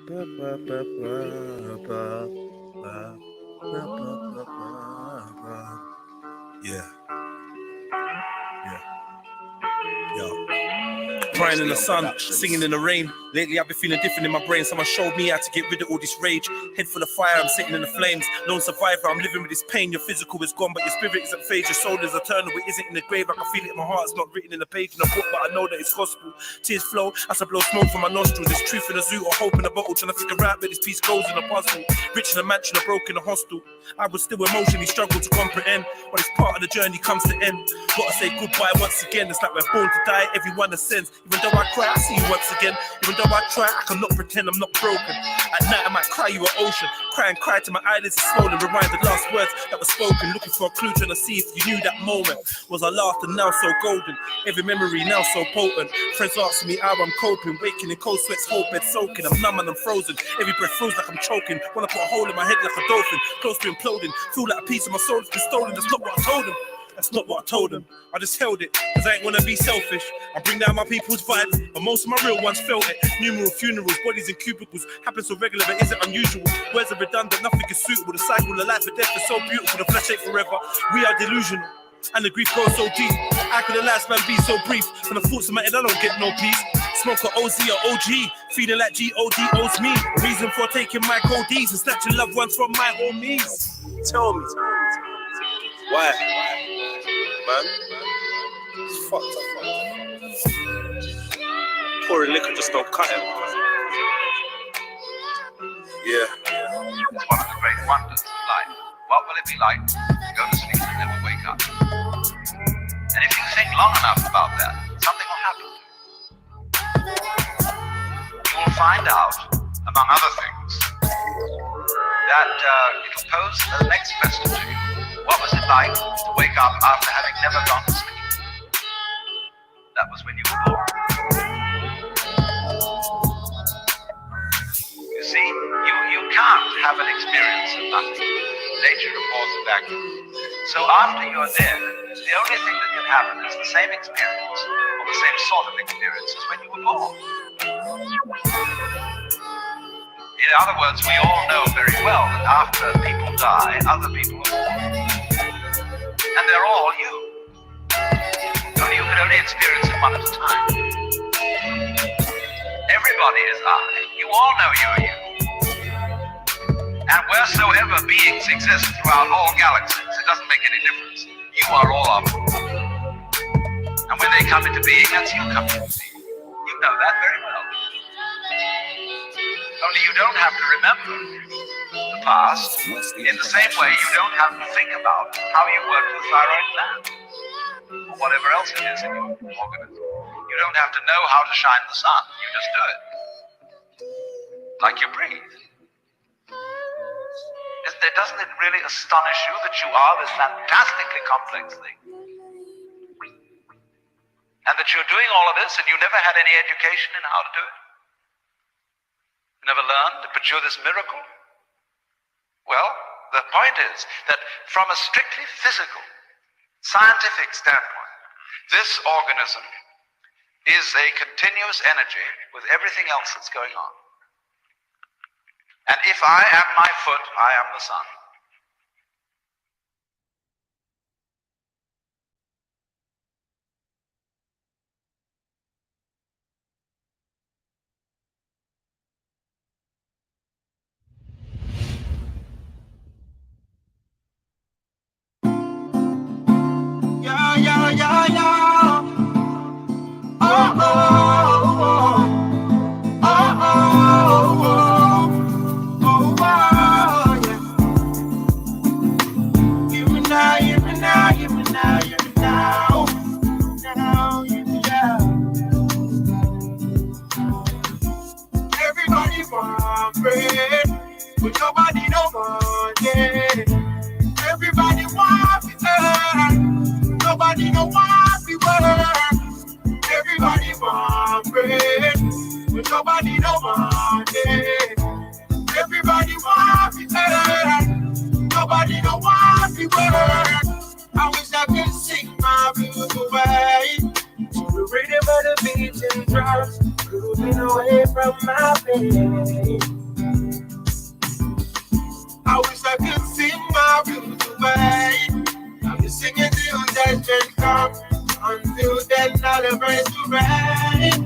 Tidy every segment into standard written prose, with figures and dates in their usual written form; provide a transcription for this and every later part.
Yeah. Yo. Crying in the sun, singing in the rain. Lately I've been feeling different in my brain. Someone showed me how to get rid of all this rage. Head full of fire, I'm sitting in the flames. Lone survivor, I'm living with this pain. Your physical is gone, but your spirit isn't phased. Your soul is eternal, it isn't in the grave. I can feel it in my heart, it's not written in the page in the book, but I know that it's gospel. Tears flow as I blow smoke from my nostrils. There's truth in a zoo or hope in a bottle. Trying to figure out where this piece goes in a puzzle. Rich in a mansion, or broke in a hostel. I would still emotionally struggle to comprehend, but it's part of the journey comes to end. Gotta say goodbye once again. It's like we're born to die, everyone ascends. Even though I cry, I see you once again. Even though I try, I cannot pretend I'm not broken. At night I might cry you an ocean. Cry and cry till my eyelids are swollen. Rewind the last words that were spoken. Looking for a clue, trying to see if you knew that moment. Was I laughed and now so golden. Every memory now so potent. Friends asking me how I'm coping. Waking in cold sweats, whole bed soaking. I'm numb and I'm frozen. Every breath feels like I'm choking. Wanna put a hole in my head like a dolphin. Close to imploding. Feel like a piece of my soul has been stolen. That's not what I told him. That's not what I told them. I just held it, cause I ain't wanna be selfish. I bring down my people's vibes, but most of my real ones felt it. Numerous funerals, bodies in cubicles. Happens so regular, but isn't unusual. Words are redundant, nothing is suitable. The cycle of life and death is so beautiful. The flesh ain't forever. We are delusional, and the grief goes so deep. How could the lifespan be so brief? From the thoughts in my head, I don't get no peace. Smoke a OZ or OG, feeling like G.O.D. owes me. Reason for taking my codees and snatching loved ones from my homies. Tell me. Why? Man, it's fucked up. Pouring liquor just don't cut it. Yeah. It's one of the great wonders of life. What will it be like to go to sleep and never wake up? And if you think long enough about that, something will happen. You will find out, among other things, that it'll pose the next question to you. What was it like to wake up after having never gone to sleep? That was when you were born. You see, you can't have an experience of nothing. Nature affords a vacuum. So after you're dead, the only thing that can happen is the same experience, or the same sort of experience as when you were born. In other words, we all know very well that after people die, other people are born. And they're all you. Only you can only experience it one at a time. Everybody is I. You all know you are you. And wheresoever beings exist throughout all galaxies, it doesn't make any difference. You are all of them. And when they come into being, that's you come into being. You know that very well. Only you don't have to remember the past in the same way you don't have to think about how you work the thyroid gland or whatever else it is in your organism. You don't have to know how to shine the sun. You just do it. Like you breathe. Doesn't it really astonish you that you are this fantastically complex thing? And that you're doing all of this and you never had any education in how to do it? Never learned, but you're this miracle? Well, the point is that from a strictly physical, scientific standpoint, this organism is a continuous energy with everything else that's going on. And if I am my foot, I am the sun. But nobody no money. Everybody want to earn. Nobody no want to work. Everybody want bread. But nobody no money. Everybody want to earn. Nobody no want to work. I wish I could sing my blues away to the rhythm of the beats and drums, moving away from my pain. I could sing my blues away. I'll be singing till judgment come. Until then, I'll embrace the rain.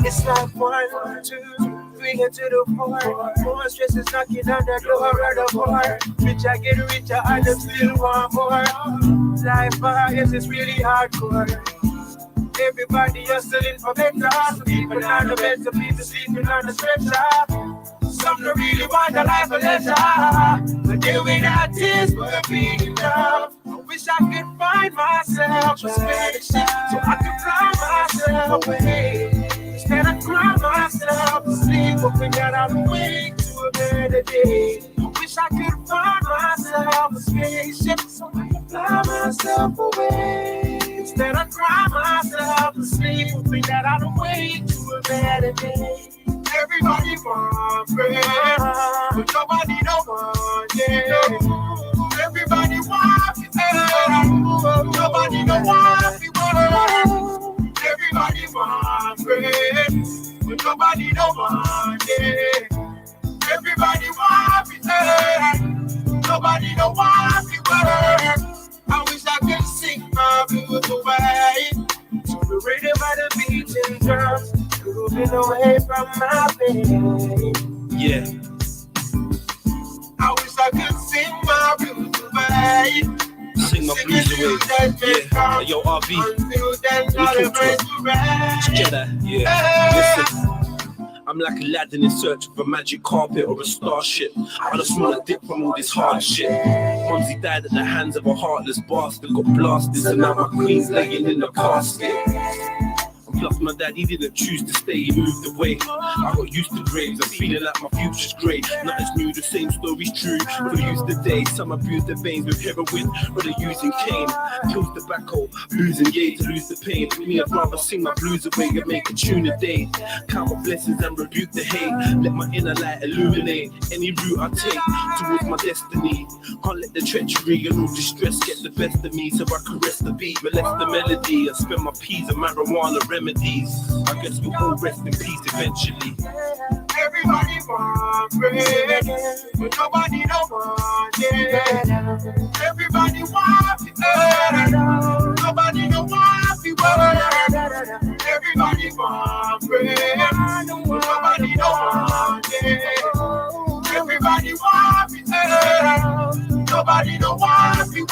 It's like 1, 2, 3 to the 4. More stress is knocking on the door of the bar. Rich I get richer and I still want more. Life is really hardcore. Everybody hustling for better. Some people on the bed, some people sleeping on the stretcher. Some don't really want the life of leisure. But doing that is worth being enough. I wish I could find myself a space so I could fly myself away. Instead I cry myself to sleep, hoping that I'll wake to a better day. I wish I could find myself a spaceship so I could fly myself away. Instead I cry myself to sleep, hoping that I'll wake to a better day. Everybody want prayer, but nobody don't want it. Everybody want it, nobody don't want it. Everybody want prayer, but nobody don't want it. Everybody want it, nobody don't want it. I wish I could sing my blues away to the rhythm of the beats and drums. Moving away from my pain. Yeah. I wish I could sing my blues away. Sing my blues away. Yeah. Yo, RV. It's JEDI. Yeah. Listen. I'm like Aladdin in search of a magic carpet or a starship. I just wanna dip from all this hard shit. Mumsy died at the hands of a heartless bastard. Got blasted, and now my queen's laying in the casket. Plus my dad, he didn't choose to stay, he moved away. I got used to graves, I'm feeling like my future's grey. Nothing's new, the same story's true. For use the day, some abuse their veins with heroin, or they're using cane. Kills tobacco, losing yay to lose the pain. Me, I'd rather sing my blues away and make a tune a day. Count my blessings and rebuke the hate. Let my inner light illuminate any route I take towards my destiny. Can't let the treachery and all distress get the best of me, so I caress the beat, molest the melody, and spend my peas and marijuana remedies. I guess we'll all rest in peace eventually. Everybody want prayer, but nobody don't want it. Everybody want it, nobody don't want it. Everybody want prayer, but nobody don't want it. Everybody want it, nobody don't want it.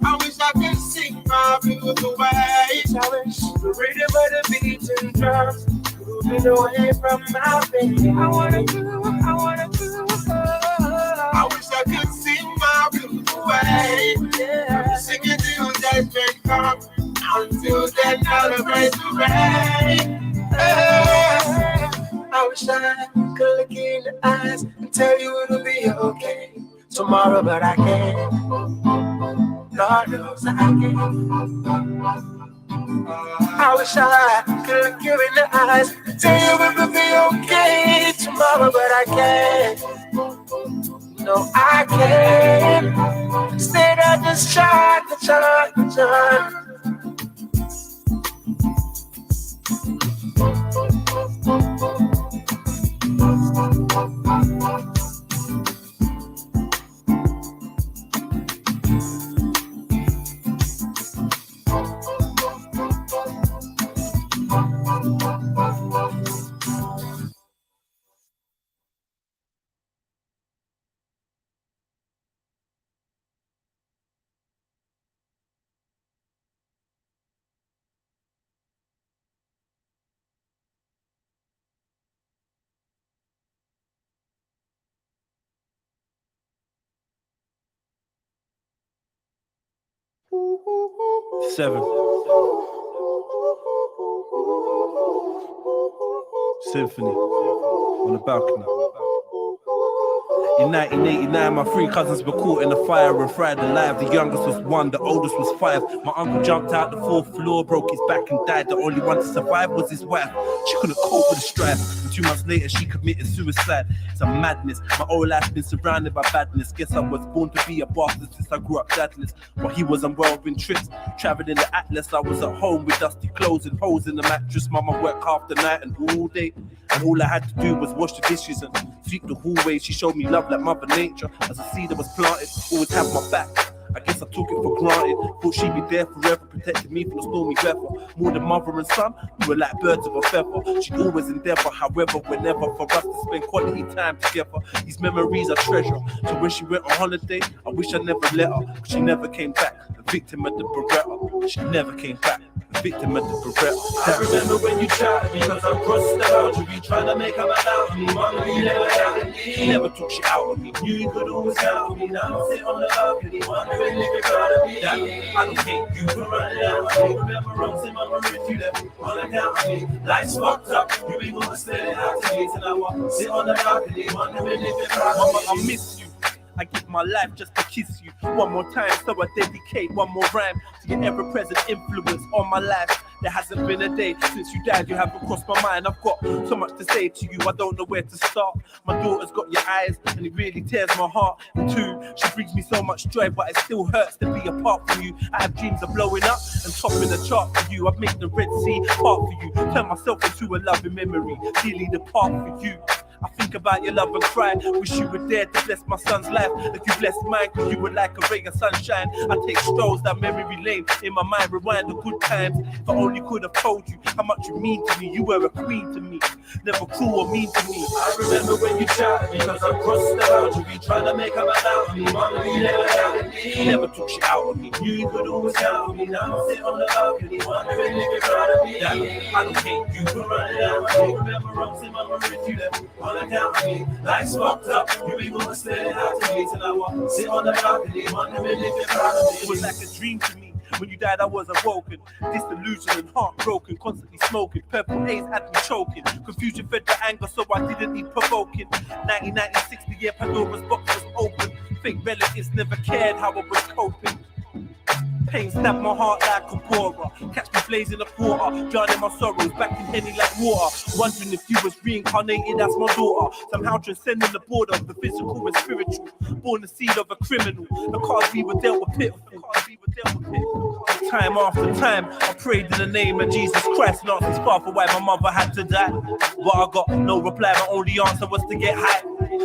I wish I could sing my blues away. The rhythm of the beats and drums, moving away from my pain. I wanna do. I wish I could sing my blues away. Yeah. Singing till judgment come. Until then, I'll embrace the rain. I wish I could look in the eyes and tell you it'll be okay tomorrow, but I can't. Lord knows I can't. I wish I could look you in the eyes and tell you it would be okay tomorrow, but I can't. No, I can't. Instead, I just try. Seven. Symphony on the balcony. In 1989, my three cousins were caught in a fire and fried alive. The youngest was 1, the oldest was 5. My uncle jumped out the 4th floor, broke his back and died. The only one to survive was his wife. She couldn't cope with the strife. And 2 months later, she committed suicide. It's a madness. My whole life's been surrounded by badness. Guess I was born to be a bastard since I grew up dadless. While he was unwell in trips, traveling in the Atlas. I was at home with dusty clothes and holes in the mattress. Mama worked half the night and all day. And all I had to do was wash the dishes and sweep the hallway. She showed me love love like Mother Nature. As a seed that was planted, always have my back. I guess I took it for granted. Thought she'd be there forever, protecting me from the stormy weather. More than mother and son, we were like birds of a feather. She'd always endeavor, however, whenever, for us to spend quality time together. These memories I treasure. So when she went on holiday, I wish I never let her, but she never came back. The victim of the Beretta. She never came back. The victim of the Beretta. I remember when you tried because I crossed the boundary, trying to make her man out of me. Mama, you never doubted me. Never took shit out of me. Knew you could always count on me. Now I sit on the balcony, wondering if you're proud of me. I don't hate you for running out of me. Remember wrongs in my memory, you never wanna count on me. Life's fucked up, you ain't gonna stay out to me. Till I sit on the balcony, wondering if you're proud of me. Mama, I miss you. I give my life just to kiss you. One more time, so I dedicate one more rhyme to your ever-present influence on my life. There hasn't been a day since you died, you haven't crossed my mind. I've got so much to say to you, I don't know where to start. My daughter's got your eyes, and it really tears my heart in two. She brings me so much joy, but it still hurts to be apart from you. I have dreams of blowing up and topping the chart for you. I've made the Red Sea part for you, turn myself into a loving memory, dearly depart for you. I think about your love and cry. Wish you were there to bless my son's life, like you blessed mine, cause you were like a ray of sunshine. I take strolls down memory lane, in my mind rewind the good times. If I only could have told you how much you mean to me. You were a queen to me, never cruel or mean to me. I remember when you shouted because I crossed the boundary, trying to make a man out of me. Mama, you never doubted me, never took shit out of me. Knew you could always count on me. Now I sit on the balcony, wondering if you're proud of me. I don't hate you for running out of me. Remember wrongs in my memory, you never wanna count on me. Life's fucked up, you ain't gonna stay out to me. Till I sit on the balcony, wondering if you're proud of me. It was like a dream to me. When you died, I was awoken, disillusioned and heartbroken, constantly smoking. Purple haze had me choking. Confusion fed the anger, so I didn't need provoking. 1996, the year Pandora's box was open. Fake relatives never cared how I was coping. Pain stabbed my heart like a borer. Catch me blazing a quarter, drowning my sorrows, back in Henny like water. Wondering if you was reincarnated as my daughter, somehow transcending the border of the physical and spiritual. Born the seed of a criminal, the cards we were dealt with pitiful. Time after time, I prayed in the name of Jesus Christ and asked his father why my mother had to die. But I got no reply, my only answer was to get high.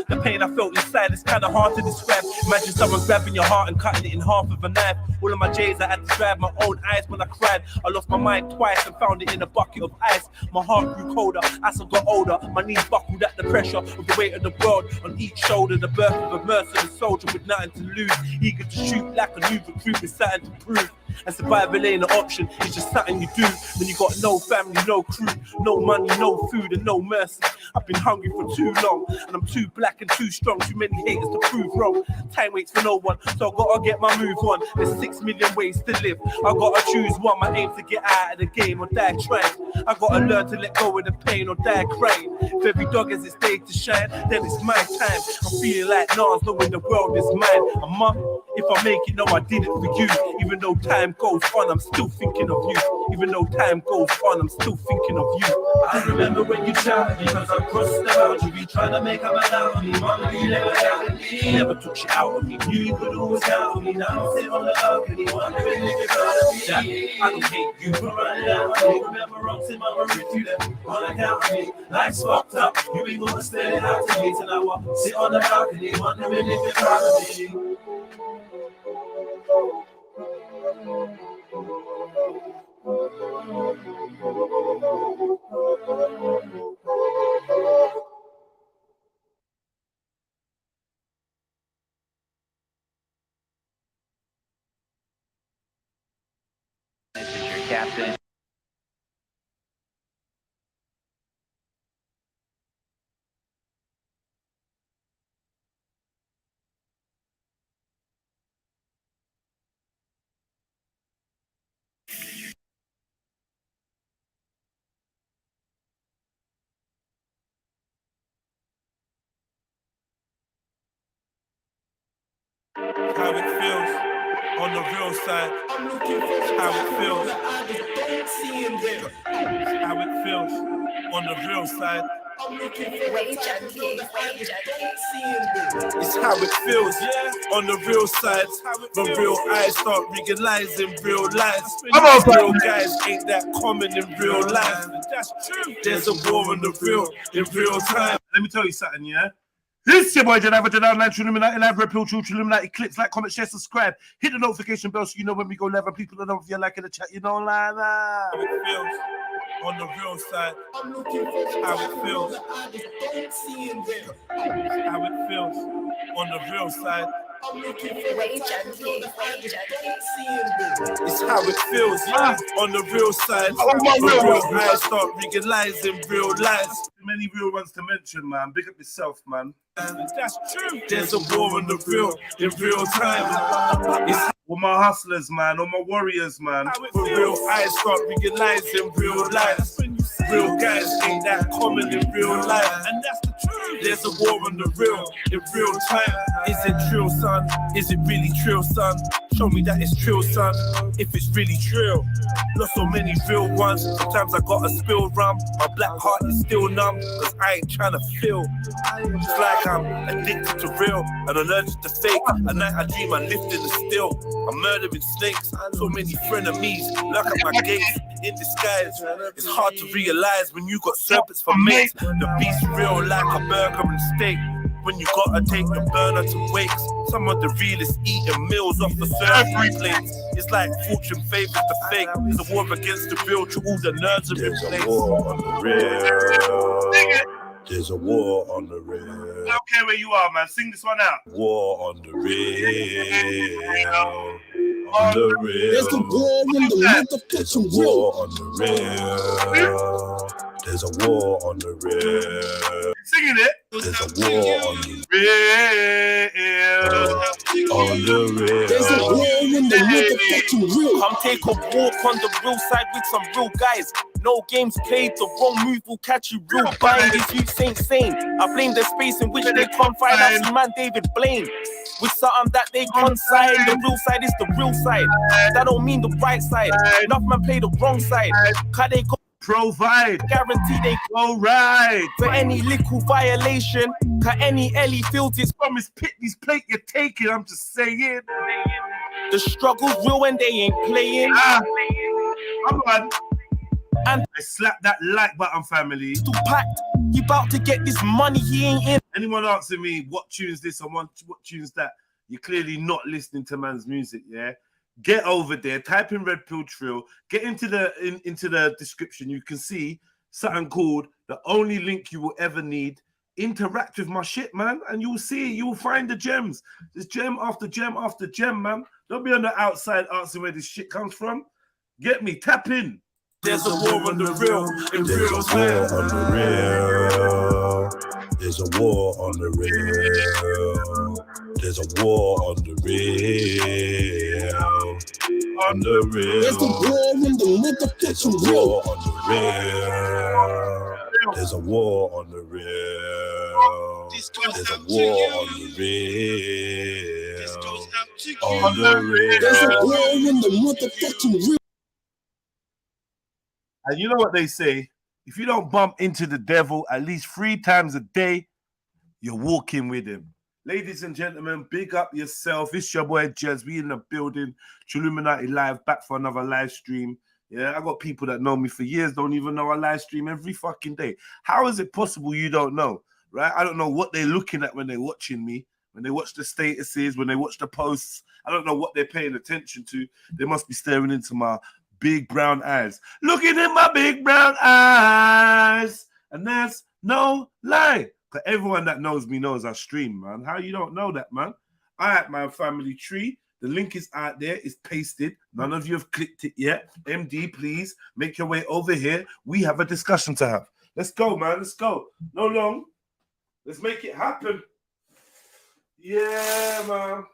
The pain I felt inside is kinda hard to describe. Imagine someone grabbing your heart and cutting it in half with a knife. All of my J's I had to dry my own eyes when I cried. I lost my mind twice and found it in a bucket of ice. My heart grew colder as I got older. My knees buckled at the pressure of the weight of the world on each shoulder. The birth of a mercenary soldier with nothing to lose, eager to shoot like a new recruit with something to prove. And survival ain't an option, it's just something you do when you got no family, no crew, no money, no food and no mercy. I've been hungry for too long and I'm too black and too strong, too many haters to prove wrong. Time waits for no one, so I gotta get my move on. There's 6 million ways to live, I gotta choose one. My aim to get out of the game or die trying. I gotta learn to let go of the pain or die crying. If every dog has its day to shine, then it's my time. I'm feeling like Nas, knowing the world is mine. And mum, if I make it, know I did it for you. Even though time goes on, I'm still thinking of you. Even though time goes on, I'm still thinking of you. I remember when you shouted because I crossed the boundary, trying to make a man out of me. Mama, you never doubted me, never took shit out of me. Knew you could always count on me. Now I sit on the balcony, wondering if you're proud of me. I don't hate you for running out of me. Remember wrongs in my memory, you never wanna count on me. Life's fucked up, you ain't gonna stay out to me. Till I sit on the balcony, wondering if you're proud of me. This is your captain. How it feels on the real side. I'm looking for how it feels. I just don't see him there. How it feels on the real side. I'm looking for way junkie. It's how it feels, yeah, on the real side. The real eyes start realizing real lies. Real guys ain't that common in real life. That's true. There's a war on the real in real time. Let me tell you something, yeah. This your boy Jedi online Trilluminati live, Red Pill True Trilluminati clips, like, comment, share, subscribe, hit the notification bell so you know when we go live, and people don't know if you're liking the chat, you know, Lana. How it feels on the real side. I'm looking for How it feels. I just don't see him there. How it feels on the real side. I'm looking for I just don't see him there. It's how it feels on the real side. Oh, my The real real eyes start realizing real lies. Many real ones to mention, man. Big up yourself, man. That's true. There's a war on the real in real time. It's All my hustlers, man. All my warriors, man. how it feels. Real eyes start realizing real lies. Real guys ain't that common in real life, and that's the truth. There's a war on the real in real time. Is it trill, son? Is it really trill, son? Show me that it's trill, son. If it's really trill, lost so many real ones. Sometimes I gotta spill rum. My black heart is still numb, cause I ain't trying to feel. It's like I'm addicted to real and allergic to fake. At night I dream I'm lifting the steel. I'm murdering snakes. So many frenemies lock at my gates in disguise. It's hard to realize when you got serpents for mates. The beast real like a burger and steak. When you gotta take the burner to wakes. Some of the realest eating meals off the surgery plates. It's like fortune favors the fake. There's a war against the real to all the nerds are in There's a place. war on the real. There's a war on the real. I don't care where you are, man. Sing this one out. War on the real. On the real. There's the war in the There's a motherfucking war real. on the real. There's a war on the real. Singing it. There's a war on the Real. on the real. There's a war in the motherfucking real. Come take a walk on the real side with some real guys. No games played, the wrong move will catch you real blind. These youths ain't sane. I blame the space in which they confine. I see man David Blaine with something that they consign. The real side is the real side. That don't mean the right side. Enough man play the wrong side. Cause they go Provide. guarantee they All right. for any little violation. Cause any Ellie feels it's From his pit, these plate you're taking. I'm just saying. the struggle's real when they ain't playing. Come on. And I slap that like button, family. still packed. He about to get this money, he ain't in. Anyone asking me what tunes this or what tunes that, you're clearly not listening to man's music, yeah? Get over there, type in Red Pill Trill, get into the description. You can see something called the only link you will ever need. Interact with my shit, man, and you'll see, you'll find the gems. There's gem after gem after gem, man. Don't be on the outside asking where this shit comes from. Get me, tap in. There's a war on the real in There's real a war time. on the real. There's a war on the real. There's a war on the real. On the real. There's the war in the There's a motherfucking real. war on the real. There's a war on the real. There's a war on the real. On the There's a real. war in the motherfucking real. And you know what they say? If you don't bump into the devil at least 3 times a day, you're walking with him. Ladies and gentlemen, big up yourself. It's your boy Jez. We in the building. Trilluminati live, back for another live stream. Yeah, I got people that know me for years, don't even know I live stream every fucking day. How is it possible you don't know? Right? I don't know what they're looking at when they're watching me, when they watch the statuses, when they watch the posts. I don't know what they're paying attention to. They must be staring into my big brown eyes. Looking in my big brown eyes. And that's no lie. Because everyone that knows me knows I stream, man. How you don't know that, man? All right, my family tree. The link is out there. It's pasted. None of you have clicked it yet. MD, please make your way over here. We have a discussion to have. Let's go, man. Let's go. No long. Let's make it happen. Yeah, man.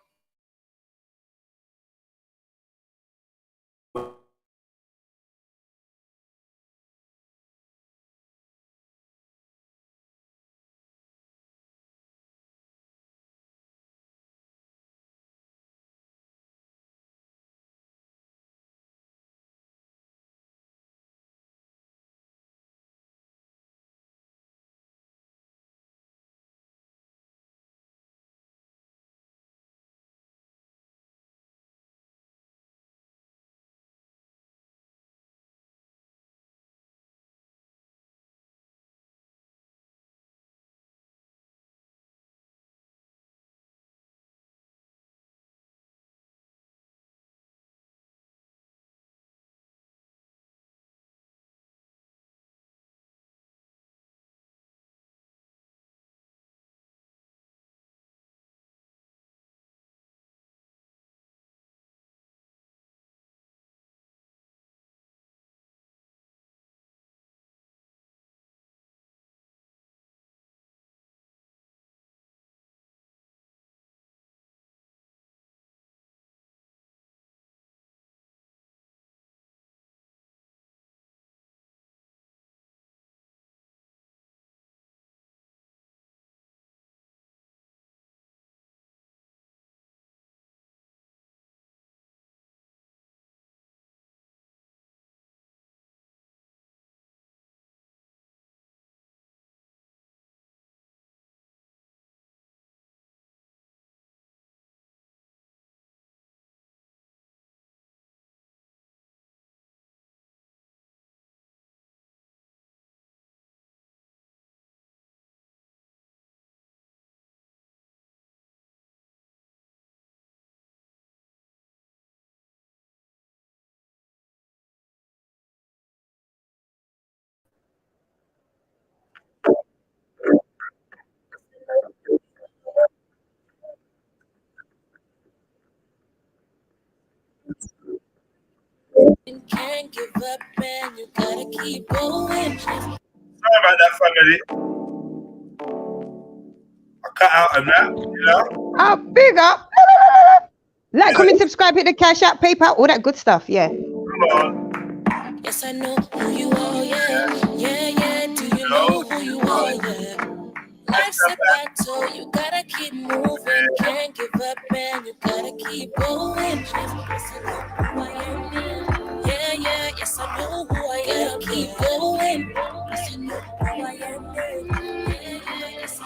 moving, can't give up, man. You gotta keep going. Sorry about that, family. I cut out on that, you know? Oh, big up. Like, comment, subscribe, hit the Cash App, PayPal, all that good stuff. Yeah. Come on. Yes, I know who you are, yeah. Yeah, yeah. Do you know who you are, yeah? Life's a battle, you gotta keep moving. Can't give up, man. You gotta keep going. Yes, I know who I am, yeah. Yeah, yeah. Yes, I know who I am. Keep going. Yes, I know who I am, yeah. Yeah, yeah. Yes, I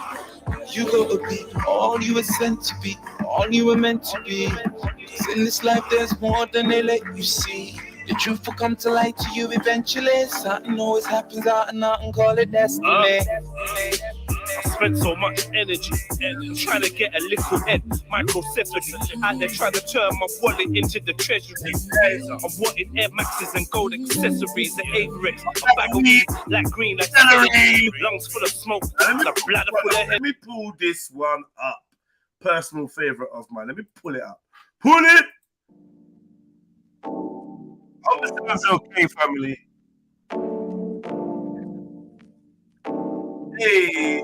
know. You gotta be all you were sent to be, all you were meant to be. 'Cause in this life there's more than they let you see. The truth will come to light to you eventually. Something always happens out and out and call it destiny. I spent so much energy trying to get a little head. Microcephaly out there trying to turn my wallet into the treasury. I'm wanting Air Maxes and gold accessories and Averets. A bag of weed like green like celery. Lungs full of smoke, the bladder full of head. Let me pull this one up. Personal favorite of mine. Let me pull it up. Pull it! Hope this sounds okay, family. Hey.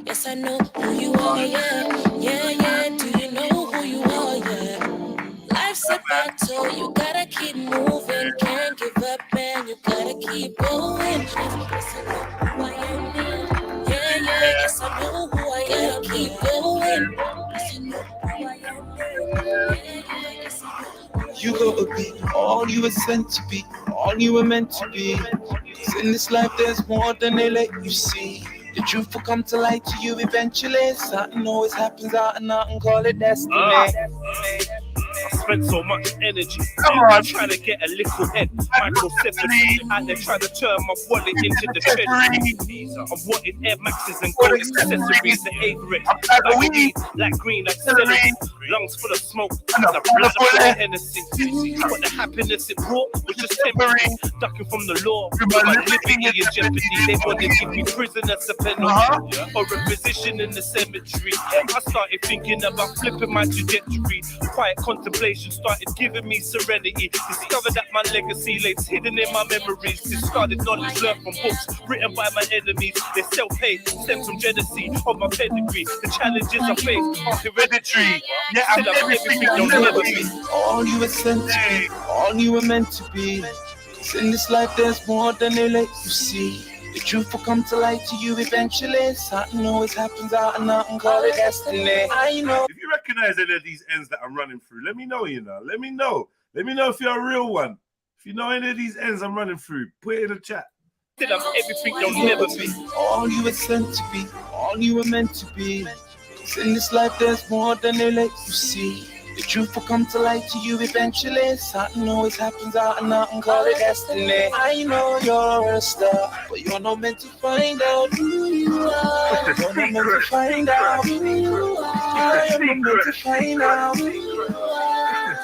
Yes, I know who you are, yeah. Yeah, yeah. Do you know who you are, yeah? Life's a battle, you gotta keep moving. Can't give up, man. You gotta keep going. Yes, I know who I am, yeah. Yeah, yeah. Yes, I know who I am. Keep going. Yes, I know who I am, yeah. Yeah, yeah. Yes, I know. You gotta be all you were sent to be, all you were meant to be. 'Cause in this life there's more than they let you see. The truth will come to light to you eventually. Something always happens out and out and call it destiny. I spent so much energy trying to get a little head. Microcephaly out there trying to turn my wallet into the treasury. I'm wanting Air Maxes and gold accessories and Averets. Bag of weed like green like celery. Lungs full of smoke, the bladder full of Hennessy. But the happiness it brought was just temporary. Ducking from the law, my living in jeopardy. They want to give me prison as a penalty or a position in the cemetery. I started thinking about flipping my trajectory. Quiet contemplation started giving me serenity. Discovered that my legacy lays hidden in my memories. Discarded knowledge learned from books written by my enemies. Their self-hate stems from jealousy of my pedigree. The challenges I face are hereditary. Yeah, I'm everything You you'll gotta never be be. all you were sent to be, all you were meant to be. 'Cause in this life there's more than they let you see. The truth will come to light to you eventually. Something always happens out and out and call it destiny. I know. If you recognize any of these ends that I'm running through, let me know, you know. Let me know. Let me know if you're a real one. If you know any of these ends I'm running through, put it in the chat. Still I'm everything you'll You never gotta be. be all you were sent to be, all you were meant to be. 'Cause in this life there's more than they let you see. The truth will come to light to you eventually. Something always happens out and out and call it destiny. I know you're a star, but you're not meant to find out who you are. You're not meant to find out who you are. You're not meant to find out who you are.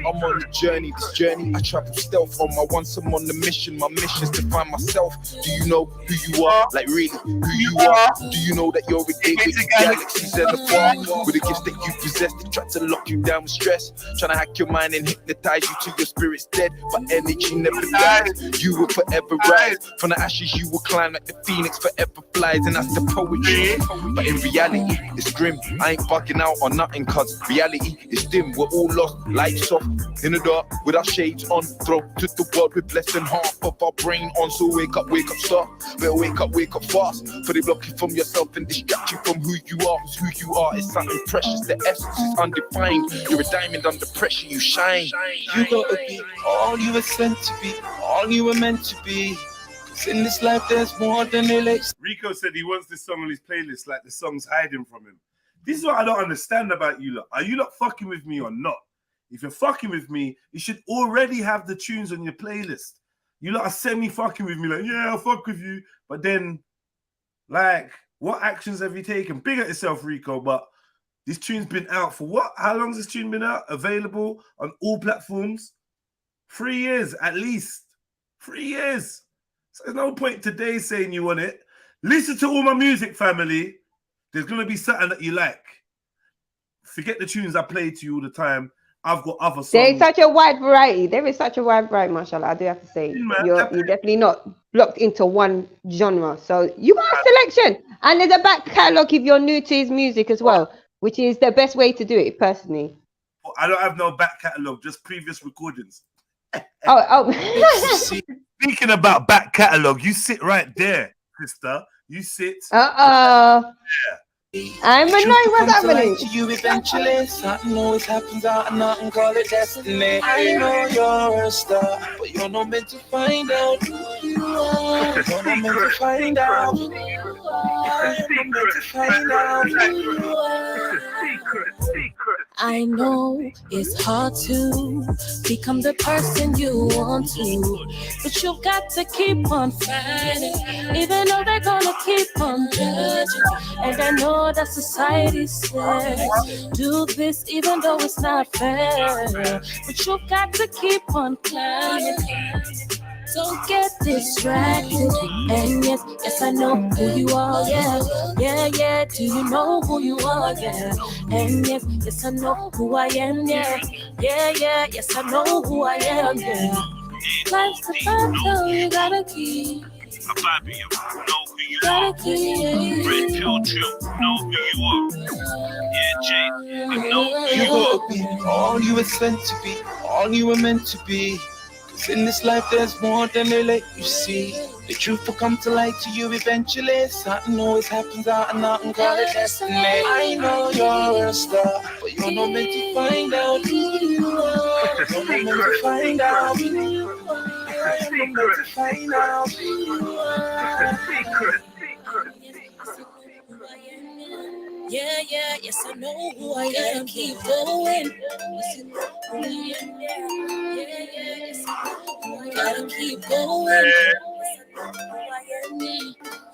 I'm on the journey, this journey I travel stealth on my once I'm on the mission. My mission's to find myself. Do you know who you are? Like really, who you are? Do you know that you're a gateway to galaxies and afar? With the gifts that you possess, they try to lock you down with stress. Trying to hack your mind and hypnotize you till your spirit's dead. But energy never dies. You will forever rise. From the ashes you will climb like the phoenix forever flies. And that's the poetry. But in reality, it's grim. I ain't bugging out on nothing, cause reality is dim. We're all lost, lights off. In the dark, with our shades on, throw to the world with less than half of our brain on. So wake up, start. Better wake up fast. For they block you from yourself and distract you from who you are. 'Cause who you are is something precious. The essence is undefined. You're a diamond under pressure, you shine. You gotta be all you were sent to be, all you were meant to be. 'Cause in this life there's more than they let. Rico said he wants this song on his playlist, like the song's hiding from him. This is what I don't understand about you lot. Are you lot fucking with me or not? If you're fucking with me, you should already have the tunes on your playlist. You lot are semi-fucking with me, like, yeah, I'll fuck with you. But then, like, what actions have you taken? Big at yourself, Rico, but this tune's been out for what? How long has this tune been out? Available on all platforms? 3 years, at least. 3 years. So there's no point today saying you want it. Listen to all my music, family. There's going to be something that you like. Forget the tunes I play to you all the time. I've got other songs. There is such a wide variety. There is such a wide variety, mashallah. I do have to say, you're definitely not blocked into one genre. So you got a selection, and there's a back catalogue if you're new to his music as well, which is the best way to do it, personally. I don't have no back catalogue, just previous recordings. Oh. Speaking about back catalogue, you sit right there, sister. You sit. Yeah. I'm annoyed what's happening. To you eventually, something always happens out and nothing call it destiny. I know you're a star, but you're not meant to find out who you are. You're not meant to find out who you are. You're not meant to find out who you are. I know it's hard to become the person you want to, but you've got to keep on fighting, even though they're gonna keep on judging. And I know that society says do this even though it's not fair, but you've got to keep on climbing. Don't get distracted. And yes, I know who you are, yeah. Do you know who you are, yeah? And yes, I know who I am, yeah. Yes, I know who I am, yeah. Life's a battle, you gotta keep. Gotta keep. Red pill trill, know who you are. Yeah, Jay, you know who You gotta be all you were sent to be, all you were meant to be. In this life there's more than they let you see. The truth will come to light to you eventually. Something always happens out and nothing call it destiny. I know you're a star, but you're not meant to find out who you are. You're not meant to find out who you are. You're not meant to find out who you are. Yeah, yes, I know who I am. Keep going. Yes, I know who I am. Gotta keep going.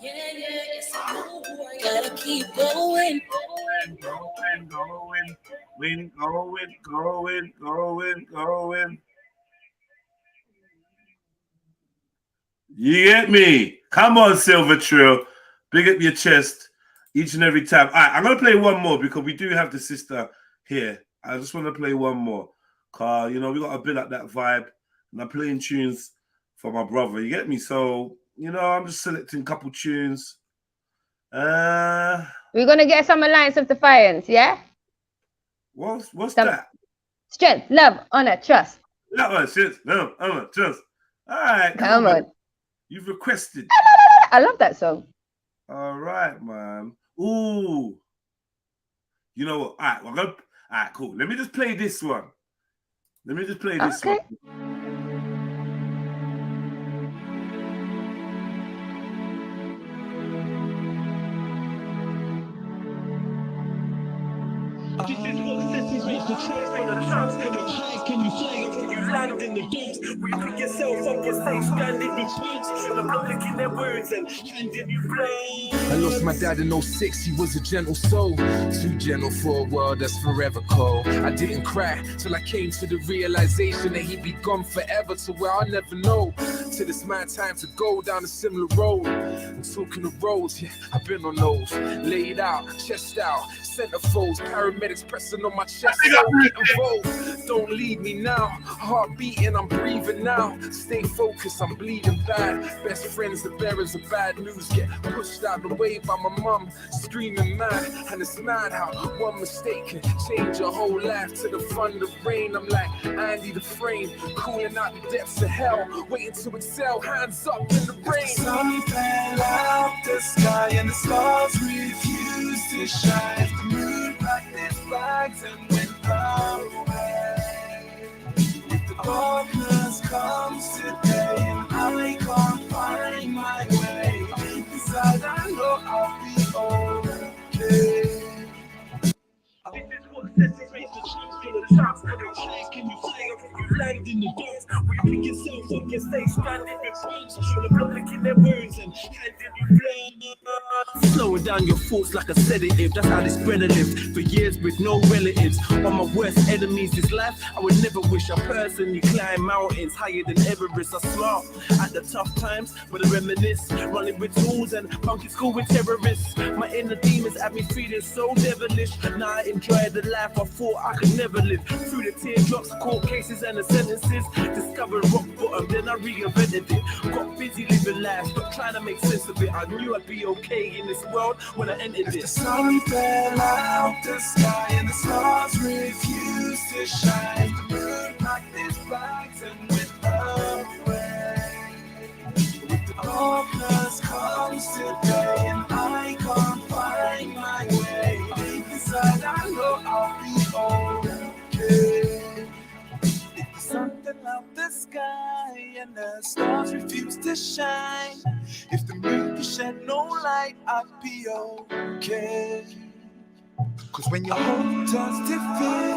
Yes, I know who I am. Gotta keep going. Going. You get me? Come on, Silver Trill. Big up your chest each and every time. All right, I'm going to play one more because we do have the sister here. I just want to play one more. Because, you know, we got to build up that vibe. And I'm playing tunes for my brother. You get me? So, you know, I'm just selecting a couple tunes. We're going to get some Alliance of Defiance, yeah? What's that? Strength, love, honor, trust. Love, trust. All right. Come on. You've requested. I love that song. All right, man. Ooh. You know what? All right, cool. Let me just play this one. One. This is what sets me to try for the chance. How high can you fly when you land in the gates? We pick yourself up, you stay stranded in tweets. And I'm not licking their words and handing you blame. I lost my dad in 06, he was a gentle soul. Too gentle for a world that's forever cold. I didn't cry till I came to the realization that he'd be gone forever, to where I'll never know. Till it's my time to go down a similar road. And talking of roads, yeah, I've been on those. Laid out, chest out, centerfolds, paramedics pressing on my chest. So get involved. Don't leave me now. Heart beating, I'm breathing now. Stay focused, I'm bleeding bad. Best friends, the bearers of bad news, get pushed out the way by my mum, screaming mad. And it's mad how one mistake can change your whole life. To the thunder rain, I'm like Andy the Frame, cooling out the depths of hell, waiting to excel, hands up in the rain. The sun fell out the sky and the stars refused to shine. The moon blacked its flags and went far away. If the darkness comes today and I can't find my way, inside I know I'll be okay. This is what sets me to try for the chance. How high can you fly when you blind in the days. We pick yourself up, you stay standing with friends. Show the block like in their words and handing you blood. Slowing down your thoughts like a sedative. That's how this brother lived for years with no relatives. On my worst enemies this life, I would never wish I personally climb mountains higher than Everest. I smile at the tough times, but I reminisce. Running with tools and funky school with terrorists. My inner demons had me feeling so devilish. Now I enjoy the life I thought I could never live. Through the teardrops, court cases and the sentences. Discovered rock bottom, then I reinvented it. Got busy living life, but trying to make sense of it. I knew I'd be okay in this world when I entered it. The sun fell out the sky and the stars refused to shine. The moon packed its bags and went away. With the darkness comes today and I can't find my way. Deep inside I know I'll be okay. If the sun fell out the sky and the stars refuse to shine, if the moon could shed no light, I'd be okay. Cause when your hope turns to fear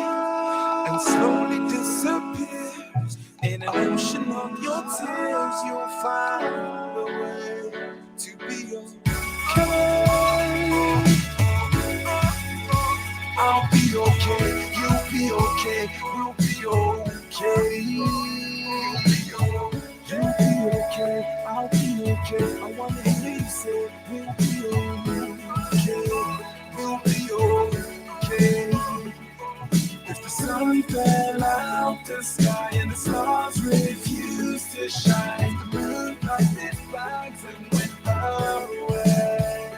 and slowly disappears in an ocean of your tears, you'll find a way to be okay. I'll be okay, you'll be okay, we'll be okay. You'll be okay, I'll be okay. I wanna hear you say we'll be okay, we'll be okay. If the sun fell out the sky and the stars refused to shine, the moon packed its bags and went away.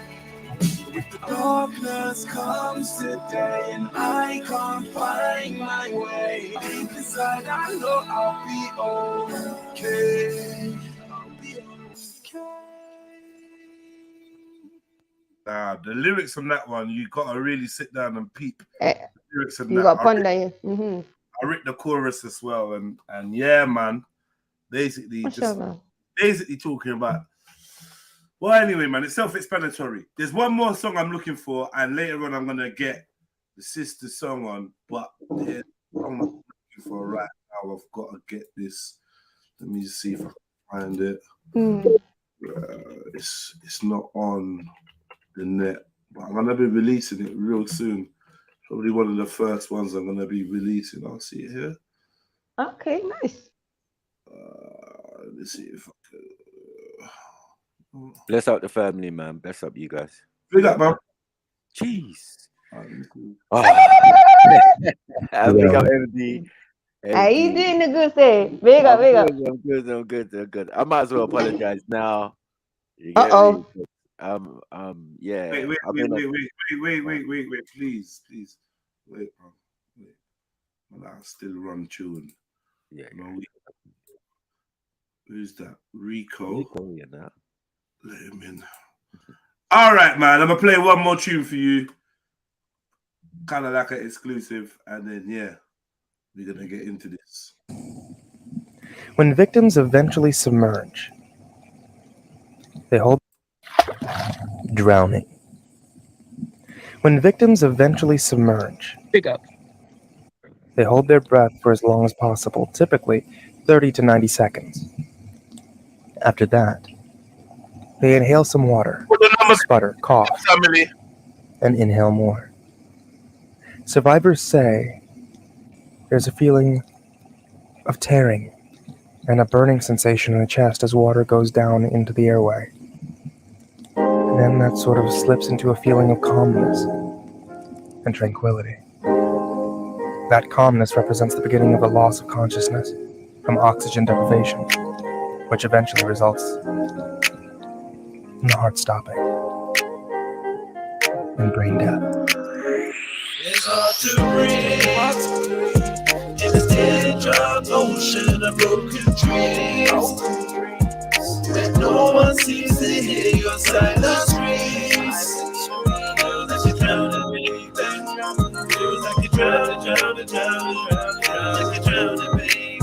If the darkness comes today and I can't find my way, deep inside I know I'll be okay. I'll be okay. Nah, the lyrics on that one, you gotta really sit down and peep. Lyrics on You that. got ponder, yeah. I read the chorus as well, and yeah, man, basically basically talking about. Well, anyway, man, it's self-explanatory. There's one more song I'm looking for, and later on I'm gonna get the sister song on. But there's one I'm looking for right now. I've got to get this. Let me see if I can find it. It's not on the net, but I'm gonna be releasing it real soon. Probably one of the first ones I'm gonna be releasing. I'll see it here. Okay, nice. Let's see if I can. Bless up the family, man. Bless up you guys. Big up, man. Jeez. Oh. Big up MD. How you doing the good thing? Big up, big up. I'm good. I might as well apologize now. Uh-oh. Yeah. Wait, please. Wait, man. I still run tune. Yeah. Who's that? Rico. Yeah, now. Let him in. All right, man. I'm gonna play one more tune for you, kind of like an exclusive, and then we're gonna get into this. When victims eventually submerge, they hold drowning. When victims eventually submerge, they hold their breath for as long as possible, typically 30 to 90 seconds. After that, they inhale some water, sputter, cough, and inhale more. Survivors say there's a feeling of tearing and a burning sensation in the chest as water goes down into the airway. And then that sort of slips into a feeling of calmness and tranquility. That calmness represents the beginning of the loss of consciousness from oxygen deprivation, which eventually results in the heart stopping and brain death. It's hard to breathe in this teardrop ocean of broken dreams. When no one seems to hear your silent screams. Feel that you're drowning, baby. Feels like you're drowning, like you're drowning, baby.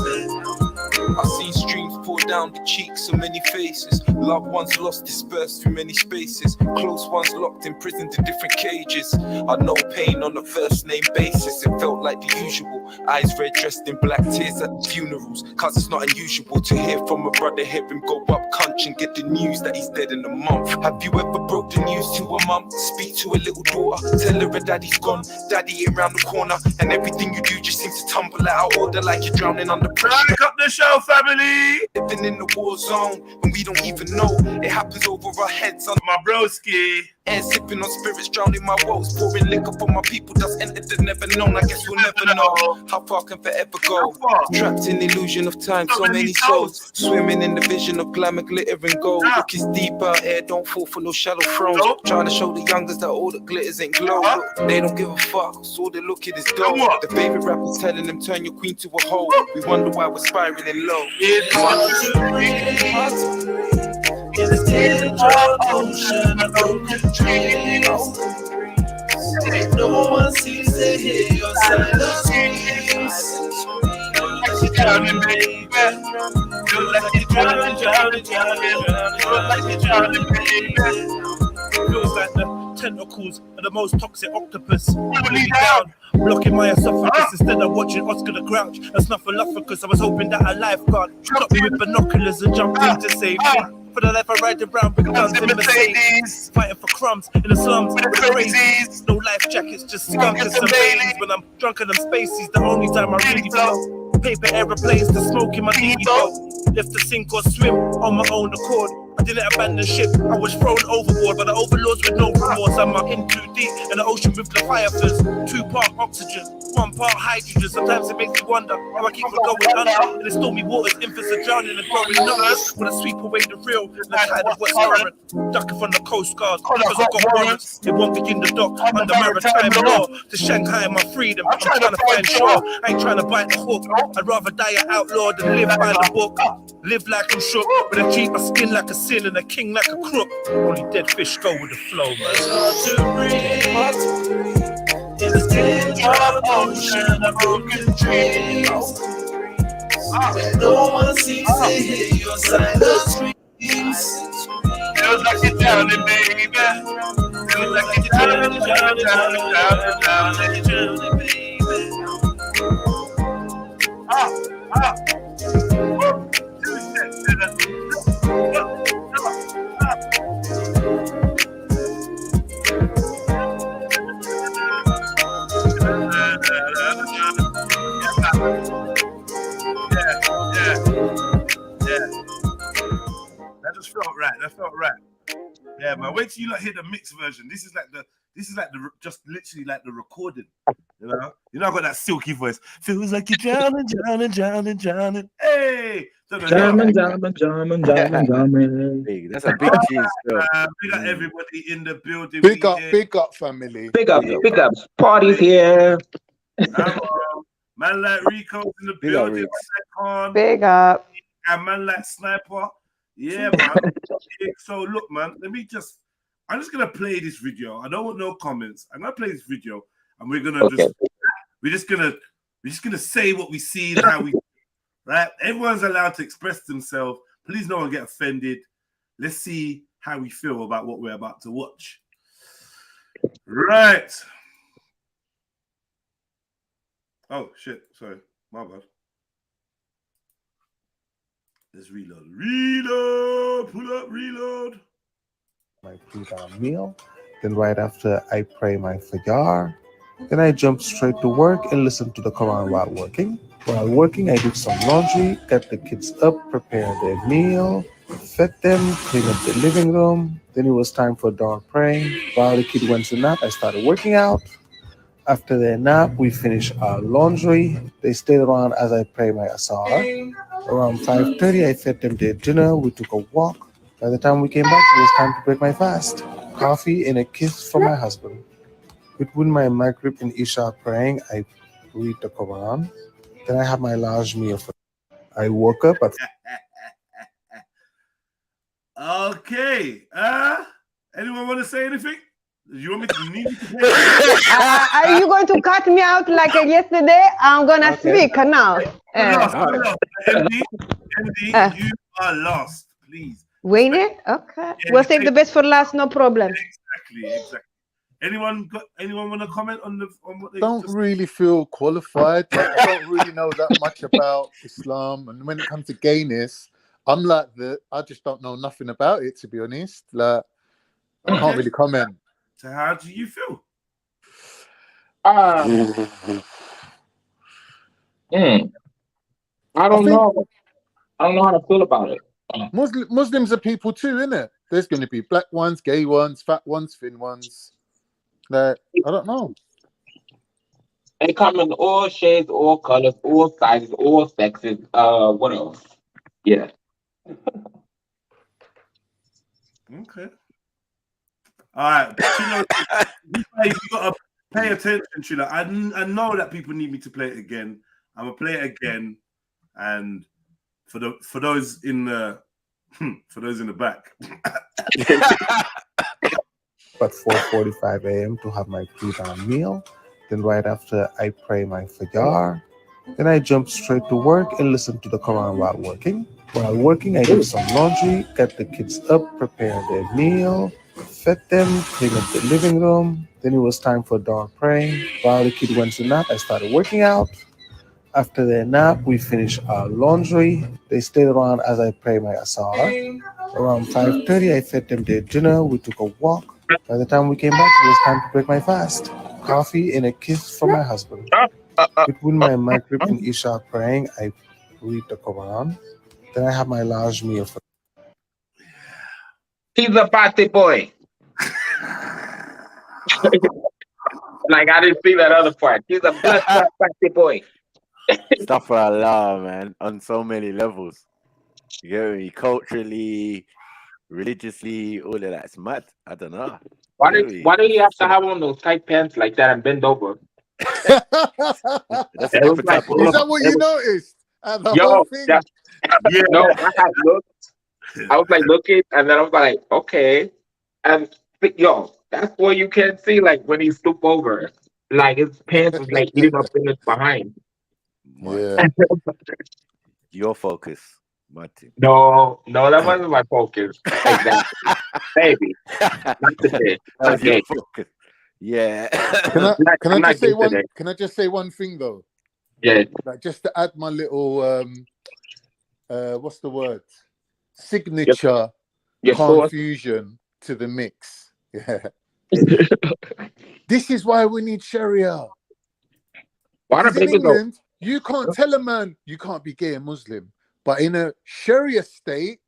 I see streams pour down the cheeks of many faces. Loved ones lost, dispersed through many spaces. Close ones locked, imprisoned in different cages. I know pain on a first name basis. It felt like the usual. Eyes red, dressed in black, tears at the funerals. Cause it's not unusual to hear from a brother, hear him go up country and get the news that he's dead in a month. Have you ever broke the news to a mum? Speak to a little daughter, tell her her daddy's gone. Daddy ain't round the corner, and everything you do just seems to tumble out of order like you're drowning under pressure. Pick up the show, family. Living in the war zone when we don't even know it happens over our heads. On my broski. Air sipping on spirits, drowning my woes. Pouring liquor for my people that's entered the never known. I guess we'll never know how far can forever go. Trapped in the illusion of time, so many souls swimming in the vision of glamour, glitter and gold. Look, it's deep out here, don't fall for no shallow thrones. Trying to show the youngers that all that glitters ain't glow. Look, they don't give a fuck, so they look at this dough. The favorite rapper's telling them turn your queen to a hoe. We wonder why we're spiraling low. In the teardrop ocean of broken dreams, no one seems to hear your silent screams. Like you're drowning, baby. Feel like you're drowning, drowning, drowning. Feel like you're drowning, baby. Feels like the tentacles of the most toxic octopus pulling me down, blocking my esophagus instead of watching Oscar the Grouch. That's not for love, because I was hoping that a lifeguard stopped me with binoculars and jumped in to save me. For the life I ride around with guns in Mercedes, fighting for crumbs in the slums with the crazies. No life jackets, just skunk and some Baileys. When I'm drunk in them spaces, the only time I really flow. Paper aeroplanes to smoke in my dinghy boat. Left to sink or swim on my own accord. I didn't abandon ship, I was thrown overboard by the overlords with no remorse. I'm in too deep in the ocean with Leviathans. 2-part oxygen, 1-part hydrogen. Sometimes it makes me wonder how I keep on going under. In the stormy waters, infants are drowning and growing numbers. When I sweep away the real and the tide of what's current. Ducking from the coast guard, because I've got warrants. It won't begin the dock under maritime law. To Shanghai my freedom, I'm trying to find shore. I ain't trying to bite the hook. I'd rather die an outlaw than live by the book. Live like I'm shook, but I treat my skin like a sin and a king like a crook. Only dead fish go with the flow, man. Hard to breathe in the teardrop ocean of broken dreams. No one seems to hear your silent screams. Feels like you're drowning, baby. Feels like you're drowning, drowning, drowning, drowning, drowning, drowning, baby. That just felt right. That felt right. Yeah, man. Wait till you like hear the mixed version. This is like the just literally like the recording. You know, I got that silky voice. Feels like you're drowning, drowning, drowning, drowning. Hey, Drowning. That's a big cheese. We got everybody in the building. Big up, family. Big ups. Parties here. Man like Rico's in the building. Big up. And man like Sniper. Yeah, man. So look, man, I'm just gonna play this video. I don't want no comments. I'm gonna play this video and we're just gonna say what we see and how we right. Everyone's allowed to express themselves. Please no one get offended. Let's see how we feel about what we're about to watch. Right. Oh shit, sorry, my bad. Let's reload. Reload, pull up, reload. My pre-dawn meal. Then right after I pray my fajar. Then I jump straight to work and listen to the Quran while working. While working, I did some laundry, got the kids up, prepare their meal, fed them, clean up the living room. Then it was time for dawn praying. While the kid went to nap, I started working out. After their nap, we finished our laundry. They stayed around as I prayed my asar. Around 5:30, I fed them their dinner. We took a walk. By the time we came back, it was time to break my fast. Coffee and a kiss from my husband. Between my Maghrib and Isha praying, I read the Quran. Then I have my large meal. I woke up at... Okay. Anyone want to say anything? You want me to need Are you going to cut me out like yesterday? I'm gonna speak now. MD, last, please. Wayne it? Okay. Yeah, We'll save the best for last, no problem. Exactly. Anyone want to comment on what they Don't just really feel qualified. Like, I don't really know that much about Islam, and when it comes to gayness, I'm like I just don't know nothing about it, to be honest. Like, I can't really comment. So how do you feel? I don't know. I don't know how to feel about it. Muslims are people too, innit? There's going to be black ones, gay ones, fat ones, thin ones. Like, I don't know. They come in all shades, all colors, all sizes, all sexes. What else? Yeah. Okay. All right. You got to pay attention, Trilla. I know that people need me to play it again. I'm gonna play it again, and for those in the back. At 4:45 a.m. to have my pre-dawn meal. Then right after I pray my fajr. Then I jump straight to work and listen to the Quran while working. While working, I do some laundry, get the kids up, prepare their meal, fed them, clean up the living room. Then it was time for dawn praying. While the kid went to nap, I started working out. After their nap, we finished our laundry. They stayed around as I prayed my asar. Around 5:30, I fed them their dinner. We took a walk. By the time we came back, it was time to break my fast. Coffee and a kiss from my husband. Between my Maghrib and Isha praying, I read the Quran. Then I have my large meal for. He's a party boy. Like, I didn't see that other part. He's a blessed party boy. Stuff for Allah, man, on so many levels. You get me? Culturally, religiously, all of that's mad. I don't know. Why do you have to have on those tight pants like that and bend over? That's a different type of. Is that what you noticed? The Yo, whole thing? no, I had looked. I was like looking, and then I was like, okay. And yo, that's what you can see, like when he stooped over. Like his pants was like eating up in his behind. Yeah. Your focus, Martin. No, that wasn't my focus. Exactly. Baby. Not today. That was your Okay. focus. Yeah. Can I just say one thing though? Yeah. Like, just to add my little what's the word? Signature confusion to the mix. Yeah. This is why we need Sharia. Because in England, you can't tell a man you can't be gay and Muslim. But in a Sharia state,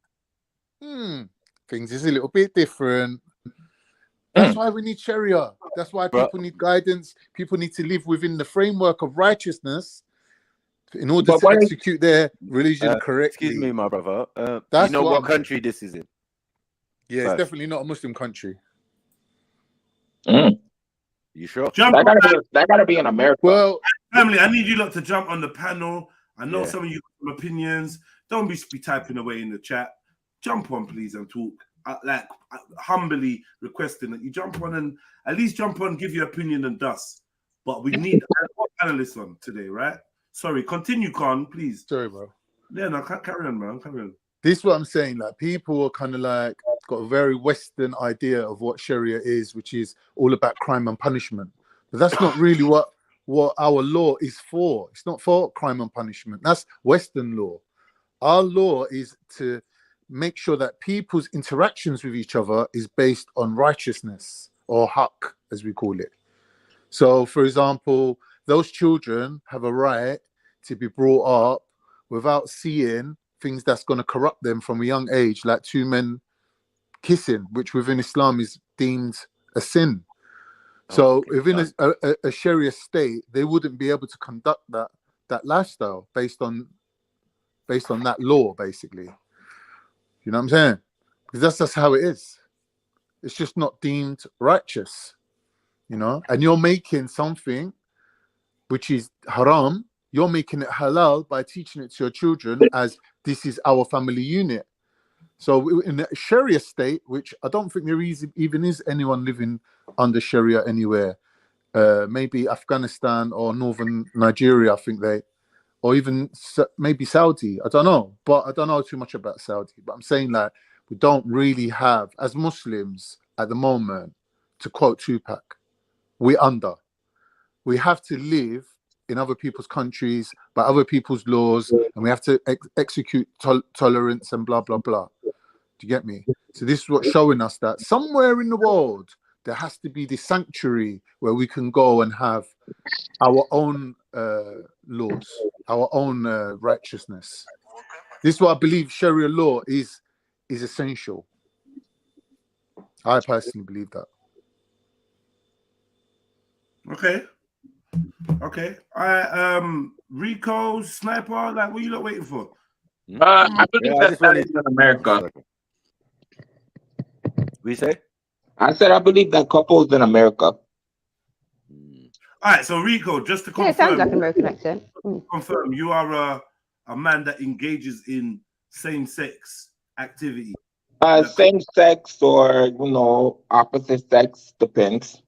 things is a little bit different. That's why we need Sharia. That's why people need guidance. People need to live within the framework of righteousness in order to execute their religion correctly. Excuse me, my brother. That's you know what country this is in? Yeah, it's definitely not a Muslim country. You sure? That gotta be in America. Well, family, I need you lot to jump on the panel. I know some of you have opinions. Don't be typing away in the chat. Jump on, please, and talk. Humbly requesting that you jump on and at least jump on, give your opinion and dust. But we need panelists on today, right? Sorry, continue, Khan, please. Sorry, bro. Yeah, no, carry on, man. Carry on. This is what I'm saying. Like, people are kind of like got a very Western idea of what Sharia is, which is all about crime and punishment. But that's not really what our law is for. It's not for crime and punishment. That's Western law. Our law is to make sure that people's interactions with each other is based on righteousness, or haqq, as we call it. So, for example, those children have a right to be brought up without seeing things that's going to corrupt them from a young age, like two men kissing, which within Islam is deemed a sin. So within a Sharia state, they wouldn't be able to conduct that lifestyle based on that law, basically. You know what I'm saying? Because that's just how it is. It's just not deemed righteous, you know? And you're making something which is haram, you're making it halal by teaching it to your children as this is our family unit. So in a Sharia state, which I don't think there even is anyone living under Sharia anywhere, maybe Afghanistan or northern Nigeria, I think or even maybe Saudi. I don't know, but I don't know too much about Saudi. But I'm saying like we don't really have, as Muslims at the moment, to quote Tupac, we have to live in other people's countries by other people's laws, and we have to execute tolerance and blah blah blah. Do you get me? So this is what's showing us that somewhere in the world there has to be this sanctuary where we can go and have our own laws, our own righteousness. This is what I believe Sharia law is essential. I personally believe that. Okay. Rico, Sniper, like what you not waiting for? I believe that is in America. We say? I said I believe that couples in America. All right, so Rico, just to confirm, Yeah, it sounds like an American accent. Confirm, you are a man that engages in same-sex activity. Same sex or opposite sex, depends.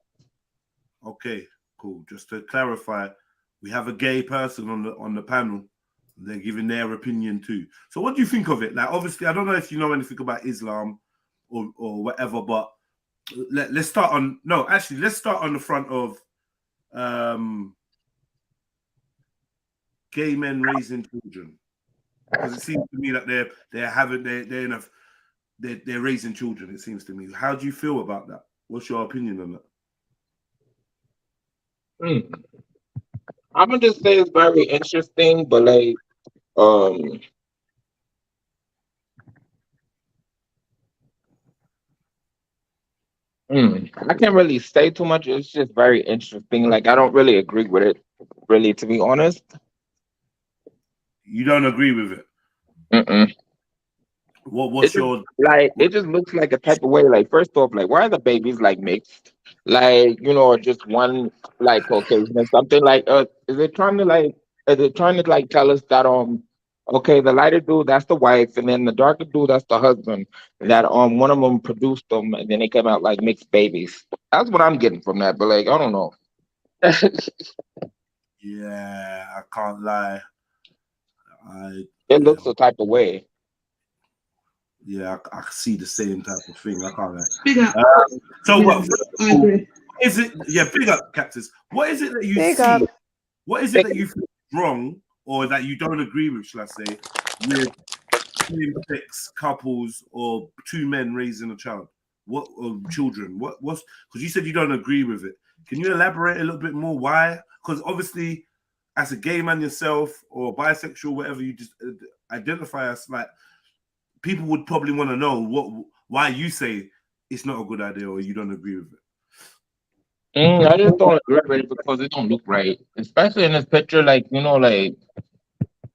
Okay, cool. Just to clarify, we have a gay person on the panel. They're giving their opinion too. So what do you think of it? Like, obviously, I don't know if you know anything about Islam or whatever, but let's start on let's start on the front of gay men raising children, because it seems to me that they're raising children. It seems to me. How do you feel about that? What's your opinion on that? I'm gonna just say it's very interesting, but like, I can't really say too much. It's just very interesting. Like, I don't really agree with it, really, to be honest. You don't agree with it? What's your like? It just looks like a type of way. Like, first off, like, why are the babies like mixed? Like, just one like Caucasian or something. Like, is it trying to tell us that okay, the lighter dude, that's the wife, and then the darker dude, that's the husband. That one of them produced them, and then they came out like mixed babies. That's what I'm getting from that. But like, I don't know. Yeah, I can't lie. It looks a type of way. Yeah, I see the same type of thing. I can't lie. Big up. I agree. Is it? Yeah, big up, Cactus. What is it that you see? What is it that you feel wrong, or that you don't agree with, shall I say, with same-sex couples or two men raising a child? What children? What's because you said you don't agree with it. Can you elaborate a little bit more? Why? Because obviously, as a gay man yourself or bisexual, whatever you just identify as, like, people would probably want to know why you say it's not a good idea or you don't agree with it. I just don't agree with it because it don't look right, especially in this picture. Like, like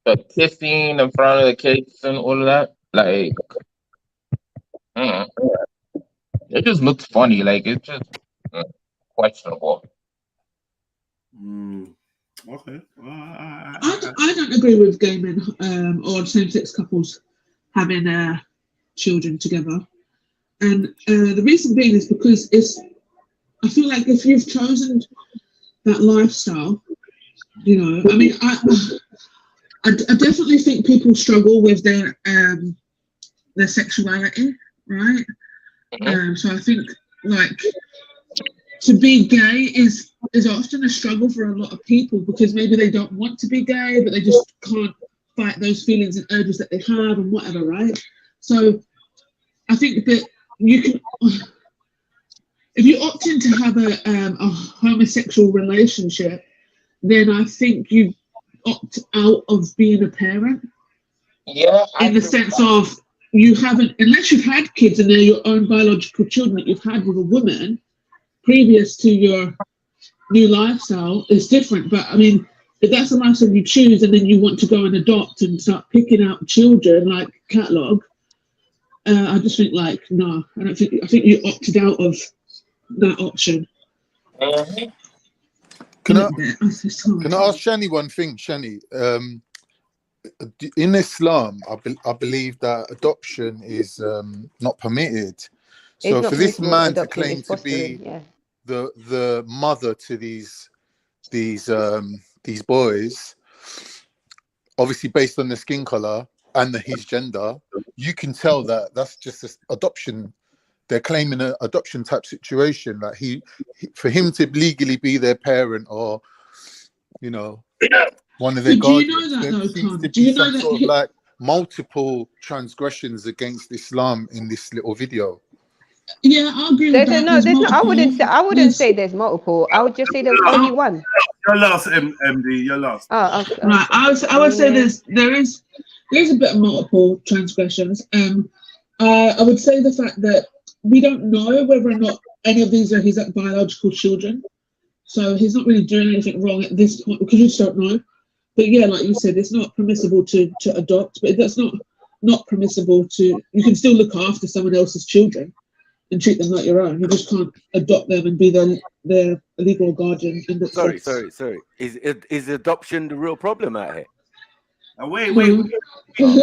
the kissing in front of the kids and all of that. Like, it just looks funny. Like, it's just questionable. Okay. I don't agree with gay men or same-sex couples having children together, and the reason being is because I feel like if you've chosen that lifestyle, I mean, I definitely think people struggle with their sexuality, right? So I think, like, to be gay is often a struggle for a lot of people because maybe they don't want to be gay, but they just can't fight those feelings and urges that they have and whatever, right? So I think that you can, if you opt in to have a homosexual relationship, then I think you opt out of being a parent. Yeah. In the sense of you haven't, unless you've had kids and they're your own biological children that you've had with a woman previous to your new lifestyle, is different. But I mean, if that's a lifestyle you choose and then you want to go and adopt and start picking out children like catalogue, I just think, like, no, I think you opted out of that option. Can I ask Shani one thing, Shani? In Islam, I believe that adoption is not permitted. So for this man to claim to be the mother to these boys, obviously based on the skin color and his gender, you can tell that that's just an adoption. They're claiming an adoption type situation. Like for him to legally be their parent or, you know, one of their But do you guardians, know that there though, seems Tom? to Do be you know some that sort of like multiple transgressions against Islam in this little video. Yeah, I agree with that. There's no. I wouldn't say. There's- say there's multiple. I would just say there's only one. Your last, MD. Your last. Right, I would say there is a bit of multiple transgressions. I would say the fact that we don't know whether or not any of these are his biological children, so he's not really doing anything wrong at this point because you just don't know. But yeah, like you said, it's not permissible to adopt, but that's not permissible to. You can still look after someone else's children and treat them like your own. You just can't adopt them and be their legal guardian. And Sorry. Is adoption the real problem out here? Wait. Because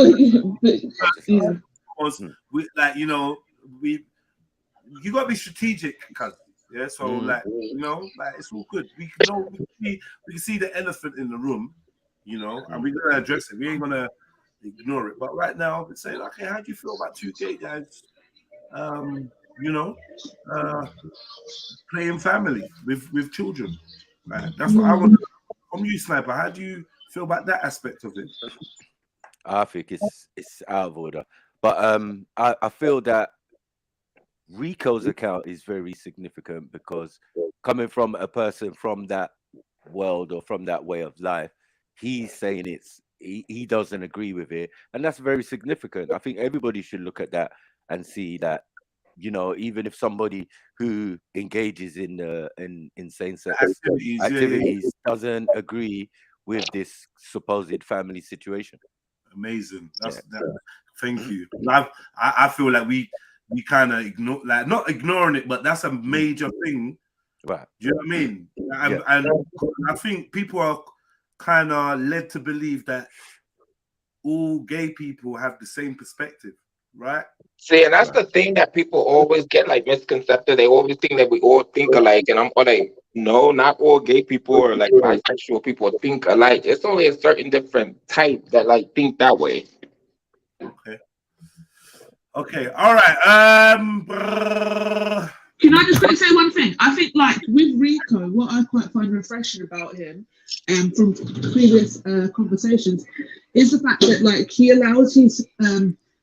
we, like, you know, you gotta be strategic, cuz. Yeah, so like, you know, like it's all good. We can see the elephant in the room, you know, and we're gonna address it. We ain't gonna ignore it. But right now, we're saying, okay, how do you feel about 2 gay guys? You know, playing family with children. Right? That's what I want from you, Sniper. How do you feel about that aspect of it? I think it's out of order, but I feel that Rico's account is very significant because coming from a person from that world or from that way of life, he's saying he doesn't agree with it, and that's very significant. I think everybody should look at that and see that, you know, even if somebody who engages in same-sex activities doesn't agree with this supposed family situation. Amazing. Thank you. I feel like we kind of ignore, like, not ignoring it, but that's a major thing. Right. Do you know what I mean? And I think people are kind of led to believe that all gay people have the same perspective, right? See, and that's the thing that people always get like misconcepted. They always think that we all think alike, and I'm like, no, not all gay people or like bisexual people think alike. It's only a certain different type that like think that way. Okay. All right. Can I just quickly say one thing? I think, like, with Rico, what I quite find refreshing about him, from previous conversations, is the fact that, like, he allows his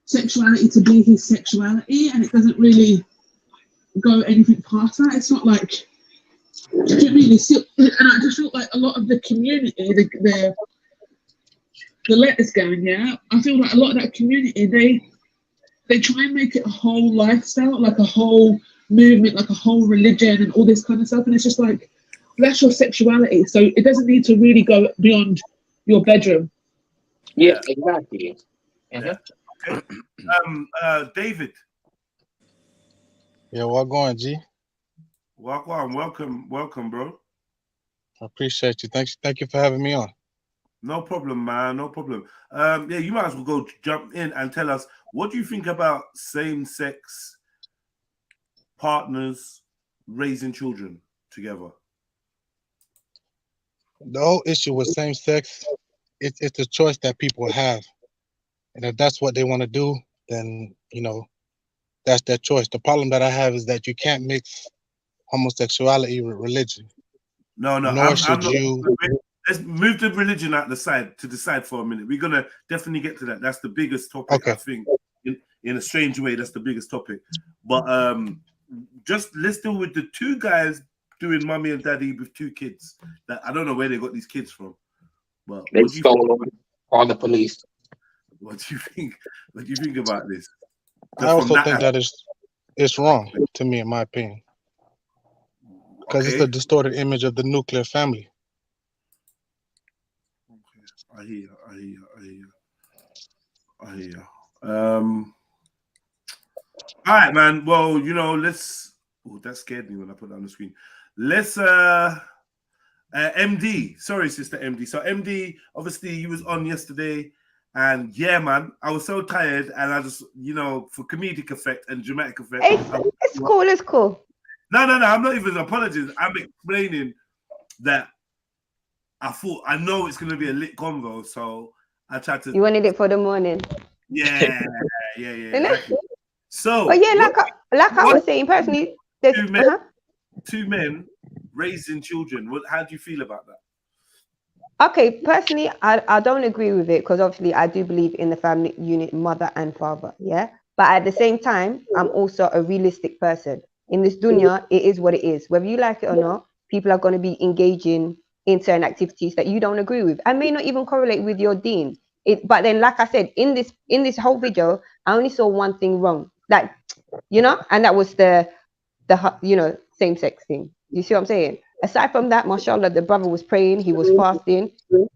sexuality to be his sexuality, and it doesn't really go anything past that. It's not like, do you know what I mean? And I just feel like a lot of the community, the letters going, yeah, I feel like a lot of that community, they try and make it a whole lifestyle, like a whole movement, like a whole religion and all this kind of stuff. And it's just like, that's your sexuality. So it doesn't need to really go beyond your bedroom. Yeah, exactly. Okay. David. Yeah, well going, G. Welcome, bro. I appreciate you. Thank you for having me on. No problem, man. No problem. Yeah, you might as well go jump in and tell us, what do you think about same-sex partners raising children together? The whole issue with same sex, it's a choice that people have, and if that's what they want to do, then you know that's their choice. The problem that I have is that you can't mix homosexuality with religion. No, nor should you. Let's move the religion out the side for a minute. We're gonna definitely get to that. That's the biggest topic. Okay. I think in a strange way, that's the biggest topic. But just let's deal with the 2 guys doing mommy and daddy with 2 kids. That I don't know where they got these kids from. But they stole them on the police. What do you think? What do you think about this? I also think that it's wrong to me, in my opinion, because it's a distorted image of the nuclear family. I hear you. All right, man. Well, you know, let's. Oh, that scared me when I put that on the screen. Let's. MD. Sorry, sister MD. So MD, obviously, you was on yesterday, and yeah, man, I was so tired, and I just, you know, for comedic effect and dramatic effect. It's cool. It's cool. No. I'm not even apologizing. I'm explaining that I thought I know it's going to be a lit convo, so I tried to. You wanted it for the morning. Yeah. Exactly. So, but yeah, like I was saying personally, there's two men raising children. How do you feel about that? Okay, personally, I don't agree with it because obviously I do believe in the family unit, mother and father, yeah. But at the same time, I'm also a realistic person. In this dunya, it is what it is. Whether you like it or not, people are going to be engaging in certain activities that you don't agree with. I may not even correlate with your deen. But then, like I said, in this whole video, I only saw one thing wrong, like, you know, and that was the same-sex thing. You see what I'm saying? Aside from that, mashallah, the brother was praying, he was fasting,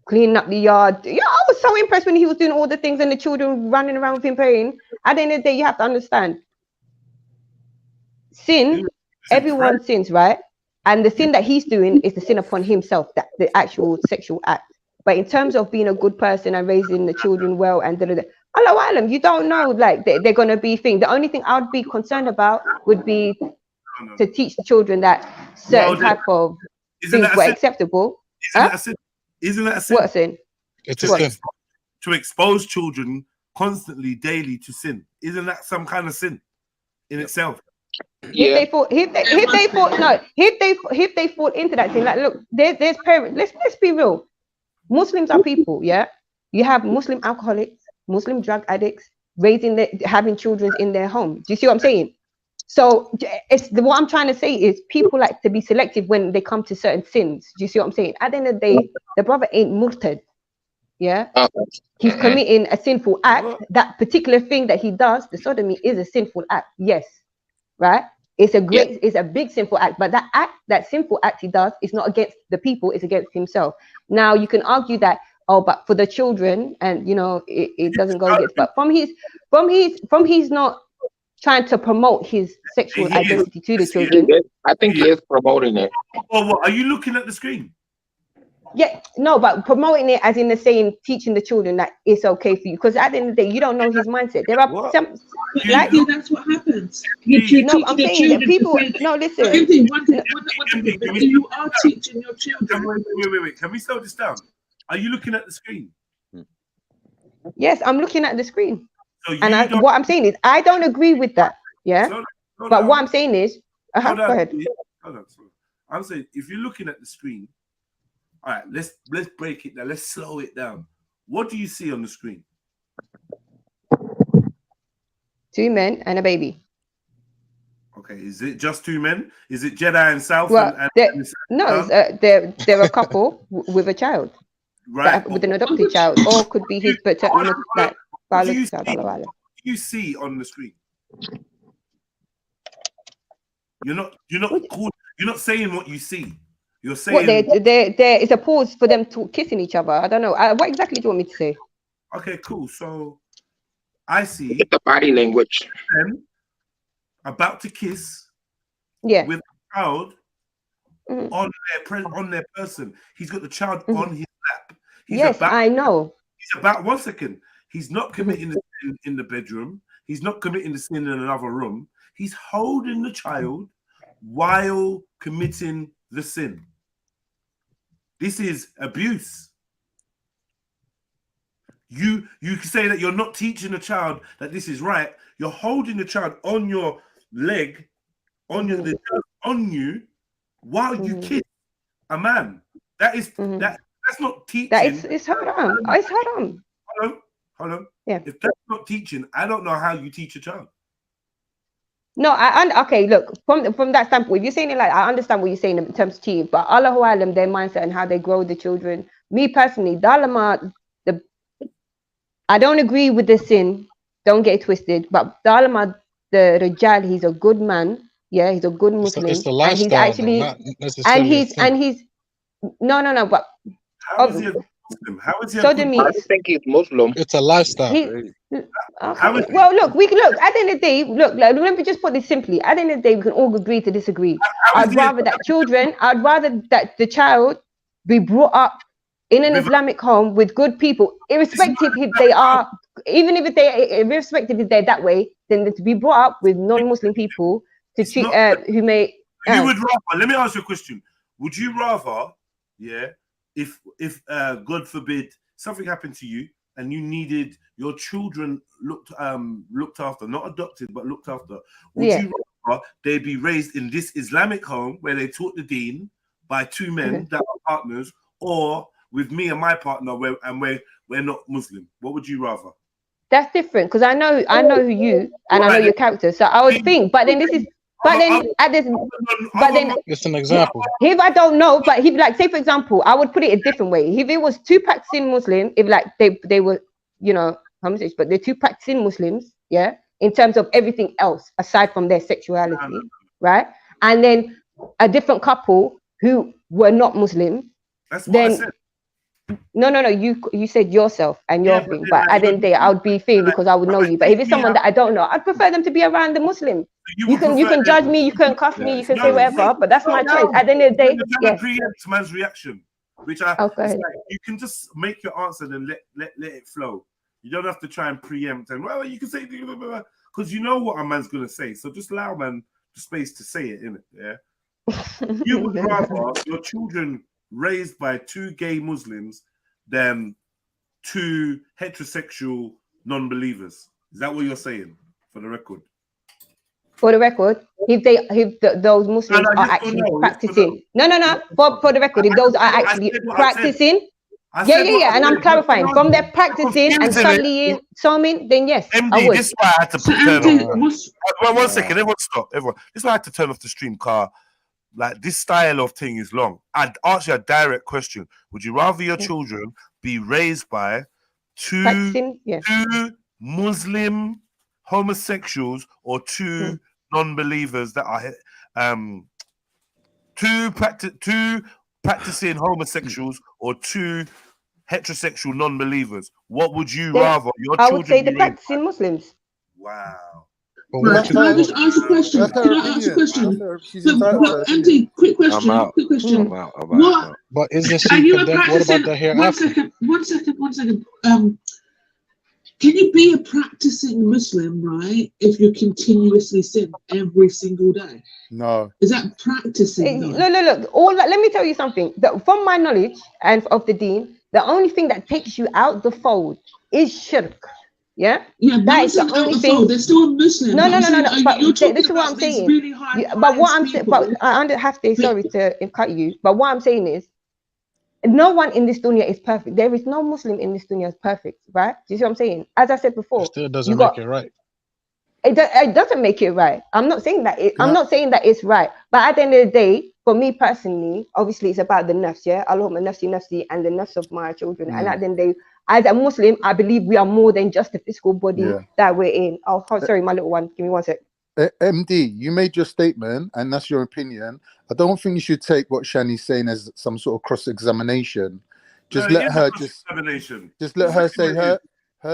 cleaning up the yard. Yeah, I was so impressed when he was doing all the things and the children running around with him praying. At the end of the day, you have to understand, sin, everyone sins, right? And the sin that he's doing is the sin upon himself, that the actual sexual act. But in terms of being a good person and raising the children well and Allahu Alam, you don't know, like they're gonna be things. The only thing I would be concerned about would be to teach the children that certain type of things were acceptable. Isn't that a sin? What a sin? It's a sin. To expose children constantly, daily to sin. Isn't that some kind of sin in itself? If they fall into that thing, like look, there's parents. Let's be real. Muslims are people, yeah. You have Muslim alcoholics, Muslim drug addicts, having children in their home. Do you see what I'm saying? So what I'm trying to say is people like to be selective when they come to certain sins. Do you see what I'm saying? At the end of the day, the brother ain't murtad. Yeah, he's committing a sinful act. That particular thing that he does, the sodomy, is a sinful act. Yes, right. It's a big sinful act. But that sinful act he does is not against the people; it's against himself. Now you can argue that, but for the children, and you know, it doesn't go against. But from he's not trying to promote his sexual identity to the children. I think he is promoting it. Oh, what? Are you looking at the screen? Yeah, no, but promoting it as in the saying, teaching the children that it's okay for you. Because at the end of the day, you don't know his mindset. There are some, like, that's what happens. I'm saying that people. No, listen. You are teaching your children. Wait. Can we slow this down? Are you looking at the screen? Yes, I'm looking at the screen. So what I'm saying is, I don't agree with that. Yeah, but what I'm saying is, go ahead. Hold on. I'm saying if you're looking at the screen, all right, let's break it down. Let's slow it down. What do you see on the screen? 2 men and a baby. Okay, is it just 2 men? Is it JEDI and South? Well, they're a couple with a child, right? With an adopted child, or could be his paternal, like biological child. What do you see on the screen? You're not saying what you see. You're saying there is a pause for them to kissing each other. I don't know. What exactly do you want me to say? Okay, cool. So I see the body language. Them about to kiss. Yeah. With a child on their person. He's got the child on his lap. I know. He's about 1 second. He's not committing the sin in the bedroom. He's not committing the sin in another room. He's holding the child while committing the sin. This is abuse. You can say that you're not teaching the child that this is right. You're holding the child on your leg, on you, while you kiss a man. That is that's not teaching. It's hold on. It's hold on. Yeah. If that's not teaching, I don't know how you teach a child. No, okay, look, from that standpoint, if you're saying it like, I understand what you're saying in terms of cheating, but Allahu Alam, their mindset and how they grow the children. Me personally, I don't agree with the sin, don't get it twisted, but Dalama, the Rajal, he's a good man, yeah, he's a good Muslim. It's a lifestyle, and he's actually, not necessarily no, but how is he a Muslim? How is he a sodomy? I think he's Muslim. It's a lifestyle. Well, look, at the end of the day, let me just put this simply. At the end of the day, we can all agree to disagree. I'd rather that the child be brought up in an Islamic home with good people, irrespective if they are, irrespective if they're that way, than to be brought up with non-Muslim people to treat who may. You would rather. Let me ask you a question. Would you rather, if God forbid something happened to you, and you needed your children looked after, not adopted, but looked after, would Yeah. you rather they be raised in this Islamic home where they taught the deen by two men that are partners, or with me and my partner where we're not Muslim? What would you rather? That's different because I know who you and I know your character. So I would think, but then this is, but then at this, but then It's an example. if I don't know, but if like say for example, I would put it a different way. If it was two practicing Muslim, if like they were, you know, homosexual, but they're two practicing Muslims, yeah, in terms of everything else aside from their sexuality, right? And then a different couple who were not Muslim, that's what I said. No, you said yourself and your thing, but at the end of the day, I would be fair because I would know you. But if it's someone that I don't know, I'd prefer them to be around the Muslim. You can judge me, you can cuss me, you can say whatever, but that's my choice. At the end of the day, yeah. Preempt man's reaction, which I okay. Like, you can just make your answer and let it flow. You don't have to try and preempt and well, you can say because you know what a man's gonna say. So just allow man the space to say it, innit? Yeah. You would rather your children raised by two gay Muslims than two heterosexual non-believers. Is that what you're saying? For the record. For the record, if those Muslims are actually practicing. No. For the record, if those are actually practicing. Yeah, and I'm clarifying. From their practicing and studying, then yes, MD, I would. this is why I had to turn off. One second, everyone stop. Everyone. This is why I had to turn off the stream car. Like this style of thing is long. I'd ask you a direct question. Would you rather your children be raised by two Muslim homosexuals or two non-believers that are two practicing homosexuals or two heterosexual non-believers? What would you rather your children? I would say the practicing Muslims. Wow. Right, can I just ask a question? Can I ask a question? But Andy, quick question. Quick question. What? But is this Are you a what practicing? about the hereafter? One second. Can you be a practicing Muslim, right, if you continuously sin every single day? No. Is that practicing? Look. All that. Let me tell you something. From my knowledge and of the deen, the only thing that takes you out the fold is shirk. Yeah, that is the only thing. They're still a Muslim. No. But this is what I'm saying. Really high, but what I'm saying, but I have to. Sorry to cut you. But what I'm saying is, no one in this dunya is perfect. There is no Muslim in this dunya is perfect, right? Do you see what I'm saying? As I said before, it still doesn't make it right. It doesn't make it right. I'm not saying that. I'm not saying that it's right. But at the end of the day, for me personally, obviously it's about the nafs, yeah. Allahumma nafsi, and the nafs of my children. And at the end of the day, as a Muslim, I believe we are more than just the physical body that we're in. Oh, sorry, my little one. Give me 1 sec. MD, you made your statement, and that's your opinion. I don't think you should take what Shani's saying as some sort of cross-examination. Just let her say her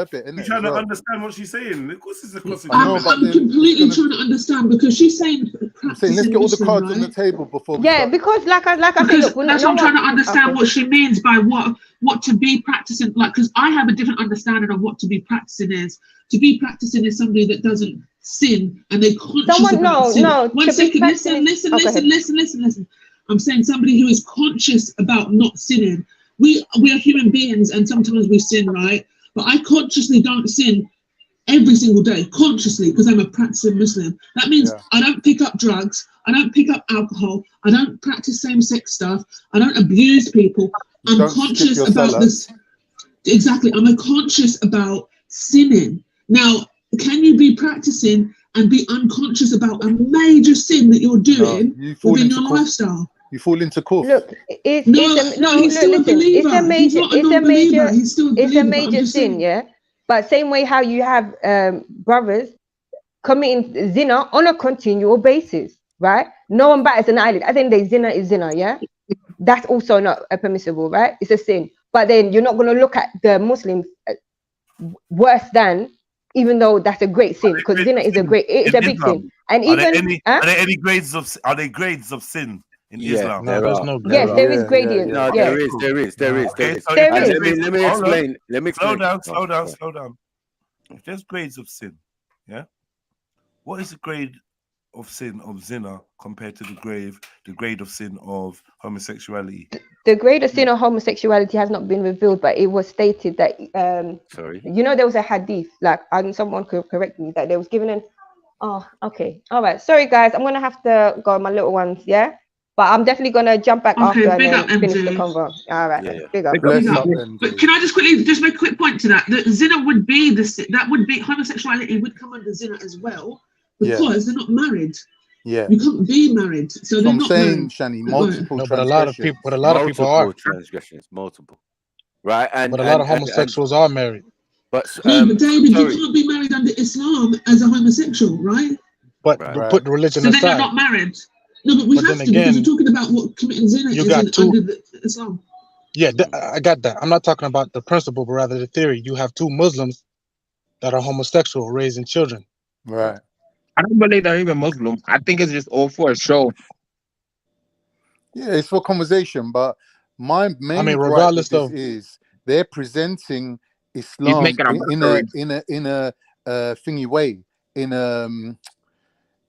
bit. You're trying to understand what she's saying. Of course, it's a cross-examination. I'm completely trying to understand because she's saying. Let's get all the cards on the table before. Because like I said, look, that's what I'm trying to understand what she means by what to be practicing. Like, because I have a different understanding of what to be practicing is. To be practicing is somebody that doesn't sin and they conscious about sin. One second, listen. I'm saying somebody who is conscious about not sinning. We are human beings and sometimes we sin, right? But I consciously don't sin every single day, consciously, because I'm a practicing Muslim. That means I don't pick up drugs, I don't pick up alcohol, I don't practice same-sex stuff, I don't abuse people. I'm conscious about this. Exactly, I'm conscious about sinning. Now, can you be practicing and be unconscious about a major sin that you're doing within your lifestyle? You fall into court. Look, he's still a believer. It's a major sin, yeah. But same way how you have brothers committing zina on a continual basis, right? No one bats an eyelid. I think the zina is zina, yeah. That's also not permissible, right? It's a sin. But then you're not going to look at the Muslims worse than, even though that's a great sin, because zina is a big sin. And are there any grades of sin? In Islam, there is gradient. No, there is. Let me explain. Slow down. If there's grades of sin, yeah, what is the grade of sin of zina compared to the grade of sin of homosexuality? The grade of sin of homosexuality has not been revealed, but it was stated that Sorry. you know, there was a hadith, like, and someone could correct me, that there was given an okay, all right, sorry guys, I'm gonna have to go, my little ones, yeah, but I'm definitely gonna jump back after and big then up, finish the MJ. convo. All right, Yeah. big up. Bless up, But can I just quickly just make a quick point to that? That zina would be that would be homosexuality would come under zina as well, because they're not married. Yeah. You can't be married, so So they're I'm not saying, married. Shani, Right. multiple No, but a lot of people are. Multiple transgressions, multiple. Right? And But a lot of homosexuals are married. But No, but David, sorry. you can't be married under Islam as a homosexual, right? But put the religion So then you're aside. not married. No, but we But have then to, because again, you're talking about what committing zina you is got two. under the Islam. Yeah, I got that. I'm not talking about the principle, but rather the theory. You have two Muslims that are homosexual raising children. Right. I don't believe they're even Muslim. I think it's just all for a show. Yeah, it's for conversation, but my main gripe with regardless this of is they're presenting Islam making a in a thingy way, in a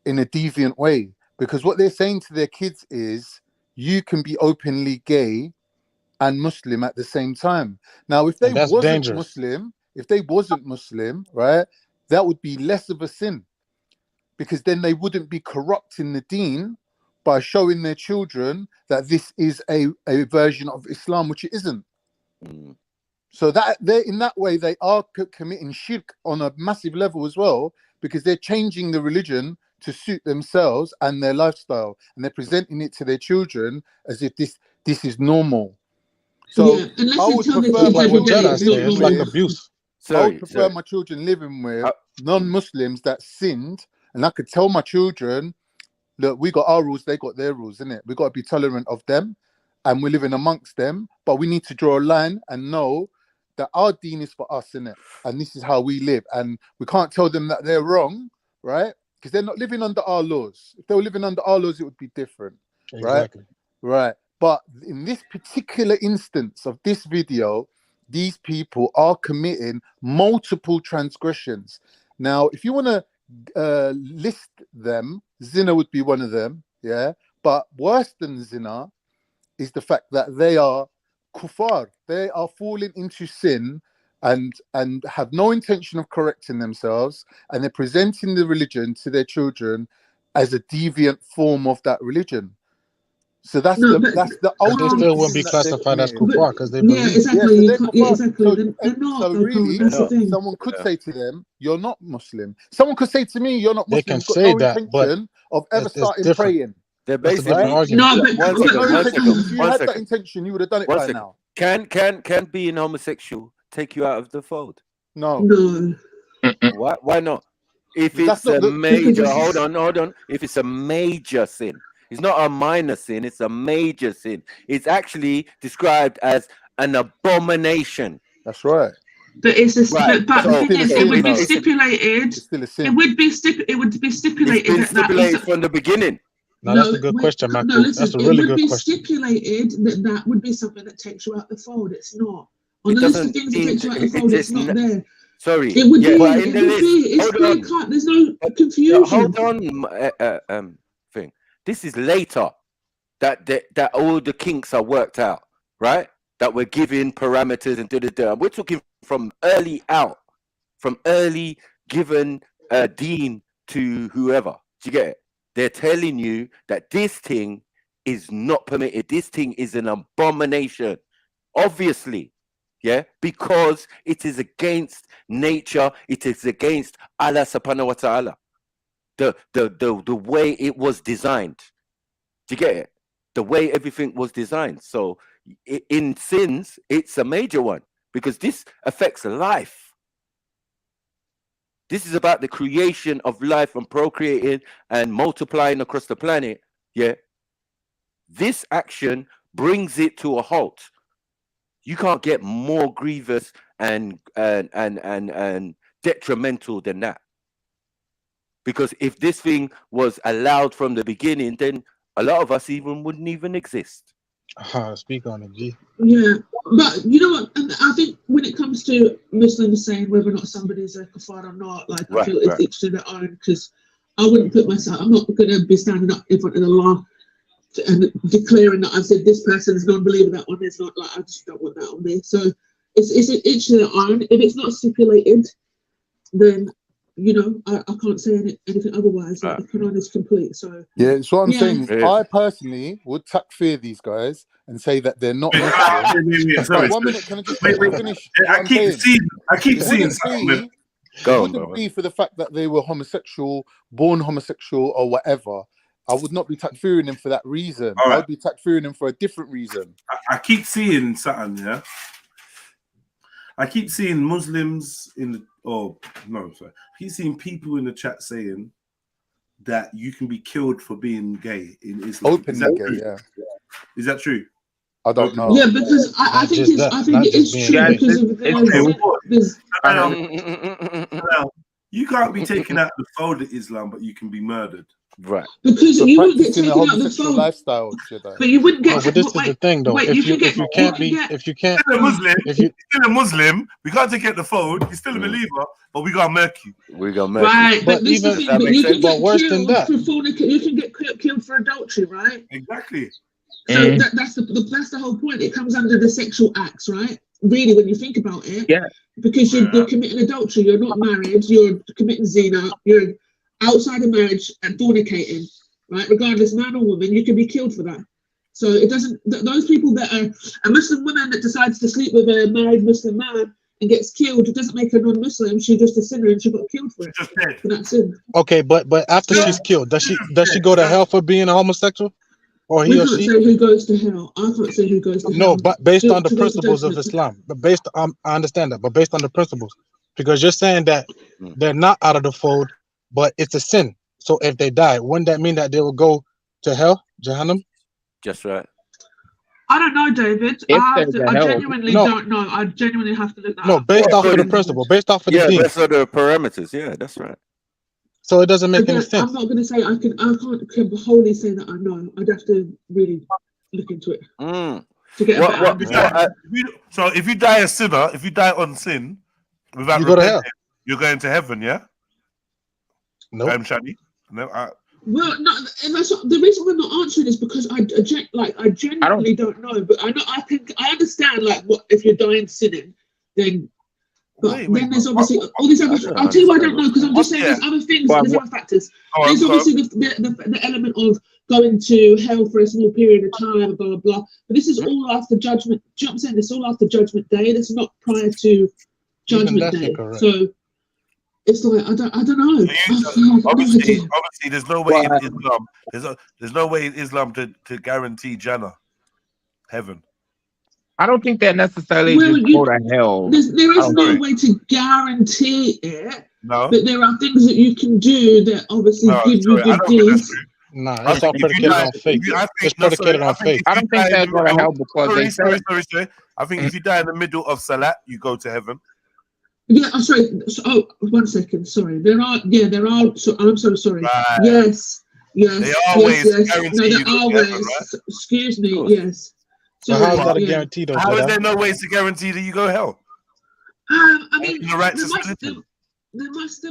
deviant way, because what they're saying to their kids is you can be openly gay and Muslim at the same time. Now, if they that's wasn't dangerous. Muslim, right, that would be less of a sin, because then they wouldn't be corrupting the deen by showing their children that this is a version of Islam, which it isn't. So that they in that way they are committing shirk on a massive level as well, because they're changing the religion to suit themselves and their lifestyle, and they're presenting it to their children as if this is normal. So Yeah, unless I they would tell their prefer my kids every day children it's not living normal. with. I would prefer my children living with non-Muslims that sinned, and I could tell my children, look, we got our rules, they got their rules, innit? We got to be tolerant of them, and we're living amongst them, but we need to draw a line and know that our deen is for us, innit? And this is how we live, and we can't tell them that they're wrong, right? Because they're not living under our laws. If they were living under our laws, it would be different, Exactly. right? But in this particular instance of this video, these people are committing multiple transgressions. Now, if you want to list them, zina would be one of them, yeah? But worse than zina is the fact that they are kuffar. They are falling into sin and have no intention of correcting themselves, and they're presenting the religion to their children as a deviant form of that religion. So that's the But they still wouldn't be sin that they're classified as committing. kuffar because they believe. exactly. Yeah, so they're kuffar. Exactly. So, They're not. so really, That's the thing. someone could say to them, "You're not Muslim." Someone could say to me, "You're not They Muslim." can You've got say no that, but intention of ever it's starting different. praying. They're That's a different basically argument. No, but one second. If you had that intention, you would have done it by now. Can being homosexual take you out of the fold? No. No. Why not? If That's it's not a the- major, hold on. If it's a major sin, it's not a minor sin, it's a major sin. It's actually described as an abomination. That's right. But it's a Right. but the thing is, it would be It's stipulated. Still a sin. It would be stipulated It's been that that stipulated is. from the beginning. No, that's a good question, Michael. No, listen, That's a really it would good be question. stipulated that that would be something that takes you out the fold. It's not. On It the list of doesn't things that mean- takes you out the it fold, it's just not n- there. Sorry. It would yeah, be. but It in the would list, be. It's hold clear on. cut. There's no Yeah, confusion. hold on, thing. This is later that all the kinks are worked out, right? That we're giving parameters and da. We're talking from early out, from early given deen to whoever. Do you get it? They're telling you that this thing is not permitted. This thing is an abomination. Obviously, yeah, because it is against nature. It is against Allah subhanahu wa ta'ala. The way it was designed. Do you get it? The way everything was designed. So in sins, it's a major one because this affects life. This is about the creation of life and procreating and multiplying across the planet. Yeah. This action brings it to a halt. You can't get more grievous and detrimental than that. Because if this thing was allowed from the beginning, then a lot of us wouldn't even exist. Speak on it, G. Yeah, but you know what? And I think when it comes to Muslims saying whether or not somebody's a kafar or not, like I feel it's each to their own. Because I wouldn't put myself. I'm not going to be standing up in front of the law and declaring that I've said this person is non-believer, that one is not. Like, I just don't want that on there. So it's an itch their own. If it's not stipulated, then you know I can't say anything otherwise. Like, the Quran is complete. So yeah, it's what I'm saying. Is I personally would takfir these guys and say that they're not Muslim. But 1 minute, can I just finish? I keep seeing something. It wouldn't be for the fact that they were homosexual, born homosexual, or whatever. I would not be takfiring them for that reason. I would be takfiring them for a different reason. I keep seeing something, yeah. I keep seeing Muslims in the I keep seeing people in the chat saying that you can be killed for being gay in Islam. Openly gay, yeah. Is that true? I don't know. Yeah, because I think it is true because of you can't be taken out the fold of Islam, but you can be murdered. Right. Because so you wouldn't get taken out the fold. Lifestyle, but you wouldn't get. But this is the thing, though. If you can't, Still a Muslim, still a Muslim, we can't take out the fold. You're still a believer, but we got murk you. We got murk. Right, but this even is the thing. You can get worse killed than that. for fornication. You can get killed for adultery, right? Exactly. So that's the whole point. It comes under the sexual acts, right? Really, when you think about it, yeah. Because you're committing adultery, you're not married, you're committing zina, you're outside of marriage and fornicating, right? Regardless, man or woman, you can be killed for that. So it doesn't. Those people that are a Muslim woman that decides to sleep with a married Muslim man and gets killed, it doesn't make her non-Muslim. She's just a sinner and she got killed for it. For that sin. Okay, but after she's killed, does she go to hell for being a homosexual? Or he We or can't she? say who goes to hell. I can't say who goes to hell. No, but based on the To principles of Islam. But based on, I understand that, but based on the principles. Because you're saying that they're not out of the fold, but it's a sin. So if they die, wouldn't that mean that they will go to hell, Jahannam? Just right. I don't know, David. I genuinely No. don't know. I genuinely have to look that No, up. based off of the principle, based off of the deen. Based on the parameters. Yeah, that's right. So it doesn't make any Again, sense. I'm not going to say I can't wholly say that I know. I'd have to really look into it to get a better understanding. So if you die a sinner, if you die on sin, without You go to hell. repenting, you're going to heaven, yeah? No. Shadi? No. Well, no, and that's not, the reason we're not answering is because I genuinely don't know. But I understand like what if you're dying sinning, then. But then there's obviously all these other. I'll tell you why I don't know, because I'm just saying there's other things, there's other factors. There's obviously the element of going to hell for a small period of time, blah blah blah. But this is all after judgment. Do you know what I'm saying? It's all after Judgment Day. It's not prior to Judgment Day. So it's like I don't know. Obviously, there's no way in Islam. There's no way in Islam to guarantee Jannah, heaven. I don't think that necessarily just go to hell. There is no way to guarantee it. No. But there are things that you can do that obviously give you good deeds. No, it's all predicated on faith. It's predicated on faith. I don't think that go to hell because they say. Sorry. I think if you die in the middle of Salat, you go to heaven. Yeah, I'm sorry. So, 1 second. Sorry. There are. So, I'm so sorry. Right. Yes. They always guarantee No, you they go to always. heaven, right? Excuse me. Yes. So how is that a guarantee, though? How is there no ways to guarantee that you go hell? I mean, there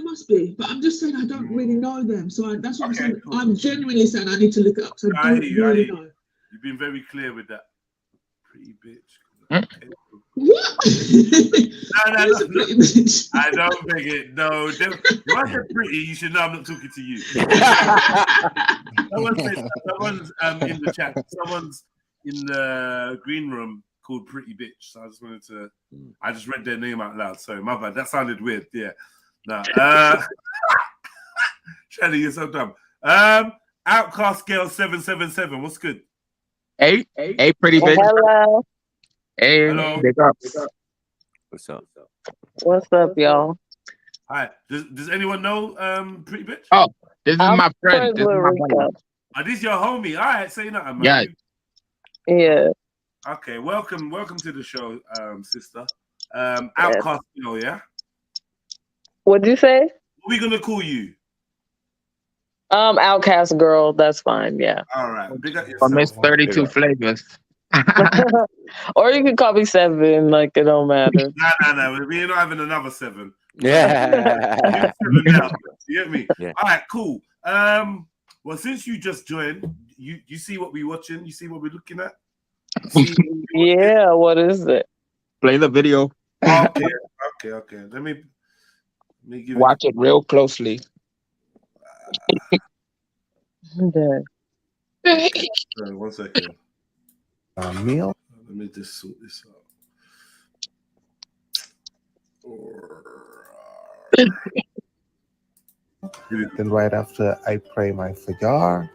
must be, but I'm just saying I don't really know them, so that's what I'm saying. Cool. I'm genuinely saying I need to look it up, so I don't really know. You've been very clear with that, pretty bitch. What? No. I don't think it. No, if I said pretty, you should know I'm not talking to you. Someone's in the chat. Someone's in the green room called Pretty Bitch. So I just wanted to. I just read their name out loud. Sorry, my bad. That sounded weird. Yeah. No. Shelly, you're so dumb. Outcast Girl 777. What's good? Hey, Pretty Bitch. Hello. Hey, hello. Big up. What's up? What's up, y'all? Hi. Does anyone know Pretty Bitch? Oh, this is my friend. This is my buddy. Oh, this is your homie. All right, say nothing, man. Yeah. Yeah. Okay, welcome to the show, sister. Outcast Girl, yeah? What'd you say? What are we gonna call you? Outcast Girl, that's fine, yeah. All right. Big up yourself. From Miss 32 Flavors. Or you can call me 7, like it don't matter. No. We're not having another 7. Yeah. 7 now. You get me? Yeah. All right, cool. Well, since you just joined, you see what we're watching. You see what we're looking at. See Yeah, what is it? Play the video. Okay. Let me give Watch it real closely. One second. Meal. Let me just sort this out. Then right after I pray my fajar,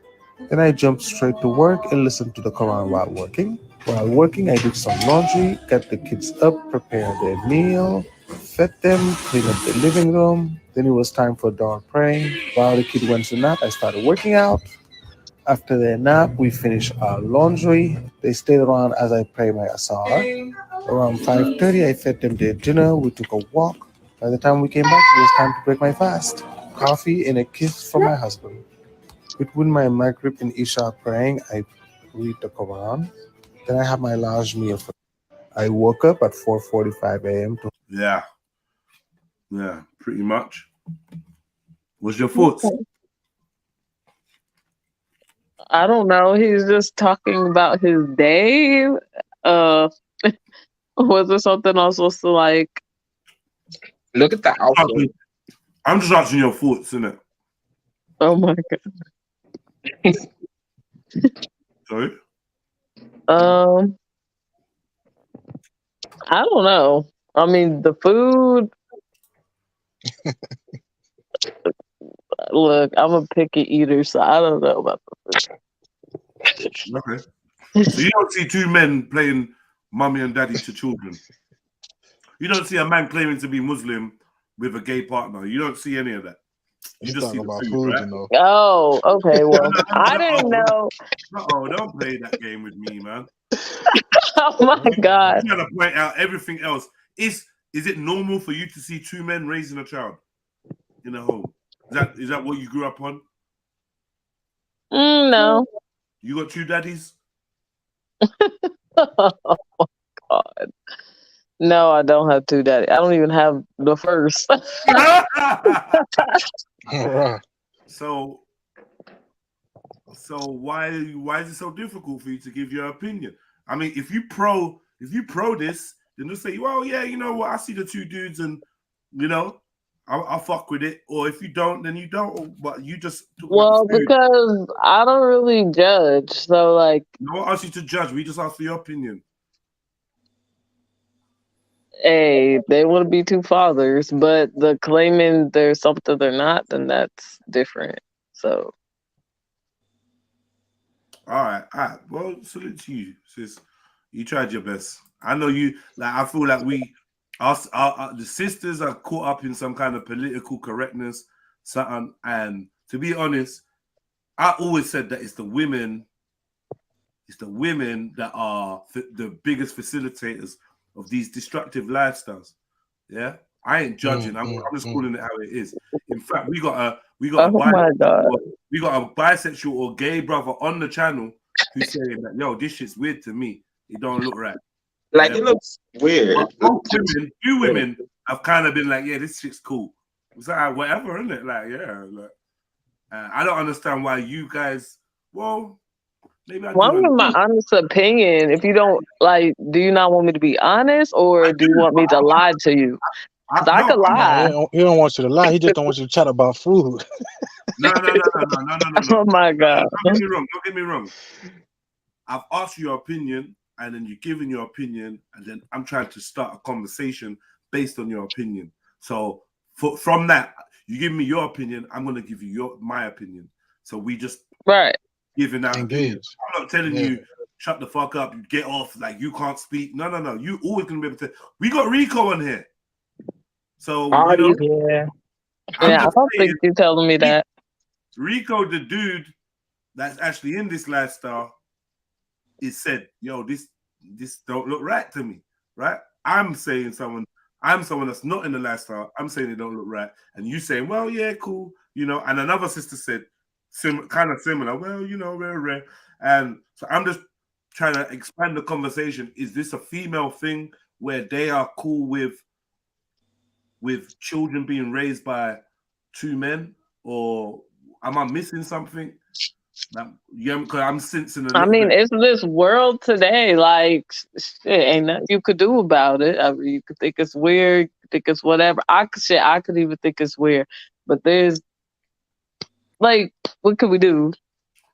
then I jump straight to work and listen to the Quran while working. While working, I did some laundry, got the kids up, prepare their meal, fed them, clean up the living room. Then it was time for dawn praying. While the kid went to nap, I started working out. After their nap, we finished our laundry. They stayed around as I prayed my asar. Around 5:30, I fed them their dinner. We took a walk. By the time we came back, it was time to break my fast. Coffee and a kiss from my husband. Between my Maghrib and Isha praying, I read the Quran. Then I have my large meal. I woke up at 4:45 a.m. to Yeah, pretty much. What's your thoughts? I don't know. He's just talking about his day. Was there something I was supposed to like? Look at the outfit. I'm just asking your thoughts, innit? Oh my god. Sorry? I don't know. I mean, the food. Look, I'm a picky eater, so I don't know about the food. Okay. So you don't see two men playing mummy and daddy to children. You don't see a man claiming to be Muslim with a gay partner. You don't see any of that. You just see about food, right? you know. Oh, okay. Well, I didn't know. Don't play that game with me, man. Oh my god. You gotta point out everything else. Is it normal for you to see two men raising a child in a home? Is that what you grew up on? No. You got two daddies? Oh god. No, I don't have two daddies. I don't even have the first. So why is it so difficult for you to give your opinion? I mean, if you pro this, then just say, well, yeah, you know what, I see the two dudes and you know, I'll fuck with it. Or if you don't, then you don't. But you just Well, because I don't really judge. So like, no one asks you to judge. We just ask for your opinion. hey, they want to be two fathers, but the claiming there's something they're not, then that's different. So All right. Well, salute to you, sis. You tried your best. I know you. Like, I feel like the sisters are caught up in some kind of political correctness, something. And to be honest, I always said that it's the women that are the biggest facilitators of these destructive lifestyles. Yeah, I ain't judging. I'm just calling it how it is. In fact, we got a bisexual or gay brother on the channel who's saying that, yo, this shit's weird to me. It don't look right. Like, it looks weird. Few women have kind of been like, yeah, this shit's cool. It's like, whatever, isn't it? Like, yeah. Like, I don't understand why you guys. Well, maybe I one of my honest opinion. If you don't like, do you not want me to be honest, or do you want me to lie to you? Because I could lie. He don't want you to lie. He just don't want you to chat about food. No. Oh my god! Don't get me wrong. I've asked you your opinion, and then you're giving your opinion, and then I'm trying to start a conversation based on your opinion. So from that, you give me your opinion, I'm going to give you my opinion. So we just giving out opinions. I'm not telling you shut the fuck up, you get off, like you can't speak. No. You always going to be able to. We got Rico on here. So I don't think you're telling me that. Rico, the dude that's actually in this lifestyle, is said, yo, this don't look right to me, right? I'm someone that's not in the lifestyle. I'm saying it don't look right, and you saying, well, yeah, cool, you know. And another sister said, kind of similar. Well, you know, very rare. And so I'm just trying to expand the conversation. Is this a female thing where they are cool with children being raised by two men, or Am I missing something? Yeah, because I'm sensing a I little mean, bit. it's this world today. Like, shit, ain't nothing you could do about it. I mean, you could think it's weird, you could think it's whatever. I could even think it's weird. But there's, like, what could we do?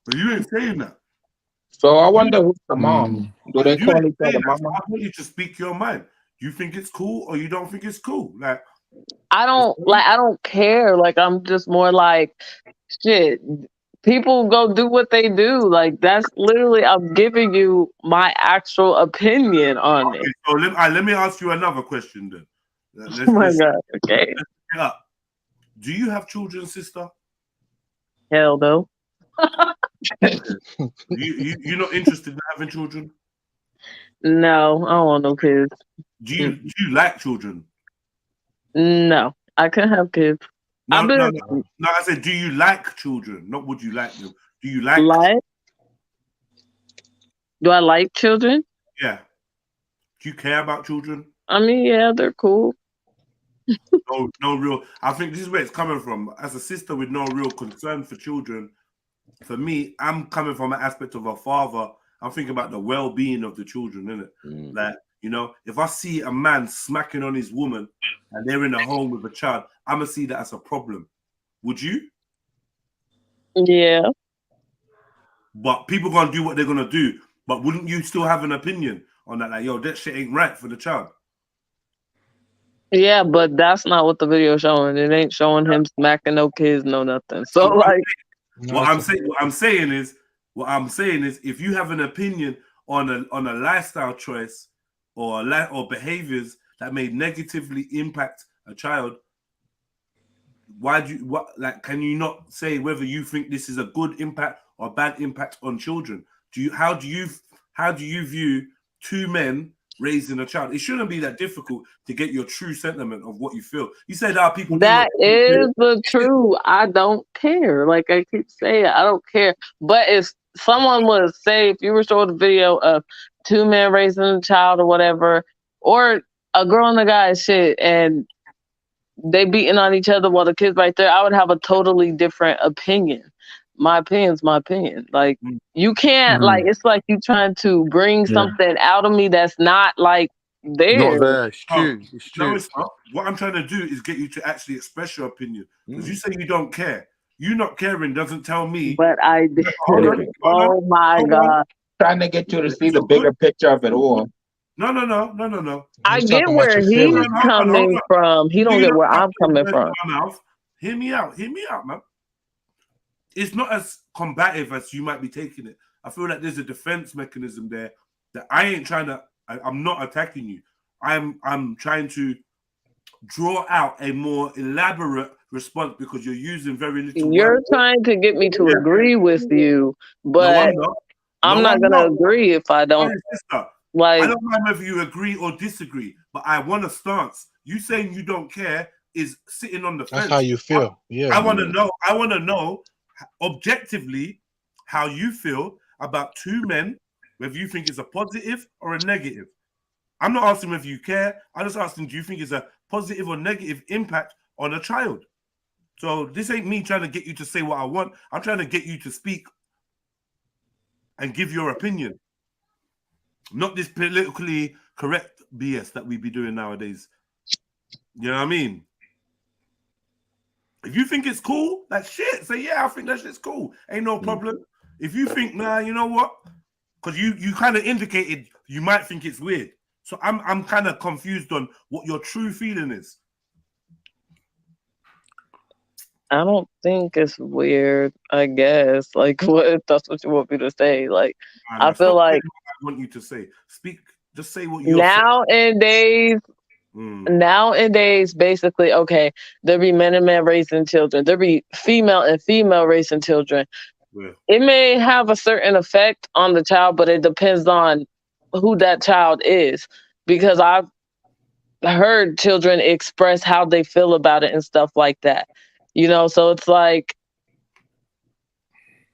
But you ain't saying that. So I wonder who's the mom. Do they You call ain't each other saying that. mama? I want you to speak your mind. You think it's cool or you don't think it's cool? Like, I don't care. Like, I'm just more like, shit. People go do what they do. Like, that's literally, I'm giving you my actual opinion on it. okay, so let me ask you another question then. Oh my God. Okay. Let's pick it up. Do you have children, sister? Hell no. You're not interested in having children? No, I don't want no kids. Do you like children? No, I couldn't have kids. No, I said, do you like children? Not would you like them? Do you like? Do I like children? Yeah. Do you care about children? I mean, yeah, they're cool. No real. I think this is where it's coming from. As a sister with no real concern for children, for me, I'm coming from an aspect of a father. I'm thinking about the well-being of the children, innit? Like, you know, if I see a man smacking on his woman and they're in a home with a child, I'm gonna see that as a problem. Would you? Yeah. But people gonna do what they're gonna do. But wouldn't you still have an opinion on that? Like, yo, that shit ain't right for the child. Yeah, but that's not what the video's showing. It ain't showing him smacking no kids, no nothing. So like, what I'm saying is, if you have an opinion on a lifestyle choice or behaviors that may negatively impact a child, can you not say whether you think this is a good impact or bad impact on children? How do you view two men raising a child? It shouldn't be that difficult to get your true sentiment of what you feel. You said people that is the truth. I don't care. Like I keep saying, I don't care. But if someone would say, if you were showing a video of two men raising a child or whatever, or a girl and a guy shit, and they beating on each other while the kid's right there, I would have a totally different opinion. My opinion's my opinion. Like you can't like it's like you trying to bring something out of me that's not like there. Not there. It's true. It's true. No, it's not. What I'm trying to do is get you to actually express your opinion. Because you say you don't care. You not caring doesn't tell me. But I did. Oh my God. Trying to get you to see the bigger picture of it all. No. I get where he's coming from. He don't get where I'm coming from. Hear me out, man. It's not as combative as you might be taking it. I feel like there's a defense mechanism there that I'm not attacking you. I'm trying to draw out a more elaborate response because you're using very little. You're trying to get me to agree with you, but I'm not gonna agree if I don't. I don't mind whether you agree or disagree, but I want a stance. You saying you don't care is sitting on the fence. That's how you feel. Yeah. I want to know objectively how you feel about two men, whether you think it's a positive or a negative. I'm not asking whether you care. I'm just asking, do you think it's a positive or negative impact on a child? So this ain't me trying to get you to say what I want. I'm trying to get you to speak and give your opinion. Not this politically correct BS that we be doing nowadays. You know what I mean? If you think it's cool, that shit, say, yeah, I think that shit's cool. Ain't no problem. If you think, nah, you know what? Because you kind of indicated you might think it's weird. So I'm kind of confused on what your true feeling is. I don't think it's weird, I guess. Like, what if that's what you want me to say? Like, I feel like I want you to say. Speak, just say what you're nowadays, basically, okay, there be men and men raising children. There be female and female raising children. Yeah. It may have a certain effect on the child, but it depends on who that child is. Because I've heard children express how they feel about it and stuff like that. You know, so it's like,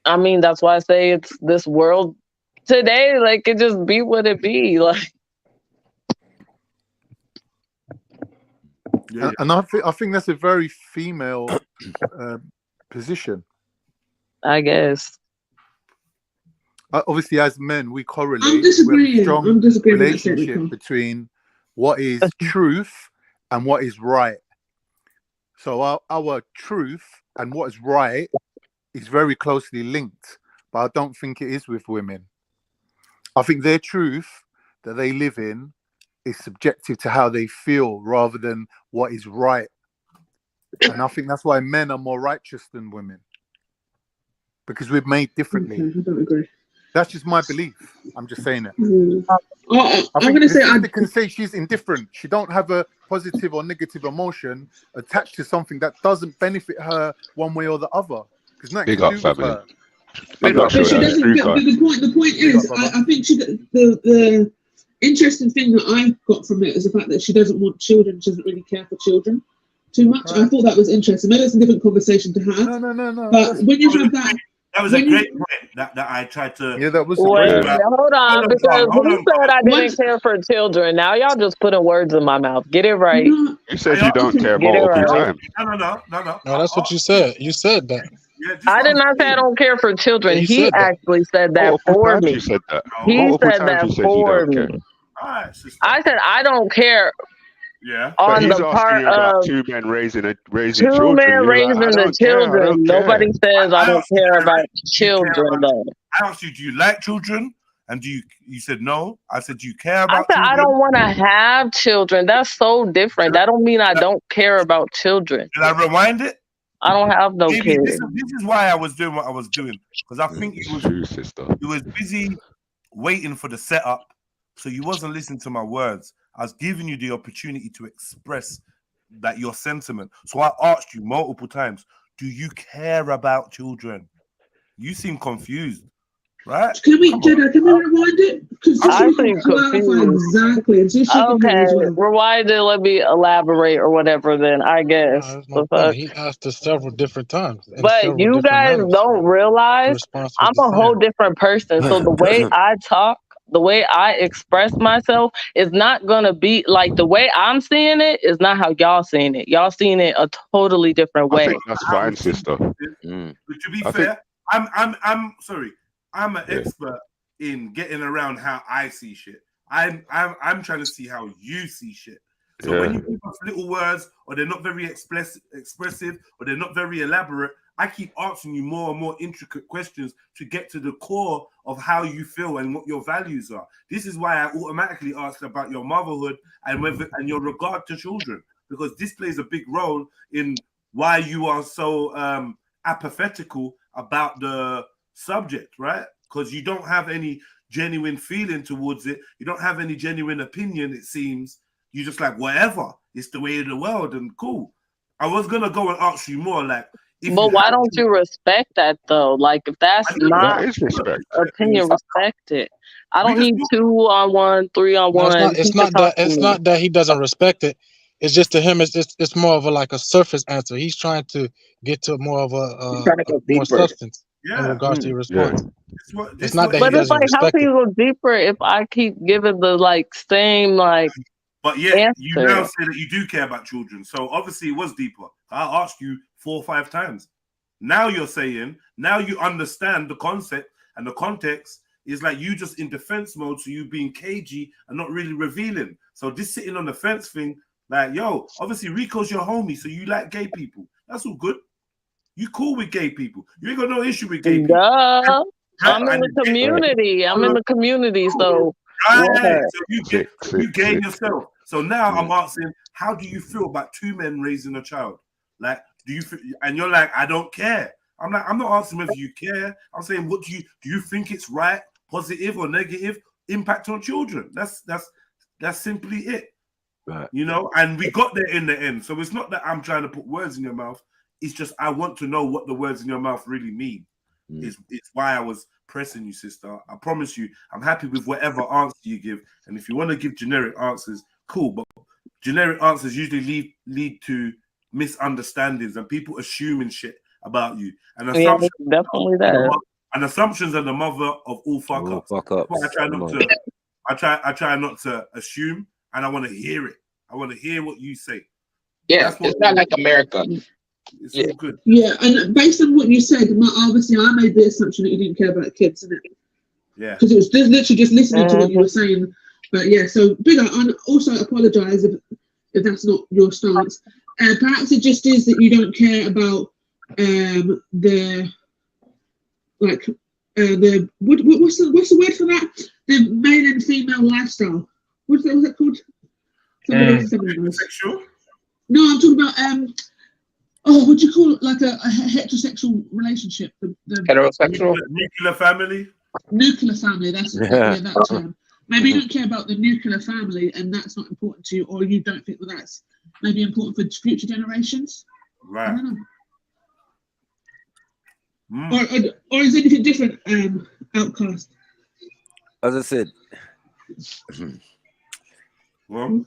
I mean, that's why I say it's this world today. Like, it just be what it be. Like, And I think that's a very female position. I guess. Obviously, as men, we correlate. I'm We have disagreeing. a strong I'm disagreeing with that relationship statement. between what is truth and what is right. So our truth and what is right is very closely linked, but I don't think it is with women. I think their truth that they live in is subjective to how they feel rather than what is right. And I think that's why men are more righteous than women, because we're made differently. Okay, I don't agree. That's just my belief. I'm just saying it. I'm I think going to say sister can say she's indifferent. She don't have a positive or negative emotion attached to something that doesn't benefit her one way or the other. Because nothing Big to up, do with family. her. I'm not sure But she that's doesn't. true, But guy. the point Big is, up, brother. I think the interesting thing that I got from it is the fact that she doesn't want children. She doesn't really care for children too much. I thought that was interesting. Maybe it's a different conversation to have. No. But when you have that, That was a great point that I tried to. Yeah, that was. Wait, hold on, because hold who on, said I Once- didn't care for children? Now y'all just putting words in my mouth. Get it right. No, You said you don't care Get it multiple right. times. No. No, that's what you said. You said that. Yeah, I did not say I don't care for children. Yeah, you He said that. actually said that Multiple for times me. you said that. He Multiple said times that you said you for don't me. care. All right, sister. I said I don't care Yeah. But on he's the asking part you about of two men raising two children. men You're raising like, I the don't care. I children. don't care. Nobody says I don't asked you care about directly, do you care children about though. I asked you, do you like children? And you said no. I said, do you care I about said I children? don't want to have children. That's so different. That don't mean I don't care about children. Did I rewind it? I don't have no Maybe kids. this is why I was doing what I was doing, because I think It's true, sister. you was busy waiting for the setup, so you wasn't listening to my words. I was giving you the opportunity to express that your sentiment. So I asked you multiple times, do you care about children? You seem confused, right? can we rewind it? Because I you can think clarify confused. exactly, and so she can hear Okay, as well. rewind it. Let me elaborate or whatever. Then I guess. No, there's The no fuck? point. He asked us several different times in But several you different guys manners. don't The realize response was I'm the a whole same. different person. So the way I talk, the way I express myself is not gonna be like the way I'm seeing it is not how y'all seeing it. Y'all seeing it a totally different I way. think that's fine, sister. But to be I fair, I'm sorry. I'm an Yeah. expert in getting around how I see shit. I'm trying to see how you see shit. So when Yeah. you give us little words, or they're not very expressive, or they're not very elaborate, I keep asking you more and more intricate questions to get to the core of how you feel and what your values are. This is why I automatically asked about your motherhood and and your regard to children, because this plays a big role in why you are so apathetical about the subject, right? Because you don't have any genuine feeling towards it. You don't have any genuine opinion, it seems. You just like, whatever, it's the way of the world and cool. I was gonna go and ask you more, like, if But you why had don't you respect that though? Like if that's not That is respect. opinion, respect it. I don't We need 2-on-1, 3-on-1. No, He it's can not talk that. to It's me. not that he doesn't respect it. It's just to him. It's more of a surface answer. He's trying to get to more of trying to go more deeper. substance in Yeah. regards to your Yeah. response. This It's not that he But it's doesn't like, how respect can it. you go deeper if I keep giving the like same like But yet you now answer? say that you do care about children. So obviously it was deeper. I asked you 4 or 5 times. Now you're saying, now you understand the concept and the context is like you just in defense mode, so you being cagey and not really revealing. So this sitting on the fence thing, like, yo, obviously Rico's your homie, so you like gay people. That's all good. You cool with gay people. You ain't got no issue with gay people. Duh. Right? I'm in And the community. I'm in the community. So right. what? So you gay yourself. So now I'm asking, how do you feel about 2 men raising a child? Like, do you feel, and you're like, I don't care. I'm like, I'm not asking whether you care. I'm saying, what do you think it's right, positive or negative impact on children? That's simply it. Right. You know, and we got there in the end. So it's not that I'm trying to put words in your mouth. It's just I want to know what the words in your mouth really mean. It's why I was pressing you, sister. I promise you, I'm happy with whatever answer you give. And if you want to give generic answers, cool. But generic answers usually lead to misunderstandings and people assuming shit about you. And Yeah, assumptions, definitely that. and assumptions are the mother of all fuck ups. Fuck That's ups. why I try not to. I try not to assume, and I want to hear it. I want to hear what you say. Yeah, it's not like America. It's all good. Yeah, and based on what you said, obviously I made the assumption that you didn't care about kids, innit? Yeah. Because it was just literally just listening to what you were saying. But yeah, so big up, and also apologise if that's not your stance. Perhaps it just is that you don't care about the what's the word for that? The male and female lifestyle. What's that called? Somebody knows. Sexual? No, I'm talking about what do you call it? Like a heterosexual relationship. The Heterosexual? Nuclear family? Nuclear family, that's that term. Maybe Mm-hmm. you don't care about the nuclear family and that's not important to you, or you don't think that that's maybe important for future generations. Right. I don't know. Or is anything different, Outcast? As I said, well,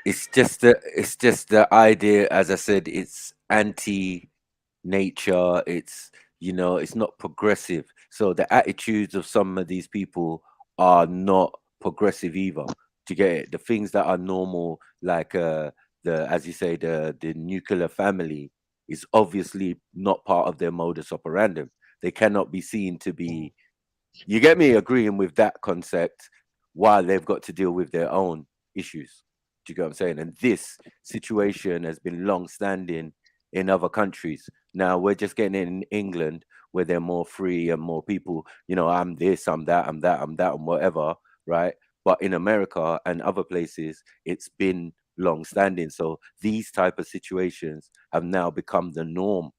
it's just the idea. As I said, it's anti-nature. It's it's not progressive. So the attitudes of some of these people are not progressive either. Do you get it? The things that are normal, like as you say, the nuclear family, is obviously not part of their modus operandi. They cannot be seen to be, you get me, agreeing with that concept while they've got to deal with their own issues. Do you get what I'm saying? And this situation has been long-standing in other countries. Now we're just getting it in England where they're more free and more people, I'm this, I'm that, I'm that, I'm that, and whatever, right? But in America and other places, it's been long-standing. So these type of situations have now become the norm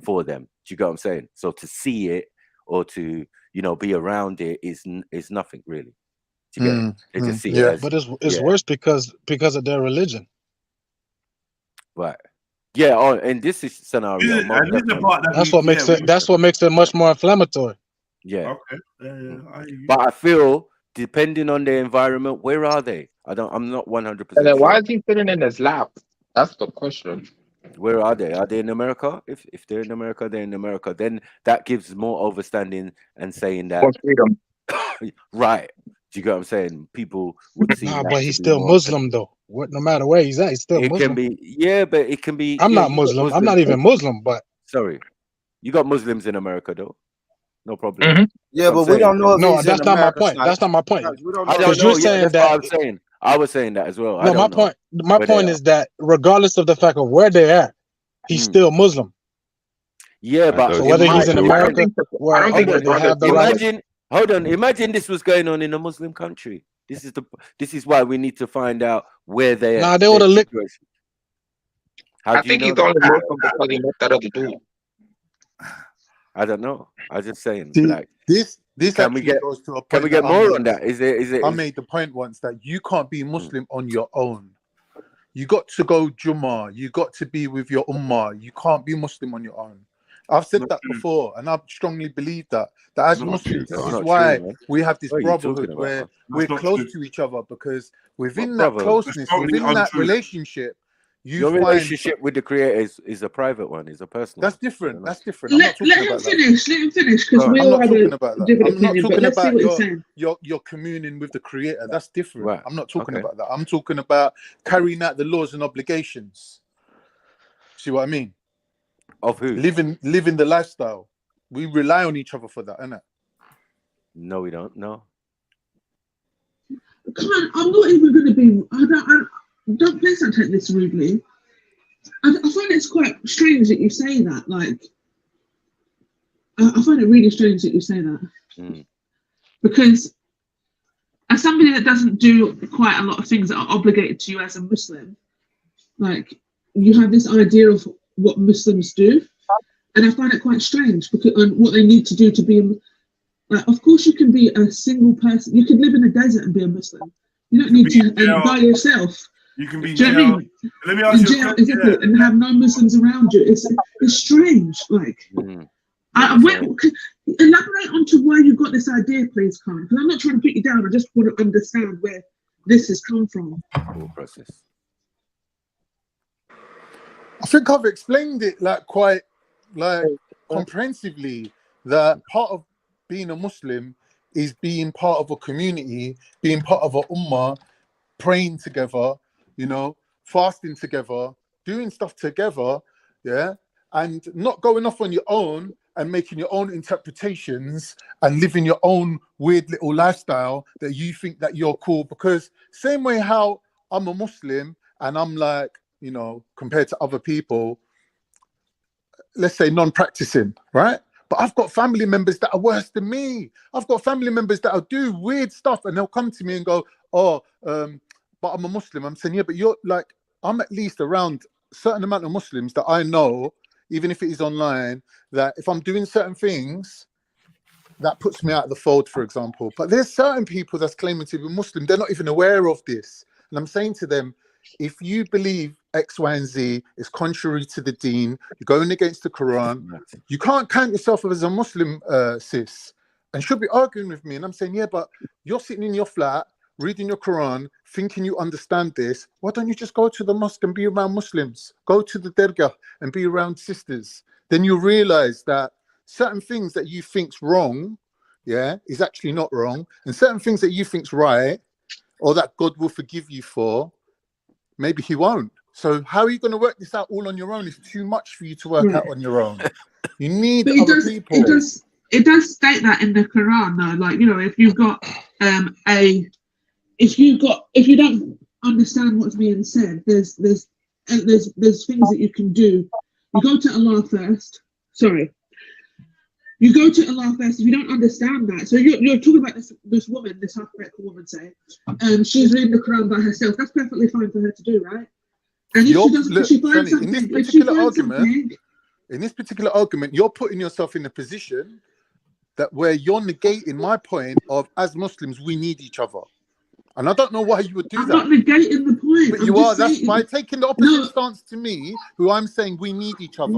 for them. Do you get what I'm saying? So to see it or to be around it is nothing really. Do you get it? They just see it as, but it's worse because of their religion. Right. Yeah. Oh, in this scenario, that's what makes it. That's what makes it much more inflammatory. Yeah. Okay. But I feel, depending on the environment, where are they? I'm not 100%. And then why is he sitting in his lap? That's the question. Where are they? Are they in America? If they're in America, they're in America. Then that gives more overstanding and saying that more freedom. Right. Do you get what I'm saying? People would see. Nah, but he's still Muslim though. No matter where he's at, he's still Muslim. It can be, yeah, but it can be. I'm not Muslim. I'm not even Muslim, but sorry, you got Muslims in America though. No problem. Yeah, but we don't know. No, that's not my point. That's not my point. Because you're saying that. I'm saying. I was saying that as well. No, my point is that regardless of the fact of where they're at, he's still Muslim. Yeah, but so whether he's in America, where they have the imagine. Hold on. Imagine this was going on in a Muslim country. This is why we need to find out where they are. Nah, they would have licked. I think he's only Muslim because he met that other dude. I don't know. I was just saying. See, like this can we get goes to a point can we get more on that? Is it? I made the point once that you can't be Muslim on your own. You got to go Jummah. You got to be with your ummah. You can't be Muslim on your own. I've said that before, and I strongly believe that as Muslims, this is why we have this brotherhood where we're close to each other, because within that closeness, within that relationship, your relationship with the Creator is a private one, is a personal. That's different. That's different. Let him finish. Let him finish, because we all have a different opinion. But let's see what he's saying. You're communing with the Creator. That's different. Right. I'm not talking about that. I'm talking about carrying out the laws and obligations. See what I mean? Of who? Living the lifestyle. We rely on each other for that, innit? No, we don't. No. Come on, I'm not even going to be. Don't please don't take this rudely. I find it's quite strange that you say that. Like, I find it really strange that you say that. Because as somebody that doesn't do quite a lot of things that are obligated to you as a Muslim, like, you have this idea of what Muslims do, and I find it quite strange because what they need to do to be like, of course you can be a single person. You can live in a desert and be a Muslim. You don't need to by yourself. You can be Let me ask you exactly, and have no Muslims around you. It's strange. Like, elaborate onto why you got this idea, please, Khan. Because I'm not trying to put you down. I just want to understand where this has come from. Process. I think I've explained it quite comprehensively, that part of being a Muslim is being part of a community, being part of a ummah, praying together, fasting together, doing stuff together, yeah, and not going off on your own and making your own interpretations and living your own weird little lifestyle that you think that you're cool. Because same way how I'm a Muslim and I'm like, you know, compared to other people, let's say non-practicing, right? But I've got family members that are worse than me. I've got family members that will do weird stuff and they'll come to me and go, oh, but I'm a Muslim. I'm saying, yeah, but you're like, I'm at least around a certain amount of Muslims that I know, even if it is online, that if I'm doing certain things, that puts me out of the fold, for example. But there's certain people that's claiming to be Muslim, they're not even aware of this. And I'm saying to them, if you believe X, Y, and Z is contrary to the deen, you're going against the Quran, you can't count yourself as a Muslim, sis. And she'll be arguing with me. And I'm saying, yeah, but you're sitting in your flat, reading your Quran, thinking you understand this. Why don't you just go to the mosque and be around Muslims? Go to the dergah and be around sisters. Then you realize that certain things that you think's wrong, yeah, is actually not wrong. And certain things that you think's right, or that God will forgive you for, maybe he won't. So how are you going to work this out all on your own? It's too much for you to work out on your own. You need other people. It does state that in the Quran, though. Like, you know, if you've got if you don't understand what's being said, there's things that you can do. You go to Allah first. Sorry. You go to Allah first if you don't understand that. So you're talking about this woman, this half-American woman, say, she's reading the Quran by herself. That's perfectly fine for her to do, right? And if she doesn't, if she finds something, in this particular argument, you're putting yourself in a position that where you're negating my point of, as Muslims, we need each other. And I don't know why you would do that. I'm not negating the point. But you are. That's by taking the opposite stance to me, who I'm saying we need each other,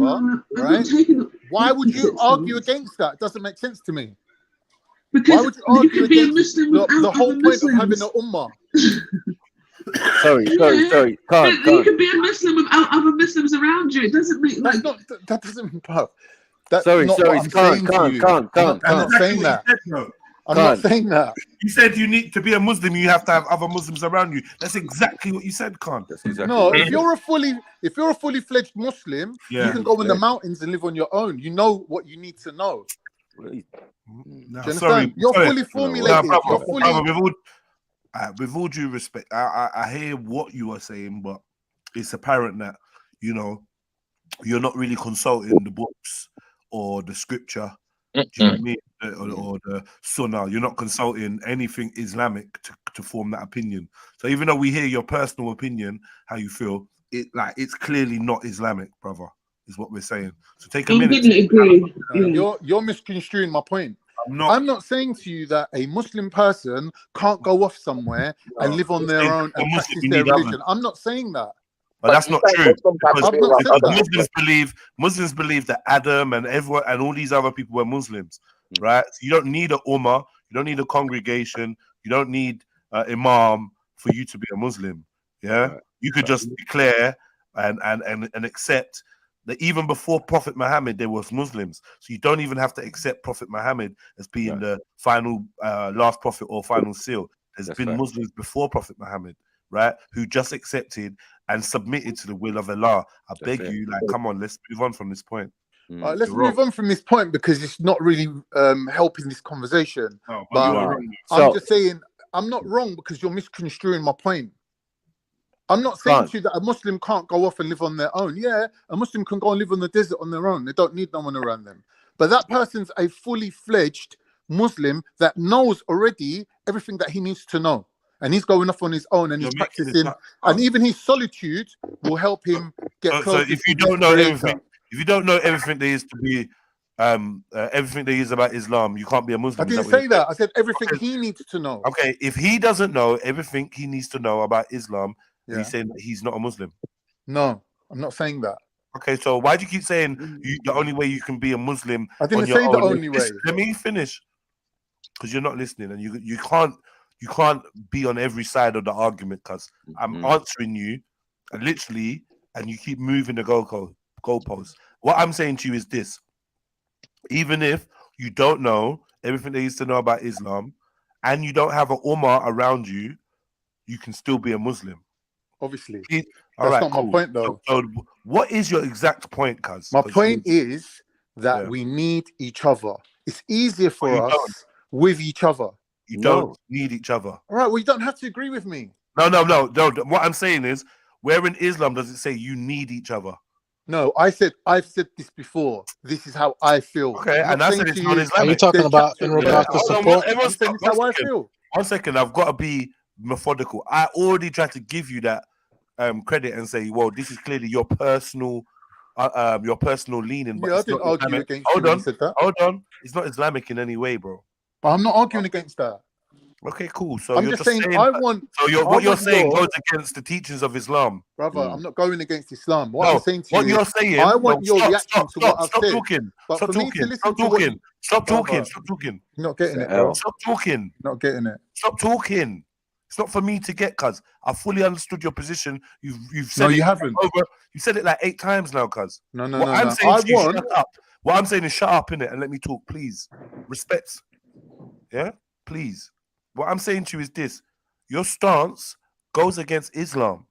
right? Why would you argue against that? It doesn't make sense to me. Because why would you argue be a against Muslim the whole point of having an ummah? Sorry. You can be a Muslim without other Muslims around you. It doesn't make like that doesn't. That's sorry. not what I'm saying to you. I'm not saying that. I'm not saying that. You said you need to be a Muslim, you have to have other Muslims around you. That's exactly what you said, Khan. No, if you're a fully fledged Muslim, you can go in the mountains and live on your own. You know what you need to know. No, you're fully formulated. With all due respect, I hear what you are saying, but it's apparent that, you know, you're not really consulting the books or the scripture. Do you know what I mean? Or the Sunnah. You're not consulting anything Islamic to form that opinion. So even though we hear your personal opinion, how you feel, it's clearly not Islamic, brother, is what we're saying. So take a minute. Agree. You're misconstruing my point. I'm not saying to you that a Muslim person can't go off somewhere and live on their own and practice their religion. I'm not saying that. But that's not true. Muslims believe that Adam and everyone and all these other people were Muslims, right? So you don't need an ummah, you don't need a congregation, you don't need an imam for you to be a Muslim. Yeah, you could just declare and accept that even before Prophet Muhammad there was Muslims. So you don't even have to accept Prophet Muhammad as being the final last prophet or final seal. There's been Muslims before Prophet Muhammad, right, who just accepted and submitted to the will of Allah. I beg you, like, come on, let's move on from this point. Let's move on from this point because it's not really helping this conversation. But I'm just saying, I'm not wrong because you're misconstruing my point. I'm not saying to you that a Muslim can't go off and live on their own. Yeah, a Muslim can go and live on the desert on their own. They don't need no one around them. But that person's a fully fledged Muslim that knows already everything that he needs to know. And he's going off on his own and he's practicing. And even his solitude will help him get closer. So if you don't know everything, if you don't know everything there is to be, everything there is about Islam, you can't be a Muslim. I didn't say that. I said everything he needs to know. Okay, if he doesn't know everything he needs to know about Islam, he's saying that he's not a Muslim. No, I'm not saying that. Okay, so why do you keep saying the only way you can be a Muslim? I didn't say the only way. Let me finish, because you're not listening, and you can't be on every side of the argument because I'm answering you, and literally, and you keep moving the goalposts. What I'm saying to you is this: even if you don't know everything there is to know about Islam, and you don't have an ummah around you, you can still be a Muslim. Obviously, All that's right, not my point, though. So What is your exact point, cuz? My point is that we need each other. It's easier for us with each other. You don't need each other. All right, well, you don't have to agree with me. No. What I'm saying is, where in Islam does it say you need each other? No, I've said this before. This is how I feel. Okay, and I said it's non-Islamic. Are you talking about in regards to support? I'm saying it's how I feel. 1 second, I've got to be methodical. I already tried to give you that credit and say, well, this is clearly your personal leaning. But Yeah, I it's didn't not argue Islamic. against you when you said that. Hold on. It's not Islamic in any way, bro. But I'm not arguing against that. Okay, cool. So I'm you're just just saying, saying. What you're saying goes against the teachings of Islam, brother. I'm not going against Islam. What I'm saying to you, you're saying. I want your reaction to what I've stop said. Talking. But Stop for me talking. to listen Stop to talking. Stop brother, talking. Stop talking. You're not getting it, bro. Stop talking. Not getting it. Stop talking. It's not for me to get, cuz I fully understood your position. You've said No, you it haven't. You said it like 8 times now, cuz. No. I'm saying to you, shut up. What I'm saying is shut up, innit, and let me talk, please. Respect. Yeah, please. What I'm saying to you is this: your stance goes against Islam.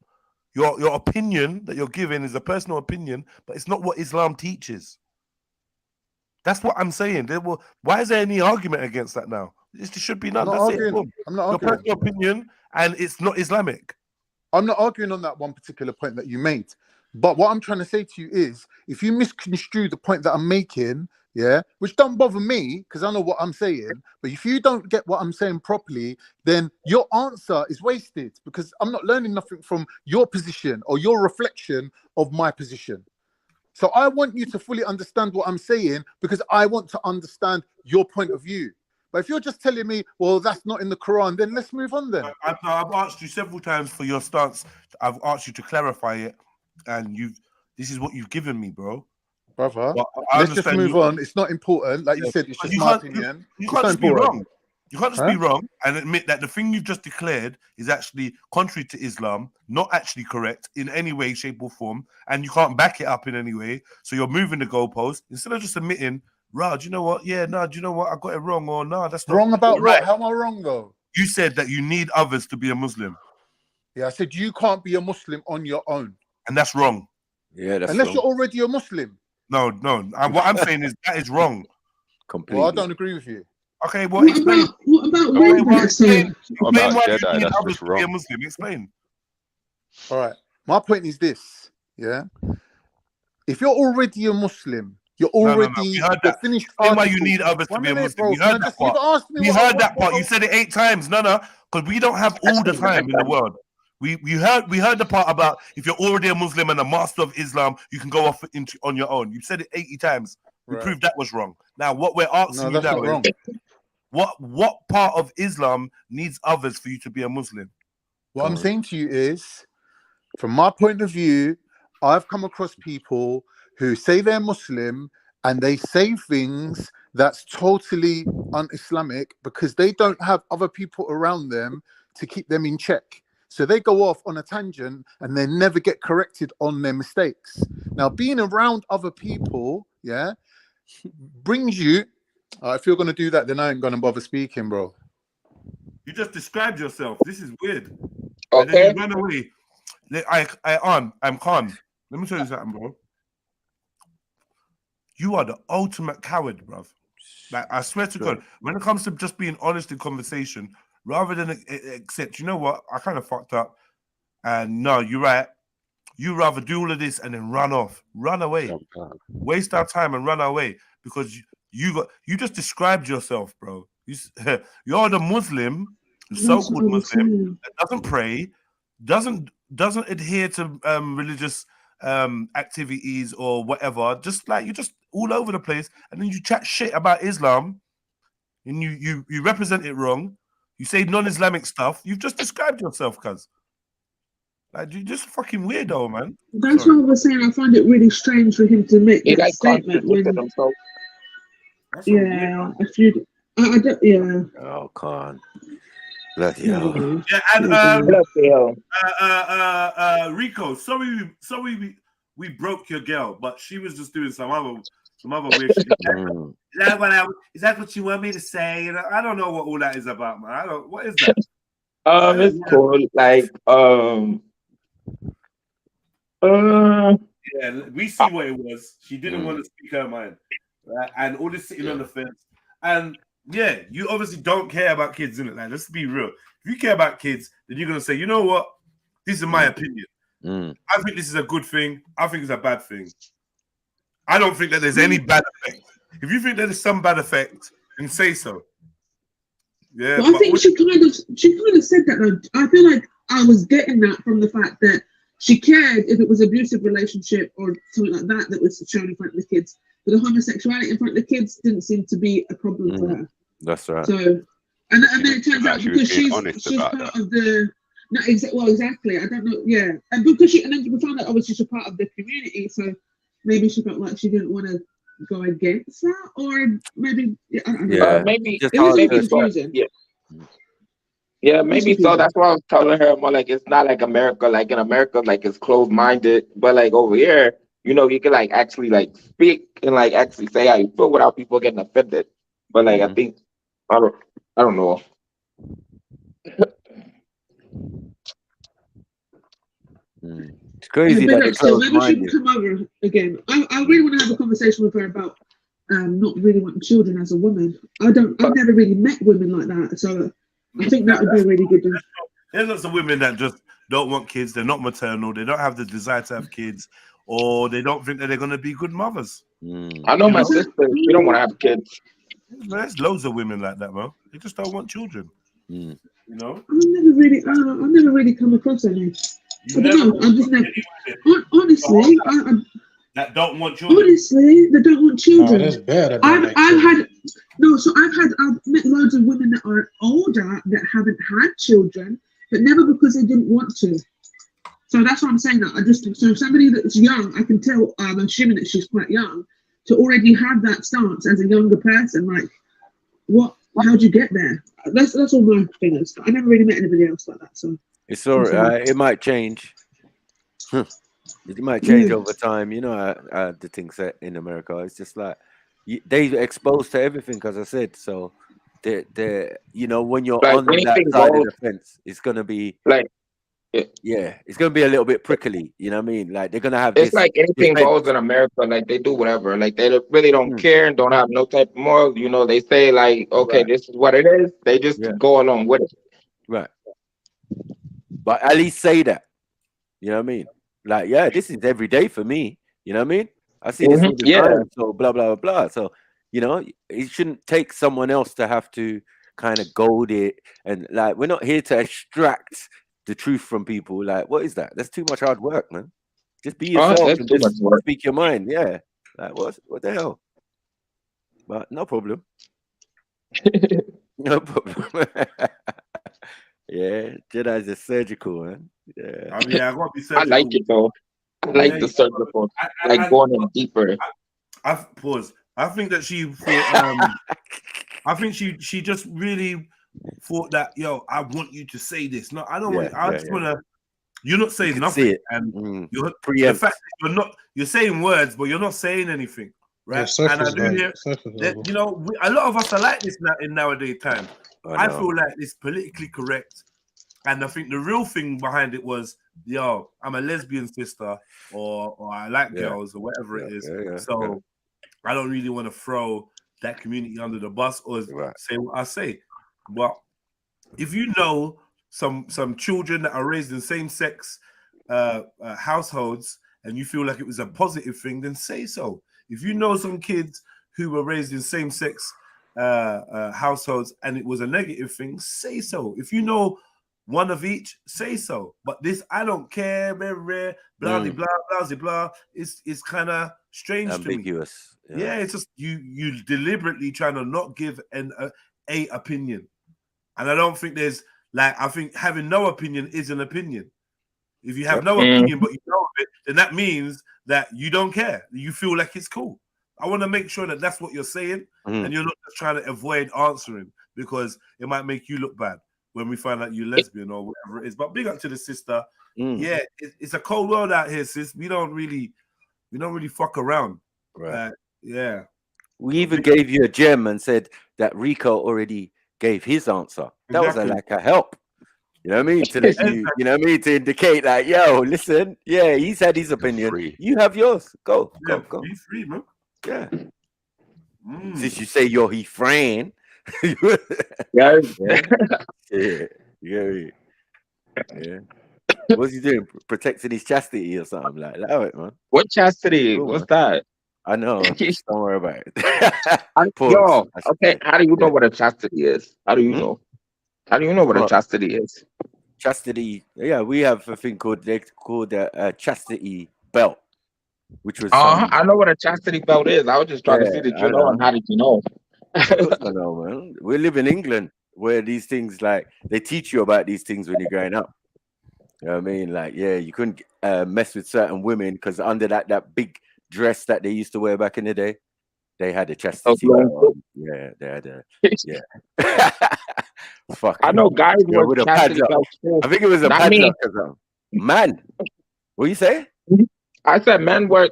Your opinion that you're giving is a personal opinion, but it's not what Islam teaches. That's what I'm saying. Why is there any argument against that now? There should be none. I'm not arguing. I'm not arguing. Your personal opinion, and it's not Islamic. I'm not arguing on that one particular point that you made. But what I'm trying to say to you is, if you misconstrue the point that I'm making, yeah, which don't bother me because I know what I'm saying, but if you don't get what I'm saying properly, then your answer is wasted because I'm not learning nothing from your position or your reflection of my position. So I want you to fully understand what I'm saying because I want to understand your point of view. But if you're just telling me, well, that's not in the Quran, then let's move on then. I've asked you several times for your stance. I've asked you to clarify it, and this is what you've given me, bro. Brother, let's just move on. It's not important. Like you said, it's just my opinion. You can't just be wrong. You can't just be wrong and admit that the thing you've just declared is actually contrary to Islam, not actually correct in any way, shape, or form, and you can't back it up in any way. So you're moving the goalpost instead of just admitting, Raj, you know what? Yeah, no, do you know what? I got it wrong, or no, that's not wrong about right. What? How am I wrong though? You said that you need others to be a Muslim. Yeah, I said you can't be a Muslim on your own, and that's wrong. Yeah, that's unless wrong. you're already a Muslim. No. What I'm saying is that is wrong. Completely. Well, I don't agree with you. Okay, well, explain. What about Windrush? Explain why you JEDI, need that's others just to be wrong. a Muslim. Explain. All right. My point is this. Yeah. If you're already a Muslim, you're already finished. Explain why you need others to be a Muslim. You heard that part. You heard that part. You said it 8 times. No, because we don't have all the time in the world. We heard the part about if you're already a Muslim and a master of Islam, you can go off on your own. You said it 80 times. We proved that was wrong. Now, what we're asking you now is, what part of Islam needs others for you to be a Muslim? What I'm saying to you is, from my point of view, I've come across people who say they're Muslim and they say things that's totally un-Islamic because they don't have other people around them to keep them in check. So they go off on a tangent and they never get corrected on their mistakes. Now, being around other people, yeah, brings you. If you're going to do that, then I ain't going to bother speaking, bro. You just described yourself. This is weird. Okay. And then you ran away. I'm calm. Let me tell you something, bro. You are the ultimate coward, bruv. Like, I swear to God, when it comes to just being honest in conversation, rather than accept, you know what, I kind of fucked up. And no, you're right. You rather do all of this and then run off, run away, waste our time and run away because you just described yourself, bro. You're the Muslim, the so-called Muslim that doesn't pray, doesn't adhere to religious activities or whatever. Just like you're just all over the place, and then you chat shit about Islam, and you represent it wrong. You say non-Islamic stuff. You've just described yourself, cuz. Like, you're just fucking weirdo, man. That's what I was saying. I find it really strange for him to make that statement when. Yeah, if you, I don't. Yeah. Oh, Khan. Bloody hell. Yeah, and Rico, sorry we broke your girl, but she was just doing some other weird shit. Is that what you want me to say? And I don't know what all that is about, man. What is that? It's cool. Like, Yeah, we see what it was. She didn't want to speak her mind, right? And all this sitting on the fence. And yeah, you obviously don't care about kids, innit? Like, let's be real. If you care about kids, then you're gonna say, you know what? This is my opinion. I think this is a good thing. I think it's a bad thing. I don't think that there's any bad effect. If you think that there's some bad effect, then say so. Yeah, but I think she kind of said that though. I feel like I was getting that from the fact that she cared if it was abusive relationship or something like that that was shown in front of the kids. But the homosexuality in front of the kids didn't seem to be a problem for her. That's right. So, and then it turns out because she's part of the. No, exactly. I don't know. Yeah, and because and then we found out obviously she's a part of the community, so maybe she felt like she didn't want to go against that, or maybe I don't know. Maybe it was confusing. Yeah, maybe so. That's why I was telling her more like it's not like America. Like in America, like it's closed minded, but like over here, you know, you can like actually like speak and like actually say how you feel without people getting offended. But like I think I don't know. It's crazy that it's so maybe she can come over again. I really want to have a conversation with her about not really wanting children as a woman. I've never really met women like that, so I think that would be a really good thing. There's lots of women that just don't want kids. They're not maternal. They don't have the desire to have kids, or they don't think that they're going to be good mothers. I know my sister. She don't want to have kids. There's loads of women like that, man. They just don't want children. You know. I've never really come across any. I don't know. I'm just honestly. That don't want children. Honestly, they don't want children. Oh, that's bad. I've met loads of women that are older that haven't had children, but never because they didn't want to. So that's what I'm saying. That so somebody that's young, I can tell. I'm assuming that she's quite young to already have that stance as a younger person. Like, what? How'd you get there? That's all my thing is. I never really met anybody else like that. So it's all right. It might change. It might change over time. You know, the things that in America, it's just like they're exposed to everything, as I said. So they're you know, when you're like on that side of the fence, it's gonna be like it's gonna be a little bit prickly. You know what I mean? Like they're gonna have. It's like anything goes in America. Like they do whatever. Like they really don't care and don't have no type of moral. You know, they say like, okay, this is what it is. They just go along with it. Right. But at least say that. You know what I mean? Like, yeah, this is every day for me. You know what I mean? I see this all the time. So blah blah blah. So you know, it shouldn't take someone else to have to kind of goad it. And like, we're not here to extract the truth from people. Like, what is that? That's too much hard work, man. Just be yourself and just speak your mind. Yeah. Like, what the hell? But no problem. No problem. Yeah, Jedi's a surgical, man. Yeah. I mean, I gotta be surgical. I like it though. I like the surgical, like going in deeper. I pause. I think that she thought, I think she just really thought that, yo, I want you to say this. No, I don't want. I just want to. You're not saying nothing, and you're the fact that you're saying words, but you're not saying anything, right? Yeah, and I do hear that, you know, a lot of us are like this in nowadays time. I feel like it's politically correct, and I think the real thing behind it was, yo, I'm a lesbian sister, or I like girls, or whatever it is. So I don't really want to throw that community under the bus or say what I say. But if you know some children that are raised in same-sex households, and you feel like it was a positive thing, then say so. If you know some kids who were raised in same-sex households and it was a negative thing, say so. If you know one of each, say so. But this, I don't care, blah blah blah blah blah. It's kind of strange, ambiguous. To me. Yeah, it's just you deliberately trying to not give a opinion, and I don't think there's like, I think having no opinion is an opinion. If you have no opinion but you know of it, then that means that you don't care. You feel like it's cool. I want to make sure that that's what you're saying, and you're not just trying to avoid answering because it might make you look bad when we find out you're lesbian or whatever it is. But big up to the sister. Yeah, it's a cold world out here, sis. We don't really fuck around. Right. Yeah. We even gave you a gem and said that Rico already gave his answer. That was like a help. You know what I mean? To let you know what I mean? To indicate like, yo, listen, yeah, he's had his opinion. free. You have yours. Go. Be free, man. Yeah. Since you say you're his friend. Yeah. Yeah. Yeah. What's he doing? Protecting his chastity or something like that, right, man? What chastity? Cool, What's man. that? I know. Just don't worry about it. Yo, okay. say. How do you know Yeah. what a chastity is? How do you know? How do you know what a What? chastity is? Chastity. Yeah, we have a thing called a chastity belt, which was I know what a chastity belt is. I was just trying to see that I you know, and know. how did you know? Of course I know, man. We live in England where these things, like, they teach you about these things when you're growing up. You know what I mean? Like, yeah, you couldn't mess with certain women because under that big dress that they used to wear back in the day, they had a chastity belt on. Yeah, they had a fucking. I know guys wear with a chastity padlock. belts too. I think it was a Not padlock me. or something. Man, what you say? I said men wear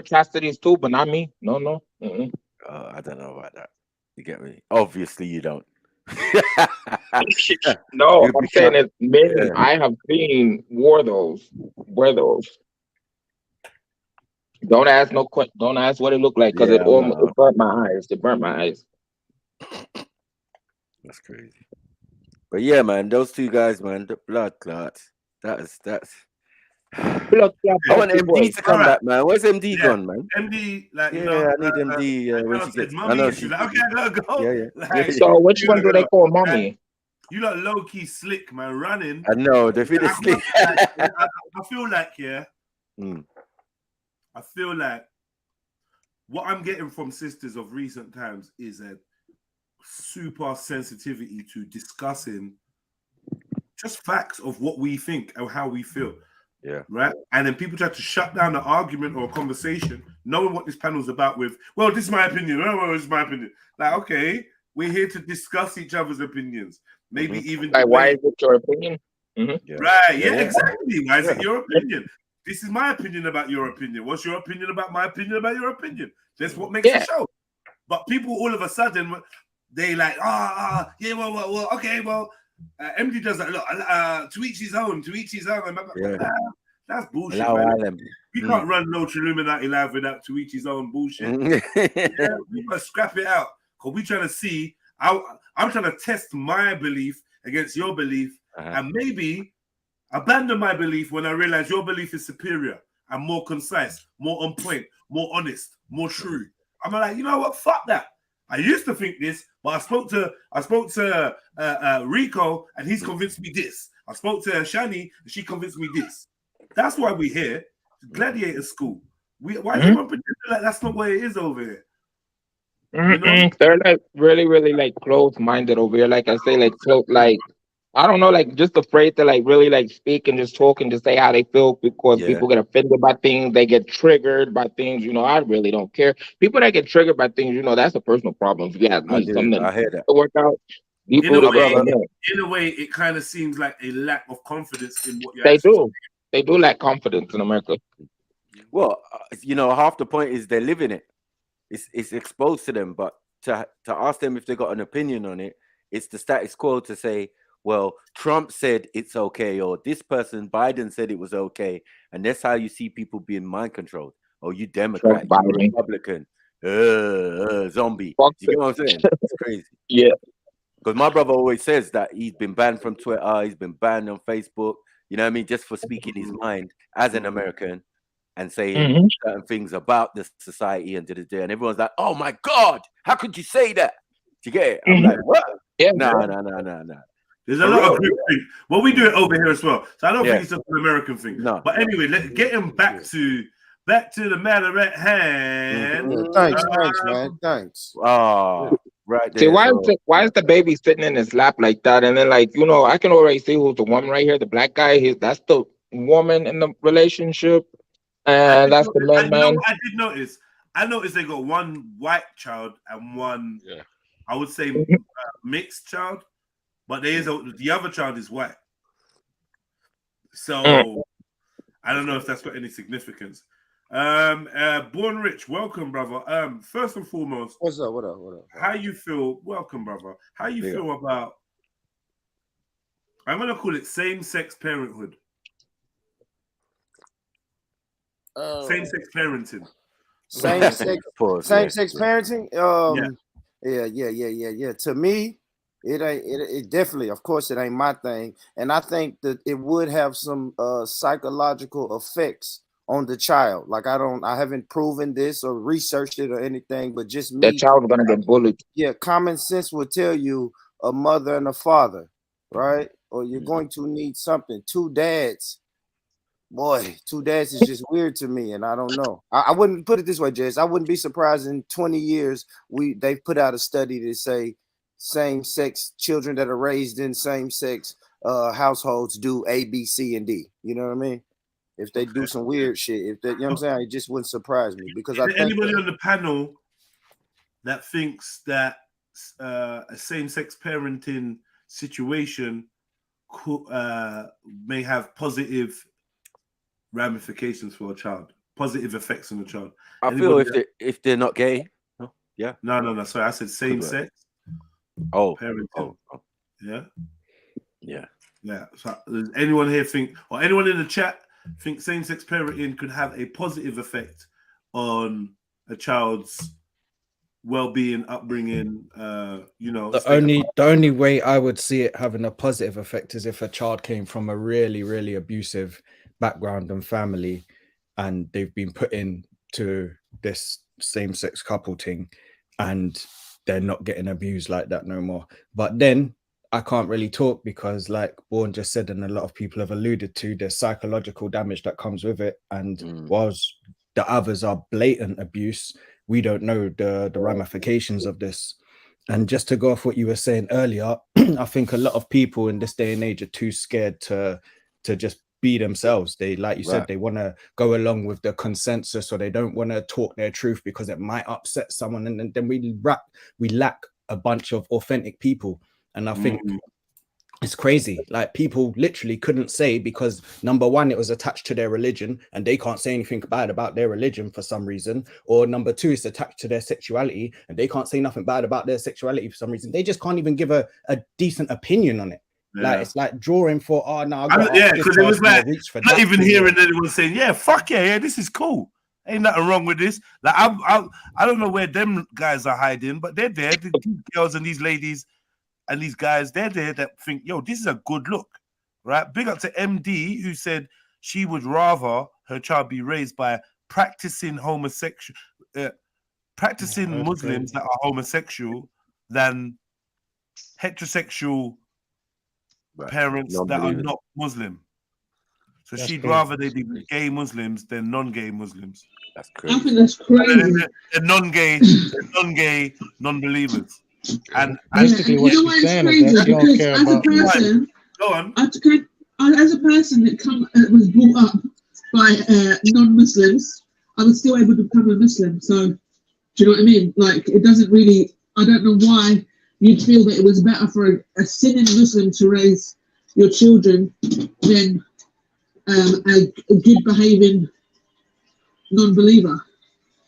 chastities too, but not me. No. I don't know about that. You get me? Obviously, you don't. No, I'm saying that men I have seen wear those. Don't ask don't ask what it looked like because it burnt my eyes. It burnt my eyes. That's crazy. But yeah, man, those two guys, man, the blood clots. That's blood clot. I want MD to come back, man. Where's MD gone, man? MD, like, you Yeah, know, I need MD when she gets. I know she's like, okay, I gotta go. Yeah. Like, So which one do they call mommy? You look low key slick, man. Running. I know they feel slick. I feel like, I feel like what I'm getting from sisters of recent times is a super sensitivity to discussing just facts of what we think and how we feel. Yeah. Right. And then people try to shut down the argument or conversation, knowing what this panel's about with, well, this is my opinion. Oh, this is my opinion. Like, okay, we're here to discuss each other's opinions. Maybe even like, why is it your opinion? Right, yeah, exactly. Why is it your opinion? This is my opinion about your opinion. What's your opinion about my opinion about your opinion? That's what makes the show. But people all of a sudden, they like, well, okay, well, MD does that. Look, to each his own, to each his own. That's bullshit, man. You can't run no Trilluminati live without to each his own bullshit. We must scrap it out. Because we're trying to see, I'm trying to test my belief against your belief and maybe abandon my belief when I realize your belief is superior and more concise, more on point, more honest, more true. I'm like, you know what? Fuck that. I used to think this, but I spoke to Rico and he's convinced me this. I spoke to Shani and she convinced me this. That's why we're here. Gladiator school. Why do you want to pretend like that's not what it is over here? You know? They're like really like close-minded over here. Like I say, like I don't know, like just afraid to like really like speak and just talk and just say how they feel because people get offended by things, they get triggered by things. You know, I really don't care. People that get triggered by things, you know, that's a personal problem. If you have something I hear that. to work out, In a way, it kind of seems like a lack of confidence in what you're They do lack confidence in America. Well, you know, half the point is they're living it. It's exposed to them, but to ask them if they got an opinion on it, it's the status quo to say, well, Trump said it's okay, or this person, Biden, said it was okay, and that's how you see people being mind controlled. Oh, you Democrat, you Republican, zombie. You get what I'm saying? It's crazy. Yeah. Because my brother always says that he's been banned from Twitter, he's been banned on Facebook, you know what I mean, just for speaking his mind as an American and saying certain things about the society and and everyone's like, oh my God, how could you say that? Do you get it? I'm like, what? Yeah. No. There's a lot of group things. Well, we do it over here as well. So I don't think it's just an American thing. No. But anyway, let's get him back to the matter at hand. Thanks, man. Thanks. Oh, right there. See, why is the baby sitting in his lap like that? And then, like, you know, I can already see who's the woman right here. The black guy, that's the woman in the relationship. And that's the man. I did notice. I noticed they got one white child and one, I would say, mixed child. But the other child is white. So I don't know if that's got any significance. Born Rich, welcome, brother. First and foremost, what's up? What up? How you feel? Welcome, brother. How you feel about I'm gonna call it same-sex parenthood. Same-sex parenting. Same-sex Pause, same-sex yeah. parenting. Yeah. To me, it ain't. It definitely, of course, it ain't my thing, and I think that it would have some psychological effects on the child. Like I haven't proven this or researched it or anything, but just me. That child gonna get bullied. Yeah, common sense will tell you a mother and a father, right? Or you're going to need something. Two dads. Boy, two dads is just weird to me, and I don't know. I wouldn't put it this way, Jess. I wouldn't be surprised in 20 years they've put out a study to say same-sex children that are raised in same-sex households do A, B, C, and D. You know what I mean? If they do some weird shit, if they, you know what I'm saying, it just wouldn't surprise me because I think anybody on the panel that thinks that a same-sex parenting situation could, may have positive ramifications for a child, positive effects on the child. I feel if they're not gay, yeah. No. Sorry, I said same-sex. Oh, parenting. Yeah. So does anyone here think, or anyone in the chat think same-sex parenting could have a positive effect on a child's well-being, upbringing? The only way I would see it having a positive effect is if a child came from a really, really abusive background and family, and they've been put into this same-sex couple thing, and they're not getting abused like that no more. But then I can't really talk because, like Bourne just said, and a lot of people have alluded to, the psychological damage that comes with it. And whilst the others are blatant abuse, we don't know the ramifications of this. And just to go off what you were saying earlier, I think a lot of people in this day and age are too scared to just be themselves. They, like you said, they want to go along with the consensus, or they don't want to talk their truth because it might upset someone. And then we lack a bunch of authentic people. And I think it's crazy. Like, people literally couldn't say, because number one, it was attached to their religion and they can't say anything bad about their religion for some reason. Or number two, it's attached to their sexuality and they can't say nothing bad about their sexuality for some reason. They just can't even give a decent opinion on it. Like, it's like drawing for, oh no, because it was like not even hearing anyone saying, yeah, fuck yeah, this is cool. Ain't nothing wrong with this. Like, I don't know where them guys are hiding, but they're there. The girls and these ladies and these guys, they're there that think, yo, this is a good look, right? Big up to MD, who said she would rather her child be raised by practicing Muslims that are homosexual than heterosexual parents that are not Muslim. So she'd rather they be gay Muslims than non-gay Muslims. That's crazy. I think that's crazy. They're non-gay, non-believers. And basically what she's saying is that you don't care about. Go on. As a person that was brought up by non-Muslims, I was still able to become a Muslim. So, do you know what I mean? Like, it doesn't really. I don't know why you'd feel that it was better for a sinning Muslim to raise your children than a good behaving non-believer.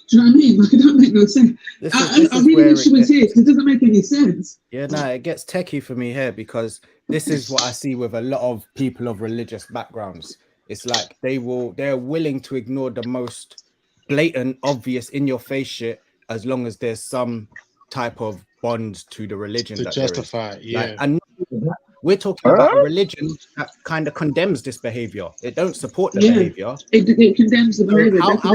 Do you know what I mean? Like, it don't make no sense. I really wish she was here because it doesn't make any sense. Yeah, no, it gets techie for me here, because this is what I see with a lot of people of religious backgrounds. It's like they're willing to ignore the most blatant, obvious, in-your-face shit as long as there's some type of bond to the religion To that justify there is. it, yeah. Like, and we're talking about a religion that kind of condemns this behavior. It don't support the behavior. It condemns the behavior. How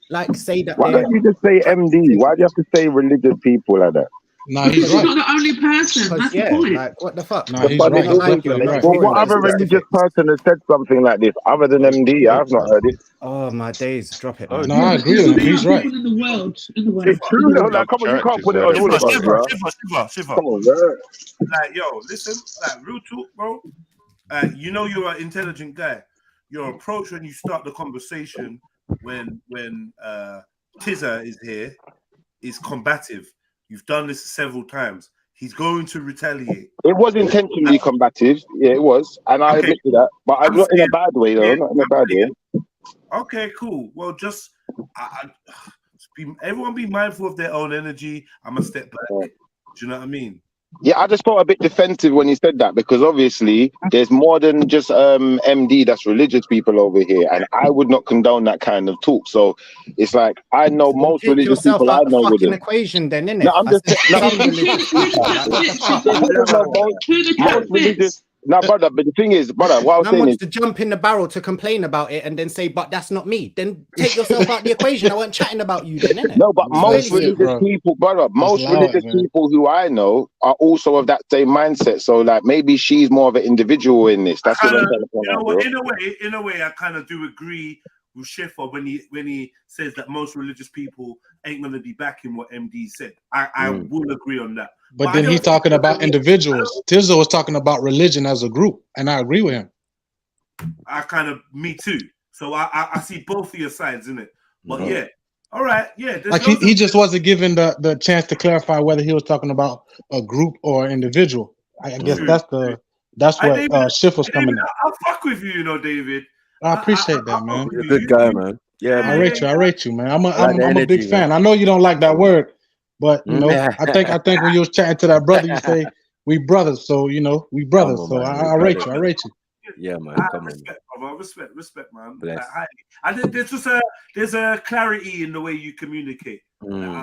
like, say that? Why don't you just say MD? Why do you have to say religious people like that? No, he's right. Not the only person. That's the point. Like, what the fuck? No, he's right. Well, what other religious person has said something like this other than MD? I've not heard it. Oh my days, drop it. No, I agree with him. He's right. In the world. It's true though. Like, come on, you can't put it on all of us, Shiva. Come on, man. Like, yo, listen, like, real talk, bro. You know you're an intelligent guy. Your approach when you start the conversation, when Tizza is here, is combative. You've done this several times. He's going to retaliate. It was intentionally combative. Yeah, it was. And I admit to that. But I'm not in a bad way, though. Not in a bad way. Okay, cool. Well, just everyone be mindful of their own energy. I'm a step back. Do you know what I mean? Yeah, I just felt a bit defensive when he said that because obviously there's more than just MD that's religious people over here, and I would not condone that kind of talk. So it's like I know most Take religious yourself people I out the know fucking wouldn't. equation, then, innit? No, I'm just no, Who the most religious. No, brother, but the thing is, brother, what I was Man saying wants is, to jump in the barrel to complain about it and then say, but that's not me. Then take yourself out the equation. I wasn't chatting about you then, innit? no, but It's most really religious simple. people, brother, most allow it, religious man. people who I know are also of that same mindset. So, like, maybe she's more of an individual in this. That's what I'm trying to point You know out, what? bro. In a way, I kind of do agree with Schiffer when he says that most religious people ain't gonna be backing what MD said. I will agree on that. But I then don't he's think talking there's about any- individuals. Tizzo was talking about religion as a group, and I agree with him. me too. So I see both of your sides in it. But yeah, all right, yeah. There's Like loads he of- just wasn't given the chance to clarify whether he was talking about a group or an individual. I guess that's what Schiff was coming at. I'll fuck with you, you know, David. I appreciate that, man. You're a good guy, man. Yeah, I rate you. I rate you, man. I'm I like the a big energy, fan. man. I know you don't like that word, but you know, Yeah. I think when you was chatting to that brother, you say we brothers. So you know, we brothers. on, So man. I rate you. I rate you. Yeah, man. Come on. Respect, brother. Respect, man. Bless. I think there's a clarity in the way you communicate.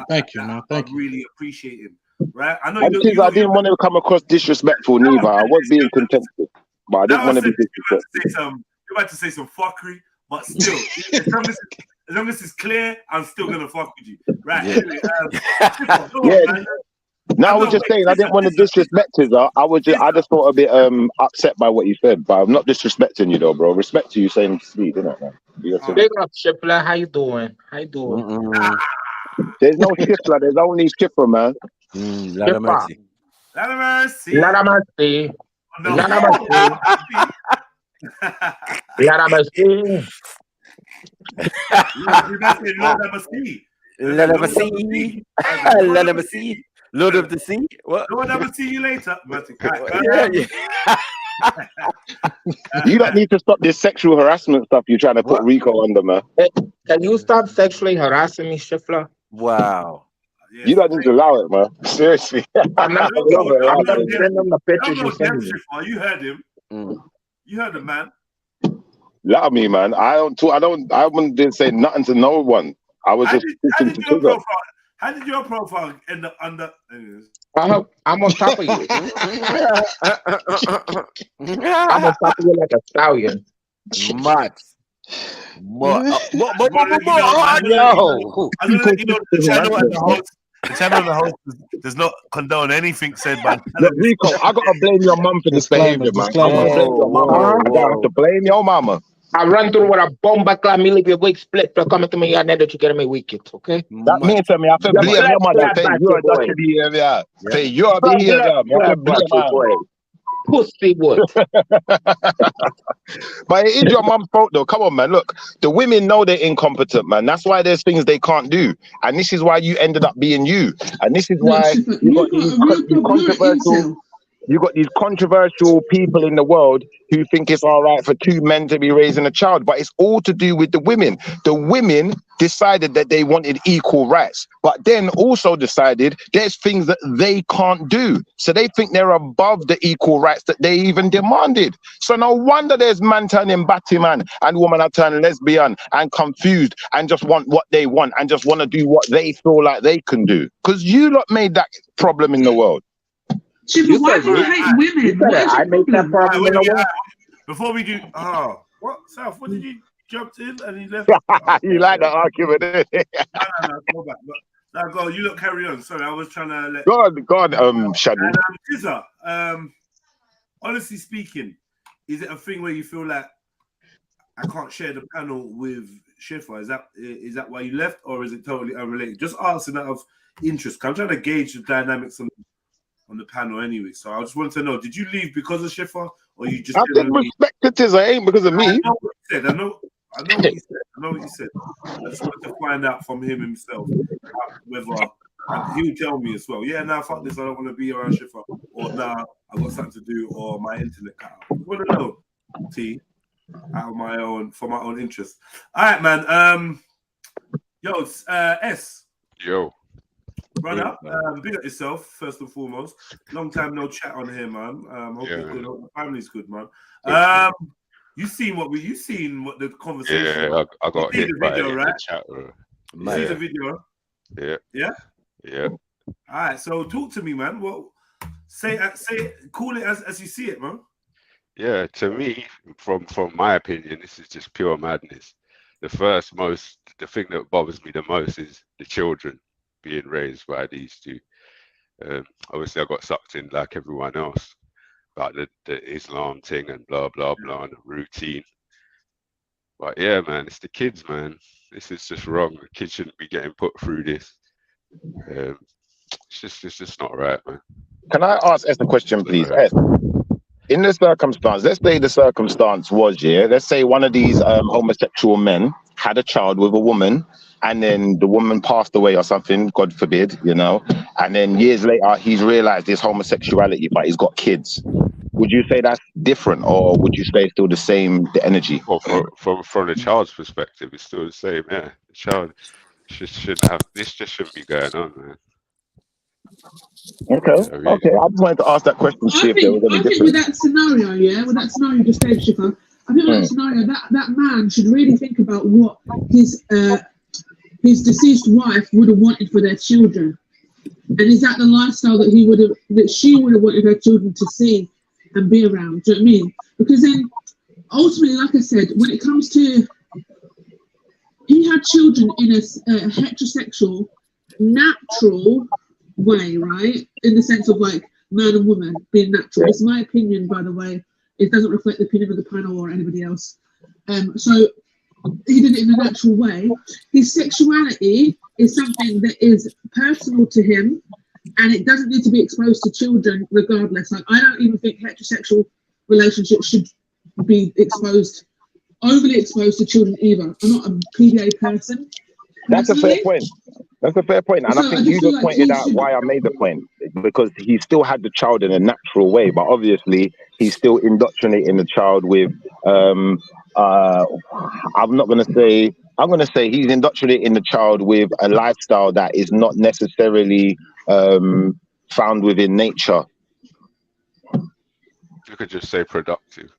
Thank you, man. Thank I you. really appreciate him. Right? I know And you. the thing is, I didn't want to come across disrespectful neither. I was being contemptuous, but I didn't want to be disrespectful. You're about to say some fuckery, but still, as long as it's clear, I'm still gonna fuck with you. Right? Yeah. Anyway, Yeah. No, I was just saying I didn't want to disrespect his. I just felt a bit upset by what he said, but I'm not disrespecting you though, bro. Respect to you, same speed, innit, man? You got to- Big up, Shipla. How you doing? How you doing? There's no Shifla, there's only Shifra, man. Lana mercy. Lana mercy. Lana mercy. No. Lana mercy. Lana mercy. Lana mercy. Lana mercy. Lord of the Sea. What? Lord, I will see you later. You don't need to stop this sexual harassment stuff you're trying to put Rico under, man. Can you stop sexually harassing me, Shifla? Wow. You don't need to allow it, man. Seriously. I'm not I'm gonna send them the pictures you send me. You heard him. You heard him, man. Allow me, man. I didn't say nothing to no one. I was just speaking to Tizzo. How did your profile end up under? I'm on top of you. I'm on top of you like a stallion. Mad. The channel of the host does not condone anything said by. Look, Rico, I gotta blame your mum for this behavior, man. I gotta blame your mama. I run through with a bomba clam, me leave your wig split for coming to me and then that you get me wicked, okay? That means to me, I feel blame your mother. Say you're the behavior. Say you're behavior. Pussy wood. But it is your mum's fault though. Come on, man. Look, the women know they're incompetent, man. That's why there's things they can't do. And this is why you ended up being you. And this is why you got these controversial people in the world who think it's all right for two men to be raising a child, but it's all to do with the women. The women decided that they wanted equal rights, but then also decided there's things that they can't do. So they think they're above the equal rights that they even demanded. So no wonder there's man turning batty man and woman are turning lesbian and confused and just want what they want and just want to do what they feel like they can do. Because you lot made that problem in the world. Why do you hate women? What is I make that problem in the world. Before we do, what, South? What did you jumped in and he left? You like that argument? No, go back. Now go. You look, carry on. Sorry, I was trying to let. God, Shadi. Tizza, honestly speaking, is it a thing where you feel like I can't share the panel with Shifa? Is that why you left, or is it totally unrelated? Just asking out of interest. I'm trying to gauge the dynamics on the panel anyway. So I just wanted to know, did you leave because of Shifa, or you just? I did respect it, Tizza. It ain't because of me. I know what he said. I know what he said. I just wanted to find out from him himself whether he'll tell me as well. Yeah, nah, fuck this. I don't want to be around Shifa, or nah, I've got something to do, or my internet cut out. I want to know, T, out of for my own interest. All right, man. Yo, S. Yo. Brother, big up yourself, first and foremost. Long time no chat on here, man. Hope you're good. Hope the family's good, man. You seen what the conversation? Yeah, I got you see hit the by video, it in right? the chat. You see the video? Yeah. Yeah. Yeah. All right. So talk to me, man. Well, call it as you see it, man. Yeah, to me, from my opinion, this is just pure madness. The thing that bothers me the most is the children being raised by these two. Obviously, I got sucked in like everyone else about the Islam thing and blah blah blah and the routine. But yeah, man, it's the kids, man. This is just wrong. The kids shouldn't be getting put through this. It's just not right, man. Can I ask S a question, please? S, in the circumstance, let's say the circumstance was, let's say one of these homosexual men had a child with a woman, and then the woman passed away or something, God forbid, and then years later he's realized his homosexuality, but he's got kids. Would you say that's different, or would you say still the energy? Well, from the child's perspective, it's still the same. Yeah, the child shouldn't have this. Just shouldn't be going on, man. Okay, okay. I just wanted to ask that question to see if there was any difference. With that scenario, with that scenario you just gave, Shifa, I think with that scenario, that man should really think about what his deceased wife would have wanted for their children, and is that the lifestyle that she would have wanted her children to see and be around? Do you know what I mean? Because then, ultimately, like I said, when it comes to, he had children in a heterosexual, natural way, right? In the sense of like man and woman being natural. It's my opinion, by the way. It doesn't reflect the opinion of the panel or anybody else. So he did it in a natural way. His sexuality is something that is personal to him, and it doesn't need to be exposed to children regardless. Like, I don't even think heterosexual relationships should be overly exposed to children either. I'm not a PDA person. That's a fair point. That's a fair point. And I think you just pointed out why I made the point, because he still had the child in a natural way, but obviously he's still indoctrinating the child with, I'm going to say he's indoctrinating the child with a lifestyle that is not necessarily found within nature. You could just say productive.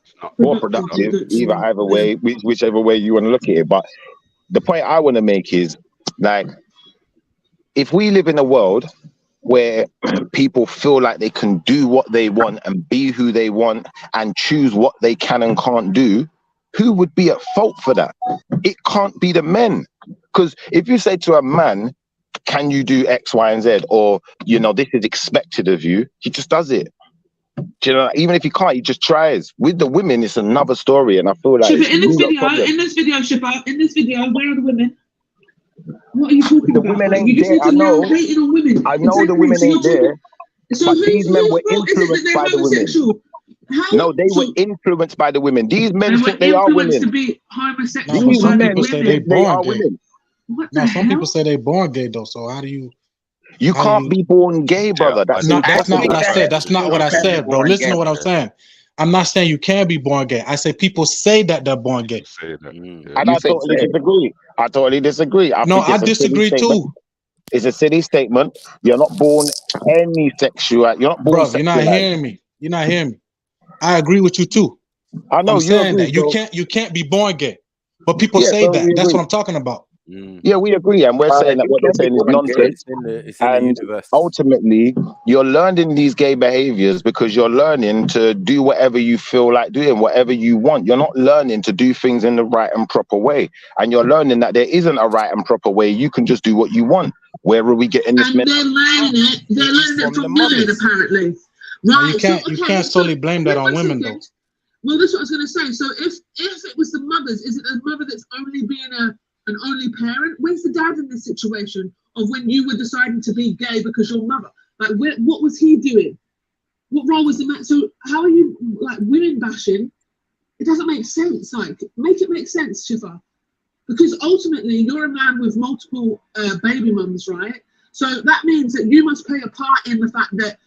It's not or productive, either way, whichever way you want to look at it. But the point I want to make is, like, if we live in a world where people feel like they can do what they want and be who they want and choose what they can and can't do, who would be at fault for that? It can't be the men. Because if you say to a man, can you do X, Y, and Z, or, this is expected of you, he just does it. Even if he can't, he just tries. With the women, it's another story, and I feel like in this video, Shifa, where are the women? What are you talking about? Women ain't there. I know. Hating on women. I know the women ain't there. But these men were influenced by the women. No, they were influenced by the women. These men think they are women. To be homosexual. No, but some people say they born gay. Women. No, some people say they born gay though. So how do you? You can't be born gay, brother. That's not what I said. That's not what I said, bro. Listen to what I'm saying. I'm not saying you can be born gay. I say people say that they're born gay. And I totally disagree. I disagree too. It's a silly statement. You're not born any sexual. You're not born. Bro, you're not hearing me. You're not hearing me. I agree with you too. I know I'm saying agree, that you can't be born gay, but people say that. That's what I'm talking about. Yeah, we agree, and we're saying that what they're saying is nonsense. And ultimately, you're learning these gay behaviors because you're learning to do whatever you feel like doing, whatever you want. You're not learning to do things in the right and proper way, and you're learning that there isn't a right and proper way. You can just do what you want. Where are we getting this? And they're learning it. They're learning it from men, apparently. Right? You can't solely blame that on women, though. Well, that's what I was going to say. So if it was the mothers, is it the mother that's only being an only parent? Where's the dad in this situation of when you were deciding to be gay because your mother? Like, what was he doing? What role was the man? So how are you, like, women bashing? It doesn't make sense. Like, make it make sense, Shifa. Because ultimately, you're a man with multiple baby mums, right? So that means that you must play a part in the fact that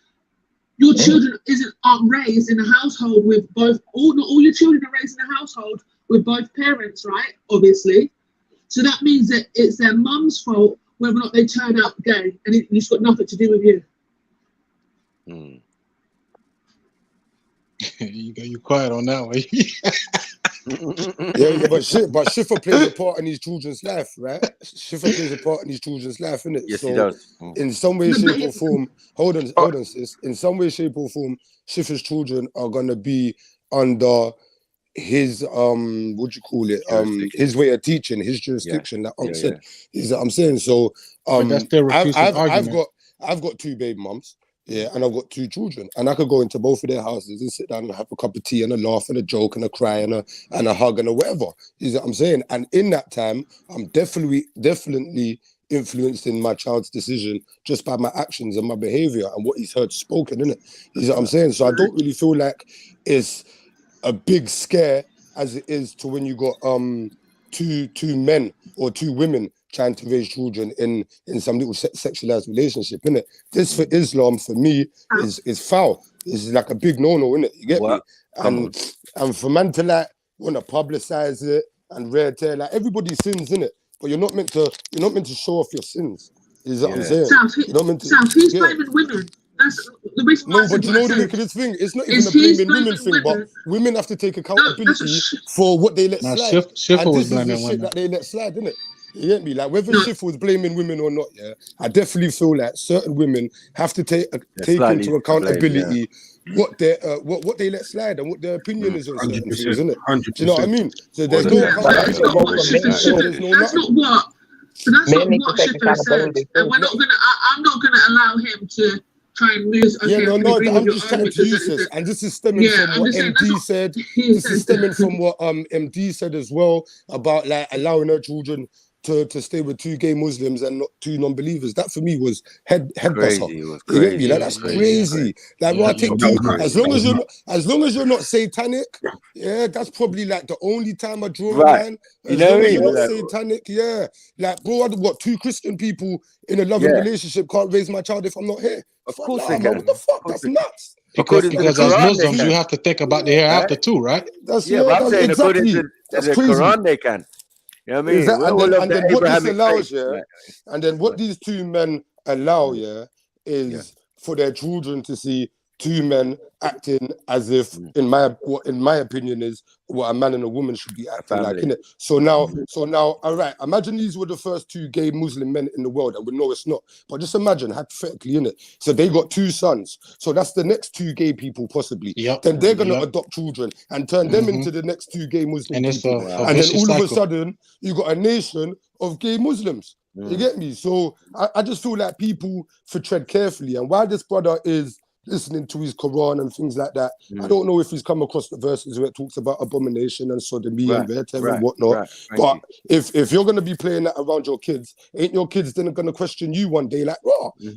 your children aren't raised in a household with both, not all your children are raised in a household with both parents, right? Obviously. So that means that it's their mum's fault whether or not they turn out gay, and it's got nothing to do with you. You quiet on that one. Yeah, but Schiffer plays a part in these children's life, right? Schiffer plays a part in these children's life, innit? Yes, so he does. in some way, shape, or form, hold on, sis. In some way, shape, or form, Schiffer's children are gonna be under his what do you call it? His way of teaching, his jurisdiction. Like said, is that I'm saying. So But that's still refutes his I've argument. got 2 baby mums. Yeah, and I've got 2 children, and I could go into both of their houses and sit down and have a cup of tea and a laugh and a joke and a cry and a hug and a whatever. Is what I'm saying. And in that time, I'm definitely influencing my child's decision just by my actions and my behavior and what he's heard spoken, innit? Is what I'm saying. So I don't really feel like it's a big scare as it is to when you got two men or 2 women trying to raise children in some little sexualized relationship, innit? This for Islam, for me, is foul. It's like a big no-no, innit? You get me? And for man to like want to publicize it and tear, like everybody sins, innit? But you're not meant to show off your sins. Is what I'm saying? You're not meant to. He's blaming women. That's the reason why. No, but you know the wickedest thing? It's not even a blaming women thing, but women have to take accountability for what they let slide. Schiffer was and this is the blaming shit women. that they let slide, innit? You get me? Like whether Schiff was blaming women or not, yeah, I definitely feel like certain women have to take into accountability what they what they let slide and what their opinion is on certain things, isn't it? Do you know what I mean? So there's no That's not what Schiffer said, and we're not gonna. I'm not gonna allow him to try and lose. Yeah, no, I'm just trying to use this, and this is stemming from what MD said. This is stemming from what MD said as well about like allowing her children to stay with 2 gay Muslims and not 2 non-believers. That for me was head buster. You get me? Like that's crazy. Like I take 2. As long as you're not satanic, yeah, that's probably like the only time I draw a line. As long as you're not satanic, yeah. Like, bro, I've got 2 Christian people in a loving relationship can't raise my child if I'm not here. Of course they man, can. what the fuck? That's nuts. Because as Muslims, you have to think about the hereafter too, right? That's but I'm saying according to the Quran, they can. You know what I mean? And then what this allows, and then what these 2 men allow, is for their children to see 2 men acting as if, in my opinion, is what a man and a woman should be acting like, innit? So now, all right, imagine these were the first 2 gay Muslim men in the world, and we know it's not, but just imagine, hypothetically, innit? So they got 2 sons, so that's the next 2 gay people, possibly. Then they're gonna adopt children and turn them into the next 2 gay Muslim people. And then all of a sudden, you got a nation of gay Muslims. You get me? So I just feel like people should tread carefully, and why this brother is listening to his Quran and things like that. I don't know if he's come across the verses where it talks about abomination and sodomy and and whatnot. But if you're going to be playing that around your kids, ain't your kids then going to question you one day like,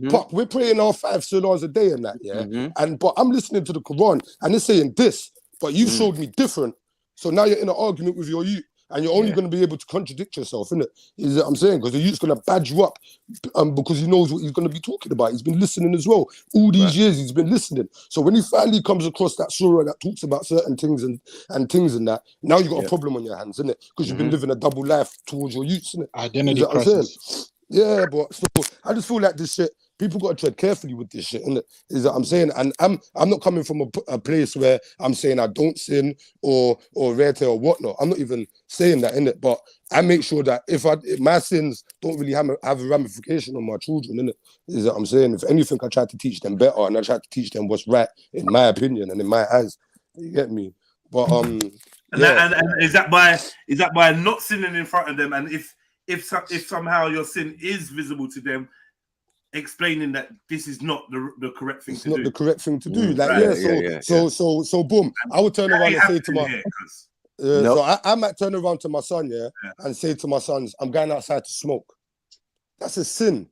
Pop, we're praying our 5 salahs a day and that, but I'm listening to the Quran and it's saying this, but you've showed me different. So now you're in an argument with your youth. And you're only going to be able to contradict yourself, innit? Is what I'm saying? Because the youth's going to badge you up because he knows what he's going to be talking about. He's been listening as well. All these years he's been listening. So when he finally comes across that surah that talks about certain things and things and that, now you've got a problem on your hands, innit? Because you've been living a double life towards your youths, innit? Identity crisis. Yeah, but so I just feel like this shit, people got to tread carefully with this shit, innit? Is that I'm saying, and I'm not coming from a place where I'm saying I don't sin or rete or whatnot. I'm not even saying that, innit? But I make sure that if my sins don't really have a ramification on my children, innit? Is that I'm saying, if anything, I try to teach them better and I try to teach them what's right in my opinion and in my eyes. You get me? But and is that by not sinning in front of them, and if somehow your sin is visible to them, explaining that this is not the correct thing to do. It's not the correct thing to do. Like, so boom. I would turn around and say to my so I might turn around to my son, and say to my sons, I'm going outside to smoke. That's a sin.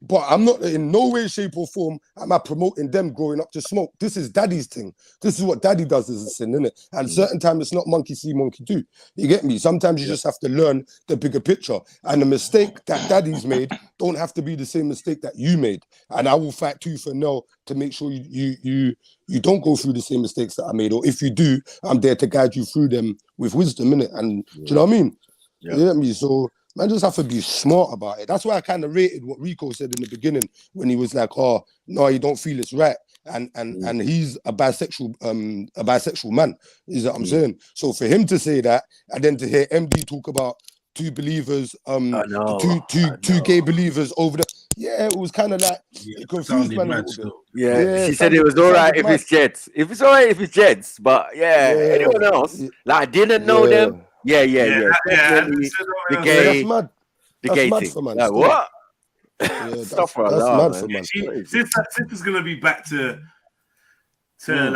But I'm not in no way, shape, or form am I promoting them growing up to smoke. This is daddy's thing. This is what daddy does as a sin, innit? And certain times it's not monkey see, monkey do. You get me? Sometimes you just have to learn the bigger picture. And the mistake that daddy's made don't have to be the same mistake that you made. And I will fight tooth and nail to make sure you don't go through the same mistakes that I made. Or if you do, I'm there to guide you through them with wisdom, innit? And do you know what I mean? You get me? So Man just have to be smart about it. That's why I kind of rated what Rico said in the beginning when he was like, "Oh no, you don't feel it's right," and he's a bisexual man. Is what I'm saying. So for him to say that, and then to hear MD talk about two believers, two gay believers over the, it was kind of like it confused man a little bit. Yeah, she said it was all right if it's Jets. If it's all right if it's Jets, but anyone else like I didn't know them. Yeah. Definitely the gay. That's mad. The That's gay mad thing. for man. Like, still. what? That's mad for man. Sister's gonna be back to defend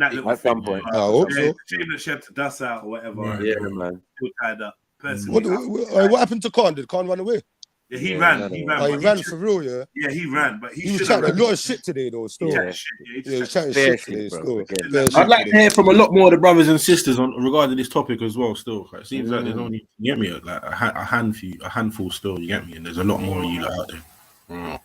that little at some point. I hope so. Shame that she had to dust out or whatever. Yeah, man. Still tied up. Personally, What happened to Khan? Did Khan run away? Yeah, he ran. Oh, he ran for real, yeah. Yeah, he ran, but he was chatting a lot of shit today, though. Still, he was chatting shit today. Still, I'd like to hear from a lot more of the brothers and sisters on regarding this topic as well. Still, it seems like there's only you get me like a handful still. You get me, and there's a lot more of you like out there.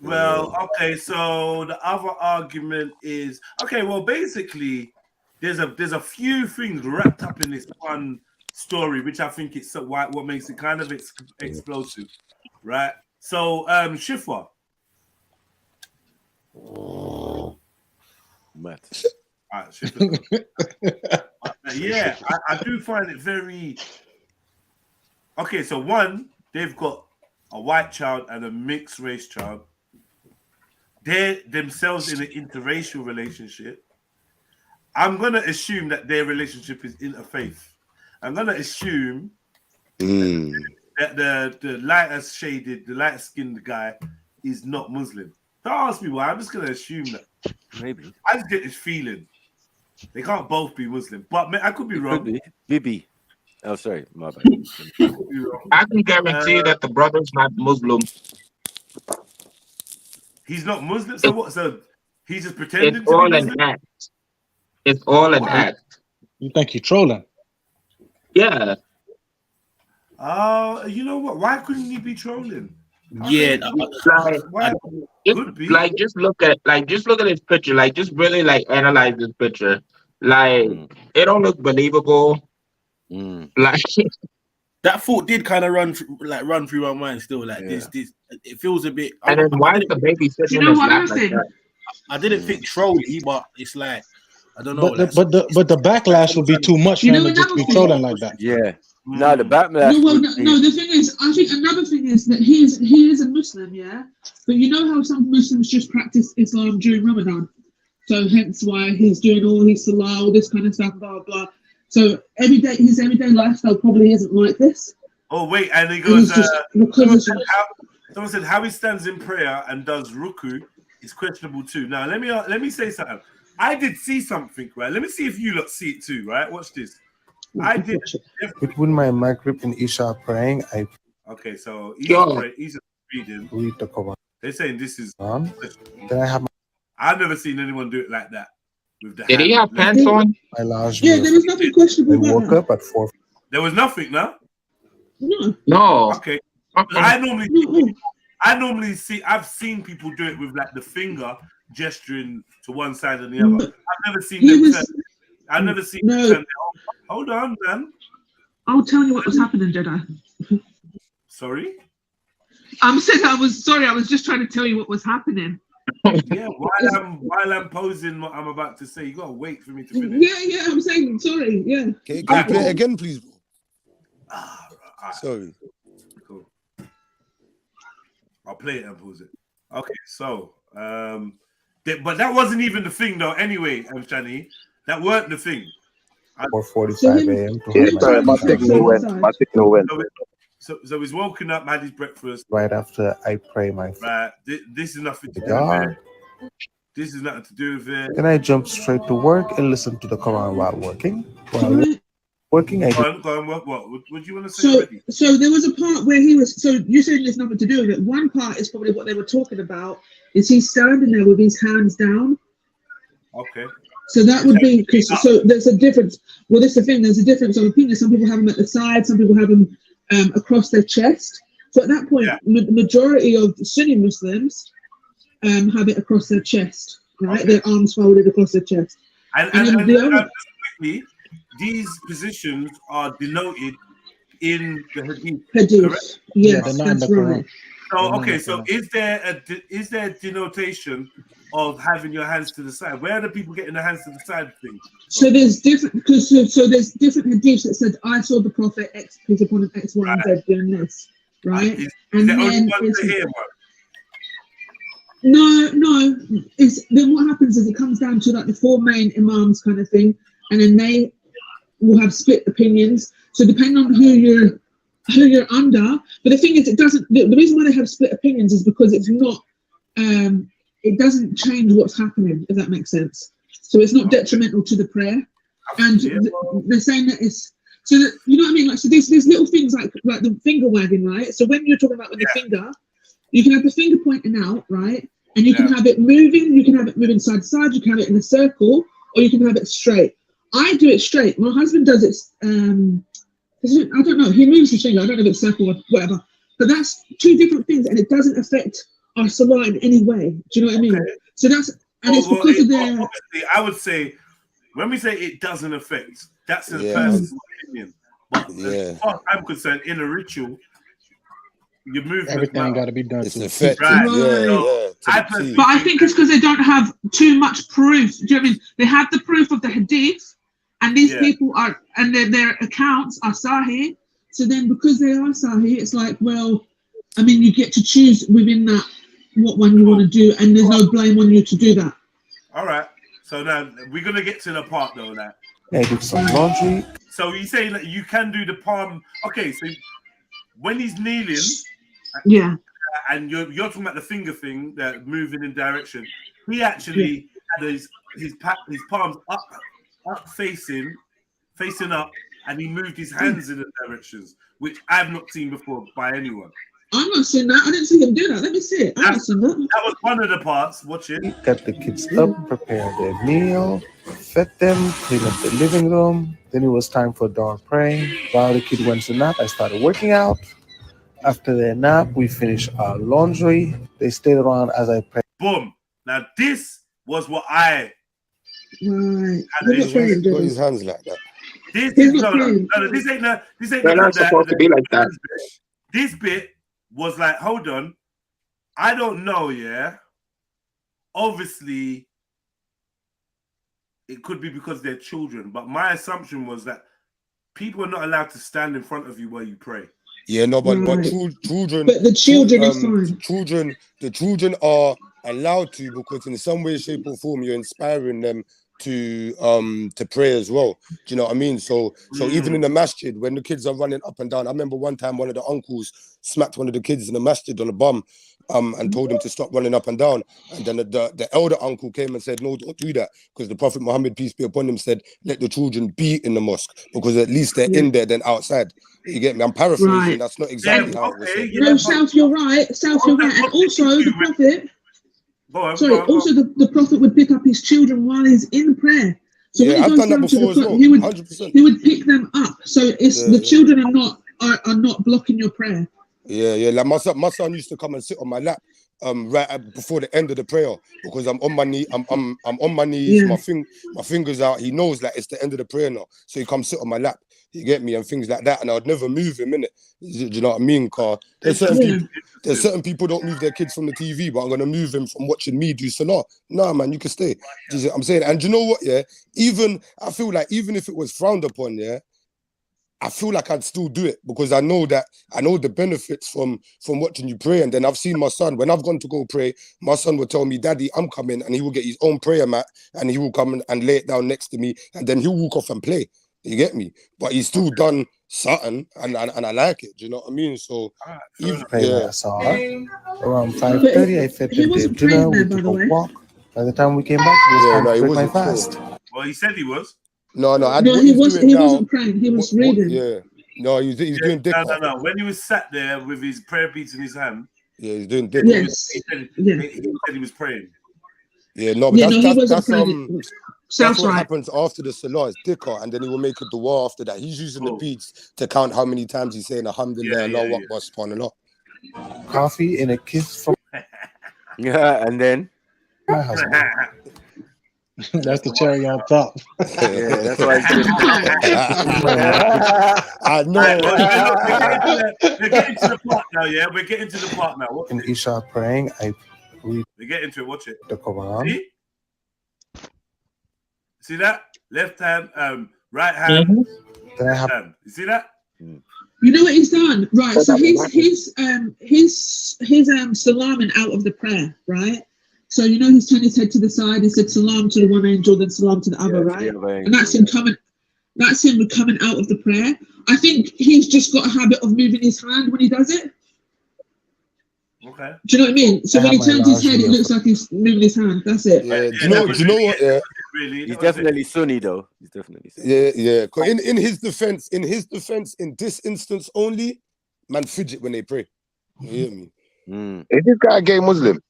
Well, okay. So the other argument is well, basically, there's a few things wrapped up in this one story, which I think it's what makes it kind of explosive, right? So, Shifa. Matt. Yeah, I do find it very. Okay, so one, they've got a white child and a mixed race child. They're themselves in an interracial relationship. I'm gonna assume that their relationship is interfaith. I'm gonna assume that the lighter skinned guy is not Muslim. Don't ask me why. I'm just gonna assume that. Maybe. I just get this feeling they can't both be Muslim, but I could be wrong. Could be. Bibi. Oh, sorry, my bad. I can guarantee that the brother's not Muslim. He's not Muslim. So what? So he's just pretending it's to all be an Muslim? act. It's all an act. You think you're trolling? Yeah. You know what? Why couldn't he be trolling? Yeah, just look at his picture. Like, just really analyze this picture. Like, it don't look believable. Like, that thought did kind of run through my mind. Still, like this, it feels a bit. And then why is the baby sitting in his lap like that? I didn't think trolly, but it's like I don't know. But the backlash would be too much for him to just be trolling like that. Yeah. No, the backlash. No, the thing is, I think another thing is that he is a Muslim, yeah. But you know how some Muslims just practice Islam during Ramadan, so hence why he's doing all his salah, all this kind of stuff, blah blah. So his everyday lifestyle probably isn't like this. Oh wait, and he goes. Someone said how he stands in prayer and does ruku is questionable too. Now let me say something. I did see something, right? Let me see if you lot see it too, right? Watch this. I did. Between my Maghrib and Isha praying, Okay, so he's reading. read the Quran. They're saying this is. Then I have I've never seen anyone do it like that. With the Did he have pants on? my last Yeah, there was nothing questionable I about woke that. up at 4. There was nothing, no. No. Okay. I normally see. I've seen people do it with like the finger gesturing to one side and the other. I've never seen them. I've never seen them turn. Hold on, man. I'll tell you what was happening, Jedi. Sorry. I'm saying I was just trying to tell you what was happening. Yeah, while I'm posing what I'm about to say, you gotta wait for me to finish. Yeah, I'm saying sorry. Yeah. Can you play it again, please? Sorry. Cool. I'll play it and pause it. Okay, so but that wasn't even the thing though. Anyway, Shani, that weren't the thing. 4:45 a.m. My signal went. So he's woken up, had his breakfast. Right after I pray my Right. This is nothing to do with it. This is nothing to do with it. Then I jump straight to work and listen to the Quran while working. While working, I Go on, what do you want to say? So there was a part where he was. So you said there's nothing to do with it. One part is probably what they were talking about. Is he standing there with his hands down? Okay. So that would be so. There's a difference. Well, that's the thing. There's a difference of opinion. Some people have them at the side. Some people have them across their chest. So at that point, majority of Sunni Muslims have it across their chest, right? Their arms folded across their chest. And quickly, these positions are denoted in the hadith. Hadith. Correct? Yes, they're not in that's the right. Quran. So okay, so is there a denotation of having your hands to the side? Where are the people getting the hands to the side thing? So there's different because so there's different hadiths that said I saw the prophet X peace upon him X, Y, and Z doing this, right? Is And there only then one it's to hear one? no. It's then what happens is it comes down to like the four main imams kind of thing, and then they will have split opinions. So depending on who you're under, but the thing is, it doesn't. The reason why they have split opinions is because it's not. It doesn't change what's happening, if that makes sense. So it's not detrimental to the prayer, and they're saying that it's so that, you know what I mean. Like so, there's little things like the finger wagging, right? So when you're talking about with the finger, you can have the finger pointing out, right? And you can have it moving. You can have it moving side to side. You can have it in a circle, or you can have it straight. I do it straight. My husband does it. I don't know. He moves his finger. I don't know if it's circle or whatever. But that's two different things, and it doesn't affect our salah in any way. Do you know what I mean? Okay. So that's it's because of their. Obviously, I would say when we say it doesn't affect, that's a person's opinion. But as far as I'm concerned, in a ritual, your movement. Everything got to be done. It's to effective. Right. But I think it's because they don't have too much proof. Do you know what I mean? They have the proof of the hadith, and these people are, and their accounts are sahih. So then, because they are sahih, it's like, well, I mean, you get to choose within that what one you want to do, and there's no blame on you to do that. All right. So now we're gonna get to the part though. That I did some laundry. So you say that you can do the palm. Okay, so when he's kneeling, and you're talking about the finger thing that moving in direction. He actually had his palms up facing up, and he moved his hands in the directions, which I've not seen before by anyone. I'm not seeing that. I didn't see him do that. Let me see it. I've not seen that. That was one of the parts. Watch it. Got the kids up, prepare their meal, fed them, clean up the living room. Then it was time for dawn praying. While the kid went to nap, I started working out. After their nap, we finished our laundry. They stayed around as I prayed. Boom. Now this was what I Right. Got his hands like that. This is no, this ain't They're not supposed to be like that. This bit was like, hold on, I don't know, obviously it could be because they're children, but my assumption was that people are not allowed to stand in front of you while you pray. Yeah, no, but children. But the children is fine. The children are allowed to, because in some way, shape, or form, you're inspiring them to pray as well. Do you know what I mean? So even in the masjid, when the kids are running up and down, I remember one time one of the uncles smacked one of the kids in the masjid on the bum, and told him to stop running up and down. And then the elder uncle came and said, no, don't do that, because the Prophet Muhammad, peace be upon him, said, let the children be in the mosque, because at least they're in there than outside. You get me? I'm paraphrasing. Right. That's not exactly how it was said. No, South, you're right. South, you're right. And also the Prophet. Also the Prophet would pick up his children while he's in prayer. So when I've he goes done that down to before the as well. he would 100%. he would pick them up. So it's the children are not blocking your prayer. Yeah. Like my son used to come and sit on my lap, right before the end of the prayer, because I'm on my knee. I'm on my knees. My fingers out. He knows that it's the end of the prayer now, so he comes sit on my lap. You get me, and things like that. And I'd never move him, innit? Do you know what I mean? Cause there's certain people don't move their kids from the TV, but I'm gonna move him from watching me do salah. Nah, man, you can stay. I'm saying, and you know what? I feel like even if it was frowned upon, I feel like I'd still do it, because I know the benefits from watching you pray. And then I've seen my son, when I've gone to go pray, my son will tell me, Daddy, I'm coming, and he will get his own prayer mat and he will come and lay it down next to me, and then he'll walk off and play. You get me? But he's still done something, and I like it. Do you know what I mean? So Around 5:30, I fed them their dinner. We took a walk. By the time we came back, he was time to break my fast. Well, he said he was. No, he wasn't praying. He was reading. No, he's doing dick. No. When he was sat there with his prayer beads in his hand, he's doing dick. Yes. He said he was praying. Yeah, no, but that's what right. happens after the salah. It's dicker, and then he will make a dua after that. He's using the beads to count how many times he's saying Alhamdulillah, Allahu Akbar, subhanallah. Coffee and a kiss from and then my husband. That's the cherry on top. Yeah, that's why I know. We're getting to the part now, yeah? We're getting to the part now. Watch In it. Isha praying, I read We're getting to it. Watch it. the Quran. See? See that? Left hand, right hand, left hand. You see that? You know what he's done, right? So he's salaming out of the prayer, right? So you know he's turned his head to the side. He said salam to the one angel, then salam to the other, right? And that's him coming. That's him coming out of the prayer. I think he's just got a habit of moving his hand when he does it. Okay. Do you know what I mean? So when he turns his head, it looks like he's moving his hand. That's it. Yeah. Do you know what? Yeah. He's definitely Sunni though. He's definitely Sunni. Yeah, yeah. 'Cause in his defense, in this instance only, man fidget when they pray. You hear me? Is this guy a gay Muslim?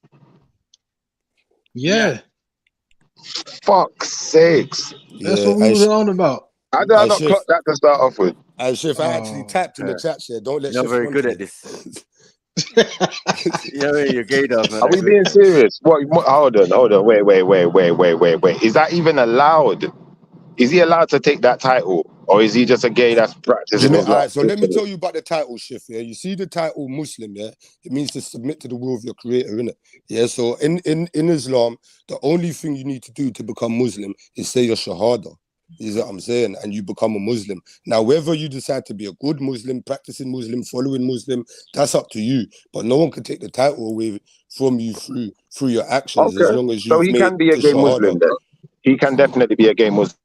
Yeah. Fuck's sakes. That's what we was on about. How did I not clock that to start off with? I actually tapped in the chat here. Don't let You're Chef very run good to at you. this. You're gay dog, man. Are we being serious? What? Hold on. Wait. Is that even allowed? Is he allowed to take that title? Or is he just a gay that's practicing his life? Alright, so let me tell you about the title shift, yeah. You see the title Muslim, yeah? It means to submit to the will of your creator, innit? Yeah, so in Islam, the only thing you need to do to become Muslim is say your Shahada. You know what I'm saying? And you become a Muslim. Now, whether you decide to be a good Muslim, practicing Muslim, following Muslim, that's up to you. But no one can take the title away from you through your actions as long as you So he can be a gay Muslim then? He can definitely be a gay Muslim.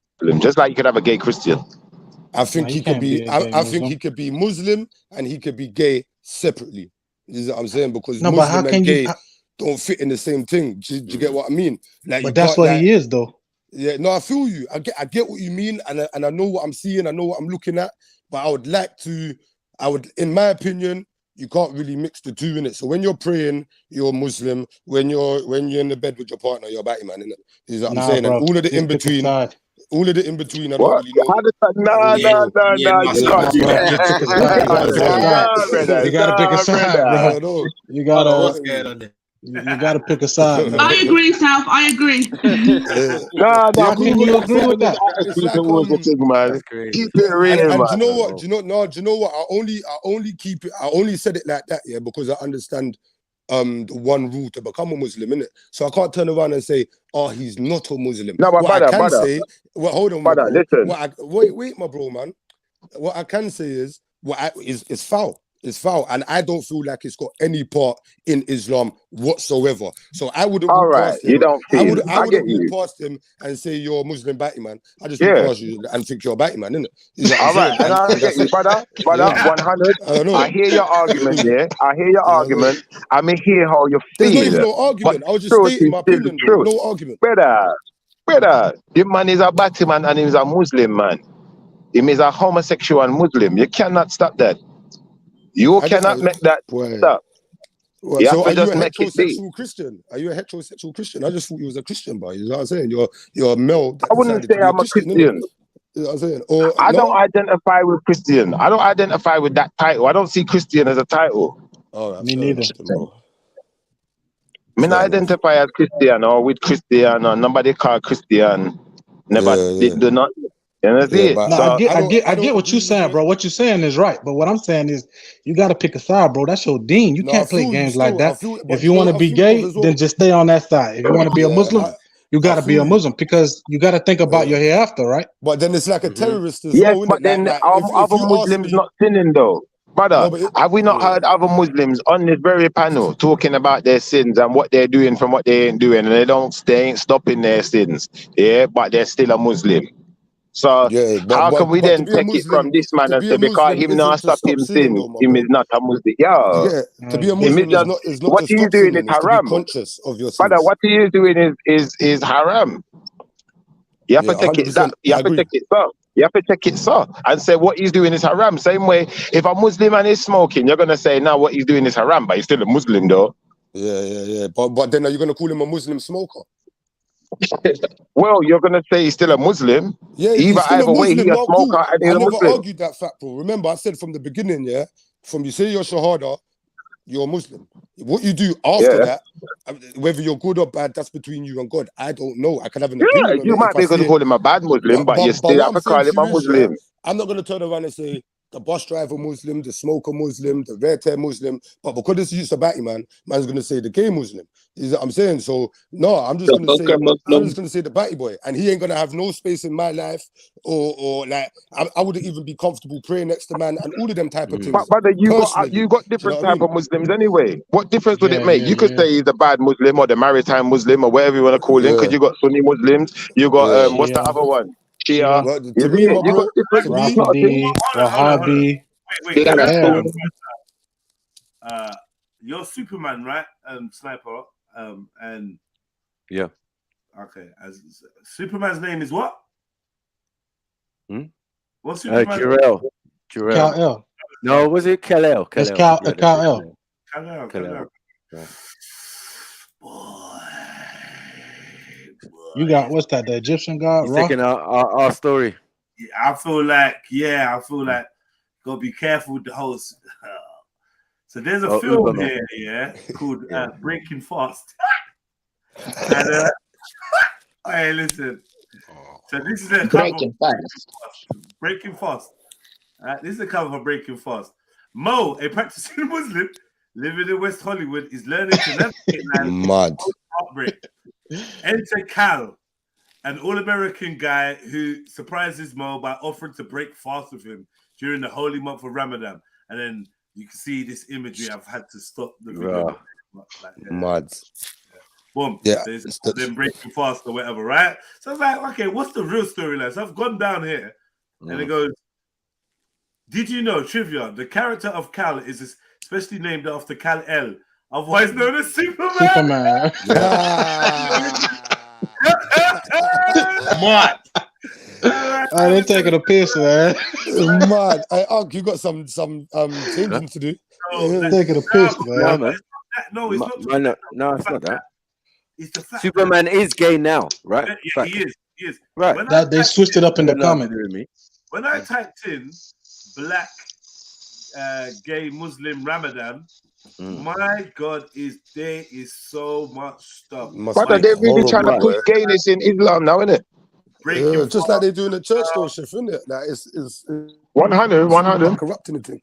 Just like you could have a gay Christian. I think he could be. I think he could be Muslim and he could be gay separately. You know what I'm saying? Because No, but Muslim how can and gay you? don't fit in the same thing. Do you get what I mean? Like, But that's what he is, though. Yeah, no, I feel you. I get what you mean, and I know what I'm seeing. I know what I'm looking at. But I would like to. In my opinion, you can't really mix the two in it. So when you're praying, you're Muslim. When you're in the bed with your partner, you're a batty man, innit? You know what I'm saying? Bro, And all of the just in pick a between. side. All of the in between, I What? don't really know. No, You gotta pick a side, bro. You gotta pick a side, man. I agree, South. I agree. How can you agree with that? Keep it real, and man. do you know what? Do you know what? I only keep it. I only said it like that, yeah, because I understand the one rule to become a Muslim, innit? So I can't turn around and say, oh, he's not a Muslim. No, but what brother, I can brother. say, well, hold on, my bro. Listen. Wait, my bro, man. What I can say is is foul. It's foul, and I don't feel like it's got any part in Islam whatsoever. So I wouldn't walk past him. You don't I feel. wouldn't I get walk you. past him and say you're a Muslim batty man. I just walk past you and think you're a batty man, innit? You know what I'm All right, saying? and I get you, brother. 100. I hear your argument, yeah. I hear your argument. I may hear how you feel. There's not even no argument. I was just stating my opinion, bro. No argument. Brother, the man is a batty man and he's a Muslim man. He is a homosexual Muslim. You cannot stop that. You cannot make that stop. Well, You so have are to you just a make it be. heterosexual Christian? Are you a heterosexual Christian? I just thought you was a Christian, boy. You know what I'm saying? You're a male. That I wouldn't say I'm a Christian. You know what I'm saying? Or, I don't identify with Christian. I don't identify with that title. I don't see Christian as a title. All right, me neither. I mean, I identify as Christian or with Christian or nobody called Christian. Never did do not. You know what I No, I get what you're saying, bro. What you're saying is right, but what I'm saying is you got to pick a side, bro. That's your deen. You can't play games like that. If you want to be gay, then just stay on that side. If you want to be a Muslim, you got to be a Muslim because you got to think about your hereafter, right? But then it's like a terrorist as yes, well, but then if other you Muslims not sinning though. Brother, have we not heard other Muslims on this very panel talking about their sins and what they're doing from what they ain't doing, and they ain't stopping their sins, yeah, but they're still a Muslim. So how can we then take it from this man and say because him not stop him sin, him is not a Muslim? Yeah, to be a Muslim is not what to he's stop doing sinning, is it's to be haram. conscious of your sins. Brother, what he is doing is haram. You have to take it that. You have to take it so. You have to take it so and say what he's doing is haram. Same way, if a Muslim and is smoking, you're gonna say now what he's doing is haram, but he's still a Muslim though. Yeah. But then are you gonna call him a Muslim smoker? Well, you're gonna say he's still a Muslim. Yeah, he's still either a way, Muslim. he's a Well, smoker cool. and he's I a never Muslim. argued that fact, bro. Remember, I said from the beginning, yeah, from you say your Shahada, you're a Muslim. What you do after that, whether you're good or bad, that's between you and God. I don't know. I can have an opinion on you it might if be I able see to it. call him a bad Muslim, but you still what have I'm to saying call to him a you is, yeah, Muslim. I'm not going to turn around and say the bus driver Muslim, the smoker Muslim, the vert Muslim, but because it's use batty man, man's going to say the gay Muslim. You know what I'm saying? So no, I'm just going to say the batty boy, and he ain't going to have no space in my life, or like I wouldn't even be comfortable praying next to man and all of them type of things. But brother, you personally. got Do you know different what I type mean? of Muslims anyway. What difference would it make? You could say he's the bad Muslim or the maritime Muslim or whatever you want to call him, because you got Sunni Muslims, you got what's the other one? Shia. Well, You to me, my got bro, different. to me, Hold on. Wait, You got a Sniper, soul. you're Superman, right? Sniper. And yeah. Okay. As Superman's name is what? Hmm? What's Superman's Jor-El. Kal-El. No, was it Kal-El? It's Kal-El. Kal-El. Kal-El. Right. You got what's that? The Egyptian god? He's Ra? taking our story. I feel like gotta be careful with the whole. So there's a film Uberman. here, yeah, called Breaking Fast. And hey, listen. So this is a cover. Breaking Fast. This is a cover for Breaking Fast. Mo, a practicing Muslim living in West Hollywood, is learning to navigate mad heartbreak. Enter Cal, an all-American guy who surprises Mo by offering to break fast with him during the holy month of Ramadan. And then you can see this imagery. I've had to stop the video. Mad. Boom. Yeah. Then breaking fast or whatever, right? So I was like, okay, what's the real storyline? So I've gone down here and it goes, did you know, trivia, the character of Cal is especially named after Kal-El, otherwise known as Superman. What? They're taking a piss, man. Mad. Hey, you got some changing to do. Taking a piss, man. No, it's not. No, it's not that. It's the fact Superman is gay now, right? Yeah, he is. Right. When They switched it up in the comment. When I typed in black gay Muslim Ramadan, my God, there is so much stuff. Brother, they're really trying to push gayness in Islam now, isn't it? Yeah, just like they do in the church, though, Chef, isn't it? Like it's 100. Corrupting the thing.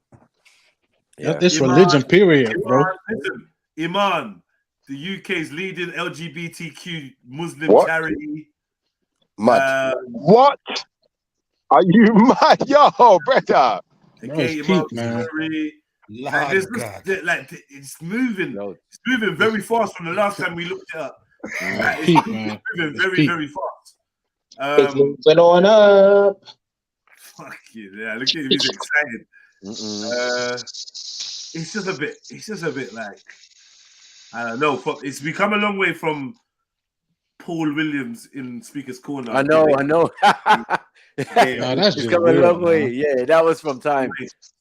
Yeah, this religion, period, bro. Listen, Iman, the UK's leading LGBTQ Muslim charity. Mad. What? Are you mad, yo, brother? It's moving. It's moving very fast from the last time we looked it up. It's moving very fast. It's moving on up. Fuck you, yeah. Look at him, he's excited. It's just a bit like, I don't know. It's become a long way from Paul Williams in Speaker's Corner. I know. That's come a long way. Yeah, that was from time.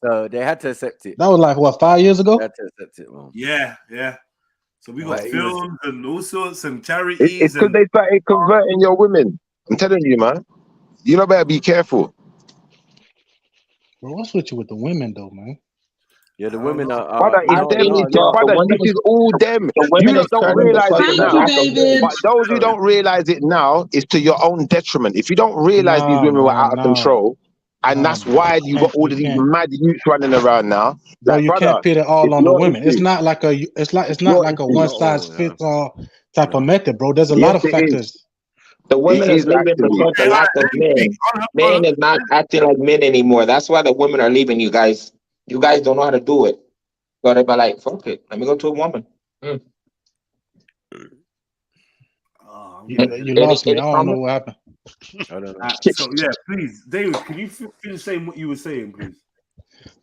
So they had to accept it. That was like what, 5 years ago? They had to accept it, man. Yeah. So we got Like, films and all sorts and charities. It's because they started converting your women. I'm telling you, man. You know, better be careful. Bro, what's with you with the women, though, man? Yeah, the women are. Brother, this is all them. You don't realize it now. But those who don't realize it now is to your own detriment. If you don't realize these women were out of control, and that's why you got all of these mad youths running around now. Bro, you can't put it all on the women. It's not like a one size fits all type of method, bro. There's a lot of factors. The women is leaving because of the lack of men. Men is not acting like men anymore. That's why the women are leaving you guys. You guys don't know how to do it. So they're like, fuck it. Let me go to a woman. You lost me. I don't know what happened. I don't know. So yeah, please, David, can you finish saying what you were saying, please?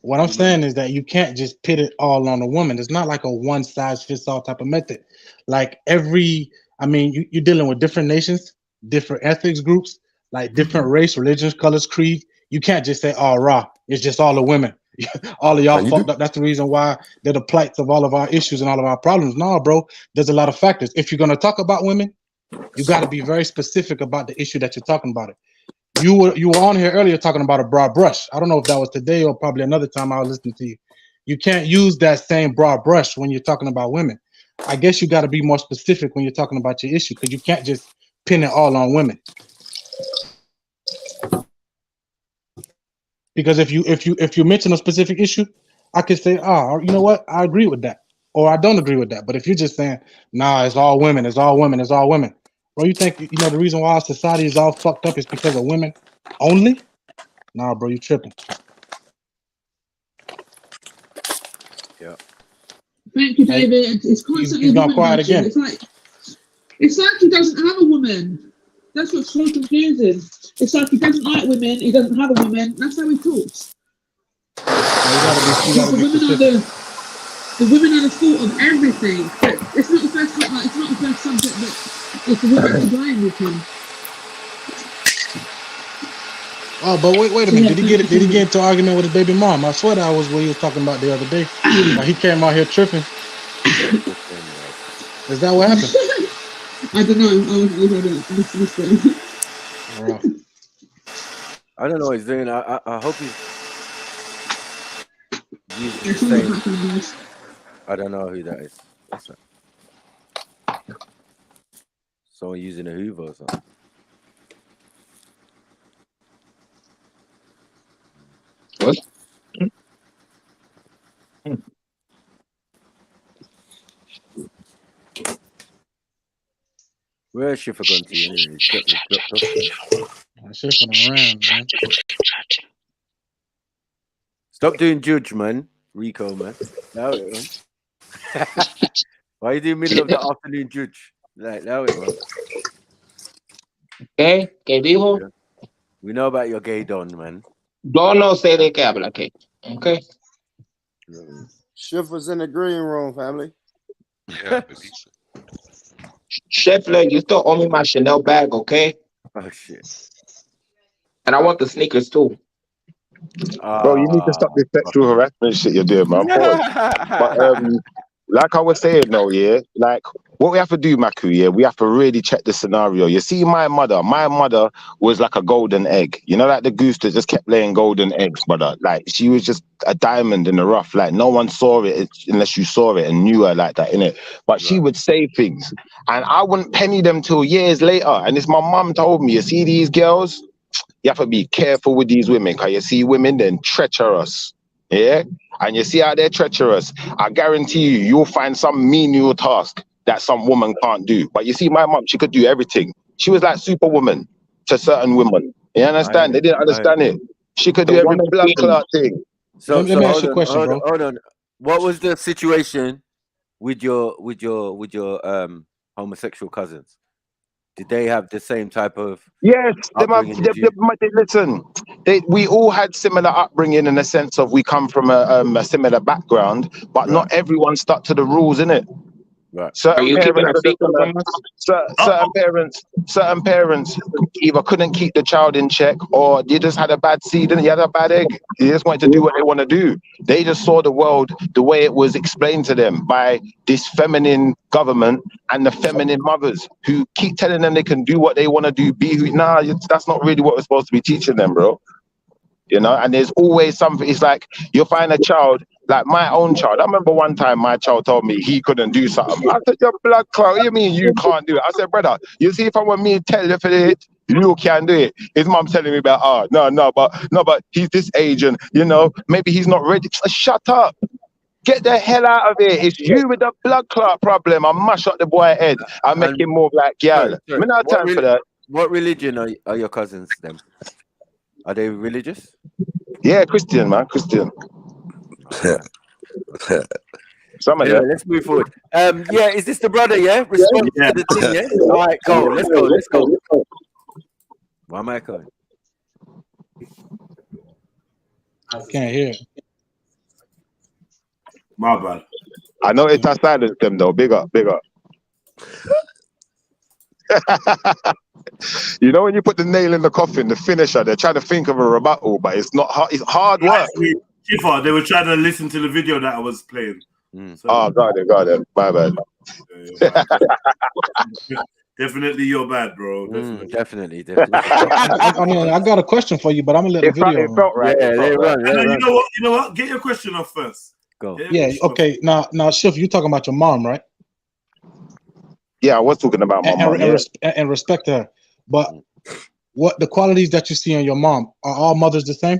What I'm saying is that you can't just pit it all on the woman. It's not like a one size fits all type of method. Like you're dealing with different nations, different ethnic groups, like different race, religions, colors, creed. You can't just say, "Oh, raw." It's just all the women. All of y'all fucked up. That's the reason why they're the plights of all of our issues and all of our problems. No, bro. There's a lot of factors. If you're gonna talk about women, you got to be very specific about the issue that you're talking about. You were on here earlier talking about a broad brush. I don't know if that was today or probably another time I was listening to you. you can't use that same broad brush when you're talking about women. I guess you got to be more specific when you're talking about your issue, because you can't just pin it all on women. Because if you mention a specific issue, I could say, oh, you know what, I agree with that, or I don't agree with that. But if you're just saying, nah, it's all women, it's all women, it's all women, bro, you think the reason why our society is all fucked up is because of women only? Nah, bro, you tripping. Yeah. Thank you, David. It's constantly he's gone woman quiet bashing. again. It's like he doesn't have a woman. That's what's so confusing. It's like he doesn't like women. He doesn't have a woman. That's how he talks. The women are the fault of everything. But it's not the first time. It's not the first subject that it's the women to blame with him. Oh, but wait a minute. Did he get into an argument with his baby mom? I swear that was what he was talking about the other day. He came out here tripping. Is that what happened? I don't know. I don't know what he's doing. I hope he's using the same. I don't know who that is. What's that? Someone using a Hoover or something. What? Where is Schiffer gone to? Anyway? Schiffer around, man. Stop doing judge, man. Rico, man. Now it, man. Why are you doing middle of the afternoon judge? Like, now it, man. ¿Qué? ¿Qué dijo? We know about your gay don, man. Yo no sé de qué habla, ¿qué? Okay. Schiffer's in the green room, family. Yeah, Scheffler, you still owe me my Chanel bag, okay? Oh shit. And I want the sneakers too. Bro, you need to stop this sexual harassment shit you're doing, man. But like I was saying though, yeah, like what we have to do, Maku, yeah, we have to really check the scenario. You see, my mother was like a golden egg. You know, like the goose that just kept laying golden eggs, brother. Like she was just a diamond in the rough. Like no one saw it unless you saw it and knew her like that, innit? But she would say things, and I wouldn't penny them till years later. And it's my mum told me, you see these girls, you have to be careful with these women, because you see women then treacherous. Yeah, and you see how they're treacherous. I guarantee you, you'll find some menial task that some woman can't do. But you see, my mom, she could do everything. She was like Superwoman to certain women. You understand? They didn't understand it. She could do every blood clot thing. So let me ask you a question, bro. Hold on. What was the situation with your homosexual cousins? Did they have the same type of? Yes, listen. We all had similar upbringing in the sense of we come from a similar background, but not everyone stuck to the rules, innit? Right. Certain parents either couldn't keep the child in check, or you just had a bad seed and you had a bad egg. You just wanted to do what they want to do. They just saw the world the way it was explained to them by this feminine government and the feminine mothers who keep telling them they can do what they want to do. That's not really what we're supposed to be teaching them, bro. You know, and there's always something. It's like you'll find a child, like my own child. I remember one time my child told me he couldn't do something. I said, "Your blood clot, what do you mean you can't do it?" I said, "Brother, you see, if I want me to tell you for it, you can do it." His mom telling me about, but he's this age and, you know, maybe he's not ready. Shut up. Get the hell out of here. It's you with the blood clot problem. I mash up the boy head. I make him move like gal. I mean, no time for that. What religion are your cousins then? Are they religious? Yeah, Christian, man, Christian. Some of them. Let's move forward. Yeah, is this the brother? Yeah, response to the thing. Yeah. All right, go. Let's go. Why am I going? I can't hear. My bad. I know it's not silence them though. Big up. You know when you put the nail in the coffin, the finisher, they're trying to think of a rebuttal, but it's not hard. It's hard work. Shifa, they were trying to listen to the video that I was playing. So, oh, got it. My bad. Definitely you're bad, bro. Definitely. I mean, I got a question for you, but I'm gonna let the video. It felt right. Yeah, You know what? Get your question off first. Go. Yeah. Okay. Now, Shiv, you talking about your mom, right? Yeah, I was talking about my mom. Yeah. And respect to her, but what the qualities that you see in your mom are all mothers the same?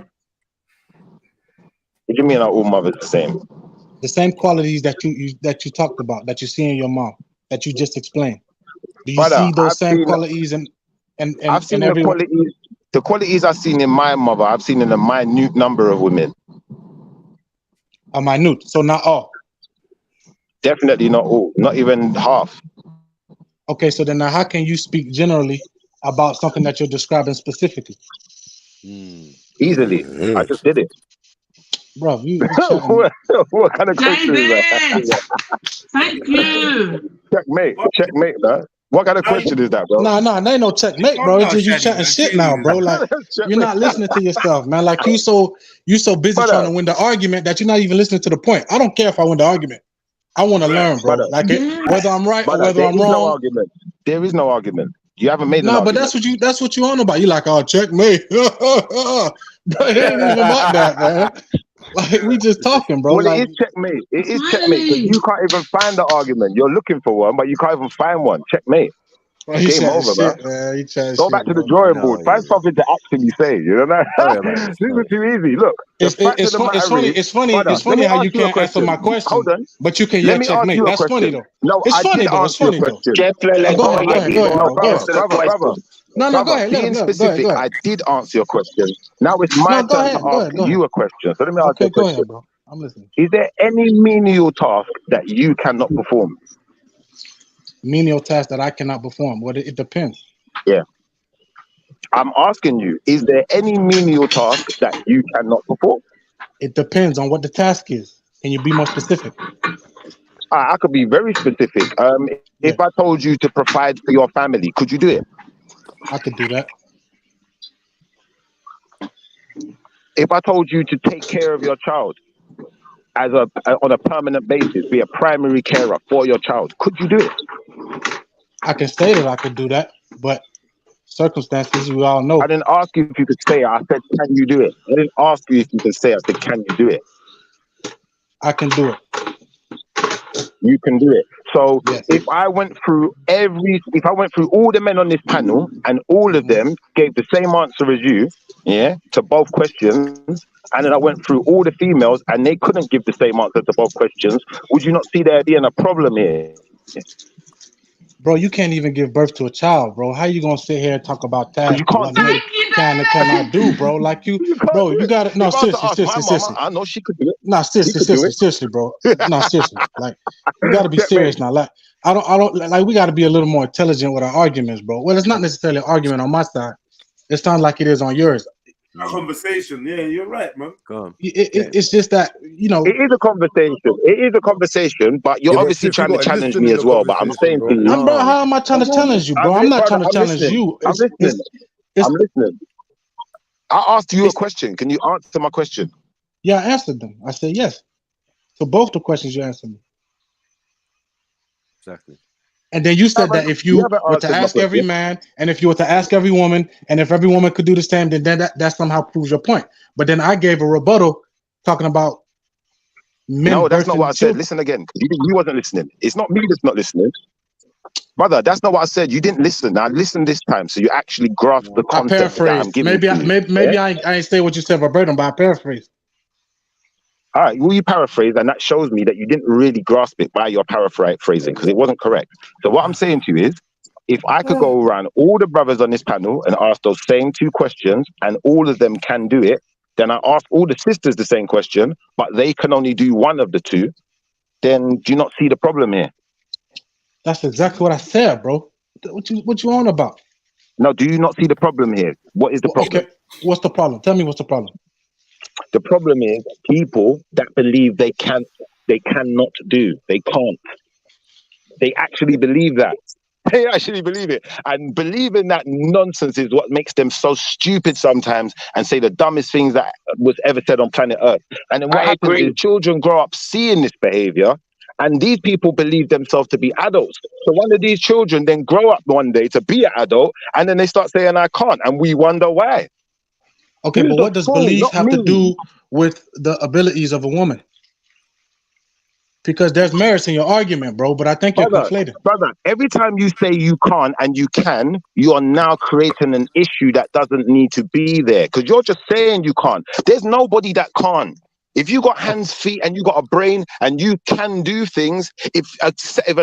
What do you mean are all mothers the same? The same qualities that you talked about that you see in your mom that you just explained. Do you Brother, see those I've same seen- qualities and I've seen the everyone? qualities. The qualities I've seen in my mother, I've seen in a minute number of women. A minute, so not all. Definitely not all, not even half. Okay, so then now how can you speak generally about something that you're describing specifically? Easily, I just did it. Bro, you what kind of question is that? Thank you. Checkmate, man. What kind of question is that, bro? No, there ain't no checkmate, bro. It's just you chatting shit now, bro. Like you're not listening to yourself, man. Like you so busy trying to win the argument that you're not even listening to the point. I don't care if I win the argument. I want to learn, bro. Like whether I'm right or whether I'm wrong. No argument. There is no argument. You haven't made an but argument. that's what you on about. You like, oh, checkmate. But it ain't even about that, man. Like we just talking, bro. Well, like, it is checkmate. It is checkmate. 'Cause you can't even find the argument. You're looking for one, but you can't even find one. Checkmate. Bro, he Game chatting over, shit, bro. man. He chatting Go shit, back to the bro. drawing board. Find something to actually say. You know that? This is too easy. Look, It's funny how you can't answer my question. Hold on. But you can Let yell me ask checkmate. you a That's funny question. though. No, It's I funny did though. It's answer your funny though. question. Go ahead. No, go ahead. Being specific, Go ahead. I did answer your question. Now it's my No, go turn ahead, to go ask ahead. you a question. So let me ask you Okay, a go question. ahead, bro. I'm listening. Is there any menial task that you cannot perform? Menial task that I cannot perform. Well, it depends. Yeah. I'm asking you, is there any menial task that you cannot perform? It depends on what the task is. Can you be more specific? I could be very specific. If I told you to provide for your family, could you do it? I could do that. If I told you to take care of your child on a permanent basis, be a primary carer for your child, could you do it? I can say that I could do that, but circumstances, we all know. I didn't ask you if you could say it. I said, can you do it? I didn't ask you if you could say it. I said, can you do it? I can do it. You can do it. So if I went through all the men on this panel and all of them gave the same answer as you, to both questions, and then I went through all the females and they couldn't give the same answer to both questions, would you not see there being a problem here? Bro, you can't even give birth to a child, bro. How you gonna sit here and talk about that? You can't do it. Can and cannot do, bro. Like you gotta. No, seriously. I know she could do it. No, seriously, bro. No, seriously. Like you gotta be serious now. Like I don't like we gotta be a little more intelligent with our arguments, bro. Well, it's not necessarily an argument on my side. It sounds like it is on yours. A conversation, yeah, you're right, man. It's just that it is a conversation. It is a conversation, but you're obviously trying to challenge me as well. But I'm saying to you, bro, how am I trying to challenge you, bro? I'm not trying to challenge you. I'm listening. I asked you a question. Can you answer my question? Yeah, I answered them. I said yes. So both the questions you answered me. Exactly. And then you said that if you were to ask every man, and if you were to ask every woman, and if every woman could do the same, then that somehow proves your point. But then I gave a rebuttal talking about men. No, that's not what I said. Listen again. You wasn't listening. It's not me that's not listening. Brother, that's not what I said. You didn't listen. Now listen this time, so you actually grasp the concept that I'm giving. Maybe I ain't say what you said verbatim, but I paraphrased. All right, well, you paraphrase, and that shows me that you didn't really grasp it by your paraphrasing because it wasn't correct. So what I'm saying to you is, if I could go around all the brothers on this panel and ask those same two questions, and all of them can do it, then I ask all the sisters the same question, but they can only do one of the two, then do you not see the problem here? That's exactly what I said, bro. What you on about? No, do you not see the problem here? What is the problem? Okay, what's the problem? Tell me what's the problem. The problem is people that believe they cannot do. They can't. They actually believe that. They actually believe it. And believing that nonsense is what makes them so stupid sometimes and say the dumbest things that was ever said on planet Earth. And then what happens is children grow up seeing this behavior, and these people believe themselves to be adults. So one of these children then grow up one day to be an adult, and then they start saying, I can't. And we wonder why. Okay, but what does belief have to do with the abilities of a woman? Because there's merits in your argument, bro, but I think you're conflating. Brother, every time you say you can't and you can, you are now creating an issue that doesn't need to be there. Because you're just saying you can't. There's nobody that can't. If you got hands, feet, and you got a brain, and you can do things, if a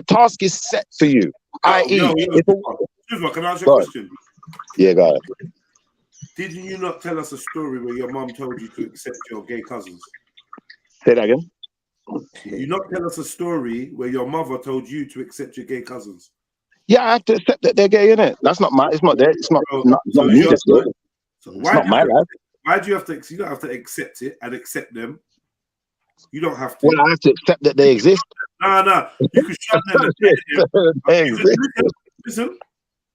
task is set for you, i.e., can I ask you a question? Yeah, go ahead. Did you not tell us a story where your mom told you to accept your gay cousins? Say that again. Did you not tell us a story where your mother told you to accept your gay cousins? Yeah, I have to accept that they're gay, innit? That's not my. It's not there. It's not me. Just it's not my life. Why do you have to? You don't have to accept it and accept them. You don't have to. Well, I have to accept that they exist. No. You can shun them and air them. Listen.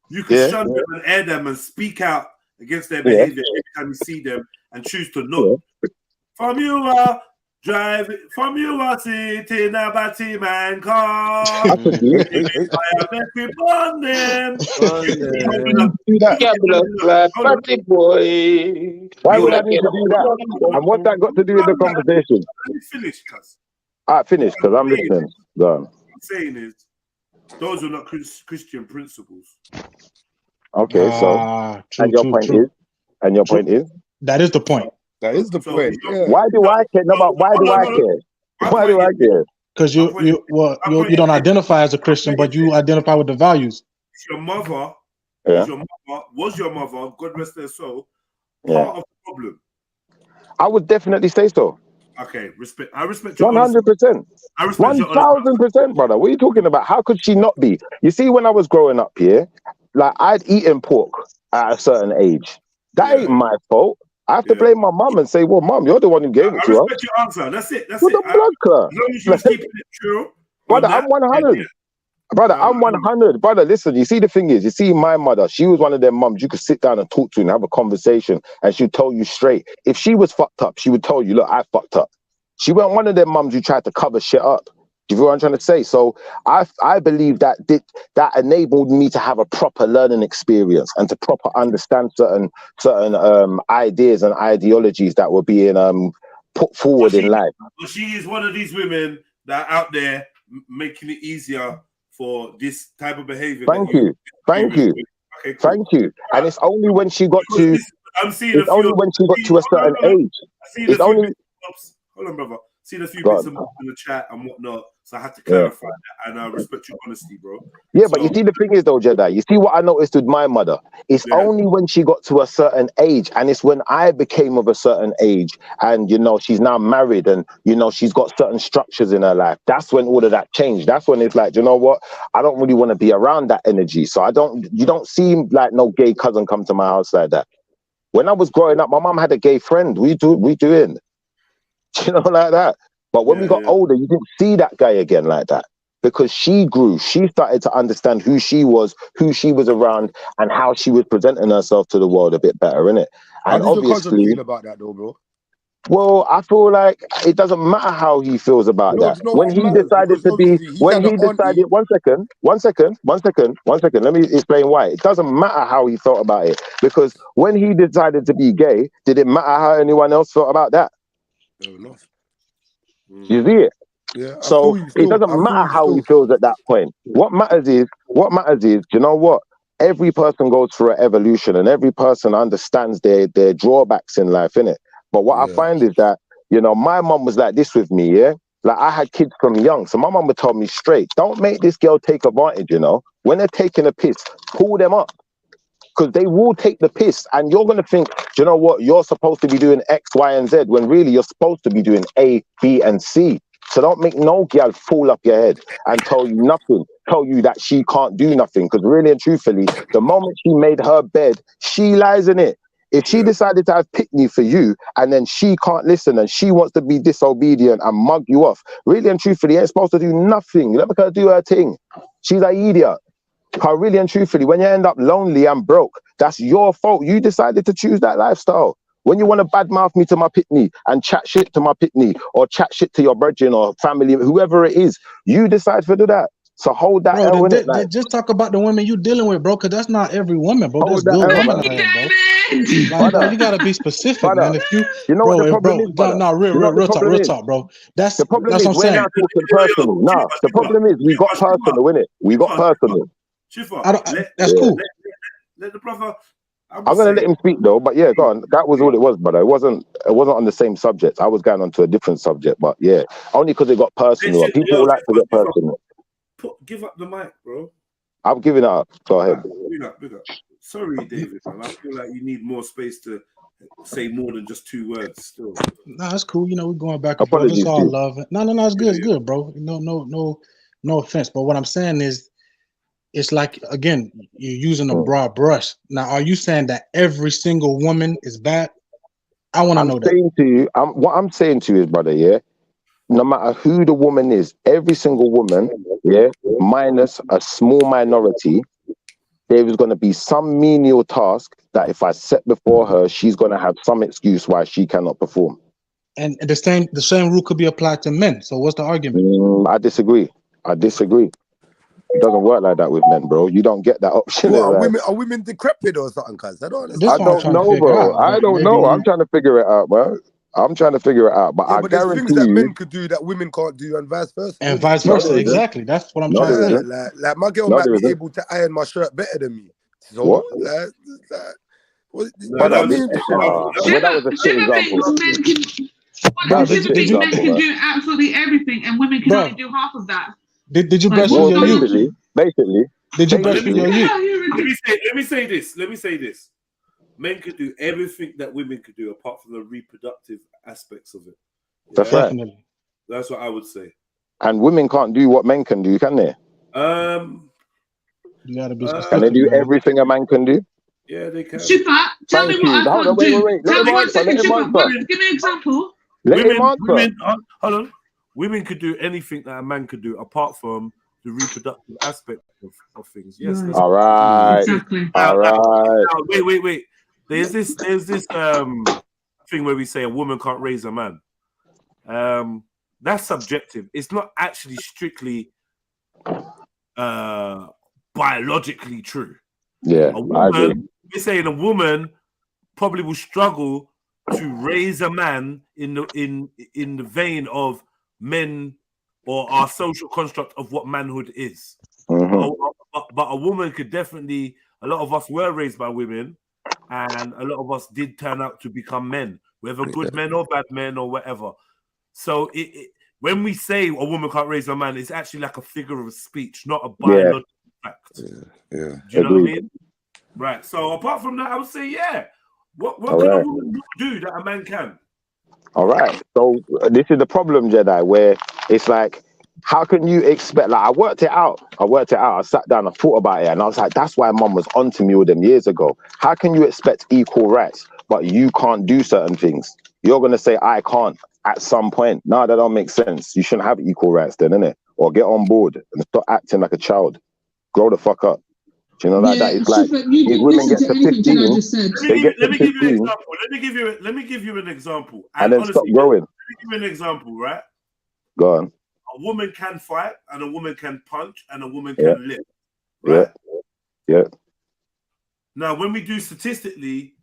You can shun them and air them and speak out against their behavior every time you see them and choose to look. From you are driving, from you are sitting a batty man car. I have on them. Batty boy. Why would I need to do that? And what's that got to do with the conversation? Let me finish, cuz. Finish, because I'm listening. Go on. What I'm saying is, those are not Christian principles. Okay, so and your point is, that is the point. That is the point. Yeah. Why do I care? No, but why do I care? Why do I care? Because you don't identify as a Christian, but you identify with the values. Your mother, was your mother, God rest her soul, part of the problem? I would definitely say so. Okay, respect. I respect your 100%. 1,000%, brother. What are you talking about? How could she not be? You see, when I was growing up here, like I'd eaten pork at a certain age. That ain't my fault. I have to blame my mum and say, "Well, mum, you're the one who gave it to her." I respect your answer. That's it. That's it. The blood clot. As long as you're keeping it true, brother. I'm 100. Brother, I'm 100. Brother, listen, you see, the thing is, you see, my mother, she was one of them mums you could sit down and talk to and have a conversation, and she'd tell you straight. If she was fucked up, she would tell you, look, I fucked up. She wasn't one of them mums who tried to cover shit up. Do you feel what I'm trying to say? So I believe that enabled me to have a proper learning experience and to proper understand certain ideas and ideologies that were being put forward in life. Well, she is one of these women that are out there making it easier for this type of behavior. Thank you. Okay, cool. Thank you. And it's only when she got to a certain age. Hold on, brother. Seen a few bits in the chat and whatnot, so I had to clarify that, and I respect your honesty, bro. Yeah, but you see, the thing is, though, Jedi, you see what I noticed with my mother? It's only when she got to a certain age, and it's when I became of a certain age, and, you know, she's now married, and, you know, she's got certain structures in her life. That's when all of that changed. That's when it's like, you know what? I don't really want to be around that energy, so you don't see, like, no gay cousin come to my house like that. When I was growing up, my mom had a gay friend. We doing. You know, like that. But when we got older, you didn't see that guy again like that, because she grew. She started to understand who she was around, and how she was presenting herself to the world a bit better, innit? And how does your cousin feel about that, though, bro? Well, I feel like it doesn't matter how he feels about that. When he decided to be, one second, let me explain why. It doesn't matter how he felt about it, because when he decided to be gay, did it matter how anyone else felt about that? Fair enough. You see it? Yeah. So it doesn't matter how he feels at that point. What matters is, you know what? Every person goes through an evolution, and every person understands their drawbacks in life, innit? But what I find is that, you know, my mum was like this with me, yeah? Like, I had kids from young, so my mum would tell me straight, don't make this girl take advantage, you know? When they're taking a piss, pull them up. Because they will take the piss, and you're going to think, do you know what, you're supposed to be doing X, Y, and Z, when really you're supposed to be doing A, B, and C. So don't make no girl fall up your head and tell you nothing, tell you that she can't do nothing. Because really and truthfully, the moment she made her bed, she lies in it. If she decided to have pick me for you, and then she can't listen, and she wants to be disobedient and mug you off, really and truthfully, ain't supposed to do nothing. Let her do her thing. She's an idiot. Because really and truthfully, when you end up lonely and broke, that's your fault. You decided to choose that lifestyle. When you want to badmouth me to my pitney and chat shit to my pitney, or chat shit to your brethren or family, whoever it is, you decide to do that. So hold that Bro, L in it, like just talk about the women you dealing with, bro, because that's not every woman, bro. There's hold that good L, women man. out here, bro. Like, bro, Brother, you gotta be specific, brother. man. If you, You know what the problem is, brother? no, You know what the real problem is? talk, bro. That's The problem what is I'm we're now saying. talking personal. Nah, the problem is we got personal, innit? We got personal. That's cool. Let the brother. I'm gonna let him speak though, but yeah, go on. That was all it was, brother. It wasn't on the same subject. I was going on to a different subject, but yeah, only because it got personal. And people like to get personal. Give up the mic, bro. I'm giving it up. Go ahead. Big up. Sorry, David, man. I feel like you need more space to say more than just 2 words. Still, Nah, it's cool. You know, we're going back and forth. It's all love. No, it's good. It's good, bro. No offense. But what I'm saying is, it's like, again, you're using a broad brush. Now, are you saying that every single woman is bad? I want to know that. What I'm saying to you is, brother, yeah, no matter who the woman is, every single woman, yeah, minus a small minority, there is going to be some menial task that if I set before her, she's going to have some excuse why she cannot perform. And the same rule could be applied to men. So what's the argument? I disagree. It doesn't work like that with men, bro. You don't get that option. What, Like, are women decrepit or something? Cause I don't know, bro. I don't know. I'm trying to figure it out, bro. I'm trying to figure it out, but I but there's guarantee things that you, men could do that women can't do, and vice versa. And vice versa, exactly. That's what I'm trying to say. Like my girl might be able to iron my shirt better than me. So what? What That I mean? was a shit example. Men can do absolutely everything, and women can only do half of that. Did you brush Well, your youth? basically. Did you brush your youth? Let me say this. Men could do everything that women could do, apart from the reproductive aspects of it. That's right. Definitely. That's what I would say. And women can't do what men can do, can they? You gotta be specific. Can they do everything a man can do? Yeah, they can. Shifa, tell me what I can't do. Tell me 1 second, Shifa. Give me an example. Hold on. Women could do anything that a man could do, apart from the reproductive aspect of things. Yes. All right. Exactly. All right. Now, wait. There's this thing where we say a woman can't raise a man. That's subjective. It's not actually strictly biologically true. Yeah, we're saying a woman probably will struggle to raise a man in the vein of men or our social construct of what manhood is. But a woman could definitely. A lot of us were raised by women, and a lot of us did turn out to become men, whether good men or bad men or whatever. So when we say a woman can't raise a man, it's actually like a figure of speech, not a biological fact. Yeah. Do you know what I mean? Right. So apart from that, I would say, yeah. What can a woman do that a man can? All right. So this is the problem, Jedi, where it's like, how can you expect? Like, I worked it out. I sat down, I thought about it, and I was like, that's why mum was onto me all them years ago. How can you expect equal rights, but you can't do certain things? You're gonna say I can't at some point. No, that don't make sense. You shouldn't have equal rights then, innit? Or get on board and stop acting like a child. Grow the fuck up. Do you know like that? It's like these women get to 15. They get to 15. Let me give you an example. And then stop growing. Let me give you an example, right? Go on. A woman can fight, and a woman can punch, and a woman can live. Right? Yeah. Now, when we do statistically,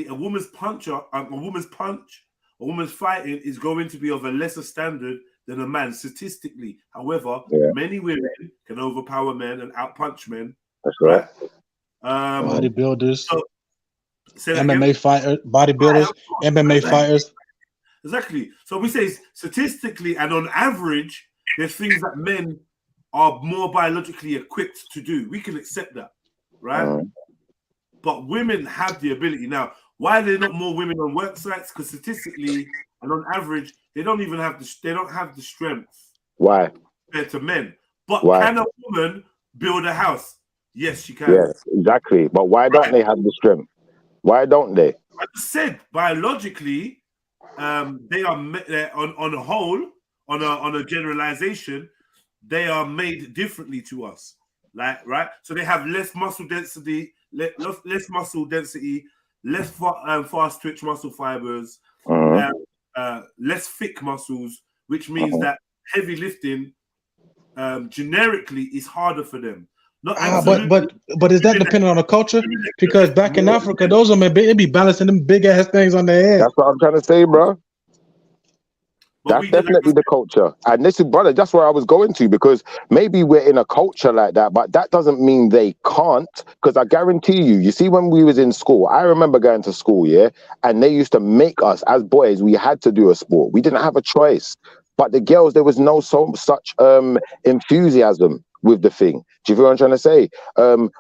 a woman's punch, a woman's fighting is going to be of a lesser standard than a man statistically. However, many women can overpower men and outpunch men. That's right. Bodybuilders, MMA fighters, MMA fighters. Exactly. So we say statistically and on average, there's things that men are more biologically equipped to do. We can accept that, right? But women have the ability. Now, why are there not more women on work sites? Because statistically and on average, they don't have the strength. Why? Compared to men. But why? Can a woman build a house? Yes, she can. Yes, exactly. But why don't they have the strength? Why don't they? I just said biologically, they are on a whole, on a generalization, they are made differently to us. Like, right? So they have less muscle density, less fast twitch muscle fibers, less thick muscles, which means that heavy lifting generically is harder for them. Not But is that dependent on the culture? Because back in Africa, those women they be balancing them big ass things on their head. That's what I'm trying to say, bro. That's definitely the culture. And this is, brother, that's where I was going to, because maybe we're in a culture like that, but that doesn't mean they can't. Because I guarantee you see, when we was in school, I remember going to school, yeah, and they used to make us, as boys, we had to do a sport. We didn't have a choice. But the girls, there was no such enthusiasm with the thing. Do you feel what I'm trying to say?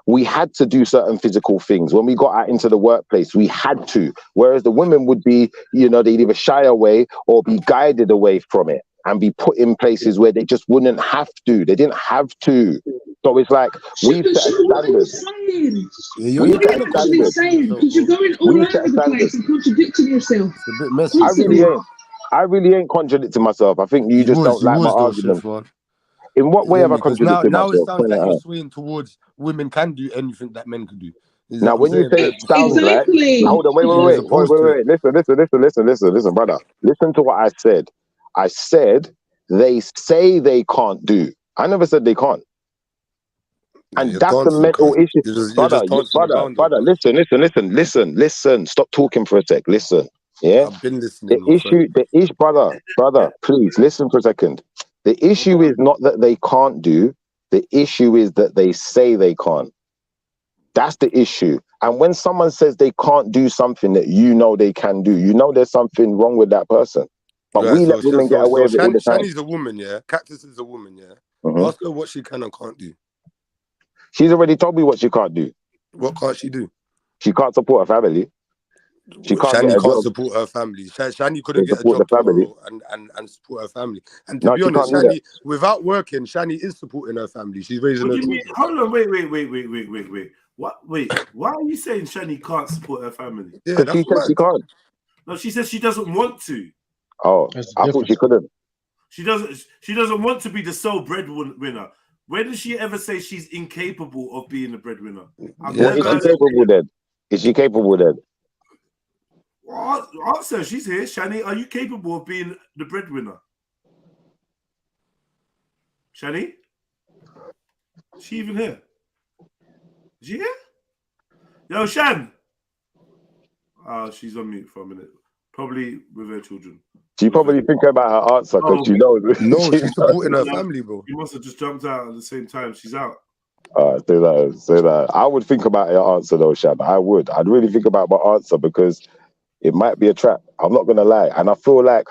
We had to do certain physical things. When we got out into the workplace, we had to. Whereas the women would be, you know, they'd either shy away or be guided away from it and be put in places where they just wouldn't have to. They didn't have to. So it's like, we've set a standard. You're actually saying, because you're going all over the place and contradicting yourself. It's a bit messy. I really ain't contradicting myself. I think you just don't like my argument. In what way have I contradicted myself? Now it sounds like you're swaying towards women can do anything that men can do. Now, when you say it sounds like, hold on, wait. Listen, brother. Listen to what I said. I said they say they can't do. I never said they can't. And that's the mental issue. Brother, listen. Stop talking for a sec. Listen. Yeah. I've been listening. The issue, brother, please listen for a second. The issue is not that they can't do. The issue is that they say they can't. That's the issue. And when someone says they can't do something that you know they can do, you know there's something wrong with that person. But we let women get away with it all the time. Shani's a woman, yeah. Cactus is a woman, yeah. Ask her what she can and can't do. She's already told me what she can't do. What can't she do? She can't support her family. Shani can't support her family. Shani couldn't get a job tomorrow and support her family. And to be honest, Shani, without working, Shani is supporting her family. She's raising her children. Hold on, wait. What? Wait, why are you saying Shani can't support her family? Yeah, she said she can't. No, she says she doesn't want to. Oh, I thought she couldn't. She doesn't want to be the sole breadwinner. When does she ever say she's incapable of being the breadwinner? Is she capable then? Well, answer. She's here. Shani, are you capable of being the breadwinner? Shani? Is she even here? Is she here? Yo, Shan. She's on mute for a minute. Probably with her children. She probably thinking about her answer because she knows. No, she's supporting her family, bro. You must have just jumped out at the same time. She's out. Say that. I would think about your answer though, Shan. I'd really think about my answer because it might be a trap. I'm not gonna lie. And I feel like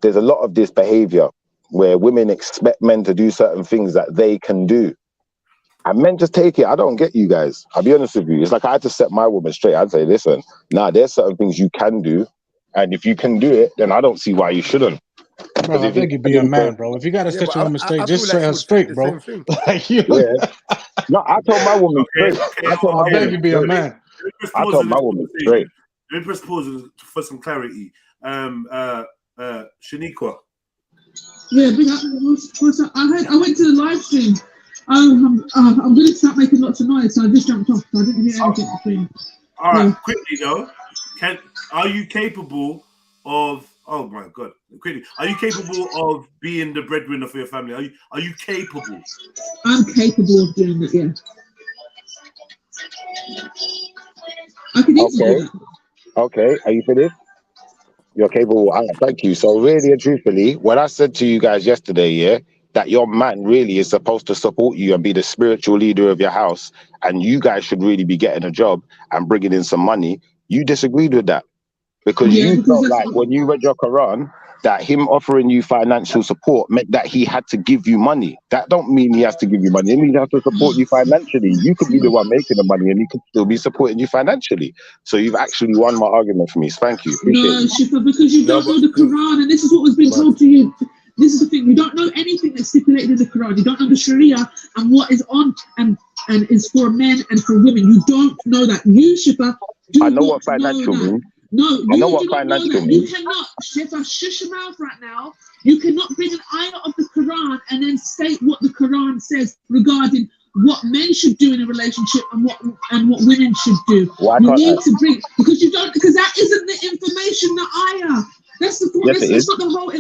there's a lot of this behavior where women expect men to do certain things that they can do. And men just take it. I don't get you guys. I'll be honest with you. It's like I had to set my woman straight. I'd say, listen, there's certain things you can do. And if you can do it, then I don't see why you shouldn't. Bro, I think you'd be a man, bro. If you got to set your woman straight, just set her straight, bro. Like you. No, I told my woman straight. I beg you be a man. I told my woman straight. Let me press pause for some clarity. Shaniqua. Yeah, big up. I went to the live stream. I'm going to start making lots of noise, so I just jumped off. So I didn't hear anything between. All right, quickly though. Are you capable of? Oh my God! Quickly, are you capable of being the breadwinner for your family? Are you capable? I'm capable of doing it. Yeah. I can easily do that. Okay, are you finished? You're capable. Thank you. So really and truthfully, when I said to you guys yesterday, that your man really is supposed to support you and be the spiritual leader of your house, and you guys should really be getting a job and bringing in some money, you disagreed with that. Because you felt like when you read your Quran, that him offering you financial support meant that he had to give you money. That don't mean he has to give you money. It means he has to support you financially. You could be the one making the money and he could still be supporting you financially. So you've actually won my argument for me. Thank you. No, Shifa, because you don't know the Quran, and this is what was being told to you. This is the thing. You don't know anything that's stipulated in the Quran. You don't know the Sharia and what is on and is for men and for women. You don't know that. You, Shifa, I know what financial means. No, I know what financial means. You cannot, Shifa, shush your mouth right now. You cannot bring an ayah of the Quran and then state what the Quran says regarding what men should do in a relationship and what women should do. You need to bring, because that isn't the information, the ayah. That's the point. That's not the whole.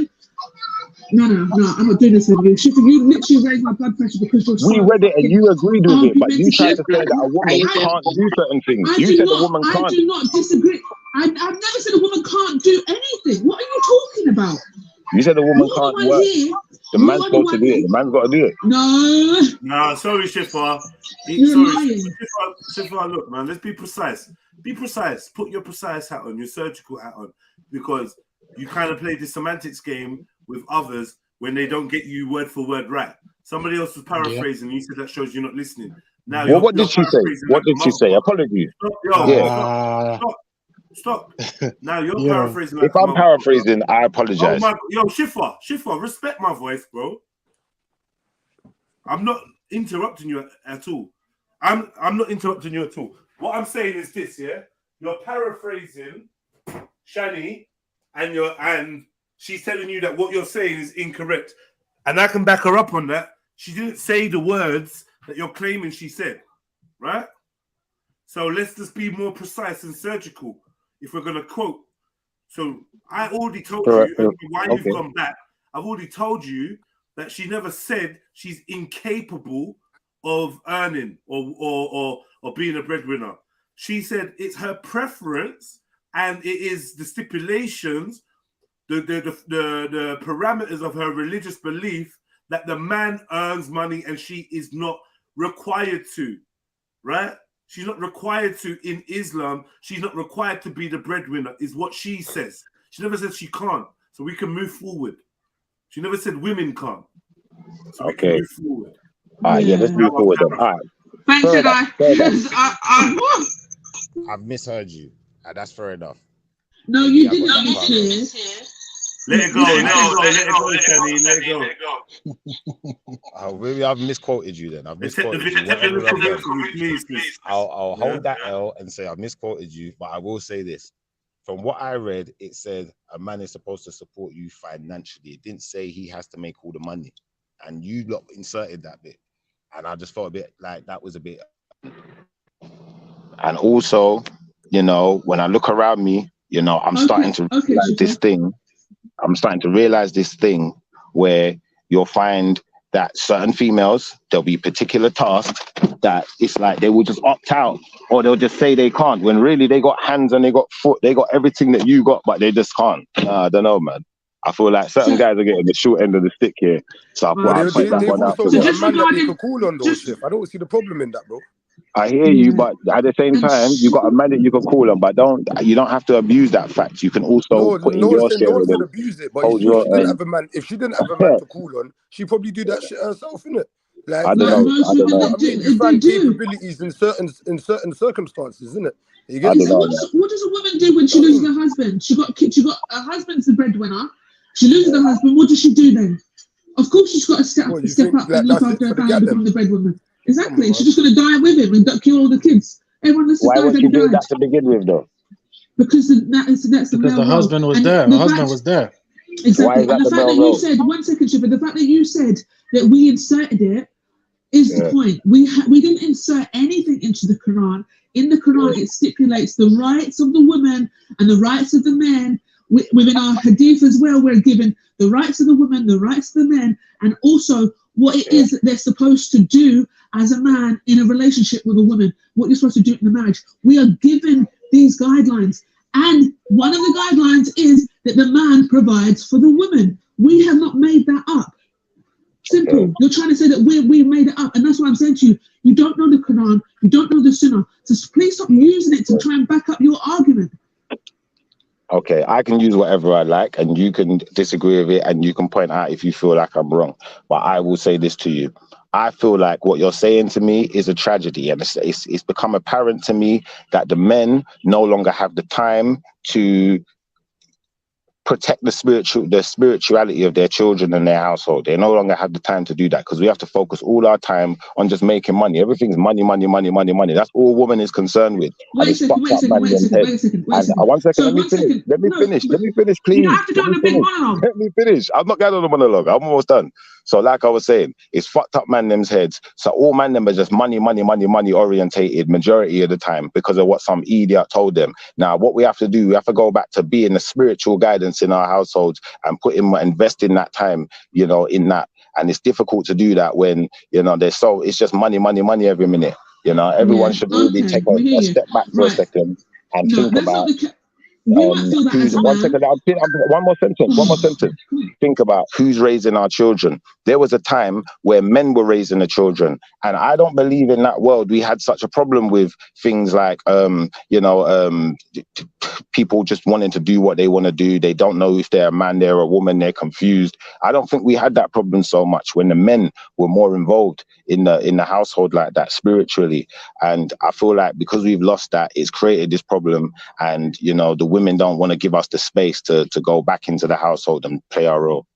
No, I'm not doing this with you. Shifter, you literally raised my blood pressure because you're We so read it and you agreed with it, but you tried to say argumentative. that a woman can't do certain things. I You do said a not. woman I can't. do not disagree. I've never said a woman can't do anything. What are you talking about? You said a woman You're can't the one work. here. The man's supposed to do it. The man's got to do it. No. Nah, sorry, Shifa. You're lying. Shifa, look, man, let's be precise. Be precise. Put your precise hat on, your surgical hat on, because you kind of play this semantics game with others when they don't get you word for word right. Somebody else was paraphrasing. You said that shows you're not listening. Now, Well, what did she say? What did she say? Apologies. Stop. Now you're Yeah. paraphrasing. Like If I'm paraphrasing, I apologize. Oh my, yo, Shifa, respect my voice, bro. I'm not interrupting you at all. I'm not interrupting you at all. What I'm saying is this, yeah? You're paraphrasing Shani, and she's telling you that what you're saying is incorrect. And I can back her up on that. She didn't say the words that you're claiming she said, right? So let's just be more precise and surgical if we're going to quote. So I already told you, and why you've come back, I've already told you that she never said she's incapable of earning or being a breadwinner. She said it's her preference and it is the stipulations, the parameters of her religious belief that the man earns money and she is not required to, right? She's not required to in Islam. She's not required to be the breadwinner, is what she says. She never said she can't. So we can move forward. She never said women can't. So we can move forward. All right, yeah, let's move forward then. All right. Thanks, Jedi. I've misheard you. That's fair enough. No, you didn't mishear. Let it go, Shani, let it go. Maybe I've misquoted you then. I've misquoted you. I'll hold that L and say I've misquoted you, but I will say this. From what I read, it said a man is supposed to support you financially. It didn't say he has to make all the money. And you lot inserted that bit. And I just felt a bit like that was a bit. And also, you know, when I look around me, you know, I'm starting to realize this thing. I'm starting to realize this thing where you'll find that certain females, there'll be particular tasks that it's like they will just opt out, or they'll just say they can't, when really they got hands and they got foot, they got everything that you got, but they just can't. I don't know, man. I feel like certain guys are getting the short end of the stick here. So I thought I'd point that one out. They've also got a man that they could call on those shit. I don't see the problem in that, bro. I hear you, but at the same time, you got a man that you can call on, but you don't have to abuse that fact. You can also put in your share with them. Abuse it, but if she didn't have a man, if she didn't have a man to call on, she probably do that shit herself, innit? Like, I don't know. I mean, you find capabilities in certain circumstances, isn't it? You get What does a woman do when she loses her husband? She got her husband's the breadwinner. She loses her husband. What does she do then? Of course, she's got to step up and look after her family and become the breadwinner. Exactly. She's just going to die with him and kill all the kids. Everyone else Why died would she and do died. that to begin with, though? Because that's the male the husband was there. The husband was there. Exactly. And the fact that you said, one second, Chipper, the fact that you said that we inserted it is the point. We didn't insert anything into the Quran. In the Quran, it stipulates the rights of the woman and the rights of the men. Within our hadith as well, we're given the rights of the woman, the rights of the men, and also what it is that they're supposed to do as a man in a relationship with a woman, what you're supposed to do in the marriage. We are given these guidelines. And one of the guidelines is that the man provides for the woman. We have not made that up. Simple. You're trying to say that we made it up. And that's what I'm saying to you. You don't know the Quran. You don't know the Sunnah. So please stop using it to try and back up your argument. Okay, I can use whatever I like, and you can disagree with it, and you can point out if you feel like I'm wrong. But I will say this to you. I feel like what you're saying to me is a tragedy, and it's become apparent to me that the men no longer have the time to protect the spirituality of their children and their household. They no longer have the time to do that because we have to focus all our time on just making money. Everything's money, money, money, money, money. That's all woman is concerned with. Wait a second, One second, let me finish, please. You don't have to go on a big monologue. Let me finish. I'm not going on a monologue. I'm almost done. So like I was saying, it's fucked up man them's heads. So all man them are just money, money, money, money orientated majority of the time because of what some idiot told them. Now, what we have to do, we have to go back to being the spiritual guidance results in our households and investing that time, you know, in that. And it's difficult to do that when, you know, it's just money every minute. You know, everyone should really take a step back for a second and think about. One second, one more sentence. Think about who's raising our children. There was a time where men were raising the children, and I don't believe in that world we had such a problem with things like, people just wanting to do what they want to do. They don't know if they're a man, they're a woman, they're confused. I don't think we had that problem so much when the men were more involved in the household like that spiritually. And I feel like because we've lost that, it's created this problem. And, you know, the women don't want to give us the space to go back into the household and play our role.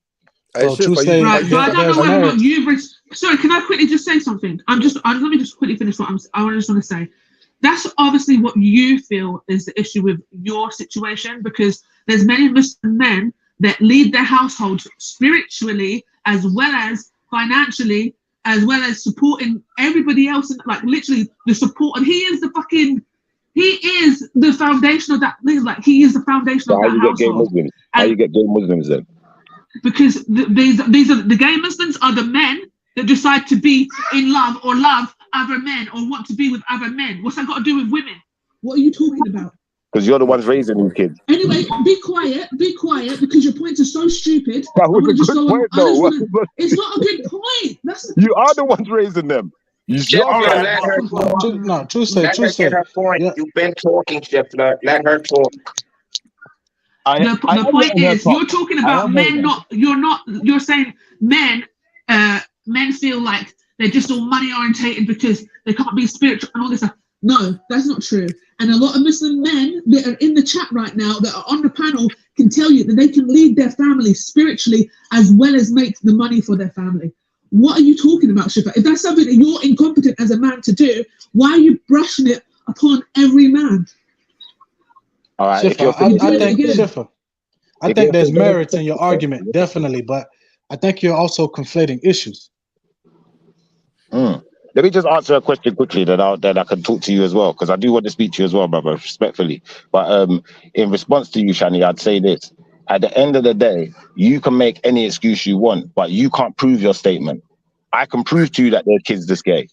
Right, so I don't know whether or not you've. Sorry, can I quickly just say something? Let me just quickly finish what I just want to say. That's obviously what you feel is the issue with your situation, because there's many Muslim men that lead their households spiritually as well as financially, as well as supporting everybody else, and like literally the support. And he is the foundation of that. Like he is the foundation of that household. How you get gay Muslims then? Because these are the gay Muslims are the men that decide to be in love or love other men or want to be with other men. What's that got to do with women? What are you talking about? Because you're the ones raising these kids. Anyway, be quiet, because your points are so stupid. That was a good point, though. It's not a good point. You are the ones raising them. Let her point. You've been talking, Scheffler. Let her talk. The point is, you're talking about men. You're saying men. Men feel like they're just all money orientated because they can't be spiritual and all this stuff. No, that's not true. And a lot of Muslim men that are in the chat right now that are on the panel can tell you that they can lead their family spiritually as well as make the money for their family. What are you talking about, Shifa? If that's something that you're incompetent as a man to do, why are you brushing it upon every man? All right, I think there's merit in your argument, definitely, but I think you're also conflating issues. Let me just answer a question quickly that I can talk to you as well, because I do want to speak to you as well, brother, respectfully. But in response to you, Shani, I'd say this. At the end of the day, you can make any excuse you want, but you can't prove your statement. I can prove to you that their kid's this gay.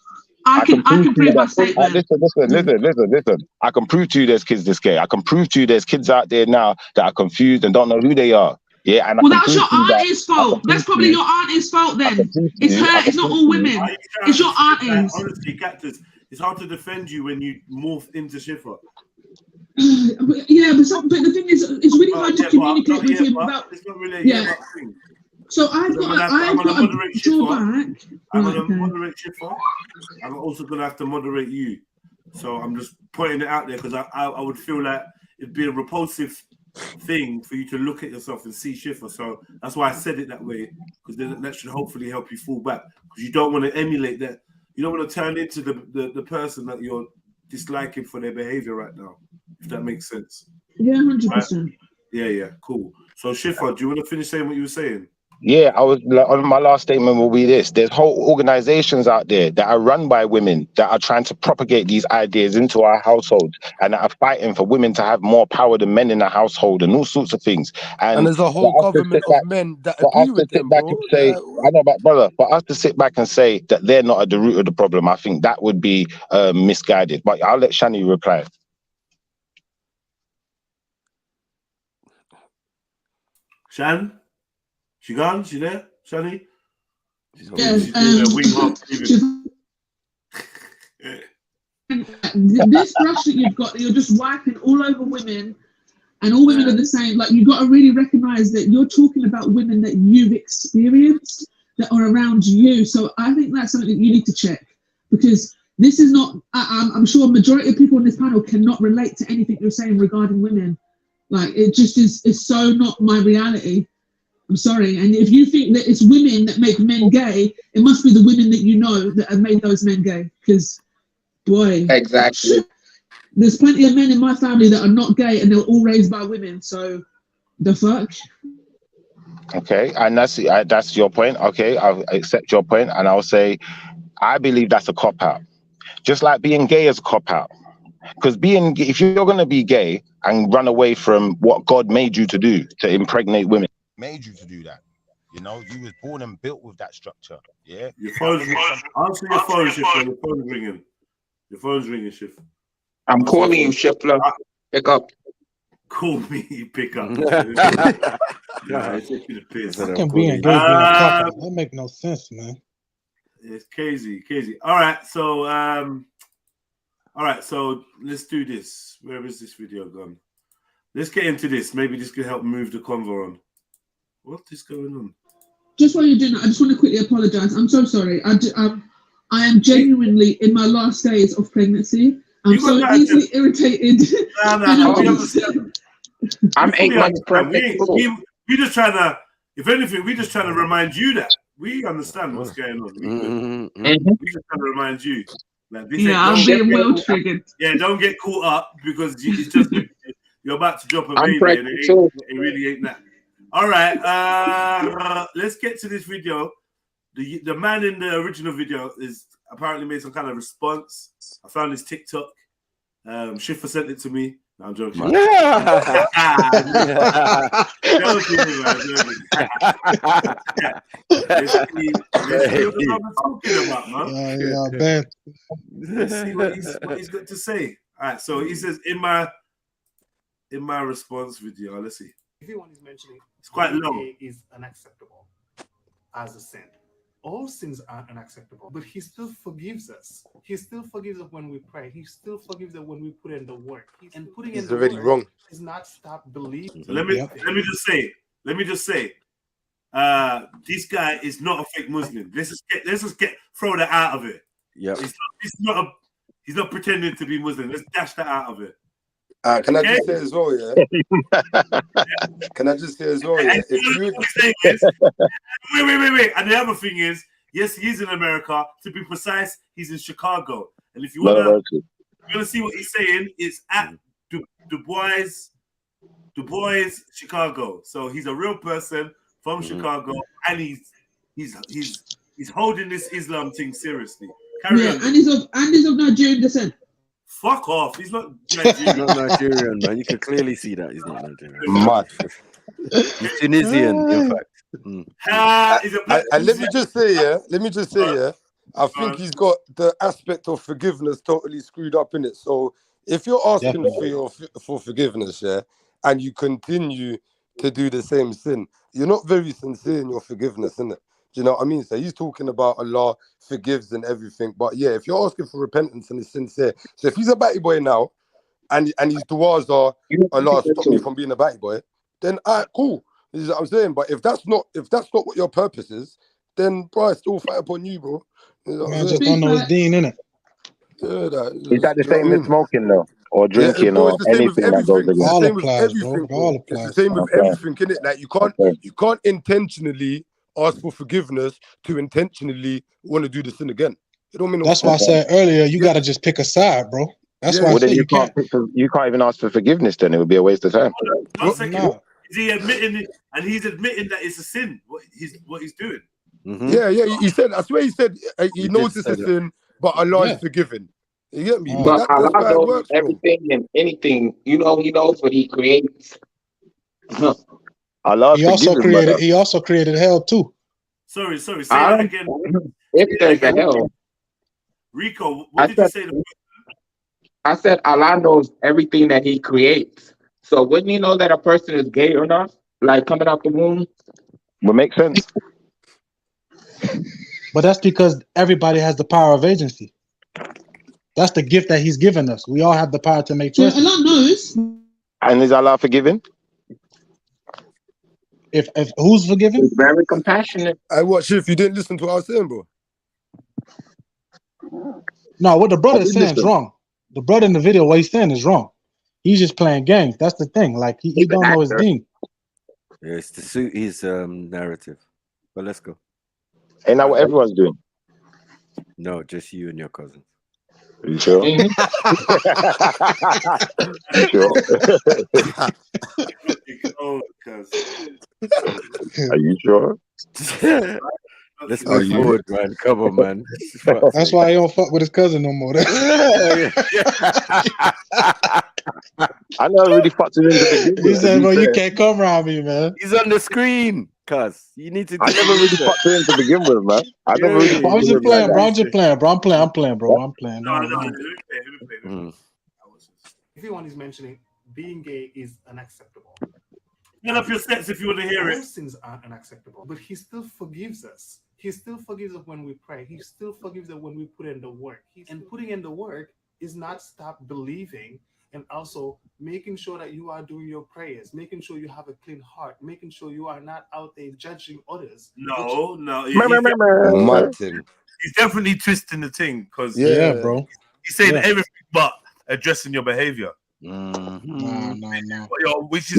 I can prove my statement. Listen. I can prove to you there's kids this gay. I can prove to you there's kids out there now that are confused and don't know who they are. Yeah, and well, that's your auntie's fault. That's probably your auntie's fault then. It's her. It's not all women. It's your auntie's. Honestly, Cactus, it's hard to defend you when you morph into Shifa. Yeah, but the thing is, it's really hard to communicate with him about. It's not really a thing. So I've got to draw back. I'm going to moderate Shifa. I'm also going to have to moderate you. So I'm just pointing it out there because I would feel like it'd be a repulsive thing for you to look at yourself and see Shifa. So that's why I said it that way, because that should hopefully help you fall back, because you don't want to emulate that. You don't want to turn into the person that you're disliking for their behavior right now, if that makes sense. Yeah, 100%. Yeah, cool. So Shifa, do you want to finish saying what you were saying? Yeah, I was on my last statement will be this. There's whole organizations out there that are run by women that are trying to propagate these ideas into our households and that are fighting for women to have more power than men in the household and all sorts of things. And there's a whole government of men that agree with them, bro. I know, but brother, for us to sit back and say that they're not at the root of the problem, I think that would be misguided. But I'll let Shani reply. Shan? She gone? She there? Shani? Yes. This brush that you've got, you're just wiping all over women, and all women are the same. Like, you've got to really recognize that you're talking about women that you've experienced, that are around you. So I think that's something that you need to check, because this is not, I'm sure a majority of people on this panel cannot relate to anything you're saying regarding women. Like, it just is so not my reality. I'm sorry. And if you think that it's women that make men gay, it must be the women that you know that have made those men gay. Because, boy. Exactly. There's plenty of men in my family that are not gay and they're all raised by women. So, the fuck? Okay, and that's your point. Okay, I'll accept your point, and I'll say I believe that's a cop-out. Just like being gay is a cop-out. Because if you're gonna be gay and run away from what God made you to do, to impregnate women, made you to do that. You know, you was born and built with that structure. Yeah. Your phone's answer your phone, Shift. Your phone's ringing. Your phone's ringing, Shift. I'm calling you, Shifler. Pick up. Call me, pick up. Fucking being gay, being a couple. That make no sense, man. It's crazy. All right, so let's do this. Where is this video gone? Let's get into this. Maybe this could help move the convo on. What is going on? Just while you're doing that, I just want to quickly apologize. I'm so sorry. I am genuinely in my last days of pregnancy. I'm so easily irritated. I'm 8 months pregnant. We just trying to, if anything, we just trying to remind you that we understand what's going on. We just trying to remind you. Like, I'm being well triggered. Yeah, don't get caught up because it's just you're about to drop a baby and it really ain't that. All right, let's get to this video. The man in the original video is apparently made some kind of response. I found his TikTok. Schiffer sent it to me. No, I'm joking. Joking, man. Let's see what he's got to say. All right, so he says in my response video, let's see. Everyone is mentioning it's quite long. Is unacceptable as a sin. All sins are unacceptable, but he still forgives us. He still forgives us when we pray. He still forgives us when we put in the work. And putting in the already work wrong. is not stop believing. So let me just say, this guy is not a fake Muslim. Let's just throw that out of it. Yeah, he's not pretending to be Muslim. Let's dash that out of it. Can I just say as well, yeah? Can I just say as well, yeah? Wait. And the other thing is, yes, he's in America. To be precise, he's in Chicago. And if you want to see what he's saying, it's at Du Bois, Chicago. So he's a real person from Chicago, and he's holding this Islam thing seriously. Carry on. And he's of Nigerian descent. Fuck off. He's not Nigerian. He's not Nigerian, man. You can clearly see that he's not Nigerian. Much. He's Tunisian, in fact. And let me just say, I think he's got the aspect of forgiveness totally screwed up in it. So if you're asking for forgiveness, yeah, and you continue to do the same sin, you're not very sincere in your forgiveness, innit? Do you know what I mean? So he's talking about Allah forgives and everything. But yeah, if you're asking for repentance and it's sincere, so if he's a batty boy now and his du'as are Allah stop me from being a batty boy, then cool. This is what I'm saying. But if that's not what your purpose is, then bro, I still fight upon you, bro. You know man, just don't know his deen, innit? Yeah, is that the same with smoking though? Or drinking or anything that goes against? All applies, bro. All applies. It's the same with everything, innit? Like you can't intentionally ask for forgiveness to intentionally want to do the sin again. It don't mean that's why I said earlier, you gotta just pick a side, bro. That's why I said you can't even ask for forgiveness. Then it would be a waste of time. One second. Is he admitting it? And he's admitting that it's a sin. What he's doing. Yeah. He said. I swear he said he knows it's a sin, but Allah is forgiving. You get me? But Allah knows everything and anything. You know, He knows what He creates. Allah he also created hell too. Sorry. Say that again. If there's a hell, Rico, what did you say? I said Allah knows everything that He creates. So wouldn't He know that a person is gay or not? Like coming out the womb? Would make sense. But that's because everybody has the power of agency. That's the gift that He's given us. We all have the power to make choices. Allah knows. And is Allah forgiving? If who's forgiving? He's very compassionate. I watch if you didn't listen to what I was saying, bro. No, what the brother is saying is wrong. The brother in the video, what he's saying is wrong. He's just playing games. That's the thing. Like he don't know his deen. Yeah, it's to suit his narrative. But let's go. Ain't that what everyone's doing? No, just you and your cousin. Are you sure? Are you sure? Let's move forward, man. Come on, man. That's why he don't fuck with his cousin no more. I never really fucked with him to begin with. He said, "Bro, you can't come around me, man." He's on the screen, cuz you need to. I never really fucked with him to begin with, man. I never really. I'm just playing, bro. I'm just playing, bro. I'm playing, bro. I'm playing. No. Mm. Everyone is mentioning being gay is unacceptable. Get up your steps if you want to hear it. Those things are unacceptable, but he still forgives us. He still forgives us when we pray. He still forgives us when we put in the work. And putting in the work is not stop believing, and also making sure that you are doing your prayers, making sure you have a clean heart, making sure you are not out there judging others. No. He's definitely twisting the thing because bro. He's saying everything but addressing your behavior. No. Which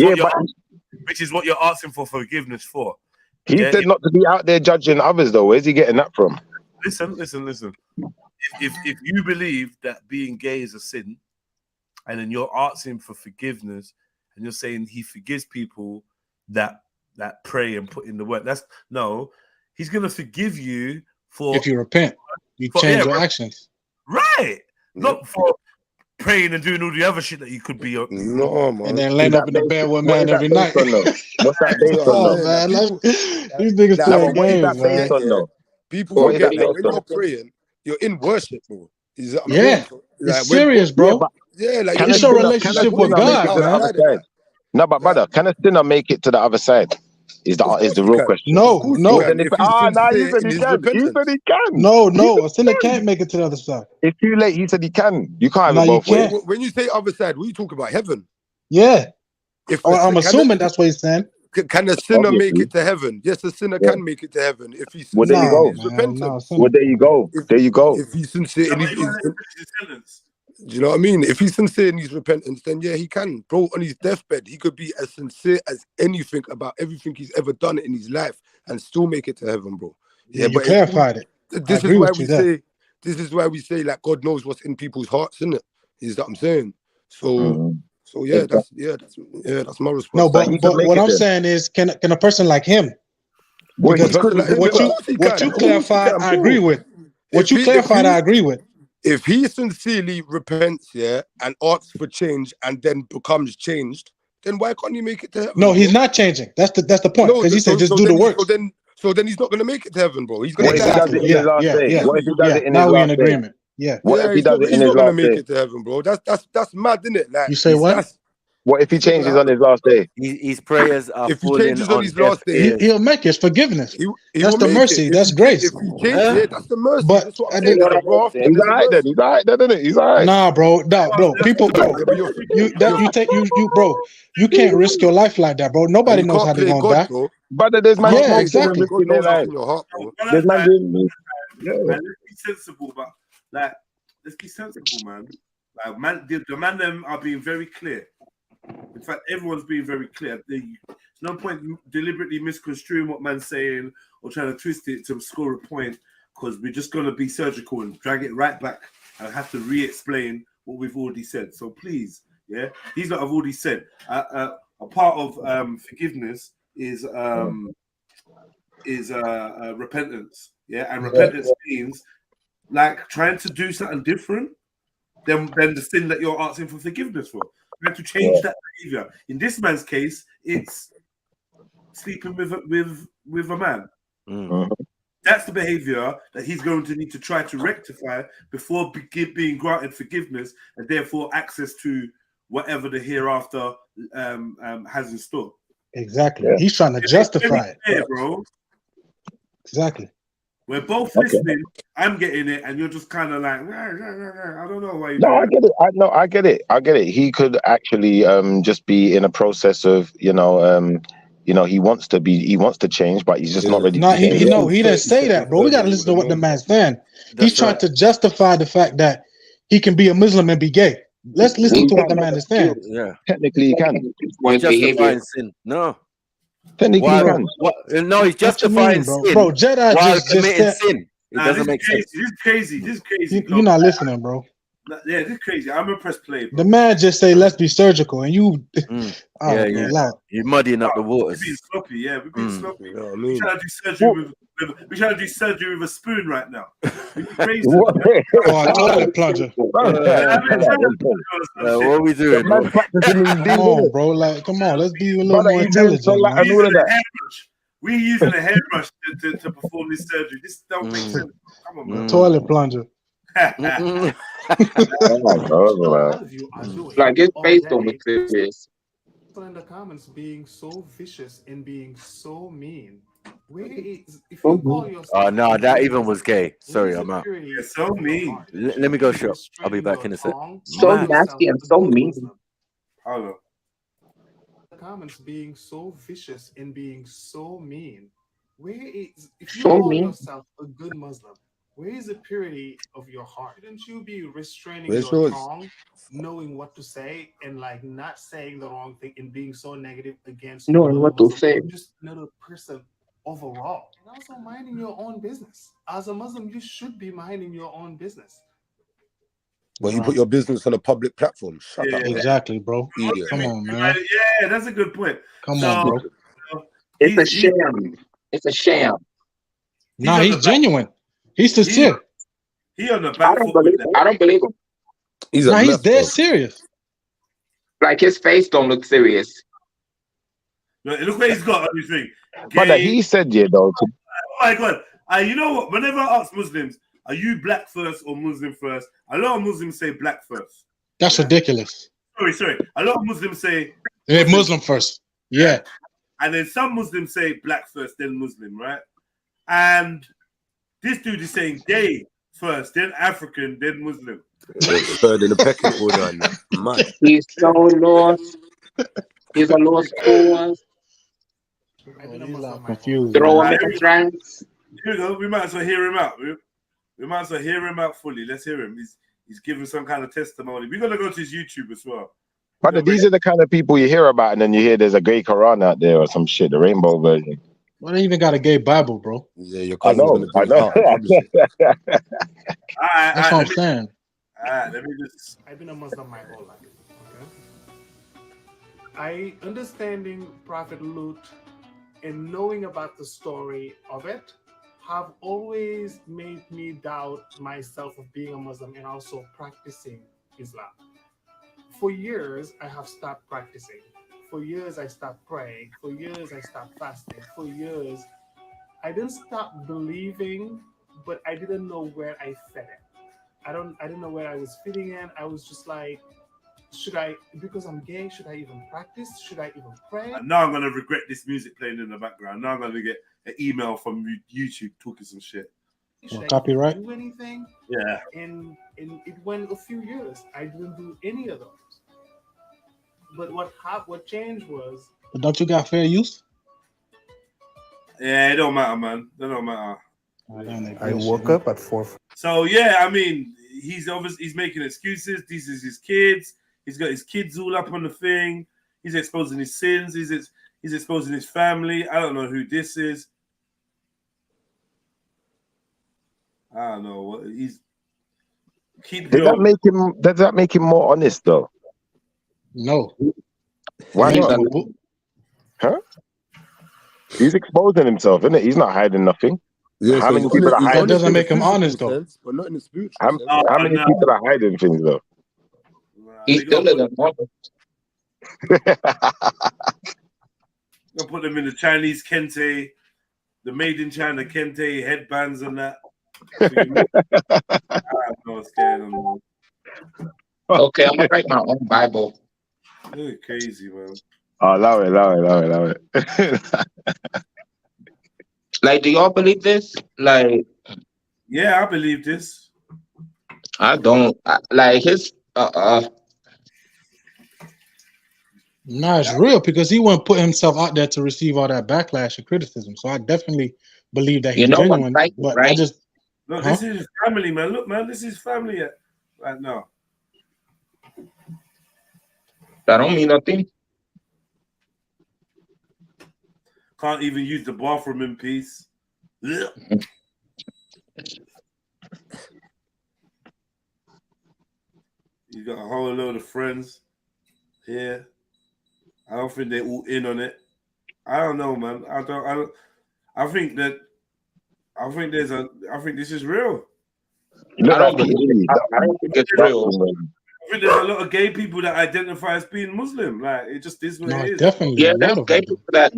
is what you're asking for forgiveness for. He said not to be out there judging others, though. Where's he getting that from? Listen. If you believe that being gay is a sin, and then you're asking for forgiveness, and you're saying he forgives people that pray and put in the work, he's gonna forgive you for if you repent, you change your actions. Right. Not for praying and doing all the other shit that you could be. No, man. And then laying up in the bed with man every night. What's that based on, man? These niggas playing games, man. People forget that when you're praying, you're in worship, bro. Is that it's serious, bro. Like it's your relationship with God, man. No, but brother, can a sinner make it to the other side? Is the real question? No. You said he can. No, a sinner can't make it to the other side. It's too late. He said he can. You can't have it both ways. When you say other side, what are you talking about? Heaven? Yeah. I'm assuming that's what he's saying. Can a sinner make it to heaven? Yes, a sinner can make it to heaven if he's there you go. repentant. There you go. There you go. If he's sincere, do you know what I mean? If he's sincere in his repentance, then yeah, he can. Bro, on his deathbed, he could be as sincere as anything about everything he's ever done in his life and still make it to heven, bro. Yeah, but clarified it. This is why we say like God knows what's in people's hearts, isn't it? Is that I'm saying? So that's my response. No, but what I'm saying is, can a person like him? Because what you clarified, I agree with. What you clarified, I agree with. If he sincerely repents, and asks for change and then becomes changed, then why can't he make it to heaven? No, he's not changing. That's the point. Because he said just do the work. So then he's not gonna make it to heaven, bro. He's gonna What if he does it in his last day? What if he does it in his last day? Now we're in agreement. Yeah. What if he does it in his last day? He's not gonna make it to heaven, bro. That's mad, isn't it? Like, you say what? What if he changes on his last day? His prayers are if he changes on his last day, he'll make it. It's forgiveness. That's the mercy. That's grace. If he changes, that's the mercy. But that's what I'm saying. He's alright then. He's alright then, isn't it? He's alright. Nah, bro. People, bro. Bro. You can't risk your life like that, bro. Nobody knows how they're gonna die. Brother, there's man. Yeah, exactly. There's man. Let's be sensible, but like, let's be sensible, man. Like, man, the man them are being very clear. In fact, everyone's being very clear. There's no point deliberately misconstruing what man's saying or trying to twist it to score a point, because we're just going to be surgical and drag it right back and have to re-explain what we've already said. So please, these lot have already said a part of forgiveness is repentance. And repentance means like trying to do something different than the sin that you're asking for forgiveness for. You have to change that behavior. In this man's case, it's sleeping with a man. That's the behavior that he's going to need to try to rectify before being granted forgiveness and therefore access to whatever the hereafter has in store. Exactly. He's trying to justify it, clear, bro. Exactly. We're both listening. I'm getting it, and you're just kind of like, I don't know why. No, I get it. I get it. He could actually just be in a process of, he wants to change, but he's just not ready. No, he didn't say that, bro. We gotta listen to what the man's saying. He's trying to justify the fact that he can be a Muslim and be gay. Let's listen to what the man is saying. Yeah, technically he can. Justifying sin. No. Technically he can. No, he's justifying sin. Bro, JEDI while just committing said, sin. It doesn't make sense. This is crazy. You're not listening, bro. Yeah, this is crazy. I'm a press play, bro. The man just say, let's be surgical. And you, Yeah, you're muddying up the We're being waters. sloppy, yeah. We're being sloppy. You know what I We mean? trying to do surgery we trying to do surgery with a spoon right now. We need razors. or a toilet plunger. What are we doing? Come on, bro. Like, come on. Let's be a little more intelligent, man. We're using a hairbrush. We're using a hairbrush to perform this surgery. This don't make sense. Come on, man. Toilet plunger. Like his face don't look serious. People in the comments being so vicious and being so mean. Where is, if you call yourself Oh no, that even was gay. Sorry, I'm out. It's so mean. Let me go shop. I'll be back in a sec. So nasty and so mean. Hello. The comments being so vicious and being so mean. Where is, if you So call mean. yourself a good Muslim, where is the purity of your heart? Shouldn't you be restraining Where's your yours? tongue, knowing what to say, and like not saying the wrong thing and being so negative against Knowing another what to Muslim say. or just another person overall? And also minding your own business. As a Muslim, you should be minding your own business. When you put your business on a public platform, shut up. Exactly, bro. Idiot. Come on, man. Yeah, that's a good point. Come on, bro. It's a sham. It's a sham. Nah, he's genuine. He's sincere. He on the I back don't foot with believe. that. I don't believe him. He's Nah, he's dead serious. Like his face don't look serious. Look what he's got on his thing. But he said, yeah, though. Oh my God. You know what? Whenever I ask Muslims, are you black first or Muslim first? A lot of Muslims say black first. That's ridiculous. Sorry. A lot of Muslims say Yeah, Muslim first. Yeah. And then some Muslims say black first, then Muslim, right? And this dude is saying gay first, then African, then Muslim. Third in the pecking order and that. Mad. He's so lost. He's a lost cause. Confused. Throw him in the trance. Here we go. We might as well hear him out. We might as well hear him out fully. Let's hear him. He's giving some kind of testimony. We're gonna go to his YouTube as well. But these are the kind of people you hear about, and then you hear there's a gay Quran out there or some shit, the rainbow version. Well, they even got a gay Bible, bro. Yeah, your I know. That's what I'm saying. Let me just. I've been a Muslim my whole life. Okay? I understanding Prophet Lut and knowing about the story of it have always made me doubt myself of being a Muslim and also practicing Islam. For years, I have stopped practicing. For years, I stopped praying. For years, I stopped fasting. For years, I didn't stop believing, but I didn't know where I fit in. I didn't know where I was fitting in. I was just like, should I, because I'm gay, should I even practice? Should I even pray? And now I'm gonna regret this music playing in the background. Now I'm gonna get an email from YouTube talking some shit. Should I copyright? do anything? Yeah. And it went a few years. I didn't do any of those. But what changed was, But don't you got fair use? Yeah, it don't matter, man. It don't matter. I woke up at 4. So yeah, I mean, he's making excuses. These is his kids. He's got his kids all up on the thing. He's exposing his sins. He's exposing his family. I don't know who this is. I don't know what he's. Does that make him more honest though? No. Why not? Huh? He's exposing himself, isn't it? He's not hiding nothing. Yeah, how so many people are That hiding? doesn't make him honest, though. But not in the spiritual How many people are hiding things though? He's still in the moment. Gonna put them in the Chinese kente, the made in China kente headbands and that. I don't know what's going on. Okay, I'm gonna write my own Bible. You're crazy, man. Oh, allow it. Like, do y'all believe this? Like, yeah, I believe this. I don't. Like his. Nah, it's real because he wouldn't put himself out there to receive all that backlash and criticism. So I definitely believe that he's genuine. But I just look, this is his family, man. Look, man, this is family right now. That don't mean nothing. Can't even use the bathroom in peace. whole load of friends here. I don't think they're all in on it. I don't know, man. I think this is real. I don't think it's real. I think there's a lot of gay people that identify as being Muslim. Like, it just is what it is. Definitely. Yeah, there's gay people that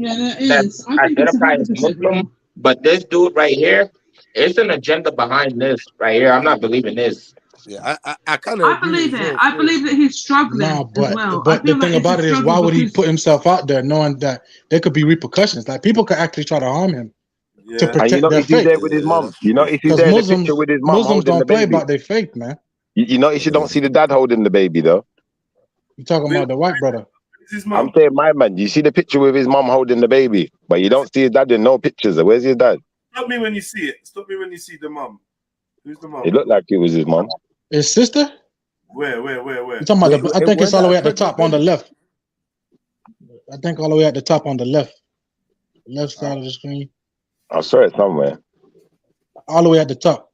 identify as Muslim, but this dude right here, it's an agenda behind this right here. I'm not believing this. Yeah, I kind of believe it. I believe that he's struggling as well. But the thing about it is, why would he put himself out there knowing that there could be repercussions? Like, people could actually try to harm him to protect And you know, their if he's faith. there with his mom, you know, if he's Because there in the Muslims, picture with his mom Muslims holding the don't play baby. about their faith, man. You notice you don't see the dad holding the baby though. You talking about the white brother? I'm saying my man. You see the picture with his mom holding the baby, but you don't see his dad in no pictures. Where's his dad? Stop me when you see it. Stop me when you see the mom. Who's the mom? It looked like it was his mom. His sister? Where? You talking about I think it's all the way at the top on the left. I think all the way at the top on the left side of the screen. I saw it somewhere. All the way at the top.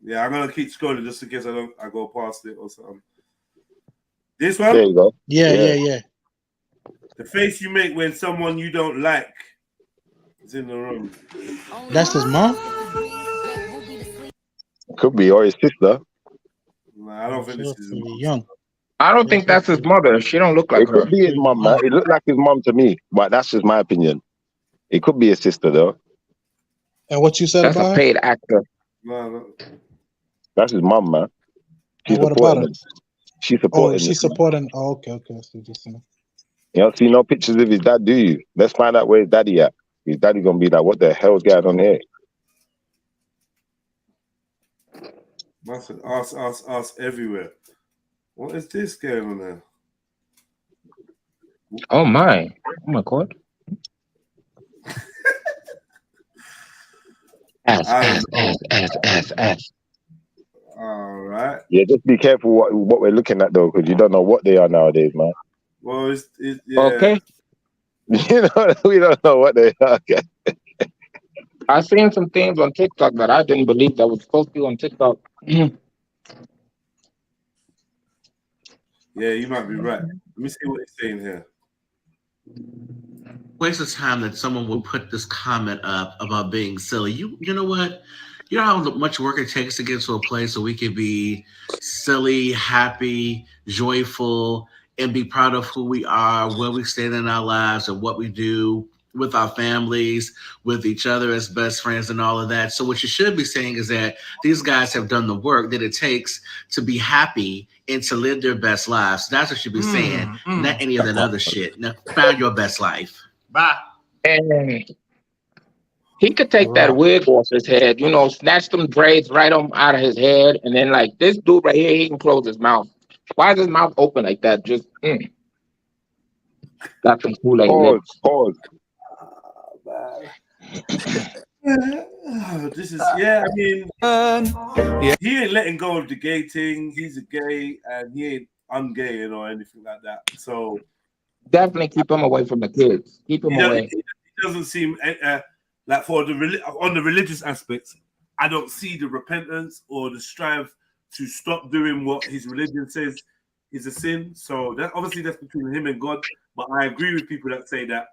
Yeah, I'm gonna keep scrolling just in case I go past it or something. This one? There you go. Yeah. The face you make when someone you don't like is in the room. That's his mom? Could be, or his sister. Nah, I don't think this is young. I don't think that's his mother. She don't look like her. It could be his mom, man. It looked like his mom to me, but that's just my opinion. It could be his sister though. And what you said That's about a paid actor. No. That's his mom, man. She's what about supporting her? him. She's supporting. She's this, man. supporting. Oh, okay. So just, You don't see no pictures of his dad, do you? Let's find out where his daddy at. His daddy gonna be like, what the hell's going on here? That's an ass everywhere. What is this going on there? Oh my god. Ass. All right. Yeah, just be careful what we're looking at though, because you don't know what they are nowadays, man. Well, yeah. Okay. You know, we don't know what they are. Okay. I seen some things on TikTok that I didn't believe that was supposed to be on TikTok. Yeah, you might be right. Let me see what he's saying here. Waste of time that someone will put this comment up about being silly. You know what? You know how much work it takes to get to a place where we can be silly, happy, joyful, and be proud of who we are, where we stand in our lives, and what we do with our families, with each other as best friends, and all of that. So what you should be saying is that these guys have done the work that it takes to be happy and to live their best lives. That's what you should be saying, not any of that other shit. Now, find your best life. Bye. And he could take that wig off his head, you know, snatch them braids right on out of his head, and then like this dude right here, he can close his mouth. Why is his mouth open like that? Just got some cool like Pause. This is I mean, he ain't letting go of the gay thing. He's a gay and he ain't ungay or anything like that. So definitely keep him away from the kids. Keep him away. He doesn't seem like on the religious aspects. I don't see the repentance or the strive to stop doing what his religion says is a sin. So that obviously that's between him and God. But I agree with people that say that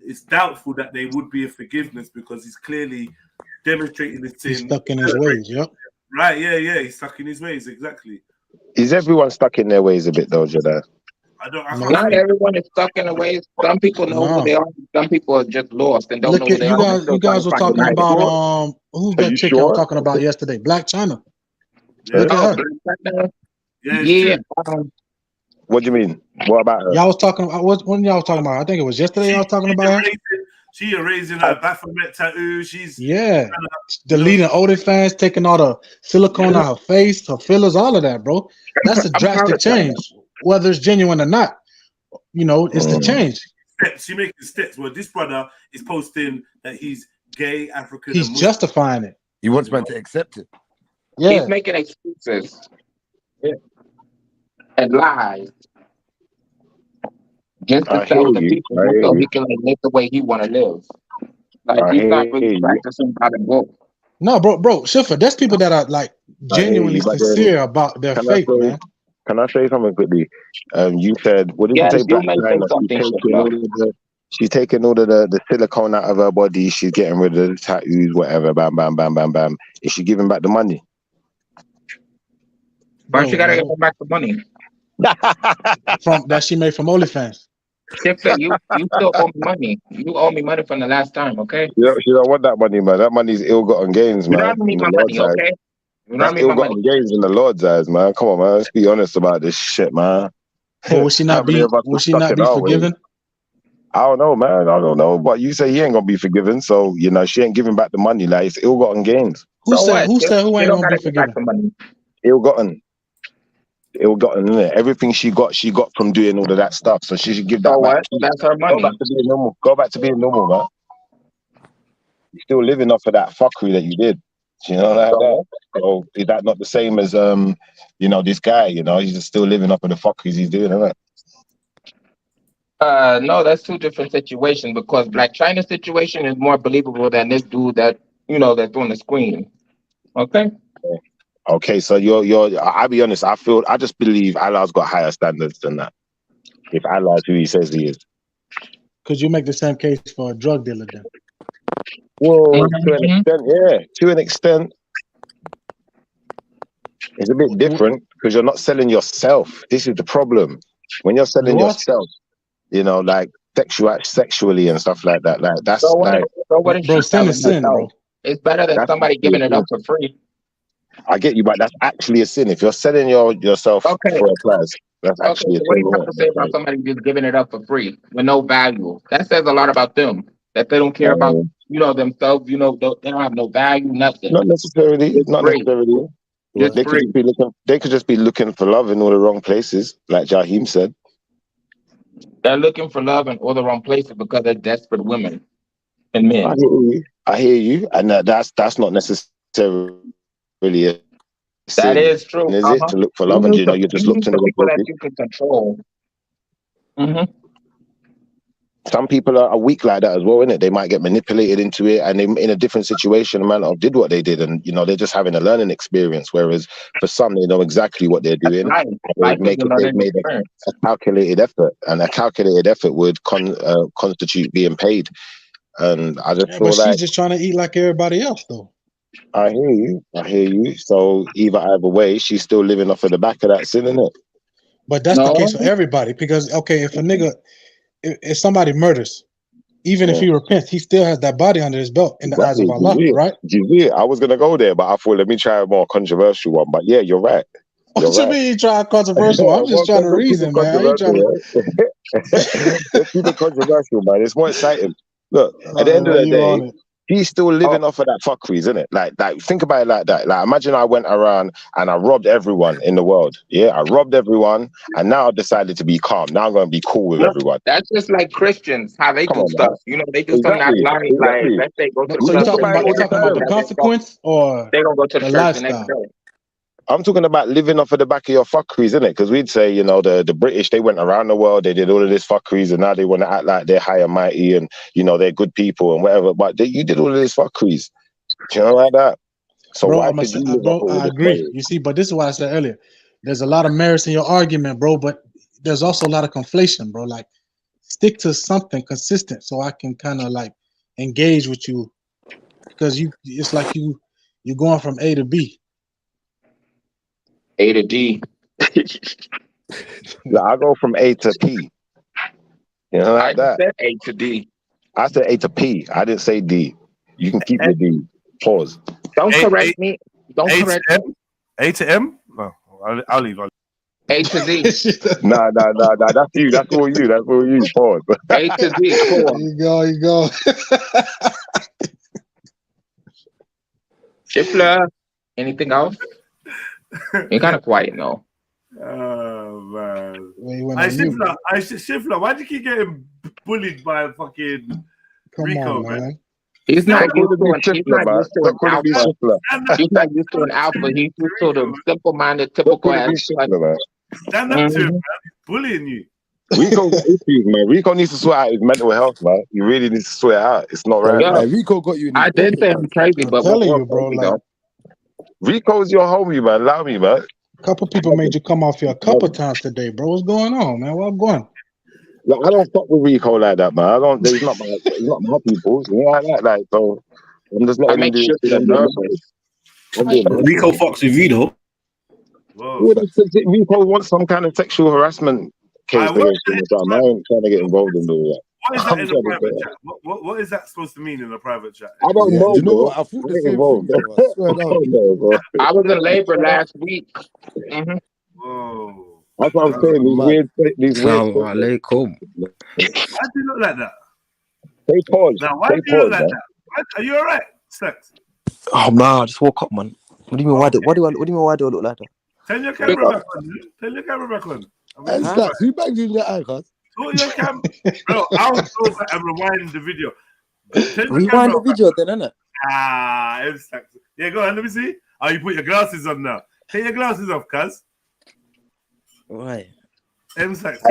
it's doubtful that there would be a forgiveness because he's clearly demonstrating the sin. He's stuck in his ways, yep. Right, yeah, he's stuck in his ways, exactly. Is everyone stuck in their ways a bit though, Jedi? Not everyone is stuck in a way. Some people know who they are. Some people are just lost and don't know who they are. You guys were talking about who's that chick I was talking about yesterday? Black China. Look at her. Yeah. What do you mean? What about her? Y'all was talking about when y'all was talking about? I think it was yesterday. Y'all was talking about her. She erasing her Baphomet tattoo. She's deleting OnlyFans, taking all the silicone out of her face, her fillers, all of that, bro. That's a drastic change, whether it's genuine or not. You know, it's the change. She making steps. Well, this brother is posting that he's gay, African. He's justifying it. He wants man to accept it. Yeah, he's making excuses and lies. Just to tell the people so he can live the way he want to live. Like he's not really practicing by the book. No, bro, Schiffer, there's people that are like genuinely sincere about their faith, man. Can I say something quickly? You said, what did you Yes, say? you Black may say China. something, Shifla. She's taking all of the silicone out of her body. She's getting rid of the tattoos, whatever. Bam, bam, bam, bam, bam. Is she giving back the money? But she gotta get back the money. From that she made from OnlyFans. Shifla, you still owe me money. You owe me money from the last time, okay? She don't want that money, man. That money's ill-gotten gains, You man. don't need In my the money, Lord's eyes. okay? You That's don't need my money. ill-gotten gains in the Lord's eyes, man. Come on, man. Let's be honest about this shit, man. But would she not be? Would she not be forgiven? I don't know, man. I don't know. But you say he ain't gonna be forgiven, so you know she ain't giving back the money. Like it's ill-gotten gains. Who said who ain't gonna be forgiven? Ill-gotten, innit? Everything she got from doing all of that stuff. So she should give that back. That's her money. Go back to being normal. Go back to being normal, man. You're still living off of that fuckery that you did. You know, like that. So is that not the same as you know, this guy? You know, he's just still living off of the fuckeries he's doing, isn't it? No, that's two different situations because Black China's situation is more believable than this dude that that's on the screen. Okay. Okay, so I'll be honest, I just believe Allah's got higher standards than that. If Allah is who he says he is. Could you make the same case for a drug dealer then? Well, to an extent, yeah. To an extent. It's a bit different because you're not selling yourself. This is the problem. When you're selling yourself, you know, like sexually and stuff like that, like that's like what is sin is sin, bro. It's better than somebody giving it up for free. I get you, but that's actually a sin. If you're selling yourself for a price, that's actually a sin. What do you have to say about somebody just giving it up for free with no value? That says a lot about them. That they don't care about themselves. They don't have no value, nothing. Not necessarily. Not necessarily. They could just be looking for love in all the wrong places, like Jaheim said. They're looking for love in all the wrong places because they're desperate women and men. I hear you, and that's not necessarily a sin. That is true. Is it to look for love and you just look to the people that you can control. Some people are weak like that as well, innit? They might get manipulated into it, and they, in a different situation, a man did what they did, and they're just having a learning experience. Whereas for some, they know exactly what they're doing. They've made a calculated effort, and a calculated effort would constitute being paid. And I just feel like she's just trying to eat like everybody else, though. I hear you. So either way, she's still living off of the back of that sin, innit? But that's the case for everybody, because if a nigga. If somebody murders, even if he repents, he still has that body under his belt in the eyes of Allah, right? I was gonna go there, but I thought let me try a more controversial one. But yeah, you're right. What you mean you try a controversial? I'm just trying to reason, man. Let's keep it controversial, man. It's more exciting. Look, at the end of the day, he's still living off of that fuckery, isn't it? Like, think about it like that. Like, imagine I went around and I robbed everyone in the world. Yeah, I robbed everyone, and now I decided to be calm. Now I'm going to be cool with everyone. That's just like Christians, how they do stuff. They do something not lying. Like, let's say go to so you're talking about the consequence, or they don't go to the church the next day. I'm talking about living off of the back of your fuckeries, isn't it? Because we'd say, the British, they went around the world, they did all of this fuckeries, and now they want to act like they're high and mighty and, they're good people and whatever. But you did all of this fuckeries. Do you know like that? So bro, why could you live off all I agree. You see, but this is what I said earlier. There's a lot of merits in your argument, bro, but there's also a lot of conflation, bro. Like, stick to something consistent so I can kind of like engage with you, because it's like you're going from A to B. A to D. I go from A to P. Like that. I said A to D. I said A to P. I didn't say D. You can keep your D. Pause. Don't correct me. Don't correct me. A to M? No, I'll leave. A to Z. Nah. That's you. That's all you. That's all you. Pause. A to Z. You go. Shifla, anything else? You're kind of quiet, no. Oh man! Shifla, why do you keep getting bullied by fucking Rico, man? He's not used to an alpha. He's not used to an alpha. He's used to the simple-minded, typical ass. Stand up to him, man. He's bullying you. Rico got issues, man. Rico needs to sort out his mental health, man. He really needs to sort it out. It's not right. Yeah, Rico got you. I did say I'm crazy, but I'm telling you, bro. Like, Rico's your homie, man. Allow me, man. A couple people made you come off here a couple times today, bro. What's going on, man? What's going? Like, I don't fuck with Rico like that, man. I don't. He's not my people. You know like that, like so. I'm just I letting him make do shit his on thing. purpose. Rico fucks with you though. Well, Rico wants some kind of sexual harassment case against him or something. I ain't trying to get involved in all that. What is that in the private chat? What is that supposed to mean in the private chat? I don't know, you know bro. what? I thought the Get same involved. thing, bro. I swear down. Bro. I was in labor last week. Whoa. That's what I'm saying. These weird Assalamu alaikum. Why do you look like that? They pause. Now, why do you look like that? Are you alright, Sex? Oh nah, I just woke up, man. What do you mean? What do you mean? Why do I look like that? Turn your camera back on. Turn your camera back on. And Stacks, who bagged you in your eye, cuz? Put your camera. Bro, I'll go back and rewind the video. Rewind the video then, innit? Stacks. Yeah, go on. Let me see. Oh, you put your glasses on now. Take your glasses off, cuz. Right. Stacks.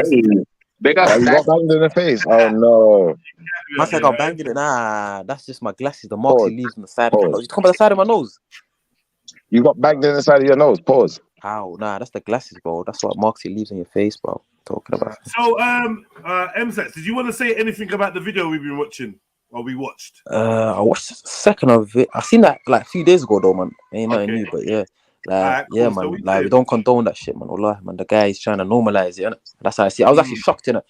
Big up, you got banged in the face. Oh no. Must I got banged in it? Nah, that's just my glasses. The marks he leaves on the side of my nose. You talking about the side of my nose? You got banged in the side of your nose. Pause. How? Nah, that's the glasses, bro. That's what marks he leaves on your face, bro. Talking about. So, MSAX, did you want to say anything about the video we've been watching? Or we watched? I watched a second of it. I seen that like a few days ago, though, man. Ain't nothing new, but yeah. Like, cool. yeah, So man. We don't condone that shit, man. Allah, man. The guy is trying to normalize it, innit? That's how I see it. I was actually shocked, innit?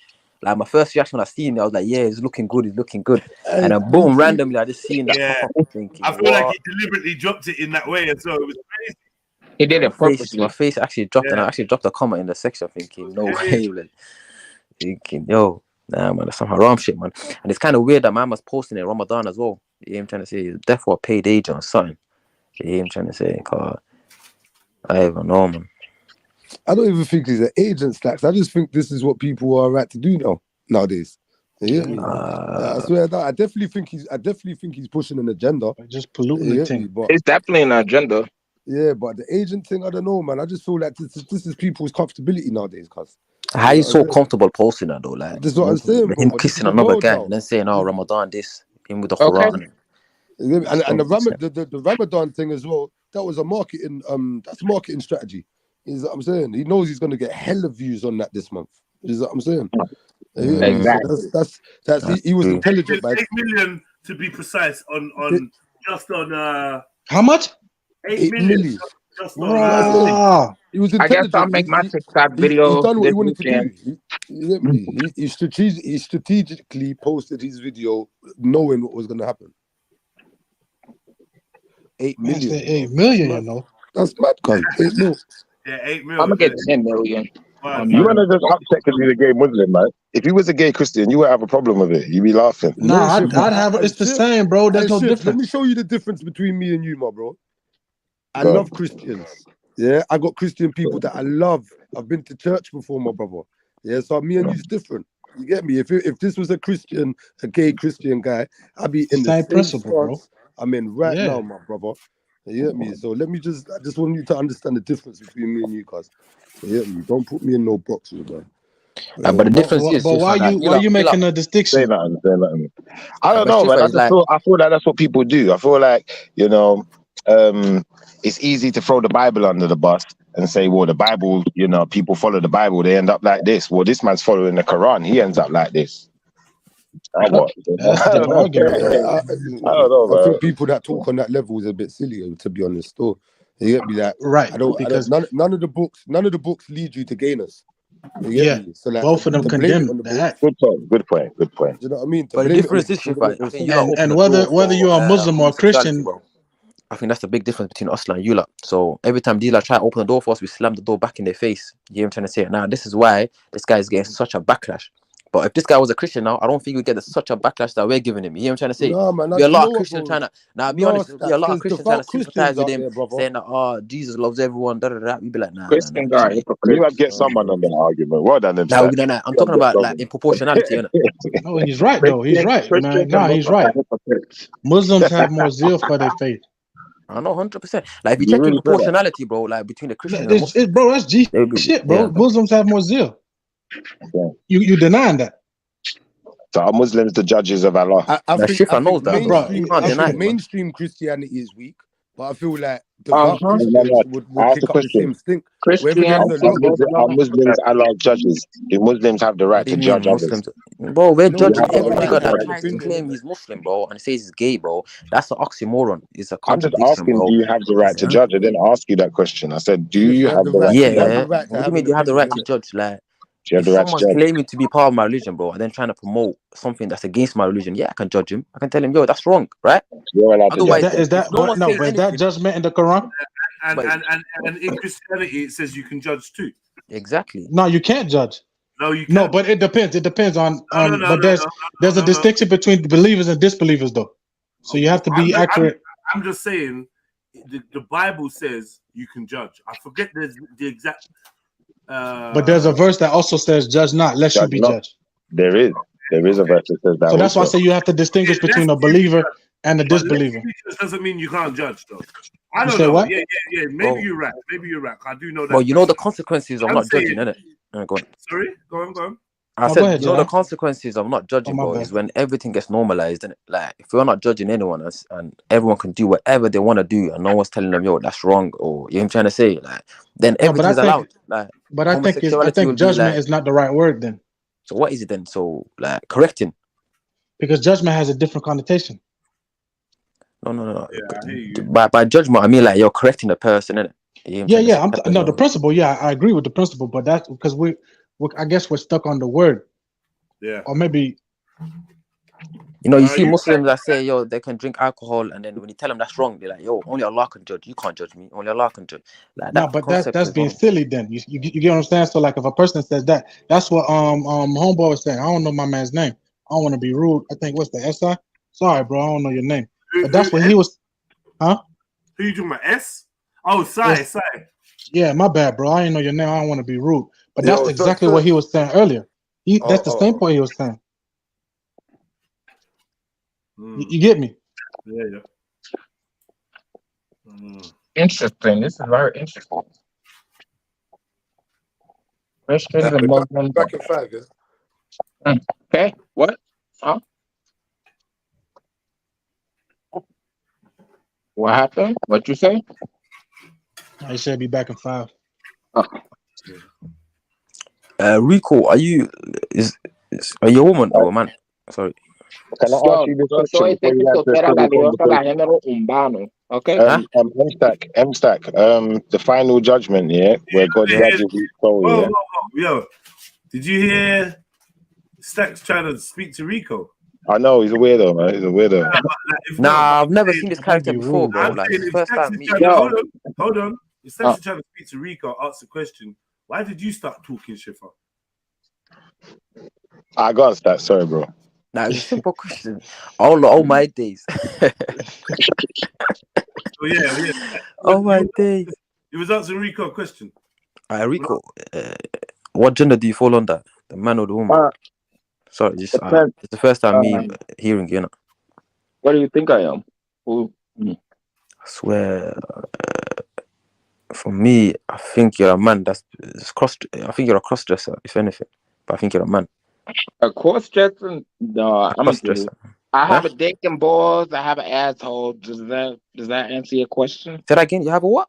Like, my first reaction when I seen it, I was like, yeah, he's looking good, And then, boom, randomly, I just seen that pop up thinking, I feel like he deliberately dropped it in that way as well. It was crazy. He did it purposely. My face actually dropped, and I actually dropped a comment in the section thinking, no way, like, thinking, yo, nah, man, that's some haram shit, man. And it's kind of weird that man was posting it in Ramadan as well. You hear him trying to say he's definitely a paid agent or something. You hear him trying to say, cause I don't even know, man. I don't even think he's an agent, Stacks. I just think this is what people are right to do nowadays. You hear me? I swear that I definitely think he's pushing an agenda. Just polluting the thing. It's definitely an agenda. Yeah, but the agent thing, I don't know, man. I just feel like this is people's comfortability nowadays, cuz. How you so comfortable posting that though? Like, this is what I'm saying, him bro, kissing another guy and then saying, "Oh, Ramadan, this him with the Quran." And the Ramadan thing as well. That was a marketing that's a marketing strategy. Is what I'm saying. He knows he's gonna get hella views on that this month. Is what I'm saying. Exactly. So that's he was intelligent. 8 million to be precise on just on how much? 8 million. Just on, wow. He was I guess intelligent. I'll make my TikTok video. He's done what this he wanted weekend. to do. He strategically posted his video knowing what was going to happen. 8 million. 8 million, you know. That's mad, guys. 8 million. Yeah, 8 million. I'm gonna get 10 million. You want to just upset because he's a gay Muslim, man. If he was a gay Christian, you would have a problem with it. You'd be laughing. Nah, I'd have it. It's the same, bro. There's no difference. Let me show you the difference between me and you, my bro. I love Christians. Yeah, I got Christian people that I love. I've been to church before, my brother. Yeah, so me and you's different. You get me? If this was a gay Christian guy, I'd be in the same principle, bro. I'm in now, my brother. You get me? So I just want you to understand the difference between me and you, cuz. You get me? Don't put me in no boxes, man. But the difference is, but why you making a distinction? Say nothing. I don't know, man. I feel like that's what people do. I feel like, it's easy to throw the Bible under the bus and say, well, the Bible, people follow the Bible, they end up like this. Well, this man's following the Quran, he ends up like this. I don't know, I think people that talk on that level is a bit silly, to be honest. So you get me? Like, right? Because none of the books lead you to gayness. Yeah, so like, both of them condemn that. Good point. Do you know what I mean? But the difference is, and whether you're a Muslim or a Christian, I think that's the big difference between us and you lot. So every time these try to open the door for us, we slam the door back in their face. You hear him trying to say it. Now, this is why this guy is getting such a backlash. But if this guy was a Christian now, I don't think we'd get such a backlash that we're giving him. You hear him trying to say? No, man, be a lot of Christians trying to. Now, be honest, be a lot of Christians trying to sympathize with him, saying that Jesus loves everyone. We'd be like, nah. Christian guy, you might get someone on that argument. Well done, them. I'm talking about like in proportionality, innit? No, he's right though. He's right, man. No, he's right. Muslims have more zeal for their faith. I know, 100%. Like if you check in proportionality, bro, like between the Christians and Muslims, bro, that's G shit, bro. Yeah. Muslims have more zeal. You denying that? So are Muslims the judges of Allah? I think knows that, bro. You can't deny it. Mainstream Christianity is weak. But I feel like devout Christians would I asked a pick up the question. same stink. Whether Are there's a lot of Muslims allowed judges? Do Muslims have the What right do to you judge mean others? Muslims? Bro, we're no, judging they've got a every right nigga to that have tries to opinion, claim innit? he's Muslim, bro, and says he's gay, bro. That's an oxymoron. It's a I'm just contradiction, asking, bro. do you have the right to Yeah. judge? I didn't ask you that question. I said, do Shit, you you have have the the right. right to You have judge? the Yeah. right to What do you have mean an you have the opinion, right to innit? judge? Like, Do you have if the right to someone's judge? claiming to be part of my religion, bro, and then trying to promote something that's against my religion, yeah, I can judge him. I can tell him, yo, that's wrong, right? You're allowed to Otherwise, judge. Is if that no but one no, says but is that anything, judgment in the Quran? but And in Christianity, it says you can judge too. exactly. No, you can't judge. No, you No, can. but it depends. It depends on No. but there's a distinction between believers and disbelievers though. So you have to be accurate. I'm just saying, the Bible says you can judge. I forget the exact. But there's a verse that also says, "Judge not, lest you Judge be not. judged." There is a verse that says that So that's why I also. say you have to distinguish between a believer and a But disbeliever. doesn't mean you can't judge, though. I You don't say know. what? Yeah. Maybe Bro, you're right. I do know bro, that. you know the consequences of I'm not judging, saying. innit? Go on. Sorry, go on. I No, go said, ahead, you know, the Jedi. consequences of not Oh, judging, my bro, bad. is when everything gets normalized, and like if we're not judging anyone else and everyone can do whatever they want to do, and no one's telling them, yo, that's wrong, or you know what I'm trying to say, like then No, but everything's allowed. Like I homosexuality think will be judgment like. is not the right word then, So what is it then? So like correcting? because judgment has a different connotation. No. Yeah, I hear you. By judgment, I mean like you're correcting a person, innit? You know what I'm trying to say? That's No, what the principle. Yeah, I agree with the principle, but that's because I guess we're stuck on the word, Yeah. or maybe. you know, you see Muslims that say, yo, they can drink alcohol, and then when you tell them that's wrong, they're like, yo, only Allah can judge. You can't judge me. Only Allah can judge. Like No, that but concept that's is being wrong. silly. Then you get what I'm saying. So like, if a person says that, that's what homeboy was saying. I don't know my man's name. I don't want to be rude. I think what's the SI? Sorry, bro, I don't know your name. But that's what he was. Huh? Who you doing? My S? Oh, Sai. Yeah, my bad, bro. I didn't know your name. I don't want to be rude, but Yo, that's exactly what he was saying earlier. That's the same point he was saying. You get me? Yeah. Interesting. This is very interesting. Christians and Muslims. Back in 5, yeah. Okay. What? Huh? What happened? What you say? I said be back in 5. Rico, are you a woman or a man? Sorry. Can I ask you this question before you guys do Okay. M-Stack, the final judgment, yeah, where God judges each soul, yeah. Yo, did you hear Stacks trying to speak to Rico? I know he's a weirdo, man. He's a weirdo. Nah, I've never seen this character before, bro. Like this is the first time meeting. Hold on. If Stacks is trying to speak to Rico, ask the question, why did you start talking, Shifa? I got that. Sorry, bro. Nah, it's a simple question. All my days. Yeah. All my days. It was answering Rico a question. Rico, what gender do you fall under? The man or the woman? Sorry, just it's the first time me hearing you. Know? What do you think I am? Who? I swear, for me, I think you're a man. That's cross. I think you're a cross dresser, if anything. But I think you're a man. A cross dresser? No, I'm a dude. I have a dick and balls. I have an asshole. Does that answer your question? Say that again. You have a what?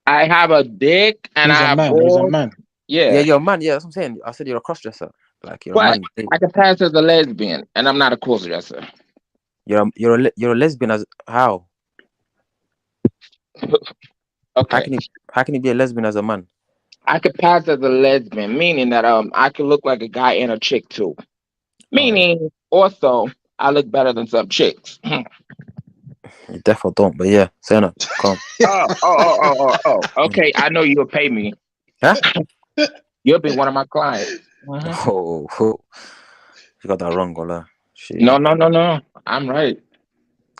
I have a dick and I have balls. He's a man. Yeah, you're a man. Yeah, that's what I'm saying. I said you're a cross dresser. Like you're a man. I can pass as a lesbian, and I'm not a cross dresser. You're a lesbian as how? Okay. How can you be a lesbian as a man? I could pass as a lesbian, meaning that I could look like a guy and a chick too. Meaning also I look better than some chicks. You definitely don't, but yeah, say no. Come. Oh. Okay, I know you'll pay me. Huh? You'll be one of my clients. Oh, you got that wrong, Gola. No. I'm right.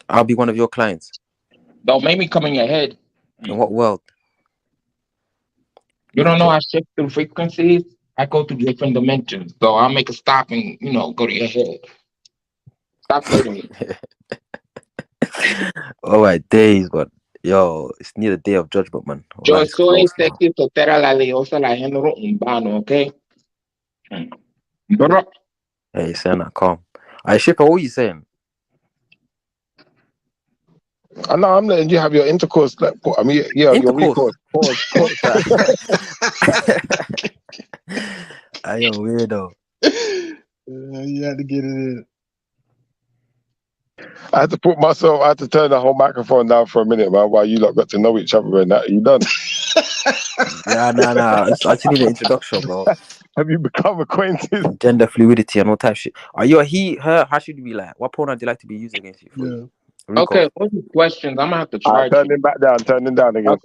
I'll be one of your clients. Don't make me come in your head. In what world? You don't know I shift through frequencies? I go through different dimensions. So I'll make a stop and, go to your head. Stop fighting me. All right, days, but yo, it's near the day of judgment, man. Yo soy sexy, soltera, la liosa, la género urbano, okay? Hey, saying that calm. I Shipper, what are you saying? I know I'm letting you have your intercourse. I mean, yeah, your recourse. Pause. I am weirdo. You had to get it in. I had to I had to turn the whole microphone down for a minute, man, while you lot got to know each other and that. You done? Nah. I just need an introduction, bro. Have you become acquainted? Gender fluidity and all type of shit. Are you a he, her? How should you be like? What pronoun do you like to be used against you? Yeah. Okay, what's the questions? I'm gonna have to try. Turn him back down. Turn him down again.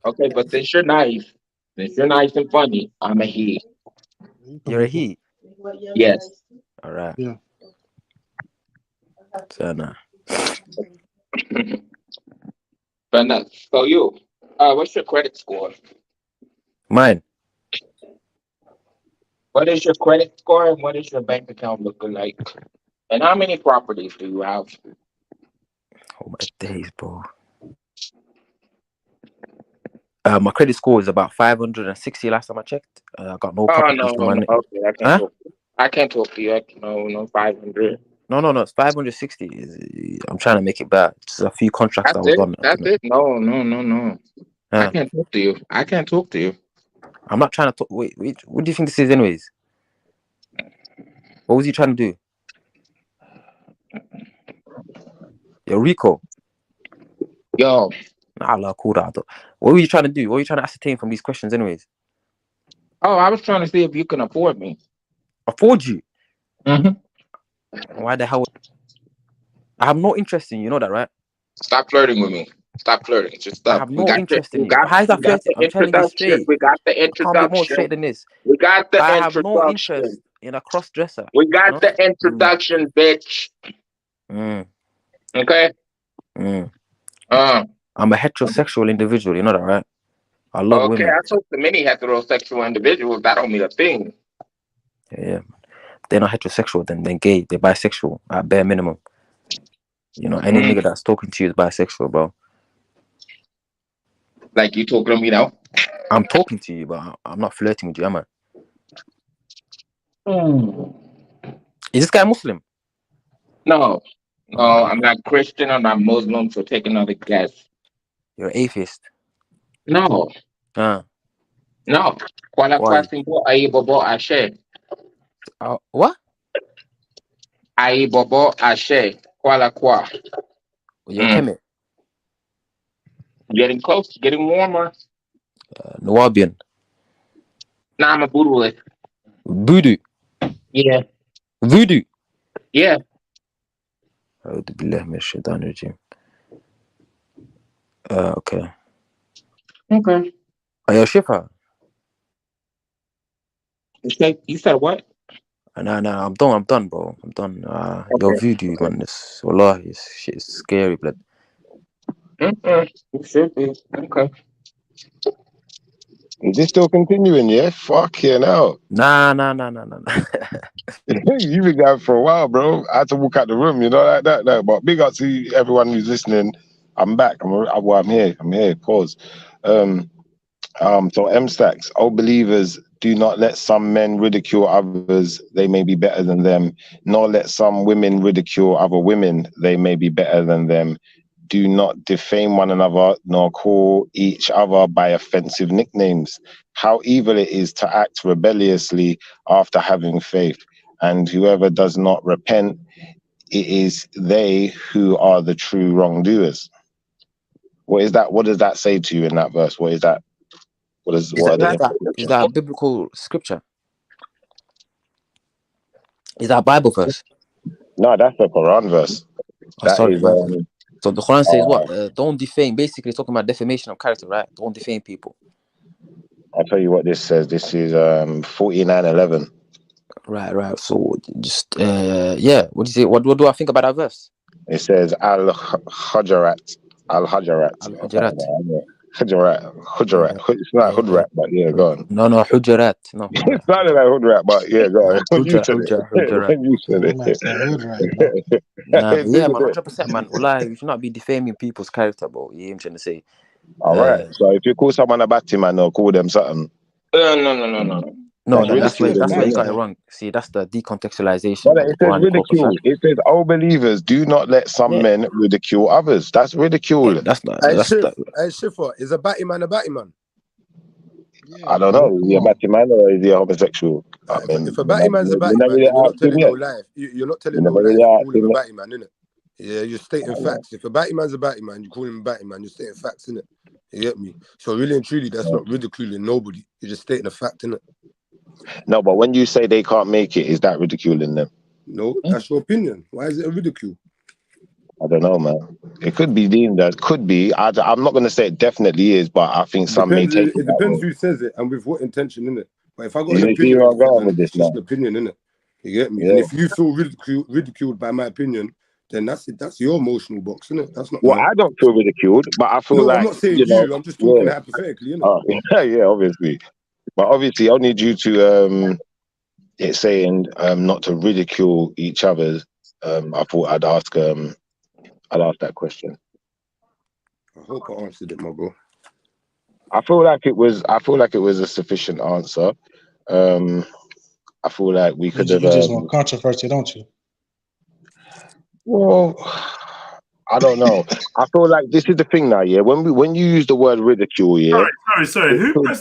Okay, but since you're nice and funny, I'm a he. You're a he. Yes. All right. Yeah. So nah. But no, so you, what's your credit score? Mine. What is your credit score and what is your bank account looking like? And how many properties do you have? Oh my days, bro. My credit score is about 560 last time I checked. I got no properties No. Okay, I can't talk to you. No, 500. No, it's 560. I'm trying to make it back. Just a few contracts that was on. That's it. No. I can't talk to you. I'm not trying to talk. Wait. What do you think this is, anyways? What was he trying to do? Yo, Rico. Yo. Nah, cool that. What were you trying to do? What were you trying to ascertain from these questions, anyways? Oh, I was trying to see if you can afford me. Afford you? Mm-hmm. Why the hell? I have no interest in you. You know that, right? Stop flirting with me. Stop flirting. Just stop. I have no interest in you. How is that flirting? I'm telling you straight. We got the introduction. I can't be more straight than this. We got the I introduction. have no interest in a cross dresser. We got the introduction, bitch. Okay. I'm a heterosexual individual. You know that, right? I love women. I talk to many heterosexual individuals. That don't mean a thing. Yeah. They're not heterosexual, then they're gay. They're bisexual at bare minimum. You know, any nigga that's talking to you is bisexual, bro. Like you talking to me now? I'm talking to you, but I'm not flirting with you, am I? Is this guy Muslim? No, I'm not Christian. I'm not Muslim. So take another guess. You're an atheist? No. No. What? Aye bobo ashe. Kwala kwa. You're Kemet? Getting close. Getting warmer. Nubian? Nah, I'm a voodoo. Voodoo? Yeah. Voodoo? Yeah. Okay. Okay. Are you a Shifa? You said what? Nah, I'm done, bro. I'm done. Your voodoo, man. Wallahi, shit is scary, blood. It should be. Okay. Is this still continuing? Yeah, fuck yeah, now. Nah. You've been going for a while, bro. I had to walk out the room, you know, like that. No. But big up to everyone who's listening. I'm back. I'm here. Pause. So M Stacks, oh believers, do not let some men ridicule others, they may be better than them, nor let some women ridicule other women, they may be better than them. Do not defame one another, nor call each other by offensive nicknames. How evil it is to act rebelliously after having faith. And whoever does not repent, it is they who are the true wrongdoers. What is that? What does that say to you in that verse? What is that? Is that a biblical scripture? Is that a Bible verse? No, that's a Quran verse. So the Quran says what? Don't defame. Basically, it's talking about defamation of character, right? Don't defame people. I'll tell you what this says. This is 49:11. Right. So just yeah. What do you say? What do I think about that verse? It says Al-Hajarat. Hujurat. It's not Hudrat, but yeah, go on. No, Hujurat. No, it's not like Hudrat, but yeah, go on. Hujurat. You said it. Yeah, man, 100%, man. Wallahi, we should not be defaming people's character, bro. You know what I'm trying to say? All right. So if you call someone a batty man or call them something. No. No, That's that's where ridicule, you isn't got it? it wrong. See, that's the decontextualization Brother, of the it says Quranic or ridicule. Prophet. It says, "Oh, believers, do not let some Yeah, men ridicule others." That's ridicule. that's not. Hey, That's Shif, that. hey, Shifa, is a batty man a batty man? I don't know. Is he a Come on. batty man or is he a homosexual? I mean, If a batty man's a we batty never man, really then you're not asked him telling no yet. lie. You're not We telling no never lie really if you asked call him him a yet. batty man, innit? Yeah, you're stating facts. If a batty man's a batty man, you call him a batty man, you're stating facts, innit? You get me? So really and truly, that's not ridiculing nobody. You're just stating a fact, innit? No, but when you say they can't make it, is that ridiculing them? No, that's your opinion. Why is it a ridicule? I don't know, man. It could be deemed as could be. I'm not going to say it definitely is, but I think It some may depends. take it It that depends way. who says it and with what intention, innit? But if I got an You see opinion where I'm of it, going man, with this it's just now? an opinion, innit? You get me? And Yeah. if you feel ridiculed by my opinion, then that's it. That's your emotional box, innit? That's not Well, mine. I don't feel ridiculed, but I feel No, I'm like, not saying you know, you. I'm just talking yeah. hypothetically, innit? Yeah, obviously. But obviously, only due to it's saying not to ridicule each other. I thought I'd ask that question. I hope I answered it, my bro. I feel like it was a sufficient answer. I feel like we could have. You just want controversy, don't you? Well, I don't know. I feel like this is the thing now. Yeah, when you use the word ridicule, yeah. Sorry. it could-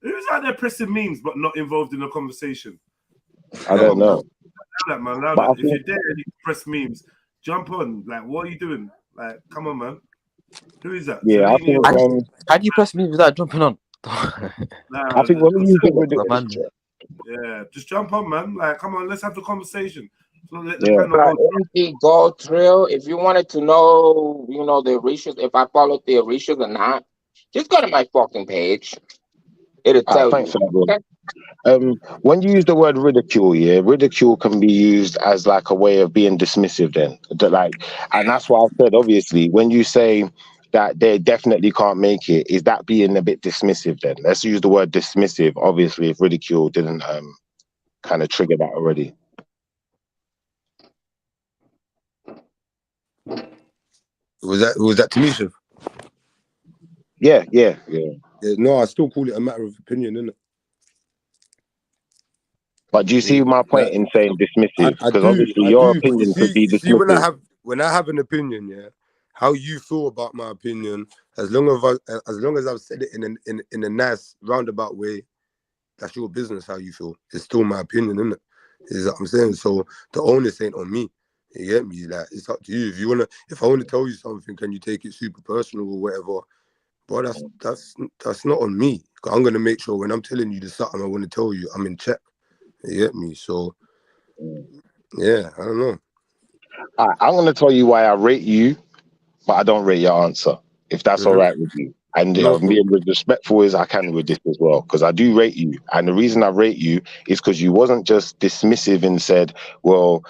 Who's out there pressing memes but not involved in the conversation? I don't know. Allow that, man. Allow But that. I If think, you're there and you press memes, jump on. Like, what are you doing? Like, come on, man. Who is that? yeah, I think. How do you press me without jumping on? I think when we use the ridicule, yeah, just jump on, man. Like, come on, let's have the conversation. So let the Yeah. panel Like, go. empty gold Trill. If you wanted to know, you know, the ratios, if I followed the ratios or not, just go to my fucking page. It'll tell thanks you. for that, bro. When you use the word ridicule, yeah, ridicule can be used as like a way of being dismissive. Then, and that's why I said, obviously, when you say that they definitely can't make it, is that being a bit dismissive? Then let's use the word dismissive. Obviously, if ridicule didn't kind of trigger that already. Was that Tanisha? Yeah. No, I still call it a matter of opinion, innit? But do you see my point in saying dismissive? I Because do, obviously but your opinion could be you see, when I dismissive. have an opinion, yeah, how you feel about my opinion, as long as I've said it in a nice roundabout way, that's your business. How you feel, it's still my opinion, innit? Is what I'm saying. So the onus ain't on me. You get me? Like, it's up to you. If I want to tell you something, can you take it super personal or whatever? But that's not on me. I'm gonna make sure when I'm telling you there's something I want to tell you, I'm in check. You get me? So yeah, I don't know. I'm going to tell you why I rate you, but I don't rate your answer, if that's all right with you. And No, being respectful as I can with this as well, because I do rate you. And the reason I rate you is because you wasn't just dismissive and said, well,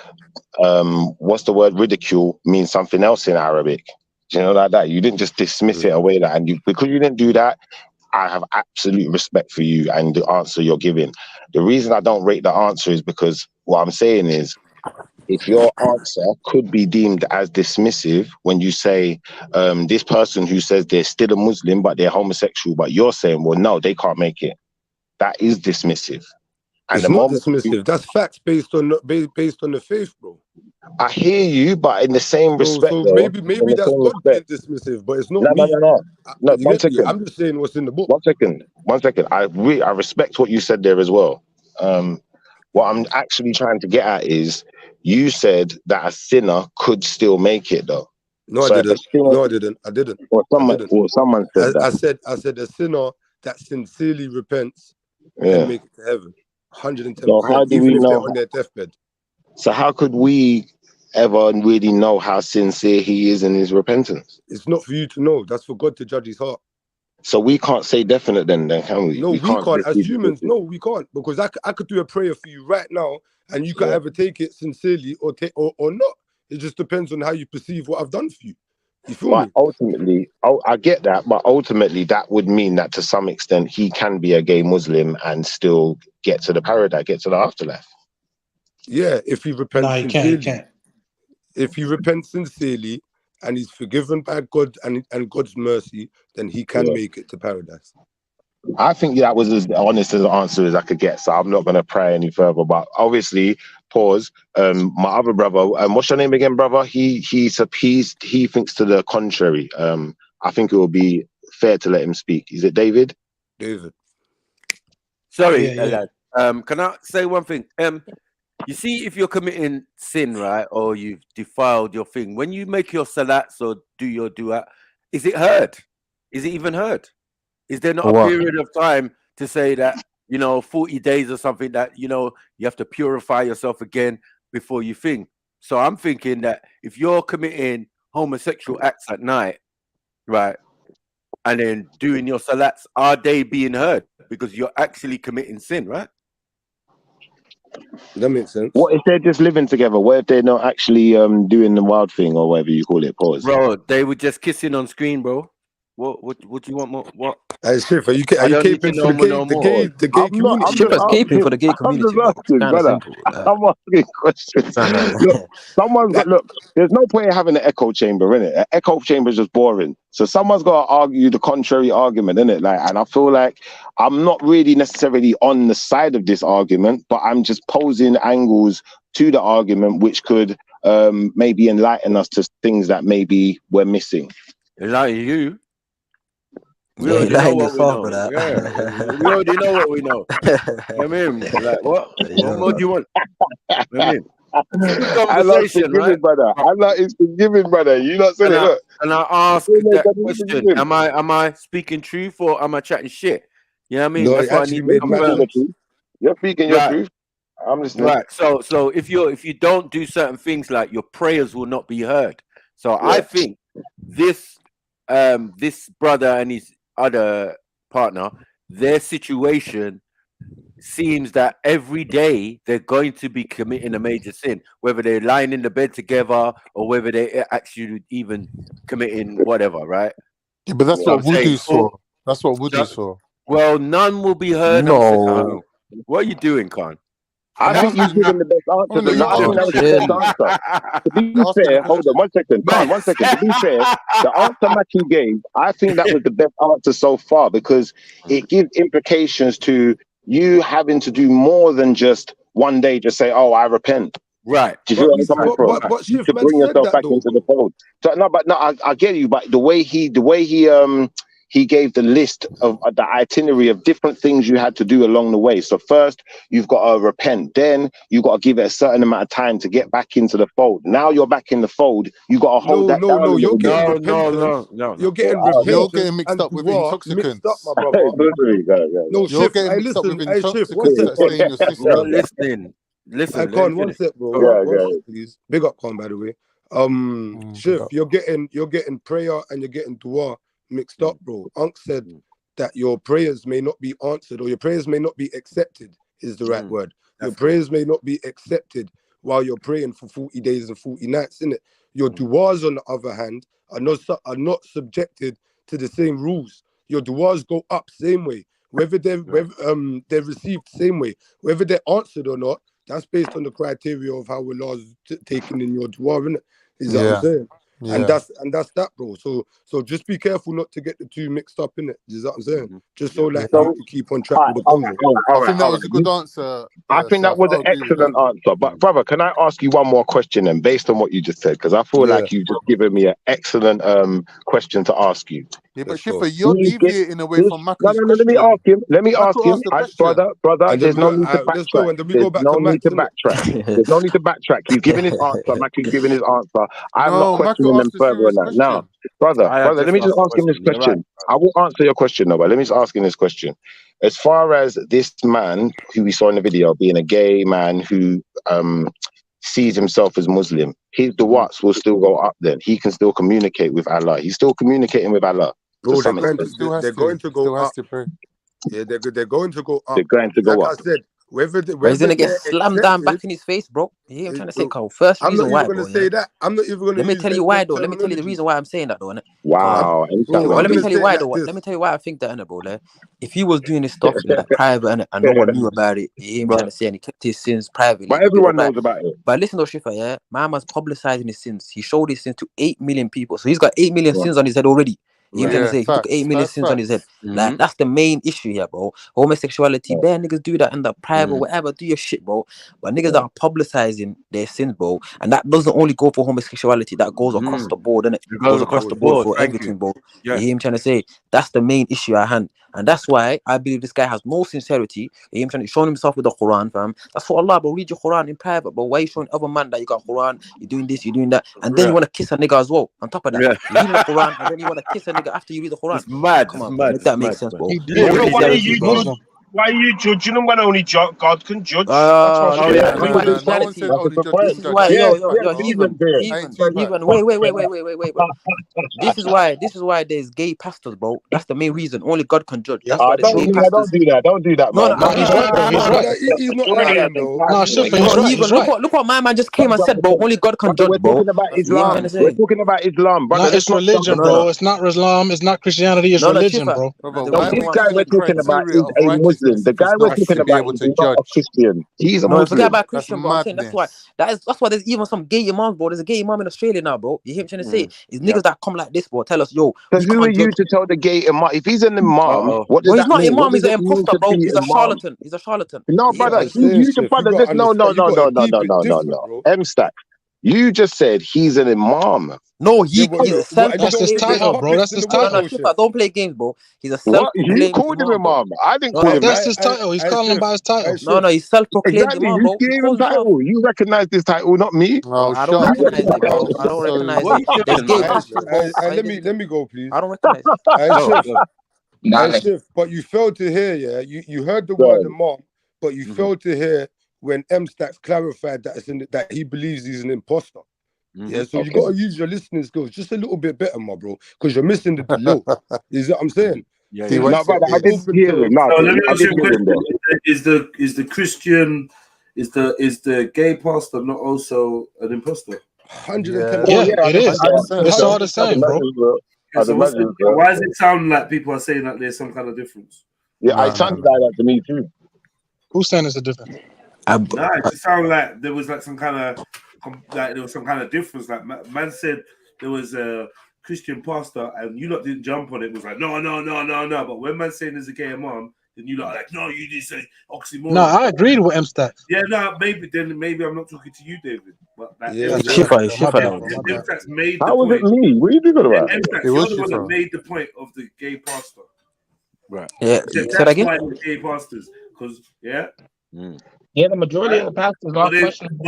what's the word ridicule means something else in Arabic. You know, like that. You didn't just dismiss it away. Because you didn't do that, I have absolute respect for you and the answer you're giving. The reason I don't rate the answer is because what I'm saying is, if your answer could be deemed as dismissive when you say this person who says they're still a Muslim but they're homosexual, but you're saying, well, no, they can't make it. That is dismissive. And it's the not moment dismissive. That's facts based on the faith, bro. I hear you, but in the same respect, So though, maybe in the that's same God respect. being dismissive, but it's not No, me. No, You one get me? second. I'm just saying what's in the book. 1 second. 1 second. I respect what you said there as well. What I'm actually trying to get at is you said that a sinner could still make it, though. No, So I if a didn't. sinner, No, I didn't. I didn't. or someone said that. I said a sinner that sincerely repents Yeah. can make it to heaven. 110%, So how do even we if they're know? on their deathbed. So how could we ever really know how sincere he is in his repentance? It's not for you to know. That's for God to judge his heart. So we can't say definite then can we? No, we can't. just As be humans, dismissive. no, we can't. Because I could do a prayer for you right now, and you can either take it sincerely or not. It just depends on how you perceive what I've done for you. You feel But me? ultimately, I get that, but ultimately that would mean that to some extent he can be a gay Muslim and still get to the paradise, get to the afterlife. Yeah, if he repents No, he sincerely. can't. If he repents sincerely and he's forgiven by God and God's mercy, then he can Yeah. make it to paradise. I think that was as honest as an answer as I could get, so I'm not going to pry any further. But obviously, pause. My other brother, what's your name again, brother? He thinks to the contrary. I think it will be fair to let him speak. Is it David? David. Sorry, Yeah. lad. Can I say one thing? You see, if you're committing sin, right, or you've defiled your thing, when you make your salats or do your dua, is it heard? Is it even heard? Is there not For a what? period of time to say that, 40 days or something that, you have to purify yourself again before you think? So I'm thinking that if you're committing homosexual acts at night, right, and then doing your salats, are they being heard? Because you're actually committing sin, right? That makes sense. What if they're just living together? What if they're not actually doing the wild thing or whatever you call it? Pause. Bro, they were just kissing on screen, bro. What do you want more? What? Hey, Shiv, are you I don't need to caping know for no more. the gay I'm not. community? I'm just Shipper's caping for the gay I'm community, just bro. It's asking, kind of brother. simple. I'm asking questions. Look, someone's got. Look, there's no point in having an echo chamber, in it. An echo chamber is just boring. So someone's got to argue the contrary argument, innit? And I feel like I'm not really necessarily on the side of this argument, but I'm just posing angles to the argument which could maybe enlighten us to things that maybe we're missing. Enlighten you. We Yeah, already know enlighten what we yourself, know. brother. Yeah, we already know what we know. I mean, like what? What more do you want? I mean, it's a good Allah is conversation, right? forgiving, brother. Allah is forgiving, brother. You not saying it. Look. And I ask that question: Am I speaking truth or am I chatting shit? You know what I mean? No, That's it what I actually need to made confirm. sense. You're speaking your Right. truth. I'm listening. Right. So if you don't do certain things, like your prayers will not be heard. So I think this brother and his other partner, their situation seems that every day they're going to be committing a major sin, whether they're lying in the bed together or whether they're actually even committing whatever, right? Yeah, but that's So what I'm saying, voodoo's for. That's what voodoo's for. well, none will be heard. No. What are you doing, Khan? I think you've given the best answer. No, you're I think that was the best answer. To be fair, hold on 1 second. Khan, 1 second. To be fair, the answer Matthew gave, I think that was the best answer so far because it gives implications to you having to do more than just one day just say, oh, I repent. Right. Do you feel where I'm coming from? But You Shiv, to man bring said yourself that back though. into the fold. So, I get you, but the way he gave the list of the itinerary of different things you had to do along the way. So first, you've got to repent. Then you got to give it a certain amount of time to get back into the fold. Now you're back in the fold. You got to hold that down. No, you're getting repentance. No. You're getting You're repentance getting mixed and up with dua intoxicants. mixed up, my brother. No, You're Shiv, getting hey, mixed up with listen, hey, Shiv, 1 intoxicants sec, that stay in your You're not system. Listen. I Let can't. me 1 finish. sec, bro. Go on. 1 sec, please. Big up, Khan, by the way. Shiv, you're getting prayer and you're getting dua mixed up, bro. Unc said that your prayers may not be answered or your prayers may not be accepted is the right word. Your prayers may not be accepted while you're praying for 40 days and 40 nights, innit? Your duas, on the other hand, are not subjected to the same rules. Your duas go up same way, whether they're received same way, whether they're answered or not. That's based on the criteria of how Allah's taken in your dua, innit? Is that what I'm saying? And that's that, bro. So just be careful not to get the two mixed up, innit? Is that what I'm saying? Just so like you keep on track with the convo. I think that was a good answer. I think that was an excellent answer. But brother, can I ask you one more question then, based on what you just said? Because I feel like you've just given me an excellent question to ask you. Yeah, but Schiffer, you're deviating away from Maku's No, let me ask him. Let me ask him. Brother, And there's then no need to let's go, backtrack. and then we There's go back no to need Max, to innit? backtrack. There's no need to backtrack. He's given his answer. Maku's given his answer. I'm not questioning them further on that. Now, brother, let me just ask him this question. I will answer your question, though, but let me just ask him this question. As far as this man who we saw in the video being a gay man who sees himself as Muslim, his du'as will still go up then. He can still communicate with Allah. He's still communicating with Allah. Bro, they're going to go up. Yeah, they're going to go up. They're going to go like up. I said, whether But he's gonna get they're slammed down back accepted, in his face, bro. Yeah, I'm trying to say, Carl. First I'm reason not why, even bro. going to say that. I'm not even going to Let me use tell you them why, though. Let me tell you the terminology. reason why I'm saying that, though. Innit? Wow. Bro, Well, I'm let me gonna tell you say it why, like though. this. Let me tell you why I think that, innit, bro. Like, if he was doing this stuff like private and no one knew about it, he ain't trying to say, and he kept his sins privately. But it'd be everyone alright. knows about it. But listen, though, Shifa, yeah, my man's publicizing his sins. He showed his sins to 8 million people, so he's got 8 million sins on his head already. You know what I'm trying to say? He took 8 million sins on his head. Like, that's the main issue here, bro. Homosexuality, bare niggas do that in the private, whatever, do your shit, bro. But niggas that are publicizing their sins, bro, and that doesn't only go for homosexuality, that goes across the board, innit? It goes across the board for everything, bro. You hear him trying to say? That's the main issue at hand. And that's why I believe this guy has no sincerity. You hear him trying to show himself with the Quran, fam. That's for Allah, bro. Read your Quran in private, bro. Why are you showing other man that you got Quran? You're doing this, you're doing that. And then you want to kiss a nigga as well. On top of that, you're reading the Quran, and then you want to kiss a nigga after you read the Quran. It's mad. Come on, It's bro. mad. Make that make sense, bro. Why are you judging him when only God can judge? That's why That's Christianity. no one said only This is why, yes, even, wait. This is why there's gay pastors, bro. That's the main reason. Only God can judge. That's why there's gay pastors. Don't do that. Don't do that, No, man. no, he's right. He's right. He's not lying, though. No, Shifa, he's right. He's right. Look what my man just came and said, bro. Only God can judge, We're bro. talking about Islam. We're talking about Islam, brother. No, it's religion, bro. It's not Islam. It's not Christianity. It's religion, bro. This guy we're talking about is a Muslim. The guy we're talking about is not a Christian. He's a Muslim. Forget about Christian, bro. I'm saying that's why there's even some gay imams, bro. There's a gay imam in Australia now, bro. You hear him trying to say? It's niggas that come like this, bro. Tell us, yo. Because who are you to tell the gay imam? If he's an imam, what does that mean? He's not imam. He's an imposter, bro. He's a charlatan. He's a charlatan. No, brother. You just brother. No. M-Stack. You just said he's an imam. No, he's a That's his title, bro. That's his title. No, don't play games, bro. He's a self-proclaimed. You called him imam. I didn't call him. That's his title. He's calling him by his title. No, he's self-proclaimed imam, bro. You gave him title. You recognize this title, not me. I don't recognize it, bro. I don't recognize it. There's gay pastors, bro. Let me go, please. I don't recognize it. Chef, but you failed to hear, you heard the word imam, but you failed to hear when M-Stacks clarified that he believes he's an imposter. Yeah, so you got to use your listening skills just a little bit better, my bro, because you're missing the low. Is what I'm saying? No, brother, I didn't hear it. No, let me ask you a question. Is the Christian, is the gay pastor not also an imposter? 110%. Yeah, it is. It's all the same, bro. Why does it sound like people are saying that there's some kind of difference? Yeah, it sounds like that to me too. Who's saying it's a difference? Nah, it just sounded like there was like some kind of difference. Like man said there was a Christian pastor and you lot didn't jump on it. It was like no. But when man saying there's a gay imam, then you lot are like no, you didn't say oxymoron. No, I agreed with M-Stack. Yeah, no, maybe I'm not talking to you, David. But M-Stack's made the point. How was it me? What are you talking about? M-Stack's the one that made the point of the gay pastor. Right. Yeah. That's why the gay pastors, because Yeah, the majority of the pastors are questioning.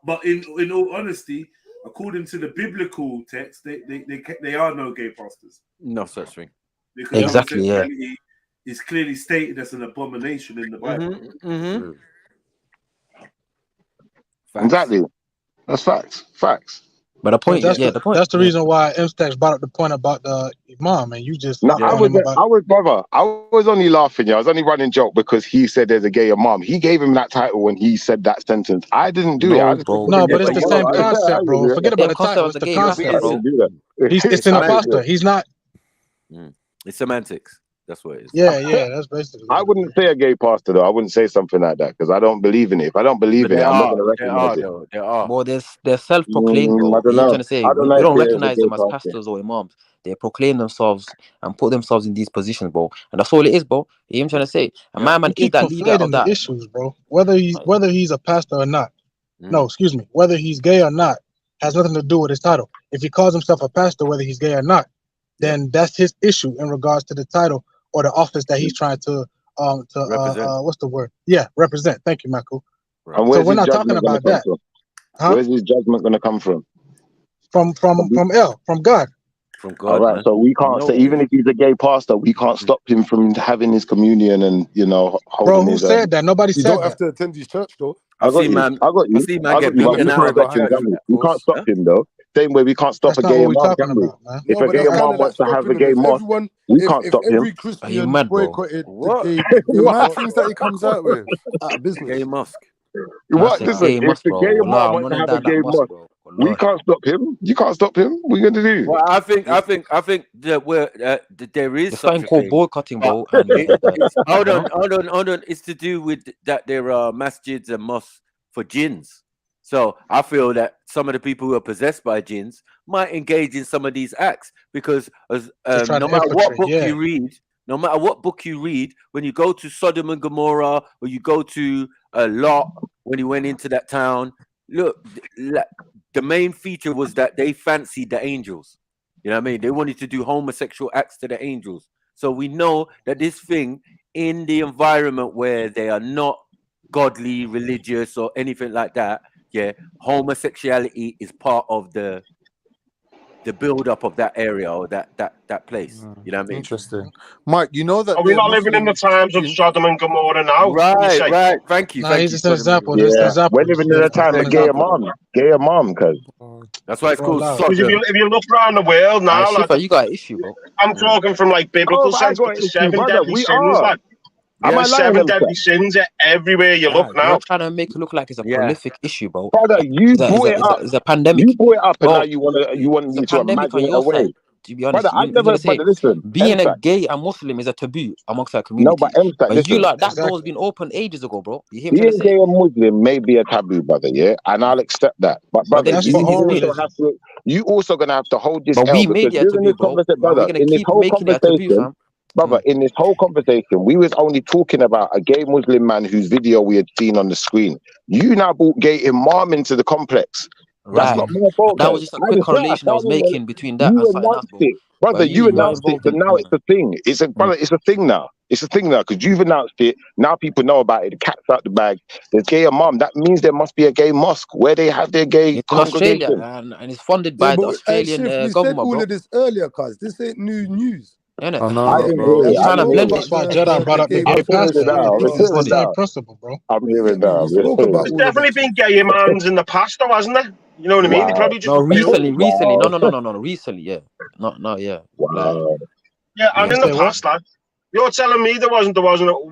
But in all honesty, according to the biblical text, they are no gay pastors. No such thing. Because exactly, yeah. It's clearly stated as an abomination in the Bible. Exactly. That's facts. But the point, that's that's the reason why M-Stacks brought up the point about the imam, and you just I was only laughing. I was only running joke because he said there's a gay imam. He gave him that title when he said that sentence. I didn't do it. No, but it's the same concept, bro. Forget about the title. It's the concept, bro. It's an imposter. He's not. It's semantics. That's what it is. Yeah, that's basically. I wouldn't say a gay pastor though. I wouldn't say something like that because I don't believe in it. If I don't believe in it, I'm not going to recognize it. There are. Well, they're self-proclaimed. I don't know. Trying to say you don't recognize them as pastors or imams. They proclaim themselves and put themselves in these positions, bro. And that's all it is, bro. You know what I'm trying to say? And my man is that leader of that. Issues, bro. Whether he's a pastor or not. No, excuse me. Whether he's gay or not has nothing to do with his title. If he calls himself a pastor, whether he's gay or not, then that's his issue in regards to the title or the office that he's trying to what's the word? Yeah, represent. Thank you, Michael. And so we're not talking about that. Where's his judgment going to come from? From God. From God. All right, so we can't say, even if he's a gay pastor, we can't stop him from having his communion and Bro, who said that? Nobody said that. You don't have to attend his church though. I got you. We can't stop him though. Same way we can't stop a gay imam, can we? If a gay imam wants to have a gay mosque, we can't stop him. Are you mad, bro? The What things that he comes out with out of business. Gay mosque. What? Listen, if the gay imam wants to have a gay mosque, we can't stop him. You can't stop him. What are you going to do? Well, I think that there is something called boycotting, bro. Hold on. It's to do with that there are masjids and mosques for jinns. So I feel that some of the people who are possessed by jinns might engage in some of these acts because They're trying no to matter what infiltrate. book Yeah. you read, no matter what book you read, when you go to Sodom and Gomorrah or you go to Lot when he went into that town, look, the main feature was that they fancied the angels. You know what I mean? They wanted to do homosexual acts to the angels. So we know that this thing in the environment where they are not godly, religious, or anything like that, yeah, homosexuality is part of the build up of that area or that place. You know what I mean? Interesting. Mike, you know that Are we not living in the times of Sodom and Gomorrah now? Right, right. Thank you. Nah, Thank he's you. just an example. Yeah, Just an example. we're living in a time of gay mom, cuz. That's why it's called Because Sodom. if you look around the world now, like, Shifa, you got an issue, bro. I'm talking from like biblical Oh, I sense, got but the issue, 7 brother. deadly We sins, are. like Am I the lying, 7 Emsa? deadly sins are everywhere you Nah, look now. you're trying to make it look like it's a prolific issue, bro. Brother, you brought it up. It's a pandemic. You brought it up, and Bro, now you want it's a me to pandemic on imagine it your away. side. To be honest, Brother, I've you're never. gonna say Brother, listen, being a Emsa. gay and Muslim is a taboo amongst our No, community. but Emsa, But you listen. like that door's been open ages ago, bro. You hear me Being trying to gay say? and Muslim may be a taboo, brother, yeah, and I'll accept that. But But brother, then That's you for all also religions. have to. You also gonna have to hold this But L we made because it a during this taboo, bro. conversation, Are we brother, gonna in this keep whole making it a taboo, conversation, fam? brother, in this whole conversation, we was only talking about a gay Muslim man whose video we had seen on the screen. You now brought gay Imam into the complex. That's Right. not my fault, That was cuz. just a quick correlation I was making between that and You something else, announced bro. it, brother. But You you're not announced it, involved so in. now it's a thing. It's a brother. It's a thing now. It's a thing now because you've announced it. Now people know about it. The cat's out the bag. There's gay Imam. That means there must be a gay mosque where they have their gay It's in Australia congregation. and it's funded Yeah, by the but Australian Shift, we said government, all bro. of this earlier, cuz this ain't new news. Innit? I I know, didn't bro. hear it. He's I trying to didn't spoke hear blend it. it. That's about why Jedi brought the up the gay gay I'm Muslim hearing it pastor. thing. now. It's I'm it's the hearing same now. principle, bro. I'm Yeah, hearing we spoke now. about There's all of definitely that. been gay imams in the past, though, hasn't there? You know what I mean? They Wow. probably just No, knew. recently. Wow. No. Recently, yeah. Not yeah. Like, Wow. Yeah, and yeah. in the Say what? past, lad, you're telling me there wasn't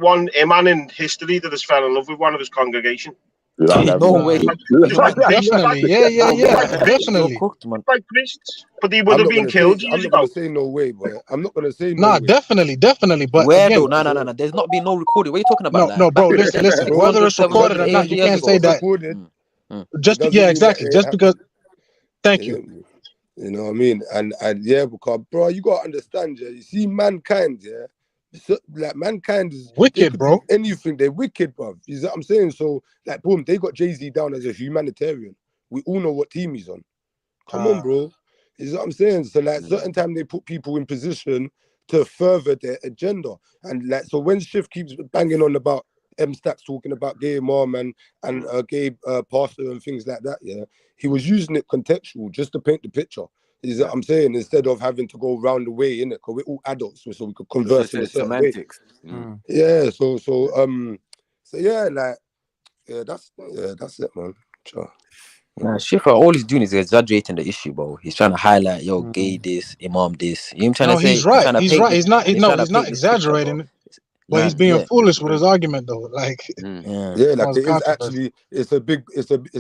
one imam in history that has fell in love with one of his congregation. Lord have No mercy. way. It's like priests, Definitely. Yeah, yeah, No yeah. way. like priests, You're Definitely. cooked, man. like priests, but they would I'm have not been gonna say killed years I'm not gonna ago. say no way, boy. I'm not gonna say no Nah, way. definitely. But Where again, though? No. There's not been no recording. What are you talking about? no, Like bro. back in the Listen, day, listen. Bro, Whether 200, it's just 700 recorded or because not, you years can't it's say ago. not that. recorded, Mm. it Just doesn't yeah, mean that exactly. it ain't Just because. happened. Thank You you. get me? You know what I mean? And yeah, because bro, you gotta understand, yeah. You see, mankind, yeah. So, like mankind is they Wicked, could do bro. anything. They're wicked, bro. You see what I'm saying? So, like, boom, they got Jay-Z down as a humanitarian. We all know what team he's on. Come on, bro. You see what I'm saying? So, like, certain time they put people in position to further their agenda. And like, so when Shift keeps banging on about Stacks talking about gay mom and gay pastor and things like that, yeah, he was using it contextual just to paint the picture. Is that I'm saying, instead of having to go round the way in it, because we're all adults, so we could converse in a certain way. Semantics. Yeah, so yeah, like that's it, man. Sure. Nah, Shifa, all he's doing is exaggerating the issue, bro. He's trying to highlight, yo, gay this, imam this. You know what I'm trying No, to say? he's right. Trying to He's paint right. this. He's not. He's No, trying to he's not paint this picture, bro. exaggerating. But he's being Yeah. foolish with his argument, though. Like, Yeah, like cause it is controversy. actually it's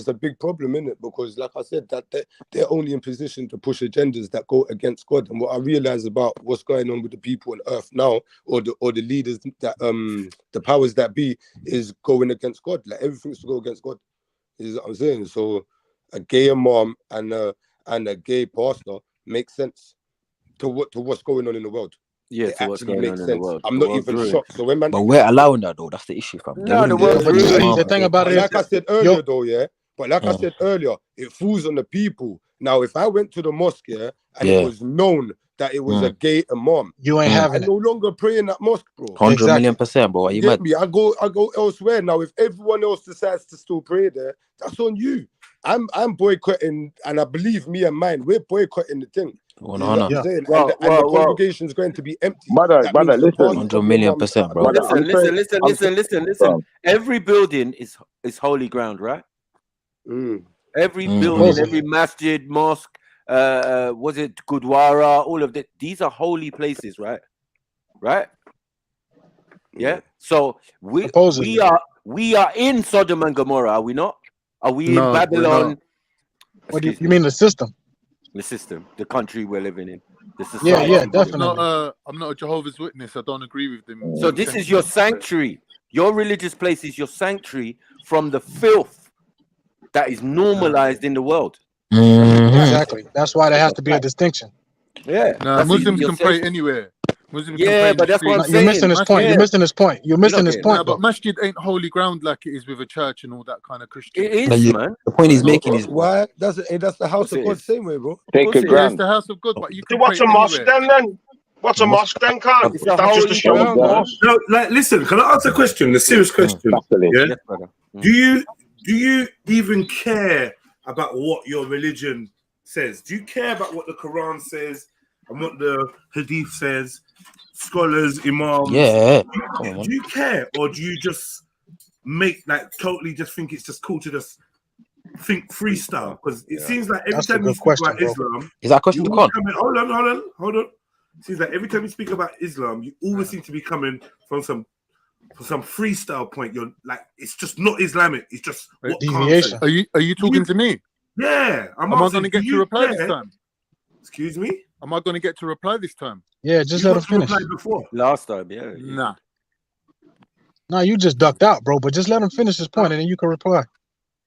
a big problem in it, because like I said, that they're only in position to push agendas that go against God. And what I realize about what's going on with the people on earth now, or the leaders that the powers that be, is going against God. Like everything's to go against God. Is what I'm saying. So a gay imam and a gay pastor makes sense to what's going on in the world. Yeah, It to what's actually going on makes in the sense. world. I'm The not world's even ruined. shocked. So when man, But we're allowing that, though. That's the issue, fam. They're No, the willing to world's But you see, ruined. the thing about it is, like I said earlier, though, yeah. But like I said earlier, it falls on the people. Now, if I went to the mosque, yeah, and it was known that it was a gay imam, you ain't I having it. no longer pray in that mosque, bro. 100 million%, bro. Are You you get mad? me? I go elsewhere. Now, if everyone else decides to still pray there, that's on you. I'm boycotting, and I believe me and mine, we're boycotting the thing. You know what I'm saying? And the congregation is going to be empty. Brother, That means the listen. pastor 100 and million%, imams bro. Listen. Every building is holy ground, right? Every building, every masjid, mosque, was it Gurdwara, all of that. These are holy places, right? Right? Yeah. So we are in Sodom and Gomorrah, are we not? Are we in No, we're Babylon? not. What do you mean the system? The system, the country we're living in, the Yeah, society. yeah, we're living in. definitely. I'm not a Jehovah's Witness. I don't agree with them. So this is your sanctuary. Your religious place is your sanctuary from the filth that is normalized in the world. Exactly. That's why there has to be a distinction. Yeah. No, That's Muslims your can pray self- anywhere. Muslims can Yeah, pray in but the that's what I'm street. You're missing his saying. point. Yeah. You're missing his point. You're missing his getting point, No, bro. but masjid ain't holy ground like it is with a church and all that kind of Christian. It No, is, man. the point he's making is Why? That's the house course of it God is. same way, bro. Take a Yeah, it's grand. the house of God, but you So can what's pray a mosque anywhere. then? What's a mosque then, Khan? It's Is a that just a holy show of ground, man. force? No, like, listen. Can I ask a question? A serious question. Exactly. Yeah. Yes, brother. Do you even care about what your religion says? Do you care about what the Quran says and what the Hadith says? Scholars, imams. yeah. Come on, man. Do you care, or do you just make like totally just think it's just cool to just think freestyle? Because it seems like every That's a time you good speak question, about bro. Islam, Is that a question you to always Con? come in. Hold on. It seems like every time you speak about Islam, you always seem to be coming from some freestyle point. You're like, it's just not Islamic. It's just what Khan Deviation. says. Are you talking to me? Yeah, Am I going to get to reply this time? Excuse me? Am I going to get to reply this time? Yeah, just You let got him to reply finish. before. Last time, yeah. Nah. No, you just ducked out, bro. But just let him finish his point, and then you can reply.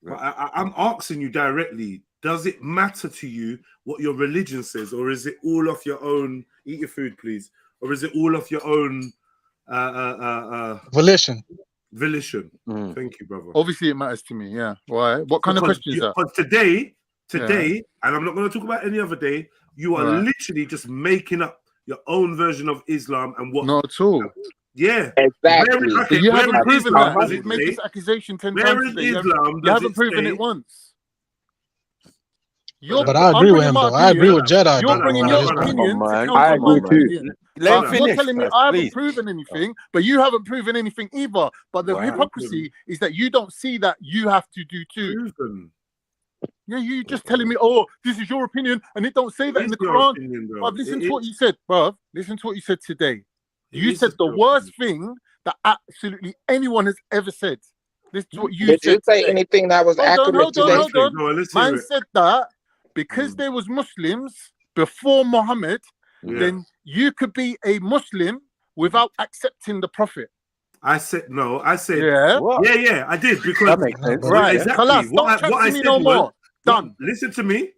But I'm asking you directly, does it matter to you what your religion says, or is it all off your own? Eat your food, please. Or is it all off your own Volition. volition? Thank you, brother. Obviously, it matters to me. Yeah. Why? What kind of question is that? Because today, and I'm not going to talk about any other day, you are literally just making up your own version of Islam and what. Not at all. Yeah, Exactly. But you haven't proven that. Does You it make say? this accusation 10 Where times in today. Islam You does haven't it proven say? it once. But I agree with him, though. I agree with JEDI. You're bringing your opinion to I counter my agree too. opinion. Let him You're finish telling me first, I haven't please. proven anything, but you haven't proven anything either. But the hypocrisy is that you don't see that you have to do too. Yeah, you just telling me, oh, this is your opinion, and it don't say that in the Quran. But listen to what you said, bruv. Listen to what you said today. You said the worst thing that absolutely anyone has ever said. This is what you Did said. you say today. anything that was accurate today? Hold on. Man said that because there was Muslims before Muhammad, then you could be a Muslim without accepting the Prophet. I said no. I said yeah. Yeah, I did because that makes sense. Right. Exactly. Kalas, What I don't said no was, more. Done. Listen to me.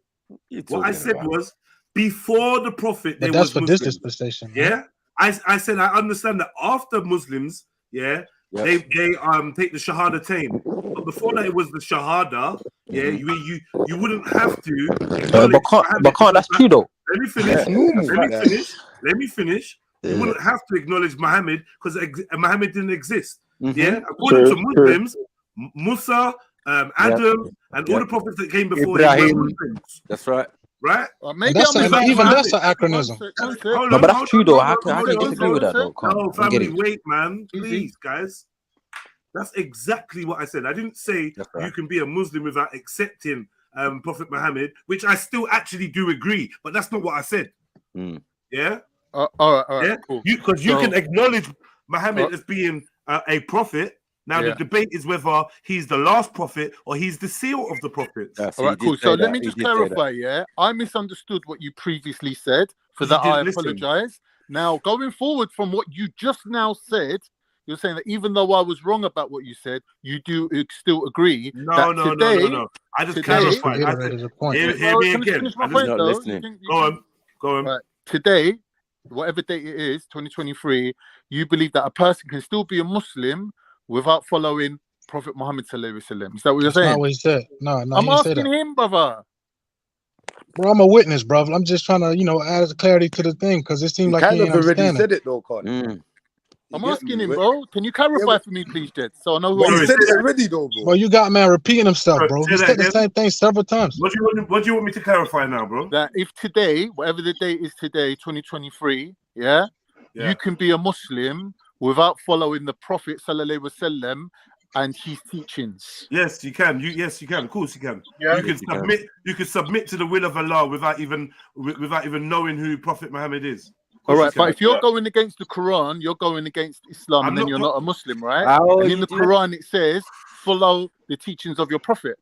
What I said about? was before the Prophet there But that's was for Muslims. this dispensation. Yeah. I said I understand that after Muslims, they take the Shahadatain. But before that it was the Shahada. Yeah, you wouldn't have to acknowledge but can't that's true though. Let me finish. Let me finish. You wouldn't have to acknowledge Muhammad because Muhammad didn't exist. Yeah, according to Muslims, Musa, Adam, and all the prophets that came before him were Muslims. That's right. Right? Maybe that's an acronym. No, but that's true though. How can you disagree with that though? No, family, wait, man. Please, guys. That's exactly what I said. I didn't say you can be a Muslim without accepting Prophet Muhammad, which I still actually do agree, but that's not what I said. Yeah? All right, cool. Because you can acknowledge Muhammad as being a prophet. Now the debate is whether he's the last prophet or he's the seal of the prophets. All right, cool. So let me just clarify, I misunderstood what you previously said. For that, I apologize. Now, going forward from what you just now said, you're saying that even though I was wrong about what you said, you do still agree. No. I just clarified. Hear me again. Go on. Right. Today, whatever date it is, 2023, you believe that a person can still be a Muslim without following Prophet Muhammad sallallahu alaihi wasallam. Is that what you're saying? Not what he said. No, I'm asking him, brother. Bro, I'm a witness, bro. I'm just trying to, add clarity to the thing because it seemed like he ain't already understanding. said it though, Con. I'm asking him, bro. Can you clarify for me, please, Jed? So I know who he said it already though, bro. Well, you got man repeating himself, bro. He said the same thing several times. What do you want me to clarify now, bro? That if today, whatever the date is today, 2023, you can be a Muslim without following the Prophet sallallahu alaihi wasallam and his teachings. Yes, you can. Yes, you can. Of course, you can. You can submit. You can submit to the will of Allah without even knowing who Prophet Muhammad is. All right, but if you're going against the Quran, you're going against Islam, and then you're not a Muslim, right? And in the Quran, it says, follow the teachings of your Prophet.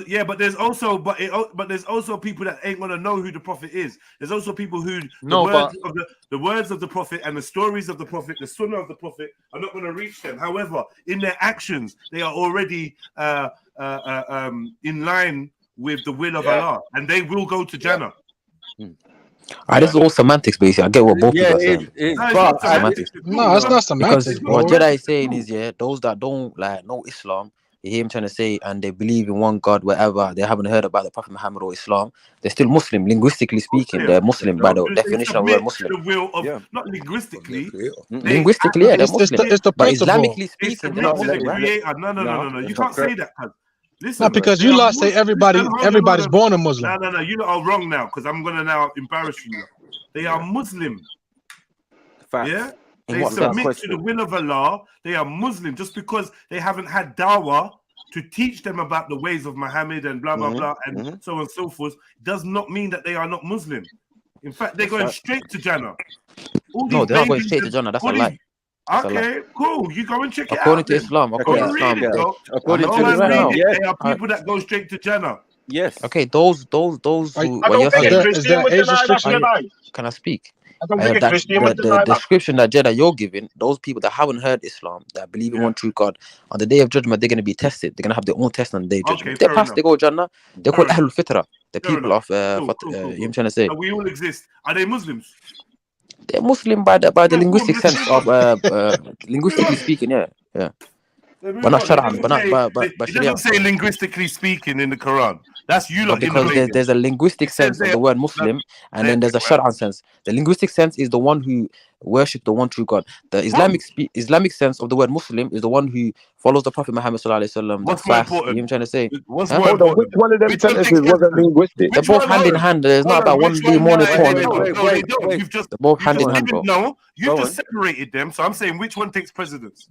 Yeah, but there's also but there's also people that ain't gonna know who the prophet is. There's also people who the words of the prophet and the stories of the prophet, the sunnah of the prophet are not gonna reach them. However, in their actions, they are already in line with the will of Allah, and they will go to Jannah. This is all semantics, basically. I get what both people are saying. Semantics. No, it's not semantics, Because bro. what Jedi is saying is, those that don't like know Islam, you hear him trying to say, and they believe in one God, wherever they haven't heard about the Prophet Muhammad or Islam, they're still Muslim. Linguistically speaking, they're Muslim by the definition of the word Muslim. The will of, not linguistically. Linguistically, they're Muslim. It's the But principle. Islamically speaking, they're not To the Muslim, right? creator. No. You can't say that. Listen, Not because you lot say everybody's born a Muslim. No. You lot are wrong now because I'm gonna now embarrass you. They are Muslim. Yeah. They submit to the will of Allah. They are Muslim just because they haven't had dawah to teach them about the ways of Muhammad and blah blah blah and so on and so forth. Does not mean that they are not Muslim. In fact, they're going straight to Jannah. No, they're not going straight to Jannah. That's a lie. Okay, cool. You go and check it out. According to Islam, according to Islam, according to Islam, there are people that go straight to Jannah. Yes. Okay, those who when you're saying, can I speak? The description that Jedi you're giving, those people that haven't heard Islam, that believe in one true God, on the day of judgment, they're going to be tested. They're going to have their own test on the day of judgment. They pass, they go Jannah. They're called Ahlul Fitra. The people of, I'm trying to say. We all exist. Are they Muslims? They're Muslim by the linguistic sense of, linguistically speaking, yeah. But not Sharia, but it doesn't say linguistically speaking in the Quran. That's you lot. Because there's a linguistic sense of the word Muslim, and then there's a Sharia sense. The linguistic sense is the one who worship the one true God. The Islamic sense of the word Muslim is the one who follows the Prophet Muhammad sallallahu alaihi wasallam. What's more important? I'm trying to say. Hold on, which one of them sentences wasn't linguistic? They're both hand in hand. There's not about one being more important. They're both hand in hand, bro. No, you just separated them. So I'm saying, which one takes precedence?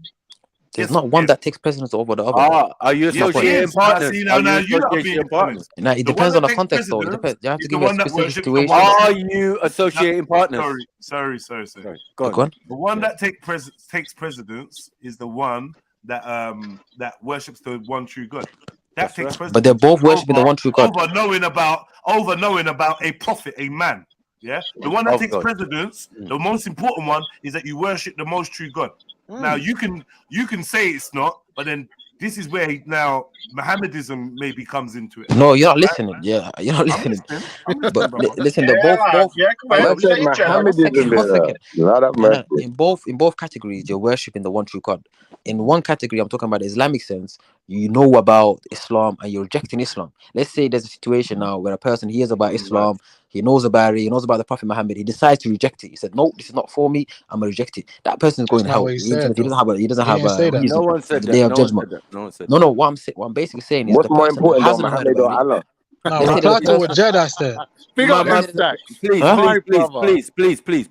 There's not one that takes precedence over the other. Are you associating partners? Now it depends on the context, though. It depends. You have to give a specific situation. Are you associating partners? Sorry. Go on. The one that takes precedence is the one that that worships the one true God. That takes precedence. But they're both worshiping the one true God. Over knowing about a prophet, a man. Yeah, the one that takes precedence, the most important one, is that you worship the most true God. Now you can say it's not, but then this is where now Mohammedism maybe comes into it. No, you're not listening. Yeah, you're not listening. But listen, they're both. In both categories, you're worshiping the one true God. In one category, I'm talking about the Islamic sense. You know about Islam and you're rejecting Islam. Let's say there's a situation now where a person hears about Islam, he knows about it, he knows about the Prophet Muhammad, he decides to reject it. He said, "No, this is not for me. I'm gonna reject it." That person is going to hell. He doesn't have a reason. No one said the that. day of judgment. No one said No. What I'm basically saying is what's the more person important, hasn't heard about Allah? No, reply to what Jedi said.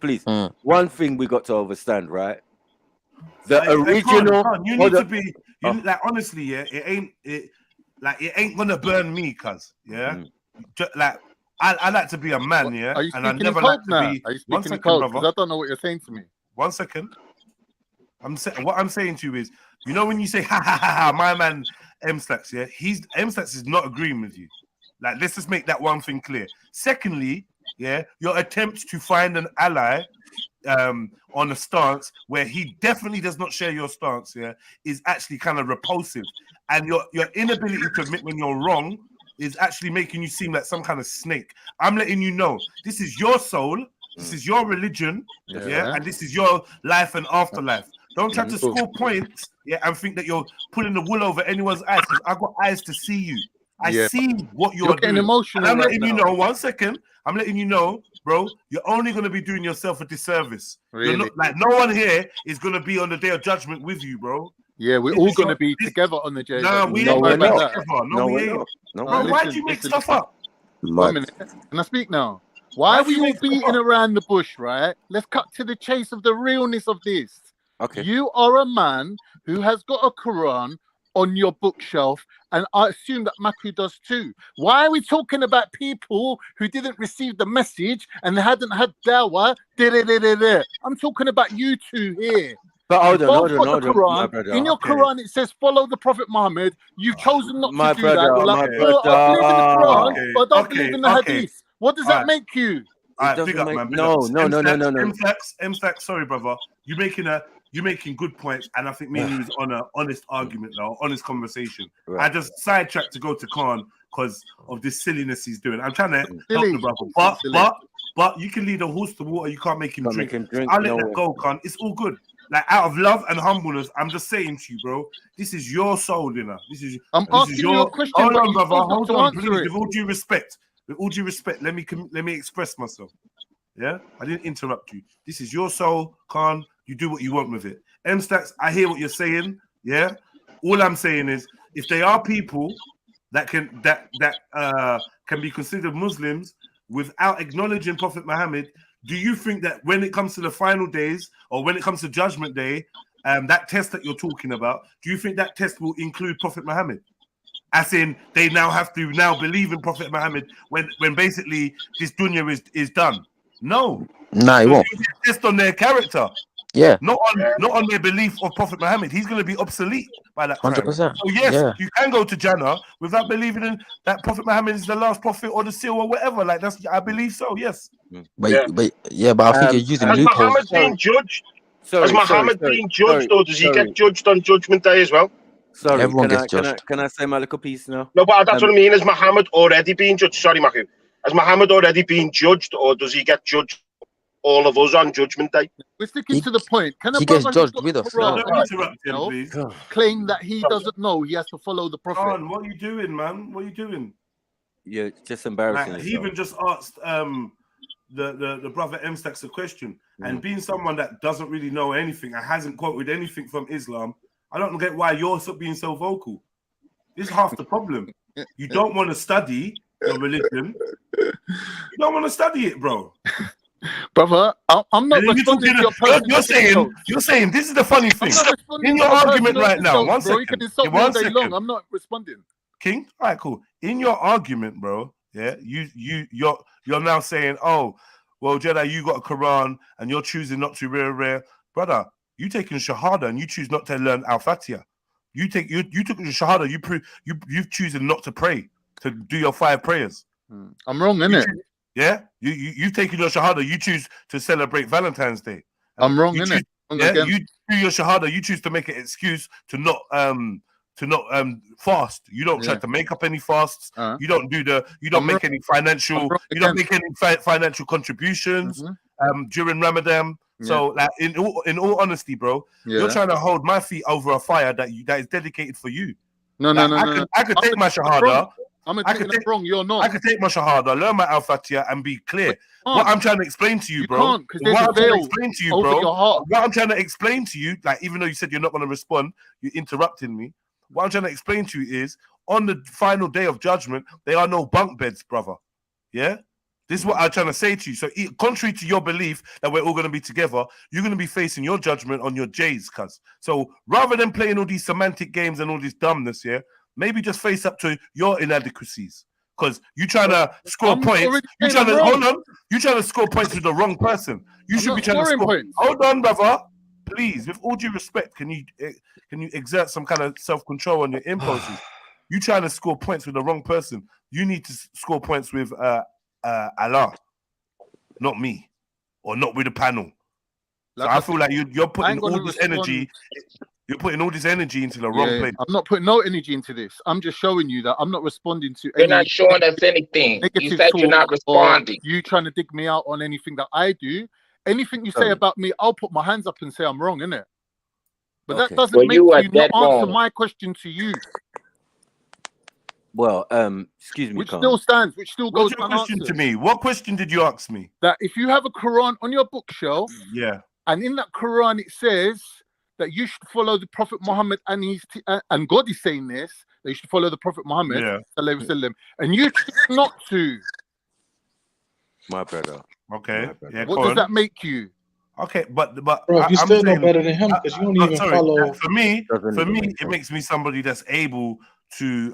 Please. One thing we got to understand, right? The original. You need to be like honestly, yeah. It ain't gonna burn me, cuz like I like to be a man, yeah. Are you and I speaking never in like code to now? be. Are you One speaking in second, code? brother. Because I don't know what you're saying to me. 1 second. What I'm saying to you is, you know, when you say ha ha ha ha, my man M-Slacks, yeah, M-Slacks is not agreeing with you. Like, let's just make that one thing clear. Secondly, yeah, your attempt to find an ally on a stance where he definitely does not share your stance, yeah, is actually kind of repulsive. And your inability to admit when you're wrong is actually making you seem like some kind of snake. I'm letting you know, this is your soul, this is your religion, yeah, and this is your life and afterlife. Don't try to score points, yeah, and think that you're pulling the wool over anyone's eyes, because I've got eyes to see you. I see what you're getting doing. emotional. And I'm letting right you now. know, 1 second, I'm letting you know, bro, you're only going to be doing yourself a disservice. Really? You're not, like, no one here is going to be on the day of judgment with you, bro. Yeah, we're all going to be together on the J. No, we ain't going to be together. No, we ain't. No, bro, why do you make stuff up? 1 minute. Can I speak now? Why are we all beating around the bush, right? Let's cut to the chase of the realness of this. Okay. You are a man who has got a Quran on your bookshelf, and I assume that Maku does too. Why are we talking about people who didn't receive the message and hadn't had dawah? I'm talking about you two here. But hold You on, both hold on, got the hold on, my Quran. brother. In your Okay. Quran, it says follow the Prophet Muhammad. You've chosen not My to do that. You're like, brother. oh, I believe in the Quran, Okay, but I don't okay, believe in the okay. Hadith. What does All that right. make you? All right, doesn't big up, make- man. Big no, up. no, no, no, no, no. M-Stacks, sorry, brother. You're making good points, and I think me and you was on an honest argument now, honest conversation. Right. I just sidetracked to go to Khan because of this silliness he's doing. I'm trying to help Silly. the brother, but you can lead a horse to water. You can't make him Can't drink. make him drink, I'll let no that way. go, Khan. It's all good. Like out of love and humbleness, I'm just saying to you, bro. This is your soul, you know. This is asking you a question, Hold but on, you brother. chose not Hold to on, answer please. it. With all due respect, let me express myself. Yeah, I didn't interrupt you. This is your soul, Khan. You do what you want with it. M-Stacks, I hear what you're saying. Yeah, all I'm saying is, if they are people that can be considered Muslims without acknowledging Prophet Muhammad, do you think that when it comes to the final days or when it comes to Judgment Day, that test that you're talking about, do you think that test will include Prophet Muhammad? As in, they now have to believe in Prophet Muhammad when basically this dunya is done. No, Nah, it so won't. you test on their character, Yeah, not on their belief of Prophet Muhammad. He's going to be obsolete by that time. 100%. So yes, Yeah. you can go to Jannah without believing in that Prophet Muhammad is the last prophet or the seal or whatever. Like I believe so. Yes. But I think you're using Has loopholes. Muhammad been judged? Has Muhammad been judged, or does he get judged on Judgment Day as well? Sorry, Everyone gets judged. Can I say my little piece now? No, but that's what I mean. Has Muhammad already been judged? Sorry, Matthew. Has Muhammad already been judged, or does he get judged? All of us on Judgment Day. We're sticking to the point. Can a he gets brother who's judged got with the us. Quran No. Don't interrupt him, please. claim that he doesn't know he has to follow the Prophet? Khan, what are you doing, man? What are you doing? You're just embarrassing Like, he yourself. even just asked the brother M-Stacks a question, and being someone that doesn't really know anything and hasn't quoted anything from Islam, I don't get why you're being so vocal. This is half the problem. You don't want to study your religion. You don't want to study it, bro. Brother, I'm not responding to your personal you're saying this is the funny thing. I'm not responding In to your your argument personal right now, insults, one bro. You second. can insult Yeah, me all one day second. long. I'm not responding. King, all right, cool. In your argument, bro, yeah, you're now saying, oh, well, JEDI, you got a Quran and you're choosing not to rare. Brother, you taking Shahada and you choose not to learn Al-Fatiha. You took your Shahada, you've choosing not to pray, to do your 5 prayers. I'm wrong, innit? Yeah, you taking your Shahada, you choose to celebrate Valentine's Day. I'm wrong, You innit? choose- Yeah, you do your Shahada, you choose to make an excuse to not fast. You don't try to make up any fasts. You don't make any financial contributions during Ramadan. So like in all honesty, bro, you're trying to hold my feet over a fire that is dedicated for you. No. I could take my Shahada. I could take wrong. You're not. I could take my Shahada, learn my Al-Fatiha, and be clear. What I'm trying to explain to you, bro. Can't, because there's a veil over your heart. What I'm trying to explain to you, like even though you said you're not going to respond, you're interrupting me. What I'm trying to explain to you is, on the final day of judgment, there are no bunk beds, brother. Yeah? This is what I'm trying to say to you. So, contrary to your belief that we're all going to be together, you're going to be facing your judgment on your J's, cuz. So, rather than playing all these semantic games and all this dumbness, yeah, maybe just face up to your inadequacies. Because you're trying to score points. You're trying to score points with the wrong person. You should be trying to score points. Hold on, brother. Please, with all due respect, can you exert some kind of self-control on your impulses? You trying to score points with the wrong person. You need to score points with Allah, not me, or not with the panel. So I feel like you're putting all this energy. You're putting all this energy into the wrong place. I'm not putting no energy into this. I'm just showing you that I'm not responding to You're not showing us anything. You said you're not responding. You trying to dig me out on anything that I do. Anything you say about me, I'll put my hands up and say I'm wrong, innit? But that doesn't make you not answer my question to you. Well, excuse me, which still stands, which still goes What's your question to me? What question did you ask me? That if you have a Quran on your bookshelf, and in that Quran it says that you should follow the Prophet Muhammad, and and God is saying this, that you should follow the Prophet Muhammad, and you choose not to. My brother. Okay. Yeah, what does that make you? Okay, but bro, you're still no better than him because you don't even follow. For me, it makes me somebody that's able to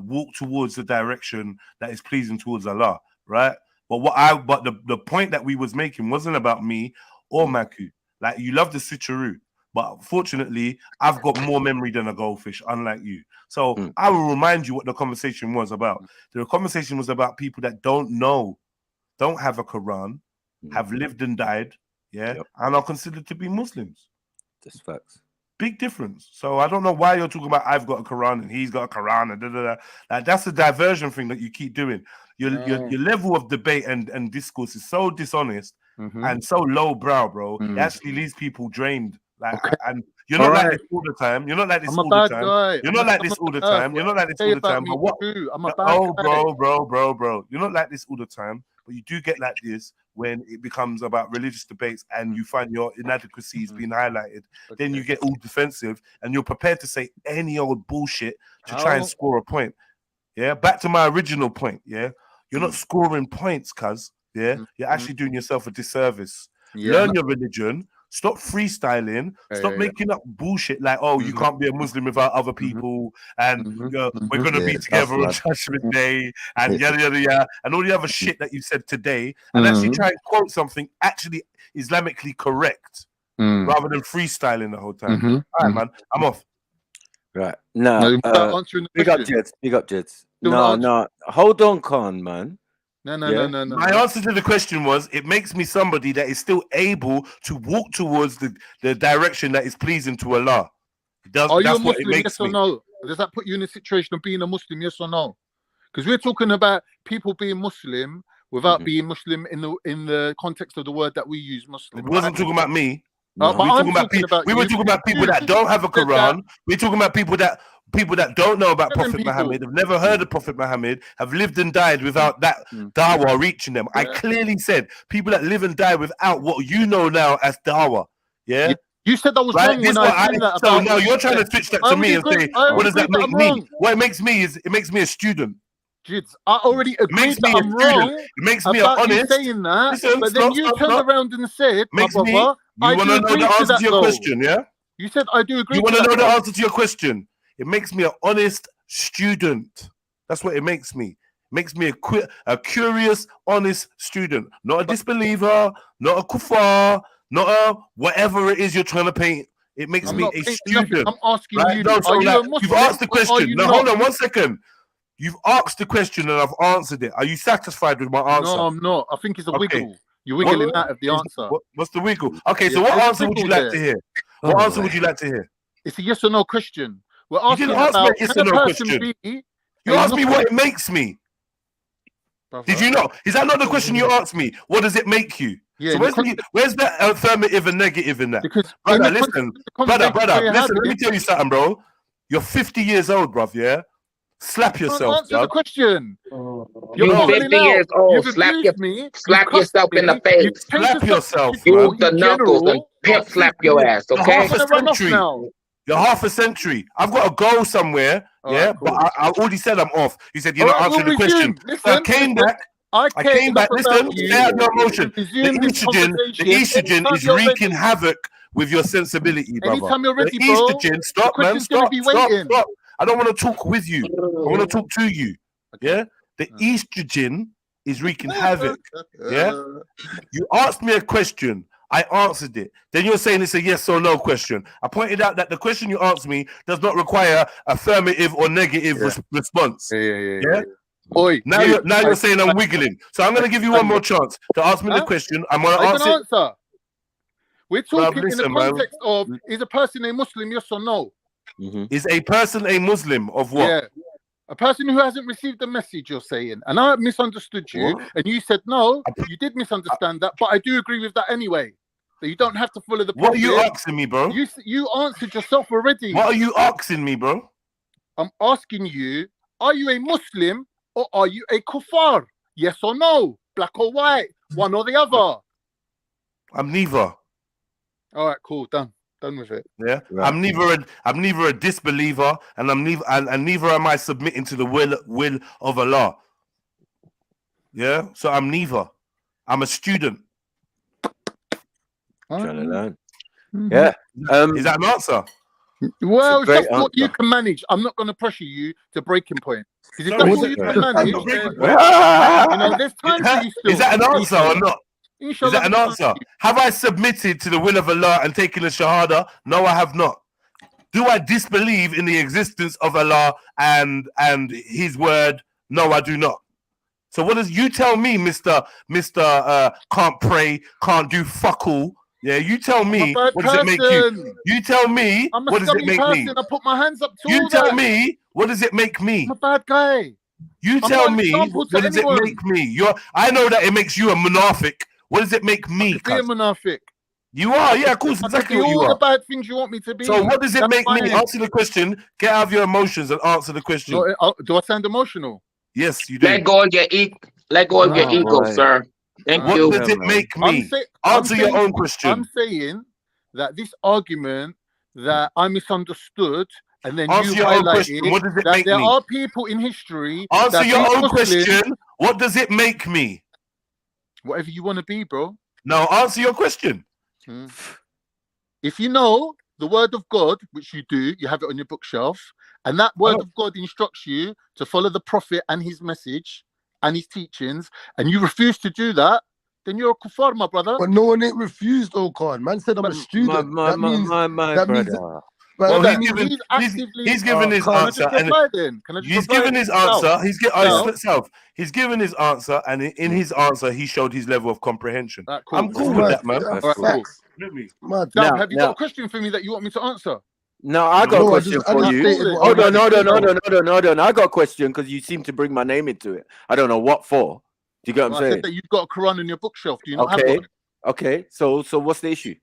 walk towards the direction that is pleasing towards Allah, right? But the point that we was making wasn't about me or Maku. Like, you love the switcheroo. But fortunately, I've got more memory than a goldfish, unlike you. So I will remind you what the conversation was about. The conversation was about people that don't know, don't have a Quran, have lived and died, and are considered to be Muslims. That's facts. Big difference. So I don't know why you're talking about I've got a Quran and he's got a Quran and da. Like, that's a diversion thing that you keep doing. Your level of debate and discourse is so dishonest and so low-brow, bro. It actually leaves people drained. Like, and you're not like this all the time. You're not like this all the time. You're not like this all the time. You're not like this all the time. But what? Bro. You're not like this all the time. But you do get like this when it becomes about religious debates and you find your inadequacies being highlighted. Then you get all defensive and you're prepared to say any old bullshit to try and score a point. Yeah, back to my original point. Yeah, you're not scoring points, cuz. Yeah, you're actually doing yourself a disservice. Learn your religion. Stop freestyling. Stop making up bullshit like, oh, you can't be a Muslim without other people, and we're gonna be together on Judgment Day, and yada yada yada, and all the other shit that you said today, and actually try and quote something actually Islamically correct, rather than freestyling the whole time. All right, man, I'm off. Right. No, big up Jeds. Big up Jeds. No. Hold on, Khan, man. No. My answer to the question was, it makes me somebody that is still able to walk towards the direction that is pleasing to Allah. Are you a Muslim, yes or no? Does that put you in a situation of being a Muslim, yes or no? Because we're talking about people being Muslim without being Muslim in the context of the word that we use, Muslim. We wasn't talking about me. We were talking about people that don't have a Quran. We're talking about people that don't know about Prophet Muhammad, have never heard of Prophet Muhammad, have lived and died without that dawah reaching them. I clearly said people that live and die without what you know now as dawah. Yeah. You said that was wrong when I said that. So now you're trying to switch that to me and say, what does that make me? What it makes me is it makes me a student. Jids, I already agreed that I'm wrong. It makes me honest. Saying that, but then you turned around and said, makes me. You want to know the answer to your question, yeah? You said I do agree. You want to know the answer to your question? It makes me an honest student. That's what it makes me. It makes me a curious, honest student, not a disbeliever, not a kuffar, not a whatever it is you're trying to paint. It makes me a student. I'm asking you. No, so you've asked the question. No, hold on 1 second. You've asked the question and I've answered it. Are you satisfied with my answer? No, I'm not. I think it's a wiggle. You're wiggling out of the answer. What's the wiggle? Okay, so what answer would you like to hear? What answer would you like to hear? It's a yes or no question. We're asking you didn't ask me a yes or no question. You asked me what it makes me. Did you know? Is that not the question you asked me? What does it make you? Yeah, so where's that affirmative and negative in that? Because brother, listen, let me tell you something, bro. You're 50 years old, bruv, yeah? Slap yourself. Answer the question. You're 50 years old. Slap yourself in the face. Slap yourself. Use the knuckles and pimp slap your ass, okay? You're half a century. I've got to go somewhere, but I already said I'm off. You said you're not answering the question. So I came back. Listen, stay out of emotion. The estrogen is wreaking havoc with your sensibility, brother. Anytime you're ready, the estrogen, stop, man. Stop. I don't want to talk with you. I want to talk to you. Yeah? The estrogen is wreaking havoc. Yeah? You asked me a question. I answered it. Then you're saying it's a yes or no question. I pointed out that the question you asked me does not require affirmative or negative response. Yeah? Boy, now you're saying I'm wiggling. So I'm going to give you one more chance to ask me the question. I'm going to answer. We're talking in the context of, is a person a Muslim, yes or no? Is a person a Muslim of what? Yeah. A person who hasn't received the message, you're saying. And I misunderstood you. And you said, no, you did misunderstand that. But I do agree with that anyway. So you don't have to follow the What are you asking me, bro? You answered yourself already. What are you asking me, bro? I'm asking you, are you a Muslim or are you a kuffar? Yes or no? Black or white? One or the other? I'm neither. All right, cool. Done with it. Yeah, right. I'm neither a disbeliever, and neither am I submitting to the will of Allah. Yeah, so I'm neither. I'm a student. Trying to learn. Yeah. Is that an answer? Well, it's just what you can manage. I'm not going to pressure you to breaking point. Because if that's what you can manage, then, there's time for you still. Is that an answer or not? Is that an answer? Have I submitted to the will of Allah and taken the Shahada? No, I have not. Do I disbelieve in the existence of Allah and His word? No, I do not. So what does you tell me, Mister can't pray, can't do fuck all? Yeah, you tell me what does it make you? You tell me what does it make me? I put my hands up to You all tell that. me what does it make me? I'm a bad guy. You I'm tell not an me example what to does anyone. it make me? I know that it makes you a munafiq. What does it make me? Be a munafiq. You are, yeah, of course, exactly I what can be you all are. the bad things you want me to be. So what does it That's make me? fine. Answer the question. Get out of your emotions and answer the question. No, do I sound emotional? Yes, you do. Let go of your let go of your ego, sir. Thank you. What does it make me? Answer your own question. I'm saying that this argument that I misunderstood, and then Answer you your own question. highlighted What does it that make there me? are people in history. Answer that your being own Muslim, question. What does it make me? Whatever you want to be, bro. No, answer your question. If you know the word of God, which you do, you have it on your bookshelf, and that word of God instructs you to follow the prophet and his message and his teachings, and you refuse to do that, then you're a kuffar, my brother. But no one ain't refused, Khan. Man said I'm a student. That means Well, that he's given his answer, and he's given his answer. He's given his answer, and in his answer, he showed his level of comprehension. I'm cool with that, man. That's cool. Now, have you got a question for me that you want me to answer? No, I got a question for you. Hold on. I got a question because you seem to bring my name into it. I don't know what for. Do you get what I'm saying? I said that you've got a Quran on your bookshelf. Do you not have one? Okay. So what's the issue?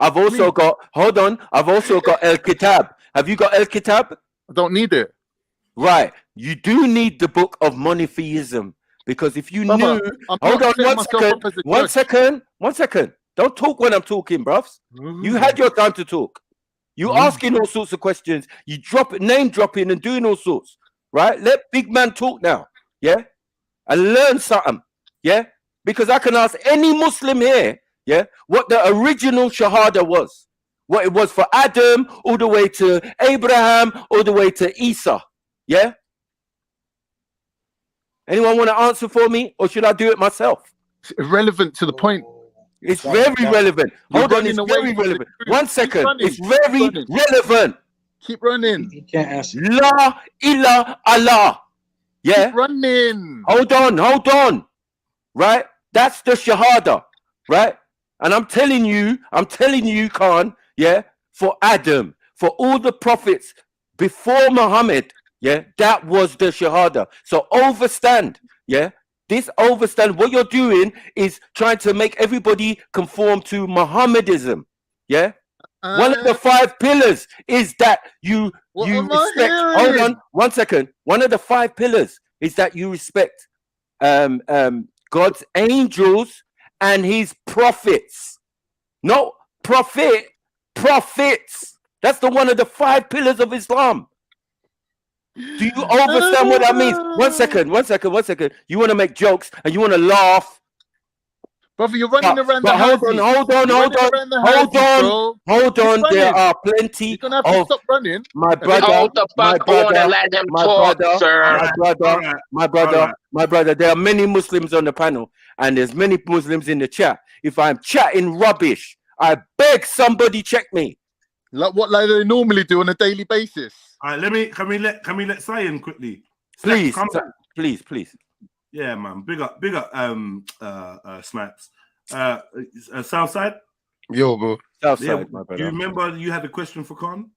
I've also got. Hold on. I've also got El Kitab. Have you got El Kitab? I don't need it. Right. You do need the book of monotheism because if you knew. Hold on. 1 second. Don't talk when I'm talking, bruv. You had your time to talk. You asking all sorts of questions. You name dropping and doing all sorts. Right? Let big man talk now. Yeah. And learn something. Yeah. Because I can ask any Muslim here. Yeah, what the original Shahada was, what it was for Adam, all the way to Abraham, all the way to Isa. Yeah. Anyone want to answer for me, or should I do it myself? It's irrelevant to the point. It's very relevant. Hold on, it's very relevant. 1 second. It's very relevant. Keep running. You can't answer. La ilaha Allah. Yeah. Keep running. Hold on. Right. That's the Shahada. Right. And I'm telling you, Khan, yeah, for Adam, for all the prophets before Muhammad, yeah, that was the Shahada. So overstand, yeah, what you're doing is trying to make everybody conform to Mohammedism, yeah. One of the 5 pillars is that you respect. Hold on, 1 second. One of the 5 pillars is that you respect God's angels and his prophets. No, prophets. That's the one of the 5 pillars of Islam. Do you understand what that means? 1 second. You want to make jokes and you want to laugh. Brother, you're running around the hold on. There are plenty of stop running. My brother. There are many Muslims on the panel, and there's many Muslims in the chat. If I'm chatting rubbish, I beg somebody check me. Like they normally do on a daily basis. All right, can we let Cyan quickly? Please. Yeah, man. Big up, Snaps. Southside? Yo, bro. Southside, my brother. Do you remember you had a question for Khan?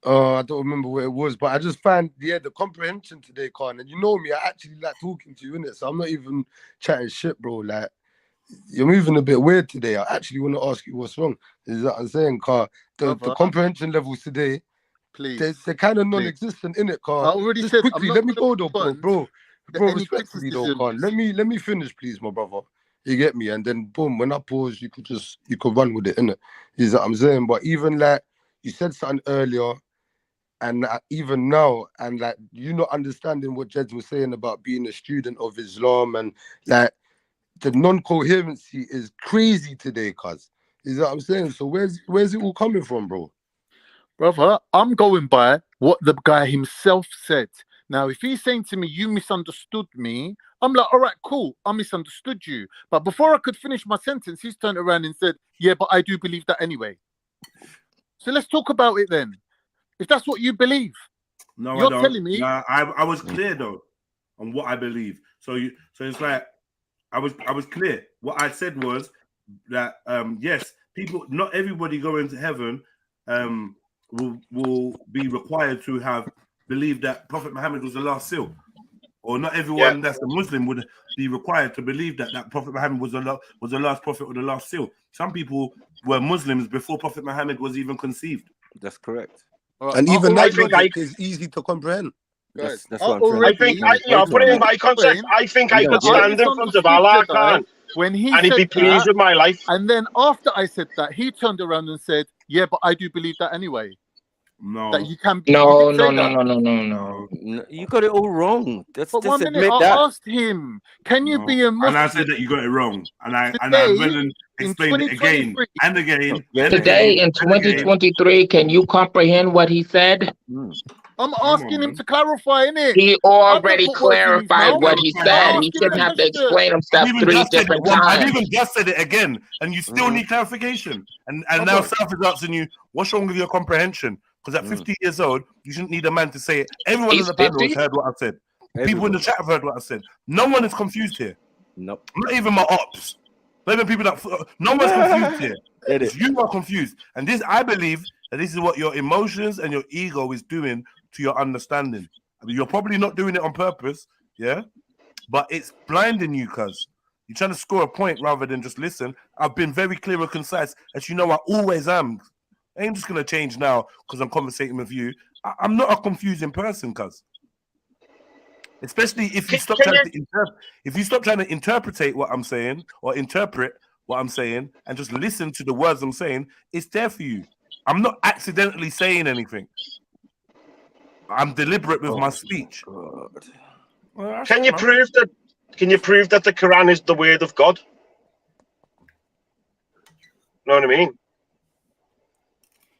I don't remember what it was, but I just found the comprehension today, Khan. And you know me, I actually like talking to you, innit? So I'm not even chatting shit, bro. Like, you're moving a bit weird today. I actually want to ask you what's wrong. Is that what I'm saying, Khan? The comprehension levels today, please, they're kind of non-existent, innit, Khan? I already just said quickly. Let me go though, bro. Respectfully though, Khan. Let me finish, please, my brother. You get me? And then boom, when I pause, you could run with it, innit? Is what I'm saying. But even like you said something earlier, and even now, and like you not understanding what Jed was saying about being a student of Islam, and like the non-coherency is crazy today, cuz. Is what I'm saying. So where's it all coming from, bro? Brother, I'm going by what the guy himself said. Now, if he's saying to me, you misunderstood me, I'm like, all right, cool. I misunderstood you. But before I could finish my sentence, he's turned around and said, yeah, but I do believe that anyway. So let's talk about it then. If that's what you believe. No, you're I don't. telling me. Nah, I was clear though on what I believe. So it's like I was clear. What I said was that yes, people, not everybody going to heaven will be required to have believed that Prophet Muhammad was the last seal. Or not everyone that's a Muslim would be required to believe that Prophet Muhammad was the last prophet or the last seal. Some people were Muslims before Prophet Muhammad was even conceived. That's correct. And even that logic is easy to comprehend. That's what I'm saying. Put it in my context. I think I could stand in front of Allah Khan when he and he'd be pleased with my life. And then after I said that, he turned around and said, yeah, but I do believe that anyway. No. That you can No. You got it all wrong. That's but just 1 minute, admit I that. asked him, can you be a Muslim? And I said that you got it wrong. And I Today, went and explained it again and again. Today in 2023, can you comprehend what he said? I'm asking him to clarify, innit? He already clarified what he said. He shouldn't have to explain himself 3 different times. I've even just said it again, and you still need clarification. And now South is asking you, what's wrong with your comprehension? Because at 50 years old, you shouldn't need a man to say it. Everyone in the panel has heard what I've said. People in the chat have heard what I said. No one is confused here. Nope. Not even my ops. Not even people that. No one's confused here. It's you are confused. And this, I believe that this is what your emotions and your ego is doing to your understanding. I mean, you're probably not doing it on purpose, yeah? But it's blinding you, cuz. You're trying to score a point rather than just listen. I've been very clear and concise, as you know I always am. I ain't just going to change now because I'm conversating with you. I'm not a confusing person, cuz. Especially if you stop trying to interpret what I'm saying or interpret what I'm saying and just listen to the words I'm saying, it's there for you. I'm not accidentally saying I'm deliberate with my speech. Can you prove that the Quran is the word of God? Know what I mean?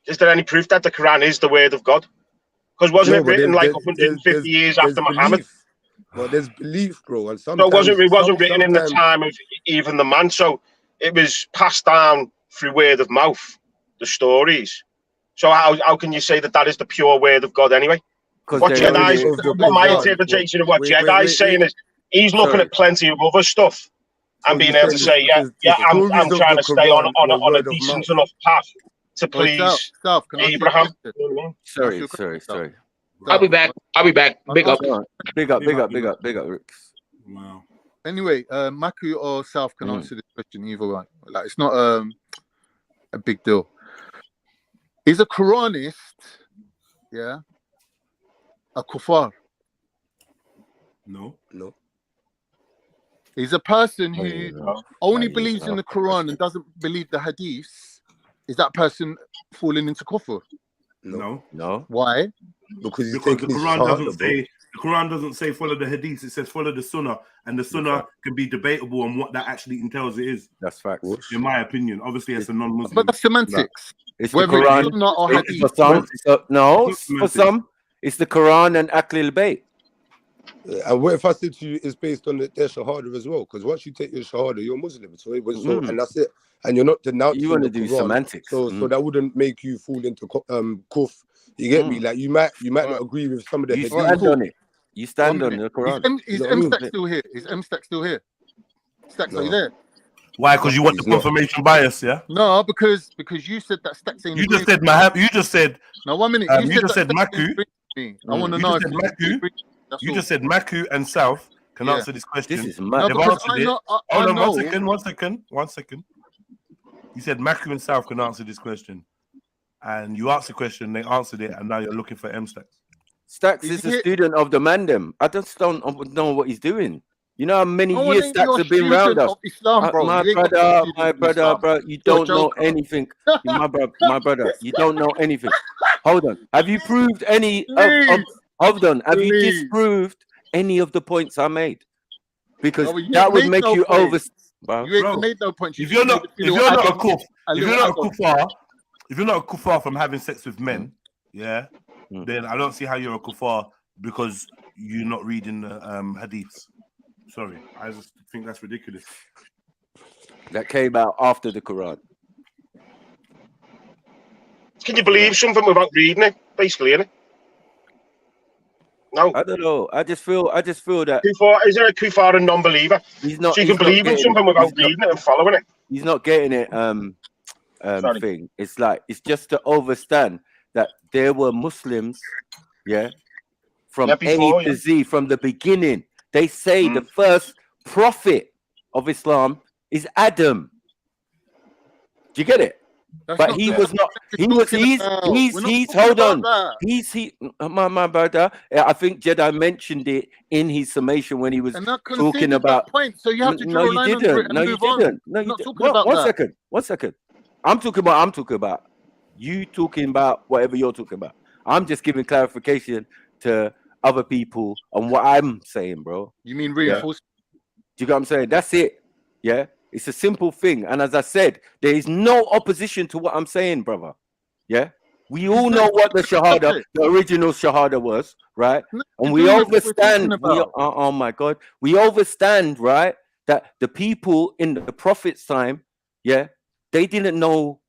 Is there any proof that the Quran is the word of God? Because wasn't it written like 150 years after Muhammad? Well, there's belief, bro, and So it wasn't written in the time of even the man. So it was passed down through word of mouth, the stories. So how can you say that is the pure word of God anyway? What my interpretation of what Jedi is saying is he's looking at plenty of other stuff and being able to say, I'm trying to stay on a decent enough path to please Abraham. Sorry. I'll be back. Big up. Big up, Ricks. Wow. Anyway, Maku or South can answer this question either way. Like, it's not a big deal. Is a Quranist, a kuffar? No. He's a person who only believes in the Quran and doesn't believe the hadiths. Is that person falling into kufr? No. Why? Because the Quran doesn't say follow the hadiths. It says follow the sunnah, and the sunnah can be debatable on what that actually entails. It is. That's facts. In my opinion, obviously, as a non-Muslim. But that's semantics. It's the Quran. Sunnah or hadith. For some, it's the Quran and Aql al-Bayt. And what if I said to you it's based on their shahada as well? Because once you take your shahada, you're Muslim. So and that's it. And you're not denouncing. You want to the do Quran. semantics. So that wouldn't make you fall into kuf. You get me? Like you might not agree with some of the. You stand on it. You stand on the Quran. Is M-Stack still here? Is M-Stack still here? Stacks, are you there? Why? Because you want the confirmation bias, yeah? No, because you said that Stacks ain't. You just said Mahab. You just said. No, 1 minute. You just said Maku. I want to know. You just said Maku and South can answer this question. This is mad. Hold on, 1 second. You said Maku and South can answer this question. And you asked the question, they answered it, and now you're looking for M-Stacks. Stacks is a student of the Mandem. I just don't know what he's doing. You know how many years Stacks have been around us? My brother, bro, you don't know anything. my brother, you don't know anything. Hold on. Have you proved any hold on. Have you disproved any of the points I made? Because that would make you over. You ain't made no points. If you're not a kuffar from having sex with men, then I don't see how you're a kuffar because you're not reading the hadiths. Sorry, I just think that's ridiculous. That came out after the Quran. Can you believe something without reading it? Basically, innit? No. I don't know. I just feel that Kufar, is there a Kufar and non-believer? he's not. So you He's can not believe in getting something it. without reading it and following it. He's not getting it. Sorry. Thing. It's like it's just to understand that there were Muslims, from before, A to Z, from the beginning. They say the first prophet of Islam is Adam. Do you get it? But he was not. He was. He's. Hold on. My brother. I think Jedi mentioned it in his summation when he was talking about. Point, so you have to draw No, a line you under it didn't. and No, you move on. didn't. No, you Not didn't. talking about that. One second. I'm talking about. You talking about whatever you're talking about. I'm just giving clarification to other people on what I'm saying, bro. You mean reinforcement? Do you get what I'm saying? That's it. Yeah. It's a simple thing. And as I said, there is no opposition to what I'm saying, brother. Yeah. We all know what the Shahada, the original Shahada was, right? And we understand. Oh my God. We understand, right? That the people in the Prophet's time, they didn't know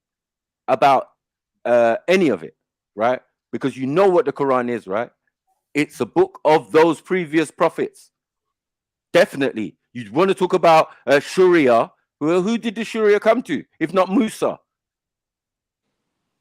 about any of it, right? Because you know what the Quran is, right? It's a book of those previous prophets. Definitely. You want to talk about Sharia? Well, who did the Sharia come to, if not Musa?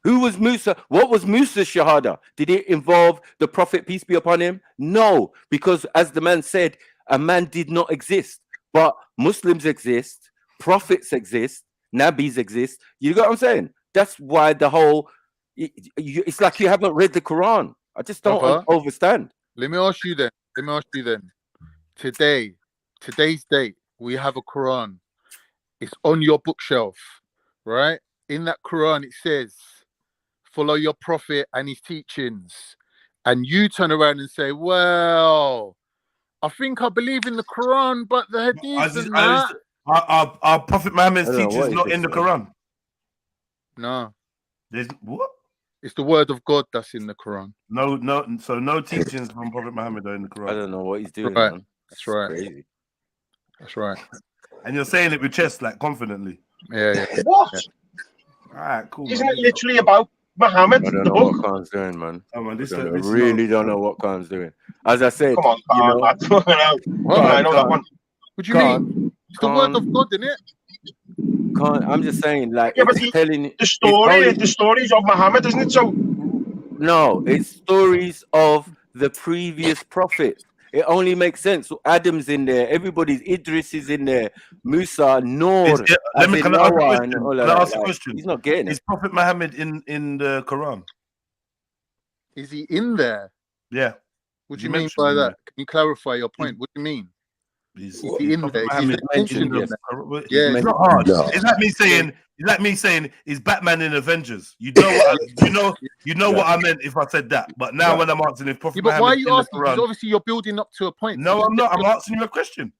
Who was Musa? What was Musa's Shahada? Did it involve the Prophet, peace be upon him? No, because as the man said, a man did not exist. But Muslims exist, prophets exist, Nabis exist. You got what I'm saying? That's why the whole, it's like you haven't read the Quran. I just don't understand. Let me ask you then. Today's date, we have a Quran. It's on your bookshelf, right? In that Quran, it says, follow your prophet and his teachings. And you turn around and say, well, I think I believe in the Quran, but the hadith is not. Our Prophet Muhammad's teachings not in the Quran. No. There's what? It's the word of God that's in the Quran. So no teachings from Prophet Muhammad are in the Quran. I don't know what he's doing, Right. man. That's right. Crazy. That's right. And you're saying it with chest, like confidently. Yeah. What? All right, cool. Isn't it literally about Muhammad? I don't know what Khan's doing, man. Oh, man, I really don't know what Khan's doing. As I said, come on, I know that one. What do you mean? It's the word of God, isn't it? I'm just saying, like, Yeah, but it's telling the stories of Muhammad, isn't it? So no, it's stories of the previous prophets. It only makes sense. So Adam's in there, everybody's Idris is in there, Musa, Noor. Can I ask a question? He's not getting it. Is Prophet Muhammad in the Quran? Is he in there? Yeah. What do you mean by that? Can you clarify your point? What do you mean? Is he in there? Is he mentioned in there? Yeah, it's not hard. It's like me saying, is Batman in Avengers? You know what I meant if I said that. But now when I'm asking if Prophet but why are Muhammad you asking? Because obviously you're building up to a point. No, I'm not. I'm asking you a question.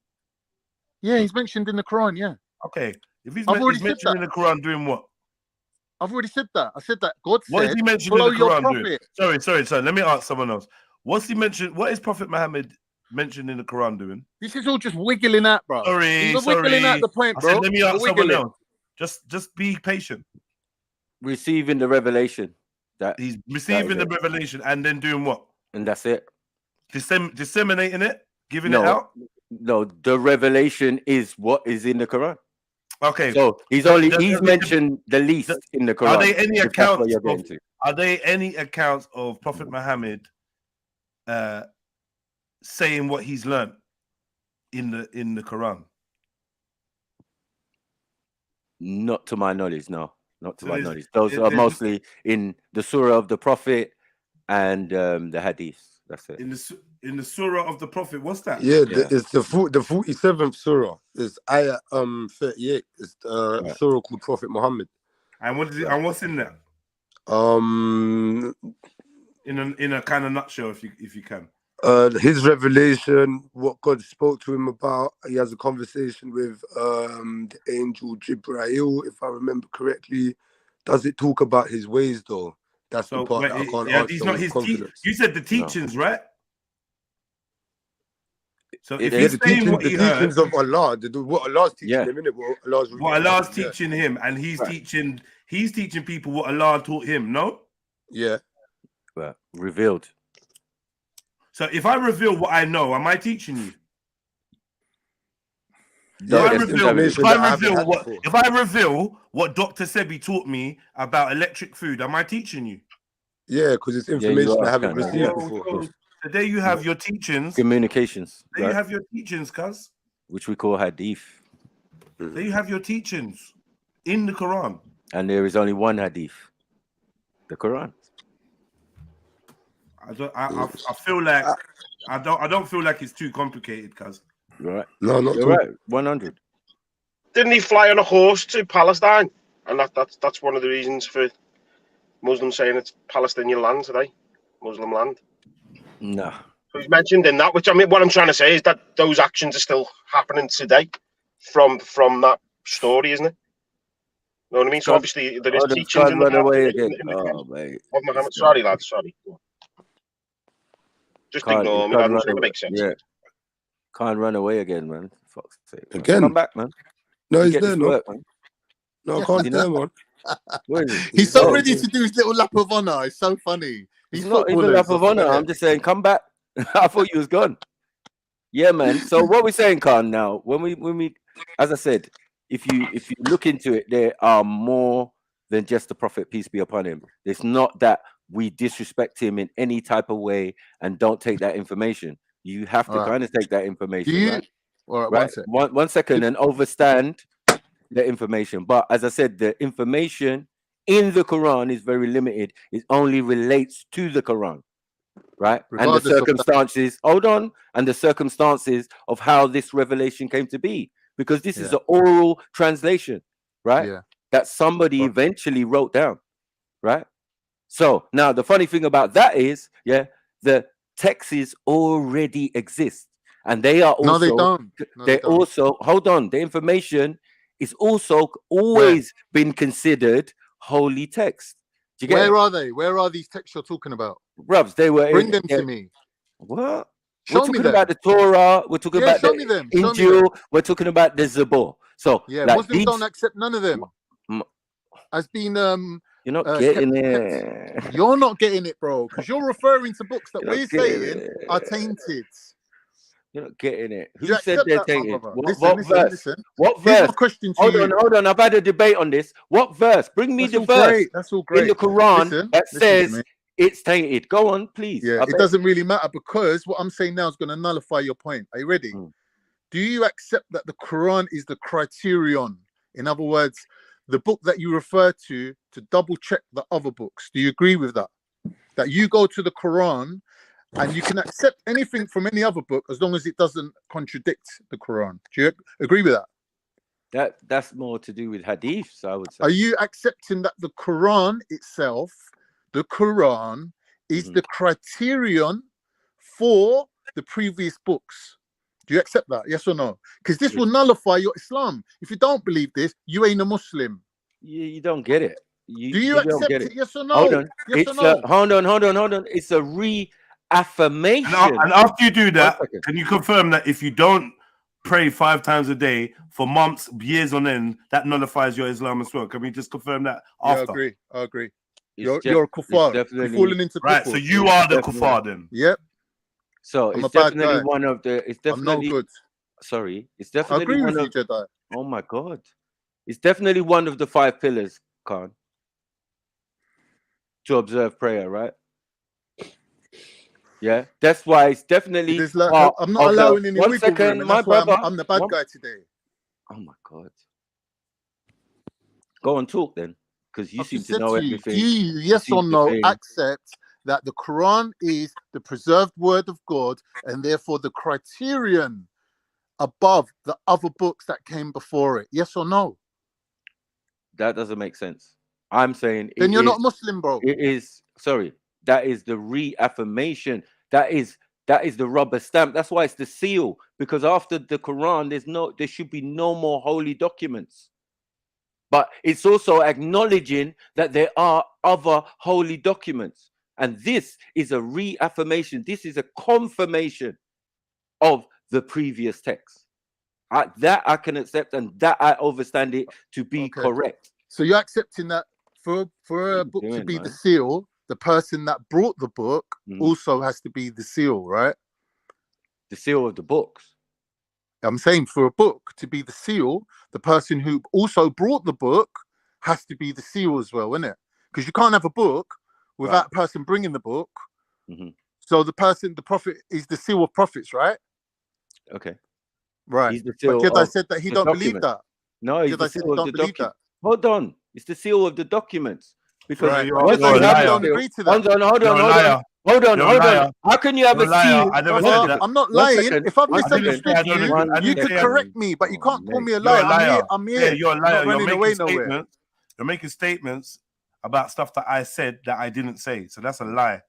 Yeah, he's mentioned in the Quran. Yeah. Okay. If he's mentioned in the Quran, doing what? I've already said that. I said that God said, what is he mentioned in the Quran doing? Sorry. Let me ask someone else. What's he mentioned? What is Prophet Muhammad mentioned in the Quran doing? This is all just wiggling out, bro. Sorry. Wiggling out the point, bro. I said, let me ask someone else. Just be patient. Receiving the revelation. That he's receiving the revelation and then doing what? And that's it. Disseminating it, giving it out. No, the revelation is what is in the Quran. Okay. So he's mentioned the least in the Quran. Are there any accounts of Prophet Muhammad saying what he's learned in the Quran? Not to my knowledge, no. Not to my knowledge. Those are mostly in the Surah of the Prophet and the Hadith. That's it. In the Surah of the Prophet, what's that? Yeah, it's the 47th Surah. It's ayah 38. It's Surah called Prophet Muhammad. And what is it? And what's in there? In a kind of nutshell, if you can. His revelation, what God spoke to him about. He has a conversation with the angel Jibrail, if I remember correctly. Does it talk about his ways though? That's the part that I can't answer with confidence. You said the teachings, right? So It if is. he's the saying what he teachings heard, of Allah, what Allah's teaching Yeah. him, innit? What Allah's what revealing to Allah's him, teaching him, and Right. he's teaching people what Allah taught him. No. yeah. Right. Revealed. So if I reveal what I know, am I teaching you? No, Yeah, that's information that I haven't had before. If I reveal what Dr. Sebi taught me about electric food, am I teaching you? Yeah, because it's you information are I haven't kind of, received yeah. before. So there you have your teachings. Communications, There you right? have your teachings, cuz. Which we call hadith. There you have your teachings in the Quran. And there is only one hadith, the Quran. I feel like I don't feel like it's too complicated, cuz. Right. No, not You're at all. right. 100. Didn't he fly on a horse to Palestine? And that's one of the reasons for Muslims saying it's Palestinian land today, Muslim land. No. So he's mentioned in that, which I mean, what I'm trying to say is that those actions are still happening today from that story, isn't it? You know what I mean? So obviously there is teachings in the run away in again. the Oh, mate. of Muhammad. Sorry, lads. Sorry. Just ignore me. That doesn't make sense. Yeah. Can't run away again, man. Fuck's sake. Man. Again? Come back, man. No, You he's get there, this no. work, man. No, I can't Is he stand not? one. Where is he? He's so ready to do his little lap of honor. It's so funny. He's These not even footballers lap of honor. I'm just saying, come back. I thought you was gone. Yeah, man. So what we're saying, Khan, now, when we, as I said, if you look into it, there are more than just the Prophet, peace be upon him. It's not that we disrespect him in any type of way and don't take that information. You have to kind of take that information, right? All right, Right. One second, and understand the information. But as I said, the information in the Quran is very limited. It only relates to the Quran, right? And the circumstances, hold on, and the circumstances of how this revelation came to be. Because this is an oral translation, right? Yeah. That somebody eventually wrote down, right? So now the funny thing about that is, the texts already exist. And they are also, No, they don't. No, they also, hold on, the information is also always been considered holy text. Do you get Where it? are they? Where are these texts you're talking about? Bruvs, they were Bring them to me. What? Show We're me talking them. about the Torah. We're talking about show me the them. Show me them. Injil. We're talking about the Zabur. So Yeah, like Muslims don't accept none of them. As being you're not getting it. You're not getting it, bro, because you're referring to books that You're not we're getting saying it. are tainted. You're not getting it. You Who said accept they're that, my tainted? brother? What Listen. verse? What Here's verse? my question to Hold you. on, hold on. I've had a debate on this. What verse? Bring me That's the all verse great. That's all great. in the Quran Listen that to says me. it's tainted. Go on, please. Yeah, it doesn't really matter because what I'm saying now is going to nullify your point. Are you ready? Do you accept that the Quran is the criterion? In other words, the book that you refer to double check the other books. Do you agree with that? That you go to the Quran and you can accept anything from any other book as long as it doesn't contradict the Quran. Do you agree with that? That's more to do with hadiths, I would say. Are you accepting that the Quran itself, the Quran, is the criterion for the previous books? Do you accept that? Yes or no? Because this will nullify your Islam. If you don't believe this, you ain't a Muslim. You don't get it. Do you don't accept get it? Yes or no? Hold on. Yes or It's no? hold on. It's a reaffirmation. And after you do that, can you confirm that if you don't pray 5 times a day for months, years on end, that nullifies your Islam as well? Can we just confirm that after? I agree. It's You're a kuffar. You're definitely- falling into Right, kufr. so you are the kuffar then. Yep. So I'm a it's bad definitely guy. one of the. It's I'm no definitely good. Sorry, it's I definitely agree one with of. you, Jedi. Oh my God, it's definitely one of the 5 pillars, Khan. To observe prayer, right? Yeah, that's why it's definitely. There's like, part I'm not of the- allowing any one wiggle second, room, and my that's why brother. I'm the bad guy today. Oh my God. Go and talk then, because you I've seem just to said know to you, everything. do you, yes seem or to no, think- accept that the Quran is the preserved word of God and therefore the criterion above the other books that came before it? Yes or no? That doesn't make sense. I'm saying Then it you're is- not Muslim, bro. It is sorry. That is the reaffirmation. That is the rubber stamp. That's why it's the seal. Because after the Quran, there should be no more holy documents. But it's also acknowledging that there are other holy documents. And this is a reaffirmation. This is a confirmation of the previous text. That I can accept, and that I understand it to be correct. So you're accepting that for a book to be the seal, the person that brought the book also has to be the seal, right? The seal of the books. I'm saying for a book to be the seal, the person who also brought the book has to be the seal as well, isn't it? Because you can't have a book without a person bringing the book. So the prophet is the seal of prophets, right? Okay. Right. He's the But seal Jedi of said that he the don't document. believe that. No, he's Jedi the said seal he of don't the believe document. that. Hold on. It's the seal of the documents. Because Right. once Jedi you said have he the don't seal, agree to that. hold on. You're a liar. Hold on. You're a liar. How can you have You're a a liar. seal? I never Brother, said that. I'm not One lying. second. If I've One second. misunderstood you, I you didn't could say I- correct me, but you can't call me a You're liar. a liar. I'm Yeah, here. you're a I'm liar. not You're running making away nowhere. statements. You're making statements about stuff that I said that I didn't say. So that's a lie.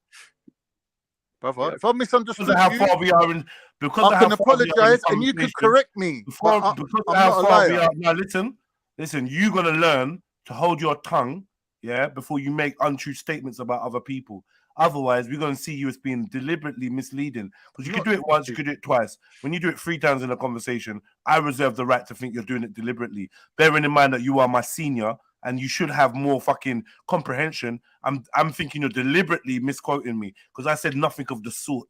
Brother, if I misunderstood Because of how you, far we are in, because I of can how far we are in the apologize and you could conversation, correct me. because But of I'm how not a far we liar. are. Now listen, you're gonna learn to hold your tongue, yeah, before you make untrue statements about other people. Otherwise, we're gonna see you as being deliberately misleading. Because you could do it once, you could do it twice. When you do it 3 times in a conversation, I reserve the right to think you're doing it deliberately. Bearing in mind that you are my senior and you should have more fucking comprehension. I'm thinking you're deliberately misquoting me because I said nothing of the sort.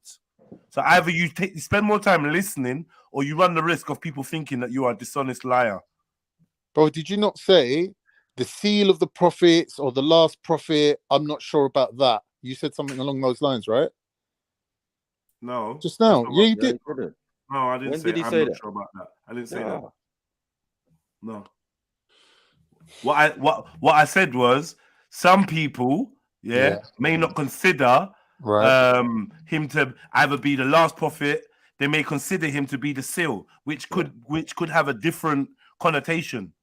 So either you spend more time listening, or you run the risk of people thinking that you are a dishonest liar. Bro, did you not say the seal of the prophets or the last prophet? I'm not sure about that. You said something along those lines, right? No. Just now. Yeah, you did. No, I didn't When say did he I'm say not that? sure about that. I didn't say that. No. No. What I said was some people, may not consider him to either be the last prophet. They may consider him to be the seal, which could have a different connotation.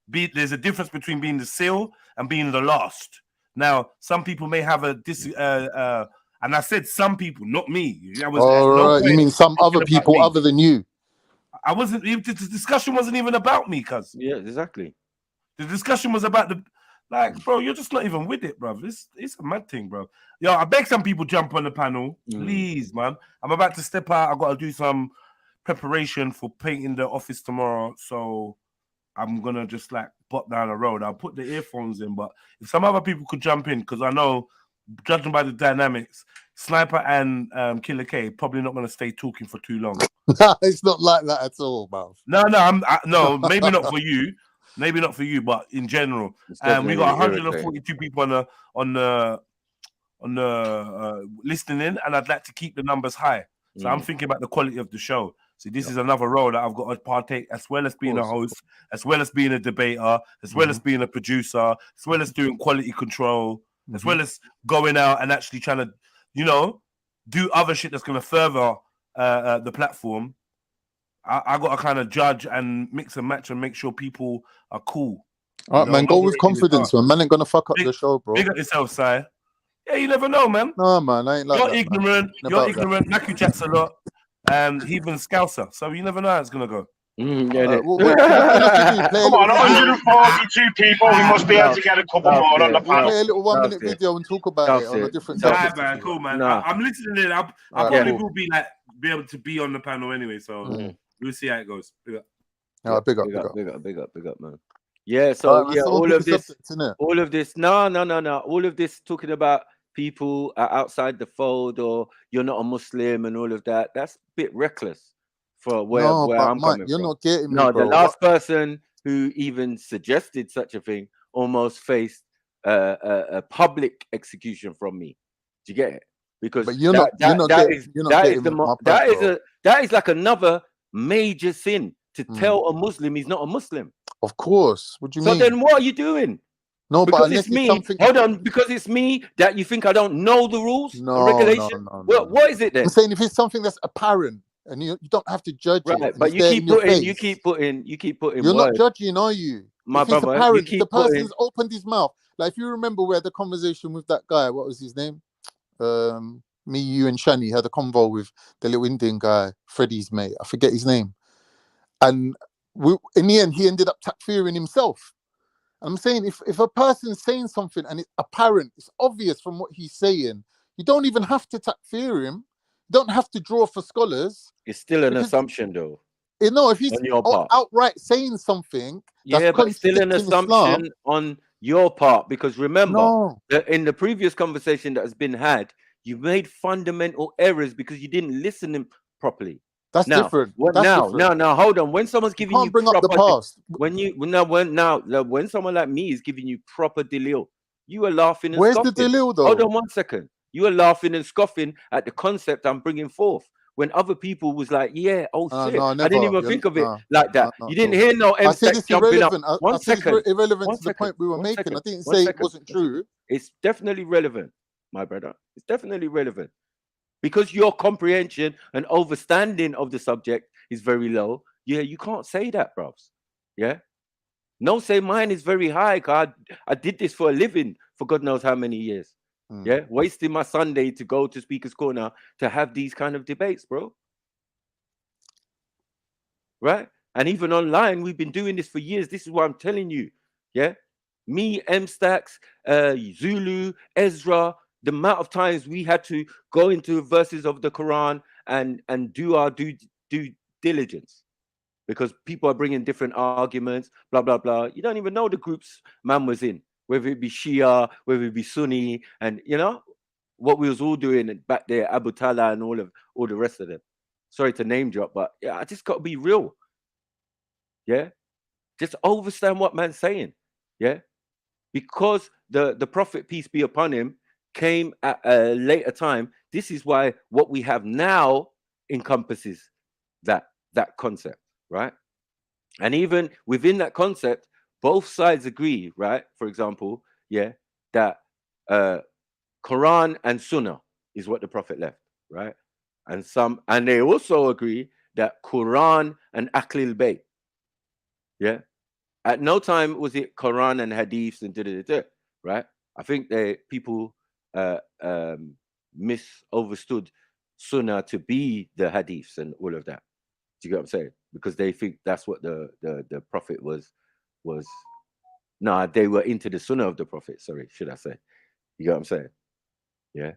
There's a difference between being the seal and being the last. Now, some people may have and I said some people, not me. I was All at no right. You point mean some talking other about people me. other than you? I wasn't. The discussion wasn't even about me, cuz. Yeah, exactly. The discussion was about bro. You're just not even with it, bro. It's a mad thing, bro. Yo, I beg some people jump on the panel, please, man. I'm about to step out. I got to do some preparation for painting the office tomorrow, so I'm gonna just pop down the road. I'll put the earphones in, but if some other people could jump in, because I know, judging by the dynamics, Sniper and Killer K probably not gonna stay talking for too long. It's not like that at all, man. No, maybe not for you. Maybe not for you, but in general, we got 142 people on the listening in, and I'd like to keep the numbers high. So I'm thinking about the quality of the show. So this is another role that I've got to partake, as well as being a host, as well as being a debater, as well as being a producer, as well as doing quality control, as well as going out and actually trying to, do other shit that's going to further the platform. I got to kind of judge and mix and match and make sure people are cool. All right, man, go with confidence, man. Man ain't gonna fuck up the show, bro. Big up yourself, Si. Yeah, you never know, man. No, man, I ain't like You're that, ignorant. man. You're ignorant. Naku chats a lot, and he even scouser. So you never know how it's gonna go. What you have to do? Play Come on, 142 people. We must be able to get a couple more on the We'll panel. play a little 1-minute video and talk about it on a different subject. Man, cool, man. Nah. I'm listening in. I probably will be able to be on the panel anyway. So we'll see how it goes. Big up, man. Yeah, so right, all of this, all of this talking about people outside the fold, or you're not a Muslim and all of that. That's a bit reckless for where I'm coming you're from. not getting me, No, bro. the last person who even suggested such a thing almost faced a public execution from me. Do you get it? Because that is like another major sin to tell a Muslim he's not a Muslim. Of course. What do you mean? So then what are you doing? No, because but it's me. Hold on, because it's me that you think I don't know the rules and regulation. What is it then? I'm saying if it's something that's apparent and you don't have to judge it. But you keep putting. You're not judging, are you? My if it's brother, apparent, if the person's opened his mouth. Like if you remember, we had the conversation with that guy. What was his name? Me, you, and Shani had a convo with the little Indian guy, Freddie's mate. I forget his name. And in the end, he ended up takfiring himself. I'm saying if a person's saying something and it's apparent, it's obvious from what he's saying, you don't even have to takfir him. You don't have to draw for scholars. It's still an because, assumption, though. You know, if he's on your part. outright saying something that's Yeah, but it's still an contradicting assumption Islam, on your part, because remember no. that in the previous conversation that has been had, you made fundamental errors because you didn't listen them properly. That's now, different. What, That's now, different. now, hold on. When someone's giving you Can't bring up the proper, past. when someone like me is giving you proper delil, you are laughing and Where's the scoffing. delil, though? Hold on 1 second. You are laughing and scoffing at the concept I'm bringing forth. When other people was like, yeah, oh shit, No, I never. didn't even You're, think of it no, like that. no, You didn't no. hear no I said M-Stack it's jumping up. irrelevant. I One said second. it's irrelevant One to the second. point we were One making. second. I didn't One say it second. wasn't true. It's definitely relevant, my brother. It's definitely relevant. Because your comprehension and understanding of the subject is very low. Yeah, you can't say that, bros. Yeah? No, say mine is very high, God. I did this for a living for God knows how many years. Yeah, wasting my Sunday to go to Speaker's Corner to have these kind of debates, bro. Right? And even online, we've been doing this for years. This is what I'm telling you. Yeah, me, M-Stacks, Zulu, Ezra, the amount of times we had to go into verses of the Quran and do our due diligence, because people are bringing different arguments, blah blah blah. You don't even know the groups man was in, whether it be Shia, whether it be Sunni, and you know what we was all doing back there, Abu Tala and all the rest of them. Sorry to name drop, but yeah, I just got to be real. Yeah, just understand what man's saying. Yeah, because the Prophet, peace be upon him, came at a later time. This is why what we have now encompasses that concept, right? And even within that concept, both sides agree, right? For example, yeah, that Quran and Sunnah is what the Prophet left, right? And they also agree that Quran and Aqlil Bayt, yeah. At no time was it Quran and Hadiths and right? I think people misunderstood Sunnah to be the Hadiths and all of that. Do you get what I'm saying? Because they think that's what the Prophet was. Nah, they were into the Sunnah of the Prophet. Sorry, should I say? You get what I'm saying? Yeah.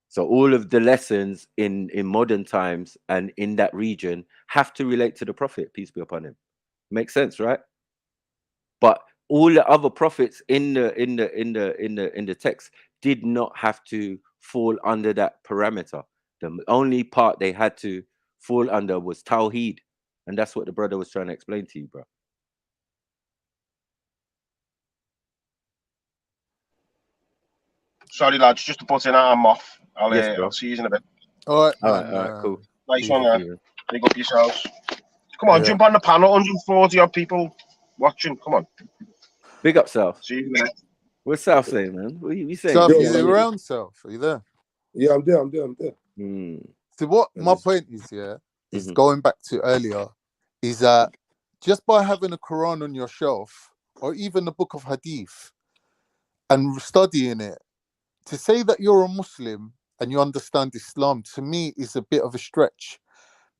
So all of the lessons in modern times and in that region have to relate to the Prophet, peace be upon him. Makes sense, right? But all the other prophets in the text did not have to fall under that parameter. The only part they had to fall under was Tawheed, and that's what the brother was trying to explain to you, bro. Sorry, lads, just to put in, I'm off. Yes, bro. I'll see you in a bit. All right, all right, cool. Nice one, there. Big up yourselves. Come on, Yeah. jump on the panel. 140 odd people watching. Come on. Big up, South. See you in a minute. What's South saying, man? What are you saying? South, Yo, are you man. around, South? Are you there? Yeah, I'm there. I'm there. I'm there. So what my point is, is going back to earlier, is that just by having a Quran on your shelf or even a book of Hadith and studying it, to say that you're a Muslim and you understand Islam, to me is a bit of a stretch,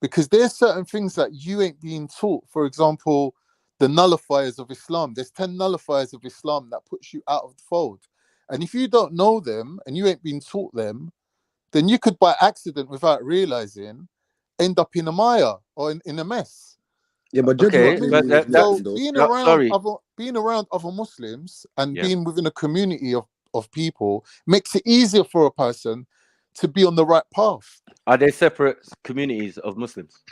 because there's certain things that you ain't being taught. For example, the nullifiers of Islam. There's 10 nullifiers of Islam that puts you out of the fold. And if you don't know them and you ain't been taught them, then you could by accident, without realizing, end up in a mire or in a mess. Yeah, but okay, but so being around other Muslims and Yeah. being within a community of people makes it easier for a person to be on the right path. Are there separate communities of Muslims?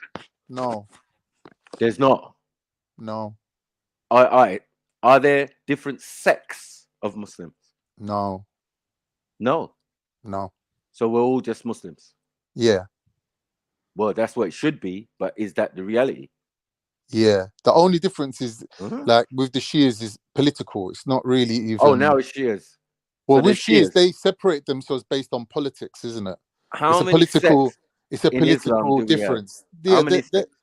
No. There's not. No. Are there different sects of Muslims? No. No. No. So we're all just Muslims. Yeah. Well, that's what it should be, but is that the reality? Yeah. The only difference is, like with the Shias, is political. It's not really even. Oh, now it's Shias. Well, So with Shias, Shias. they separate themselves based on politics, isn't it? How many sects It's a in Islam political do we have? difference. How many sects?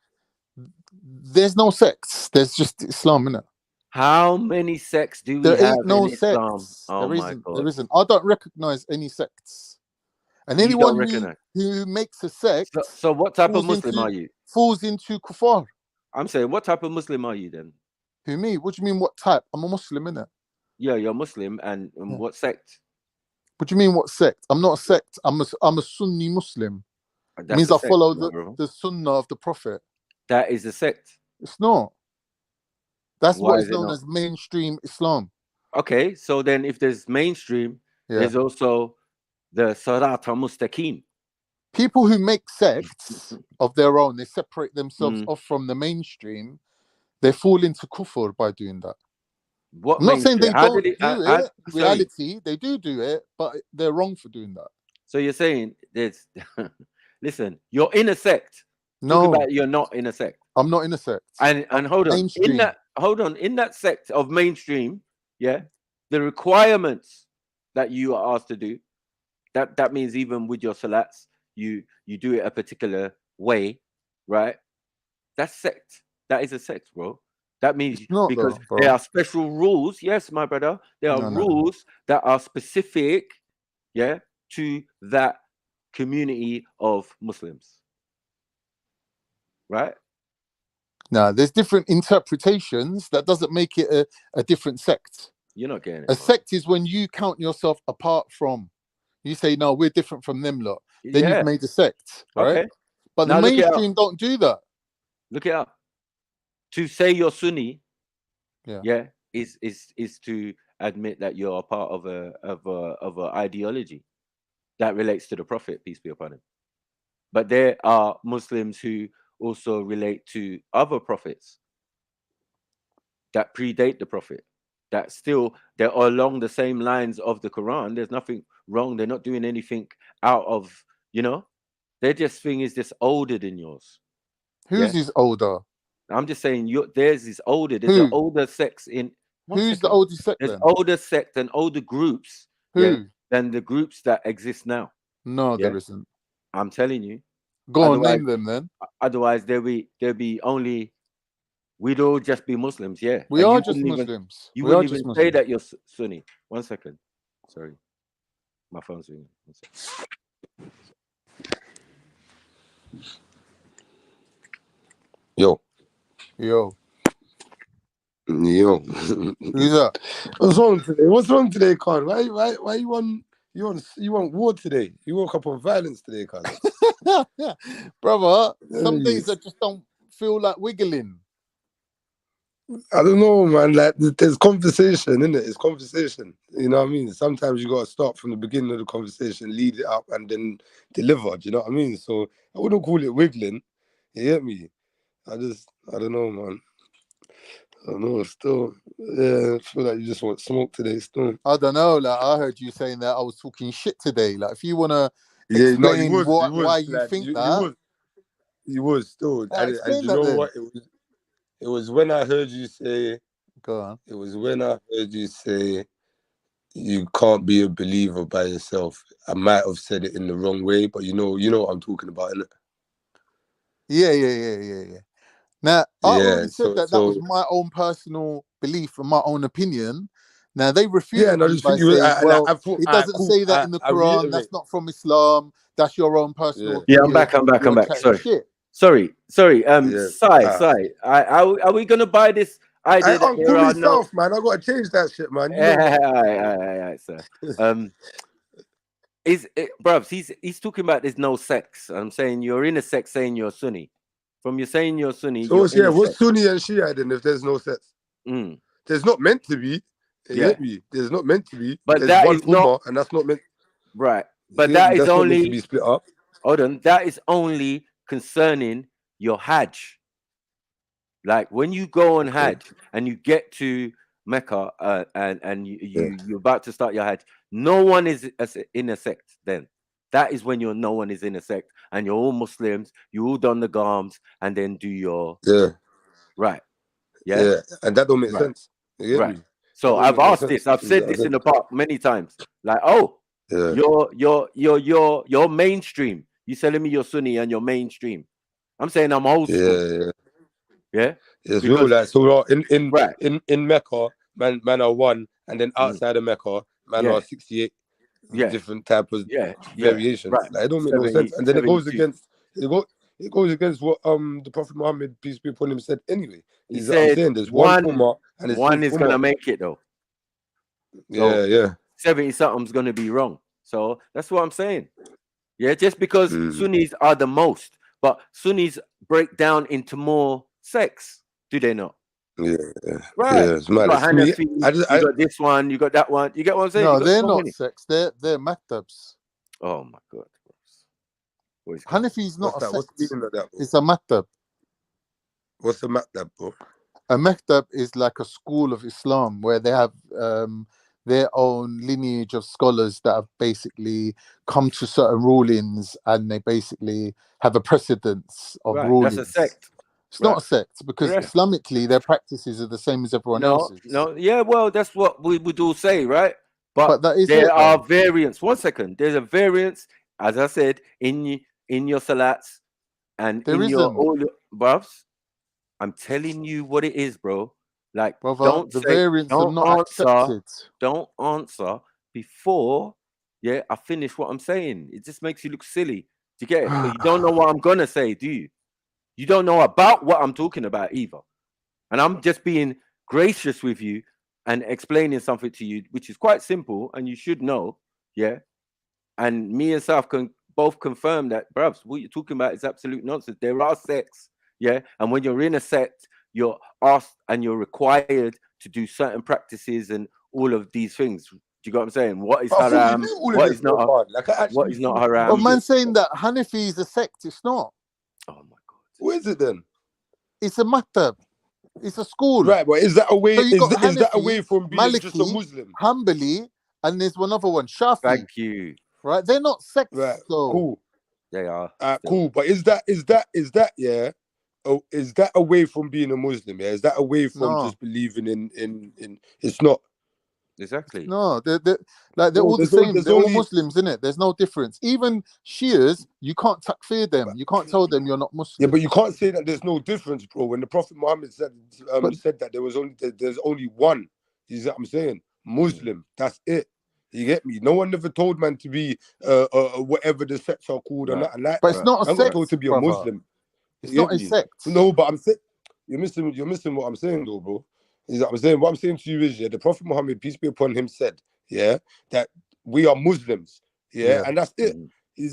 There's no sects. There's just Islam, innit? How many sects do we There have ain't no in Islam? sects. Oh There my isn't. God. There isn't. I don't recognize any sects. And You anyone don't recognize? who makes a sect So what type of Muslim are you? falls into kuffar. I'm saying, what type of Muslim are you then? Who, me? What do you mean, what type? I'm a Muslim, innit? Yeah, you're Muslim, and what sect? What do you mean, what sect? I'm not a sect. I'm a Sunni Muslim. It That's means a I sect, follow my bro. the sunnah of the Prophet. That is a sect. It's not. That's what Why is is it known not? as mainstream Islam. Okay, so then if there's mainstream, Yeah. there's also the Sarat al-Mustaqim. People who make sects of their own, they separate themselves Mm. off from the mainstream. They fall into kufr by doing that. What I'm not saying mainstream? they How don't did it? do it. Sorry. Reality, they do it, but they're wrong for doing that. So you're saying there's listen, you're in a sect. No. Talk about you're not in a sect. I'm not in a sect. And hold on. Mainstream. In that sect of mainstream, yeah, the requirements that you are asked to do, that means even with your salats, you do it a particular way, right? That's sect. That is a sect, bro. That means not because though, bro. there are special rules. Yes, my brother. There are No. rules that are specific, yeah, to that community of Muslims. Right? Now, there's different interpretations. That doesn't make it a different sect. You're not getting it. A sect is when you count yourself apart from. You say, no, we're different from them lot. Then you've made a sect, right? Okay. But Now the look it up. mainstream don't do that. Look it up. To say you're Sunni, yeah, is to admit that you're a part of a ideology that relates to the Prophet, peace be upon him. But there are Muslims who also relate to other prophets that predate the Prophet, that still they're along the same lines of the Quran. There's nothing wrong. They're not doing anything out of, their just thing is just older than yours. Whose is older? I'm just saying theirs is older. There's an older sects in. Who's the oldest sect There's then? older sect and older groups Who? than the groups that exist now. No, there isn't. I'm telling you. Go on, name them then. Otherwise, there'll be only. We'd all just be Muslims, yeah. We And are you just wouldn't even- Muslims. You We wouldn't are even just say Muslims. that you're Sunni. 1 second. Sorry, my phone's ringing. 1 second. Yo. Who's that? What's wrong today? What's wrong today, Con? Why you want war today? You woke up on violence today, Con. Brother, some days I just don't feel like wiggling. I don't know, man. Like there's conversation, isn't it? It's conversation. You know what I mean? Sometimes you gotta start from the beginning of the conversation, lead it up, and then deliver. Do you know what I mean? So I wouldn't call it wiggling. You get me? I don't know, man. I don't know. Still, yeah, I feel like you just want smoke today. Still, I don't know. Like I heard you saying that I was talking shit today. Like if you wanna yeah, no, explain you was why you like, think you that, was still. And explain you that know then. what? It was when I heard you say. Go on. It was when I heard you say you can't be a believer by yourself. I might have said it in the wrong way, but you know what I'm talking about, innit? Yeah. Now I already said that so was my own personal belief and my own opinion. Now they yeah, refuted and I me just by think you were. saying, "Well, I thought, it doesn't cool. say that in the I Quran. reiterate. That's not from Islam. That's your own personal Yeah, I'm opinion. back. You're chatting Sorry. shit." Sorry. Yeah. Sai. Are we gonna buy this idea that there Uncle are no? myself, man. I gotta change that shit, man. You know. Alright, sir. Bruv, he's talking about there's no sex. I'm saying you're in a sex saying you're Sunni. From you saying you're Sunni, So you're in a what's sex. Sunni and Shia then? If there's no sex, there's not meant to be. You get me? There's not meant to be. But there's that one is not ummah, and that's not meant. right. But You get that me? is That's not meant to only be split up. hold on. That is only concerning your Hajj. Like when you go on Hajj and you get to Mecca and you're about to start your Hajj, no one is in a sect then. That is when no one is in a sect and you're all Muslims, you all done the garms and then do your right. Yeah, And that don't make right. sense. You get me? So That don't I've make no asked this, sense. I've said this in the past many times. Like, you're mainstream. You telling me you're Sunni and you're mainstream. I'm saying I'm old school. Yeah. It's real. Like so, in Mecca, man are one, and then outside of Mecca, man are 68 different type of variations. Right. Like it don't make no sense. And then it goes against it goes against what the Prophet Muhammad, peace be upon him, said anyway. He I'm said saying there's one ummah and it's one is gonna ummah. make it though. So, 70 something's gonna be wrong. So that's what I'm saying. Yeah, just because Sunnis are the most, but Sunnis break down into more sects, do they not? Yeah, Right. yeah, it's You mad. got It's me. Hanafi, you got this one, you got that one. You get what I'm saying? No, You got they're so not many. sects. They're maktabs. Oh my God. Hanafi's not What's a that? What's the sect. meaning of that, bro? It's a maktab. What's the maktab, bro? A maktab is like a school of Islam where they have their own lineage of scholars that have basically come to certain rulings, and they basically have a precedence of Right, rulings. that's a sect. It's Right. not a sect because Yeah. Islamically their practices are the same as everyone else's. No, yeah, well, that's what we would all say, right? But that is there it, are though. variants. 1 second, there's a variance, as I said, in your salats and There in your isn't. all your buffs. I'm telling you what it is, bro. Like, Brother, don't the say, variants are not accepted. don't answer before, I finish what I'm saying. It just makes you look silly. Do you get it? Because you don't know what I'm gonna say, do you? You don't know about what I'm talking about either. And I'm just being gracious with you and explaining something to you, which is quite simple, and you should know, yeah. And me and Saf can both confirm that, bruv, what you're talking about is absolute nonsense. There are sects, yeah, and when you're in a sect, you're asked and you're required to do certain practices and all of these things. Do you get what I'm saying? What is But I thought you haram? knew all of What this, is not? bro, like, I What actually is not thought you haram? But man saying that Hanafi is a sect, it's not. Oh my God. What is it then? It's a maktab. It's a school. Right, but is that away? So you got Is that Hanafi, away from being just a Maliki, Muslim? Hanbali, and there's one other one, Shafi. Thank you. Right? They're not sects, Right, though. cool. They are. Cool. But is that yeah? Oh, is that away from being a Muslim? Yeah, is that away from No. just believing in? It's not. Exactly. No, they're like they're No, all the there's no- same. there's They're all only- Muslims, innit? There's no difference. Even Shias, you can't takfir them. You can't tell them you're not Muslim. Yeah, but you can't say that there's no difference, bro. When the Prophet Muhammad said that there's only one. You see what I'm saying? Muslim. That's it. You get me? No one never told man to be whatever the sects are called or nothing like But that. it's not a I'm not sect, told to be a brother. Muslim. It's You not get a me? sect. No, but I'm saying you're missing what I'm saying though, bro. You know what I'm saying? What I'm saying to you is, the Prophet Muhammad, peace be upon him, said, that we are Muslims, and that's it.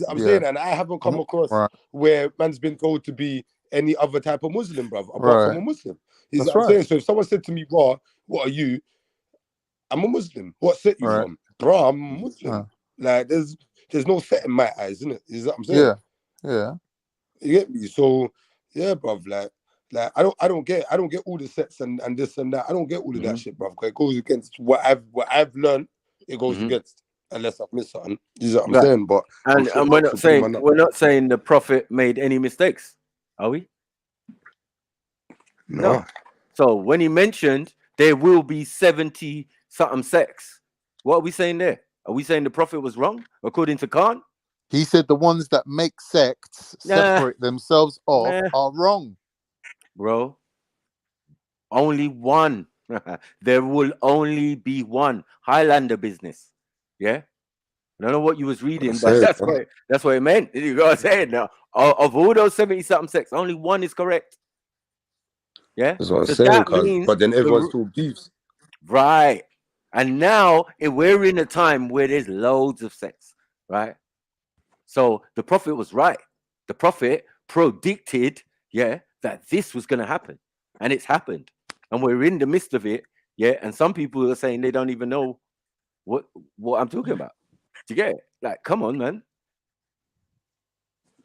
I'm saying, and I haven't come across where man's been told to be any other type of Muslim, brother, apart from a Muslim. You know what I'm saying? So if someone said to me, bro, what are you? I'm a Muslim. What sect you from? Bro, I'm a Muslim. Like there's no set in my eyes, isn't it? You know what I'm saying? Yeah. You get me? So yeah, bruv, like I don't get all the sets and this and that. I don't get all of that shit, bruv. Because it goes against what I've learned. It goes against, unless I've missed something. You know what I'm saying? But and we're not saying the Prophet made any mistakes, are we? No. So when he mentioned there will be 70 something sects, what are we saying there? Are we saying the Prophet was wrong according to Khan? He said the ones that make sects separate themselves off are wrong. Bro, only one. There will only be one. Highlander business. Yeah? I don't know what you was reading, but that's what it meant. You know what I'm saying? Now, of all those 70 something sects, only one is correct. Yeah? that's what I'm So saying, that means but then everyone's still beefs. Right. And now we're in a time where there's loads of sects, right? So the Prophet was right. The Prophet predicted, that this was going to happen. And it's happened. And we're in the midst of it, and some people are saying they don't even know what I'm talking about. Do you get it? Like, come on, man.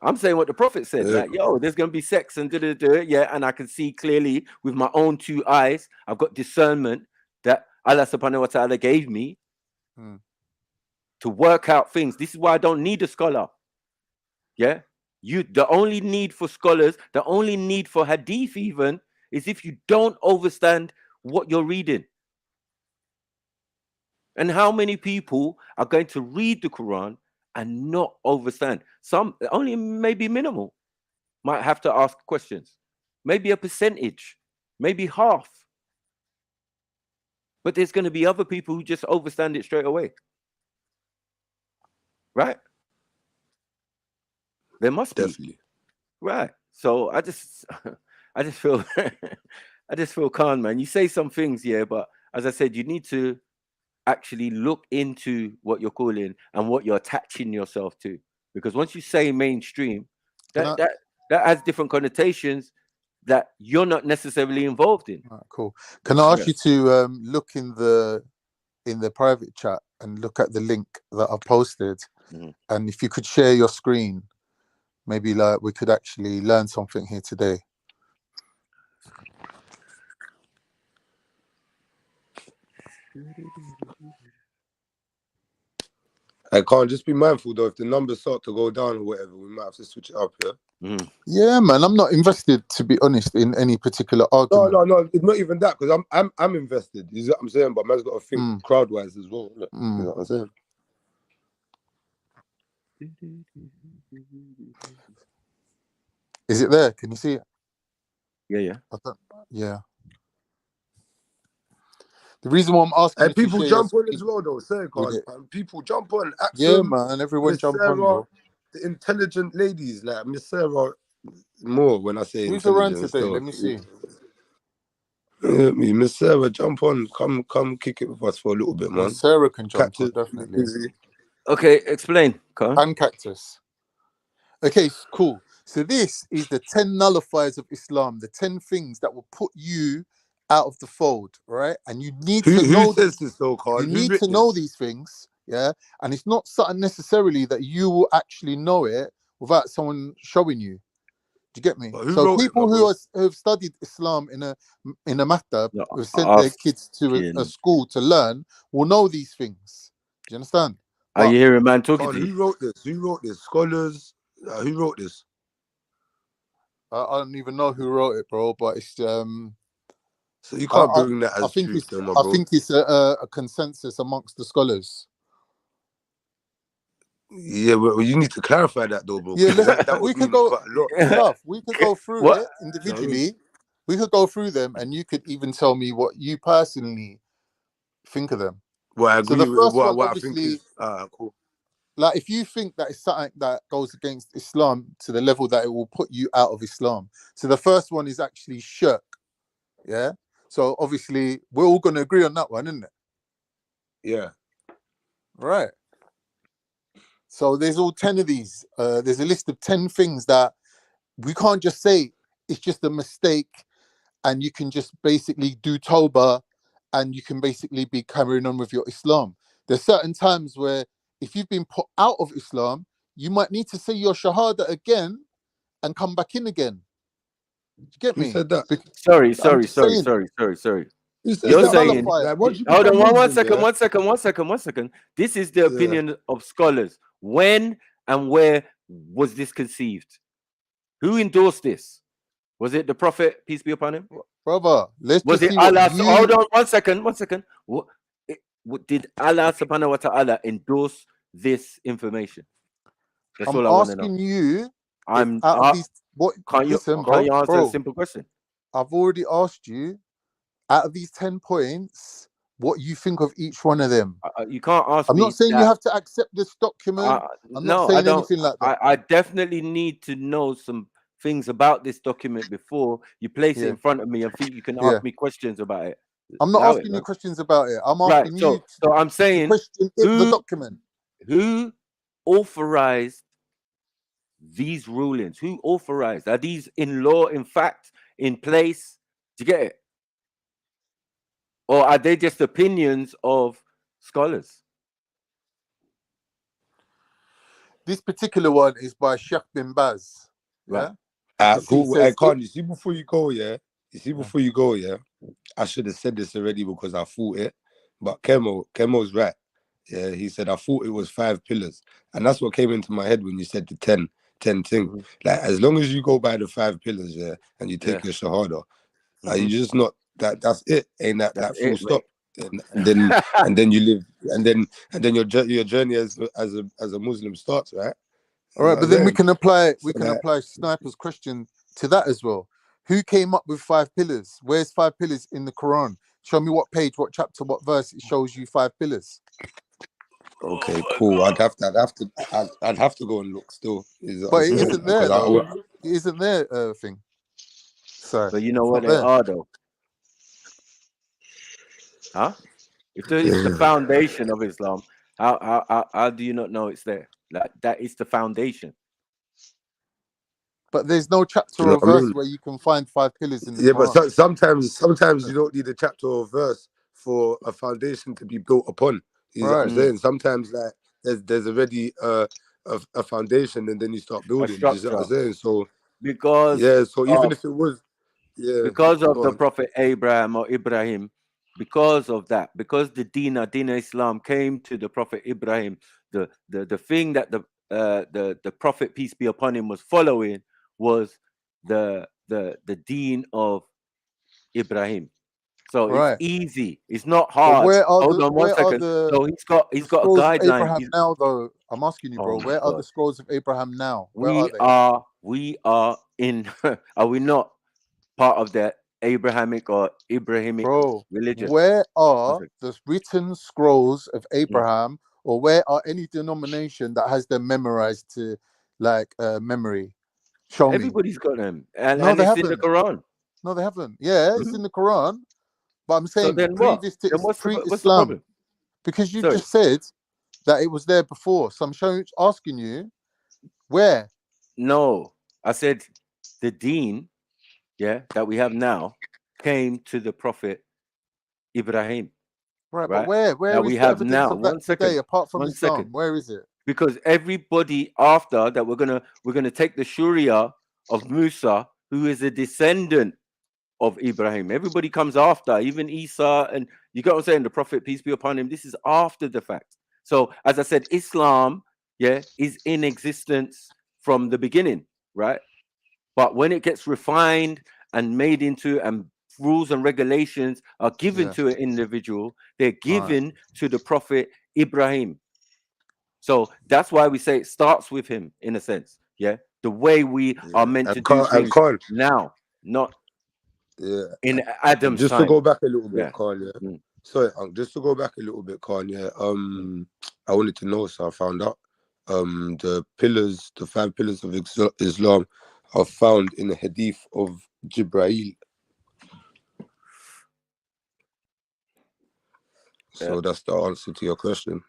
I'm saying what the Prophet said, like, yo, there's going to be sects and and I can see clearly with my own two eyes. I've got discernment that Allah subhanahu wa ta'ala gave me to work out things. This is why I don't need a scholar. Yeah. The only need for scholars, the only need for hadith even, is if you don't understand what you're reading. And how many people are going to read the Quran and not understand? Some, only maybe minimal, might have to ask questions. Maybe a percentage, maybe half. But there's going to be other people who just understand it straight away. Right? There must be. Right. So I just feel I just feel calm, man. You say some things, but as I said, you need to actually look into what you're calling and what you're attaching yourself to. because once you say mainstream, Can I- that has different connotations that you're not necessarily involved in. Cool. Can I ask Yeah. you to look in the private chat and look at the link that I posted, and if you could share your screen, maybe like we could actually learn something here today. I can't just be mindful though. If the numbers start to go down or whatever, we might have to switch it up. Yeah. Yeah, man. I'm not invested, to be honest, in any particular No, argument. no. It's not even that because I'm invested. You see what I'm saying? But man's got to think crowd wise as well. You know what I'm saying? Is it there? Can you see it? Yeah. Yeah. The reason why I'm asking, And people jump on as well, though. Say, people jump on. Yeah, man. Everyone jump on, bro. The intelligent ladies, like Miss Sarah, more when I say Who's around intelligent. today? Let me see. Miss Sarah, jump on. Come kick it with us for a little bit, man. Sarah can jump Cactus, on, definitely. busy. Okay, explain. And Cactus. Okay, cool. So this is the 10 nullifiers of Islam, the 10 things that will put you out of the fold, right? And you need to know. Who says this, though, Carl? You need to know these things, yeah? And it's not something necessarily that you will actually know it without someone showing you. Do you get me? So people who have studied Islam in a maktab, who have sent their kids to a school to learn, will know these things. Do you understand? Are you hearing man talking Carl, to you? who wrote this? Who wrote this? Scholars? Who wrote this? I don't even know who wrote it, bro. But it's So you can't bring that as truth, then, my bro. I think it's a consensus amongst the scholars. Yeah, well, you need to clarify that, though, bro. Yeah, that we would could mean go. quite a lot. We could go through it individually. We could go through them, and you could even tell me what you personally think of them. Well, I agree so the with first what one, I think is cool. Like, if you think that it's something that goes against Islam to the level that it will put you out of Islam. So the first one is actually shirk. Yeah. So obviously we're all going to agree on that one, isn't it? Yeah. Right. So there's all 10 of these. There's a list of 10 things that we can't just say it's just a mistake and you can just basically do tawbah and you can basically be carrying on with your Islam. There's certain times where if you've been put out of Islam, you might need to say your shahada again and come back in again. Do you get me? Who said that? Sorry. You're saying, hold on, one second. This is the Yeah. opinion of scholars. When and where was this conceived? Who endorsed this? Was it the Prophet, peace be upon him? Brother, let's Was just it see what Allah? you... Hold on, one second. Did Allah subhanahu wa ta'ala endorse this information? That's I'm all I want to know. asking you. I'm out of these, can't you answer a simple question? I've already asked you, out of these 10 points, what you think of each one of them. You can't ask I'm me. not saying you have to accept this document. I'm not saying anything like that. I definitely need to know some things about this document before you place it in front of me and think you can ask me questions about it. I'm not asking you questions about it. I'm asking you so I'm saying, question the document. Who authorized these rulings? Who authorized? Are these in law, in fact, in place? Do you get it? Or are they just opinions of scholars? This particular one is by Sheikh bin Baz. Right. Cool. I can't. You see, before you go, I should have said this already because I thought it. But Kemo's right. Yeah, he said, I thought it was 5 pillars. And that's what came into my head when you said the 10 things. Like, as long as you go by the 5 pillars, and you take your shahada, you just not that's it. Ain't that full stop? And then you live, and then your journey as a Muslim starts, right? All right, but then we can apply Sniper's question to that as well. Who came up with 5 pillars? Where's 5 pillars in the Quran? Show me what page, what chapter, what verse it shows you 5 pillars. Okay, cool. I'd have to go and look still. But it isn't there, though. It isn't there, thing. So, but you know what they are, though. Huh? If it's the foundation of Islam, how do you not know it's there? Like that is the foundation. But there's no chapter You know or what I verse mean? where you can find 5 pillars in the Yeah, but Quran. sometimes you don't need a chapter or verse for a foundation to be built upon. You know what I'm Right. saying? Sometimes like there's already a foundation, and then you start A building. Do you see what I'm structure. saying? So Because yeah, so even of if it was, yeah, because of go the on. Prophet Abraham or Ibrahim, because of that, because the Deen Islam came to the Prophet Ibrahim, the thing that the Prophet, peace be upon him, was following was the Deen of Ibrahim. So it's Right. easy. It's not But hard. Hold on one where are second. the So he's got a scrolls of guideline. Abraham now though? I'm asking you, Oh bro. my Where are the God. scrolls of Abraham now? Where are We they? are in are we not part of the Abrahamic or Ibrahimic Bro, religion? where are Perfect. the written scrolls of Mm. Abraham, or where are any denomination that has them memorized to like memory? Show me. Everybody's got them, and No, they it's in the haven't. Quran. No, they haven't. Yeah, it's Mhm. in the Quran, but I'm So saying then what? previous to Then what's the pre-Islam, problem? because you Sorry. just said that it was there before. So I'm asking you, where? No, I said the Deen, yeah, that we have now came to the Prophet Ibrahim, Right, but right? where That is we the have evidence now. of that today, apart from One second. Islam? Where is it? Because everybody after that, we're gonna take the Sharia of Musa, who is a descendant of Ibrahim. Everybody comes after, even Isa, and you get what I'm saying, the Prophet, peace be upon him. This is after the fact. So as I said, Islam, yeah, is in existence from the beginning, right? But when it gets refined and made into, and rules and regulations are given Yeah. to an individual, they're Right. given to the Prophet Ibrahim. So that's why we say it starts with him, in a sense. Yeah, the way we are meant to do things now, not in Adam's Just to time. go back a little bit, Yeah. Khan, yeah. Mm. Sorry, just to go back a little bit, Khan, yeah. I wanted to know, so I found out. The 5 pillars of Islam are found in the hadith of Jibreel. So that's the answer to your question.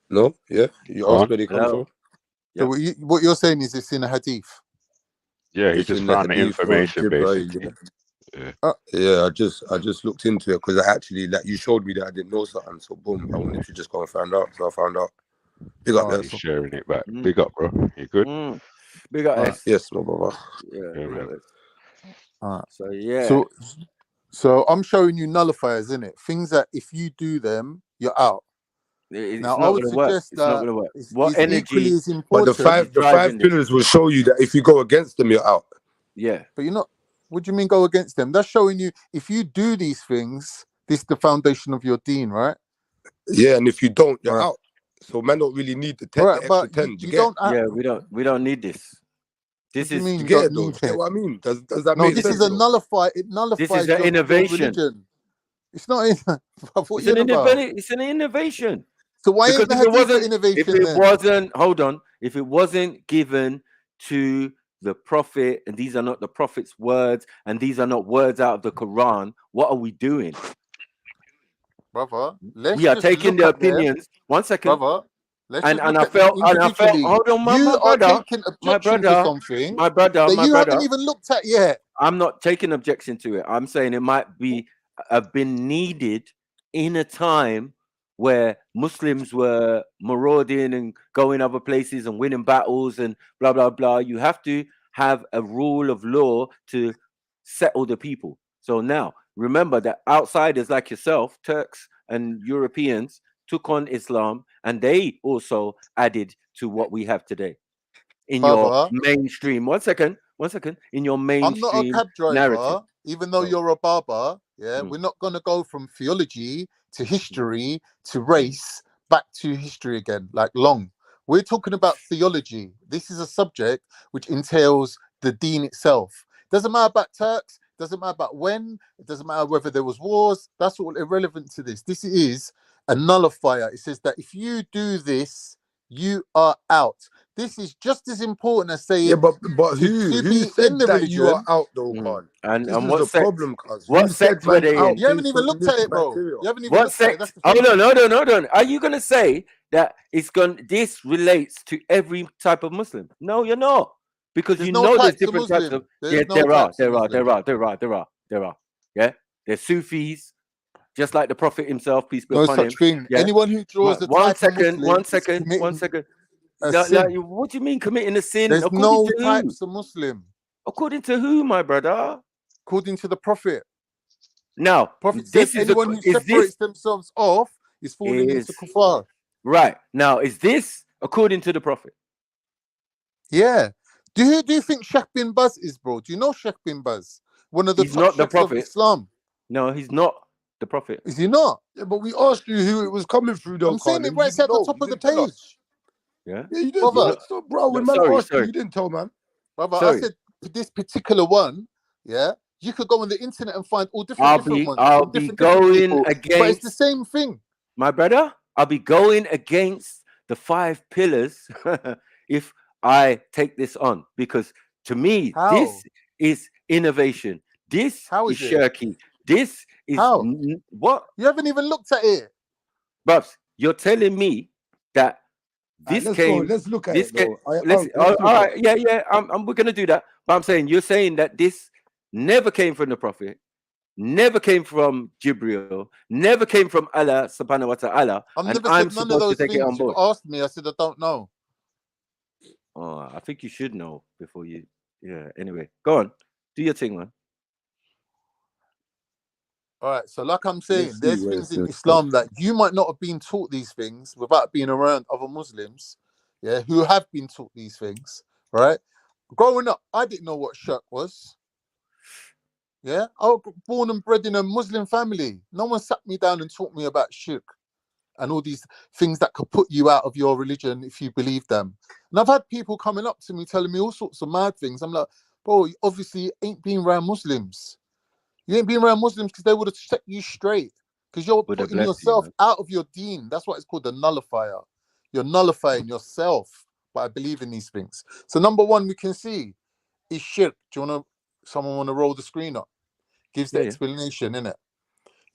No? Yeah? You asked where they come from? So what you're saying is it's in a hadith. Yeah, he It's just in the found the hadith of information Jibreel, basically. yeah. Yeah. Yeah, I just looked into it because I actually, like, you showed me that I didn't know something, so boom, I wanted to just go and find out. So I found out. Big up, He's sharing it back. Big up, bro. You good? Big up, S. Yes, my brother. Yeah, Yeah, big man. up, S. All right. So yeah. So I'm showing you nullifiers, isn't it? Things that if you do them, you're out. It's Now I not would gonna work. suggest It's not that gonna work. it's What equally energy? as But the important. five pillars will show you that if you go against them, you're out. Yeah. But you're not. What do you mean go against them? That's showing you if you do these things, this is the foundation of your deen, right? Yeah, and if you don't, you're Right. out. So man don't really need the Right, extra but 10. you Do you get? don't. Yeah, we don't need this. What This do you is mean Do you you get don't it though? need Do you get it? what I mean? Does that No, make this sense is a though? nullify. It this nullifies is an your innovation. religion. It's not. What It's you an on about? it's an innovation. So why Because ain't the hadith an innovation then? if it wasn't given to the prophet, and these are not the prophet's words, and these are not words out of the Quran, what are we doing? Brother, let's We are just taking look the at them. opinions. One second. Brother, let's And just look I at them felt individually. hold on, You my are brother, taking objection to something my that you haven't brother. even looked at yet. I'm not taking objection to it. I'm saying it might be have been needed in a time where Muslims were marauding and going other places and winning battles and blah blah blah. You have to have a rule of law to settle the people. So now remember that outsiders like yourself, Turks and Europeans, took on Islam, and they also added to what we have today in your Brother, mainstream. One second. In your I'm not a mainstream cab narrative. driver, even though you're a barber. Yeah, we're not gonna go from theology to history to race back to history again, like long. We're talking about theology. This is a subject which entails the deen itself. Doesn't matter about Turks, doesn't matter about when, it doesn't matter whether there was wars, that's all irrelevant to this. This is a nullifier. It says that if you do this, you are out. this is just as important as saying Yeah, but to who be said in the that you are religion. out though, Khan? And This is what the sect? problem, cuz. What Who said sect were man's they out in? You haven't based even on looked this at it, bro. criteria? You haven't even What looked at it. sect? That's the Oh thing. no. Are you gonna say that this relates to every type of Muslim? No, you're not. Because There's you no know there's types of different types of Muslim. There's no there are. types of Muslim. Yeah. There's Sufis, just like the Prophet himself, peace be No upon him. such thing. Yeah. Anyone who draws the One type of second, Muslim one is second, one committing second. a sin. What do you mean committing a sin? There's According no to who? types of Muslim. According to who, my brother? According to the Prophet. Now, Prophet says this is anyone who separates themselves off is falling into kuffar. Right. Now, is this according to the Prophet? Yeah. Do you think Sheikh bin Baz is, bro? Do you know Sheikh bin Baz? One of the He's top not the sheikhs of Prophet. Islam. No, he's not the Prophet. Is he not? Yeah, but we asked you who it was coming through, though, I'm saying Khan, it and right you at didn't the know. top You of the didn't tell us. Yeah. Yeah, you didn't Brother, tell us, bro. When man asked you, you didn't tell, man. Brother, I Sorry. said this particular one, yeah, you could go on the internet and find all different ones from different people, but it's the same thing. My brother, I'll be going against the 5 pillars if I take this on, because to me, this is innovation. This is shirky. This is what? You haven't even looked at it. Bubs, you're telling me that this let's came. go. Let's look at this it, though. all right, yeah. We're gonna do that. But I'm saying you're saying that this never came from the Prophet, never came from Jibril, never came from Allah subhanahu wa ta'ala, I've and never I'm said none of supposed to those take it on things. You've board. asked me. I said I don't know. Oh, I think you should know before you. Yeah. Anyway, go on. Do your thing, man. All right. So, like I'm saying, there's things in Islam that you might not have been taught these things without being around other Muslims, yeah, who have been taught these things. Right. Growing up, I didn't know what shirk was. Yeah, I was born and bred in a Muslim family. No one sat me down and taught me about shirk and all these things that could put you out of your religion if you believe them. And I've had people coming up to me telling me all sorts of mad things. I'm like, bro, you obviously ain't been around Muslims. You ain't been around Muslims because they would have set you straight. Because you're putting yourself out of your deen. That's what it's called, the nullifier. You're nullifying yourself by believing these things. So number one, we can see is shirk. Someone want to roll the screen up? Gives the explanation, innit?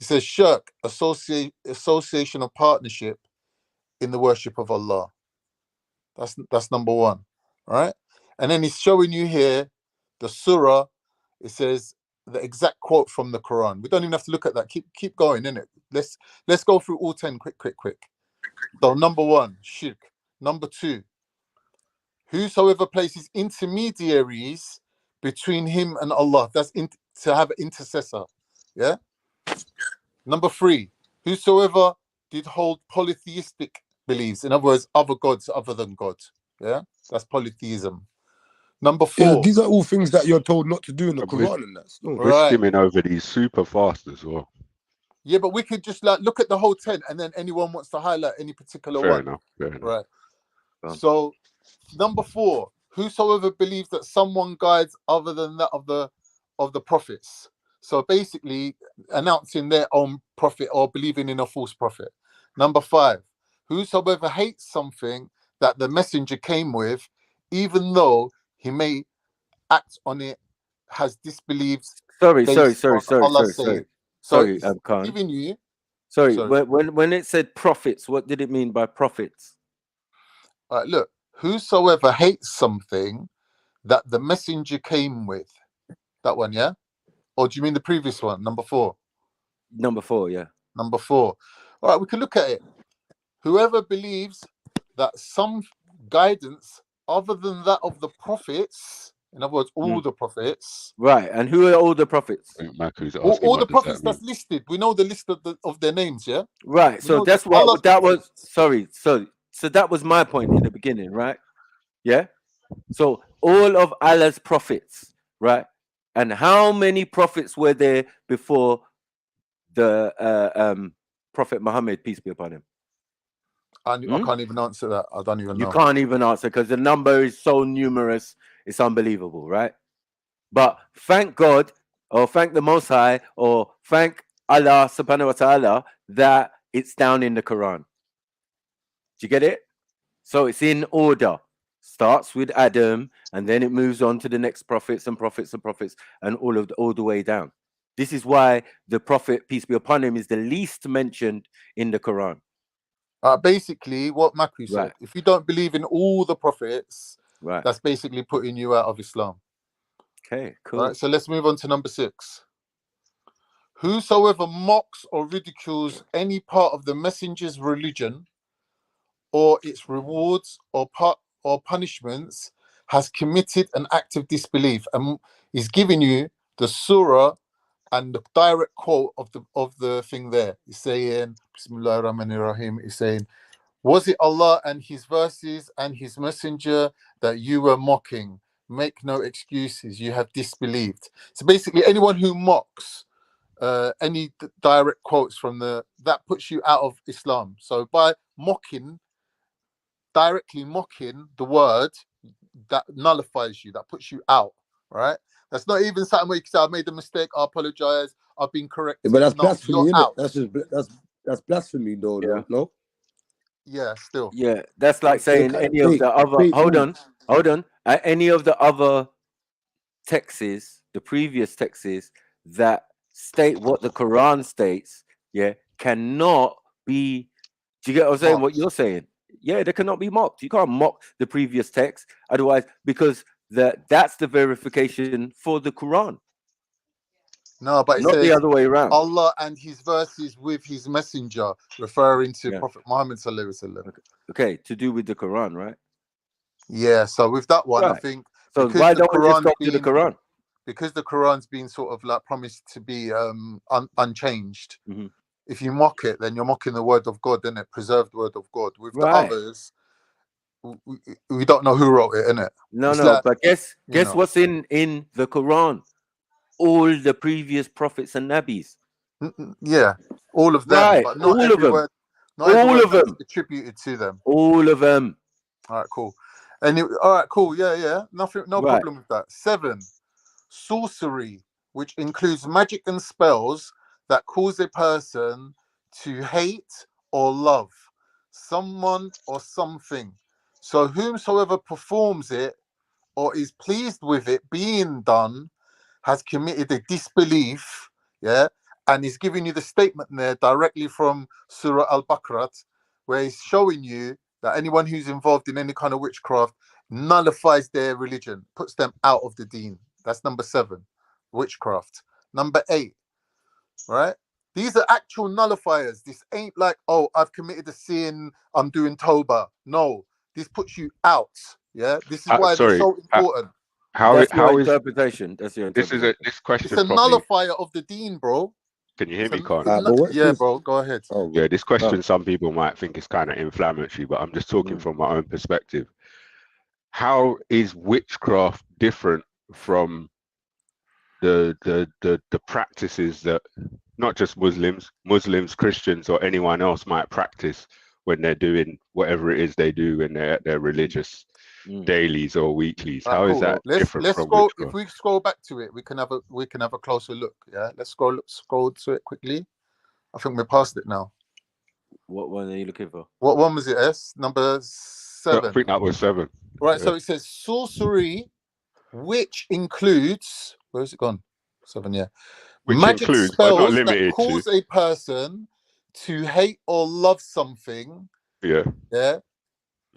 It says shirk, association or partnership in the worship of Allah. That's number one, right? And then he's showing you here the surah. It says the exact quote from the Quran. We don't even have to look at that. Keep going, innit? Let's go through all 10 quick. So number one, shirk. Number two, whosoever places intermediaries between him and Allah. That's to have an intercessor. Yeah. Number three, whosoever did hold polytheistic beliefs, in other words, other gods other than God. Yeah, that's polytheism. Number four. Yeah, these are all things that you're told not to do in the Quran, and that's we're skimming over these super fast as well. Yeah, but we could just like look at the whole 10, and then anyone wants to highlight any particular Fair one. enough. Right. So, number four, whosoever believes that someone guides other than that of the prophets. So basically, announcing their own prophet or believing in a false prophet. Number five, whosoever hates something that the messenger came with, even though he may act on it, has disbelieved. Sorry, Khan. Sorry. When it said prophets, what did it mean by prophets? All right, look, whosoever hates something that the messenger came with. That one, yeah? Or do you mean the previous one, number four? Number four, yeah. Number four. All right, we can look at it. Whoever believes that some guidance other than that of the prophets, in other words, all the prophets. Right, and who are all the prophets? All the prophets that's listed. We know the list of their names, yeah? Right, so that's what that was. Sorry, so that was my point in the beginning, right? Yeah? So all of Allah's prophets, right? And how many prophets were there before the Prophet Muhammad, peace be upon him? I can't even answer that. I don't even know. You can't even answer because the number is so numerous. It's unbelievable, right? But thank God, or thank the Most High, or thank Allah subhanahu wa ta'ala that it's down in the Quran. Do you get it? So it's in order. starts with Adam, and then it moves on to the next prophets and prophets and prophets, and all the way down. This is why the prophet, peace be upon him, is the least mentioned in the Quran. Basically, what Makri said, Right. if you don't believe in all the prophets, Right. that's basically putting you out of Islam. Okay, cool. All right, so let's move on to number 6. Whosoever mocks or ridicules any part of the messenger's religion or its rewards or punishments has committed an act of disbelief. And he's giving you the surah and the direct quote of the thing there. He's saying, Bismillah ar-Rahman ar-Rahim, he's saying, was it Allah and his verses and his messenger that you were mocking? Make no excuses, you have disbelieved. So basically, anyone who mocks any direct quotes from that puts you out of Islam. So by directly mocking the word, that nullifies you, that puts you out, right? That's not even something where you can say, I made a mistake, I apologize, I've been corrected. Yeah, but that's No, blasphemy, you're isn't out. it? That's blasphemy, though. Yeah. No. Yeah, still. Yeah, that's like saying any of the other. Hold on. Any of the other texts, the previous texts that state what the Quran states, yeah, cannot be. Do you get what I'm saying? Mocked. What you're saying? Yeah, they cannot be mocked. You can't mock the previous text, otherwise, because that's the verification for the Quran. No, but it Not says the other way around. Allah and his verses with his messenger, referring to Prophet Muhammad sallallahu alaihi wasallam. Okay, to do with the Quran, right? Yeah, so with that one, I Right. think So because why the don't we just Quran's go to the Quran? because the Quran's been sort of like promised to be unchanged. Mm-hmm. If you mock it, then you're mocking the word of God, isn't it? Preserved word of God. With the Right. others, we don't know who wrote it, innit? No, It's no, like, but guess know. what's in the Quran? All the previous prophets and nabis. Yeah, all of them, Right, but not all every of them. word. Not every All word of that's them. attributed to them. All of them. All right, cool. All right, cool. Yeah. No Right. problem with that. 7, sorcery, which includes magic and spells that cause a person to hate or love someone or something. So whomsoever performs it or is pleased with it being done has committed a disbelief, yeah, and he's giving you the statement there directly from Surah Al-Baqarah, where he's showing you that anyone who's involved in any kind of witchcraft nullifies their religion, puts them out of the deen. That's number 7, witchcraft. Number 8, right? These are actual nullifiers. This ain't like, oh, I've committed a sin, I'm doing Toba. No, this puts you out. Yeah, this is why they're so important. That's your interpretation. That's your interpretation. This question It's a probably. nullifier of the deen, bro. Can you hear me, Con? Yeah, bro, go ahead. Yeah, this question some people might think is kind of inflammatory, but I'm just talking from my own perspective. How is witchcraft different from the practices that not just Muslims, Christians, or anyone else might practice when they're doing whatever it is they do in their religious dailies or weeklies? How is that different let's from scroll. witchcraft? If we scroll back to it, we can have a closer look. Yeah, let's scroll to it quickly. I think we're past it now. What one are you looking for? What one was it? Number 7. I think that was 7. Right. Yeah. So it says sorcery, which includes, where's it gone? 7. Yeah. Which magic includes, but not spells limited that cause to. a person to hate or love something. Yeah. Yeah.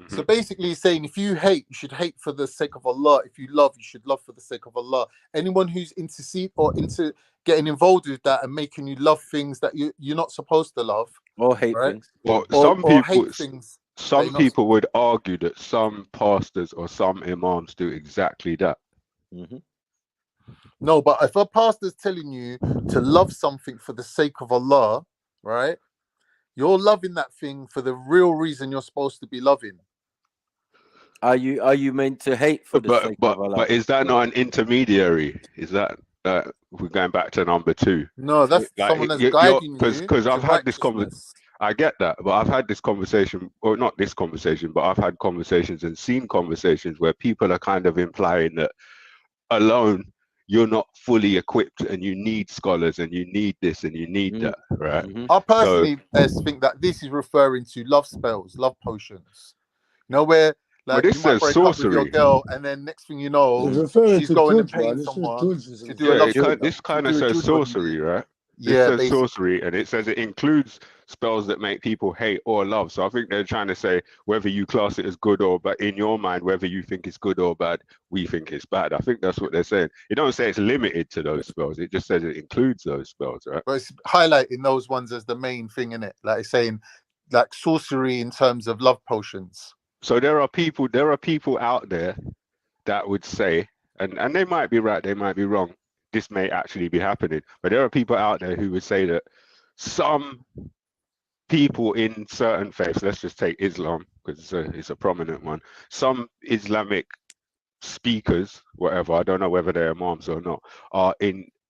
So basically he's saying if you hate, you should hate for the sake of Allah. If you love, you should love for the sake of Allah. Anyone who's into getting involved with that and making you love things that you're not supposed to love. Or hate things. Well, some people would argue that some pastors or some imams do exactly that. No, but if a pastor's telling you to love something for the sake of Allah, right? You're loving that thing for the real reason you're supposed to be loving. Are you meant to hate for the sake of Allah? But is that not an intermediary? Is that we're going back to number 2? No, that's someone that's guiding you. Because I've had this conversation. I get that, but I've had this conversation, or not this conversation, but I've had conversations and seen conversations where people are kind of implying that alone you're not fully equipped and you need scholars and you need this and you need that, right? I personally think that this is referring to love spells, love potions. You know, where Like this you might says break up with your sorcery. girl, and then next thing you know, It's referring she's to going and judge, paying man. It's just someone judge. to do a Yeah, love story. this kind to of do a says judge on you. sorcery, right? This Yeah, says basically. sorcery, and it says it includes spells that make people hate or love. So I think they're trying to say whether you class it as good or bad, in your mind, whether you think it's good or bad, we think it's bad. I think that's what they're saying. It don't say it's limited to those spells. It just says it includes those spells, right? But it's highlighting those ones as the main thing in it. Like it's saying, like sorcery in terms of love potions. So there are people out there that would say, and they might be right, they might be wrong. This may actually be happening, but there are people out there who would say that some people in certain faiths, let's just take Islam because it's a prominent one, some Islamic speakers, whatever, I don't know whether they're imams or not,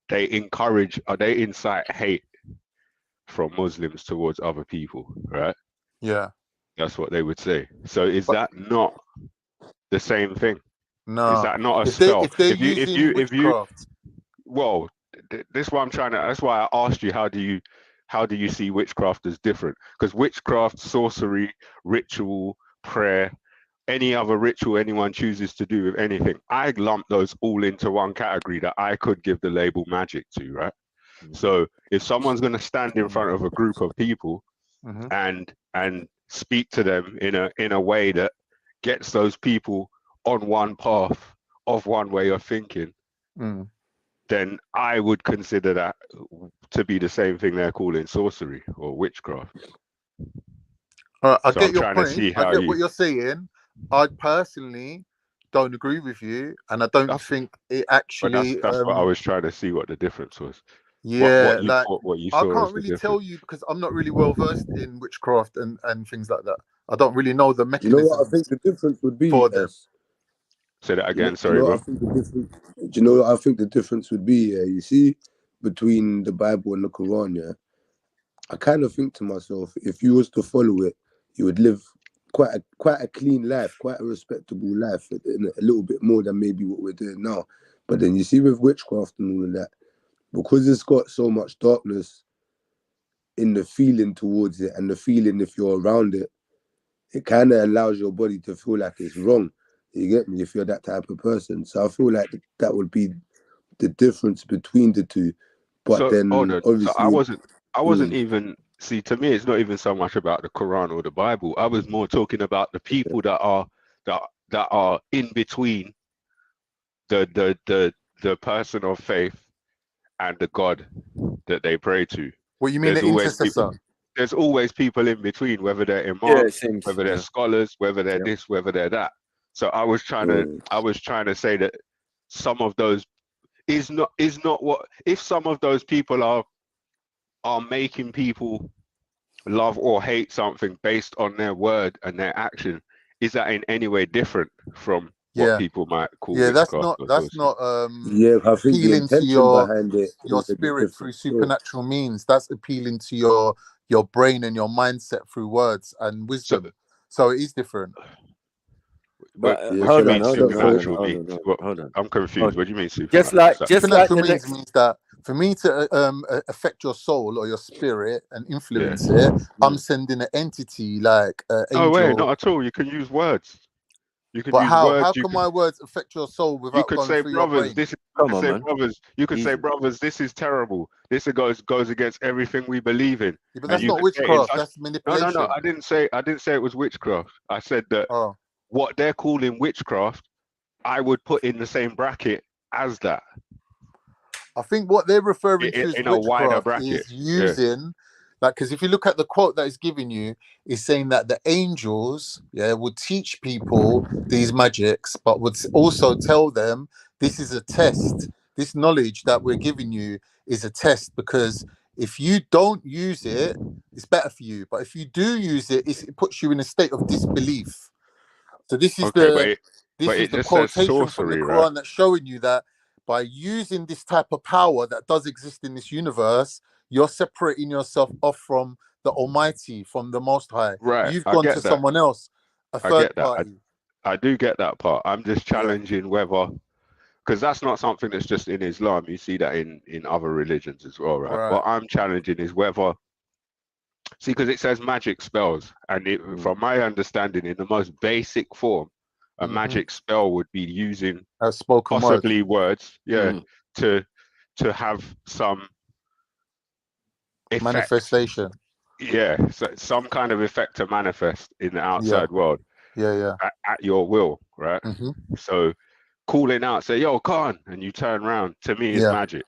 they incite hate from Muslims towards other people, right? Yeah. That's what they would say. So is that not the same thing? No. Is that not a if spell? they're If you witchcraft. well, this is what I'm trying to. That's why I asked you, how do you see witchcraft as different? Because witchcraft, sorcery, ritual, prayer, any other ritual anyone chooses to do with anything, I lump those all into one category that I could give the label magic to, right? So if someone's going to stand in front of a group of people and speak to them in a way that gets those people on one path of one way of thinking, then I would consider that to be the same thing they're calling sorcery or witchcraft. I So get I'm your trying to point. see I how get what you're saying. I personally don't agree with you, and I don't think it But actually. that's what I was trying to see, what the difference was. Yeah, What you I saw can't as the really difference. tell you because I'm not really well versed in witchcraft and things like that. I don't really know the Do you know what I mechanisms think the difference would be? for them. Say that Do you know, again, do you sorry, know bro. what I think the difference? Do you know what I think the difference would be? Yeah, you see, between the Bible and the Quran. Yeah, I kind of think to myself, if you was to follow it, you would live quite a clean life, quite a respectable life, and a little bit more than maybe what we're doing now. But then you see with witchcraft and all of that, because it's got so much darkness in the feeling towards it, and the feeling if you're around it, it kind of allows your body to feel like it's wrong. You get me? If you're that type of person. So I feel like that would be the difference between the two. But So hold then on. So I obviously, wasn't even, see, to me it's not even so much about the Quran or the Bible. I was more talking about the people that are in between the person of faith and the God that they pray to. What you mean, the intercessor? There's always people in between, whether they're Yeah, imams, same. whether they're scholars, whether they're this, whether they're that. So I was trying to say that some of those is not what, if some of those people are making people love or hate something based on their word and their action, is that in any way different from what people might call that's witchcraft? not yeah, I think the appealing to intention behind it your is a bit spirit through different. supernatural means. That's appealing to your brain and your mindset through words and wisdom. So it is different. But What do you mean supernatural means? Hold on. I'm confused. What do you mean Just like Supernatural the means next. means that for me to affect your soul or your spirit and influence it, I'm sending an entity like an angel. Oh wait, not at all. You can use words. You can But use how? words. How can my words affect your soul You without could going say, through your brothers, brain? this. You could say, brothers. You could say, brothers, this is terrible. This goes against everything we believe in. Yeah, but that's not could get in witchcraft. touch- That's manipulation. No. I didn't say it was witchcraft. I said that what they're calling witchcraft, I would put in the same bracket as that. I think what they're referring to as in a wider witchcraft bracket. is using, like, because if you look at the quote that it's giving you, it's saying that the angels, would teach people these magics, but would also tell them this is a test. This knowledge that we're giving you is a test, because if you don't use it, it's better for you. But if you do use it, it puts you in a state of disbelief. So this is the quotation from the Quran, right? That's showing you that by using this type of power that does exist in this universe, you're separating yourself off from the Almighty, from the Most High. Right. You've I gone get to that. someone else, a I third get that. party. I do get that part. I'm just challenging whether, because that's not something that's just in Islam. You see that in other religions as well, right? What I'm challenging is whether, see, because it says magic spells, and from my understanding, in the most basic form, a magic spell would be using spoken possibly words. words, to have some effect. Manifestation. Yeah, so some kind of effect to manifest in the outside world. Yeah. At your will, right? Mm-hmm. So calling out, say, yo, Khan, and you turn around, to me is magic.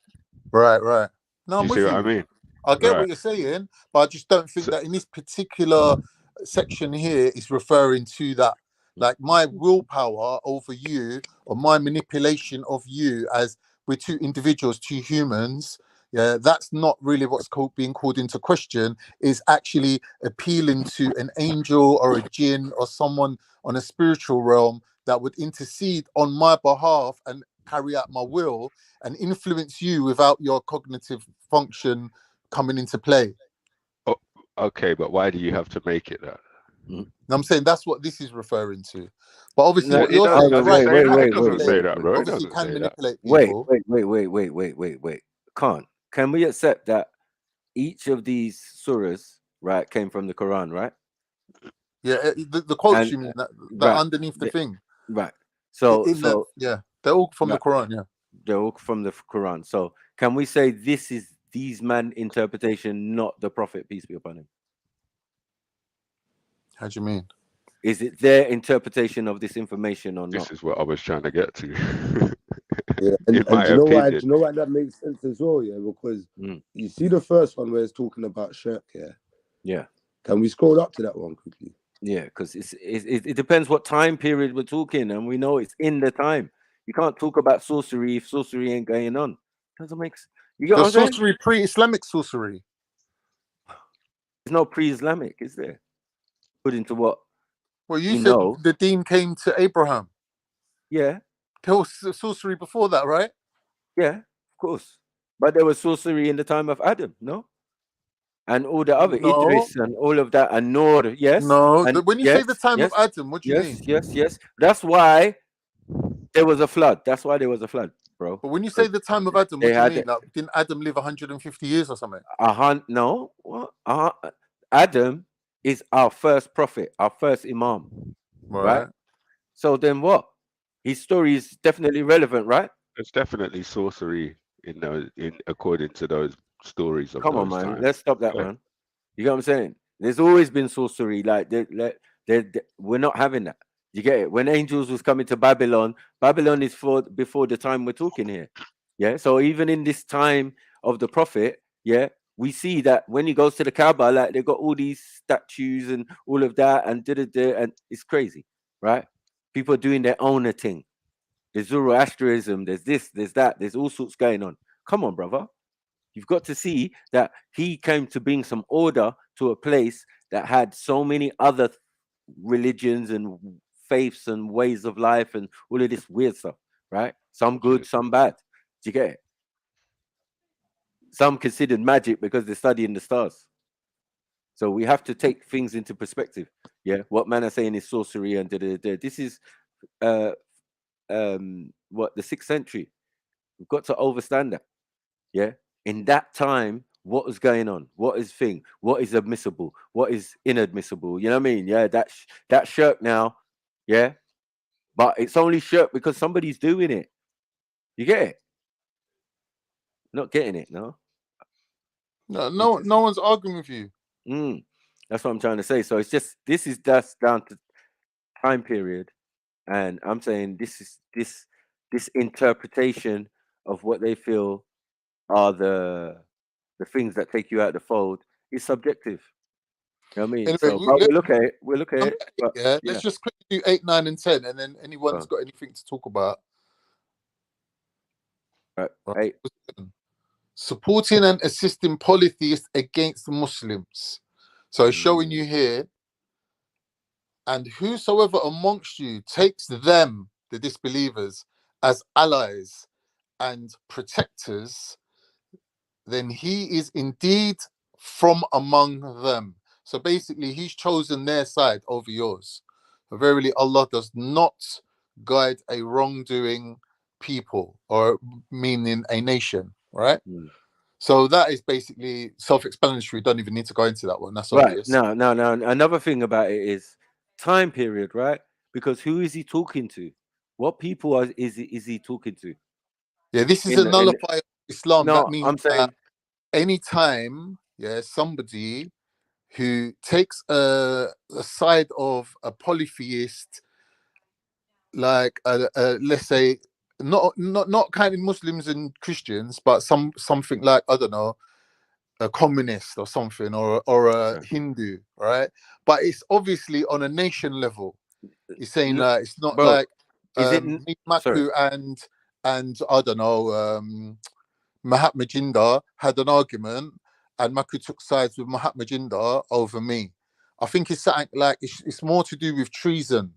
Right. No, I'm you with see you. what I mean? I get what you're saying, but I just don't think that in this particular section here is referring to that. Like my willpower over you, or my manipulation of you as we're two individuals, two humans. Yeah, that's not really what's being called into question. Is actually appealing to an angel or a jinn or someone on a spiritual realm that would intercede on my behalf and carry out my will and influence you without your cognitive function coming into play. Oh, okay, but why do you have to make it that? I'm saying that's what this is referring to. But obviously, No, what you're saying, wait, it doesn't say that, bro. It obviously doesn't can say that. manipulate Wait, people. wait. Can we accept that each of these surahs, right, came from the Quran, right? Yeah, the quotes you mean that right, underneath the thing, right? So yeah, they're all from the Quran. Yeah, they're all from the Quran. So can we say this is these man interpretation, not the Prophet, peace be upon him? How do you mean? Is it their interpretation of this information or not? This is what I was trying to get to. Yeah, and do you know why? Do you know why that makes sense as well? Yeah, because you see the first one where it's talking about shirk. Yeah. Can we scroll up to that one quickly? Yeah, because it depends what time period we're talking, and we know it's in the time. You can't talk about sorcery if sorcery ain't going on. Doesn't make sense. You get what I'm saying? Sorcery, pre-Islamic sorcery. There's no pre-Islamic, is there? Put into what? Well, you said the deen came to Abraham. Yeah. There was sorcery before that, right? Yeah, of course. But there was sorcery in the time of Adam, no? And all the other Idris and all of that, and Noor, yes. No, and when you say the time of Adam, what do you mean? Yes. That's why there was a flood. That's why there was a flood, bro. But when you say the time of Adam, what do you mean? Like, didn't Adam live 150 years or something? No. Adam is our first prophet, our first imam, right? So then what? His story is definitely relevant, right? There's definitely sorcery in according to those stories of Come on, those man. times. Let's stop that, man. You get what I'm saying? There's always been sorcery. Like we're not having that. You get it? When angels was coming to Babylon, Babylon is before the time we're talking here. Yeah. So even in this time of the prophet, yeah, we see that when he goes to the Kaba, like they've got all these statues and all of that, and and it's crazy, right? People are doing their own thing. There's Zoroastrianism, there's this, there's that, there's all sorts going on. Come on, brother. You've got to see that he came to bring some order to a place that had so many other religions and faiths and ways of life and all of this weird stuff, right? Some good, some bad. Do you get it? Some considered magic because they're studying the stars. So we have to take things into perspective. Yeah, what man are saying is sorcery and this is the 6th century. We've got to understand that. Yeah, in that time, what was going on? What is what is admissible? What is inadmissible? You know what I mean? Yeah, that shirk now. Yeah, but it's only shirk because somebody's doing it. You get it? Not getting it, no. No one's arguing with you. That's what I'm trying to say. So it's just this is just down to time period, and I'm saying this is this interpretation of what they feel are the things that take you out the fold is subjective. You know what I mean? Anyway, So we'll look at it. We'll look at it. But, let's just quickly do 8, 9, and 10, and then anyone's got anything to talk about. Right. Supporting and assisting polytheists against Muslims. So showing you here, and whosoever amongst you takes them, the disbelievers, as allies and protectors, then he is indeed from among them. So basically, he's chosen their side over yours. Verily, Allah does not guide a wrongdoing people, or meaning a nation, right? So that is basically self-explanatory. Don't even need to go into that one. That's obvious. No. Another thing about it is time period, right? because who is he talking to? What people is he talking to? Yeah, this is In a the, in the, nullifier of Islam. That no, means I'm that saying anytime, yeah, somebody who takes a side of a polytheist, like let's say not counting Muslims and Christians, but something like, I don't know, a communist or something, or a Hindu, right? But it's obviously on a nation level. He's saying it's not bro, like is it me, sorry? Maku, and I don't know, Mahatma Jinda had an argument, and Maku took sides with Mahatma Jinda over me. I think it's something like it's more to do with treason.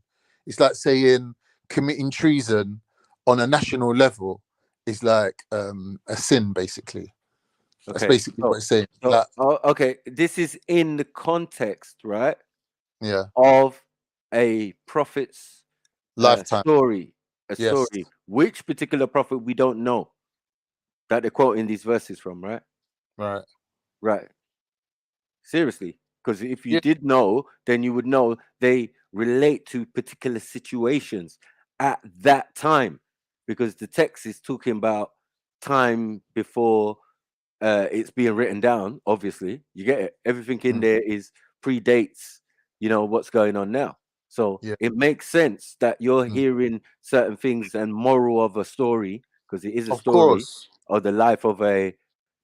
It's like saying committing treason on a national level is like a sin, basically. That's Okay, basically what it's saying. so Like, okay, this is in the context, right? yeah, Of a prophet's lifetime. story, a Yes, story. Which particular prophet we don't know that they're quoting these verses from, right? right. Right. Seriously, because if you Yeah, did know, then you would know they relate to particular situations at that time, because the text is talking about time before it's being written down. Obviously, you get it. Everything in there is predates, what's going on now. So yeah, it makes sense that you're hearing certain things and moral of a story, because it is a of story course. of the life of a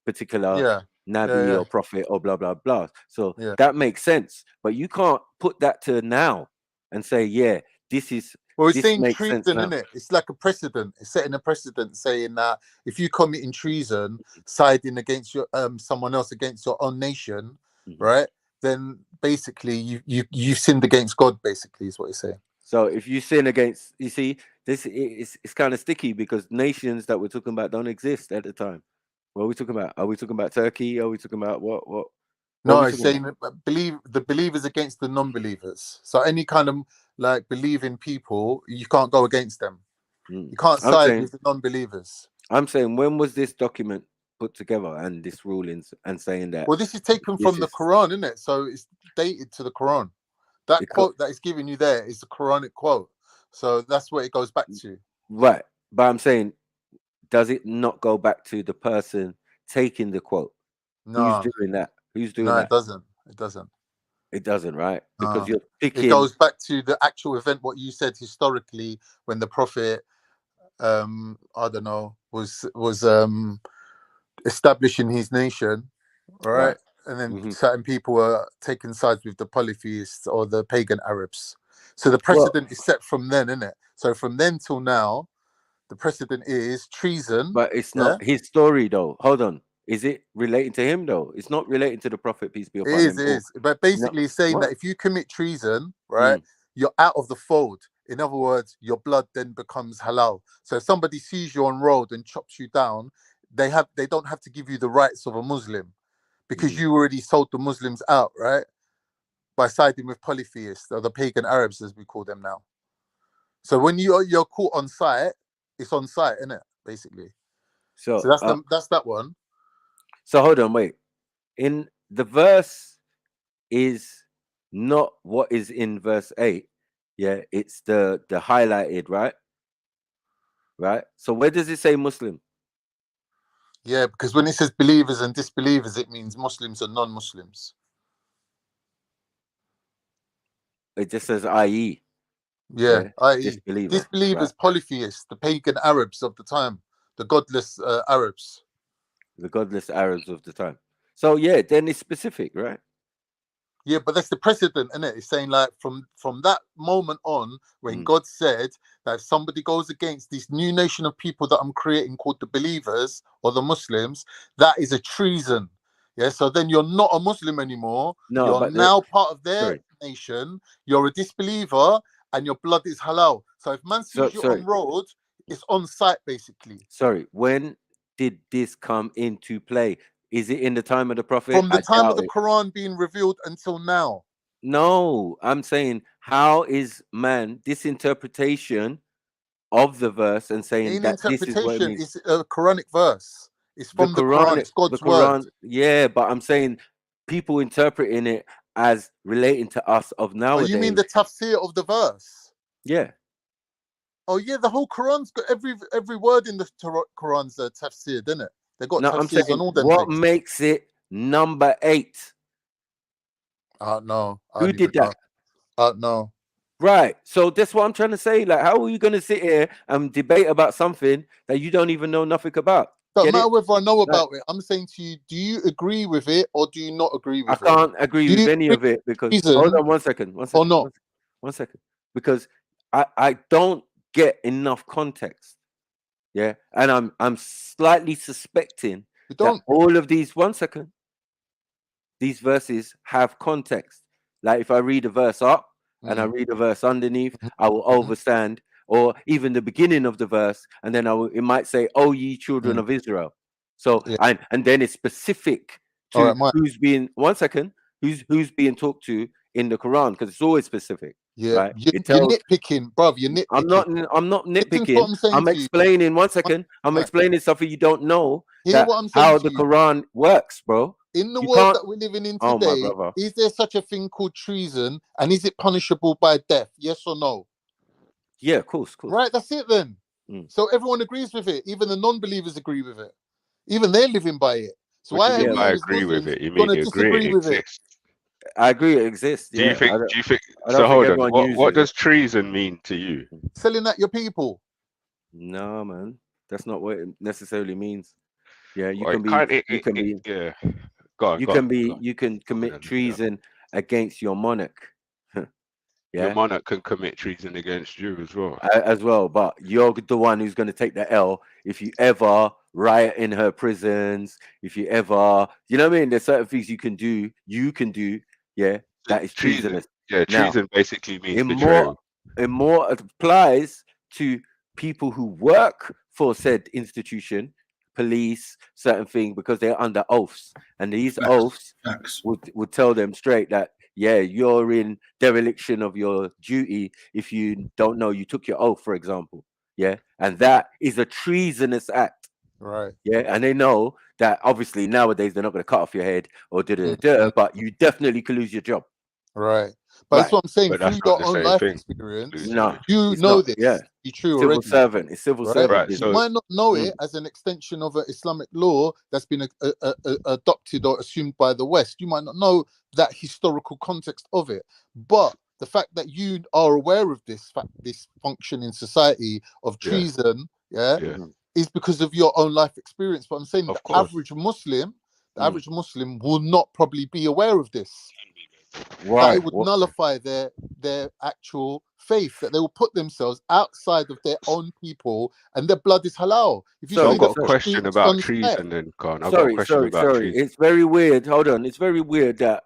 particular Yeah, yeah, Nabi yeah, or prophet or blah blah blah. So yeah. that makes sense. But you can't put that to now and say, yeah, Well, it's this saying makes treason, sense isn't now. it? It's like a precedent. It's setting a precedent, saying that if you committing treason, siding against your someone else against your own nation, right? Then basically you sinned against God. Basically, is what it's saying. So if you sin against, you see, this it's kind of sticky, because nations that we're talking about don't exist at the time. What are we talking about? Are we talking about Turkey? Are we talking about what are No, we it's talking about? saying believe the believers against the non-believers. So any kind of like believing people, you can't go against them. You can't I'm side saying with the non-believers. when was this document put together and this rulings and saying that Well, this is taken this from the is Quran, isn't it? So it's dated to the Quran. That it quote that is giving you there is the Quranic quote. So that's what it goes back to. right? But I'm saying, does it not go back to the person taking the quote? Who's No, doing that? Who's doing no, it that? doesn't. It doesn't. It doesn't, right? Because No. you're It picking. goes back to the actual event, what you said historically, when the Prophet, I don't know, was establishing his nation, right? Right. And then certain people were taking sides with the polytheists or the pagan Arabs. So the Well, precedent is set from then, isn't it? So from then till now, the precedent is treason. but it's Yeah, not his story, though. Hold on. Is it relating to him, though? It's not relating to the Prophet, peace be it upon is, him. it Or is. But no, basically, it's saying that what? if you commit treason, right, you're out of the fold. In other words, your blood then becomes halal. So if somebody sees you on road and chops you down, they don't have to give you the rights of a Muslim, because you already sold the Muslims out, right? By siding with polytheists or the pagan Arabs, as we call them now. So when you're caught on site, it's on site, isn't it? Basically. So So, that's that one. so hold on, wait. In the verse is not what is in verse 8. Yeah, it's the highlighted, right? Right. So where does it say Muslim? Yeah, because when it says believers and disbelievers, it means Muslims and non-Muslims. It just says IE. Yeah, Yeah, i.e., disbeliever. disbelievers, Right. polytheists, the pagan Arabs of the time, the godless Arabs. The godless Arabs of the time. So yeah, then it's specific, right? Yeah, but that's the precedent, isn't it? It's saying like from that moment on, when God said that if somebody goes against this new nation of people that I'm creating called the believers or the Muslims, that is a treason. Yeah, so then you're not a Muslim anymore. No, You're but now part of their sorry. nation. You're a disbeliever, and your blood is halal. So if man So sees you on road, it's on site basically. sorry. When did this come into play? Is it in the time of the Prophet? From the I time of doubt the it. Quran being revealed until now. No, I'm saying, how is man this interpretation of the verse and saying In that this is what it interpretation, means? it's a Quranic verse. It's The from the Quran. Quran, It's God's the word. Quran, yeah, but I'm saying people interpreting it as relating to us of Oh, you mean the nowadays. tafsir of the verse? Yeah. Oh yeah, the whole Quran's got every word in the Quran's tafsir, didn't it? They got No, I'm tafsirs saying on all them what things. makes it number 8? No, I Who don't even did that? know. Right. So that's what I'm trying to say. Like, how are you going to sit here and debate about something that you don't even know nothing about? Doesn't Get matter it? whether I know Like, about it. I'm saying to you, do you agree with it or do you not agree I with it? can't agree Do with you any agree of it because with reason hold on one second. or not? One second. Because I don't get enough context. Yeah. And I'm slightly suspecting You that don't. all of these these verses have context. Like if I read a verse up and I read a verse underneath, I will understand, or even the beginning of the verse, and then it might say, "Oh, ye children of Israel." So Yeah. and then it's specific All to right, Mike. who's being who's being talked to in the Quran, because it's always specific, Yeah, right? you're It tells. nitpicking, bruv. You're nitpicking. I'm not Listen to nitpicking. what I'm saying I'm to you. explaining. One second. I'm Mike, explaining something you don't know. hear That what I'm saying how to the you. Quran works, bro. In the You world can't. that we're living in Oh my today, brother. is there such a thing called treason, and is it punishable by death? Yes or no? Yeah, of course. Right, that's it then. So everyone agrees with it. Even the non-believers agree with it. Even they're living by it. So What do why you are mean we by as agree with Muslims it? You mean gonna you agree disagree it with it? exists? I agree it exists. Do you Yeah. think? I So don't think hold on. everyone What uses does it. treason mean to you? Selling at your people. No, man. That's not what it necessarily means. Yeah, you Well, can it be. kind You can be. yeah. Go on, You go can on. be. You can commit treason against your monarch. Your Yeah. monarch can commit treason against you as well. As well, but you're the one who's going to take the L if you ever riot in her prisons. If you ever, you know what I mean? There's certain things you can do. Yeah, that is Treason. treasonous. Yeah, Now, treason basically means it betrayal. more applies to people who work for said institution, police, certain thing, because they're under oaths, and these oaths would tell them straight that yeah, you're in dereliction of your duty if you don't know you took your oath, for example. Yeah, and that is a treasonous act. Right. Yeah, and they know that obviously nowadays they're not going to cut off your head or but you definitely could lose your job. Right. But that's Right. what I'm saying. But Through that's not your the own same life thing. experience, No, you it's know not. this Yeah, to be true civil already. servant. It's civil Right? servant You business. might not know it as an extension of an Islamic law that's been adopted or assumed by the West. You might not know that historical context of it. But the fact that you are aware of this function in society of treason, is because of your own life experience. But I'm saying the average Muslim, will not probably be aware of this. Right. That it would nullify their actual faith, that they will put themselves outside of their own people and their blood is halal. If you So see I've got a the question streets about on treason then, Khan. I've got a Sorry. question about treason. It's very weird. Hold on. It's very weird that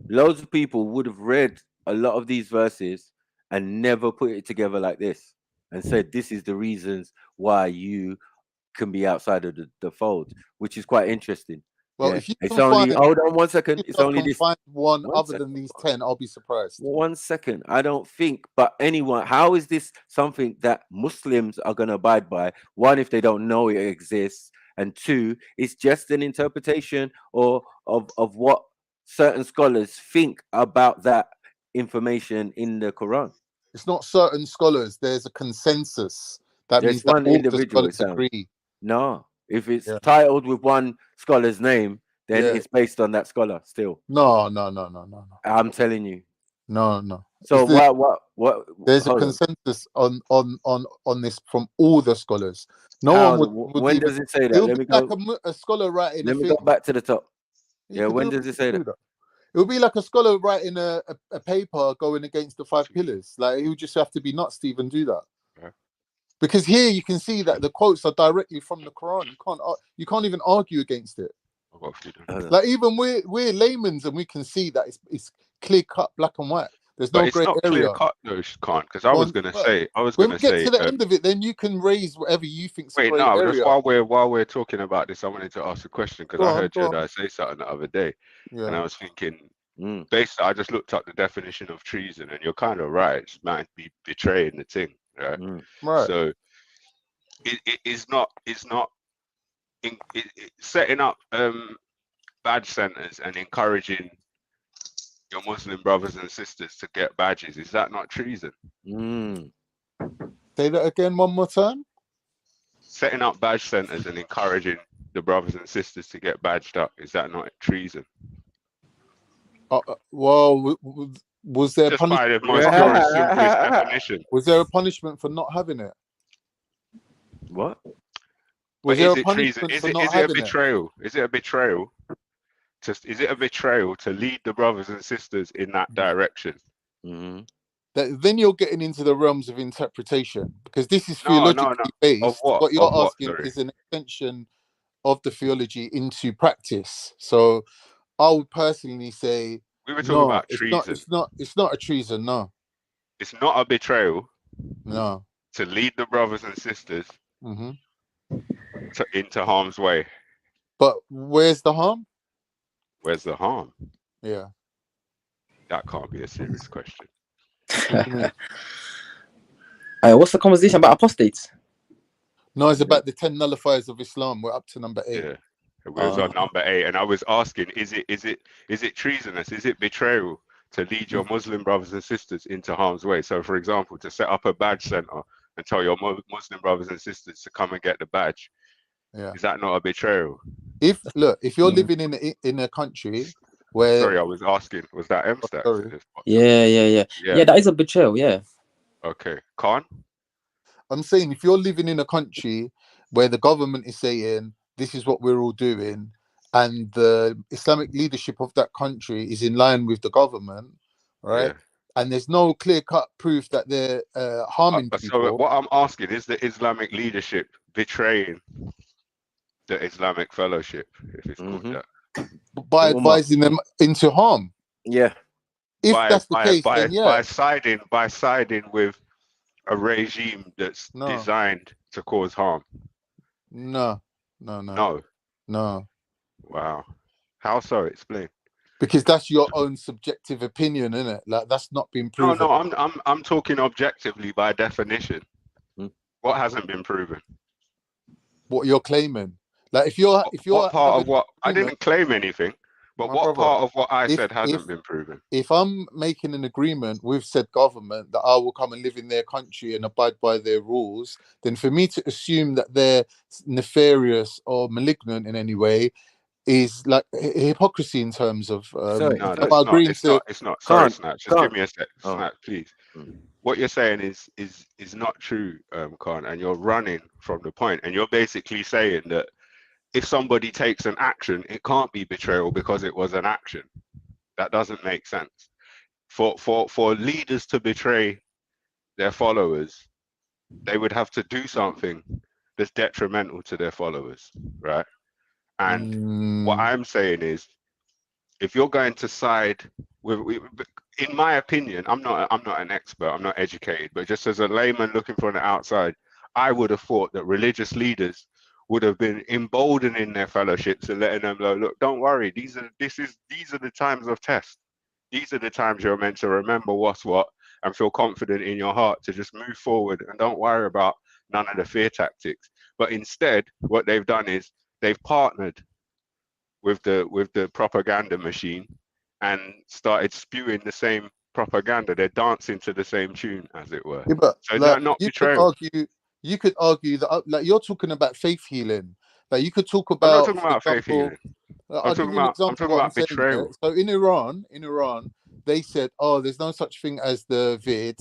loads of people would have read a lot of these verses and never put it together like this and said this is the reasons why you can be outside of the fold, which is quite interesting. Well, Yeah. if you It's can only find, hold on one second. It's only this. find one One other second. than these 10, I'll be surprised. 1 second. I don't think, but anyone, how is this something that Muslims are going to abide by? One, if they don't know it exists, and two, it's just an interpretation or of what certain scholars think about that information in the Quran. It's not certain scholars. There's a consensus. That There's means that one all the individual, it scholars sounds. agree. No, if it's Yeah. titled with one scholar's name, then Yeah. it's based on that scholar still. No. I'm telling you. No. So It's the- what? There's a Hold on. consensus on this from all the scholars. No How? one would When even. does it say It that? would Let be me like go. a scholar writing a Let me thing. go back to the top. You Yeah, could when do does it say that? It would be like a scholar writing a paper going against the 5 pillars. Like he would just have to be nuts to even do that. Yeah. Because here you can see that the quotes are directly from the Quran. You can't even argue against it. Like even we're laymen and we can see that it's clear cut, black and white. There's But no it's grey not area. clear cut though, Khan, because I was gonna say, when we get to the end of it, then you can raise whatever you think's a wait, grey no, area. just while we're talking about this, I wanted to ask a question because I heard Go on. Jedi say something the other day, Yeah. and I was thinking, basically, I just looked up the definition of treason, and you're kind of right. It's meant to be betraying the thing, right? Right. So it's not setting up badge centers and encouraging your Muslim brothers and sisters to get badges. Is that not treason? Say that again one more time. Setting up badge centers and encouraging the brothers and sisters to get badged up, is that not treason? Well, was there Just by the punishment? most purest, simplest definition. Was there a punishment for not having it? What? Was But there is a it treason? punishment Is for it not is it a having it? betrayal? Is it a betrayal? Is it a betrayal to lead the brothers and sisters in that direction? Mm-hmm. Then you're getting into the realms of interpretation, because this is No. theologically based. Of what? What you're Of what? asking Sorry. is an extension of the theology into practice. So I would personally say We were talking no, about it's treason. not a treason, no. It's not a betrayal No. to lead the brothers and sisters Hmm. into harm's way. But where's the harm? Where's the harm? Yeah. That can't be a serious question. What's the conversation about apostates? No, it's about the 10 nullifiers of Islam. We're up to number 8. Yeah. We was on number 8, and I was asking, is it treasonous? Is it betrayal to lead your Muslim brothers and sisters into harm's way? So, for example, to set up a badge center and tell your Muslim brothers and sisters to come and get the badge. Yeah. Is that not a betrayal? If you're living in a country where... Sorry, I was asking, was that M-Stack? Yeah. That is a betrayal, yeah. Okay. Khan? I'm saying if you're living in a country where the government is saying, this is what we're all doing, and the Islamic leadership of that country is in line with the government, right? Yeah. And there's no clear-cut proof that they're harming people. So what I'm asking, is the Islamic leadership betraying the Islamic fellowship, if it's called that? By advising them into harm. Yeah. If that's the case, then yeah. By siding with a regime that's designed to cause harm. No. Wow. How so? Explain. Because that's your own subjective opinion, isn't it? Like, that's not been proven. No, I'm talking objectively by definition. What hasn't been proven? What you're claiming. Like, if you're what part of what I didn't claim anything, but what part of what I said hasn't been proven? If I'm making an agreement with said government that I will come and live in their country and abide by their rules, then for me to assume that they're nefarious or malignant in any way is like hypocrisy in terms of Sorry, no, it's not. Sorry, Snatch. Just give me a sec, Snatch, please. What you're saying is not true, Khan, and you're running from the point, and you're basically saying that if somebody takes an action, it can't be betrayal because it was an action. That doesn't make sense. For leaders to betray their followers, they would have to do something that's detrimental to their followers, right? And what I'm saying is, if you're going to side with, in my opinion, I'm not an expert, I'm not educated, but just as a layman looking from the outside, I would have thought that religious leaders would have been emboldening their fellowships and letting them know, look, don't worry, these are the times of test. These are the times you're meant to remember what's what and feel confident in your heart to just move forward and don't worry about none of the fear tactics. But instead, what they've done is they've partnered with the propaganda machine and started spewing the same propaganda. They're dancing to the same tune, as it were. Yeah, but so like, they're not betrayal. You could argue that, like, you're talking about faith healing. Like, you could talk about. I'm not talking about faith healing. I'm talking about betrayal. So in Iran, they said, "Oh, there's no such thing as the vid.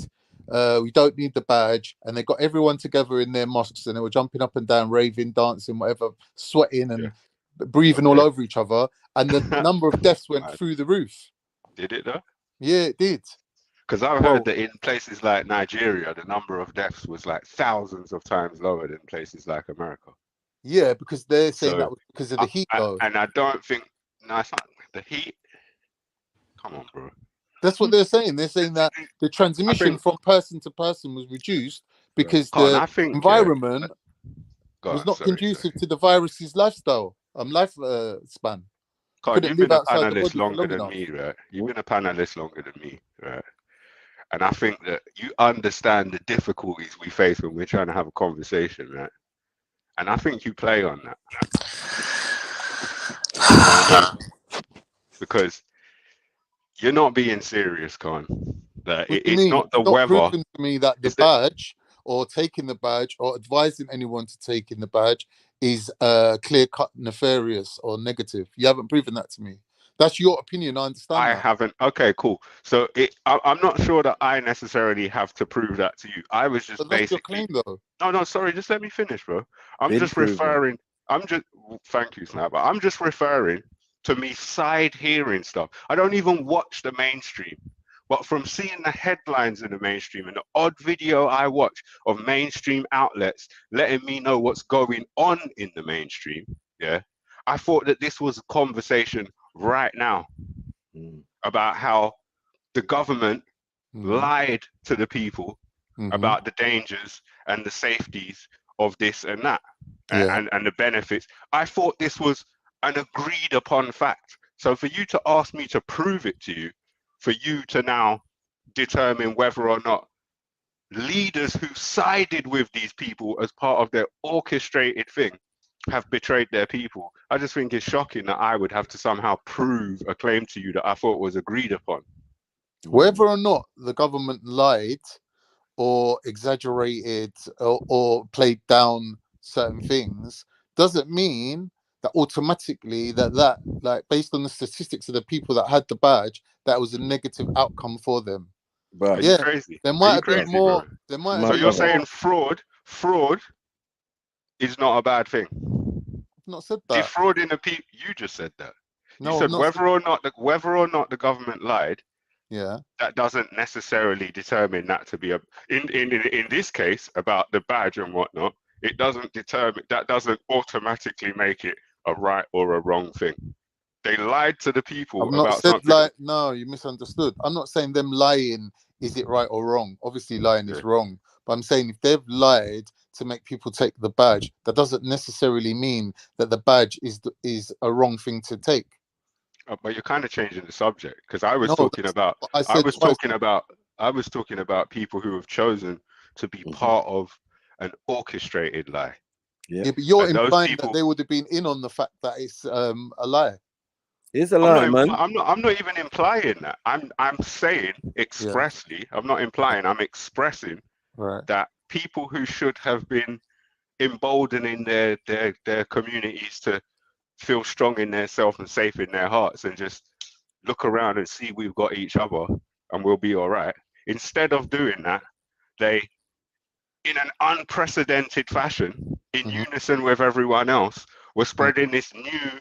We don't need the badge." And they got everyone together in their mosques, and they were jumping up and down, raving, dancing, whatever, sweating and breathing all over each other. And the number of deaths went through the roof. Did it though? Yeah, it did. Because I've heard that in places like Nigeria, the number of deaths was like thousands of times lower than places like America. Yeah, because they're saying that was because of the heat, though. And I don't think it's not the heat. Come on, bro. That's what they're saying. They're saying that the transmission from person to person was reduced because the environment was not conducive to the virus's lifestyle, lifespan. You've been a panelist longer than me, right? You've been a panelist longer than me, right? And I think that you understand the difficulties we face when we're trying to have a conversation, right? And I think you play on that. Because you're not being serious, Khan. It's not the weather. Proven to me that the badge or taking the badge or advising anyone to take in the badge is clear-cut nefarious or negative. You haven't proven that to me. That's your opinion. I understand I that. haven't. Okay, cool. So I'm not sure that I necessarily have to prove that to you. I was just But that's your basically. claim, though. No, sorry. Just let me finish, bro. I'm Been just proven. referring. Thank you, Snapper. I'm just referring to me side hearing stuff. I don't even watch the mainstream, but from seeing the headlines in the mainstream and the odd video I watch of mainstream outlets letting me know what's going on in the mainstream, yeah, I thought that this was a conversation right now about how the government lied to the people about the dangers and the safeties of this and that, and the benefits. I thought this was an agreed upon fact. So for you to ask me to prove it to you, for you to now determine whether or not leaders who sided with these people as part of their orchestrated thing have betrayed their people, I just think it's shocking that I would have to somehow prove a claim to you that I thought was agreed upon. Whether or not the government lied or exaggerated or played down certain things doesn't mean that automatically that like based on the statistics of the people that had the badge, that was a negative outcome for them. Bro. Are you crazy? There Are might you have been crazy, more. bro? There might So have you're been saying more. fraud is not a bad thing? I've not said that. Defrauding the people. You just said that. No, You I've said not whether or not the government lied. Yeah. That doesn't necessarily determine that to be a in this case about the badge and whatnot. It doesn't determine, that doesn't automatically make it a right or a wrong thing. They lied to the people I've not about said something. like, no, you misunderstood. I'm not saying them lying, is it right or wrong? Obviously lying is wrong. But I'm saying if they've lied to make people take the badge, that doesn't necessarily mean that the badge is a wrong thing to take. But you're kind of changing the subject, because I was No, talking about I was talking about people who have chosen to be part of an orchestrated lie. Yeah, but you're And those implying people, that they would have been in on the fact that it's a lie. It's a lie, man. I'm not even implying that. I'm saying expressly. I'm not implying. I'm expressing that people who should have been emboldening their communities to feel strong in their self and safe in their hearts and just look around and see we've got each other and we'll be all right. Instead of doing that, they, in an unprecedented fashion, in unison with everyone else, were spreading this new,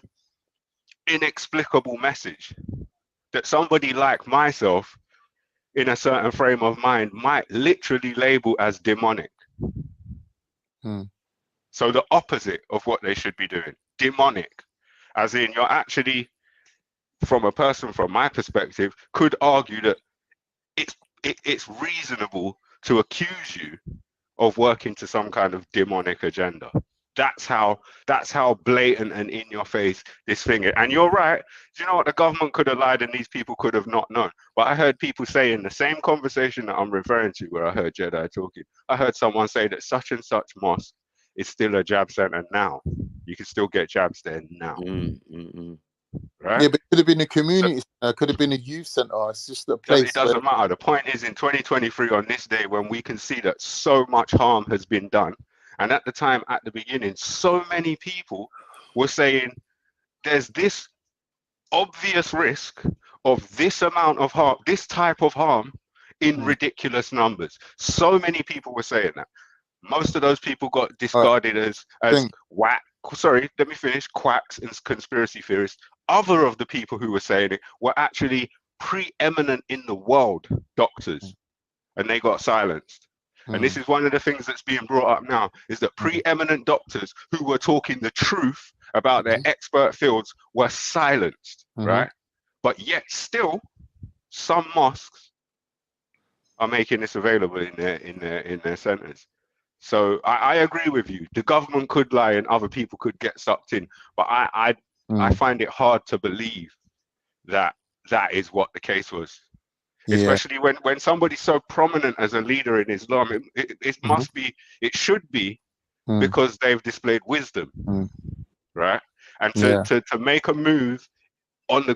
inexplicable message that somebody like myself, in a certain frame of mind, might literally label as demonic. So the opposite of what they should be doing, demonic. As in, you're actually, from a person from my perspective, could argue that it's reasonable to accuse you of working to some kind of demonic agenda. That's how blatant and in your face this thing is. And you're right. Do you know what? The government could have lied and these people could have not known. But I heard people say in the same conversation that I'm referring to, where I heard JEDI talking, I heard someone say that such and such mosque is still a jab center now. You can still get jabs there now. Right? Yeah, but it could have been a community center, could have been a youth center. It's just a place. It doesn't matter. The point is, in 2023, on this day, when we can see that so much harm has been done, and at the time, at the beginning, so many people were saying there's this obvious risk of this amount of harm, this type of harm, in ridiculous numbers. So many people were saying that. Most of those people got discarded as whack. Sorry, let me finish. Quacks and conspiracy theorists. Other of the people who were saying it were actually preeminent in the world doctors, and they got silenced. And this is one of the things that's being brought up now, is that preeminent doctors who were talking the truth about their expert fields were silenced, right? But yet still, some mosques are making this available in their centers. So I agree with you. The government could lie and other people could get sucked in, but I find it hard to believe that that is what the case was. Especially when somebody's so prominent as a leader in Islam, it must be, it should be, because they've displayed wisdom, right? And to make a move on the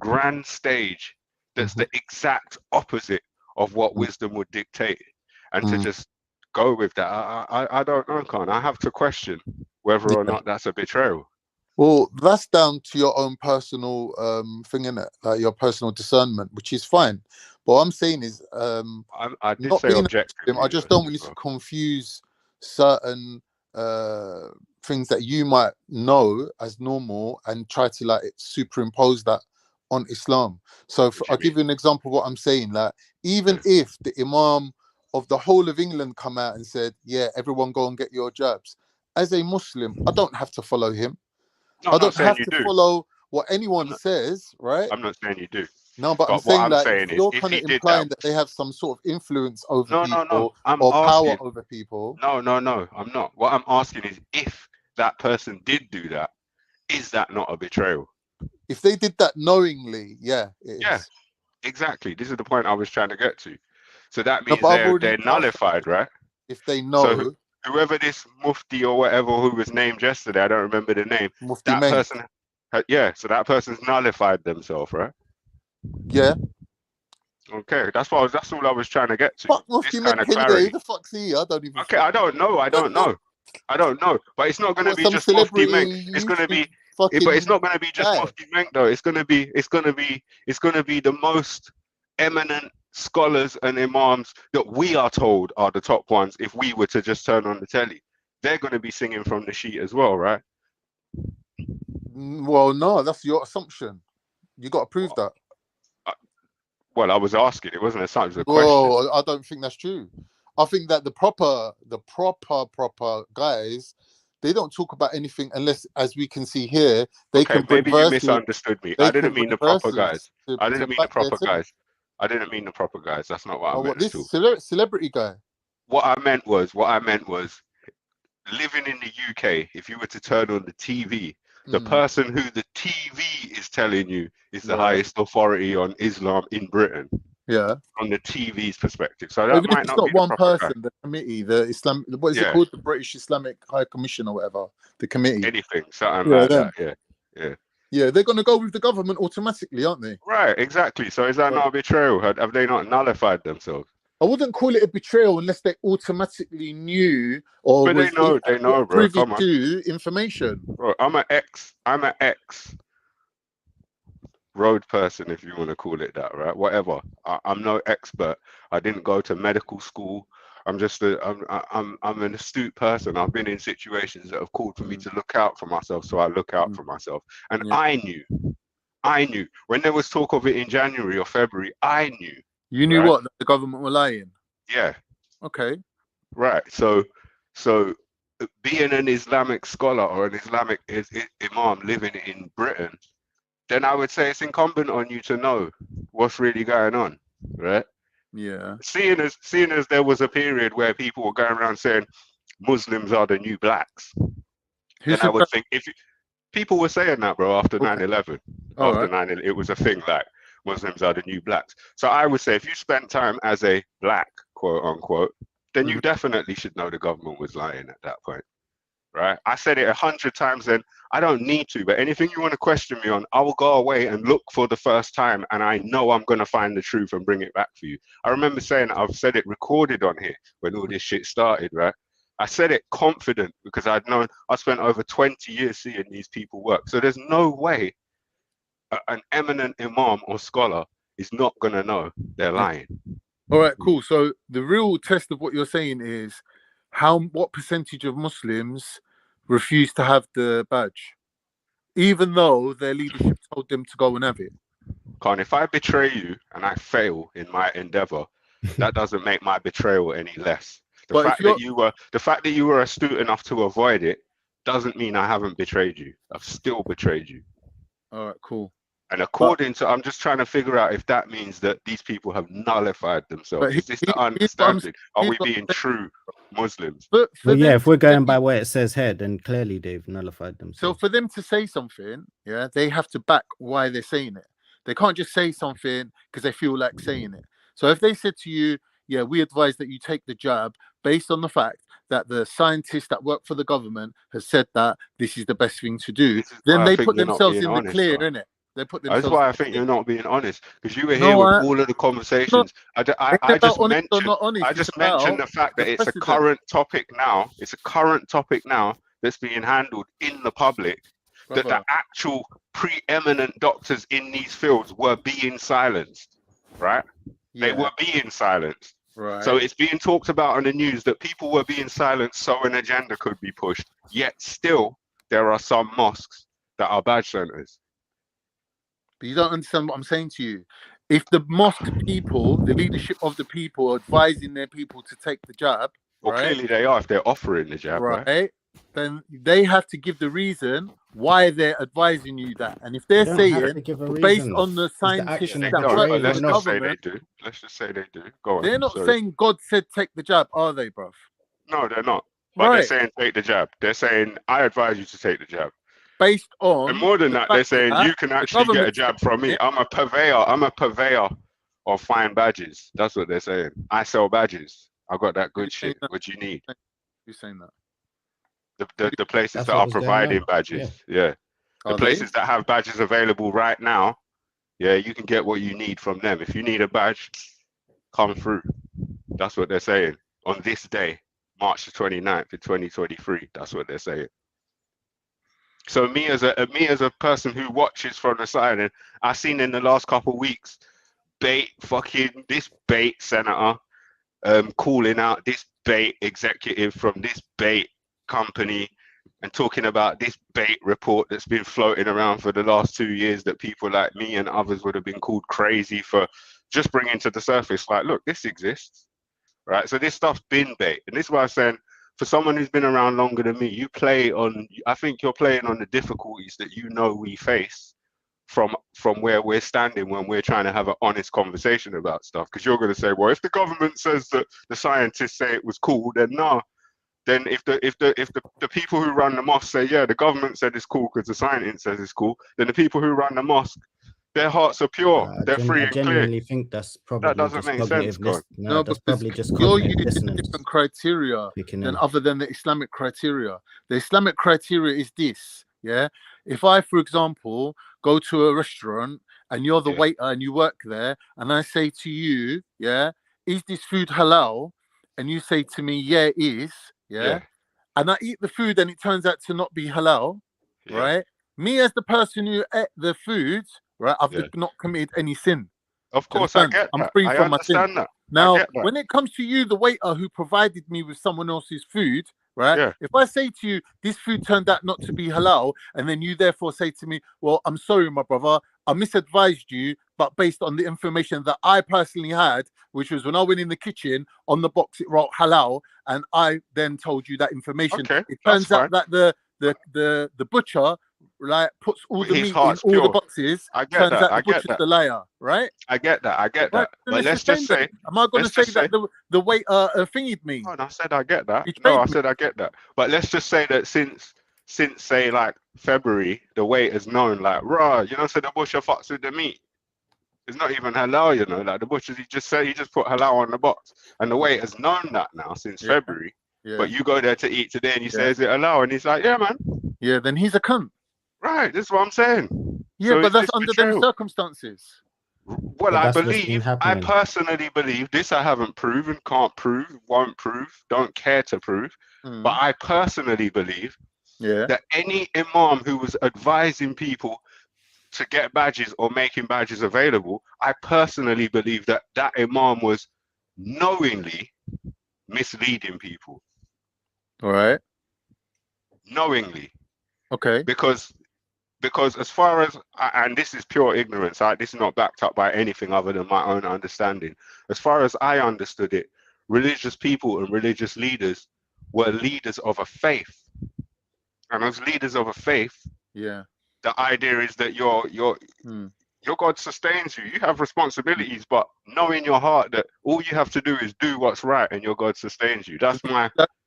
grand stage that's the exact opposite of what wisdom would dictate. and to just go with that, I don't know, Khan. I have to question whether or not that's a betrayal. Well, that's down to your own personal thing, innit? Like your personal discernment, which is fine. But what I'm saying is, I did not say being a objectively. Muslim, I just don't want you to confuse certain things that you might know as normal and try to like superimpose that on Islam. So I'll give you an example of what I'm saying. Like, even if the Imam of the whole of England come out and said, yeah, everyone go and get your jabs, as a Muslim, I don't have to follow him. No, I I'm not don't saying have you to do. follow what anyone says, right? I'm not saying you do. No, but I'm But what saying I'm like saying if is, you're if kind he of did that, implying that they have some sort of influence over no. people I'm or power asking. over people. No, I'm not. What I'm asking is, if that person did do that, is that not a betrayal? If they did that knowingly, yeah, it Yeah, is. exactly. This is the point I was trying to get to. So that No, means but I've already they're asked nullified, right? if they So know. whoever this mufti or whatever who was named yesterday, I don't remember the name. Mufti That Menk. person, yeah. So that person's nullified themselves, right? Yeah. Okay, that's all I was trying to get to. Fuck This Mufti kind Menk of anyway. Who clarity. the fuck's he? I don't even. Okay, I don't know. I don't know. But it's not going to What, be some just Mufti celebrity Menk. It's going to be. But it's not going to be just Mufti Menk though. It's going to be the most eminent scholars and imams that we are told are the top ones. If we were to just turn on the telly, they're going to be singing from the sheet as well, right? Well, no, that's your assumption. You got to prove that. Well, I was asking. It wasn't a question. Well, I don't think that's true. I think that the proper guys, they don't talk about anything unless, as we can see here, they can bring maybe you verses. misunderstood me. They I didn't can mean bring the proper verses guys. I to didn't mean the back their proper thing. guys. I didn't mean the proper guys. That's not what I Oh, meant what, at all. this celebrity guy? What I meant was living in the UK, if you were to turn on the TV, the person who the TV is telling you is the highest authority on Islam in Britain. Yeah. From the TV's perspective. So that Even if might it's not not be the one proper person, guy. the committee, the Islam, what is it called? The British Islamic High Commission or whatever, the committee. Anything, something like that. Yeah, they're going to go with the government automatically, aren't they? Right, exactly. So is that not a betrayal? Have they not nullified themselves? I wouldn't call it a betrayal unless they automatically knew or But was they know, bro. privy Come on. to information. Bro, I'm an ex road person, if you want to call it that, right? Whatever. I'm no expert. I didn't go to medical school. I'm just I'm an astute person. I've been in situations that have called for me to look out for myself, so I look out for myself. And I knew when there was talk of it in January or February. I knew. You knew what? That the government were lying. Yeah. Okay. Right. So being an Islamic scholar or an Islamic imam living in Britain, then I would say it's incumbent on you to know what's really going on, right? Yeah. Seeing as there was a period where people were going around saying Muslims are the new blacks, then I would think if people were saying that, bro, after 9/11, after 9/11, it was a thing like Muslims are the new blacks. So I would say if you spent time as a black, quote unquote, then you definitely should know the government was lying at that point. Right? I said it 100 times then. I don't need to, but anything you want to question me on, I will go away and look for the first time, and I know I'm going to find the truth and bring it back for you. I remember saying, I've said it recorded on here when all this shit started, right? I said it confident because I'd known, I spent over 20 years seeing these people work. So there's no way an eminent imam or scholar is not going to know they're lying. All right, cool. So the real test of what you're saying is what percentage of Muslims refuse to have the badge, even though their leadership told them to go and have it. Khan, if I betray you and I fail in my endeavor, that doesn't make my betrayal any less. The fact that you were astute enough to avoid it doesn't mean I haven't betrayed you. I've still betrayed you. All right, cool. And according to, I'm just trying to figure out if that means that these people have nullified themselves. Is this the understanding? Are we being true Muslims? Well, yeah, if we're going by what it says here, then clearly they've nullified themselves. So for them to say something, yeah, they have to back why they're saying it. They can't just say something because they feel like saying it. So if they said to you, yeah, we advise that you take the jab based on the fact that the scientists that work for the government has said that this is the best thing to do, then they put themselves in the clear, innit? They put That's themselves. why I think you're not being honest, because you were here No, with all of the conversations. It's about honest or not honest. I just mentioned the fact that it's a current topic now. It's a current topic now that's being handled in the public. That the actual preeminent doctors in these fields were being silenced, right? They were being silenced. Right. So it's being talked about on the news that people were being silenced so an agenda could be pushed. Yet still, there are some mosques that are badge centers. But you don't understand what I'm saying to you. If the mosque people, the leadership of the people, are advising their people to take the jab, Well, right? clearly they are if they're offering the jab, right? Then they have to give the reason why they're advising you that. And if they're saying based on the scientists that work for the government, let's just say they do. Go on. They're not saying God said take the jab, are they, bruv? No, they're not. But they're saying take the jab. They're saying I advise you to take the jab. Based on, and more than that, they're saying you can actually get a jab from me. I'm a purveyor of fine badges. That's what they're saying. I sell badges. I got that good shit. What you need? Who's saying that? The places that are providing badges. Yeah. The places that have badges available right now. Yeah, you can get what you need from them. If you need a badge, come through. That's what they're saying on this day, March the 29th of 2023. That's what they're saying. So me as a person who watches from the side, and I've seen in the last couple of weeks, this bait senator calling out this bait executive from this bait company and talking about this bait report that's been floating around for the last 2 years that people like me and others would have been called crazy for just bringing to the surface. Like, look, this exists, right? So this stuff's been bait, and this is why I'm saying, for someone who's been around longer than me, I think you're playing on the difficulties that we face from where we're standing when we're trying to have an honest conversation about stuff. Because you're going to say, well, if the government says that the scientists say it was cool, then no. Then if the people who run the mosque say, yeah, the government said it's cool because the scientist says it's cool, then the people who run the mosque, their hearts are pure, they're free and clear. I genuinely think that's probably that doesn't make sense, God. No, that's because probably just you're cognitive using a dissonance. different criteria Kicking than in. other than the Islamic criteria. The Islamic criteria is this, yeah? If I, for example, go to a restaurant and you're the waiter and you work there, and I say to you, yeah, is this food halal? And you say to me, yeah, it is, yeah? And I eat the food and it turns out to not be halal, right? Me as the person who ate the food, right, I've not committed any sin. Of course, I get that. I'm free from my sin. That. Now, when it comes to you, the waiter who provided me with someone else's food, right? If I say to you, this food turned out not to be halal, and then you therefore say to me, well, I'm sorry, my brother, I misadvised you, but based on the information that I personally had, which was when I went in the kitchen, on the box it wrote halal, and I then told you that information. It turns out that the butcher, like, puts all the meat in all the boxes. Turns out the butcher's the liar, right? I get that. Right? But let's just say, am I going to say that the waiter thingied me? No, I said I get that. No, I said I get that. But let's just say that since say like February, the waiter's known, like, so the butcher fucks with the meat. It's not even halal, like the butcher, he just put halal on the box, and the waiter's known that now since February. But you go there to eat today and you say, is it halal? And he's like, yeah, man. Yeah, then he's a cunt. Right, this is what I'm saying. Yeah, So but that's under them circumstances. Well, I personally believe this. I haven't proven, can't prove, won't prove, don't care to prove. But I personally believe that any imam who was advising people to get badges or making badges available, I personally believe that imam was knowingly misleading people. All right. Knowingly. Okay. Because as far as, and this is pure ignorance, this is not backed up by anything other than my own understanding. As far as I understood it, religious people and religious leaders were leaders of a faith. And as leaders of a faith, the idea is that your God sustains you. You have responsibilities, but know in your heart that all you have to do is do what's right and your God sustains you.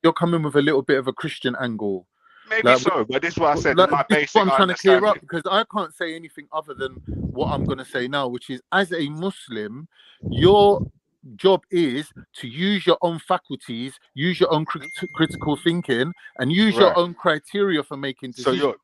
You're coming with a little bit of a Christian angle. Maybe so, but this is what I said. My basic what I'm trying to clear up, because I can't say anything other than what I'm going to say now, which is, as a Muslim, your job is to use your own faculties, use your own critical thinking, and use your own criteria for making decisions.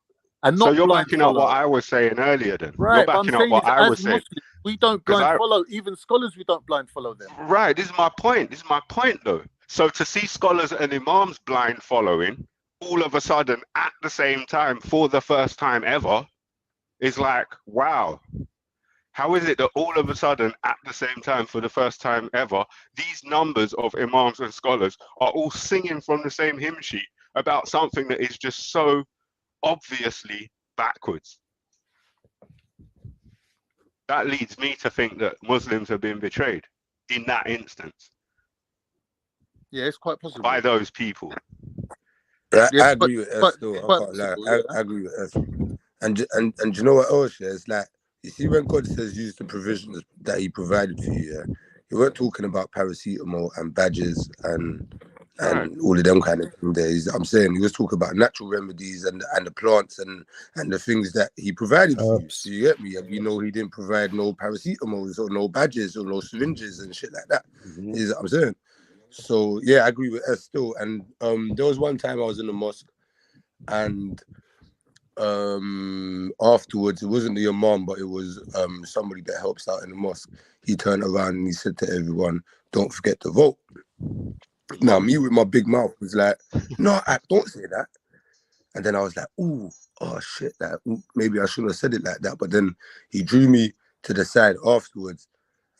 and So not you're blind backing up what follow. I was saying earlier then. You're Right, but I'm backing up saying what is I as was saying. Muslims, we don't Because blind follow. Even scholars, we don't blind follow them. Right, this is my point. This is my point though. So to see scholars and imams blind following all of a sudden at the same time for the first time ever is like, wow. How is it that all of a sudden at the same time for the first time ever, these numbers of imams and scholars are all singing from the same hymn sheet about something that is just so obviously backwards? That leads me to think that Muslims have been betrayed in that instance. Yeah, it's quite possible. By those people. I agree with S still. I can't lie. I agree with S. And you know what else? Yeah? It's like, you see, when God says use the provisions that He provided for you, yeah, He weren't talking about paracetamol and badges and all of them kind of things. I'm saying He was talking about natural remedies and the plants and the things that He provided for you. So you get me? We know He didn't provide no paracetamols or no badges or no syringes and shit like that. Is what I'm saying. So yeah, I agree with S still. And there was one time I was in the mosque, and afterwards, it wasn't the imam, but it was somebody that helps out in the mosque. He turned around and he said to everyone, "Don't forget to vote." Now me with my big mouth was like, "No, don't say that." And then I was like, "Ooh, oh shit, that maybe I shouldn't have said it like that." But then he drew me to the side afterwards,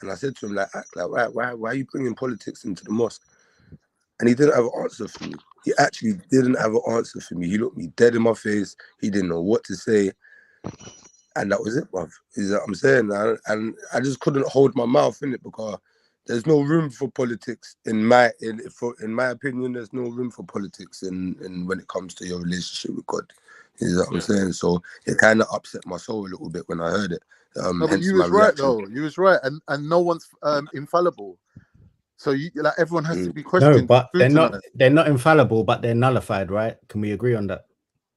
and I said to him, like, why are you bringing politics into the mosque? And he didn't have an answer for me. He actually didn't have an answer for me. He looked me dead in my face. He didn't know what to say. And that was it, bruv. Is that what I'm saying? And I just couldn't hold my mouth in it, because there's no room for politics in my opinion. There's no room for politics in when it comes to your relationship with God. Is that what I'm saying? So it kind of upset my soul a little bit when I heard it. No, but Hence you my was right reaction. though. You was right, and no one's infallible. So you like everyone has to be No, questioned. but they're scrutinized. not infallible, but they're nullified, right? Can we agree on that?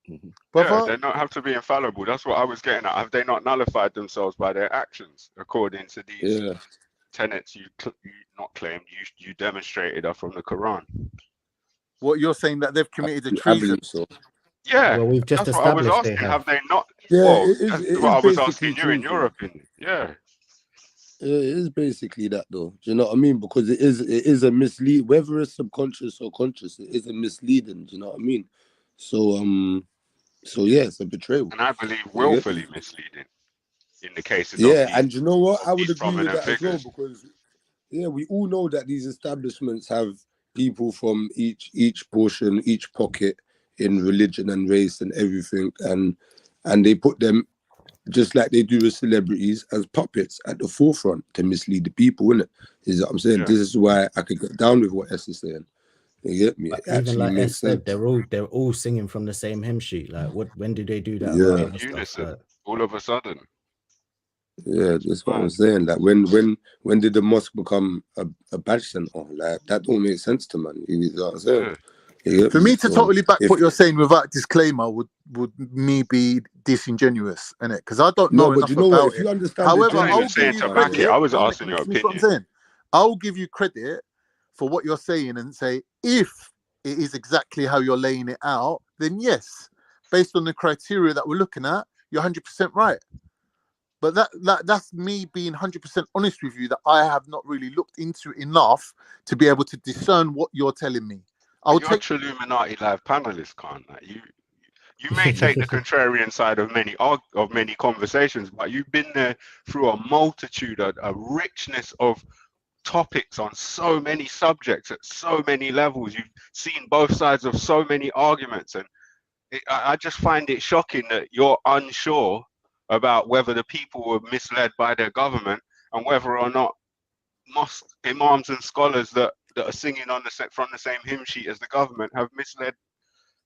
Yeah, they don't have to be infallible. That's what I was getting at. Have they not nullified themselves by their actions according to these tenets you not claimed, you demonstrated are from the Quran? What you're saying, that they've committed a I treason? believe so. Yeah, Well, we've just that's what I was established they asking. have. Have they not? Yeah, Well, it that's is what I was basically asking you in your treason. opinion. Yeah. It is basically that, though. Do you know what I mean? Because it is a mislead, whether it's subconscious or conscious, it is a misleading. Do you know what I mean? So yeah, it's a betrayal. And I believe You get me? willfully misleading in the cases of Yeah, these and you know what? I would agree with prominent that as well, figures. because yeah, we all know that these establishments have people from each portion, each pocket in religion and race and everything, and they put them, just like they do with celebrities, as puppets at the forefront to mislead the people, innit? Is what I'm saying. Yeah. This is why I could get down with what S is saying. You get me? But It even actually like S makes said, sense. they're all singing from the same hymn sheet. Like, when did they do that Yeah. about In other stuff? unison, Like, all of a sudden. Yeah, that's what I'm saying. Like, when did the mosque become a badge center? Like, that don't make sense to man. You know what I'm saying? Yeah. You get For me to So totally back if what you're saying without disclaimer would me be disingenuous, innit? Because I don't no, know but you enough know what? about If it. you understand the However, I'm not genuine even I'll give saying you to back it. credit. I was Hold on, asking let your me finish what I'm opinion. saying. I'll give you credit for what you're saying and say, if it is exactly how you're laying it out, then yes, based on the criteria that we're looking at, you're 100% right. But that's me being 100% honest with you, that I have not really looked into it enough to be able to discern what you're telling me. I'll You're a take Trilluminati live panelist, can't like you may take the contrarian side of many conversations, but you've been there through a multitude, a richness of topics on so many subjects at so many levels. You've seen both sides of so many arguments, and I just find it shocking that you're unsure about whether the people were misled by their government and whether or not mosque imams and scholars that are singing on from the same hymn sheet as the government have misled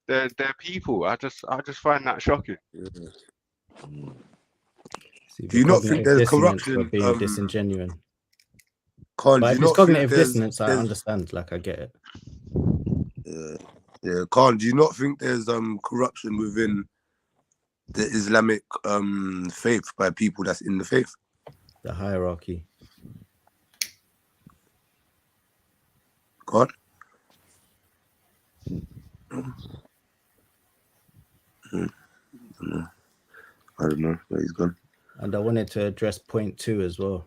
their people. I just find that shocking. see, do the you not think cognitive there's dissonance for corruption? being disingenuous. Khan, But do if you it's not think cognitive there's dissonance, I understand. Like, I get it. yeah, Khan, do you not think there's corruption within the Islamic faith by people that's in the faith? The hierarchy. God. I don't know, but he's gone. And I wanted to address point 2 as well.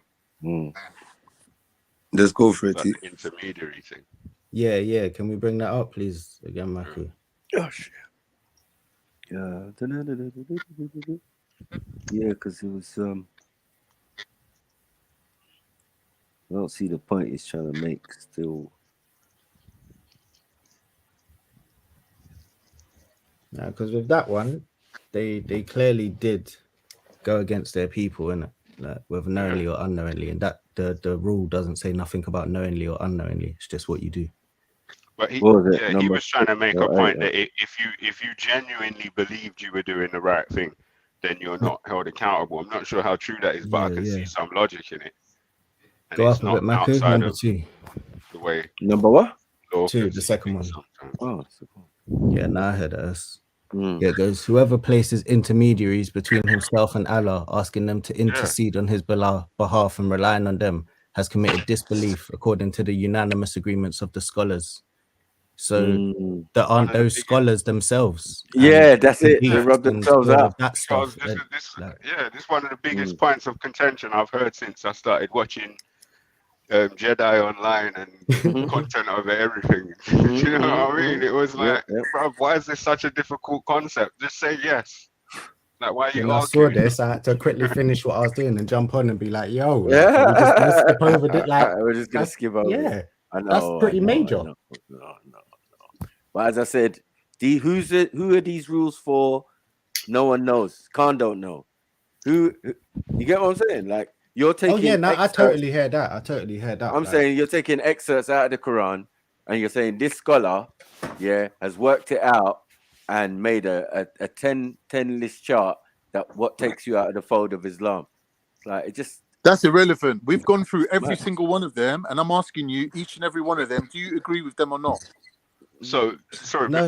Let's go for it. Like the intermediary thing. Yeah. Can we bring that up, please, again, Maki? Oh shit. Yeah, because it was I don't see the point he's trying to make still. No, because with that one, they clearly did go against their people, innit? Like, whether knowingly or unknowingly, and that the rule doesn't say nothing about knowingly or unknowingly. It's just what you do. But he was trying to make a point that if you genuinely believed you were doing the right thing, then you're not held accountable. I'm not sure how true that is, but I can see some logic in it. And Go it's up a not bit, Mako. outside Number of 2. the way. Number what? 2, the second one. Oh, yeah. Now I heard us. Yeah, it goes, whoever places intermediaries between himself and Allah, asking them to intercede on his behalf and relying on them, has committed disbelief according to the unanimous agreements of the scholars. So there aren't those scholars themselves. Yeah, that's it. They rub themselves out. That stuff. This is one of the biggest points of contention I've heard since I started watching JEDI online and content over everything. You know what I mean? It was like, bro, why is this such a difficult concept? Just say yes. Like, why are you when arguing? I saw this, I had to quickly finish what I was doing and jump on and be like, yo, like, we're just gonna skip over it. Like, we're just gonna skip over it. I know, that's pretty major. No. But as I said, who are these rules for? No one knows. Khan don't know. Who you get what I'm saying? Like, you're taking. Oh yeah, no, I excerpts. totally heard that. I'm saying you're taking excerpts out of the Quran, and you're saying this scholar, has worked it out and made a 10 list chart that what takes you out of the fold of Islam. Like, it just. That's irrelevant. We've gone through every single one of them, and I'm asking you, each and every one of them, do you agree with them or not? So sorry. No.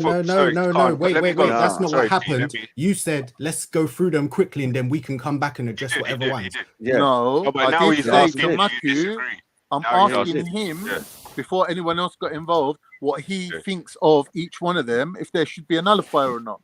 Wait. That's not what happened. You said let's go through them quickly, and then we can come back and address whatever ones. No, but I now did he's say asking to you Matthew, I'm Now asking him before anyone else got involved what he thinks of each one of them, if there should be a nullifier or not.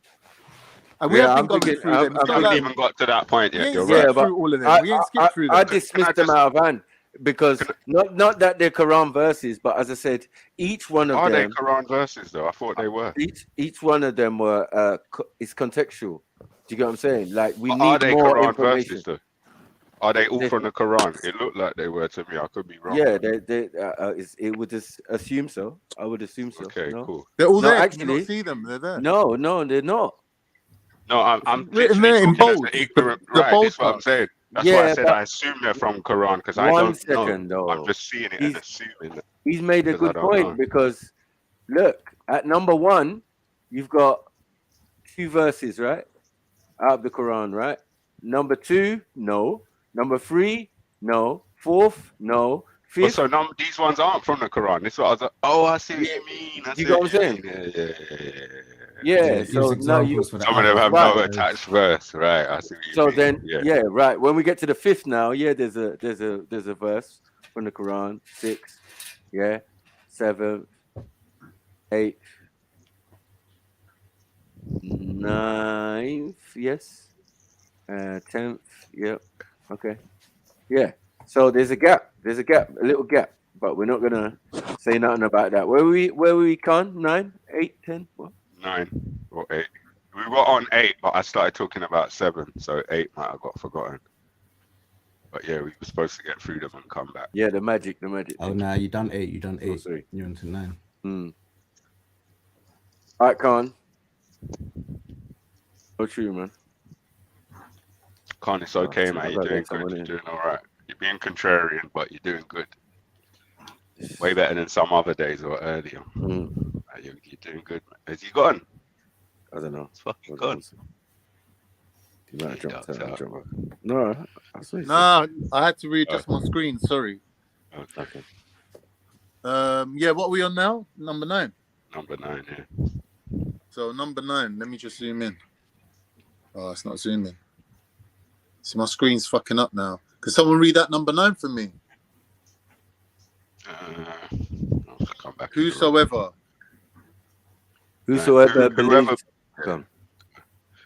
And we have been going through them. I haven't even got to that point yet. You're right. right. Through all of them. We ain't skipped through them. I dismissed them out of hand. Because not that they're Quran verses, but as I said, each one of them. Are they Quran verses though? I thought they were. Each one of them were is contextual. Do you get what I'm saying? Like, we need are they more Quran information. verses though? Are they all from the Quran? It looked like they were to me. I could be wrong. Yeah, it would just assume so. I would assume so. Okay, cool. They're all there. Actually, Can you not see them? They're there. No, they're not. No, I'm written literally there in talking bold. as an ignorant. Right, that's what I'm saying. That's why I said I assume they're from Quran because I don't know. I'm just seeing it and assuming that. He's made a good point because look, at number 1, you've got 2 verses, right? Out of the Quran, right? Number 2, no. Number 3, no. 4th, no. 5th. So these ones aren't from the Quran. This is what I was like, I see what you mean. You got what I'm saying? Yeah, so now some of them have no attached verse, right? I see what you mean. Right. When we get to the 5th now, there's a verse from the Quran. 6, 7, 8, 9th, yes, 10th, okay, So there's a gap, a little gap, but we're not gonna say nothing about that. Where we con 9, 8, 10, what? 9 or 8. We were on 8, but I started talking about 7, so 8 might have got forgotten. But yeah, we were supposed to get through them and come back. Yeah, the magic. Oh no, you done 8. Oh, sorry. You're on to 9. All right, Khan. Oh, true, man. Khan, it's okay, man. You're doing good. You're doing all right. You're being contrarian, but you're doing good. Way better than some other days or earlier. You're doing good, man. Has he gone? I don't know. It's fucking gone. You might have dropped out. No, I had to readjust my screen. Sorry. Okay. Yeah, what are we on now? Number 9. Number 9, yeah. So number 9. Let me just zoom in. Oh, it's not zooming. So my screen's fucking up now. Can someone read that number 9 for me? Come back. Whosoever believes.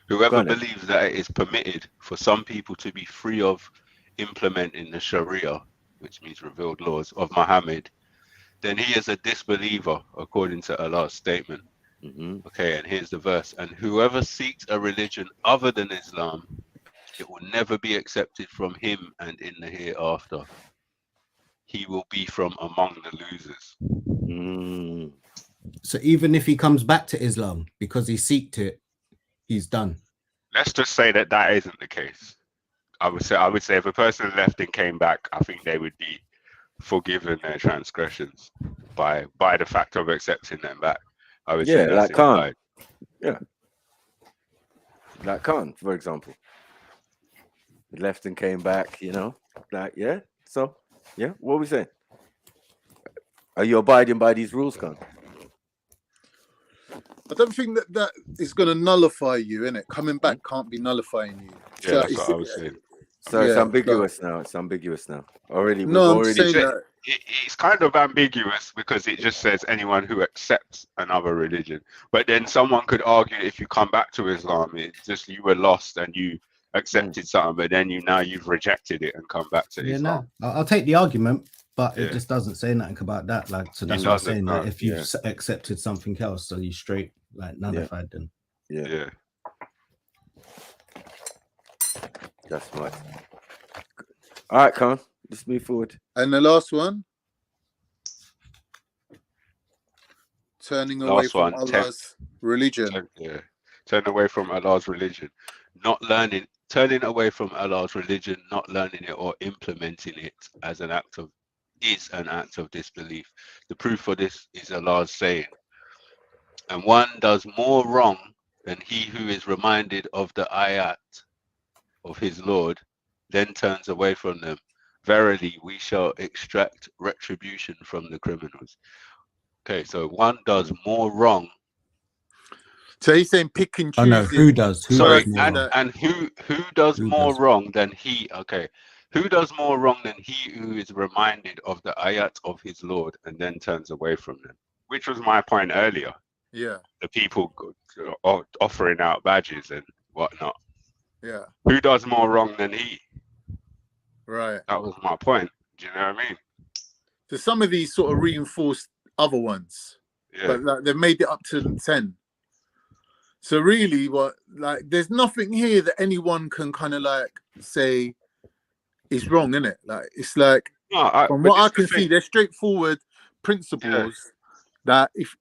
Whoever believes that it is permitted for some people to be free of implementing the Sharia, which means revealed laws of Muhammad, then he is a disbeliever according to Allah's statement. Okay, and here's the verse. And whoever seeks a religion other than Islam, it will never be accepted from him, and in the hereafter he will be from among the losers. So even if he comes back to Islam because he seeked it, he's done. Let's just say that that isn't the case. I would say if a person left and came back, I think they would be forgiven their transgressions by the fact of accepting them back. I would say that's like Khan. implied. Yeah, like Khan, for example, he left and came back. You know, like So what are we saying? Are you abiding by these rules, Khan? I don't think that is going to nullify you, innit? Coming back can't be nullifying you. Yeah, So that's what I was saying. So it's ambiguous now. It's ambiguous now. Already, no, I'm saying that it's kind of ambiguous because it just says anyone who accepts another religion. But then someone could argue if you come back to Islam, it's just you were lost and you accepted something, but then you've rejected it and come back to Islam. No, I'll take the argument, but it just doesn't say nothing about that. Like, so that's what I'm saying. That if you've accepted something else, so you straight like nullified then. Yeah. That's right. All right, Khan, let's move forward. And the last one, turning away from Allah's religion. Turn away from Allah's religion, turning away from Allah's religion, not learning it or implementing it as an act of disbelief. The proof for this is Allah's saying, and one does more wrong than he who is reminded of the ayat of his Lord, then turns away from them. Verily, we shall extract retribution from the criminals. Okay, so one does more wrong. So he's saying pick and choose. Oh no, who does? Who does more wrong than he? Okay, who does more wrong than he who is reminded of the ayat of his Lord and then turns away from them? Which was my point earlier. Yeah. The people offering out badges and whatnot. Yeah. Who does more wrong than he? Right. That was my point. Do you know what I mean? So some of these sort of reinforced other ones, but like, they've made it up to 10. So really, there's nothing here that anyone can kind of like say is wrong, innit? Like it's like from what I can see, they're straightforward principles. That if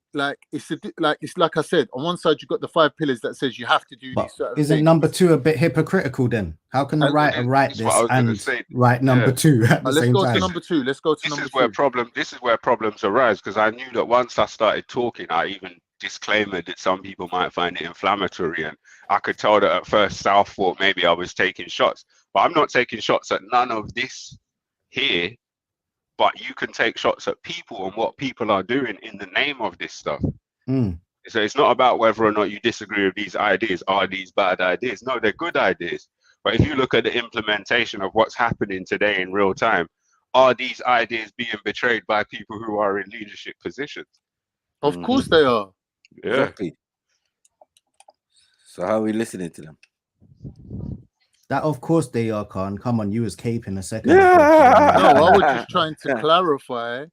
it's like I said, on one side you've got the 5 pillars that says you have to do these certain isn't things. number 2 a bit hypocritical then? How can the writer write this and write number 2 at the same time? Let's go to number 2. Let's go to number 2. This is where problems arise, because I knew that once I started talking, I even disclaimer that some people might find it inflammatory, and I could tell that at first South thought maybe I was taking shots, but I'm not taking shots at none of this here. But you can take shots at people and what people are doing in the name of this stuff. So it's not about whether or not you disagree with these ideas. Are these bad ideas? No, they're good ideas. But if you look at the implementation of what's happening today in real time, are these ideas being betrayed by people who are in leadership positions? Of course they are. Yeah. Exactly. So how are we listening to them? That of course they are, Khan. Come on, you was caping a second. No, I was just trying to clarify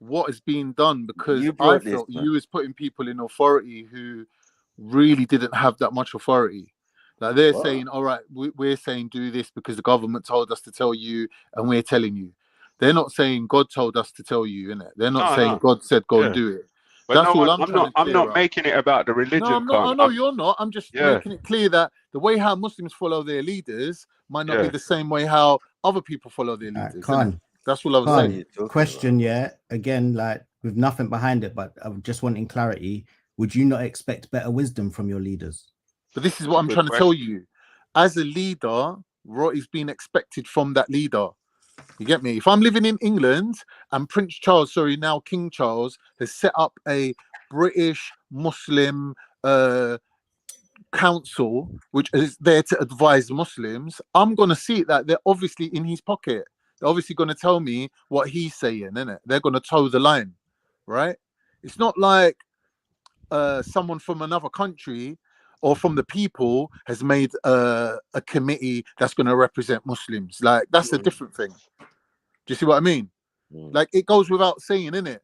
what is being done, because I felt you was putting people in authority who really didn't have that much authority. Like they're saying, all right, we're saying do this because the government told us to tell you and we're telling you. They're not saying God told us to tell you, innit? They're not saying God said go and do it. But that's all I'm not making it about the religion. No, I'm not. I know you're not. I'm just making it clear that the way how Muslims follow their leaders might not be the same way how other people follow their leaders. That's what I was saying. Question, again, like with nothing behind it, but I'm just wanting clarity. Would you not expect better wisdom from your leaders? But this is what I'm trying to tell you. As a leader, what is being expected from that leader? You get me? If I'm living in England and Prince Charles, now King Charles, has set up a British Muslim council, which is there to advise Muslims, I'm going to see that they're obviously in his pocket. They're obviously going to tell me what he's saying, innit? They're going to toe the line, right? It's not like someone from another country or from the people has made a committee that's going to represent Muslims. Like, that's a different thing. Do you see what I mean? Like, it goes without saying, innit?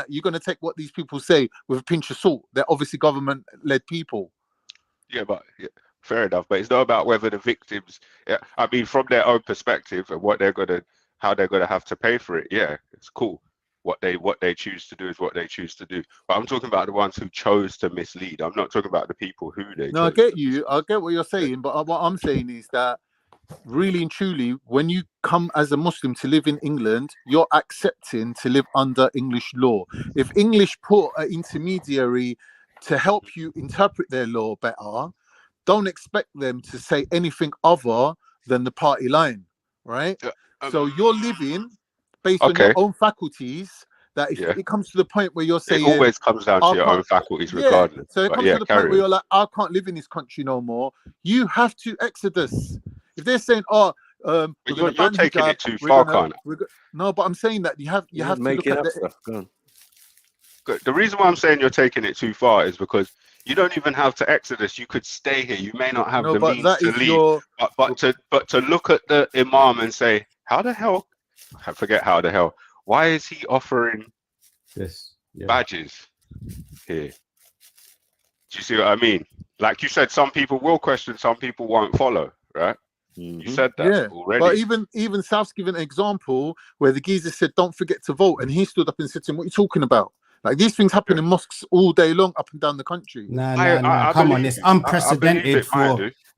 You're going to take what these people say with a pinch of salt. They're obviously government-led people. Yeah, but fair enough. But it's not about whether the victims. Yeah, I mean, from their own perspective and how they're gonna have to pay for it. Yeah, it's cool. What they choose to do is what they choose to do. But I'm talking about the ones who chose to mislead. I'm not talking about the people who they. No, I get you. I get what you're saying. But what I'm saying is that, really and truly, when you come as a Muslim to live in England, you're accepting to live under English law. If English put an intermediary to help you interpret their law better, don't expect them to say anything other than the party line, right? So you're living based on your own faculties. That if it comes to the point where you're saying, it always comes down to your own faculties, regardless. So it comes to the point where you're like, I can't live in this country no more. You have to exodus. If they're saying, "Oh, you're taking it too far, Khan." No, but I'm saying that you have to look at the. The reason why I'm saying you're taking it too far is because you don't even have to exodus. You could stay here. You may not have the means to leave. But to look at the imam and say, how the hell? I forget how the hell. Why is he offering badges here? Do you see what I mean? Like you said, some people will question, some people won't follow, right? You said that already. But even South's given an example where the geezer said, "Don't forget to vote," and he stood up and said to him, "What are you talking about?" Like, these things happen in mosques all day long, up and down the country. Nah, come on, it's unprecedented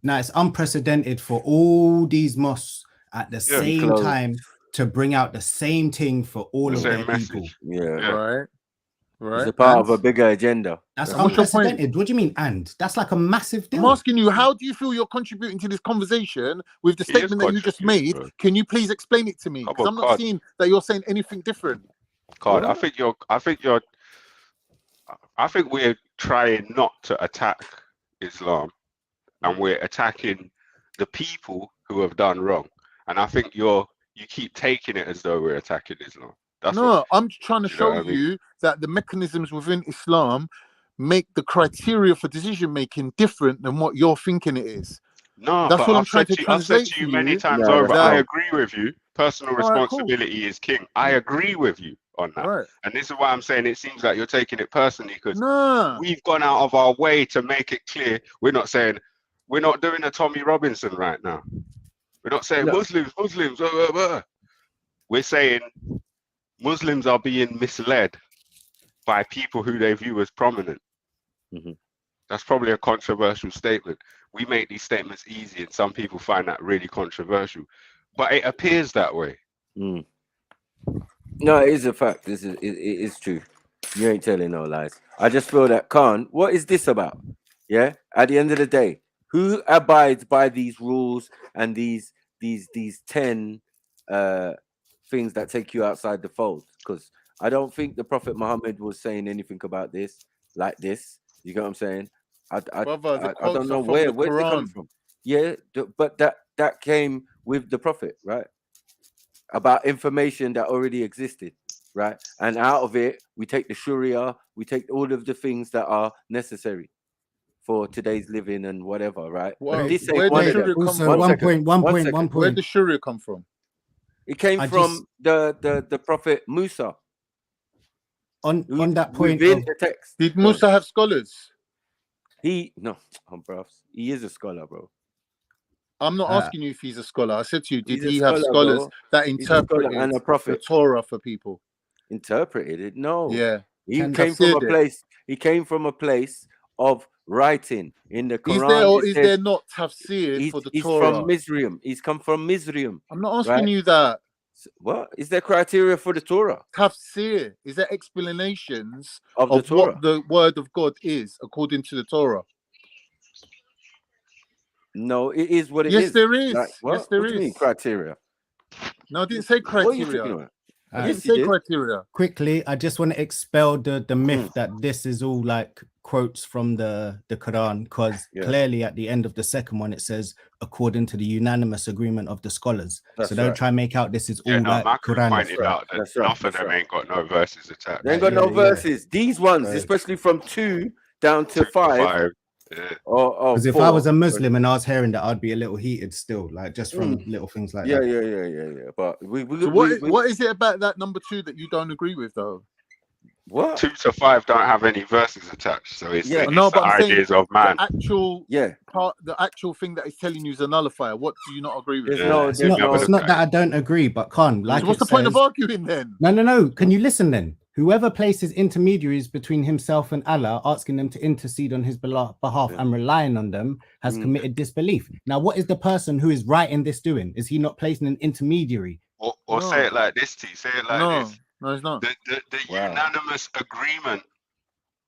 it's unprecedented for all these mosques at the same time to bring out the same thing for all of their people. Right. It's a part of a bigger agenda. That's unprecedented. What do you mean? And that's like a massive deal. I'm asking you, how do you feel you're contributing to this conversation with the statement that you just made? Bro. Can you please explain it to me? Because I'm not seeing that you're saying anything different. I think we're trying not to attack Islam, and we're attacking the people who have done wrong. And I think you keep taking it as though we're attacking Islam. I'm trying to show you that the mechanisms within Islam make the criteria for decision making different than what you're thinking it is. No, that's what I'm trying to translate. I've said to you many times over. I agree with you. Personal responsibility is king. I agree with you on that. Right. And this is why I'm saying it seems like you're taking it personally, because we've gone out of our way to make it clear. We're not doing a Tommy Robinson right now. We're not saying Muslims. We're saying Muslims are being misled by people who they view as prominent. That's probably a controversial statement. We make these statements easy, and some people find that really controversial. But it appears that way. No, it is a fact. It is true. You ain't telling no lies. I just feel that, Khan, what is this about? Yeah? At the end of the day, who abides by these rules and these 10 things that take you outside the fold? Because I don't think the Prophet Muhammad was saying anything about this like this. You get what I'm saying? I don't know where they come from. Yeah, but that came with the Prophet, right? About information that already existed, right? And out of it, we take the Sharia, we take all of the things that are necessary for today's living and whatever, right? Where did the Sharia come from? It came from the Prophet Musa. On that point, within the text. Did Musa have scholars? Bro. He is a scholar, bro. I'm not asking you if he's a scholar. I said to you, did he have scholars that interpreted the Torah for people? Interpreted it? No. Yeah. He came from a place. He came from a place of writing in the Quran. Is there or is there not tafsir for the Torah? He's from Mizraim. He's come from Mizraim. I'm not asking you that. What is there criteria for the Torah? Tafsir. Is there explanations of what the word of God is according to the Torah? No, it is what it is. Yes, there is. Like, yes, there what is. Do you mean criteria? No, I didn't say criteria. What are you talking about? I didn't say criteria. Quickly, I just want to expel the myth that this is all like quotes from the Quran, because clearly at the end of the second one it says according to the unanimous agreement of the scholars. So don't try and make out this is all like Quran. Pointed out that enough of them ain't got no verses attached. They ain't got no verses. These ones, especially from 2 down to 5. Because if I was a Muslim and I was hearing that, I'd be a little heated still, like just from little things like that. Yeah. But so what is it about that number 2 that you don't agree with, though? What? 2 to 5 don't have any verses attached, so it's the but I'm ideas saying of man. the actual thing that it's telling you is a nullifier. What do you not agree with? It's not that I don't agree, but like so what's the point of arguing then? No. Can you listen then? Whoever places intermediaries between himself and Allah, asking them to intercede on his behalf and relying on them, has committed disbelief. Now, what is the person who is writing this doing? Is he not placing an intermediary? Or say it like this, T. Say it like this. No, it's not. The unanimous agreement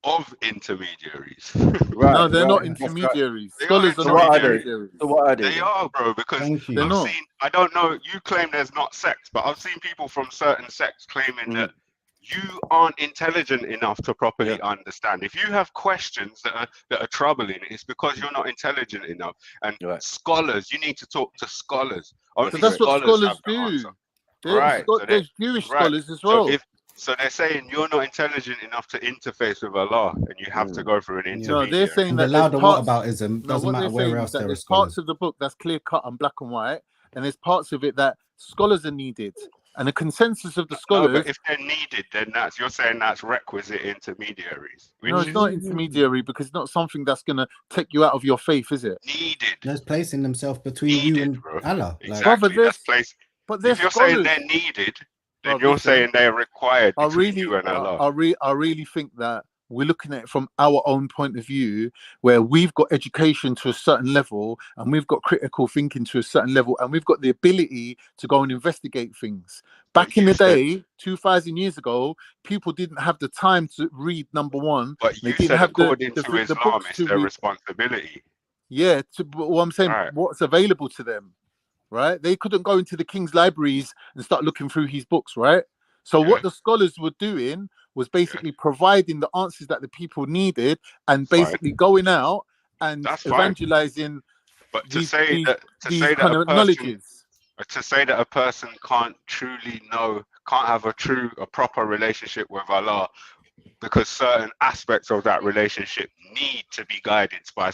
of intermediaries. No, they're not intermediaries. Scholars are not intermediaries. They are, bro, because I don't know, you claim there's not sects, but I've seen people from certain sects claiming that you aren't intelligent enough to properly understand. If you have questions that are troubling, it's because you're not intelligent enough. And scholars, you need to talk to scholars. So that's what scholars do. There's Jewish scholars as well. So they're saying you're not intelligent enough to interface with Allah, and you have to go through an intermediary. No, they're saying that louder whataboutism doesn't matter where else there are there's scholars. parts of the book that's clear cut and black and white, and there's parts of it that scholars are needed. And the consensus of the scholars. No, but if they're needed, then you're saying that's requisite intermediaries. No, it's not intermediary because it's not something that's gonna take you out of your faith, is it? Needed. There's placing themselves between you and Allah. Exactly. But if you're saying they're needed, then you're saying they're required between you and Allah. I really think that we're looking at it from our own point of view, where we've got education to a certain level and we've got critical thinking to a certain level and we've got the ability to go and investigate things. Back in the day, 2,000 years ago, people didn't have the time to read, number one. But you didn't said have according to Islam, it's their responsibility. Yeah, what I'm saying, what's available to them, right? They couldn't go into the king's libraries and start looking through his books, right? So what the scholars were doing was basically providing the answers that the people needed and basically going out and evangelizing. But to say that a person can't truly know, can't have a proper relationship with Allah, because certain aspects of that relationship need to be guided by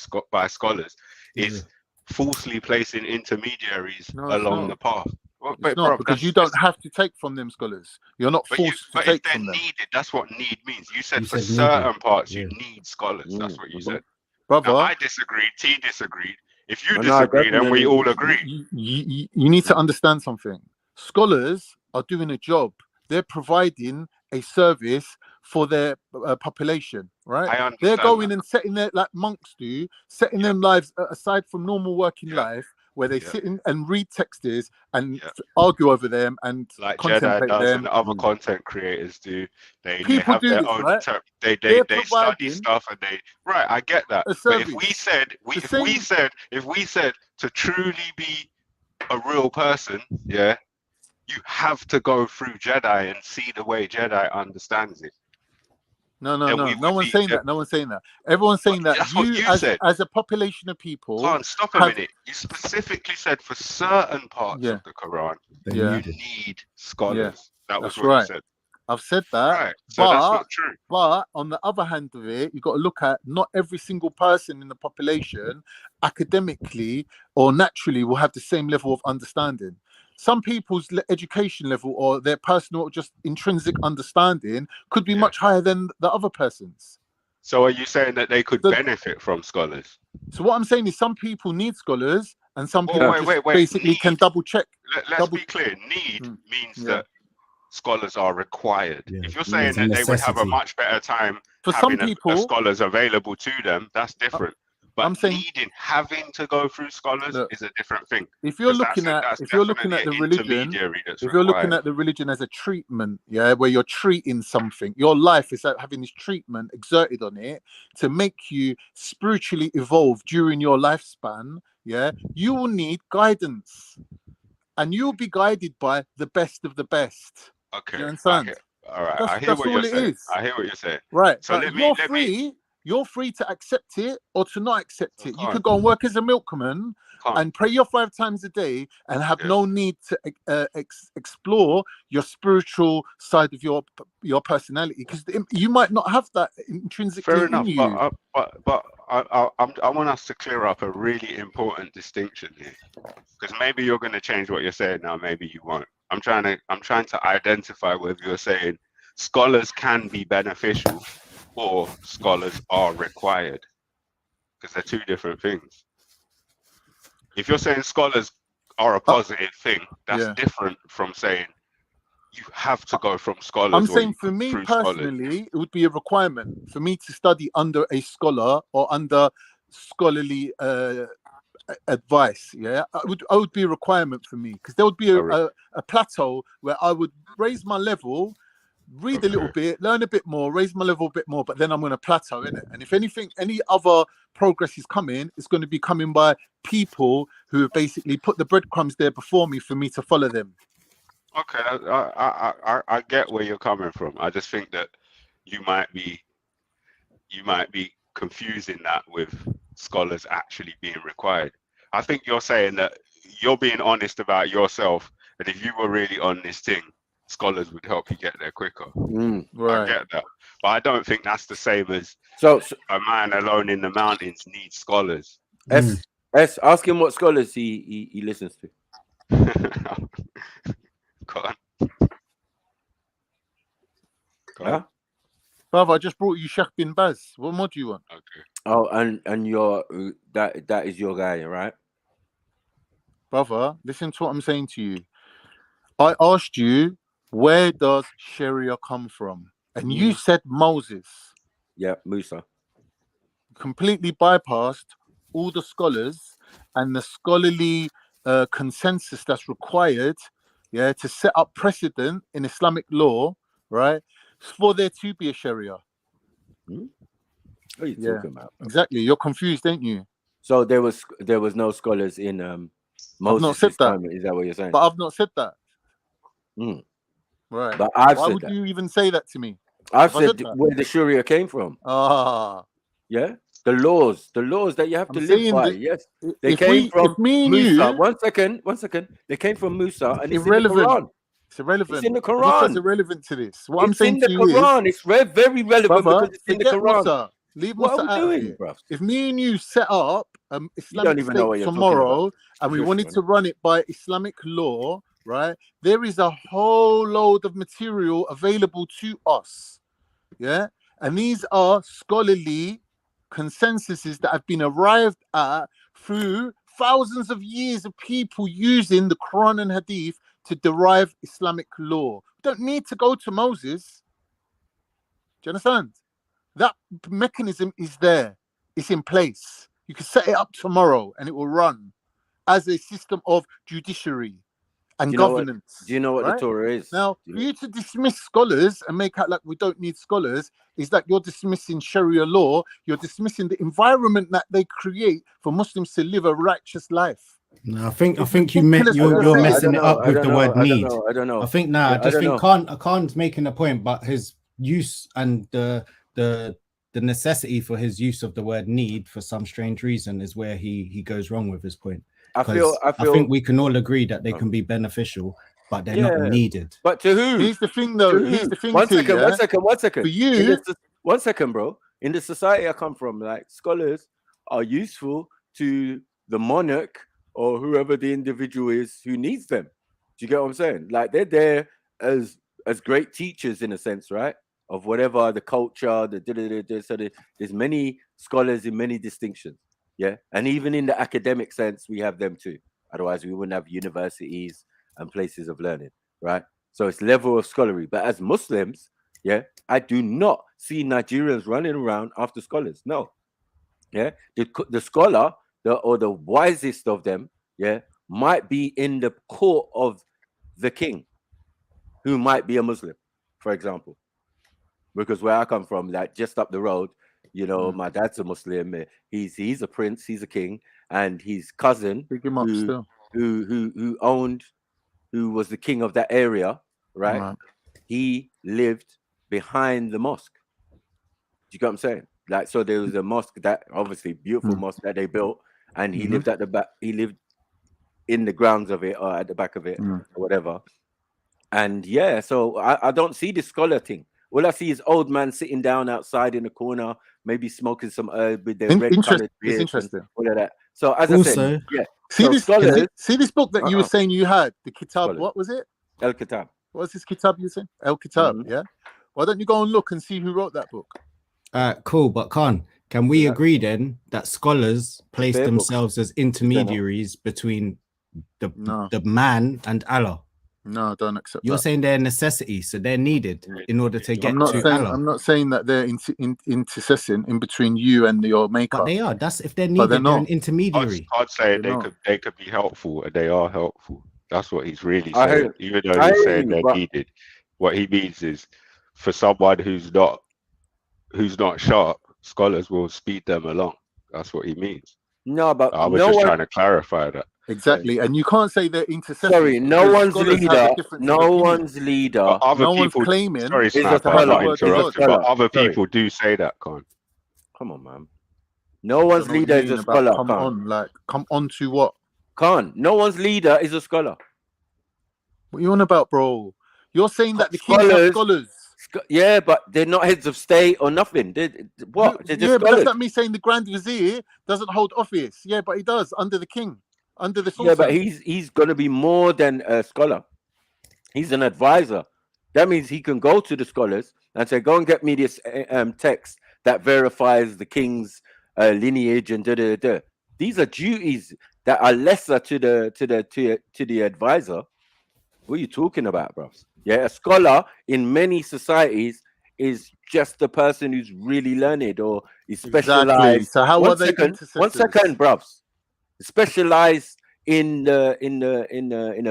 scholars, is falsely placing intermediaries along the path. Well, it's not, because you don't have to take from them scholars. You're not forced to take from them. Needed, that's what need means. You said for certain parts you need scholars. That's what you said. Brother, now, I disagreed. T disagreed. If you disagree, then we all agree. You need to understand something. Scholars are doing a job. They're providing a service for their population, right? They're going and setting their, like monks do, setting them lives aside from normal working life, where they sit in and read texts and argue over them and like contemplate JEDI does them. and other content creators do. They People have do their this, own right? they study stuff and they I get that. But if we said to truly be a real person, you have to go through JEDI and see the way JEDI understands it. No one's saying that. No one's saying that. Everyone's saying that you as a population of people. Can't stop a minute. You specifically said for certain parts of the Quran, you need scholars. That was what you said. I've said that. Right. So that's not true. But on the other hand of it, you've got to look at not every single person in the population academically or naturally will have the same level of understanding. Some people's education level or their personal just intrinsic understanding could be much higher than the other person's. So are you saying that they could benefit from scholars? So what I'm saying is some people need scholars and some people basically can double check. Let's be clear. Need means that scholars are required. If you're saying that they would have a much better time for having some people, scholars available to them, that's different. But I'm saying having to go through scholars is a different thing. If you're looking at the religion as a treatment, where you're treating something, your life is having this treatment exerted on it to make you spiritually evolve during your lifespan, you will need guidance. And you'll be guided by the best of the best. Okay. You understand? Okay. All right. I hear what you're saying. I hear what you're saying. Right. So you're free to accept it or to not accept it. You could go and work as a milkman and pray your 5 times a day and have no need to explore your spiritual side of your personality, because you might not have that intrinsically Fair enough, in you. but I want us to clear up a really important distinction here, because maybe you're going to change what you're saying now, maybe you won't. I'm trying to identify whether you're saying scholars can be beneficial or scholars are required, because they're 2 different things. If you're saying scholars are a positive thing, that's different from saying you have to go from scholars. I'm saying for me personally, it would be a requirement for me to study under a scholar or under scholarly advice. Yeah, I would be a requirement for me, because there would be a plateau where I would raise my level, read a little bit, learn a bit more, raise my level a bit more, but then I'm going to plateau in it. And if anything, any other progress is coming, it's going to be coming by people who have basically put the breadcrumbs there before me for me to follow them. Okay, I get where you're coming from. I just think that you might be confusing that with scholars actually being required. I think you're saying that you're being honest about yourself, and if you were really on this thing, scholars would help you get there quicker. I get that, but I don't think that's the same as a man alone in the mountains needs scholars. Ask him what scholars he listens to. Huh? Brother, I just brought you Sheikh bin Baz. What more do you want? Okay. Oh, and your that is your guy, right? Brother, listen to what I'm saying to you. I asked you, where does Sharia come from? And you said Moses. Yeah, Musa. Completely bypassed all the scholars and the scholarly consensus that's required, to set up precedent in Islamic law, right, for there to be a Sharia. What are you talking about? Exactly. You're confused, ain't you? So there was no scholars in Moses' time. Is that what you're saying? But I've not said that. Right. But I've Why said would that. you even say that to me? I've said where the Sharia came from. Yeah, the laws that you have to live by. Yes, they came from Musa. One second. They came from Musa, and it's irrelevant. in the Quran. It's irrelevant. It's in the Who says Quran. irrelevant to this? What It's I'm saying in the to you Quran. is, It's very relevant, brother, because it's in the Quran. Musa. Leave What Musa are we out doing, of it. bro? If me and you set up You don't Islamic even know what State you're talking tomorrow about. and we wanted to run it by Islamic law, right? There is a whole load of material available to us. Yeah. And these are scholarly consensuses that have been arrived at through thousands of years of people using the Quran and Hadith to derive Islamic law. We don't need to go to Moses. Do you understand? That mechanism is there. It's in place. You can set it up tomorrow and it will run as a system of judiciary and governance. Do you know what the Torah is? Now, for you to dismiss scholars and make out like we don't need scholars is that you're dismissing Sharia law. You're dismissing the environment that they create for Muslims to live a righteous life. No, I think you're messing it up with the word need. I don't know. I think I just think Khan's making a point, but his use and the necessity for his use of the word need for some strange reason is where he goes wrong with his point. I think we can all agree that they can be beneficial, but they're not needed. But to who? Here's the thing, though. Here's the thing. One second. For you, 1 second, bro. In the society I come from, like, scholars are useful to the monarch or whoever the individual is who needs them. Do you get what I'm saying? Like, they're there as great teachers in a sense, right? Of whatever the culture, so there's many scholars in many distinctions. Yeah, and even in the academic sense, we have them too. Otherwise, we wouldn't have universities and places of learning, right? So it's level of scholarly. But as Muslims, I do not see Nigerians running around after scholars. No, the scholar, or the wisest of them, might be in the court of the king, who might be a Muslim, for example. Because where I come from, like just up the road, you know, my dad's a Muslim. He's a prince. He's a king, and his cousin, who was the king of that area, right? He lived behind the mosque. Do you get what I'm saying? Like, so there was a mosque that obviously beautiful mosque that they built, and he lived at the back. He lived in the grounds of it or at the back of it or whatever. And yeah, so I don't see this scholar thing. All I see is old man sitting down outside in the corner, maybe smoking some herb with their red colored It's beards interesting. and all of that. So as I Also, said, yeah. See So this? scholars, See this book that you were saying you had, the Kitab. Scholars. What was it? El Kitab. What was this Kitab you saying? El Kitab. Yeah. Why don't you go and look and see who wrote that book? Cool, but can we agree then that scholars place Fair themselves as intermediaries between the man and Allah? No, I don't accept You're that. saying they're necessity, so they're needed in order to get to Allah. I'm not saying that they're intercessing in between you and your maker. But they are. That's if they're needed, they're an intermediary. I'd say they could be helpful, and they are helpful. That's what he's really saying. Even though he's saying they're needed, what he means is for someone who's not sharp, scholars will speed them along. That's what he means. No, but I was just trying to clarify that. Exactly, and you can't say they're intercessors. Sorry, no one's leader. No one's leader. Other no people, one's claiming. Sorry, Snap, I'm not interrupting, but other people do say that, Con. Come on, man. No one's leader is a scholar. Come on to what? No one's leader is a scholar. What are you on about, bro? You're saying that the kings are scholars. Yeah, but they're not heads of state or nothing. They're just but scholars. that's not me saying the Grand Vizier doesn't hold office. Yeah, but he does under the king, under the sultan. Yeah, but he's going to be more than a scholar. He's an advisor. That means he can go to the scholars and say, "Go and get me this text that verifies the king's lineage and da da da." These are duties that are lesser to the advisor. What are you talking about, bro? Yeah, a scholar in many societies is just the person who's really learned or is specialized. Exactly. So how are they intercessors? 1 second, bruv. Specialized in a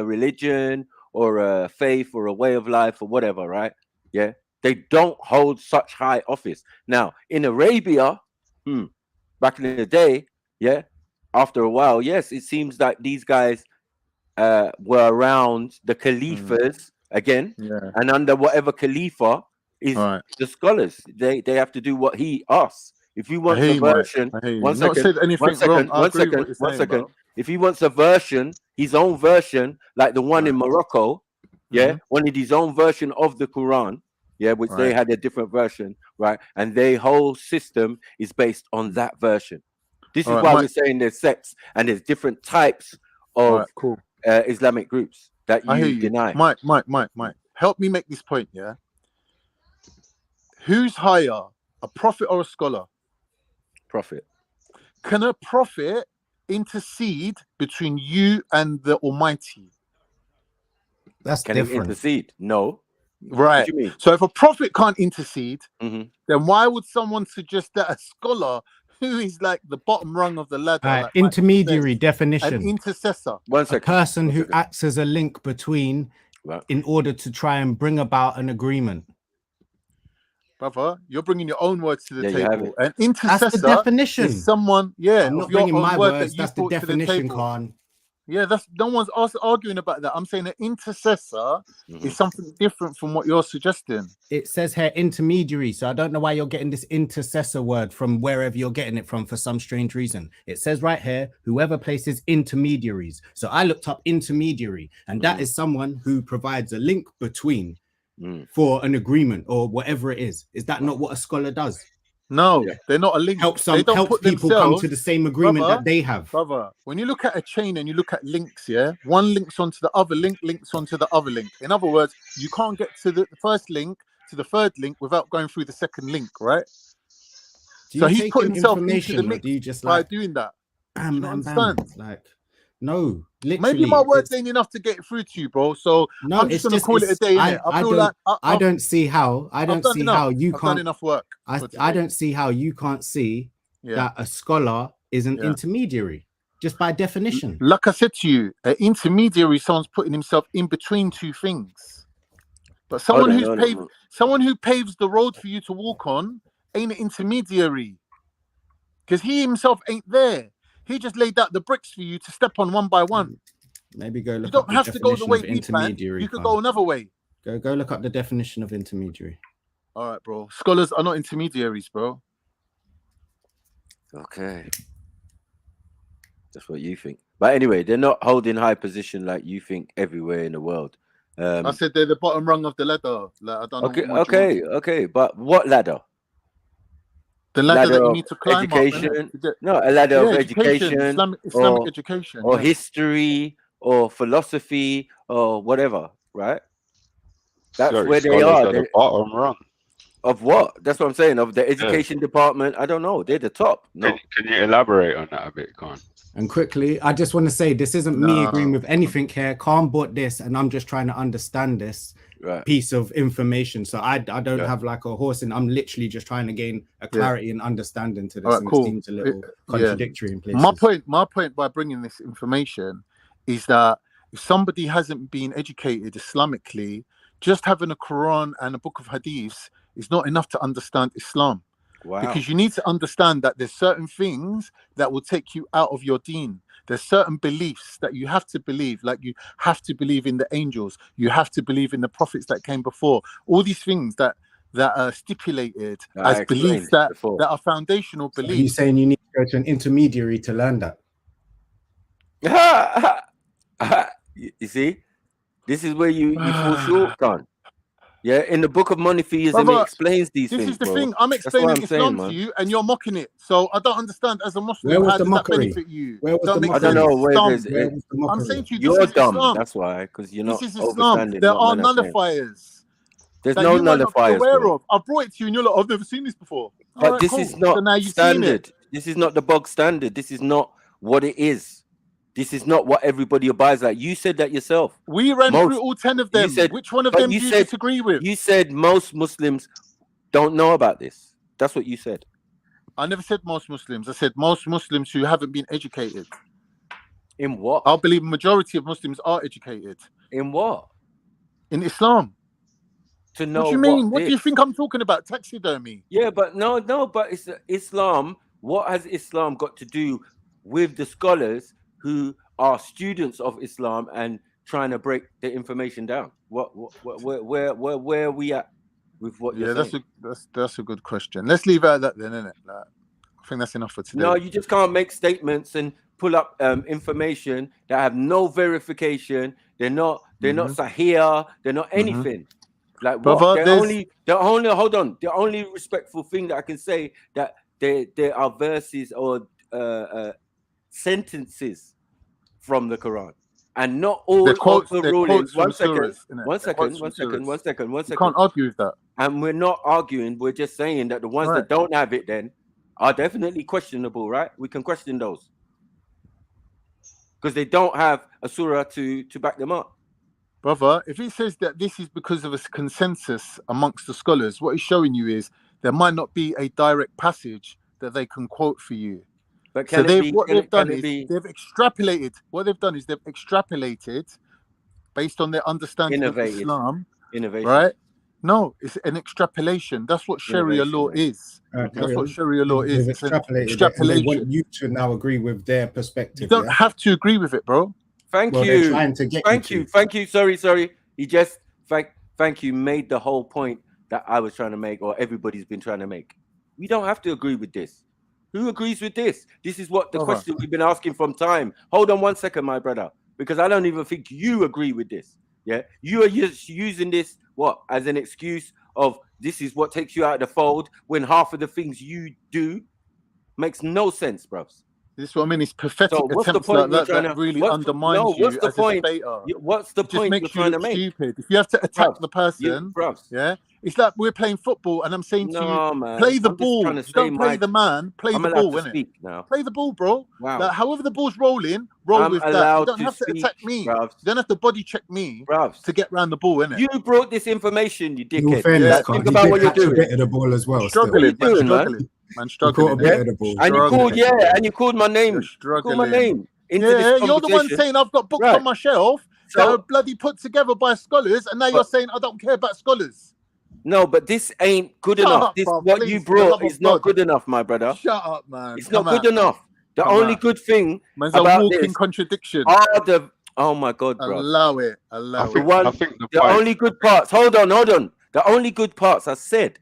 religion or a faith or a way of life or whatever, right? Yeah, they don't hold such high office. Now in Arabia, back in the day, yeah, after a while, yes, it seems like these guys were around the caliphs again, and under whatever khalifa is the scholars. They have to do what he asks. If he wants a version, one second. If he wants a version, his own version, like the one in Morocco, wanted his own version of the Quran, which they had a different version, right? And their whole system is based on that version. This is why we're saying there's sects and there's different types of Islamic groups that you deny. Mike, help me make this point, yeah? Who's higher, a prophet or a scholar? Prophet. Can a prophet intercede between you and the Almighty? That's different. Can he intercede? No. Right. What do you mean? So if a prophet can't intercede, then why would someone suggest that a scholar who is like the bottom rung of the ladder, like intermediary definition, an intercessor, a person who acts as a link between, in order to try and bring about an agreement? Brother, you're bringing your own words to the table. An intercessor, that's the definition. Is someone, I'm not bringing my words. That's the definition, Khan. Yeah, that's no one's arguing about that. I'm saying an intercessor is something different from what you're suggesting. It says here intermediary, so I don't know why you're getting this intercessor word from wherever you're getting it from for some strange reason. It says right here, whoever places intermediaries. So I looked up intermediary, and that is someone who provides a link between for an agreement or whatever it is. Is that not what a scholar does? No, they're not a link. Help people come to the same agreement that they have. Brother, when you look at a chain and you look at links, one links onto the other link, links onto the other link. In other words, you can't get to the first link to the third link without going through the second link, right? So he's put himself into the mix by doing that. You don't understand? Like, no, literally. Maybe my words ain't enough to get through to you, bro. So no, I'm just gonna call it a day. I don't see how you can't. Done enough work. I don't see how you can't see that a scholar is an intermediary just by definition. Like I said to you, an intermediary, someone's putting himself in between two things. But someone who paves the road for you to walk on ain't an intermediary, because he himself ain't there. He just laid out the bricks for you to step on one by one. Maybe go look. You don't have to go the way intermediary. You could go another way. Go look up the definition of intermediary. All right, bro. Scholars are not intermediaries, bro. Okay. That's what you think. But anyway, they're not holding high position like you think everywhere in the world. I said they're the bottom rung of the ladder. Like, I don't know. Okay, what you want. okay. But what ladder? The ladder that you of need to climb education? up. Innit? No, a ladder Yeah, of education, education, Islamic education, or yeah. history, or philosophy, or whatever, right? That's Sorry, where they scholars are. at the bottom rung. Of what? That's what I'm saying. Of the education department, I don't know. They're the top. No. Can you elaborate on that a bit, Khan? And quickly, I just want to say this isn't me agreeing with anything here. Khan bought this, and I'm just trying to understand this piece of information. So I don't have like a horse, and I'm literally just trying to gain a clarity and understanding to this. All right, and cool. it seems a little contradictory in places. My point by bringing this information is that if somebody hasn't been educated Islamically, just having a Quran and a book of Hadiths is not enough to understand Islam. Wow. Because you need to understand that there's certain things that will take you out of your deen. There's certain beliefs that you have to believe, like you have to believe in the angels, you have to believe in the prophets that came before. All these things that are stipulated as beliefs that are foundational beliefs. So you're saying you need to go to an intermediary to learn that? You see, this is where you fall short, Khan. Yeah, in the book of monotheism, it explains these things. This is the bro. thing. I'm explaining Islam saying, to you, and you're mocking it. So I don't understand. As a Muslim, Where was how the does mockery? that benefit you? Where was the make I mockery? don't know sense. where Dumb. there's. Where was the I'm mockery? saying to you, You're this is dumb. Islam. That's why, because you're not This is Islam. understanding. There what are men saying. nullifiers. There's that no you might not be nullifiers, aware bro. of. I've brought it to you, and you're like, I've never seen this before. But All right, this cool. is not So now you've seen it. standard. This is not the bog standard. This is not what it is. This is not what everybody abides like. You said that yourself. We ran through all 10 of them. Which one of them do you disagree with? You said most Muslims don't know about this. That's what you said. I never said most Muslims. I said most Muslims who haven't been educated. In what? I believe majority of Muslims are educated. In what? In Islam. To know what do you mean? what What do you think I'm talking about? Taxidermy? Yeah, but no, but it's Islam. What has Islam got to do with the scholars who are students of Islam and trying to break the information down? Where are we at with what you're saying? that's a good question. Let's leave it at that then, innit? Like, I think that's enough for today. No, you just can't make statements and pull up information that have no verification. They're not sahih. They're not anything. Like what? Brother, the only respectful thing that I can say that there are verses or sentences from the Quran, and not all of the rulings. One second. You can't argue with that. And we're not arguing. We're just saying that the ones that don't have it then are definitely questionable, right? We can question those because they don't have a surah to back them up. Brother, if it says that this is because of a consensus amongst the scholars, what it's showing you is there might not be a direct passage that they can quote for you. But so what they've done is they've extrapolated. What they've done is they've extrapolated based on their understanding of Islam. Innovation. Right? No, it's an extrapolation. That's what Sharia law is. That's what Sharia law is. It's an extrapolation. They want you to now agree with their perspective. You don't have to agree with it, bro. Thank you. Thank you. Sorry. He just thank you made the whole point that I was trying to make, or everybody's been trying to make. We don't have to agree with this. Who agrees with this? This is what the question we've been asking from time. Hold on 1 second, my brother, because I don't even think you agree with this. Yeah, you are just using this as an excuse of this is what takes you out of the fold when half of the things you do makes no sense, bros. This is what I mean. It's pathetic attempts like that really undermines you as a debater. What's the point you're trying to make? Stupid. If you have to attack the person, yeah, it's like we're playing football and I'm saying to you, play the ball. Don't play the man. Play the ball, innit? Play the ball, bro. Wow. Like, however the ball's rolling, roll with that. You don't have to attack me. You don't have to body check me to get round the ball, innit? You brought this information, you dickhead. Think about what you're doing. A bit of the ball as well. Struggling, man. Man, struggling. And you called my name. You called my name. Yeah, you're the one saying I've got books on my shelf that are bloody put together by scholars, and now you're saying I don't care about scholars. No, but this ain't good enough. This what you brought is not good enough, my brother. Shut up, man. It's not good enough. The only good thing about a walking contradiction are the oh my god, bro. Allow it. I think the only good parts. Hold on. The only good parts I said,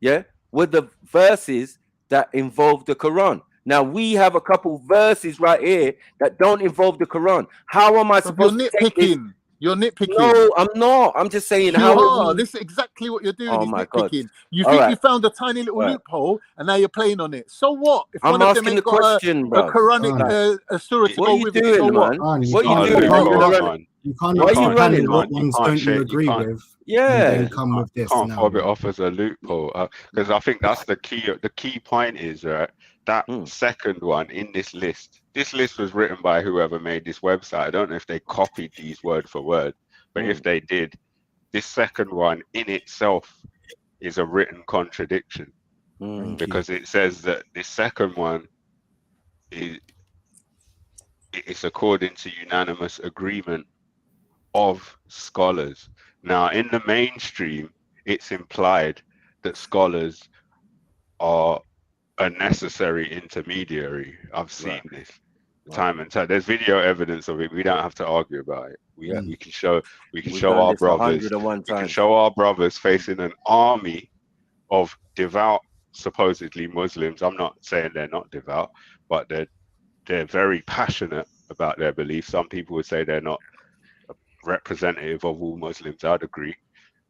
were the verses that involve the Quran. Now we have a couple verses right here that don't involve the Quran. How am I supposed to take this? You're nitpicking. No, I'm not. I'm just saying how are we... This is exactly what you're doing. Oh Is my God. nitpicking. You All think right. you found a tiny little loophole and now you're playing on it. So what? If I'm one of them asking ain't the got question, a bro. Quranic surah to What go are you with it, doing, so what? man? You What are you can't doing? Are you gonna run? run. You Why can't are you running, what man? ones don't you agree with? Yeah. And then come with this. Can't now, fob it man. off as a loophole because I think that's the key. The key point is right. That second one in this list. This list was written by whoever made this website. I don't know if they copied these word for word, but if they did, this second one in itself is a written contradiction because it says that this second one it's according to unanimous agreement of scholars. Now, in the mainstream, it's implied that scholars are a necessary intermediary. I've seen this time and time. There's video evidence of it. We don't have to argue about it. We can show We've show done our this brothers. 101 We can times. show our brothers facing an army of devout, supposedly Muslims. I'm not saying they're not devout, but they're very passionate about their beliefs. Some people would say they're not representative of all Muslims. I'd agree,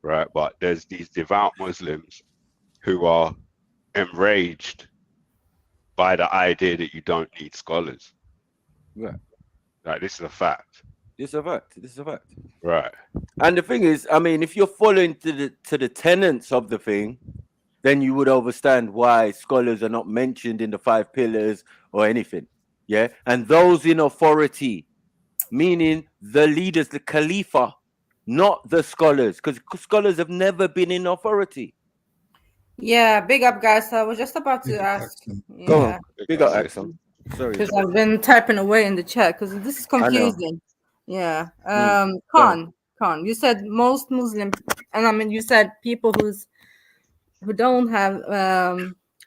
right? But there's these devout Muslims who are enraged by the idea that you don't need scholars. Right. Like, this is a fact. This is a fact. This is a fact. Right. And the thing is, I mean, if you're following to the tenets of the thing, then you would understand why scholars are not mentioned in the 5 pillars or anything. Yeah. And those in authority, meaning the leaders, the Khalifa, not the scholars, because scholars have never been in authority. Yeah, big up, guys. I was just about to ask. Go Yeah, on. Big up, Axel. Sorry. because I've been typing away in the chat because this is I know. confusing. Yeah. Khan, you said most Muslim, and I mean you said people who don't have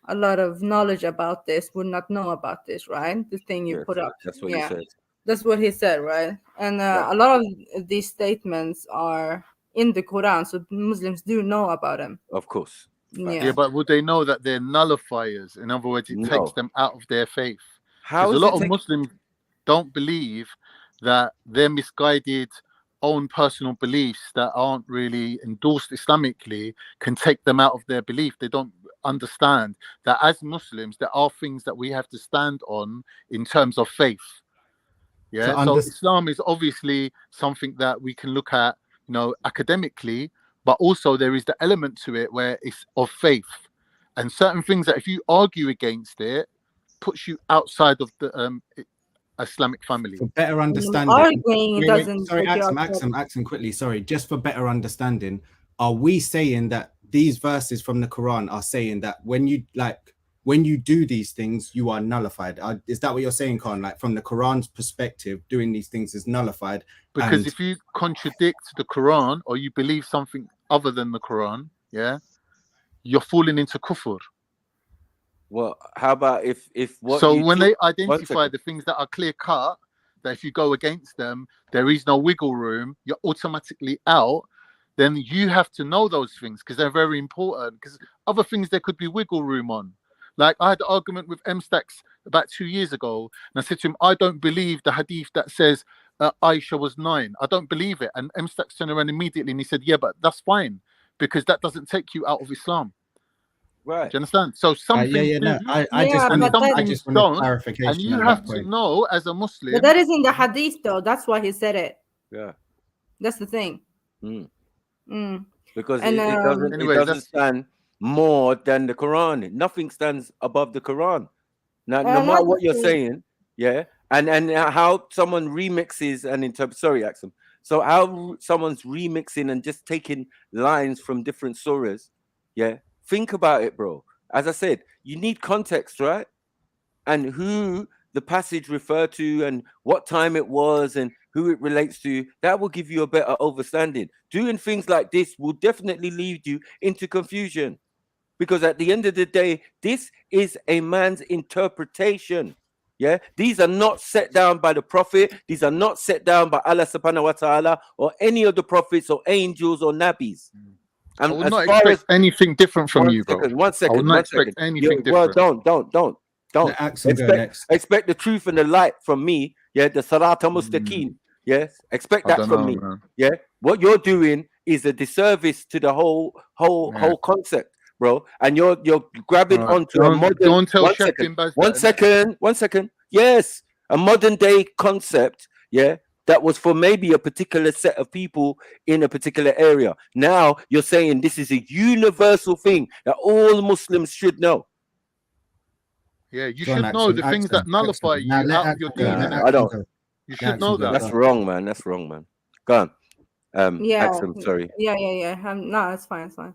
a lot of knowledge about this would not know about this, right? The thing you put up. That's what he said. That's what he said, right? And a lot of these statements are in the Quran, so Muslims do know about them. Of course. Yeah, but would they know that they're nullifiers? In other words, it takes them out of their faith. How Because is a lot it of Muslims don't believe that their misguided own personal beliefs that aren't really endorsed Islamically can take them out of their belief. They don't understand that as Muslims, there are things that we have to stand on in terms of faith. Yeah, so Islam is obviously something that we can look at, you know, academically, but also there is the element to it where it's of faith, and certain things that if you argue against it, puts you outside of the Islamic family. For better understanding, sorry, Axum, quickly. Sorry, just for better understanding, are we saying that these verses from the Quran are saying that when you do these things, you are nullified? Is that what you're saying, Khan? Like, from the Quran's perspective, doing these things is nullified? Because if you contradict the Quran or you believe something other than the Quran, yeah, you're falling into kufr. Well, how about if what? So when they identify the things that are clear cut, that if you go against them, there is no wiggle room, you're automatically out. Then you have to know those things because they're very important. Because other things there could be wiggle room on. Like I had an argument with M-Stacks about 2 years ago, and I said to him, I don't believe the hadith that says Aisha was 9. I don't believe it. And M-Stacks turned around immediately and he said, yeah, but that's fine because that doesn't take you out of Islam. Right. Do you understand? So some things do. I just wanted clarification. And you have to know as a Muslim. But that is in the hadith, though. That's why he said it. Yeah. That's the thing. Because And, it doesn't stand more than the Quran. Nothing stands above the Quran. Now, no matter what you're saying, yeah, and how someone remixes and interprets. Sorry, Axum. So how someone's remixing and just taking lines from different surahs, yeah. Think about it, bro. As I said, you need context, right? And who the passage referred to and what time it was and who it relates to. That will give you a better understanding. Doing things like this will definitely lead you into confusion. Because at the end of the day, this is a man's interpretation. Yeah, these are not set down by the prophet. These are not set down by Allah subhanahu wa ta'ala or any of the prophets or angels or nabis. I would not expect anything different from you, bro. One second. I would not expect anything different. Well, don't Let Axel go next. Expect the truth and the light from me. Yeah, the Sarata Mustaqim. Yes, expect I that don't from know, me. man. Yeah, what you're doing is a disservice to the whole concept, bro. And you're grabbing All right. onto a modern. Don't tell One Chef second. Bimbaz One that, innit? second. 1 second. Yes, a modern day concept. Yeah, that was for maybe a particular set of people in a particular area. Now you're saying this is a universal thing that all Muslims should know. Yeah, you Go on, should know the Axel, things that nullify Now you let out of your Axel go. deen, Let innit? I Axel don't. go. You Let should Axel know go. that. That's wrong, man. That's wrong, man. Go on. Yeah, Axel, sorry. yeah. No, it's fine, it's fine.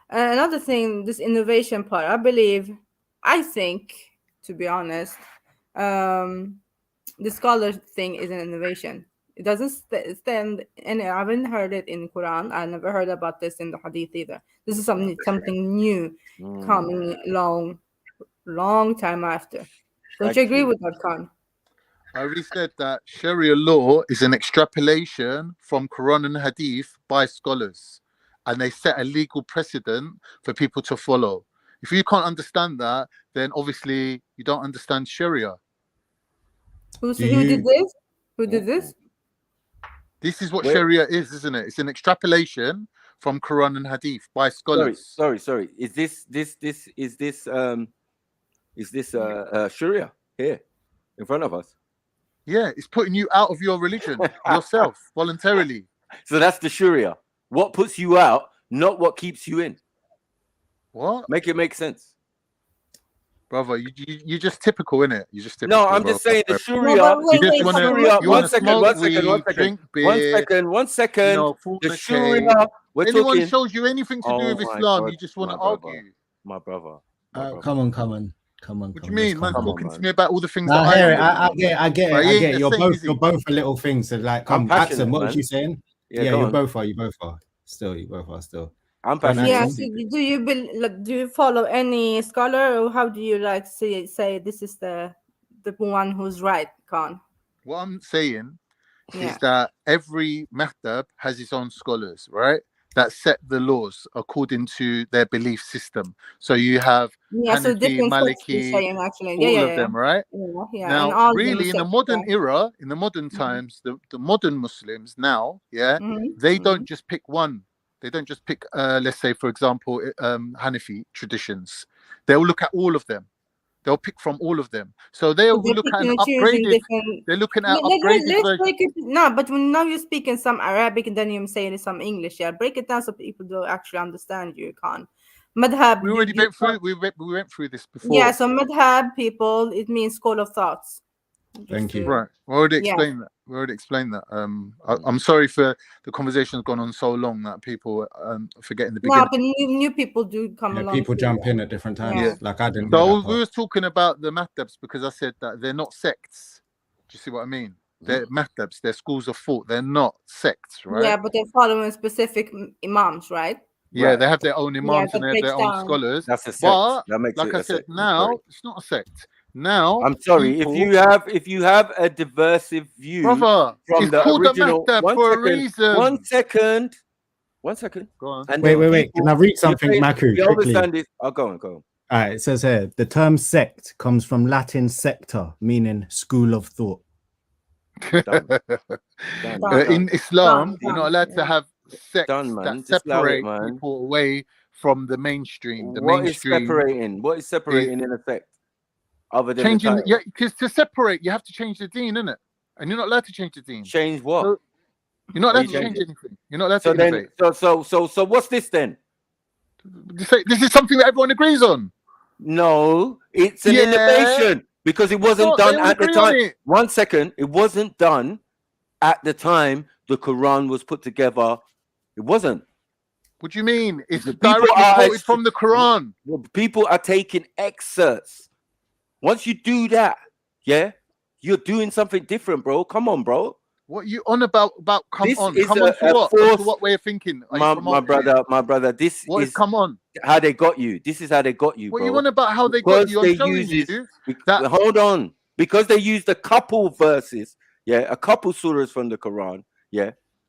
Another thing, this innovation part, I think, to be honest, the scholar thing is an innovation. It doesn't stand, and I haven't heard it in Quran. I never heard about this in the Hadith either. This is something new, coming long time after. Don't you agree with that, Khan? I already said that Sharia law is an extrapolation from Quran and Hadith by scholars, and they set a legal precedent for people to follow. If you can't understand that, then obviously you don't understand Sharia. Who did this? Who did this? This is what Sharia is, isn't it? It's an extrapolation from Quran and Hadith by scholars. Sorry. Is this Sharia here in front of us? Yeah, it's putting you out of your religion yourself voluntarily. So that's the Sharia. What puts you out, not what keeps you in. What? Make it make sense. Brother, you're just typical, innit? You're just typical. No, I'm just saying the Sharia. You just want to smoke weed, drink beer. One second. You know, the Sharia. We're Anyone talking. shows you anything to do with Islam, you just want to argue. My brother. Come on. What do you mean, man? Talking to me about all the things I that hear it. I I get it. You're both a little things. So like, I'm passionate, Axel, what man. was you saying? Yeah, you both are. You both are. Still. I'm passionate. Yeah. So do you follow any scholar, or how do you like say this is the one who's right, Khan? What I'm saying is that every madhab has its own scholars, right? That set the laws according to their belief system. So you have so Hanafi, different Maliki, all of them, right? Yeah. Now, and all really, in the modern era, in the modern times, the modern Muslims now, they don't just pick one. They don't just pick, let's say, for example, Hanafi traditions. They'll look at all of them. They'll pick from all of them. So they'll look at an upgraded. They're looking at upgraded version. Break it. No, but now you're speaking some Arabic and then you're saying some English. Yeah, break it down so people don't actually understand you, Khan. Madhab. We already went through. We went through this before. Yeah. So madhab people, it means school of thoughts. Thank you. Right. We already explained that. We already explained that. I'm sorry for the conversation's gone on so long that people forgetting the beginning. No, but new people do come along. People jump in at different times. Yeah. Like I didn't. So we was talking about the madhabs because I said that they're not sects. Do you see what I mean? They're madhabs. They're schools of thought. They're not sects, right? Yeah, but they're following specific imams, right? Yeah, they have their own imams and they have their own scholars. That's a sect. But That makes like it I a said, sect. now it's not a sect. Now I'm sorry if you have a diversive view, brother, from it's the called original. the madhab for a reason. 1 second. 1 second. Go on. And Wait. Can I read something, Maku? You Quickly? understand this? Oh, go on. All right. It says here the term sect comes from Latin secta, meaning school of thought. In Islam, you're not allowed to have sects that separate people away from the mainstream. What is separating? What is separating in effect? Other than changing, because to separate, you have to change the deen, innit? And you're not allowed to change the deen. Change what? So, you're not allowed to change anything. You're not allowed to innovate. So what's this then? This is something that everyone agrees on. No, it's an innovation because it wasn't done at the time. 1 second, it wasn't done at the time the Quran was put together. It wasn't. What do you mean? It's directly quoted from the Quran. People are taking excerpts. Once you do that, you're doing something different, bro. Come on, bro. What are you on about? Come on to what? To what way of thinking? My brother. This is come on. How they got you. This is how they got you, bro. What you on about? How they got you? I'm showing you that. Hold on, because they used a couple verses, a couple surahs from the Quran,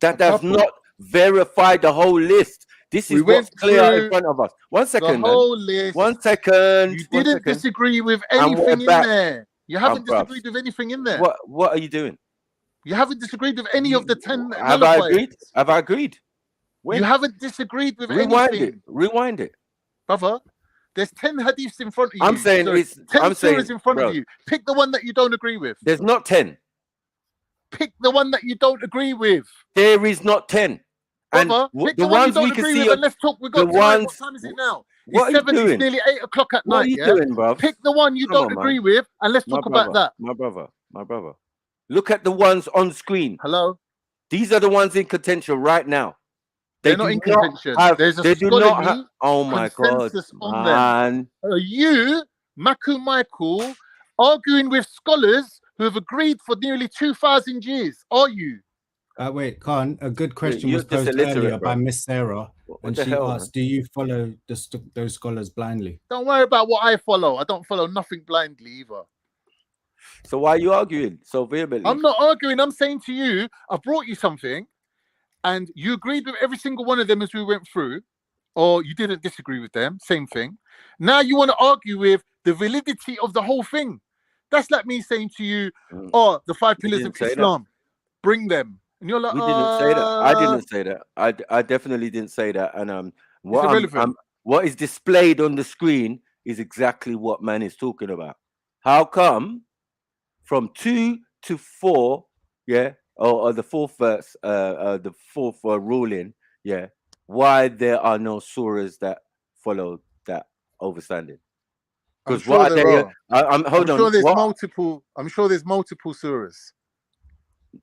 that does not verify the whole list. This We is what's went clear in through front of us. One the second, man. whole list. 1 second. You 1 didn't second. disagree with And we're anything in back. there. You Oh, haven't bruv. disagreed with anything in there. What are you doing? You haven't disagreed with any of the 10 Have I nullifiers. agreed? Have I agreed? When? You haven't disagreed with Rewind anything. it. Rewind it. Brother, there's 10 hadiths in front of you. I'm saying Sorry, it's. 10 I'm saying, surahs in front bro. of you. Pick the one that you don't agree with. There's not 10. Pick the one that you don't agree with. There is not 10. And Brother, pick the the one you ones we don't can agree see with, are and let's talk. We've the got time. ones. What time is it now? What It's are you 7. It's doing? nearly 8 o'clock at What night. are you Yeah? doing, bruv? Pick the one you Come don't on, agree man. with, and let's My talk about brother. that. My brother. My brother. Look at the ones on screen. Hello. These are the ones in contention right now. They're not in contention. There's a They do not have. scholarly Oh my God, consensus on them. man. Are you, Maku Michael, arguing with scholars who have agreed for nearly 2,000 years? Are you? Wait, Khan, a good question You're was just posed illiterate, earlier by bro. Miss Sarah, and the she hell, asked, "Do you follow those scholars blindly?" Don't worry about what I follow. I don't follow nothing blindly either. So why are you arguing so vehemently? I'm not arguing. I'm saying to you, I brought you something, and you agreed with every single one of them as we went through, or you didn't disagree with them. Same thing. Now you want to argue with the validity of the whole thing. That's like me saying to you, "Oh, the 5 pillars of Islam, bring them," and you're like, We didn't say that. I didn't say that. I definitely didn't say that. And It's irrelevant. what is displayed on the screen is exactly what man is talking about. How come from 2 to 4, yeah, or the fourth verse, the fourth ruling, yeah, why there are no surahs that follow that overstanding? I'm Because sure what are there they? are. Hold on. Sure there's What? multiple. I'm sure there's multiple surahs.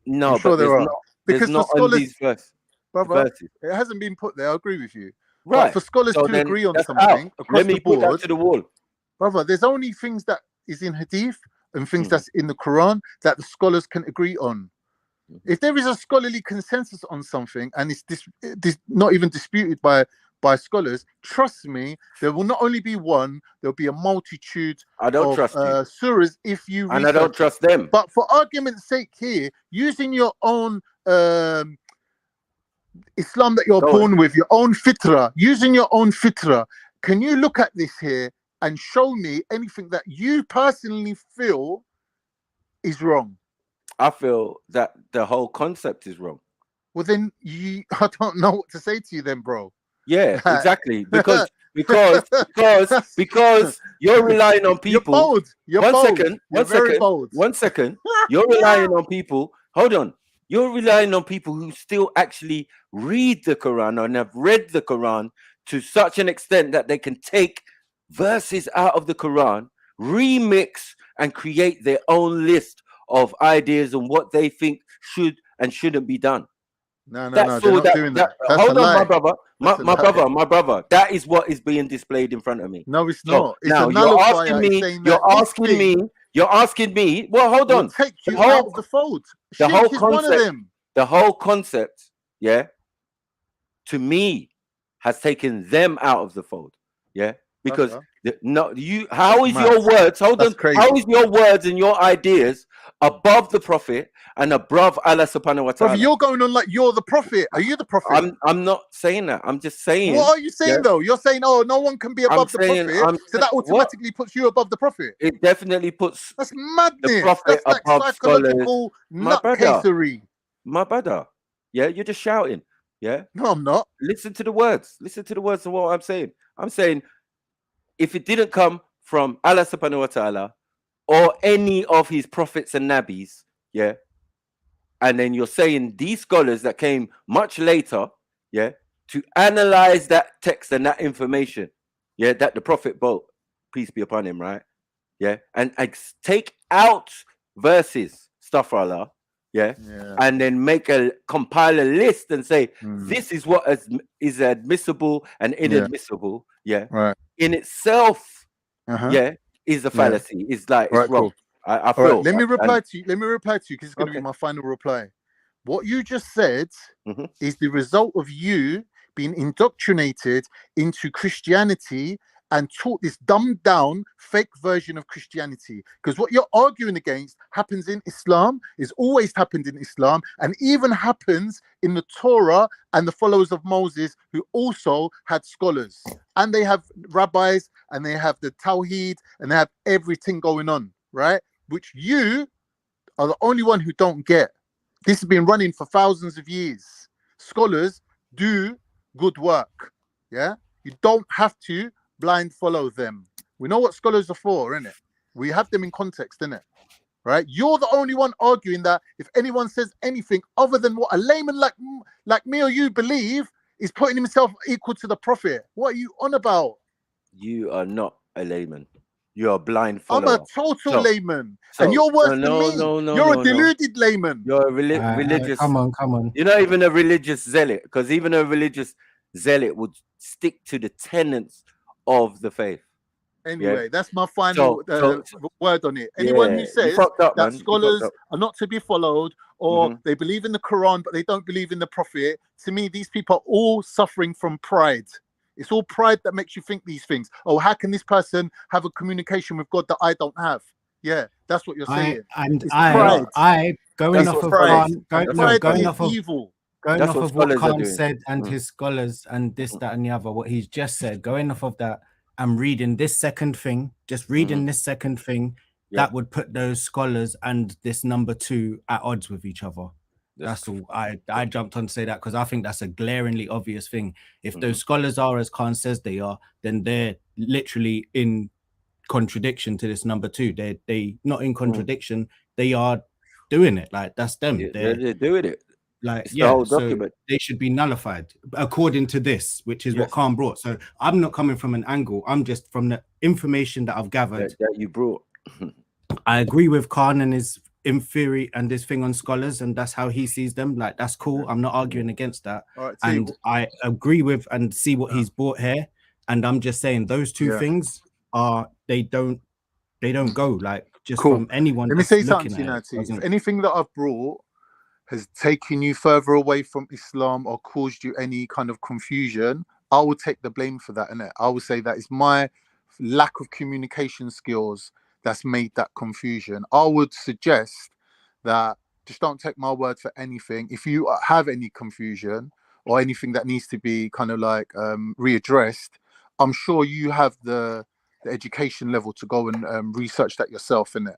No, I'm sure but there there's are. not. Because There's for not on scholars, these verses. brother, it hasn't been put there. I agree with you. Right. But for scholars So to then agree on that's something out. across Let me the put that board, to the wall. brother, there's only things that is in hadith and things that's in the Quran that the scholars can agree on. If there is a scholarly consensus on something and it's this not even disputed by scholars, trust me, there will not only be one, there'll be a multitude I don't of trust you. surahs if you And I don't research trust it. them. But for argument's sake here, using your own Islam that you're born with, your own fitra, using your own fitra, can you look at this here and show me anything that you personally feel is wrong? I feel that the whole concept is wrong. Well, then I don't know what to say to you then, bro. Yeah, exactly. Because you're relying on people. You're bold. You're One bold. second. You're very bold. 1 second. You're relying on people. Hold on. You're relying on people who still actually read the Quran and have read the Quran to such an extent that they can take verses out of the Quran, remix and create their own list of ideas and what they think should and shouldn't be done. No, they're not doing that. That's hold a on, lie. my brother. That is what is being displayed in front of me. No, it's So not. It's now a you're nullifier. asking me. It's saying that You're asking me. Well, hold on. Take you out of the fold. The Shirk whole is one of concept. them. The whole concept, yeah, to me, has taken them out of the fold. Yeah, because how is your words? Hold on. How is your words and your ideas above the prophet and above Allah subhanahu wa ta'ala? Brother, you're going on like you're the prophet. Are you the prophet? I'm not saying that. I'm just saying. What are you saying though? You're saying, oh, no one can be above the prophet, so that what? automatically puts you above the prophet. It definitely puts that's madness. The prophet That's like above psychological nutcasery. My brother. Yeah, you're just shouting. Yeah. No, I'm not. Listen to the words. Listen to the words of what I'm saying. I'm saying if it didn't come from Allah subhanahu wa ta'ala or any of his prophets and nabis, yeah, and then you're saying these scholars that came much later, yeah, to analyze that text and that information, yeah, that the prophet wrote, peace be upon him, right? Yeah, and take out verses, astaghfirullah, yeah, and then compile a list and say this is what is admissible and inadmissible, yeah, right, in itself, yeah, is a fallacy. It's like it's wrong. Cool. I feel. Right. Let me reply to you because it's going to be my final reply. What you just said is the result of you being indoctrinated into Christianity and taught this dumbed down fake version of Christianity. Because what you're arguing against happens in Islam, is always happened in Islam, and even happens in the Torah and the followers of Moses, who also had scholars. And they have rabbis, and they have the Tawheed, and they have everything going on, right? Which you are the only one who don't get. This has been running for thousands of years. Scholars do good work, yeah? You don't have to blind follow them. We know what scholars are for, innit? We have them in context, innit? Right? You're the only one arguing that if anyone says anything other than what a layman like me or you believe, is putting himself equal to the prophet. What are you on about? You are not a layman. You're a blind I'm follower. a total layman, So, and you're worse than me. no, You're a deluded layman. You're a religious. Come on. You're not even a religious zealot, because even a religious zealot would stick to the tenets of the faith. Anyway, Yeah? that's my final word on it. Anyone who says that scholars are not to be followed, or they believe in the Quran but they don't believe in the Prophet, to me, these people are all suffering from pride. It's all pride that makes you think these things. Oh, how can this person have a communication with God that I don't have? Yeah, that's what you're saying. Going off of evil. Going off of what Khan said and his scholars and this, that, and the other, what he's just said, going off of that, I'm reading this second thing, just reading this second thing, that would put those scholars and this number 2 at odds with each other. That's all. I jumped on to say that because I think that's a glaringly obvious thing. If those scholars are as Khan says they are, then they're literally in contradiction to this number 2. They not in contradiction, they are doing it. Like that's them. They're doing it. Like it's the whole document. So they should be nullified according to this, which is what Khan brought. So I'm not coming from an angle. I'm just from the information that I've gathered that you brought. I agree with Khan and his theory and this thing on scholars, and that's how he sees them. Like that's cool. I'm not arguing against that. Right, and I agree with and see what he's brought here. And I'm just saying those two things are they don't go like just from anyone. Let me say something to you now. If anything that I've brought has taken you further away from Islam or caused you any kind of confusion, I will take the blame for that, innit? I will say that it's my lack of communication skills that's made that confusion. I would suggest that just don't take my word for anything. If you have any confusion or anything that needs to be kind of like readdressed, I'm sure you have the education level to go and research that yourself, innit?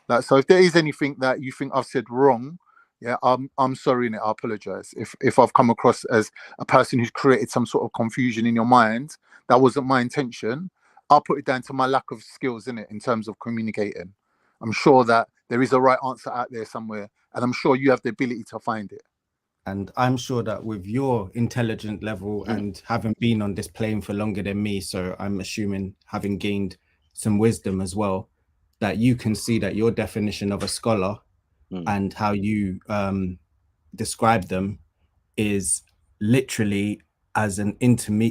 Like, so if there is anything that you think I've said wrong, I'm sorry, innit? I apologize if I've come across as a person who's created some sort of confusion in your mind. That wasn't my intention. I'll put it down to my lack of skills in it in terms of communicating. I'm sure that there is a right answer out there somewhere, and I'm sure you have the ability to find it. And I'm sure that with your intelligent level and having been on this plane for longer than me, so I'm assuming having gained some wisdom as well, that you can see that your definition of a scholar and how you describe them is literally as an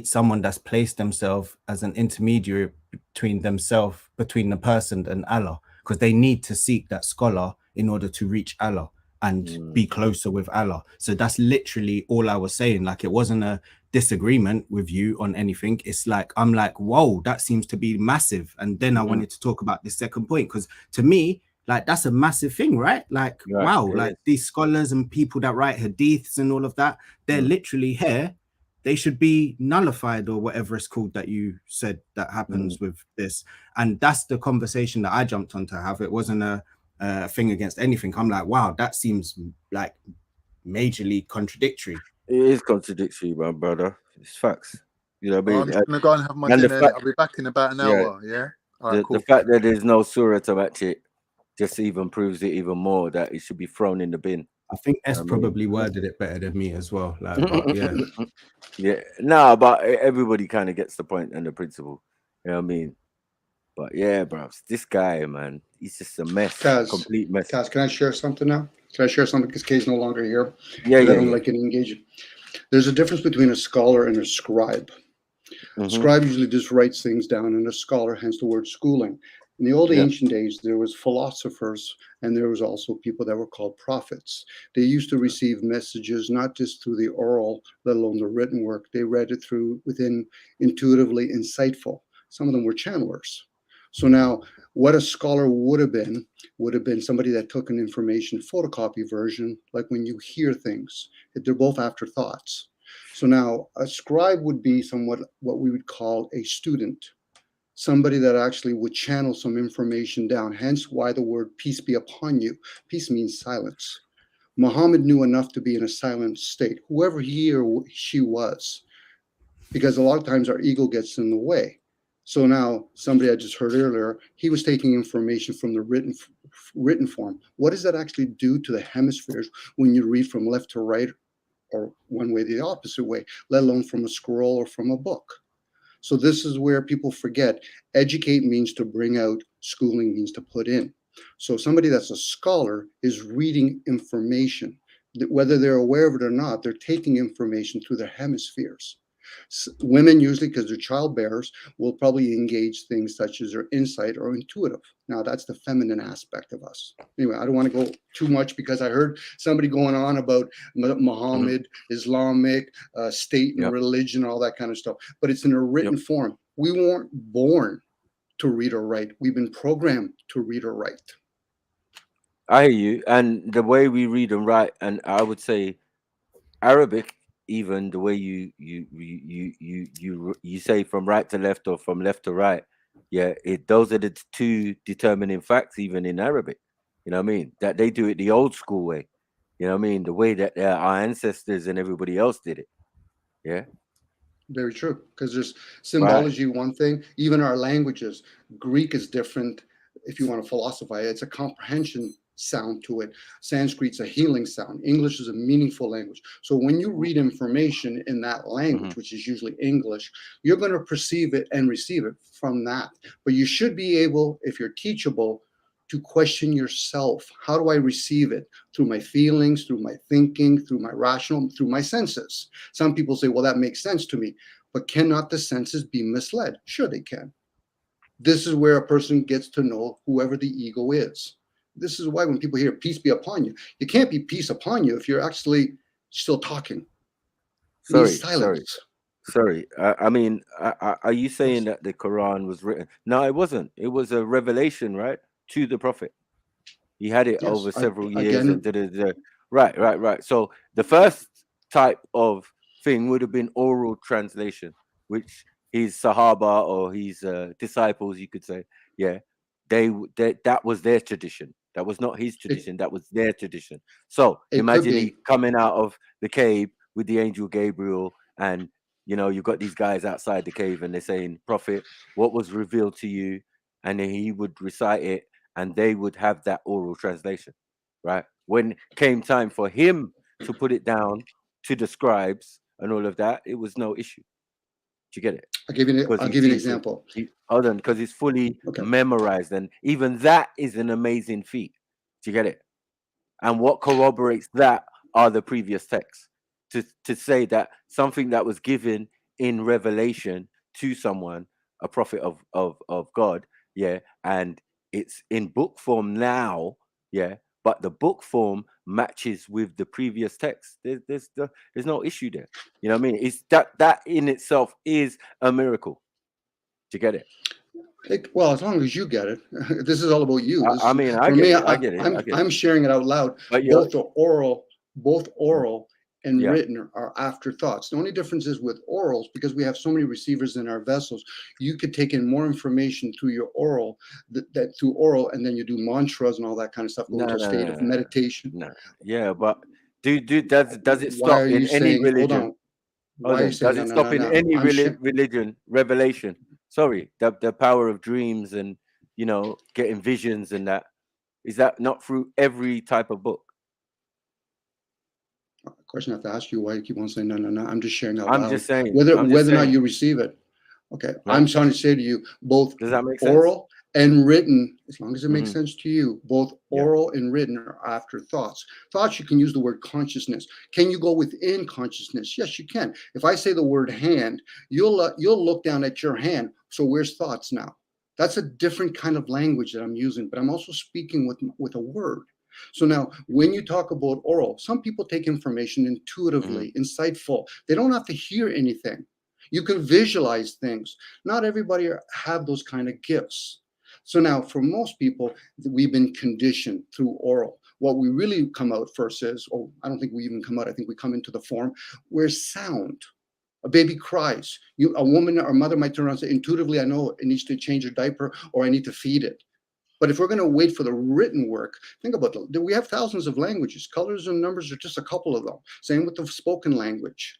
someone that's placed themselves as an intermediary between the person and Allah, because they need to seek that scholar in order to reach Allah and be closer with Allah. So that's literally all I was saying. Like, it wasn't a disagreement with you on anything. It's like, I'm like, whoa, that seems to be massive. And then I wanted to talk about this second point, because to me, like, that's a massive thing, right? Like, wow, like these scholars and people that write hadiths and all of that, they're literally here. They should be nullified, or whatever it's called that you said that happens with this. And that's the conversation that I jumped on to have. It wasn't a thing against anything. I'm like, wow, that seems like majorly contradictory. It is contradictory, my brother. It's facts. You know what I mean? I'm just gonna go and have my dinner. I'll be back in about an hour. Yeah. All right, cool. The fact that there's no surah to match it just even proves it even more that it should be thrown in the bin. I think S probably worded it better than me as well. Like, but no, but everybody kind of gets the point and the principle. You know what I mean? But yeah, bro, this guy, man, he's just a mess, complete mess. Kaz, can I share something now? Can I share something because Kay's no longer here? Yeah. I don't like getting engaged. There's a difference between a scholar and a scribe. A scribe usually just writes things down, and a scholar, hence the word schooling. In the old ancient days, there was philosophers, and there was also people that were called prophets. They used to receive messages not just through the oral, let alone the written work. They read it through within intuitively insightful. Some of them were channelers. So now what a scholar would have been somebody that took an information photocopy version, like when you hear things, they're both afterthoughts. So now a scribe would be somewhat what we would call a student, somebody that actually would channel some information down, hence why the word peace be upon you. Peace means silence. Muhammad knew enough to be in a silent state, whoever he or she was, because a lot of times our ego gets in the way. So now somebody I just heard earlier, he was taking information from the written form. What does that actually do to the hemispheres when you read from left to right, or one way the opposite way, let alone from a scroll or from a book? So this is where people forget. Educate means to bring out, schooling means to put in. So somebody that's a scholar is reading information. Whether they're aware of it or not, they're taking information through their hemispheres. Women usually, because they're childbearers, will probably engage things such as their insight or intuitive. Now that's the feminine aspect of us. Anyway, I don't want to go too much because I heard somebody going on about Muhammad, Islamic, state and religion, all that kind of stuff. But it's in a written form. We weren't born to read or write. We've been programmed to read or write. I hear you. And the way we read and write, and I would say Arabic, even the way you say from right to left or from left to right, those are the two determining facts even in Arabic. You know what I mean? That they do it the old school way. You know what I mean? The way that our ancestors and everybody else did it. Yeah. Very true. Because there's symbology, one thing, even our languages. Greek is different. If you want to philosophize, it's a comprehension sound to it. Sanskrit's a healing sound. English is a meaningful language. So when you read information in that language, which is usually English, you're going to perceive it and receive it from that. But you should be able, if you're teachable, to question yourself. How do I receive it? Through my feelings, through my thinking, through my rational, through my senses. Some people say, well, that makes sense to me. But cannot the senses be misled? Sure, they can. This is where a person gets to know whoever the ego is. This is why when people hear peace be upon you, you can't be peace upon you if you're actually still talking. Sorry. I mean, are you saying that the Quran was written? No, it wasn't. It was a revelation, right, to the Prophet. He had it over several years. And right. So the first type of thing would have been oral translation, which his Sahaba or his disciples, you could say, that was their tradition. That was not his tradition. That was their tradition. So imagine he coming out of the cave with the angel Gabriel, and you've got these guys outside the cave, and they're saying, "Prophet, what was revealed to you?" And then he would recite it, and they would have that oral translation, right? When came time for him to put it down to the scribes and all of that, it was no issue. Do you get it? I'll give you an example. Hold on, because it's fully memorized, and even that is an amazing feat. Do you get it? And what corroborates that are the previous texts. To say that something that was given in revelation to someone, a prophet of God, and it's in book form now, but the book form matches with the previous text. There's no issue there. You know what I mean? It's that in itself is a miracle. Do you get it? Well, as long as you get it. This is all about you. I get it. I'm sharing it out loud. Both oral and written are afterthoughts. The only difference is with orals, because we have so many receivers in our vessels, you could take in more information through your oral, through oral, and then you do mantras and all that kind of stuff, go into a state of meditation. Yeah, but does it stop in any religion? Does it stop in any religion? Revelation. Sorry, the power of dreams and getting visions and that. Is that not through every type of book? Question I have to ask you why you keep on saying no. I'm just sharing out loud. I'm just saying whether or not you receive it. Okay, right. I'm trying to say to you, both oral and written, as long as it makes sense to you, both oral and written are afterthoughts. Thoughts, you can use the word consciousness. Can you go within consciousness? Yes, you can. If I say the word hand, you'll look down at your hand. So where's thoughts now? That's a different kind of language that I'm using, but I'm also speaking with a word. So now, when you talk about oral, some people take information intuitively, insightful. They don't have to hear anything. You can visualize things. Not everybody have those kind of gifts. So now for most people, we've been conditioned through oral. What we really come out first is, oh, I don't think we even come out. I think we come into the form where sound. A baby cries. A woman or mother might turn around and say, intuitively, I know it needs to change a diaper or I need to feed it. But if we're going to wait for the written work, think about it. We have thousands of languages. Colors and numbers are just a couple of them. Same with the spoken language.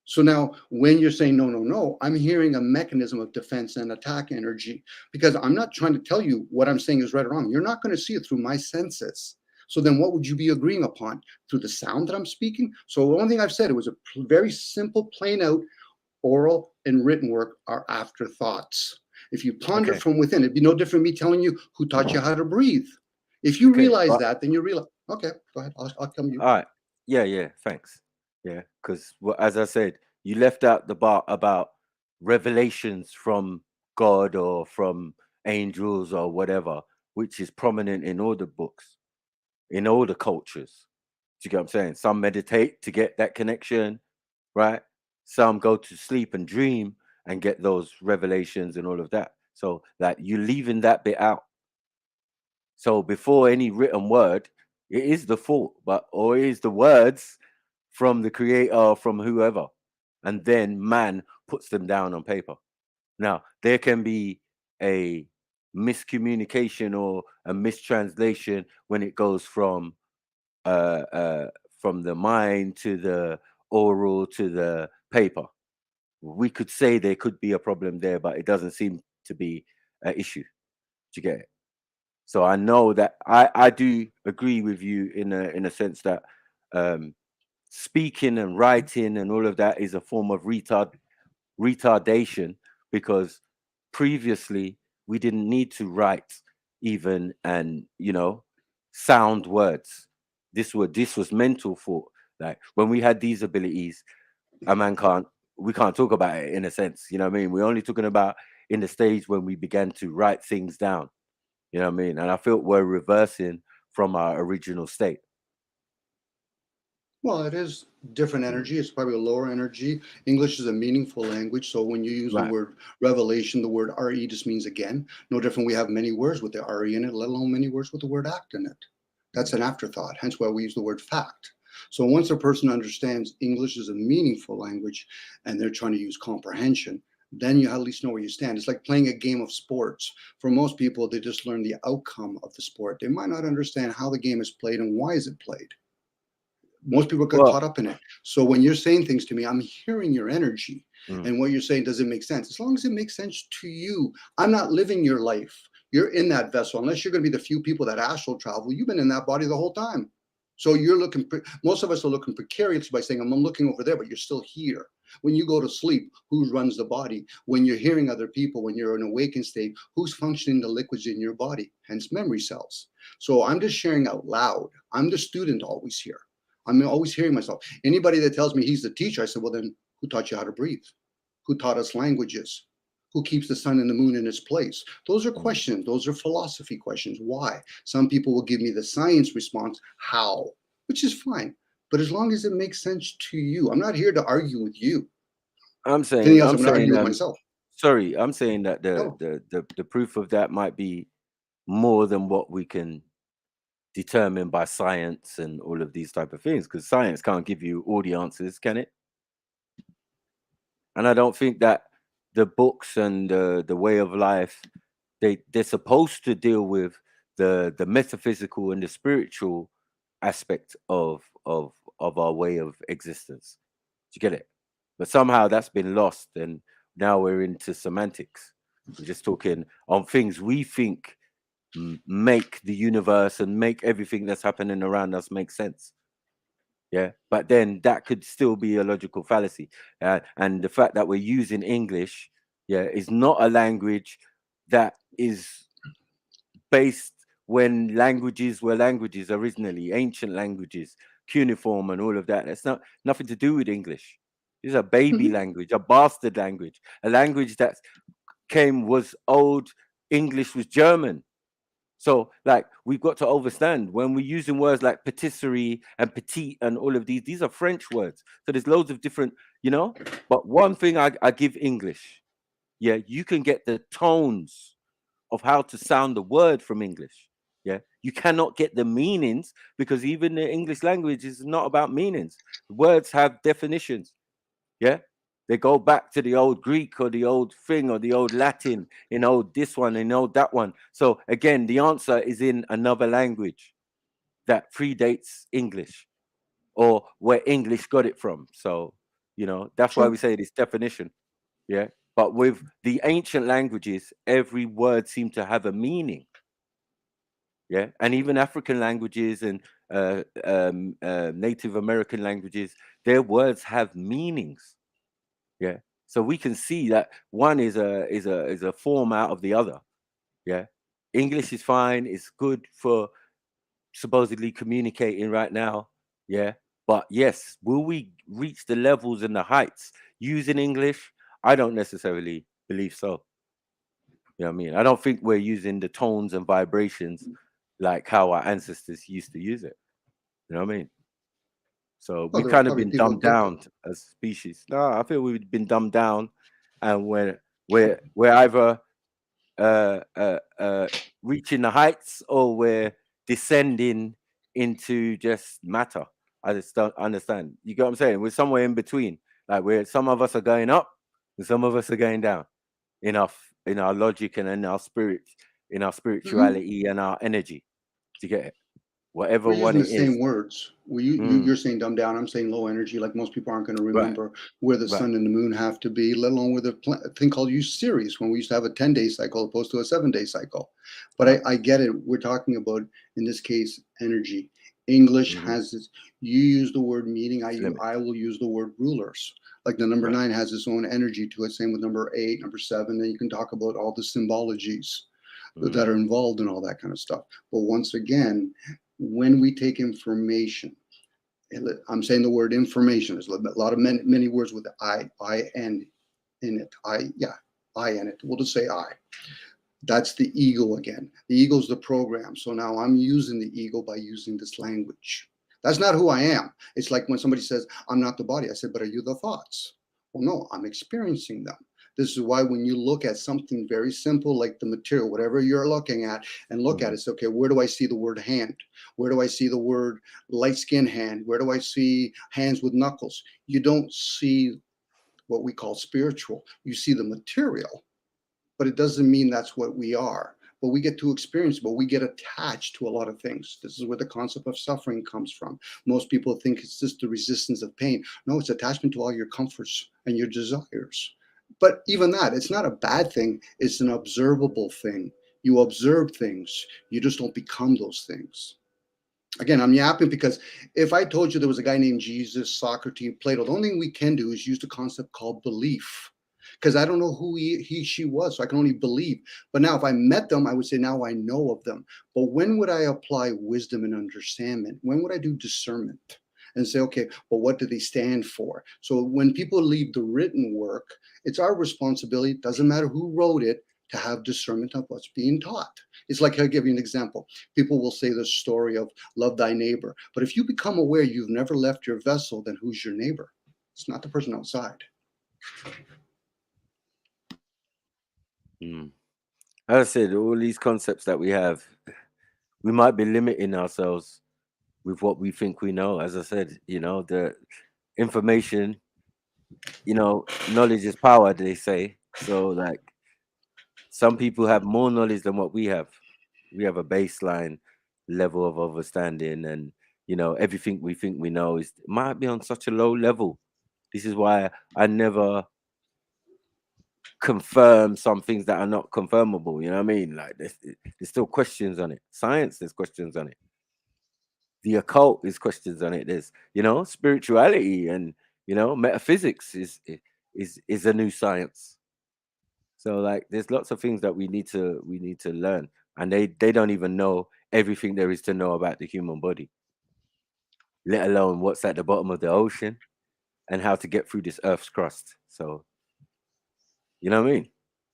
So now when you're saying no, no, no, I'm hearing a mechanism of defense and attack energy, because I'm not trying to tell you what I'm saying is right or wrong. You're not going to see it through my senses. So then what would you be agreeing upon? Through the sound that I'm speaking? So the one thing I've said, it was a very simple, plain out, oral and written work are afterthoughts. If you ponder from within, it'd be no different from me telling you who taught you how to breathe. If you realize that, then you realize, okay, go ahead. I'll come to you. All right. Yeah, thanks. Yeah, because as I said, you left out the part about revelations from God or from angels or whatever, which is prominent in all the books, in all the cultures. Do you get what I'm saying? Some meditate to get that connection, right? Some go to sleep and dream and get those revelations and all of that. So like you're leaving that bit out. So before any written word, it is the thought, or it is the words from the creator, from whoever, and then man puts them down on paper. Now there can be a miscommunication or a mistranslation when it goes from the mind to the oral to the paper. We could say there could be a problem there, but it doesn't seem to be an issue. Do you get it? So I know that I do agree with you in a sense that speaking and writing and all of that is a form of retardation, because previously we didn't need to write even and sound words. This was mental thought. Like when we had these abilities, we can't talk about it in a sense. You know what I mean? We're only talking about in the stage when we began to write things down. You know what I mean? And I feel we're reversing from our original state. Well, it is different energy. It's probably a lower energy. English is a meaningful language. So when you use the word revelation, the word RE just means again. No different. We have many words with the RE in it, let alone many words with the word act in it. That's an afterthought. Hence why we use the word fact. So once a person understands English is a meaningful language and they're trying to use comprehension, then you at least know where you stand. It's like playing a game of sports. For most people, they just learn the outcome of the sport. They might not understand how the game is played and why is it played. Most people get caught up in it. So when you're saying things to me, I'm hearing your energy. And what you're saying doesn't make sense. As long as it makes sense to you, I'm not living your life. You're in that vessel. Unless you're going to be the few people that astral travel, you've been in that body the whole time. So you're looking, most of us are looking precarious by saying, I'm looking over there, but you're still here. When you go to sleep, who runs the body? When you're hearing other people, when you're in an awakened state, who's functioning the liquids in your body? Hence memory cells. So I'm just sharing out loud. I'm the student always here. I'm always hearing myself. Anybody that tells me he's the teacher, I said, well, then who taught you how to breathe? Who taught us languages? Who keeps the sun and the moon in its place? Those are questions. Those are philosophy questions. Why? Some people will give me the science response, how, which is fine. But as long as it makes sense to you, I'm not here to argue with you. I'm saying, Anything else, I'm going to argue with myself. Sorry, I'm saying that the proof of that might be more than what we can determine by science and all of these type of things, because science can't give you all the answers, can it? And I don't think that the books and the way of life, they're supposed to deal with the metaphysical and the spiritual aspect of our way of existence. Do you get it? But somehow that's been lost, and now we're into semantics. We're just talking on things we think make the universe and make everything that's happening around us make sense. Yeah, but then that could still be a logical fallacy. And the fact that we're using English, is not a language that is based when languages were languages originally, ancient languages, cuneiform and all of that. That's nothing to do with English. This is a baby language, a bastard language, a language that was old. English was German. So like we've got to understand when we're using words like patisserie and petite and all of these are French words. So there's loads of different, you know, but one thing I give English, yeah, you can get the tones of how to sound the word from English. Yeah, you cannot get the meanings because even the English language is not about meanings. Words have definitions. Yeah, they go back to the old Greek or the old thing or the old Latin, in old this one and old that one. So again, the answer is in another language that predates English or where English got it from. So, you know, that's why we say this definition. Yeah. But with the ancient languages, every word seemed to have a meaning. Yeah. And even African languages and Native American languages, their words have meanings. Yeah. So we can see that one is a form out of the other. Yeah. English is fine. It's good for supposedly communicating right now. Yeah. But yes, will we reach the levels and the heights using English? I don't necessarily believe so. You know what I mean? I don't think we're using the tones and vibrations like how our ancestors used to use it. You know what I mean? So we've kind of been dumbed down as a species. No, I feel we've been dumbed down, and we're either reaching the heights or we're descending into just matter. I just don't understand. You get what I'm saying? We're somewhere in between. Like some of us are going up and some of us are going down in our logic and in our spirit, in our spirituality and our energy. Do you get it? Whatever We're one using it the is. same words. You're saying dumb down. I'm saying low energy. Like most people aren't going to remember where the sun and the moon have to be, let alone with a thing called Series, when we used to have a 10-day cycle opposed to a 7-day cycle. But I get it. We're talking about, in this case, energy. English has this. You use the word meaning. I will use the word rulers. Like the number 9 has its own energy to it. Same with number 8, number 7. And you can talk about all the symbologies that are involved in all that kind of stuff. But once again, when we take information, I'm saying the word information, there's a lot of many words with I-N in it. I in it. We'll just say I. That's the ego again. The ego is the program. So now I'm using the ego by using this language. That's not who I am. It's like when somebody says, I'm not the body. I said, but are you the thoughts? Well, no, I'm experiencing them. This is why when you look at something very simple like the material, whatever you're looking at, and look at it, say, okay, where do I see the word hand? Where do I see the word light skin hand? Where do I see hands with knuckles? You don't see what we call spiritual. You see the material, but it doesn't mean that's what we are. But we get to experience, but we get attached to a lot of things. This is where the concept of suffering comes from. Most people think it's just the resistance of pain. No, it's attachment to all your comforts and your desires. But even that, it's not a bad thing. It's an observable thing. You observe things. You just don't become those things. Again, I'm yapping because if I told you there was a guy named Jesus, Socrates, Plato, the only thing we can do is use the concept called belief. Because I don't know who she was, so I can only believe. But now if I met them, I would say now I know of them. But when would I apply wisdom and understanding? When would I do discernment? And say, okay, well, what do they stand for? So when people leave the written work, it's our responsibility, doesn't matter who wrote it, to have discernment of what's being taught. It's like, I'll give you an example. People will say the story of love thy neighbor. But if you become aware you've never left your vessel, then who's your neighbor? It's not the person outside. As I said, all these concepts that we have, we might be limiting ourselves with what we think we know. As I said, you know, the information, you know, knowledge is power, they say. So like some people have more knowledge than what we have. We have a baseline level of understanding, and you know, everything we think we know might be on such a low level. This is why I never confirm some things that are not confirmable. You know what I mean? Like there's still questions on it. Science, there's questions on it. The occult is questions on it. There's, you know, spirituality and, you know, metaphysics is a new science. So like there's lots of things that we need to learn, and they don't even know everything there is to know about the human body, let alone what's at the bottom of the ocean and how to get through this earth's crust. So you know what I mean?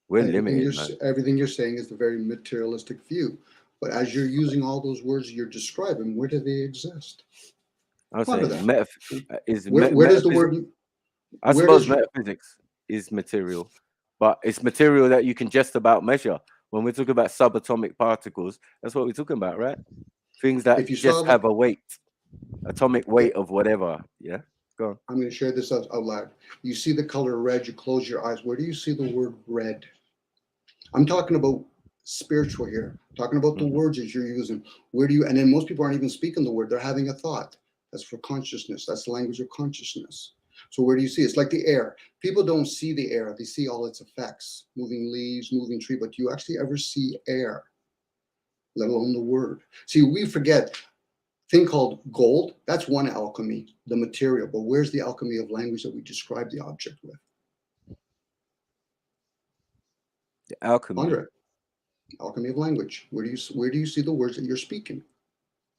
We're limited, man. Everything you're saying is the very materialistic view. But as you're using all those words you're describing, where do they exist? I'm Ponder saying that. where does the word? I Where suppose does metaphysics is material, but it's material that you can just about measure. When we're talking about subatomic particles, that's what we're talking about, right? Things that if you saw just the, have a weight, atomic weight of whatever. Yeah, go on. I'm going to share this out loud. You see the color red, you close your eyes. Where do you see the word red? I'm talking about spiritual here. I'm talking about the words that you're using. Where do you, and then most people aren't even speaking the word. They're having a thought. That's for consciousness. That's the language of consciousness. So where do you see it? It's like the air. People don't see the air. They see all its effects, moving leaves, moving tree, but do you actually ever see air, let alone the word? See, we forget thing called gold. That's one alchemy, the material. But where's the alchemy of language that we describe the object with? The alchemy. Andre, alchemy of language. Where do you see the words that you're speaking?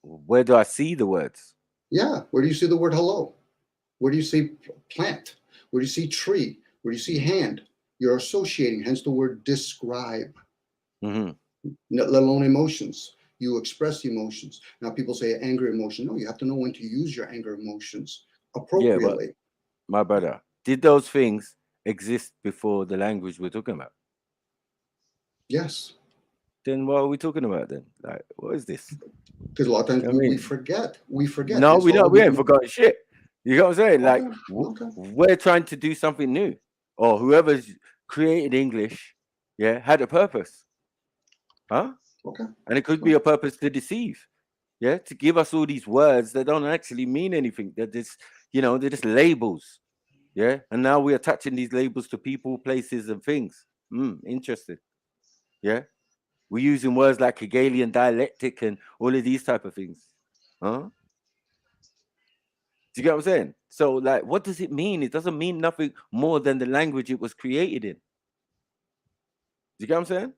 Where do I see the words? Yeah. Where do you see the word hello? Where do you see plant? Where do you see tree? Where do you see hand? You're associating, hence the word describe. Let alone emotions. You express emotions. Now people say anger emotion. No, you have to know when to use your anger emotions appropriately. Yeah, but my brother, did those things exist before the language we're talking about? Yes. Then what are we talking about then? Like, what is this? Because a lot of times we forget. We forget. No, It's we don't. all We ain't forgotten shit. You know what I'm saying? Like, Okay. we're trying to do something new, or whoever's created English, yeah, had a purpose, huh? Okay. And it could be a purpose to deceive, yeah, to give us all these words that don't actually mean anything. That this, you know, they're just labels, yeah. And now we're attaching these labels to people, places, and things. Interesting, yeah. We're using words like Hegelian dialectic and all of these type of things, huh? Do you get what I'm saying? So, like, what does it mean? It doesn't mean nothing more than the language it was created in. Do you get what I'm saying?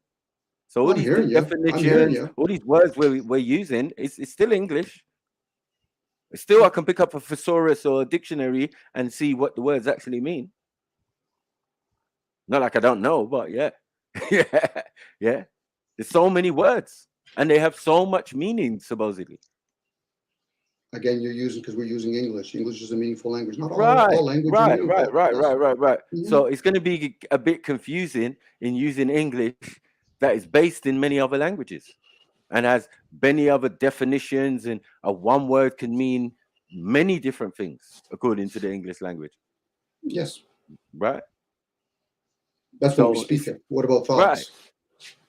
So all I'm these hearing you. I'm hearing definitions, you. all these words we're using, it's still English. It's still, I can pick up a thesaurus or a dictionary and see what the words actually mean. Not like I don't know, but yeah. yeah. There's so many words and they have so much meaning, supposedly. Again, you're using, because we're using English. English is a meaningful language. Not Right, all language are meaningful. right. So it's going to be a bit confusing in using English that is based in many other languages and has many other definitions, and a one word can mean many different things according to the English language. Yes. Right. That's when we speak it. What about thoughts? Right.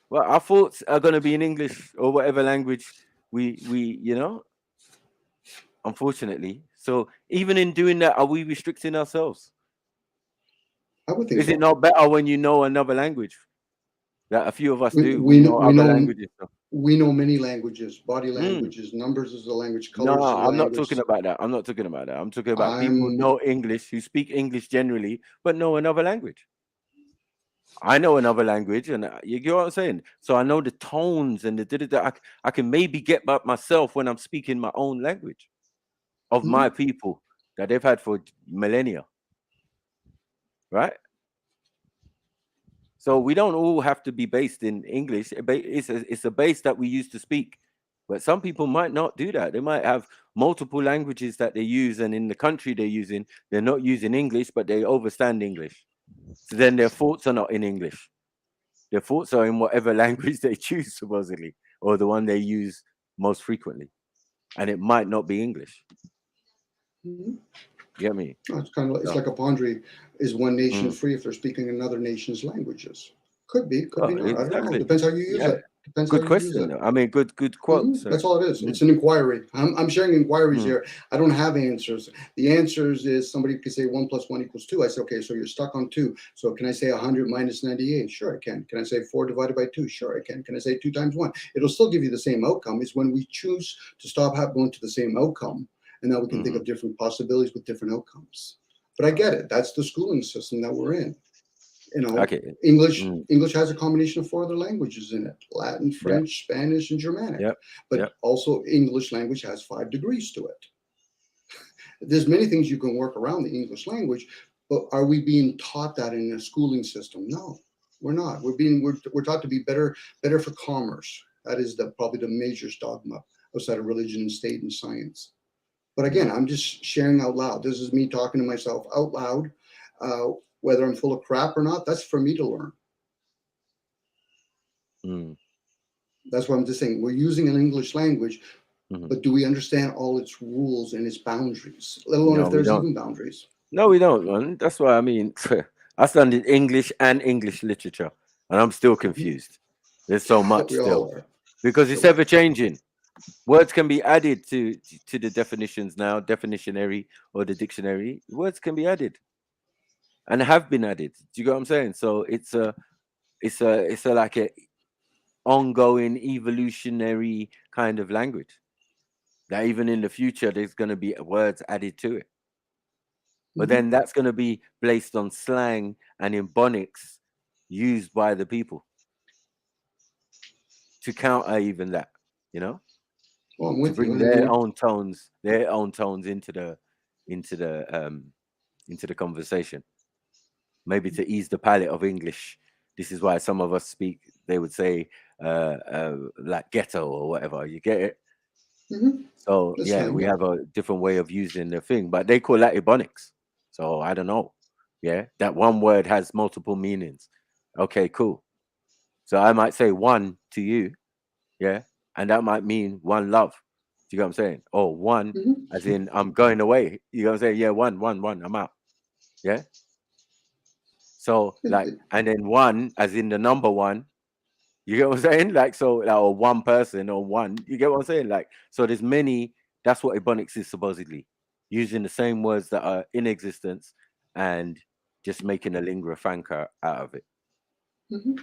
Well, our thoughts are going to be in English or whatever language we you know, unfortunately. So even in doing that, are we restricting ourselves? I would think Is so. it not better when you know another language? That a few of us do. We know other languages. So. We know many languages, body languages, numbers is a language, colors No, is a I'm not language. talking about that. I'm not talking about that. I'm talking about people who know English, who speak English generally, but know another language. I know another language, and you get what I'm saying. So I know the tones and the I can maybe get back myself when I'm speaking my own language of my people that they've had for millennia, right? So we don't all have to be based in English. It's a base that we use to speak, but some people might not do that. They might have multiple languages that they use, and in the country they're using, they're not using English, but they understand English. So then their thoughts are not in English. Their thoughts are in whatever language they choose, supposedly, or the one they use most frequently. And it might not be English. You get me? It's kind of, it's like a quandary. Is one nation free if they're speaking another nation's languages? Could be, could be not. Exactly. I don't know. Depends how you use it. Depends Good how you question. use it. I mean, good quote. That's all it is. It's an inquiry. I'm sharing inquiries here. I don't have answers. The answers is somebody could say 1 + 1 = 2. I say, okay, so you're stuck on 2. So can I say 100 - 98? Sure, I can. Can I say 4 / 2? Sure, I can. Can I say 2 × 1? It'll still give you the same outcome. It's when we choose to stop going to the same outcome, and now we can think of different possibilities with different outcomes. But I get it. That's the schooling system that we're in. You know, English has a combination of 4 other languages in it: Latin, French, Spanish, and Germanic. But also English language has 5 degrees to it. There's many things you can work around the English language, but are we being taught that in a schooling system? No, we're not. We're taught to be better for commerce. That is probably the major dogma outside of religion and state and science. But again, I'm just sharing out loud. This is me talking to myself out loud. Whether I'm full of crap or not, that's for me to learn. That's what I'm just saying. We're using an English language, but do we understand all its rules and its boundaries, let alone if there's even boundaries? No, we don't, man. That's why I mean, I studied English and English literature, and I'm still confused. There's so much still because it's ever changing. Words can be added to the definitions now, definitionary or the dictionary. Words can be added, and have been added. Do you get what I'm saying? So it's a like a ongoing evolutionary kind of language that even in the future there's going to be words added to it. But then that's going to be based on slang and ebonics used by the people to counter even that, you know, to bring their own tones into the conversation. Maybe to ease the palate of English. This is why some of us speak. They would say like ghetto or whatever. You get it? So that's fine, we have a different way of using the thing, but they call that ebonics. So I don't know. Yeah, that one word has multiple meanings. Okay, cool. So I might say one to you, yeah, and that might mean one love. Do you get what I'm saying? Or one, as in I'm going away. You know what I'm saying? Yeah, one, I'm out. Yeah. So like, and then one, as in the number one. You get what I'm saying? Like, so, like, or one person or one. You get what I'm saying? Like, so there's many. That's what ebonics is supposedly, using the same words that are in existence and just making a lingua franca out of it.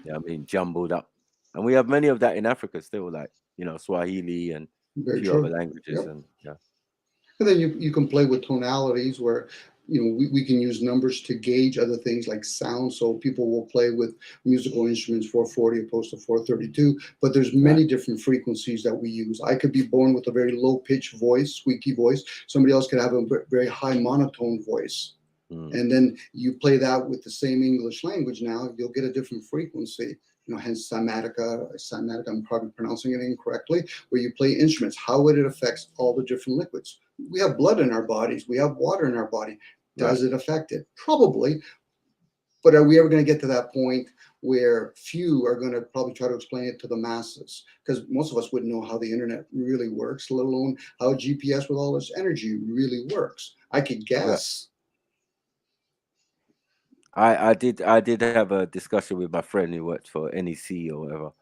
Yeah, I mean, jumbled up, and we have many of that in Africa still, like, you know, Swahili and a few other languages, and And then you can play with tonalities where, you know, we can use numbers to gauge other things like sound. So people will play with musical instruments 440 opposed to 432, but there's many different frequencies that we use. I could be born with a very low pitched voice, squeaky voice. Somebody else could have a very high monotone voice. And then you play that with the same English language. Now you'll get a different frequency. You know, hence cymatica, I'm probably pronouncing it incorrectly, where you play instruments, how it affects all the different liquids. We have blood in our bodies. We have water in our body. Does it affect it? Probably. But are we ever going to get to that point where few are going to probably try to explain it to the masses? Because most of us wouldn't know how the internet really works, let alone how GPS with all this energy really works. I could guess. I did have a discussion with my friend who worked for NEC or whatever.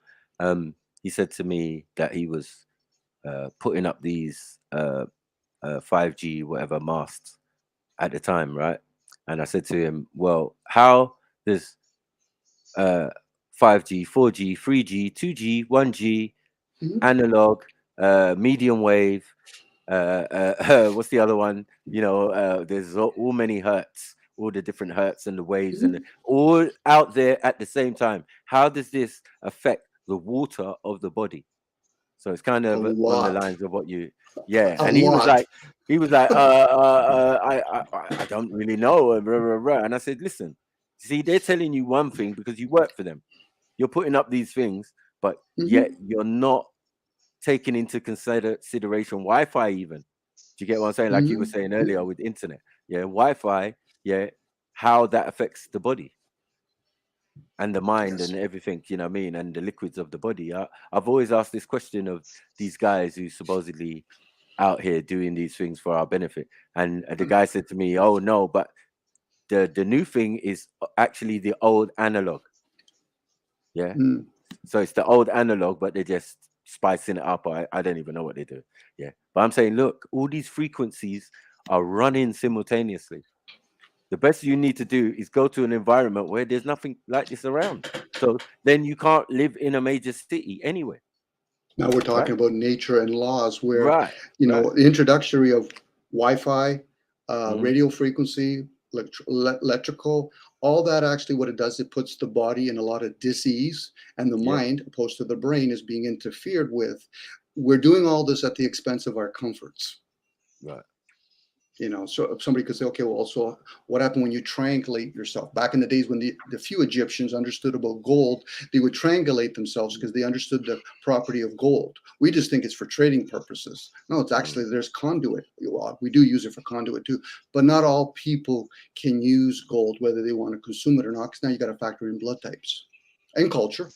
He said to me that he was putting up these 5G whatever masts at the time, right? And I said to him, well, how does 5G, 4G, 3G, 2G, 1G, analog, medium wave, what's the other one? You know, there's all many hertz, all the different hertz and the waves and all out there at the same time. How does this affect the water of the body? So it's kind of on the lines of what you, and he was like, I don't really know, and I said, listen, see, they're telling you one thing because you work for them. You're putting up these things, but yet you're not taking into consideration Wi-Fi even. Do you get what I'm saying? Like you were saying earlier with internet, Wi-Fi, how that affects the body and the mind and everything, you know what I mean, and the liquids of the body. I've always asked this question of these guys who supposedly out here doing these things for our benefit, and the guy said to me, oh no, but the new thing is actually the old analog. So it's the old analog, but they're just spicing it up. I don't even know what they do. But I'm saying, look, all these frequencies are running simultaneously. The best you need to do is go to an environment where there's nothing like this around. So then you can't live in a major city anyway. Now we're talking about nature and laws where, you know, the introductory of Wi-Fi, radio frequency, electrical, all that actually what it does, it puts the body in a lot of dis-ease, and the mind, opposed to the brain, is being interfered with. We're doing all this at the expense of our comforts. You know, so somebody could say, okay, well, so what happened when you triangulate yourself? Back in the days when the few Egyptians understood about gold, they would triangulate themselves because they understood the property of gold. We just think it's for trading purposes. No, it's actually, there's conduit. Well, we do use it for conduit too, but not all people can use gold, whether they want to consume it or not, because now you got to factor in blood types and culture.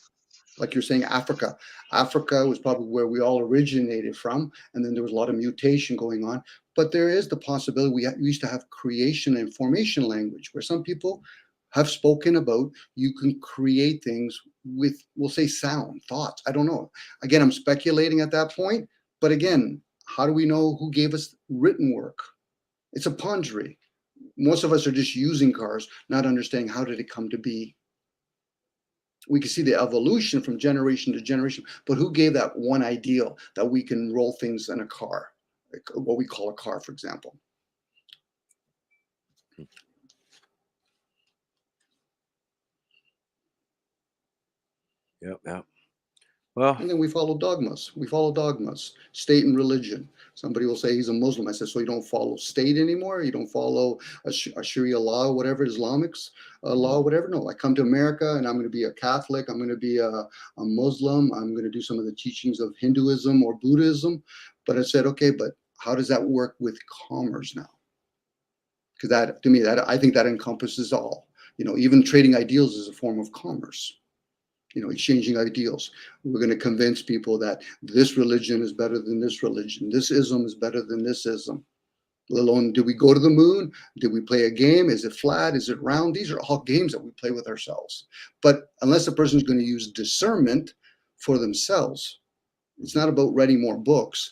Like you're saying, Africa. Africa was probably where we all originated from, and then there was a lot of mutation going on. But there is the possibility we used to have creation and formation language, where some people have spoken about you can create things with, we'll say, sound, thoughts. I don't know. Again, I'm speculating at that point. But again, how do we know who gave us written work? It's a pondry. Most of us are just using cars, not understanding how did it come to be. We can see the evolution from generation to generation, but who gave that one ideal that we can roll things in a car, like what we call a car, for example? Yep. Well, and then we follow dogmas. We follow dogmas, state and religion. Somebody will say he's a Muslim. I said, so you don't follow state anymore? You don't follow a Sharia law, whatever, Islamics law, whatever? No, I come to America and I'm going to be a Catholic. I'm going to be a Muslim. I'm going to do some of the teachings of Hinduism or Buddhism. But I said, okay, but how does that work with commerce now? Because that, to me, that I think that encompasses all. You know, even trading ideals is a form of commerce. You know, exchanging ideals. We're going to convince people that this religion is better than this religion. This ism is better than this ism. Let alone, did we go to the moon? Did we play a game? Is it flat? Is it round? These are all games that we play with ourselves. But unless a person is going to use discernment for themselves, it's not about writing more books.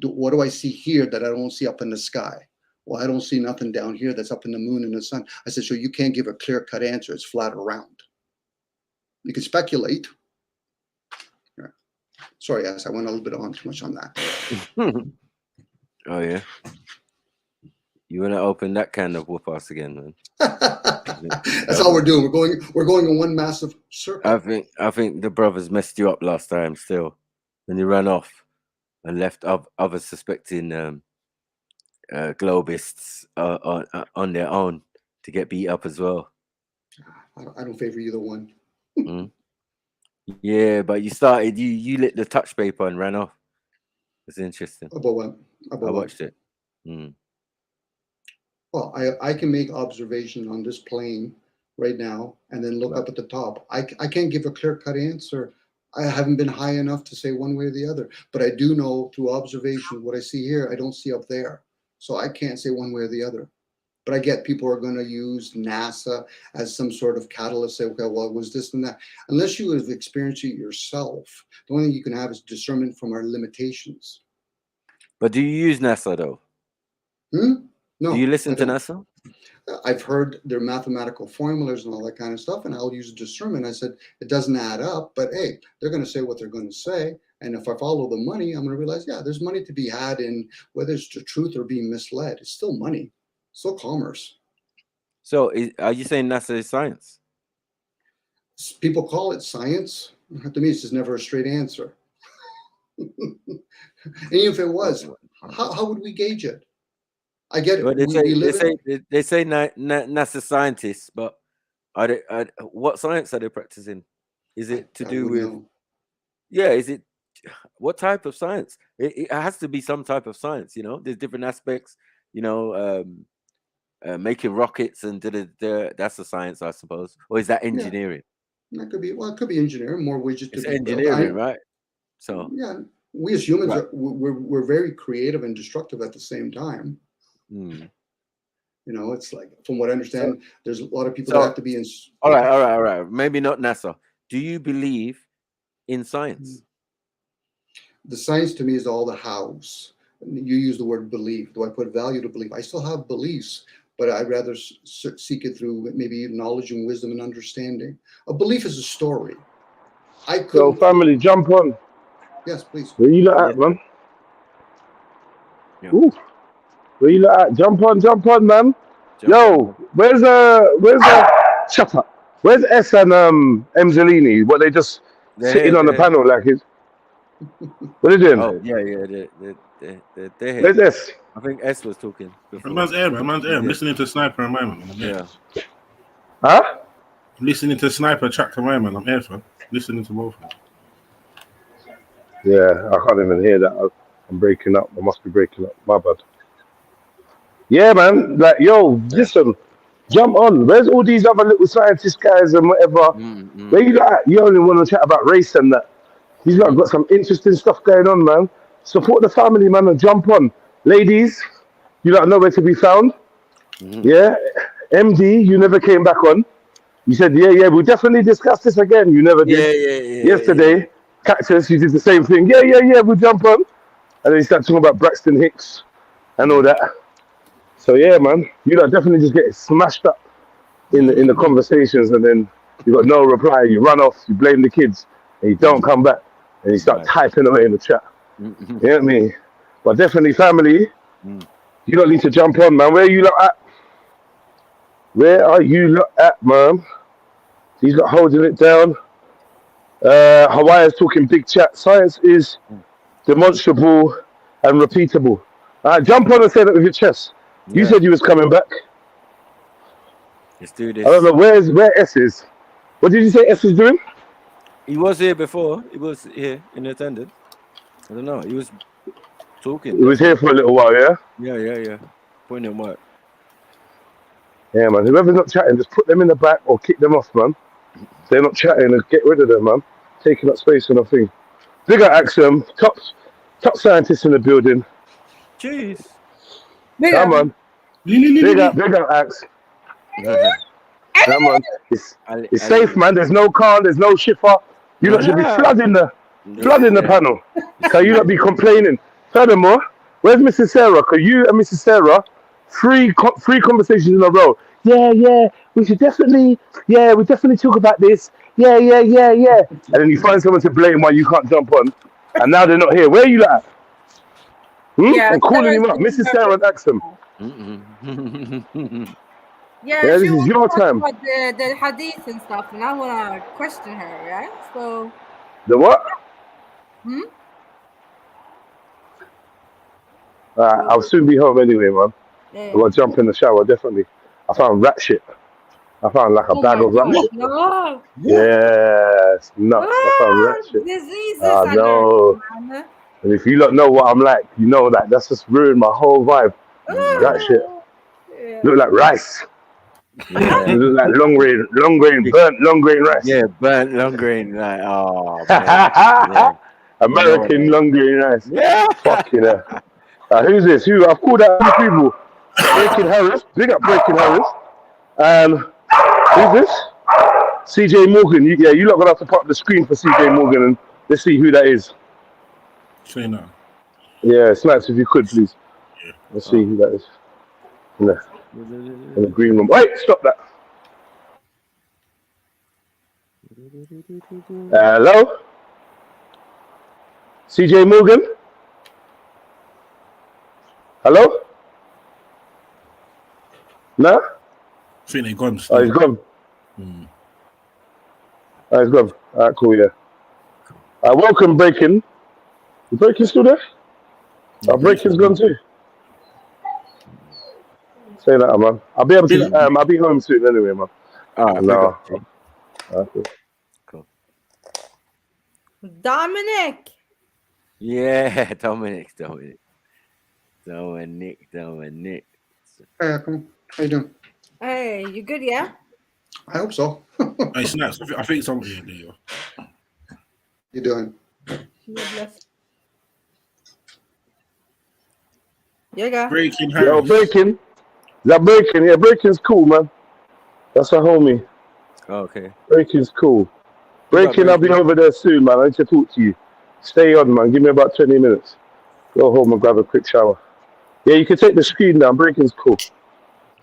What do I see here that I don't see up in the sky? Well, I don't see nothing down here that's up in the moon and the sun. I said, so you can't give a clear-cut answer. It's flat or round. You can speculate. Yeah. Sorry, yes, I went a little bit on too much on that. Oh yeah. You want to open that can of whoop ass again, man? That's all we're doing. We're going in one massive circle. I think the brothers messed you up last time. Still, when you ran off and left others suspecting globists on their own to get beat up as well. I don't favor either one. Yeah, but you started. You lit the touch paper and ran off. It's interesting. About what? I watched it. Well, I can make observation on this plane right now and then look up at the top. I can't give a clear-cut answer. I haven't been high enough to say one way or the other. But I do know through observation what I see here, I don't see up there. So I can't say one way or the other. But I get people are going to use NASA as some sort of catalyst, say, okay, well, it was this and that. Unless you have experienced it yourself, the only thing you can have is discernment from our limitations. But do you use NASA though? No. Do you listen to NASA? I've heard their mathematical formulas and all that kind of stuff, and I'll use discernment. I said, it doesn't add up, but hey, they're going to say what they're going to say. And if I follow the money, I'm going to realize, yeah, there's money to be had in whether it's the truth or being misled. It's still money. Still commerce. So are you saying NASA is science? People call it science. To me, it's just never a straight answer. And even if it was, how would we gauge it? I get it. Well, they say NASA scientists, but what science are they practicing? Is it to do with? Know. Yeah, is it what type of science? It has to be some type of science. You know, there's different aspects. You know. Making rockets and that's the science, I suppose, or is that engineering? Yeah. That could be. Well, it could be engineering. More widgets. It's engineering, right? So yeah, we as humans we're very creative and destructive at the same time. You know, it's like from what I understand, there's a lot of people that have to be in. All right. Maybe not NASA. Do you believe in science? The science to me is all the hows. You use the word belief. Do I put value to belief? I still have beliefs, but I'd rather seek it through maybe knowledge and wisdom and understanding. A belief is a story. So family, jump on. Yes, please. Where you lot at, man? Yeah. Ooh. Where you lot at? Jump on, man. Yo, where's shut up. Where's S and Mzalini? What, they just sitting on the panel like his? What are they doing? Oh yeah, they're here. Where's S? I think S was talking before. Man's air, man. Man's air. I'm listening to Sniper and my man. Yeah. Huh? I'm listening to Sniper, Track and my man. I'm air, fam. Listening to both. Yeah, I can't even hear that. I'm breaking up. I must be breaking up. My bad. Yeah, man. Like, yo, listen, jump on. Where's all these other little scientist guys and whatever? Where you at? You only want to chat about race and that. These lot got some interesting stuff going on, man. Support the family, man, and jump on. Ladies, you lot know where to be found. Yeah. MD, you never came back on. You said, yeah, we'll definitely discuss this again. You never did. Yesterday, Cactus, you did the same thing. Yeah, we'll jump on. And then you start talking about Braxton Hicks and all that. So yeah, man, you lot definitely just get smashed up in the conversations, and then you got no reply. You run off, you blame the kids, and you don't come back, and you start typing away in the chat. You know what I mean? But definitely, family, you don't need to jump on, man. Where are you lot at? Where are you lot at, man? He's not holding it down. Hawaii's talking big chat. Science is demonstrable and repeatable. Jump on and say that with your chest. You said you was coming back. Let's do this. I don't know where S is. What did you say S is doing? He was here before. He was here in attendance. I don't know. He was talking. He was here for a little while, yeah? Yeah. Pointing at what? Yeah, man. Whoever's not chatting, just put them in the back or kick them off, man. If they're not chatting, and get rid of them, man. Taking up space on a thing. Big up Axiom, top scientists in the building. Jeez. Come on. Big up Ax. Come on. It's safe, man. There's no car, there's no shifter. You lot should be flooding the panel. Can you not be complaining? Furthermore, where's Mrs. Sarah? Because you and Mrs. Sarah, three conversations in a row. Yeah, we definitely talk about this. Yeah. And then you find someone to blame why you can't jump on. And now they're not here. Where are you at? I'm calling him up. Mrs. Sarah and Axum. Yeah, this she is was your talking time. about the hadith and stuff, and I want to question her, right? So. The what? I'll soon be home anyway, man. Yeah. I'm gonna jump in the shower, definitely. I found rat shit. I found like a bag of rat shit. No. Yeah, it's nuts. I found rat shit. Diseases. I know. And if you don't know what I'm like, you know that that's just ruined my whole vibe. Rat shit. Look like rice. Look like long grain, burnt long grain rice. Yeah, burnt long grain. Like, oh, man. American long grain rice. Yeah. Fucking hell. Who's this? I've called out a few people. Breaking Harris. Big up Breaking Harris. And who's this? CJ Morgan. You lot gonna have to put up the screen for CJ Morgan and let's see who that is. Say no. Yeah, Snipes, if you could, please. Let's see who that is. In the green room. Wait, stop that. Hello? CJ Morgan? Hello? No? I think they're gone. Oh, he's gone. Oh, he's gone. All right, cool, yeah. Welcome, Breaking. Is Breaking still there? Oh, Breaking's gone too. Say that, man. I'll be able to. I'll be home soon anyway, man. No. Cool. Dominic. Yeah, Dominic. Hey, Akram. How you doing? Hey, you good? Yeah. I hope so. Hey, Snaps. I think something. Yeah, there you go. You doing? Yeah, Breaking. Yo, Breaking. That Breaking, yeah, Breaking's cool, man. That's a homie. Okay. Breaking's cool. Breaking, I'll be over there soon, man. I need to talk to you. Stay on, man. Give me about 20 minutes. Go home and grab a quick shower. Yeah, you can take the screen down. Breaking's cool.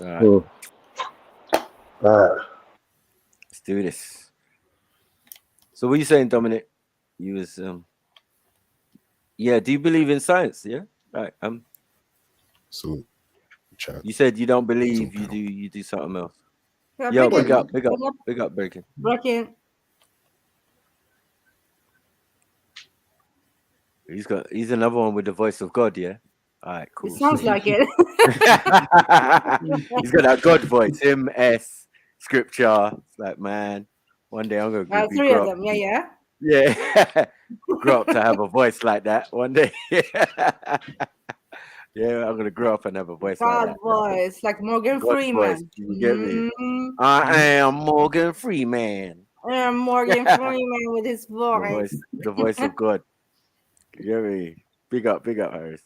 All right. Let's do this. So what are you saying, Dominic? You was yeah, do you believe in science? Yeah? Right. So you said you don't believe, you do something else. Yeah, Yo, Breaking. big up Breaking. Breaking. He's another one with the voice of God, yeah? All right, cool. It sounds like it. He's got that God voice. Him, S, scripture. It's like, man, one day I'm gonna be Three of grow up. them. Yeah. Yeah. Grow up to have a voice like that one day. Yeah, I'm gonna grow up and have a voice like God that. voice, like Morgan God voice. Freeman. You get me? Mm. I am Morgan Freeman. Morgan Freeman with his voice. The voice of God. You get me? Big up, Harris.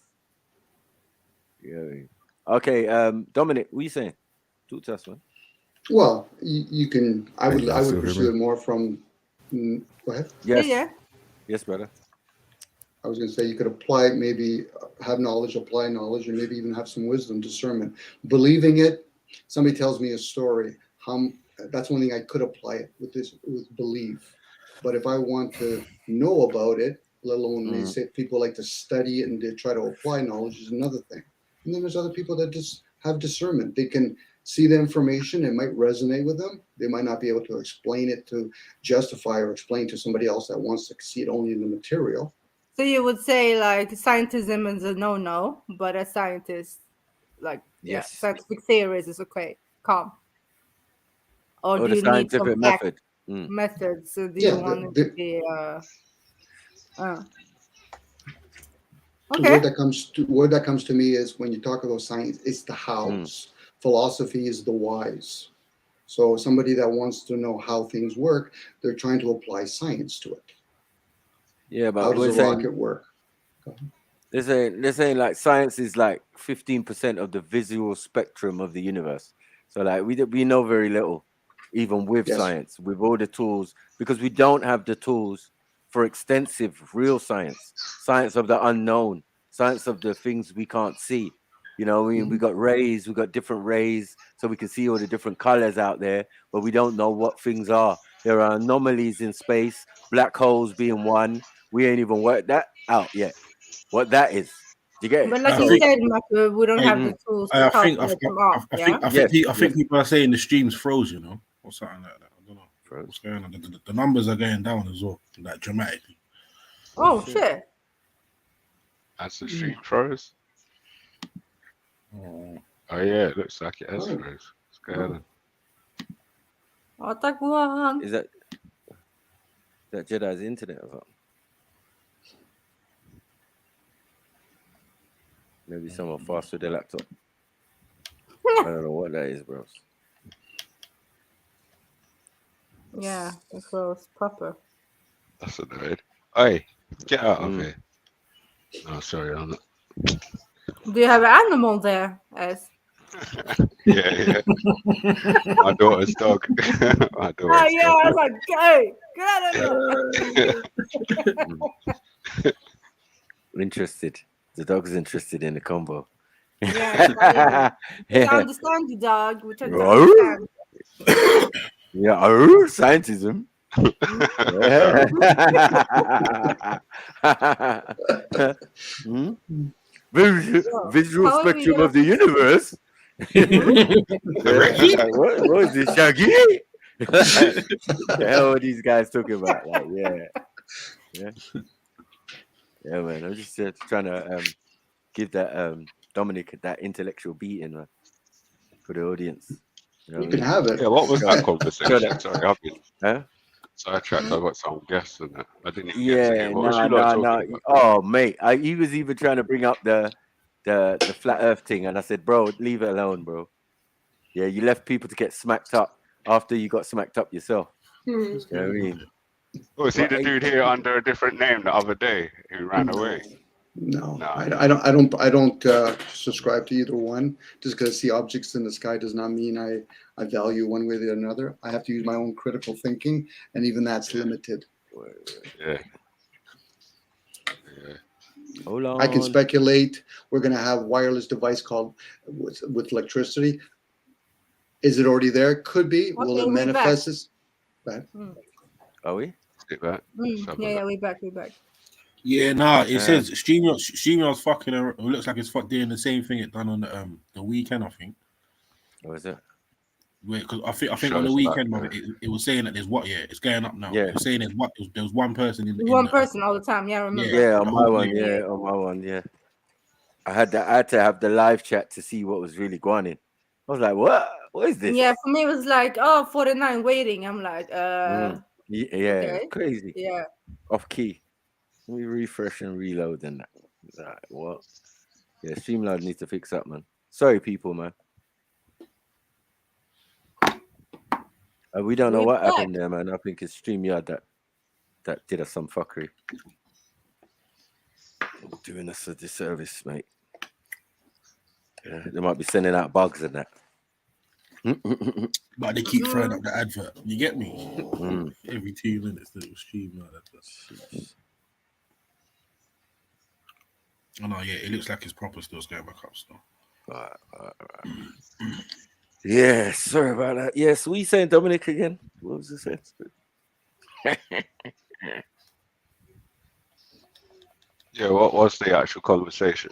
You get me? Okay, Dominic, what you saying? Talk to us, man. Well, you can. I would pursue it more from. Go ahead. Yes. Yeah. Yes, brother. I was going to say you could apply, maybe have knowledge, apply knowledge, and maybe even have some wisdom, discernment. Believing it, somebody tells me a story. That's one thing I could apply it with belief. But if I want to know about it, let alone they say people like to study it and they try to apply knowledge is another thing. And then there's other people that just have discernment. They can see the information, it might resonate with them. They might not be able to explain it to justify or explain to somebody else that wants to see it only in the material. So you would say like scientism is a no, but a scientist, like scientific theories is okay, calm. Or do the you need some scientific method? methods? So do you want it to be The word that comes to me is when you talk about science, it's the hows. Philosophy is the whys. So somebody that wants to know how things work, they're trying to apply science to it. Yeah, but how does a rocket work? They're saying like science is like 15% of the visual spectrum of the universe. So like we know very little, even with science, with all the tools, because we don't have the tools for extensive real science of the unknown, science of the things we can't see. You know, we got rays, we got different rays, so we can see all the different colors out there, but we don't know what things are. There are anomalies in space, black holes being one. We ain't even worked that out yet. What that is. Do you get it? But like you said, Marco, we don't have the tools to calculate them out. I think people are saying the stream's froze, you know, or something like that. I don't know what's going on. The numbers are going down as well, like dramatically. Oh shit! That's the stream froze. Oh yeah, it looks like it has froze. What's going on? Is that Jedi's internet or something? Maybe someone fast with their laptop. I don't know what that is, bro. Yeah, it was proper. That's annoying. Hey, get out of here. Oh, sorry, I'm not. Do you have an animal there, as? Yeah. My daughter's dog. My daughter's oh yeah, dog. I was like, hey, get out of there. Interested. The dog's interested in the combo. Yeah. I understand you, dog. Which I understand. Yeah, scientism. Visual spectrum of the universe. What is this, Shaggy? What the hell are these guys talking about? Like, yeah, man. I'm just trying to give that Dominic that intellectual beating for the audience. You can have it. Yeah, what was that conversation? Sorry, I've been sidetracked. I got some guests and that. I didn't even Yeah, no. Oh, mate, he was even trying to bring up the flat Earth thing, and I said, bro, leave it alone, bro. Yeah, you left people to get smacked up after you got smacked up yourself. You know what I mean? Oh, is he the dude here under a different name the other day who ran away? No. I don't subscribe to either one. Just because I see objects in the sky does not mean I value one way or the another. I have to use my own critical thinking, and even that's limited. Yeah. Hold on. I can speculate. We're going to have wireless device called with electricity. Is it already there? Could be. Will it manifest this? Are we? Yeah, we back. Yeah, nah. It says StreamYard's fucking. It looks like it's doing the same thing it done on the weekend. I think. What is it? Because I think on the weekend, it was saying that there's it's going up now. Yeah. It was saying there was one person in one person all the time. Yeah, I remember. Yeah, on my one. Yeah, on my one. Yeah. I had to have the live chat to see what was really going on. I was like, what is this? Yeah, for me it was like, oh, 49 waiting. I'm like, Yeah, okay. crazy. Yeah. Off key. Let me refresh and reload and that. Like, what? Yeah, Streamlabs needs to fix up, man. Sorry, people, man. We don't know what happened there, man. I think it's StreamYard that did us some fuckery. Doing us a disservice, mate. Yeah, they might be sending out bugs and that. But they keep throwing up the advert. You get me? Every 2 minutes, the little StreamYard advert. Oh no, yeah, it looks like it's proper still. It's going back up still. Right. Yeah, sorry about that. Yes, we saying Dominic again. What was it? Yeah, what was the actual conversation?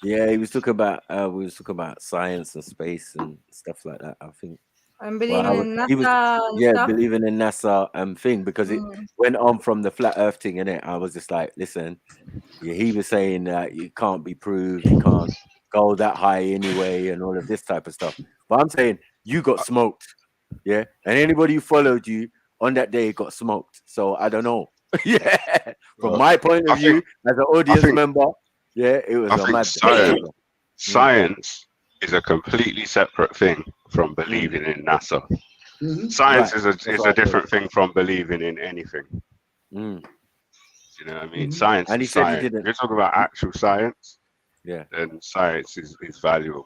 Yeah, he was talking about we was talking about science and space and stuff like that. I think. I'm believing in NASA he was, and stuff. believing in NASA thing because it went on from the flat Earth thing, innit? I was just like, listen, he was saying that it can't be proved, you can't go that high anyway, and all of this type of stuff. But I'm saying you got smoked, yeah, and anybody who followed you on that day got smoked. So I don't know. Yeah, from my point of view as an audience member, yeah, it was a mad science is a completely separate thing from believing in NASA. Science is a different thing from believing in anything. You know what I mean? Science and he is said science. he didn't. If you're talking about actual science, yeah, then science is valuable.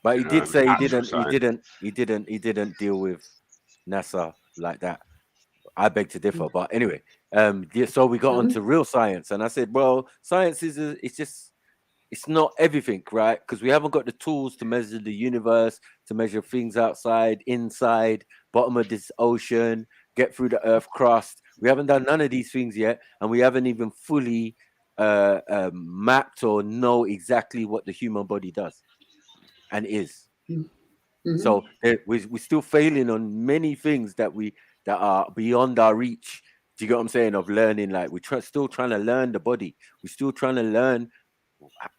But he did say he didn't deal with NASA like that. I beg to differ, but anyway, so we got onto real science, and I said, well, science it's not everything, right? Because we haven't got the tools to measure the universe, to measure things outside, inside, bottom of this ocean, get through the Earth crust. We haven't done none of these things yet, and we haven't even fully mapped or know exactly what the human body does and is. So we're still failing on many things that are beyond our reach. Do you get what I'm saying? Of learning, like we're still trying to learn the body. We're still trying to learn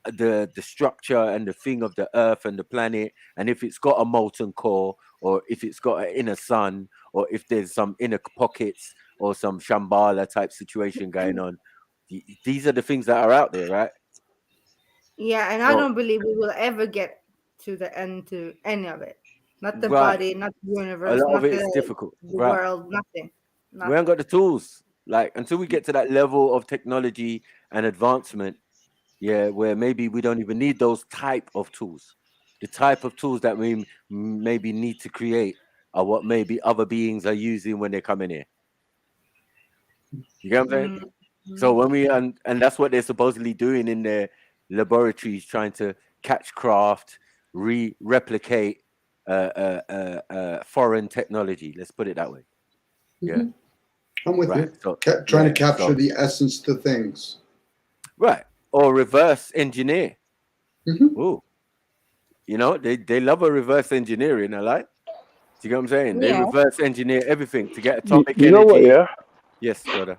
the structure and the thing of the Earth and the planet, and if it's got a molten core, or if it's got an inner sun, or if there's some inner pockets or some Shambhala type situation going on. These are the things that are out there, right? Yeah, and I don't believe we will ever get to the end to any of it. Not the body, not the universe, A lot not of it is difficult. the world, nothing. We haven't got the tools. Like until we get to that level of technology and advancement, yeah, where maybe we don't even need those type of tools. The type of tools that we maybe need to create are what maybe other beings are using when they come in here. You get what I'm saying? So when we and that's what they're supposedly doing in their laboratories, trying to catch craft, replicate foreign technology. Let's put it that way. Yeah, I'm with you. So, trying to capture the essence to things. Right. Or reverse engineer. Ooh. You know, they love a reverse engineering, I like. Do you get what I'm saying? They reverse engineer everything to get atomic energy. You know what, yeah? Yes, brother.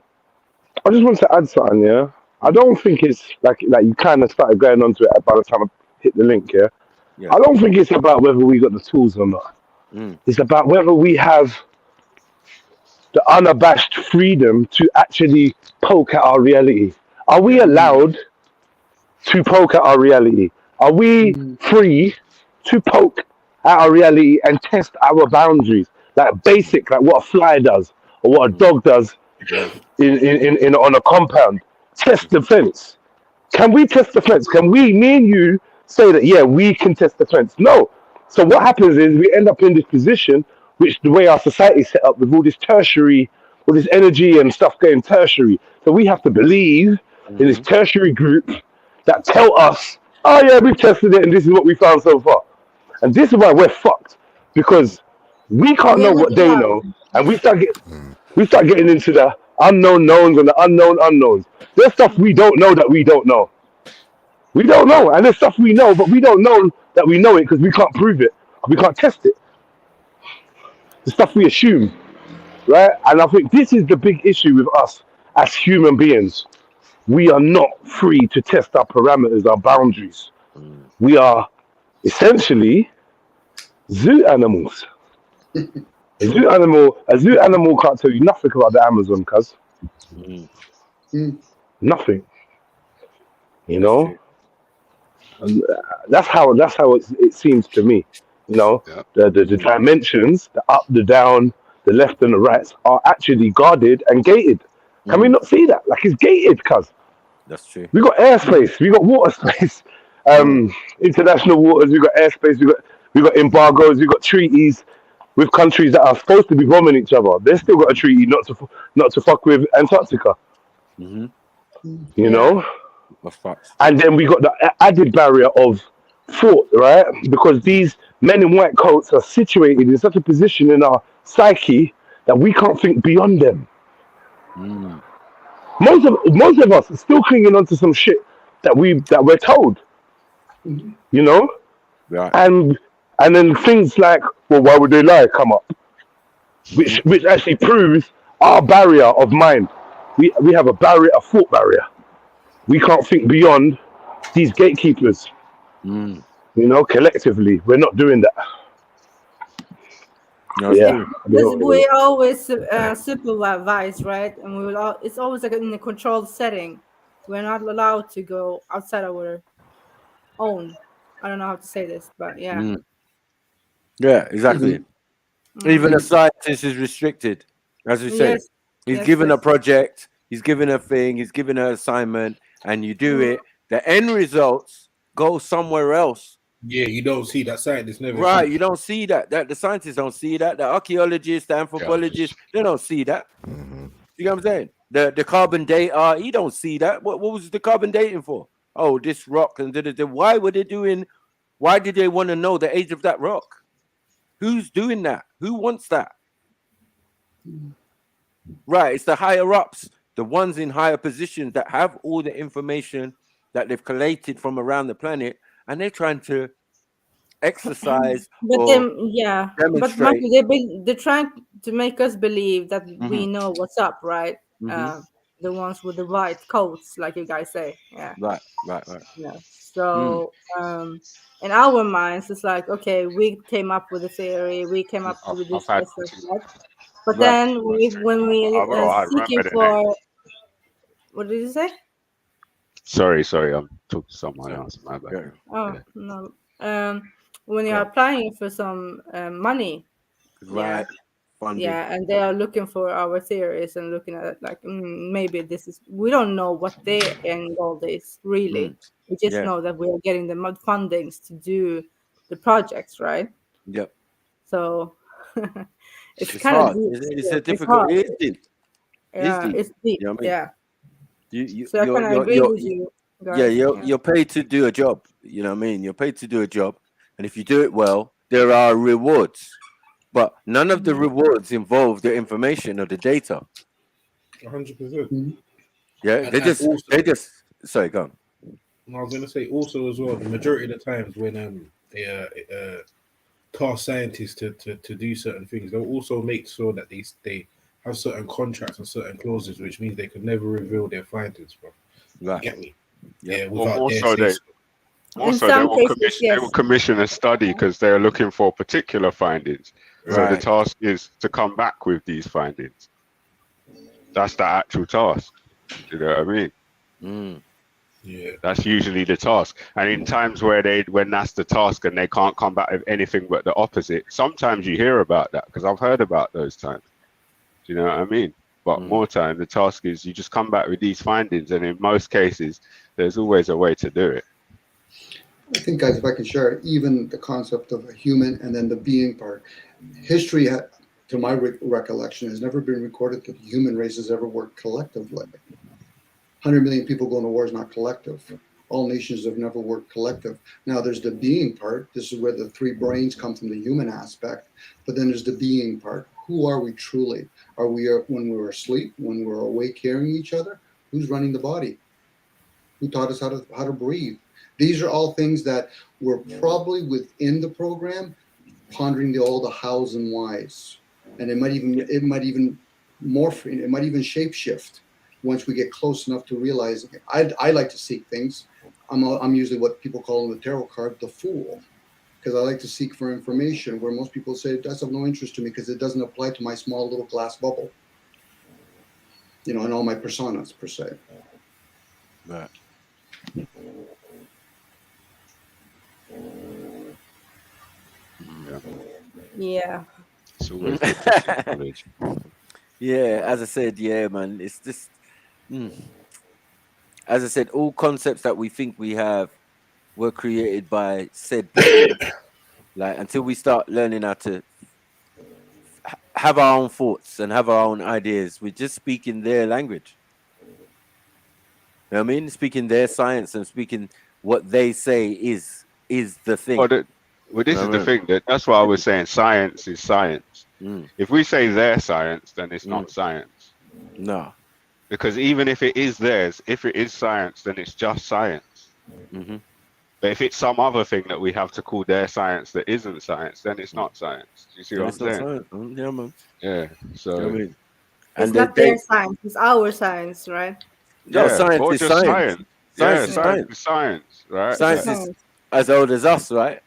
I just want to add something, yeah? I don't think it's like you kind of started going onto it by the time I hit the link, yeah? I don't think it's about whether we got the tools or not. It's about whether we have the unabashed freedom to actually poke at our reality. Are we allowed to poke at our reality? Are we free to poke at our reality and test our boundaries? Like basic, like what a fly does or what a dog does in on a compound. Test the fence. Can we test the fence? Can we, me and you, say that, yeah, we can test the fence? No. So what happens is we end up in this position, which the way our society is set up with all this tertiary, all this energy and stuff going tertiary. So we have to believe in this tertiary group that tell us, oh yeah, we've tested it and this is what we found so far. And this is why we're fucked, because we can't know what they know, and we start getting into the unknown knowns and the unknown unknowns. There's stuff we don't know that we don't know. We don't know, and there's stuff we know, but we don't know that we know it because we can't prove it. We can't test it. The stuff we assume, right? And I think this is the big issue with us as human beings. we are not free to test our parameters, our boundaries. We are essentially zoo animals. A zoo animal can't tell you nothing about the Amazon, cuz. Nothing. You know? And that's how it seems to me. You know, the dimensions, the up, the down, the left and the rights are actually guarded and gated. Can we not see that? Like it's gated, cuz. That's true. We got airspace, we got water space, international waters, we got airspace, we got embargoes, we got treaties with countries that are supposed to be bombing each other. They've still got a treaty not to fuck with Antarctica. You know? And then we got the added barrier of thought, right? Because these men in white coats are situated in such a position in our psyche that we can't think beyond them. Most of us are still clinging on to some shit that we're told, you know, and then things like, well, why would they lie? Come up, which actually proves our barrier of mind. We have a barrier, a thought barrier. We can't think beyond these gatekeepers. You know, collectively, we're not doing that. Yeah, because we always supervise, right? And we will. It's always like in a controlled setting. We're not allowed to go outside our own. I don't know how to say this, but yeah. Yeah, exactly. Even a scientist is restricted, as we say. He's given a project, he's given a thing, he's given an assignment, and you do it. The end results go somewhere else. Yeah, you don't see that scientists never. Right, you don't see that. The scientists don't see that. The archaeologists, the anthropologists, they don't see that. You know what I'm saying? The carbon data, he don't see that. What was the carbon dating for? Oh, this rock and why were they doing? Why did they want to know the age of that rock? Who's doing that? Who wants that? Right, it's the higher ups, the ones in higher positions that have all the information that they've collated from around the planet, and they're trying to exercise But or then, yeah, but demonstrate. Michael, they're trying to make us believe that we know what's up, right? The ones with the white coats, like you guys say, yeah, right. Yeah. So, in our minds, it's like, okay, we came up with a theory, we came up with this, right? But then when we seeking for, what did you say? Sorry, I'm talking to someone else. My bad. Oh no. When you are applying for some money, right? Funding. Yeah, and they are looking for our theories and looking at it like maybe this is. We don't know what their end goal is really. We just know that we are getting the fundings to do the projects, right? Yep. So it's kind hard. of deep. It's a difficult. It is deep. Yeah, it's deep. You know what I mean? Yeah. So I kind of agree with you. Guys. You're paid to do a job. You know what I mean? You're paid to do a job, and if you do it well, there are rewards. But none of the rewards involve the information or the data. 100%. Yeah, they just. Sorry, go on. I was going to say also as well, the majority of the times when they task scientists to do certain things, they'll also make sure that they have certain contracts and certain clauses, which means they could never reveal their findings, bro. Right. You get me? Yeah. They will commission a study because they're looking for particular findings. So the task is to come back with these findings. That's the actual task. You know what I mean? Yeah. That's usually the task. And in times when that's the task and they can't come back with anything but the opposite, sometimes you hear about that because I've heard about those times. Do you know what I mean? But more time, the task is you just come back with these findings, and in most cases, there's always a way to do it. I think, guys, if I can share, even the concept of a human and then the being part, history, to my recollection, has never been recorded that the human race has ever worked collectively. 100 million people going to war is not collective. All nations have never worked collective. Now, there's the being part. This is where the three brains come from, the human aspect. But then there's the being part. Who are we truly? Are we when we're asleep, when we're awake, hearing each other? Who's running the body? Who taught us how to breathe? These are all things that were probably within the program, pondering all the hows and whys, and it might even morph, it might even shapeshift. once we get close enough to realizing it. I like to seek things. I'm usually what people call in the tarot card the fool, because I like to seek for information where most people say that's of no interest to me because it doesn't apply to my small little glass bubble, you know, and all my personas per se. Right. Yeah. It's always good to seek knowledge. Yeah, as I said, yeah, man, it's just, as I said, all concepts that we think we have were created by said people. Like, until we start learning how to have our own thoughts and have our own ideas, we're just speaking their language. You know what I mean? Speaking their science and speaking what they say is the thing. Well, this is the thing. That's why I was saying science is science. If we say their science, then it's not science. No. Because even if it is theirs, if it is science, then it's just science. But if it's some other thing that we have to call their science that isn't science, then it's not science. Do you see what I'm saying? Yeah, man. Yeah. So. You know what I mean? It's not their science, it's our science, right? No, Yeah, science or is just science. science. Science is Science, right? Science is as old as us, right?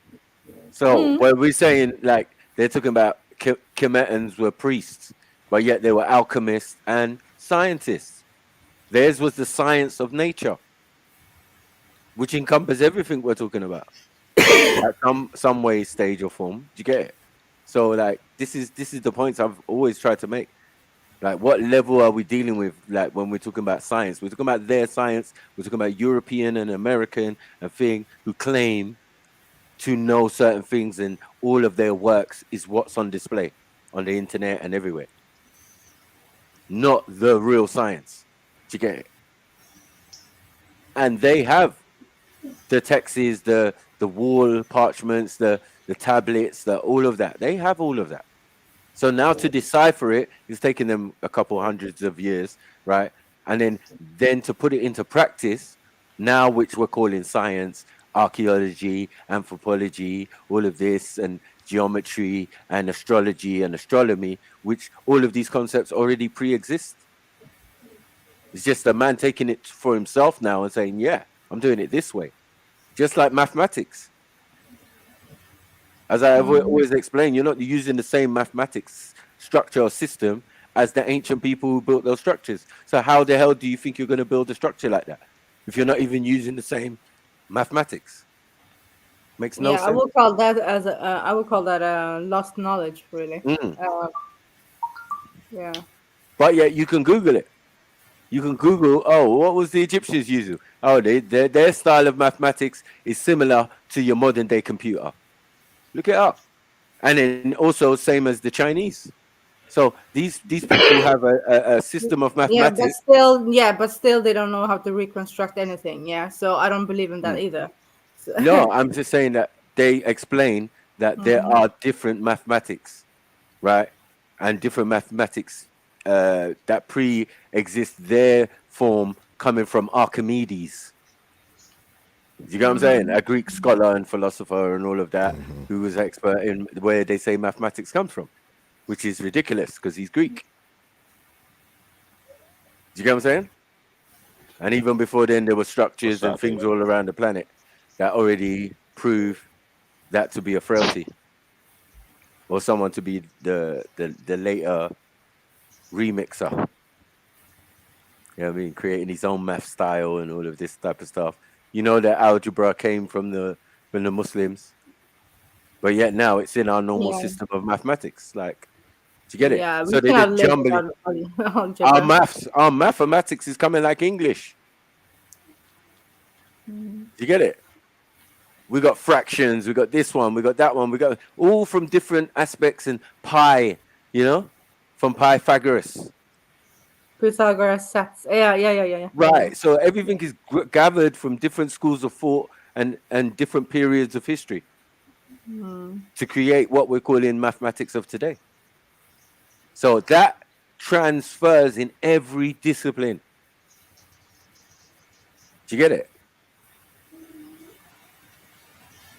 So when we're saying, like, they're talking about Kemetans were priests, but yet they were alchemists and scientists. Theirs was the science of nature, which encompasses everything we're talking about at some way, stage, or form. Do you get it? So, like, this is the points I've always tried to make. Like, what level are we dealing with? Like, when we're talking about science, we're talking about their science. We're talking about European and American and thing who claim to know certain things, and all of their works is what's on display on the internet and everywhere. Not the real science. Do you get it? And they have the texts, the wall parchments, the tablets, all of that. They have all of that. So now to decipher it is taking them a couple hundreds of years, right? And then to put it into practice now, which we're calling science, archaeology, anthropology, all of this, and geometry and astrology and astronomy, which all of these concepts already pre-exist. It's just a man taking it for himself now and saying, yeah, I'm doing it this way. Just like mathematics. As I always explain, you're not using the same mathematics structure or system as the ancient people who built those structures. So how the hell do you think you're going to build a structure like that if you're not even using the same mathematics? Makes no sense. I would call that lost knowledge, really. Yeah. But yeah, you can Google it. You can Google, oh, what was the Egyptians using? Oh, their style of mathematics is similar to your modern day computer. Look it up. And then also same as the Chinese. So these people have a system of mathematics. But still they don't know how to reconstruct anything. Yeah. So I don't believe in that either. So. No, I'm just saying that they explain that there are different mathematics, right? And different mathematics that pre-exist their form coming from Archimedes. You get what I'm saying? A Greek scholar and philosopher and all of that, who was expert in where they say mathematics comes from, which is ridiculous because he's Greek. Do you get what I'm saying? And even before then, there were structures and things all around the planet that already prove that to be a frailty, or someone to be the later remixer. You know what I mean? Creating his own math style and all of this type of stuff. You know that algebra came from the Muslims, but yet now it's in our normal system of mathematics. Like, do you get it? Yeah, so they did jumbling. Our mathematics is coming like English. Do you get it? We got fractions, we got this one, we got that one, we got all from different aspects, and pi, you know, from Pythagoras. Pythagoras sets. Yeah. Right. So everything is gathered from different schools of thought and different periods of history to create what we're calling mathematics of today. So that transfers in every discipline. Do you get it?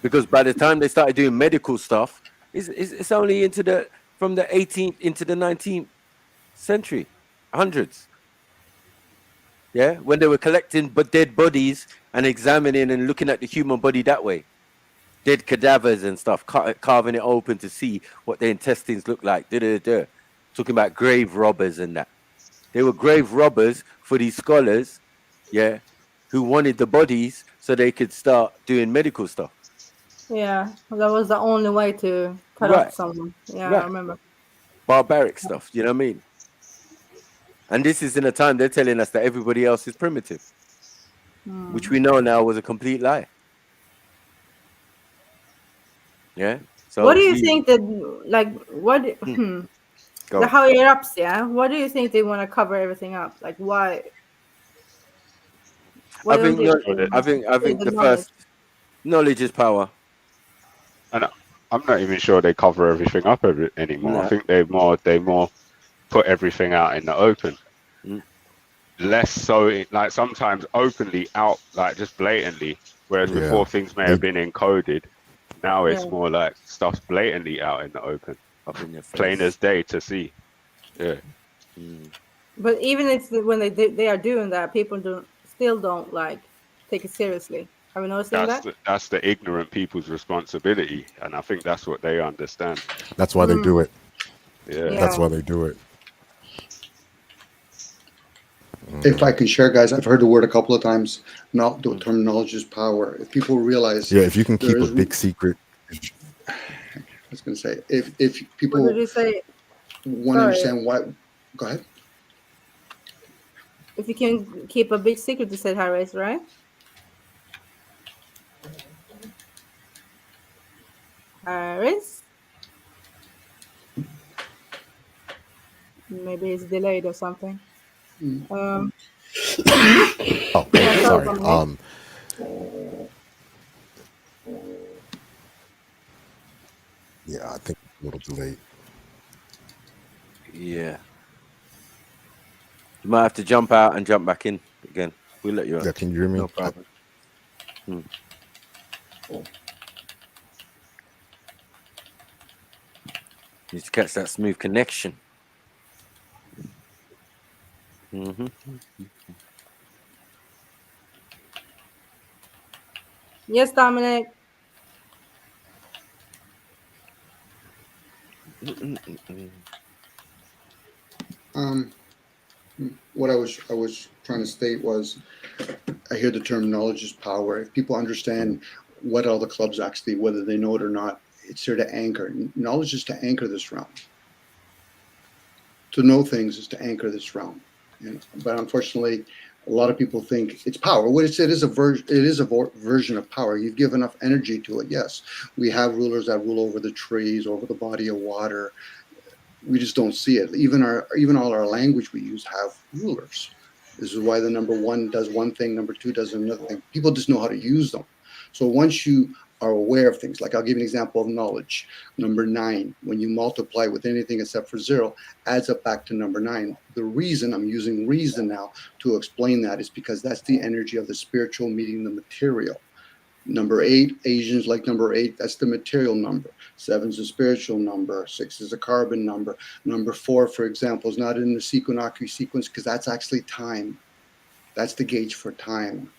Because by the time they started doing medical stuff, it's only from the 18th into the 19th century, hundreds. Yeah, when they were collecting dead bodies and examining and looking at the human body that way, dead cadavers and stuff, carving it open to see what the intestines look like. Talking about grave robbers and that. They were grave robbers for these scholars, yeah, who wanted the bodies so they could start doing medical stuff. Yeah, that was the only way to cut off Right, someone. Yeah, I right. remember. Barbaric stuff, you know what I mean? And this is in a time they're telling us that everybody else is primitive, which we know now was a complete lie. Yeah. So What do you we think that, like, what, go the on. higher ups, yeah? What do you think they want to cover everything up? Like, why? Why I don't think they I say think the the knowledge? first knowledge is power. And I'm not even sure they cover everything up anymore. I Nah. think they more put everything out in the open. Less so, like sometimes openly out, like just blatantly. Whereas before things may have been encoded, now Yeah. it's more like stuff's blatantly out in the open, up in your plain face. as day to see. Yeah. But even if when they are doing that, people still don't like take it seriously. Have you noticed that? That's the ignorant people's responsibility, and I think that's what they understand. That's why they do it. Yeah. That's why they do it. If I can share, guys, I've heard the word a couple of times. Not the term knowledge is power. If people realize, Yeah, if you can keep there a is, big secret. I was going to say, if people What did you say? want to understand why, go ahead. If you can keep a big secret, you said, Harris, right? Harris? Maybe it's delayed or something. Oh, Yeah, sorry. Dominic. Yeah, I think it's a little delayed. Yeah. You might have to jump out and jump back in again. We'll let you out. Yeah, can you hear me? No problem. Need to catch that smooth connection. Yes, Dominic. What I was trying to state was, I hear the term knowledge is power. If people understand what all the clubs actually, whether they know it or not, it's there to anchor. Knowledge is to anchor this realm. To know things is to anchor this realm. But unfortunately, a lot of people think it's power. What it is a version of power. You've given enough energy to it. Yes, we have rulers that rule over the trees, over the body of water. We just don't see it. Even all our language we use have rulers. This is why the number one does one thing, number two does another thing. People just know how to use them. So once you are aware of things, like I'll give you an example of knowledge. Number 9, when you multiply with anything except for 0, adds up back to number 9. The reason I'm using reason now to explain that is because that's the energy of the spiritual meeting the material. Number 8, Asians like number 8, that's the material number. 7 is a spiritual number. 6 is a carbon number. Number 4, for example, is not in the Sequenaki sequence because that's actually time. That's the gauge for time.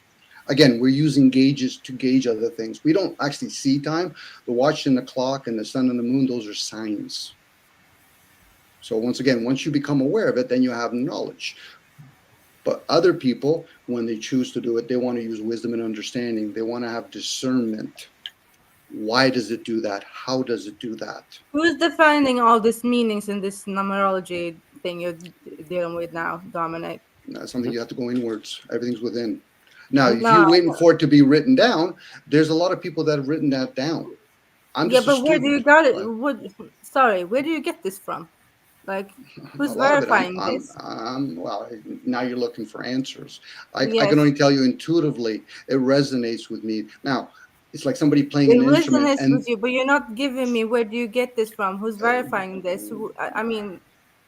Again, we're using gauges to gauge other things. We don't actually see time. The watch and the clock and the sun and the moon, those are signs. So once again, once you become aware of it, then you have knowledge. But other people, when they choose to do it, they want to use wisdom and understanding. They want to have discernment. Why does it do that? How does it do that? Who's defining all these meanings in this numerology thing you're dealing with now, Dominic? That's something you have to go inwards. Everything's within. Now, if you're waiting for it to be written down, there's a lot of people that have written that down. I'm just but where do you got it? Right? Where do you get this from? Like, who's A lot of it, verifying this? well, now you're looking for answers. I can only tell you intuitively, it resonates with me. Now, it's like somebody playing It an instrument. resonates with you, but you're not giving me where do you get this from? Who's verifying this? I mean,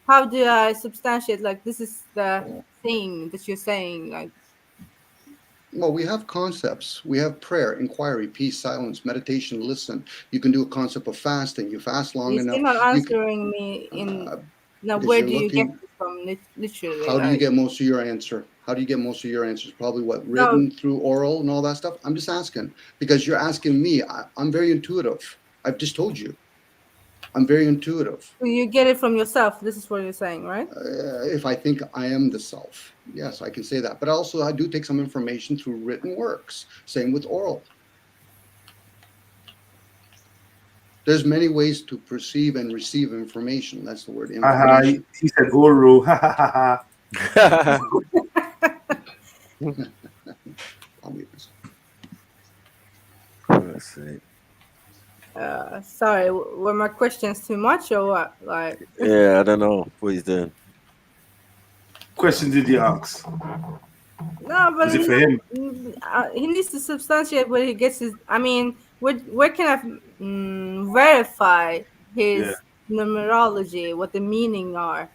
how do I substantiate, like, this is the thing that you're saying? Like, well, we have concepts. We have prayer, inquiry, peace, silence, meditation, listen. You can do a concept of fasting. You fast long you're enough. still not answering me in now. because Where you're do you get looking- this from? Literally, How do you get most of your answer? How do you get most of your answers? Probably what, written through oral and all that stuff? I'm just asking because you're asking me. I'm very intuitive. I've just told you. I'm very intuitive. You get it from yourself. This is what you're saying, right? If I think I am the self, yes, I can say that. But also, I do take some information through written works. Same with oral. There's many ways to perceive and receive information. That's the word, information. He said oral. Ha ha ha. I'll mute myself. Let's see. Sorry, were my questions too much or what? Like, Yeah, I don't know what he's doing. Question did you ask? no, but Is it for him? He needs to substantiate where he gets his. I mean, where can I verify his numerology, what the meaning are?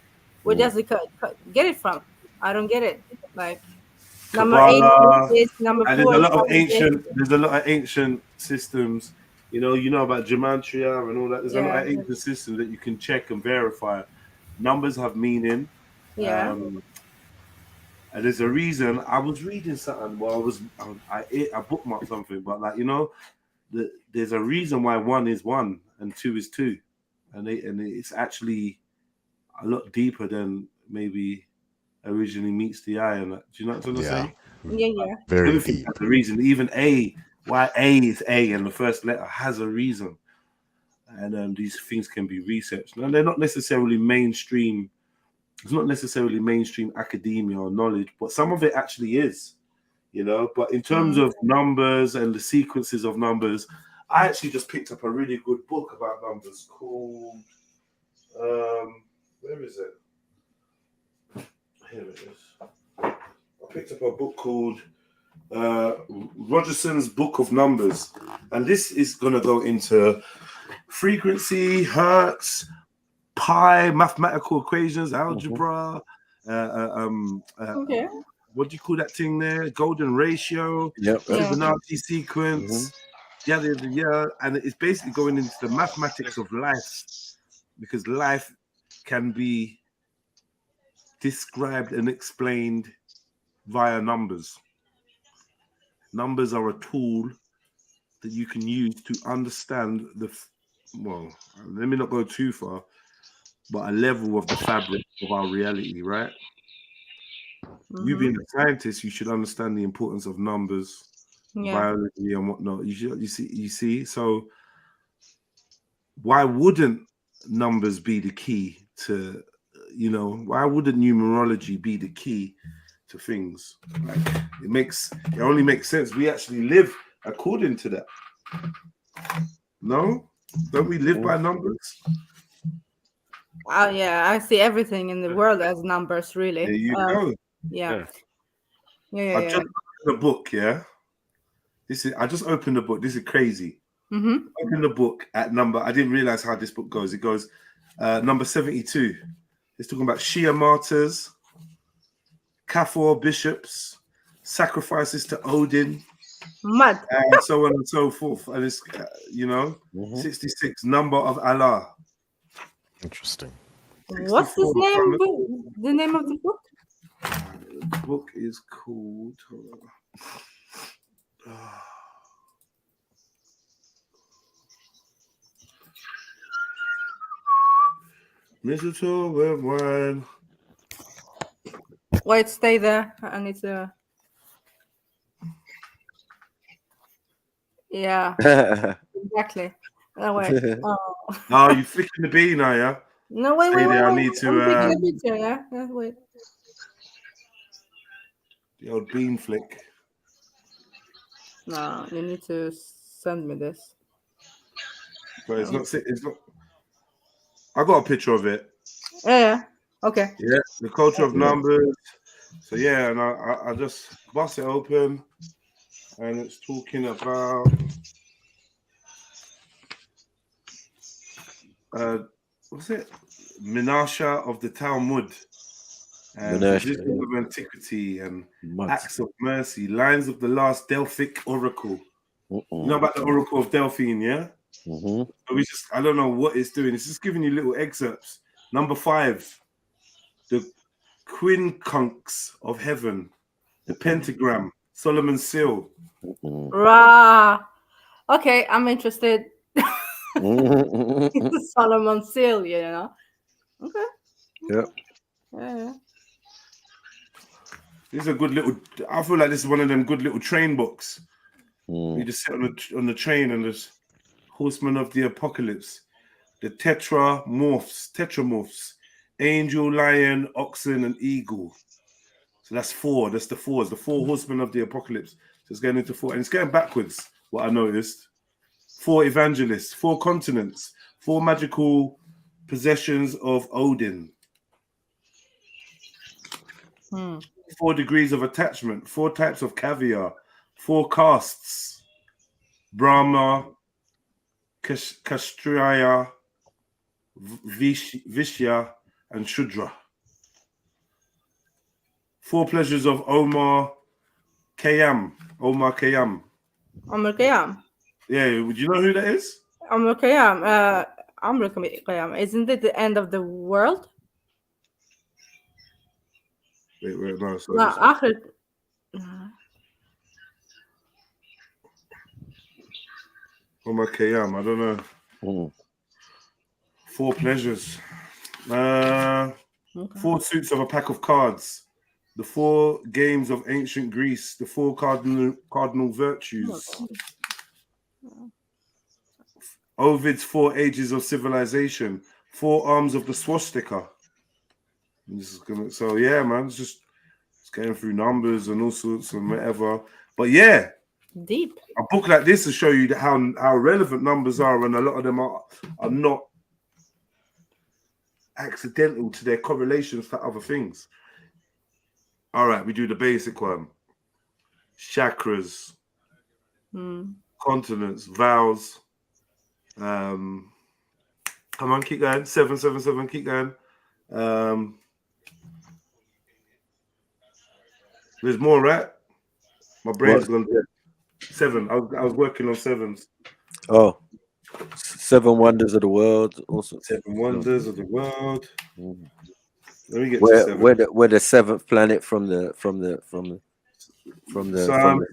Where does he get it from? I don't get it. Like, number 8 is this, number 4 and there's a is lot of this. there's a lot of ancient systems. You know about gematria and all that. There's a lot of ancient systems that you can check and verify. Numbers have meaning. Yeah. And there's a reason. I was reading something. Well, I bookmarked something, but like there's a reason why 1 is 1 and 2 is 2, and it's actually a lot deeper than maybe originally meets the eye. And do you know what I'm saying? Yeah. Very Everything deep. has a reason. Even why A is A and the first letter has a reason. And these things can be researched. And they're not necessarily mainstream. It's not necessarily mainstream academia or knowledge, but some of it actually is, But in terms of numbers and the sequences of numbers, I actually just picked up a really good book about numbers called, where is it? Here it is. I picked up a book called Rogerson's Book of Numbers, and this is going to go into frequency, hertz, pi, mathematical equations, algebra, Okay. what do you call that thing there? Golden ratio, Fibonacci sequence, and it's basically going into the mathematics of life, because life can be described and explained via numbers. Numbers are a tool that you can use to understand let me not go too far, but a level of the fabric of our reality, right? You being a scientist, you should understand the importance of numbers, biology and whatnot. You see. So why wouldn't numbers be the key to, why wouldn't numerology be the key to things? Like, it only makes sense. We actually live according to that. No? Don't we live by numbers? Oh yeah, I see everything in the world as numbers, really. There you go. Yeah. I just opened the book, I just opened the book. This is crazy. Open the book at number. I didn't realize how this book goes. It goes number 72. It's talking about Shia martyrs, Kafur bishops, sacrifices to Odin, and so on and so forth. And it's 66, number of Allah. Interesting. What's his name? The name of the book? The book is called. Mistletoe, red wine. Wait, stay there. I need to. Yeah. Exactly. Oh wait. Oh, you flicking the bean, are you? No, wait. I need to. I'm taking a picture. Yeah. Wait. The old bean flick. No, you need to send me this. But it's not. It's not. I got a picture of it. Yeah. Okay. Yeah, the culture of numbers. So yeah, and I just bust it open, and it's talking about what's it? Minasha of the Talmud, and position of antiquity and acts of mercy, lines of the last Delphic oracle. You know about the oracle of Delphine, yeah? I don't know what it's doing. It's just giving you little excerpts. Number 5, the quincunx of heaven, the pentagram, Solomon's seal. Rah. Okay, I'm interested. Solomon's seal, you know. Okay. Yeah. Yeah. This is a good little. I feel like this is one of them good little train books. You just sit on the train and there's Horsemen of the Apocalypse, the tetramorphs, angel, lion, oxen, and eagle. So that's four. That's the fours. The four horsemen of the apocalypse. So it's going into four, and it's going backwards. What I noticed: 4 evangelists, 4 continents, 4 magical possessions of Odin. 4 degrees of attachment, 4 types of caviar, 4 castes: Brahma, Kshatriya, Vishya, and Shudra. 4 pleasures of Omar Khayyam. Omar Khayyam. Omar Khayyam. Yeah, would you know who that is? Omar Khayyam. Omar Khayyam. Isn't it the end of the world? Wait, no, sorry. No, Akhir. Omar Khayyam, I don't know. 4 pleasures. 4 suits of a pack of cards. The 4 games of ancient Greece. The 4 cardinal virtues. Ovid's 4 ages of civilization. 4 arms of the swastika. So yeah, man, it's going through numbers and all sorts and whatever. But yeah, deep. A book like this will show you how relevant numbers are, and a lot of them are not accidental to their correlations to other things. All right, we do the basic one: chakras, continents, vowels. Come on, keep going. 777. Keep going. There's more, right? My brain's gone dead. 7. I was working on 7s. Oh, 7 wonders of the world. Also, 7 wonders of the world. Let me get where, to 7. Where the 7th planet from the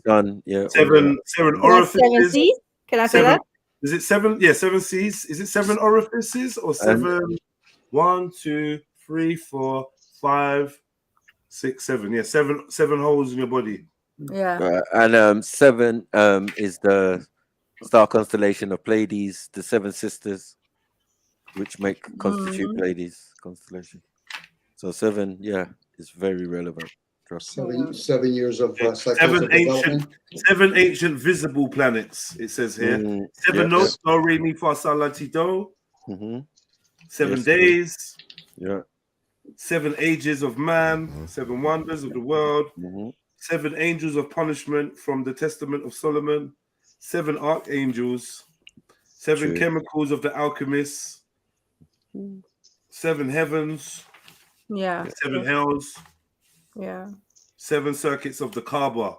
sun. Yeah. 7 orifices. 7 seas? Can I say that? Is it 7? Yeah, 7 seas. Is it 7 orifices or 7? 1, 2, 3, 4, 5, 6, 7. Yeah, 7 holes in your body. Yeah. And 7 is the star constellation of Pleiades, the 7 sisters, which constitute Pleiades constellation. So 7, yeah, is very relevant. 7 years of cycles of development. 7 ancient visible planets. It says here. 7 notes. Do, re, mi, fa, sol, la, ti, do. 7 days. Yeah. 7 ages of man. 7 wonders of the world. 7 angels of punishment from the Testament of Solomon. 7 archangels. 7 chemicals of the alchemists. 7 heavens. Yeah. 7 hells. Yeah. 7 circuits of the Kaba.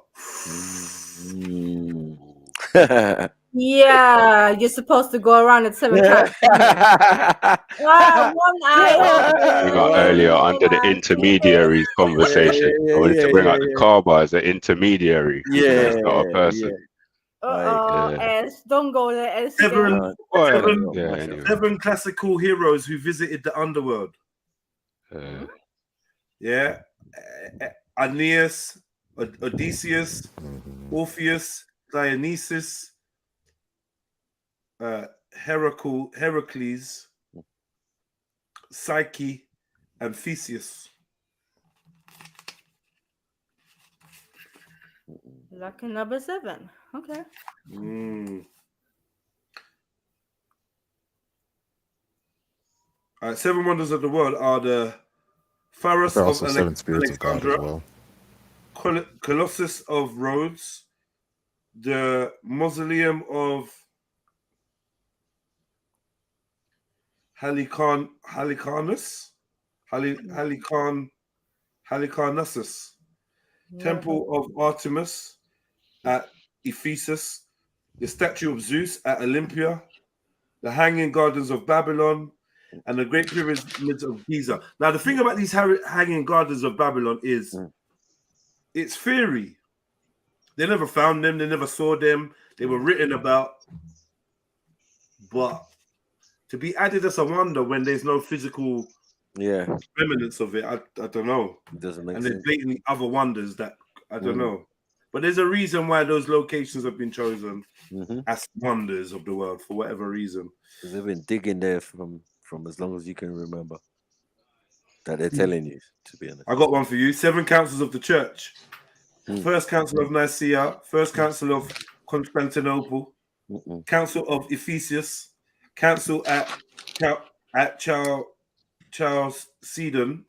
Yeah, you're supposed to go around it 7 times. 1 eye. We got earlier under the intermediaries conversation. I wanted to bring out the Kaba as an intermediary. Yeah, not a person. Ash, don't go there. Ash. 7 classical heroes who visited the underworld. Yeah. Aeneas, Odysseus, Orpheus, Dionysus, Heracles, Psyche, and Theseus. Lucky number 7. Okay. All right, 7 wonders of the world are the Pharos There are of also 7 spirits of God as well. Colossus of Rhodes, the Mausoleum of Halicarnassus, Temple of Artemis at Ephesus, the statue of Zeus at Olympia, the Hanging Gardens of Babylon, and the Great Pyramids of Giza. Now, the thing about these Hanging Gardens of Babylon is it's theory. They never found them. They never saw them. They were written about. But to be added as a wonder when there's no physical remnants of it, I don't know. It doesn't make and sense. there's blatantly other wonders that I don't know. But there's a reason why those locations have been chosen as wonders of the world for whatever reason. Because they've been digging there from as long as you can remember. That they're telling you, to be honest. I got one for you. 7 councils of the church. First Council of Nicaea, First Council of Constantinople, Council of Ephesus, Council at Chalcedon,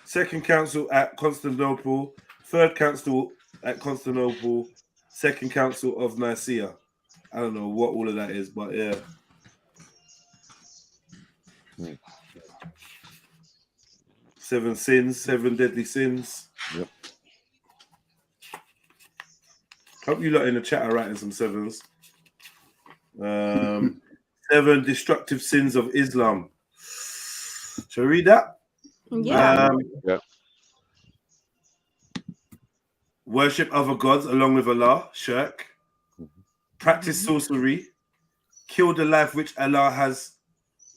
Second Council at Constantinople, Third Council at Constantinople, Second Council of Nicaea. I don't know what all of that is, but yeah. Seven sins, 7 deadly sins. Yep. Hope you lot in the chat are writing some 7s. 7 destructive sins of Islam. Shall we read that? Yeah. Worship other gods along with Allah, shirk. Practice sorcery. Kill the life which Allah has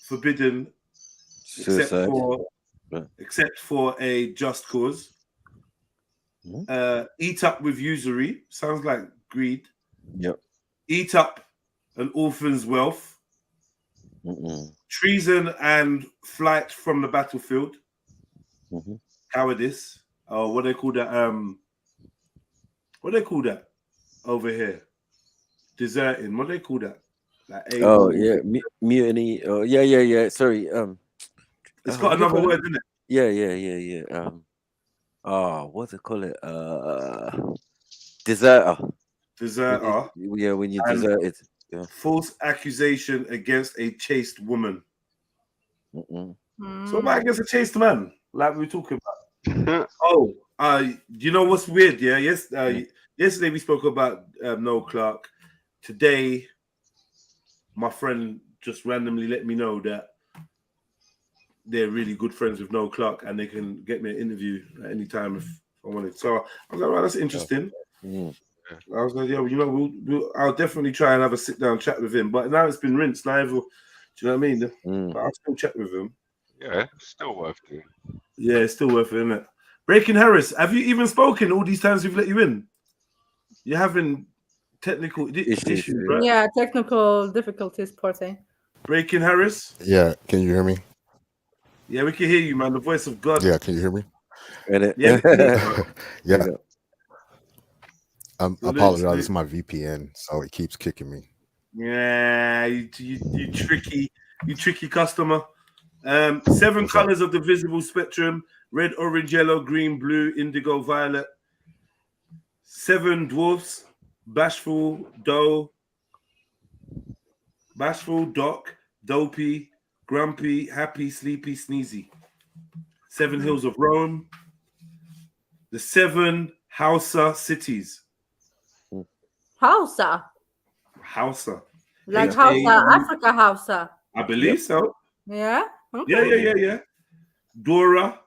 forbidden, except for a just cause. Eat up with usury. Sounds like greed. Yep. Eat up an orphan's wealth. Treason and flight from the battlefield. Cowardice. Oh, what do they call that? What do they call that over here? Deserting. What do they call that? Like mutiny. Oh, yeah. Sorry. It's got another word, isn't it? Yeah. What do they call it? Deserter. Deserter. Yeah, when you deserted. Yeah. False accusation against a chaste woman. So what against a chaste man? Like we were talking about. You know what's weird? Yeah, yesterday we spoke about Noel Clark. Today, my friend just randomly let me know that they're really good friends with Noel Clark and they can get me an interview at any time if I wanted. So I was like, well, that's interesting. I was like, I'll definitely try and have a sit down chat with him. But now it's been rinsed. Now, do you know what I mean? But I'll still chat with him. Yeah, it's still worth it. Yeah, it's still worth it, isn't it? Breaking Harris, have you even spoken all these times we've let you in? You're having technical issues, right? Yeah, technical difficulties, poor thing. Breaking Harris? Yeah, can you hear me? Yeah, we can hear you, man. The voice of God. Yeah, can you hear me? Yeah. Yeah. I apologize. It's my VPN, so it keeps kicking me. Yeah, you tricky customer. 7 colors of the visible spectrum: red, orange, yellow, green, blue, indigo, violet. 7 dwarfs: bashful, doc, dopey, grumpy, happy, sleepy, sneezy. 7 hills of Rome. The 7 Hausa cities. Hausa. Like Hausa, Africa Hausa. I believe so. Yeah? Okay. Yeah. Dora,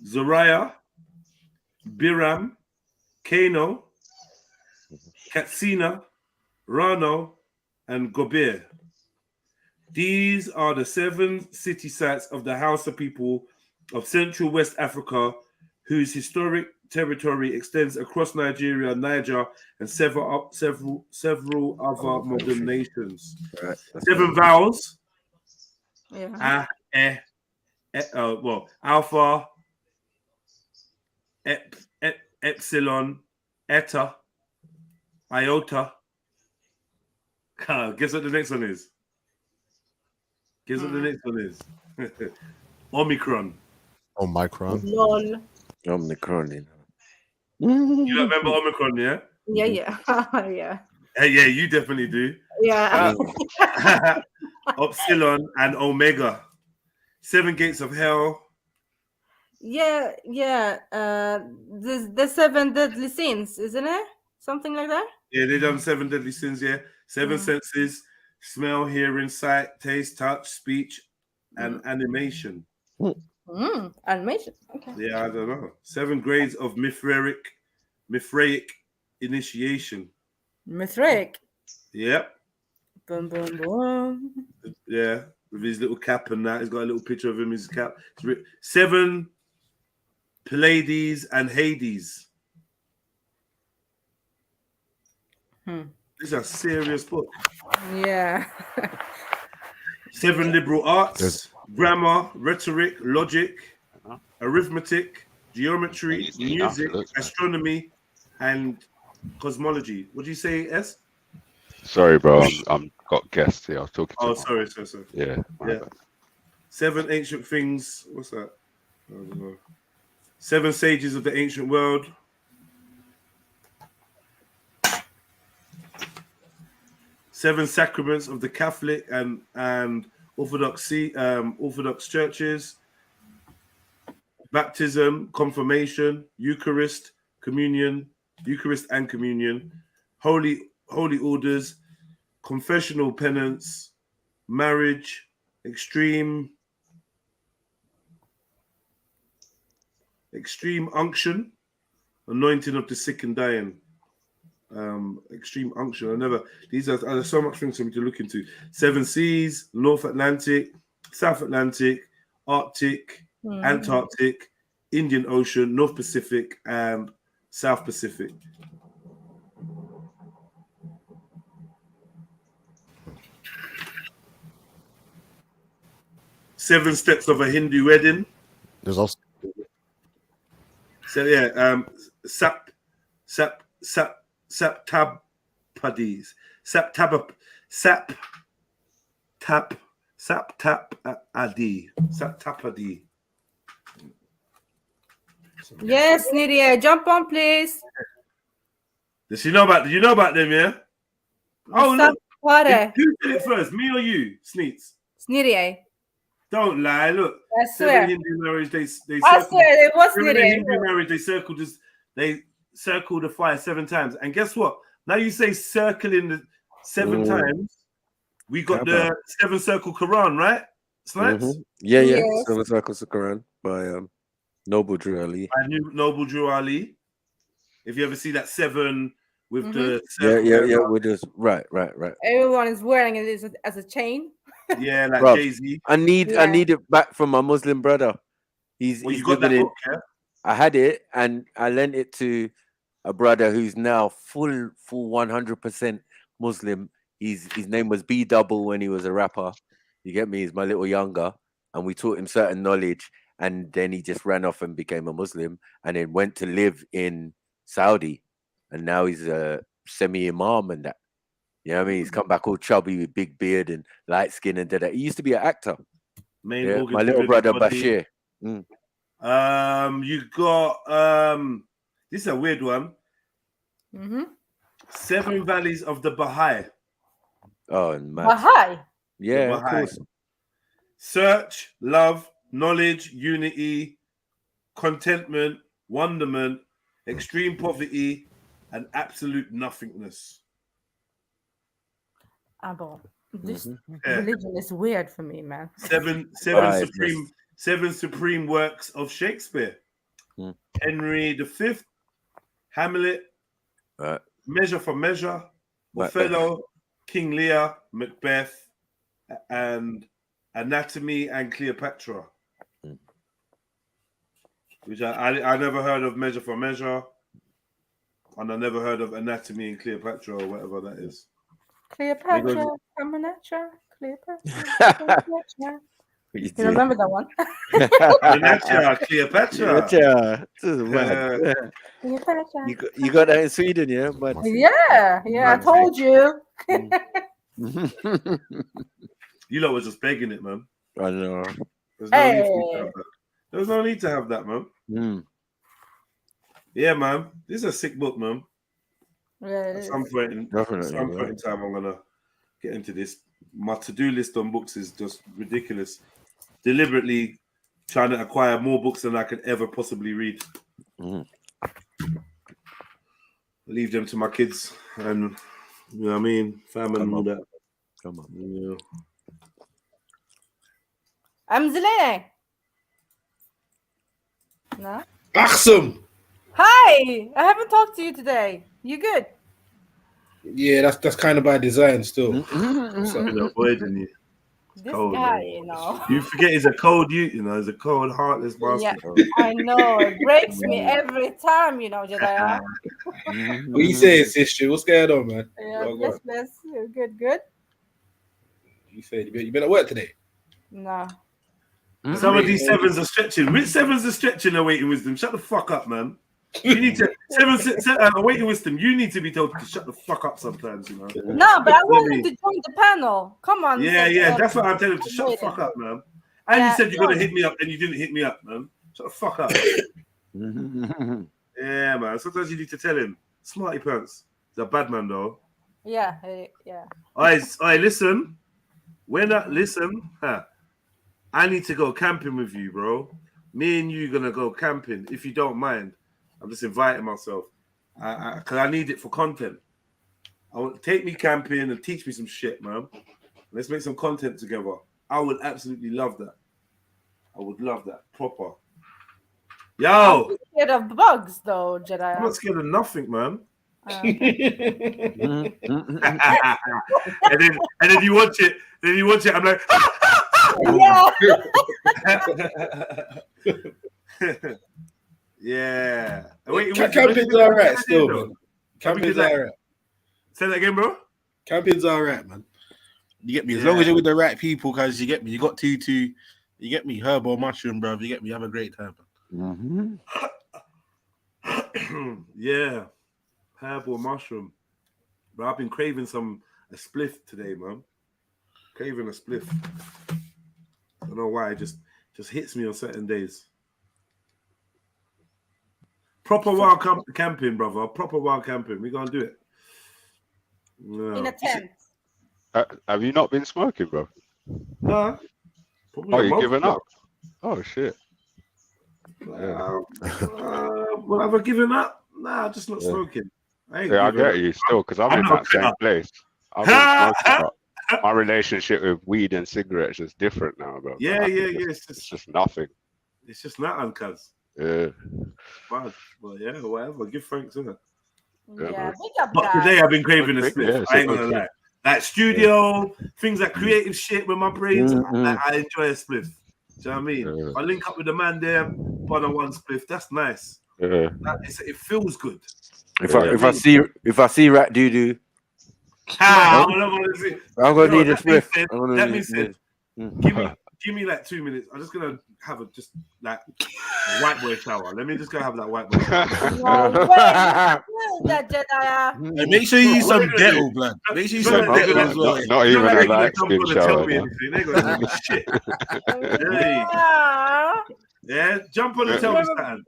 Zariah, Biram, Kano, Katsina, Rano, and Gobir. These are the 7 city sites of the Hausa people of Central West Africa, whose historic territory extends across Nigeria, Niger, and several other modern nations. 7 vowels. Alpha, epsilon, eta, iota. Guess what the next one is? Omicron. Omicron. Lol. Omicron. You don't remember Omicron, yeah? Yeah. Yeah. Yeah, you definitely do. Yeah. Epsilon and Omega. 7 gates of hell. Yeah. The 7 deadly sins, isn't it? Something like that? Yeah, they done 7 deadly sins, yeah. 7 senses: smell, hearing, sight, taste, touch, speech, and animation. Animation. Okay. Yeah, I don't know. 7 grades of Mithraic initiation. Mithraic. Yep. Boom, boom, boom. Yeah, with his little cap and that. He's got a little picture of him, his cap. 7 Pleiades and Hades. This is a serious book. Yeah. 7 liberal arts, grammar, rhetoric, logic, arithmetic, geometry, music, astronomy, and cosmology. What do you say, S? Sorry, bro. I'm got guests here. I was talking to. Oh, sorry. Yeah. Yeah. 7 ancient things. What's that? I don't know. 7 sages of the ancient world. 7 sacraments of the Catholic and Orthodox churches. Baptism, confirmation, Eucharist and communion, holy orders, confessional penance, marriage, extreme unction, anointing of the sick and dying. Extreme unction. These are so much things for me to look into. 7 seas, North Atlantic, South Atlantic, Arctic, Antarctic, Indian Ocean, North Pacific, and South Pacific. Seven steps of a Hindu wedding. There's also Saptapadies. Saptapadi. Yes, Nidia, jump on, please. Did you know about them, yeah? Oh, look. Who did it first, me or you, Sneets? Sneedia. Don't lie, look. I swear. 7 Hindu marriage, they I swear, it was Sneedia. Hindu marriage, they circled the fire 7 times. And guess what? Now you say circling the 7 times, we got the 7 circle Quran, right? Snipes? Yeah. 7 circles of Quran by Noble Drew Ali. Noble Drew Ali. If you ever see that 7 with the yeah, with this right. Everyone is wearing it as a chain. Yeah, like Bruv, Jay-Z. I need it back from my Muslim brother. He's got that book, yeah? I had it and I lent it to a brother who's now full 100% Muslim. His name was B Double when he was a rapper. You get me? He's my little younger, and we taught him certain knowledge, and then he just ran off and became a Muslim, and then went to live in Saudi, and now he's a semi-imam and that. You know what I mean? He's come back all chubby with big beard and light skin and that. He used to be an actor. My little brother Bashir. You got this is a weird one. 7 valleys of the Baha'i. Oh, man. Baha'i. Yeah, Baha'i. of course. Search, love, knowledge, unity, contentment, wonderment, extreme poverty, and absolute nothingness. This religion is weird for me, man. 7 supreme works of Shakespeare. Henry V, Hamlet, Measure for Measure, Othello, King Lear, Macbeth, and Anatomy and Cleopatra. Which I never heard of Measure for Measure, and I never heard of Anatomy and Cleopatra or whatever that is. Cleopatra, coming at you. Cleopatra. You remember that one? Cleopatra. You got that in Sweden, yeah? But Yeah, I told you. You lot was just begging it, man. I know. There's no need to have that, man. Yeah, man. This is a sick book, man. Yeah, At some point in time, I'm gonna get into this. My to-do list on books is just ridiculous. Deliberately trying to acquire more books than I could ever possibly read. Leave them to my kids and you know what I mean, family and all that. Come on. Yeah. I'm Zilene. No. Awesome. Hi. I haven't talked to you today. You good? Yeah, that's kind of by design still. Been avoiding you. This Cold, guy, man. you know. You forget he's a cold you know, he's a cold, heartless Yeah, bastard. I know. It breaks me every time, you know, Jedediah. What you saying, sister? What's going on, man? Yeah, Oh, bless, God. bless. Good, good. You saying you been at work today? No. Some of these sevens are stretching. Which sevens are stretching awaiting wisdom? Shut the fuck up, man. You need to awaiting wisdom. You need to be told to shut the fuck up sometimes, you know. No, but I wanted to join the panel. Come on. Yeah. That's what I'm telling him to shut the fuck up, man. And you said you're gonna hit me up, and you didn't hit me up, man. Shut the fuck up. Yeah, man. Sometimes you need to tell him. Smarty pants. He's a bad man, though. Yeah. All right, listen. Listen. I need to go camping with you, bro. Me and you gonna go camping, if you don't mind. I'm just inviting myself. Because I need it for content. I want take me camping and teach me some shit, man. Let's make some content together. I would absolutely love that. I would love that. Proper. Yo! I'm scared of bugs, though, Jedediah. I'm not scared of nothing, man. Okay. and then you watch it. I'm like, yeah. Wait, camping's alright still, man. Camping's alright. Say that again, bro. Camping's alright, man. You get me? As long as you're with the right people, because you get me. You got to you get me, herb or mushroom, bro. You get me? Have a great time. Yeah, herb or mushroom. But I've been craving a spliff today, man. Craving a spliff. I don't know why. It just hits me on certain days. Proper wild camping, brother. Proper wild camping. We're gonna do it. No. In a tent. Have you not been smoking, bro? No. Oh, you giving up? Oh shit. Well, have I given up? Nah, just not smoking. I get you still, because I'm in that same place. I've been smoking, but my relationship with weed and cigarettes is different now, bro. Yeah. It's just nothing. It's just nothing, cuz. Yeah. But yeah, whatever. Give thanks, isn't it? Yeah, big up, but guys. today I've been craving a spliff. Yeah, I ain't gonna lie. Like studio, things like creative shit with my brains, I enjoy a spliff. Do you know what I mean? I link up with the man there, one on one spliff. That's nice. It feels good. If I see rat doo doo, I'm gonna need a spliff. That means said, give me like 2 minutes. I'm just gonna have a white boy shower. Let me just go have that white boy shower. That Jedediah. Hey, make sure you use some Dettol, blood. Make sure you use some Dettol as well. Not even a light skin shower. They're gonna do shit. Yeah, jump on and tell me something.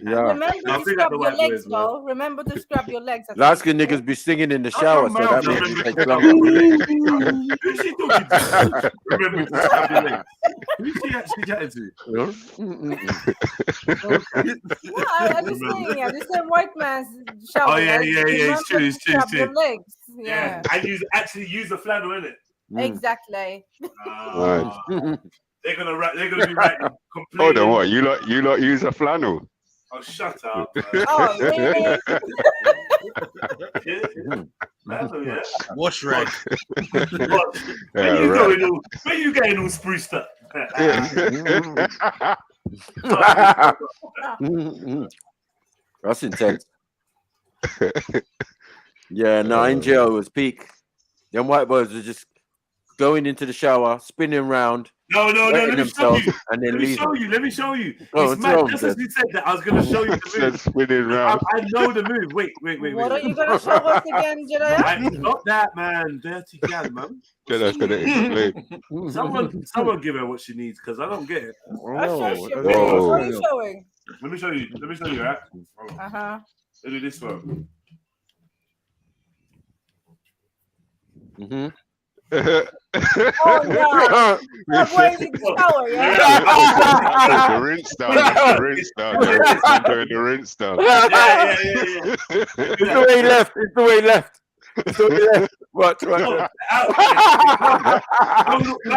Remember to scrub your legs, though. Remember to scrub your legs. Light skin niggas be singing in the shower, so that makes it take longer. Who's she talking to? Remember to scrub your legs. Who's she actually chatting to? I just saying, I just said white man's shower. Oh yeah. It's true. Scrub your legs. Yeah. And actually use the flannel in it. Exactly. They're gonna be writing. Hold on, what? You lot use a flannel? Oh, shut up. Oh, really? Yeah. Wash rag. Where you getting all spruced up? That's intense. Yeah, no, in jail was peak. Them white boys were just going into the shower, spinning round. No, let me show you. And then Let me show you. Oh, it's mad. Just as you said that, I was going to show you the move. Spinning round. I know the move. Wait. What are you going to show us again, Jedediah? Not that, man. Dirty gal, man. That's going to explain. Someone give her what she needs, because I don't get it. What are you showing? Let me show you, right? Uh-huh. Let me do this one. Oh no! Where's the shower? Yeah. The rinse down. That's the rinse down. I'm doing the rinse down. Yeah. It's the way left. It's the way left. It's the way left. Watch.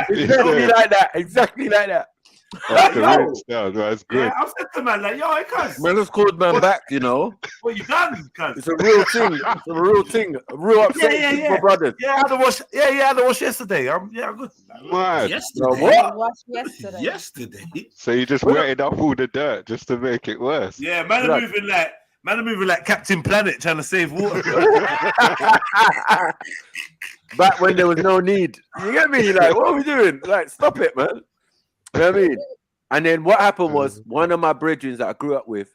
Exactly like that. Exactly like that. Like, yo, That's good. yeah, I said to man, like, yo, cuz. Man has called man back, you know. What you done, cuz? It's a real thing. It's a real thing. A real upsetting thing for brothers. Yeah, I had to wash. Yeah, I had to wash yesterday. Yeah, I'm good. Mad. Yesterday. What? Watch yesterday. Yesterday. So you just wetted up all the dirt just to make it worse. Yeah, man are moving like Captain Planet trying to save water. Back when there was no need. You get me? Like, what are we doing? Like, stop it, man. You know what I mean? And then what happened was one of my brethren that I grew up with,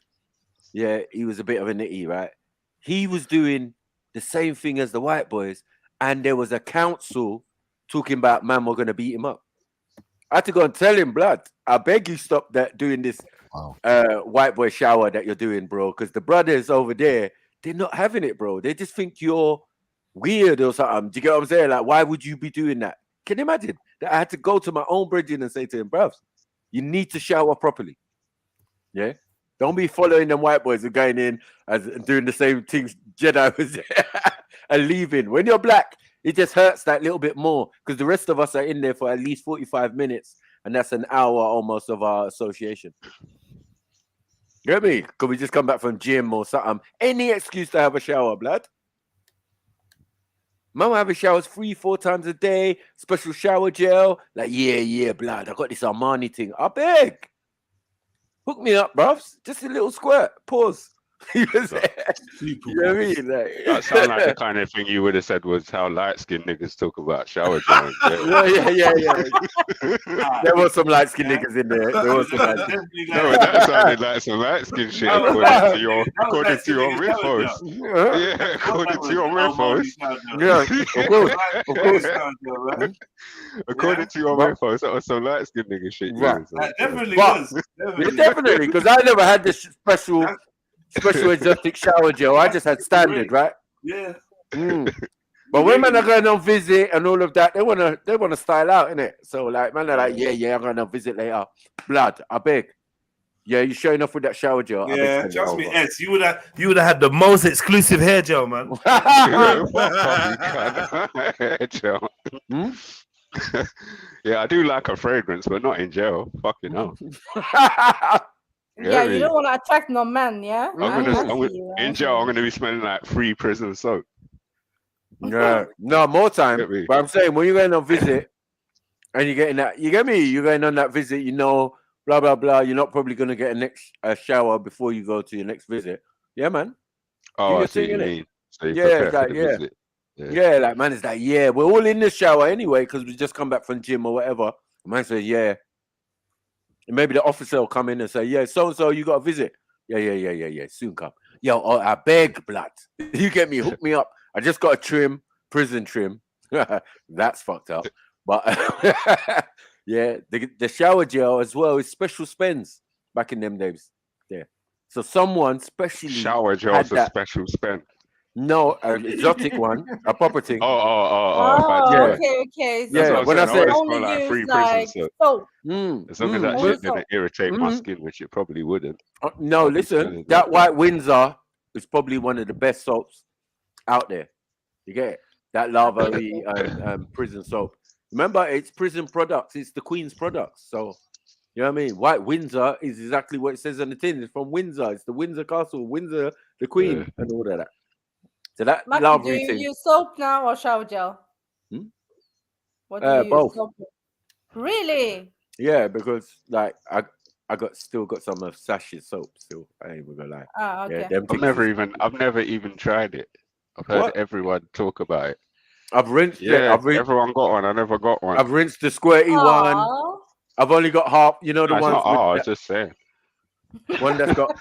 yeah, he was a bit of a nitty, right? He was doing the same thing as the white boys, and there was a council talking about man were gonna beat him up. I had to go and tell him, blood, I beg you stop that doing this white boy shower that you're doing, bro. Because the brothers over there, they're not having it, bro. They just think you're weird or something. Do you get what I'm saying? Like, why would you be doing that? Can you imagine that I had to go to my own brethren and say to him, bruv, you need to shower properly. Yeah. Don't be following them white boys who are going in and doing the same things Jedi was and leaving. When you're black, it just hurts that little bit more because the rest of us are in there for at least 45 minutes, and that's an hour almost of our association. You get me? Could we just come back from gym or something? Any excuse to have a shower, blood. Mama having showers 3-4 times a day, special shower gel. Like, yeah, blood. I got this Armani thing. I beg. Hook me up, bruv. Just a little squirt. Pause. You know what I mean? Like, that sounds like the kind of thing you would have said was how light-skinned niggas talk about shower gel. Yeah. There was some light-skinned niggas in there. There was some light-skinned. No, that sounded like some light-skinned shit according to your infos. Yeah, according to your infos. Yeah, of course. According to your infos, that was some light-skinned nigga shit. Right. That definitely was. Definitely, because I never had this special exotic shower gel. I just had standard, right? Yeah. But when men are going on visit and all of that, they wanna style out, innit? So like man are like, yeah, I'm going on visit later. Blood, I beg. Yeah, you showing off with that shower gel. Yeah, trust me, Ed. You would have had the most exclusive hair gel, man. Hair gel. Yeah, I do like a fragrance, but not in gel. Fucking hell. Yeah, you don't want to attract no man, yeah? In gel, I'm going to be smelling like free prison soap. Yeah, no, more time. But I'm saying, when you're going on visit and you're getting that, you get me? You're going on that visit, you know, blah, blah, blah. You're not probably going to get a shower before you go to your next visit. Yeah, man. Oh, I see what you mean. So Yeah, like, man, it's like, yeah, we're all in the shower anyway because we just come back from gym or whatever. Man says, yeah. And maybe the officer will come in and say, yeah, so-and-so, you got a visit. Yeah, soon come. Yo, I beg, blood. You get me? Hook me up. I just got a trim, prison trim. That's fucked up. But, yeah, the shower gel as well is special spends back in them days. Yeah. So someone specially... Shower gel is a special spend. No, an exotic one, a proper thing. Okay. Yeah, when I say only like use free like prison soap. As long as that shit didn't irritate my skin, which it probably wouldn't. No, listen, that White Windsor is probably one of the best soaps out there. You get it? That lava prison soap. Remember, it's prison products. It's the Queen's products. So, you know what I mean? White Windsor is exactly what it says on the tin. It's from Windsor. It's the Windsor Castle, Windsor, the Queen, and all of that. So that Maki, do you use soap now or shower gel? What do you both. use? Soap? Really? Yeah, because like I still got some of Sash's soap still. I ain't gonna lie. Oh, okay. Yeah, I've never even tried it. I've heard everyone talk about it. I've rinsed. Yeah, everyone got one. I never got one. I've rinsed the squirty one. I've only got half. You know the ones. I was just saying. One that's got.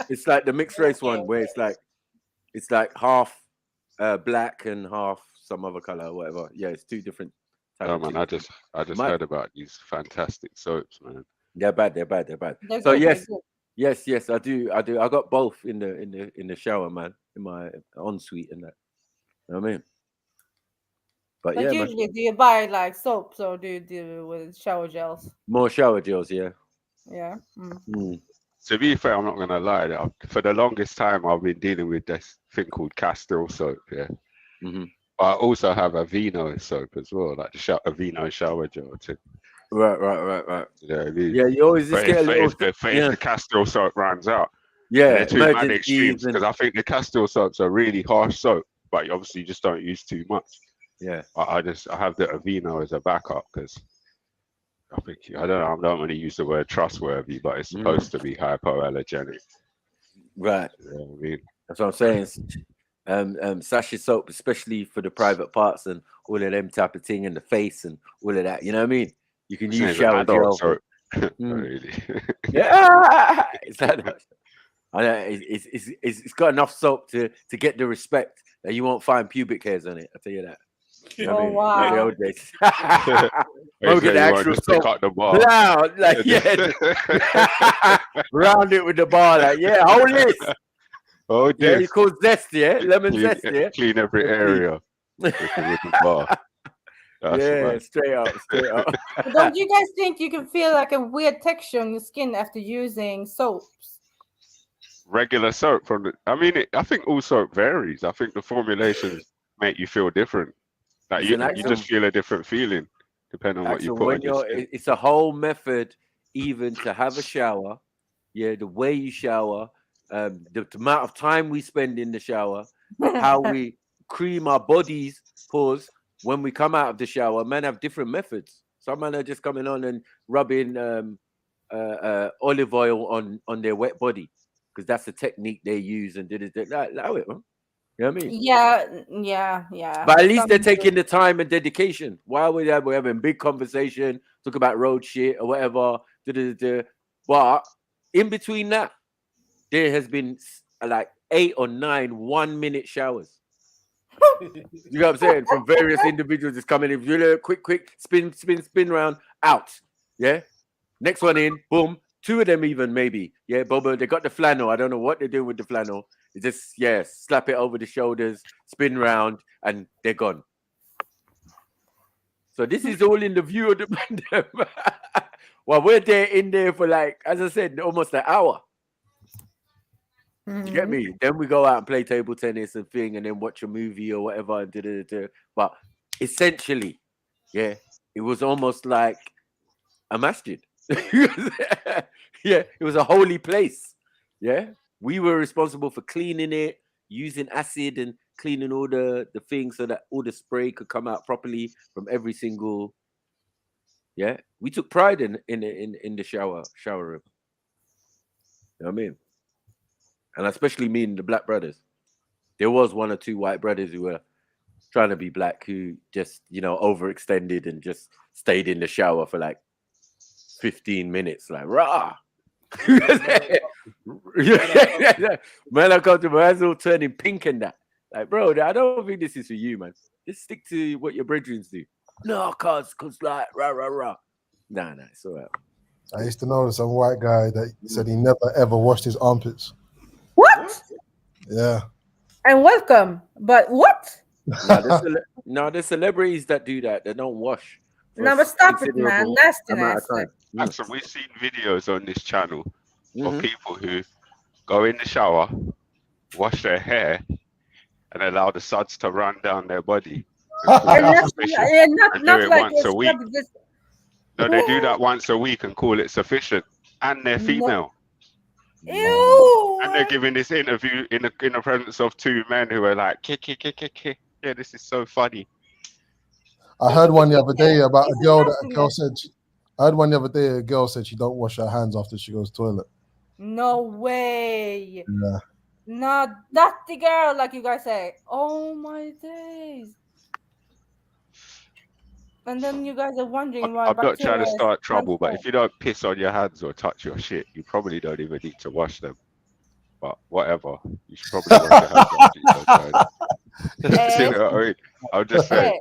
It's like the mixed race one where it's like half black and half some other color or whatever. Yeah, it's two different. Oh man, I just heard about these fantastic soaps, man. They're bad. They're so good, yes, I do. I got both in the shower, man, in my ensuite and that. You know what I mean? But yeah, usually, do you buy like soaps or do you deal with shower gels? More shower gels, yeah. Yeah. To be fair, I'm not gonna lie. For the longest time, I've been dealing with this thing called Castile soap. Yeah. But I also have a Vino soap as well, like the Vino shower gel too. Right. You know what I mean? Yeah, you always just But get a little. if the Castile soap runs out, Yeah, they're two mad emergencies extremes, and because I think the Castile soaps are really harsh soap, but you obviously just don't use too much. yeah. I have the Aveeno as a backup, because I think I don't want to use the word trustworthy, but it's supposed to be hypoallergenic. Right. You know what I mean? That's what I'm saying. Sachet soap, especially for the private parts and all of them type of thing, and the face and all of that. You know what I mean? You can It's use an shower adult gel. soap. Not really. Yeah, it's that. I know it's got enough soap to get the respect that you won't find pubic hairs on it. I'll tell you that. You know what I mean? Not the wow. old days. They When we get say the you won't actual just pick soap, up the bar. blow, like round it with the bar, like hold this. Oh, Yeah, this. it's called zest, yeah, lemon Clean, zest, yeah. clean every area with the bar. That's Yeah, right. straight up. But don't you guys think you can feel like a weird texture on your skin after using soaps? Regular soap from the. I mean, I think all soap varies. I think the formulations make you feel different. Like you just feel a different feeling depending on what you Axel, put when on your skin. it's a whole method, even to have a shower. Yeah, the way you shower, the amount of time we spend in the shower, how we cream our bodies, pause, when we come out of the shower. Men have different methods. Some men are just coming on and rubbing olive oil on their wet body, because that's the technique they use, and allow it, man. You know what I mean? Yeah. But at least they're taking the time and dedication. While we're having big conversation, talk about road shit or whatever. But in between that, there has been like 8 or 9 1-minute showers. You know what I'm saying? From various individuals just coming in. You know, quick, spin round, out. Yeah. Next one in, boom. 2 of them even maybe. Yeah, Boba, they got the flannel. I don't know what they're doing with the flannel. It just, slap it over the shoulders, spin round, and they're gone. So this is all in the view of the pandemic. Well, we're in there for, like, as I said, almost an hour. You get me? Then we go out and play table tennis and thing, and then watch a movie or whatever. And But essentially, it was almost like a masjid. It was a holy place. Yeah, we were responsible for cleaning it, using acid and cleaning all the things so that all the spray could come out properly from every single. Yeah, we took pride in the shower room. You know what I mean? And especially me and the black brothers. There was 1 or 2 white brothers who were trying to be black, who just, overextended and just stayed in the shower for like 15 minutes, like rah. Man, I come to my eyes all turning pink and that. Like, bro, I don't think this is for you, man. Just stick to what your brethren do. No, cause like rah. Nah, it's all right. I used to know some white guy that said he never ever washed his armpits. What? Yeah. And welcome, but what? No, there's celebrities that do that. They don't wash. No, but stop it, man. Nastiness. So we've seen videos on this channel of people who go in the shower, wash their hair, and allow the suds to run down their body. Not it like once a week. No, they do that once a week and call it sufficient. And they're female. Ew. And they're giving this interview in the presence of 2 men who are like, yeah, this is so funny. I heard one the other day about a girl that a girl said. I heard one the other day a girl said she don't wash her hands after she goes to the toilet. No way. Yeah. Not dirty girl, like you guys say. Oh my days. And then you guys are wondering why. I'm not trying to start trouble, but if you don't piss on your hands or touch your shit, you probably don't even need to wash them. But whatever, you should probably wash your hands after you go to the toilet. You know what I mean? I'm just saying,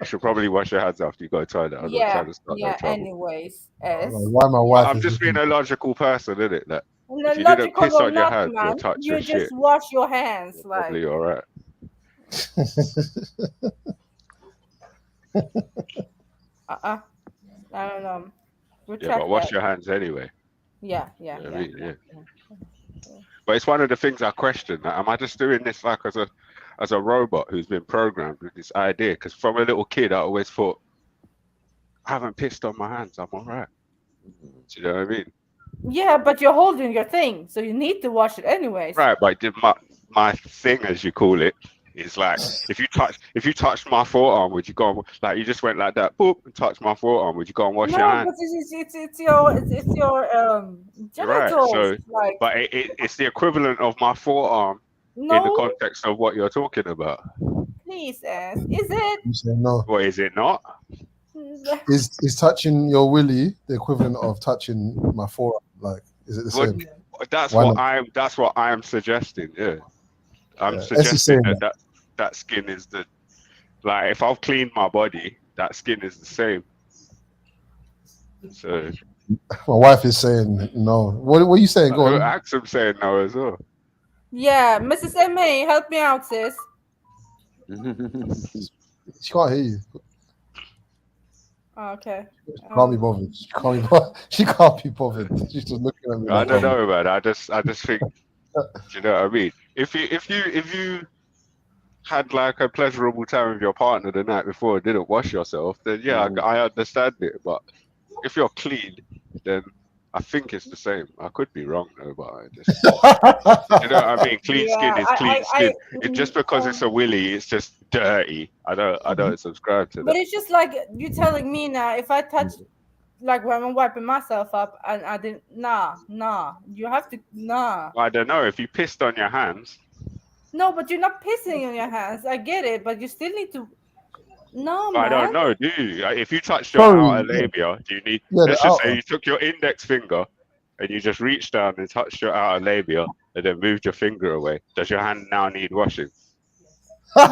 you should probably wash your hands after you go to the toilet. I'm not trying to start no trouble. Anyways, why my wife? I'm just being a logical person, isn't it? That no, if you didn't piss on your not, hands man. or touch You your just shit, wash your hands, you're probably all right. I don't know. Yeah, but wash your hands anyway. Yeah. But it's one of the things I question. Like, am I just doing this like as a robot who's been programmed with this idea? Because from a little kid, I always thought I haven't pissed on my hands. I'm all right. Do you know what I mean? Yeah, but you're holding your thing, so you need to wash it anyways. Right, but my thing, as you call it, is like if you touched my forearm, would you go and, like you just went like that, boop, and touched my forearm, would you go and wash your No, hands? but it's your Right. genitals. So, Like but it's the equivalent of my forearm in the no, context of what you're talking about. please ask. Is it? You say no. What is it not? Is touching your willy the equivalent of touching my forearm? Like, is it the Well, same? that's Why what not? I am suggesting. Yeah, I'm It's the suggesting same. that skin is the, like, if I've cleaned my body, that skin is the same. So My wife is saying no. What are you saying? Go on. Axel saying no as well. Yeah, Mrs. M.A., help me out, sis. She can't hear you. Oh, okay. She can't be bothered. She can't be bothered. She can't be bothered. She's just looking at me. I Like, don't know, man. I just think, do you know what I mean? If you had like a pleasurable time with your partner the night before and didn't wash yourself, then yeah, I understand it. But if you're clean, then I think it's the same. I could be wrong though, but I just, you know what I mean? Clean skin is clean skin. It's just because it's a willy, it's just dirty. I don't subscribe to But that. it's just like you telling me now, if I touch, like when I'm wiping myself up and I didn't, nah, you have to, nah. I don't know if you pissed on your hands. No, but you're not pissing on your hands. I get it, but you still need to. No, I man. don't know, do you? If you touched your outer labia, do you need? Yeah, Let's the just say outer. you took your index finger and you just reached down and touched your outer labia and then moved your finger away. Does your hand now need washing? No,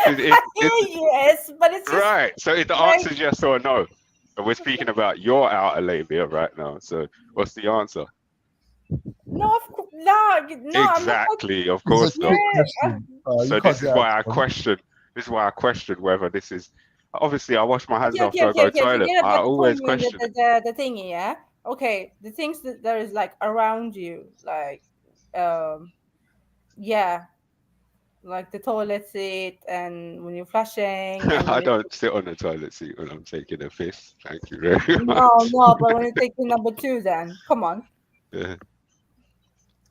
yes, but it's just, right. So if the answer is yes or no, and we're speaking about your outer labia right now. So what's the answer? no, of course, no, Exactly, of course not. So this is why I question. This is why I question whether this is. Obviously, I wash my hands after I go to the toilet. You I always point question. the thingy, yeah. Okay, the things that there is like around you, like, yeah, like the toilet seat and when you're flushing. And I don't sit on the toilet seat when I'm taking a piss. Thank you very much. No, but when you're taking number 2, then come on. Yeah.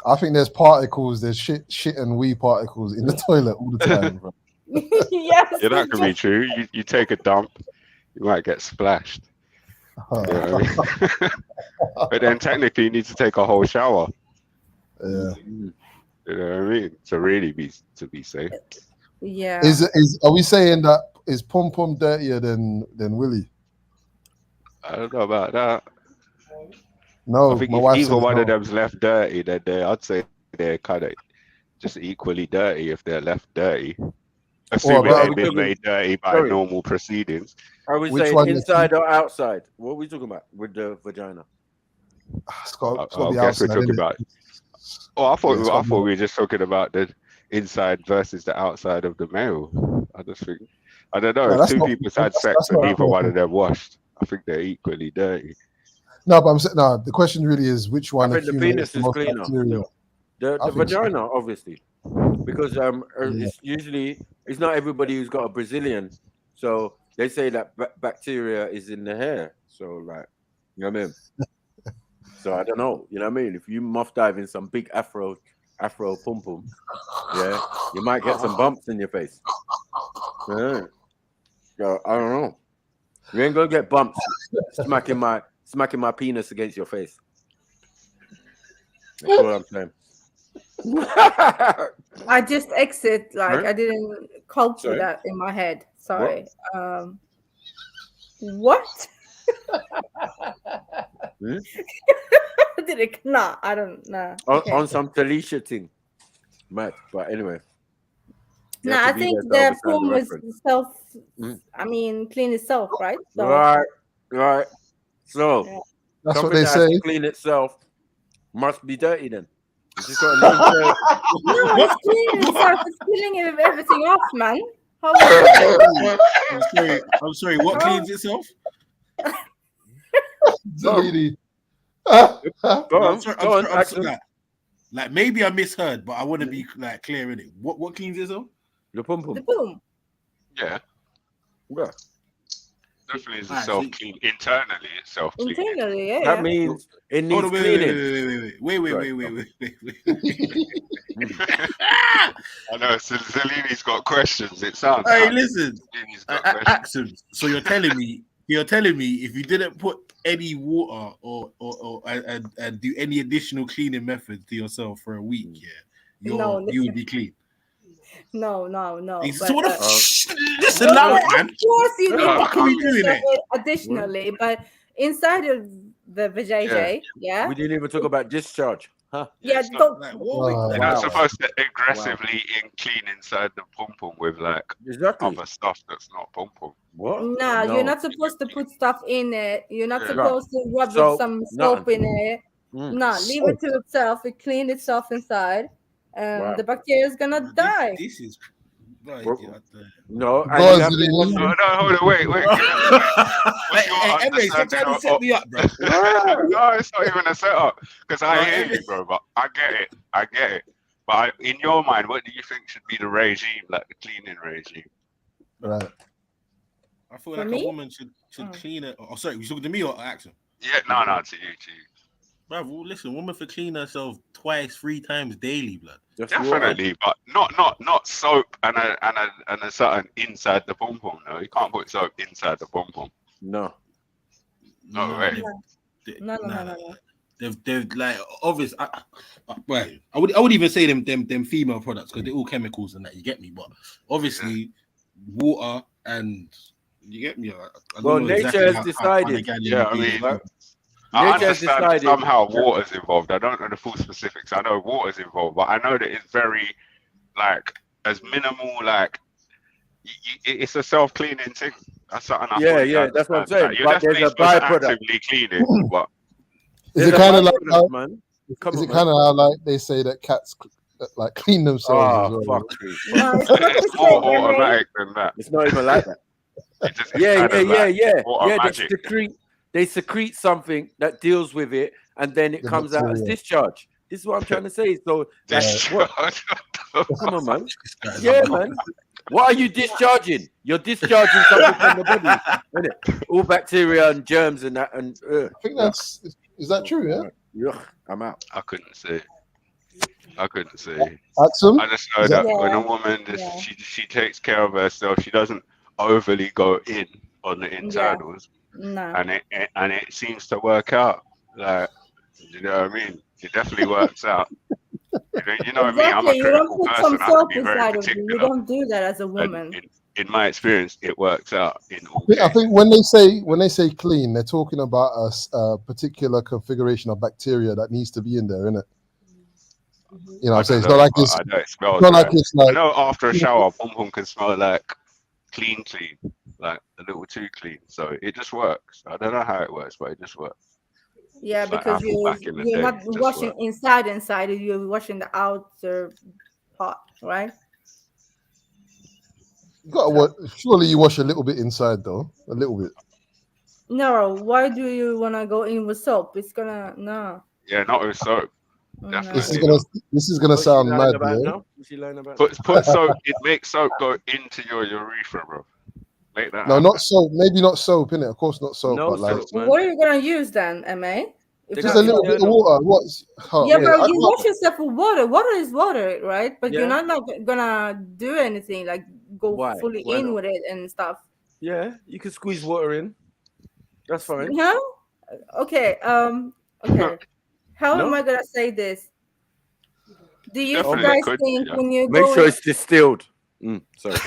I think there's particles, there's shit and wee particles in the toilet all the time, bro. Yes. Yeah, that could be true. You take a dump, you might get splashed. You know what I mean? But then technically you need to take a whole shower. Yeah. You know what I mean? To really be safe. Yeah. Are we saying that is pom pom dirtier than willy? I don't know about that. No, I think my if wife either says one no. of them's left dirty, then I'd say they're kind of just equally dirty if they're left dirty. Assuming they've been made dirty by normal proceedings. Are we saying inside or outside? What are we talking about with the vagina? I guess we're talking about. Oh, I thought we were just talking about the inside versus the outside of the male. I just think, I don't know, if two people had sex and neither one of them washed, I think they're equally dirty. No, but I'm saying no. The question really is which one. I think the penis is cleaner. The vagina, so. obviously, because it's usually it's not everybody who's got a Brazilian, so they say that bacteria is in the hair. So like, you know what I mean? So I don't know, you know what I mean? If you muff dive in some big afro pum pum, yeah, you might get some bumps in your face. Yeah. So I don't know. You ain't gonna get bumps smacking my penis against your face. That's what I'm saying. I just exit, like, Huh? I didn't culture Sorry? that in my head. Sorry. What? Hmm? Did it? Nah, I don't know. On some Talisha thing. Mad. But anyway. You No, have I to be think there to the understand form the was reference. I mean, clean itself, right? So, Right. So That's what something they that has say. to clean itself must be dirty then. It's just got a name to it. no, it's cleaning itself. It's cleaning everything off, man. How I'm sorry. What cleans itself? I'm sorry. Like maybe I misheard, but I want to be like clear in it. What cleans itself? The pum pum. The boom. Yeah. Yeah. Definitely is a Alright, self-clean. Internally, it's self-cleaning. Internally, yeah. That means it Hold needs on, cleaning. wait. I know, so Zellini's got questions. It sounds Hey, like listen, Zellini's got questions. accent. So you're telling me if you didn't put any water or do any additional cleaning methods to yourself for a week, you would be clean. No. So what listen, Well, loud, of man. course, you need What to are we clean doing yourself it? additionally, but inside of the vajayjay, We didn't even talk about discharge. Huh? Yeah, It's not, don't. you're not supposed to aggressively clean inside the pom pom with like other stuff that's not pom pom. What? Nah, you're not supposed to put stuff in it. You're not Yeah. supposed to rub Soap, some nothing. soap in it. No, leave it to itself. It clean itself inside. The bacteria is gonna die. This is no. Hold on, wait. Hey, stop trying to set me up, bro. No, it's not even a setup. Because I hear you, bro, but I get it. But in your mind, what do you think should be the regime, like the cleaning regime? Right. I feel like a woman should clean it. Oh, sorry, you talking to me or Axel? Yeah, no, to you. Bro, well, listen, woman should clean herself twice, 3 times daily, blood. Definitely, but not soap and a certain inside the pom pom. No, you can't put soap inside the pom pom. No way. No. They've like obvious. Right, I would even say them female products because they're all chemicals and that. You get me? But obviously, water and you get me. I don't know nature exactly has decided. Yeah, I mean. I understand somehow water's involved. I don't know the full specifics. I know water's involved, but I know that it's very, like, as minimal, like, it's a self-cleaning thing. That's something I Yeah, that's what I'm saying. Like, you're But definitely there's a supposed to byproduct. actively clean it, but... Is it kind of like how, man? is it kind of how like they say that cats like clean themselves as well? Fuck you. No, it's more automatic than that. It's not even like that. Yeah. They secrete something that deals with it, and then it comes out as discharge. This is what I'm trying to say. So, come on, man. Yeah, man. What are you discharging? You're discharging something from the body, isn't it? All bacteria and germs and that. And I think is that true? Yeah. I'm out. I couldn't say. Axel? I just know that when a woman she takes care of herself, she doesn't overly go in on the internals. No. And it seems to work out. Like, you know what I mean? It definitely works out. You know what I mean? I'm a You don't critical put person. some I have to soap be very inside of you. particular. You don't do that as a woman. In my experience, it works out in all. I think when they say clean, they're talking about a particular configuration of bacteria that needs to be in there, isn't it? You know what I'm saying? It's not like it's. I know it smells. It's not like it's like. I know after a shower, pom pom can smell like clean, like a little too clean. So it just works. I don't know how it works, but it just works. Yeah, It's because like you're not washing inside, you're washing the outer part, right? You got surely you wash a little bit inside though, a little bit. No, why do you want to go in with soap? It's gonna Yeah, not with soap. Definitely. This is gonna sound mad, yeah. Put soap. It makes soap go into your urethra, bro. Make that. No, happen. not soap. Maybe not soap, innit? Of course, not soap. No but like, soap, man. What are you gonna use then, MA? Just a little bit of water. But you wash yourself with water. Water is water, right? But you're not gonna do anything like go fully in with it and stuff. Yeah, you can squeeze water in. That's fine. No? Okay. Okay. How am I gonna say this? Do you guys think when you make sure it's distilled? Sorry.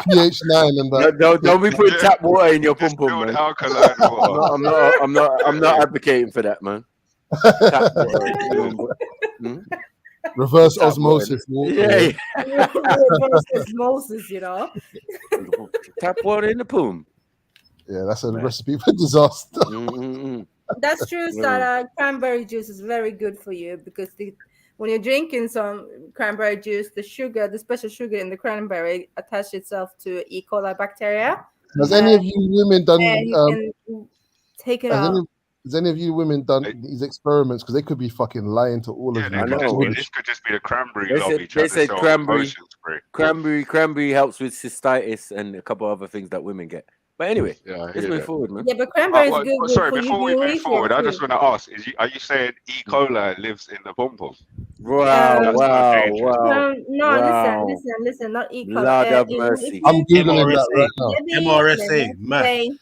pH 9 and that. Don't be putting tap water in your pum pum, man. Alkaline water. I'm not advocating for that, man. Reverse osmosis. Yeah. Reverse osmosis, you know. Tap water in the pum. Yeah, that's a recipe for disaster. That's true, Sarah. Cranberry juice is very good for you because when you're drinking some cranberry juice, the special sugar in the cranberry attaches itself to E. coli bacteria. Has any of you women done? And you can take it out. Has any of you women done these experiments? Because they could be fucking lying to all of you. I know. This could just be the cranberry They lobby said, trying they to said sell cranberry, motion spray. cranberry helps with cystitis and a couple other things that women get. But anyway, Yeah, I let's hear move that. forward, man. Yeah, but cranberry is good Sorry, for you before we doing move research forward, I just too. want to ask: are you saying E. coli lives in the pom pom? Wow, That's so wow, dangerous. wow. No, Wow. listen, not equal. Lord have If mercy. I'm you, googling that right now. Let me explain.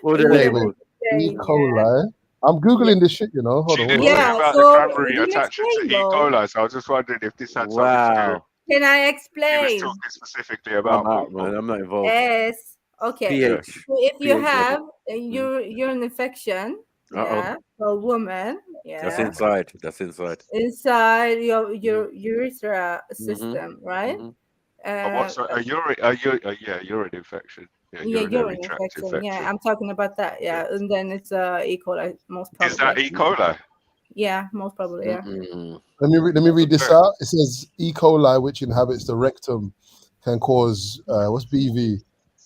What Let are they Wait, called? E. coli. I'm googling this shit. You know, hold on. She did Hold on. say about the so cranberry let me attaching to explain E. though. coli, so I was just wondering if this had something to do. Wow. Can I He was explain? talking specifically I'm about out, pom man. pom. I'm not involved. Yes. Okay. pH. So if you pH have level. a urine infection, Uh-oh. yeah, for a woman, That's yeah, inside. That's inside. inside your urethra system, right? What's a urine infection? Yeah, Yeah, urinary urine tract infection. Yeah, infection. I'm talking about that. Yeah, and then it's E. coli most Is that probably. E. coli? Yeah, most probably. Yeah. Let me read this out. It says E. coli, which inhabits the rectum, can cause what's BV,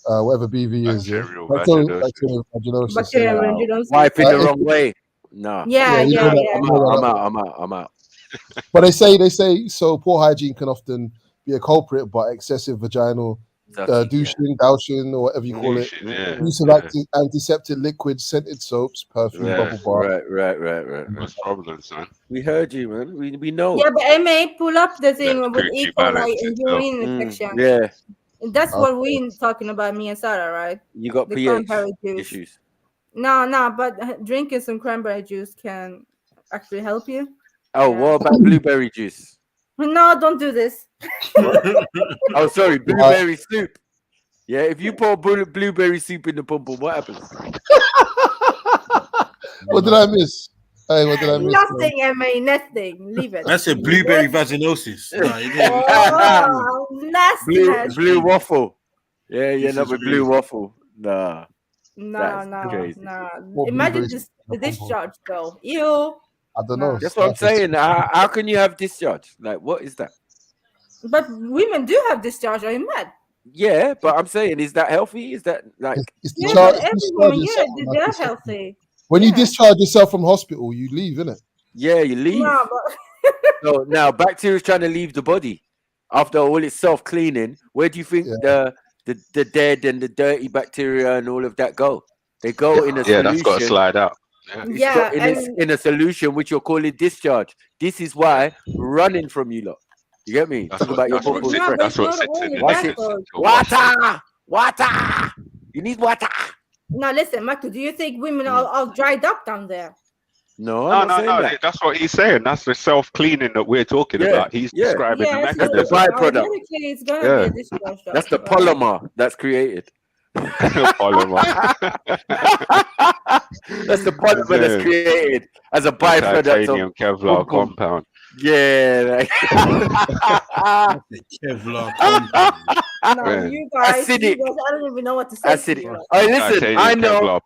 whatever BV is. Yeah, Bacterial bacterial vaginosis. Bacterial Yeah. vaginosis. Wipe in the It- wrong way. No. Yeah, you know yeah, that, yeah. you know that. I'm out. But they say so. Poor hygiene can often be a culprit, but excessive vaginal douching, douching, or whatever you call it, use of antiseptic liquids, scented soaps, perfume, bubble bath. Right. What's the problem, son? We heard you, man. We know. Yeah, but I may pull up the thing with Gucci E. coli balance and itself. urine infection. Yeah. That's what we're talking about, me and Sarah, right? You got the pH cranberry juice. issues. No, but drinking some cranberry juice can actually help you. Oh, what about blueberry juice? No, don't do this. Oh, sorry, blueberry soup. Yeah, if you pour blueberry soup in the pom pom, what happens? What did I miss? Hey, what did I miss? Nothing, Emma, nothing. Leave it. That's a blueberry vaginosis. No, you didn't. Oh, nasty. Blue waffle. Yeah, you're not with blue waffle. Nah. No. What Imagine blueberries the discharge though. Ew. I don't know. That's what I'm saying. How can you have discharge? Like, what is that? But women do have discharge. Are you mad? Yeah, but I'm saying, is that healthy? Is that like? Yeah, but every woman, they're healthy. When you discharge yourself from hospital, you leave, innit? Yeah, you leave. No, but So now bacteria is trying to leave the body after all its self-cleaning. Where do you think the dead and the dirty bacteria and all of that go? They go in a solution. That's got to slide out. In a solution which you're calling discharge. This is why running from you lot. You get me? Talk about your bubble. That's what sits in the Water. You need water. now listen, Michael. Do you think women are all dried up down there? No, No. That's what he's saying. That's the self-cleaning that we're talking about. He's describing the mechanism. That's the byproduct. It's gonna be a discharge. That's the polymer that's created. Polymer. That's the polymer that's created as a byproduct Titanium of Kevlar compound. Yeah. Kevlar compound. No, you guys, Acidic. I don't even know what to say. Acidic. Oh, listen, I know.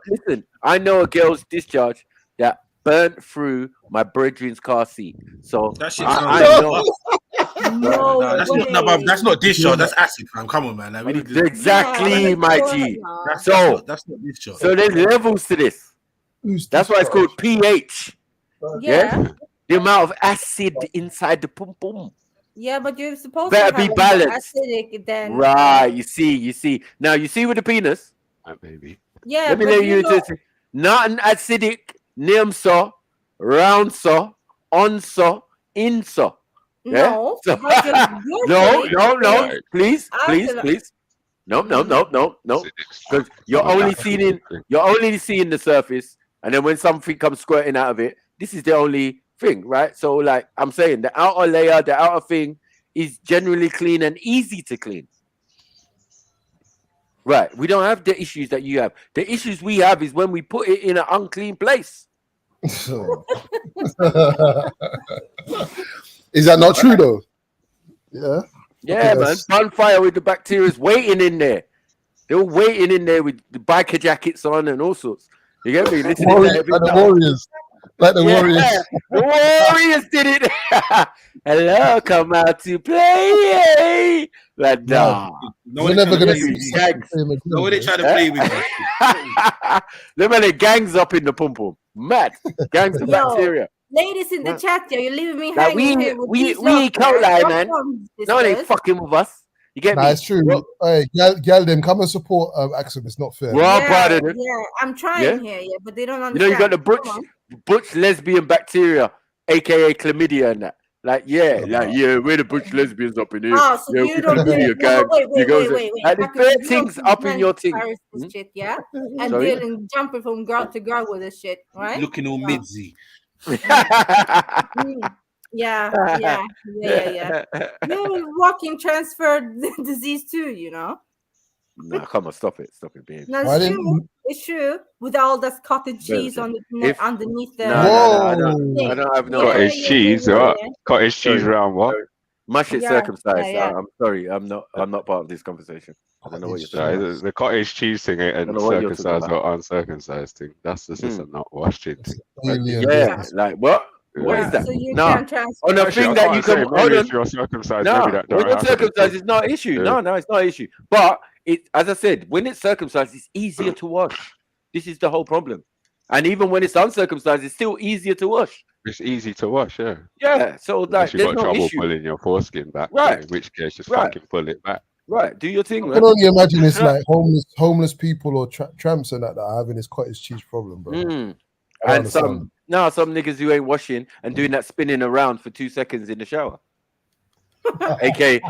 Listen, I know a girl's discharge that burnt through my brethren's car seat. So That shit I sounds know. That's not discharge. That's acid, man. Come on, man. Like, we need to... Exactly, my G. That's not discharge. So there's levels to this. That's why it's called pH. Yeah. The amount of acid inside the pum pum. Yeah, but you're supposed Better to be have balanced. acidic then. Right, you see. Now you see with the penis. Baby. Yeah, Let me but let you know... just not an acidic, near so, round so, on so, in so. Yeah? No, So, but no. Please. No. Because you're only seeing the surface, and then when something comes squirting out of it, this is the only thing, right? So, like I'm saying, the outer layer, the outer thing is generally clean and easy to clean. Right. We don't have the issues that you have. The issues we have is when we put it in an unclean place. Is that not true though? Yeah. Yeah, man. Bonfire with the bacteria's waiting in there. They were waiting in there with the biker jackets on and all sorts. You get me? Listening to Warriors. Like the Warriors. The Warriors did it. Hello, come out to play. Like, nah. We're never gonna see gangs. No, they try to play with you. Look at the gangs up in the pum pum. Mad. Gangs of bacteria. Ladies in the chat, yeah, you're leaving me Like, hanging here with we these ain't lot, coat line, Drop man. bombs, No, they sisters. fucking with us. You get me? Nah, it's true. Hey, gal, them come and support Axum. It's not fair. Well, Yeah, brother, yeah, I'm trying Yeah? here, yeah, but they don't You know, understand. you got the butch lesbian bacteria, aka chlamydia, and that. Like, yeah, we're the butch lesbians up in here. Oh, so Yeah, you don't do chlamydia it. No, gang. wait. Like, the Haku, third you things don't up in your thing. this shit, yeah? And Sorry? dealing, jumping from girl to girl with this shit, right? Looking all midzy. Yeah. You're walking transferred disease too, you know? No, come on, stop it, babe. No, it's true. With all this cottage cheese on the underneath the. No, I don't have no cottage cheese. What? Cottage cheese around what? My shit Yeah, circumcised. yeah. I'm sorry, I'm not part of this conversation. I don't know what you're saying. No, the cottage cheese thing ain't a circumcised or uncircumcised thing. That's just a not washed thing. Yeah, like what? What is that? So you No, can't transfer. on the thing that you can hold on. If you're circumcised, No, maybe that when don't you're happen. circumcised, it's not an issue. Yeah. No, it's not an issue. But it, as I said, when it's circumcised, it's easier to wash. This is the whole problem. And even when it's uncircumcised, it's still easier to wash. It's easy to wash, yeah. Yeah, so like, Unless you there's got no trouble issue. pulling your foreskin back, Right. in which case just Right. fucking pull it back. Right, do your thing, I man. can only imagine it's like homeless people or tramps and that are having this cottage cheese problem, bro. And some niggas who ain't washing and doing that spinning around for 2 seconds in the shower. AKA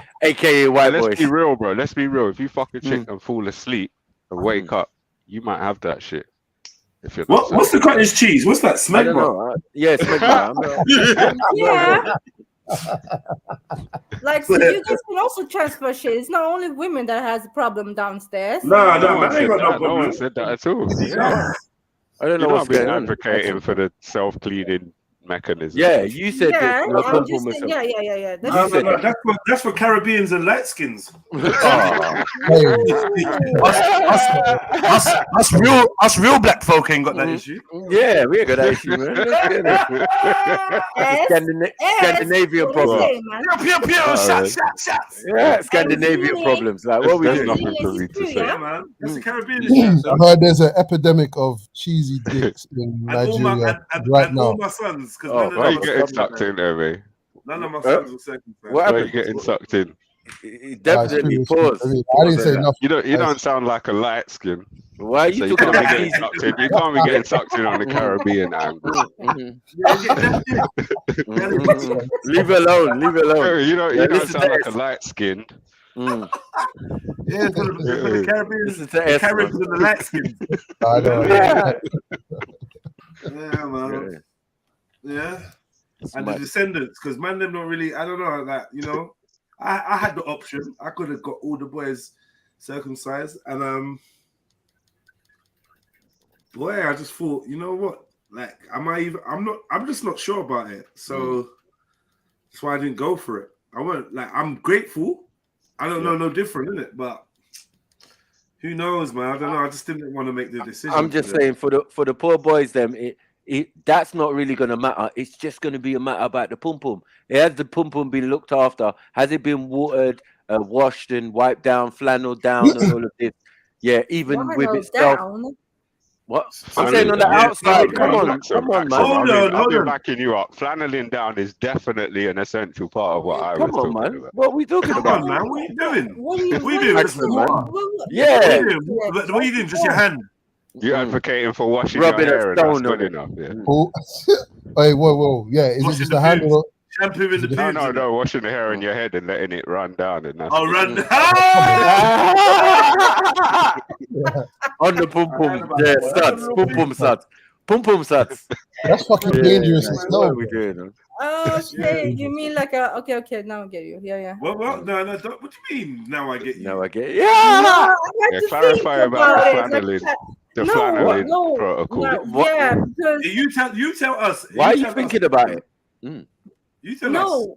white boys. Let's be real, bro. Let's be real. If you fuck a chick and fall asleep and wake up, you might have that shit. If you're not What's the cottage cheese? What's that? I don't know. Yeah, smegma. Yeah. Like, so you guys can also transfer shit. It's not only women that has a problem downstairs. No one said that. No one said that at all. I don't know what's been going on. advocating for the self-cleaning mechanism. Yeah, you said Yeah, that. I'm just saying, yeah. No. That's for Caribbeans and light skins. Us real black folk ain't got that issue. Yeah, we ain't got that issue, man. Scandinavian problem. Yeah, Scandinavian problems. Like, what we There's doing? nothing for me to say. Yeah, man. That's the Caribbean issue. I heard there's an epidemic of cheesy dicks in Nigeria right now. All my sons, because Why are you getting sucked in there, mate? none of my sons are circumcised. Why are you getting sucked in? Definitely pause. I didn't say nothing. You don't sound like a light skin. Why are you so talking you can't about be getting sucked in? You can't be getting sucked in on the Caribbean angle. Leave it alone. Leave it alone. You don't sound like a light skinned. Yeah, for the Caribbean, the Caribbeans and the light skins. I know. Yeah, man. Yeah. And the descendants, because man, them not really, I don't know, like, you know, I had the option. I could have got all the boys circumcised, and boy, I just thought, you know what? Like, I'm just not sure about it. So that's why I didn't go for it. I'm grateful. I don't know no different, innit? But who knows, man? I don't know. I just didn't want to make the decision. I'm just saying for the poor boys, them that's not really gonna matter. It's just gonna be a matter about the pum pum. Has the pum pum been looked after? Has it been watered, washed, and wiped down, flanneled down, and all of this? Yeah, even with itself. Down. What? I'm saying on the outside. Come on, man. I've been backing you up. Flanneling down is definitely an essential part of what I was talking about. What are we talking about? Come on, man. What are you doing? What are you doing? Yeah. What are you doing? Just your hand. You're advocating for washing Rubbing your hair, a and that's stone good on it. enough. Yeah. Oh, hey, whoa. Yeah, is it just the handle? Shampoo in the pubes. No, washing the hair on your head and letting it run down, and that's run down. On the pum pum, yeah, studs, pum pum suds, pum pum suds. That's fucking dangerous as What hell. are we doing? Okay, you mean like a okay? Now I get you. Yeah. What? No. What do you mean? Now I get you. Now I get No, I had to clarify think about the it. flanneling. The No, flanneling no, protocol. no, yeah, because You tell us. Why are you thinking about it? You tell us. no.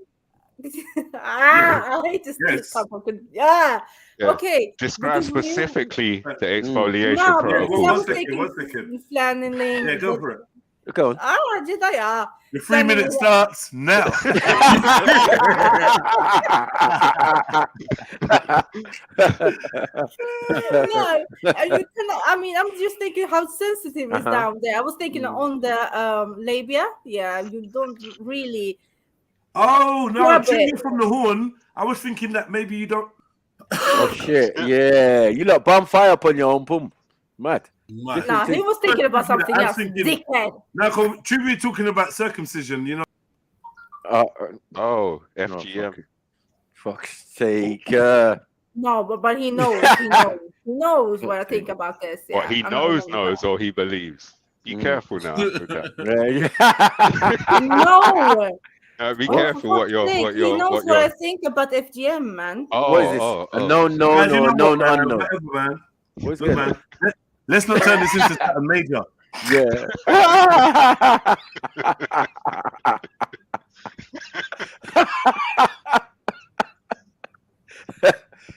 I hate this. Yes. Yeah. Yeah. Okay. Describe because you- specifically the exfoliation No, protocol. because I was One taking second. flanneling. Yeah, go for it. Go on. JEDI. The 3 minute starts now. No, you cannot. I mean, I'm just thinking how sensitive is down there. I was thinking on the labia. Yeah, you don't really. Oh no, Grab chewing it. from the horn. I was thinking that maybe you don't. Oh shit! Yeah, you lot bum fire up on your own pump. Mad. No, he was thinking about something else. Dickhead. Now, should we be talking about circumcision? You know. Oh, FGM. Fuck's sake. No, but he knows. He knows what I think about this. Yeah, What he knows, or he believes. Be careful now, Africa. No. Be careful what you're. He knows what I think about FGM, man. What is this? No. Man. What's Look, man. Let's not turn this into a major. Yeah.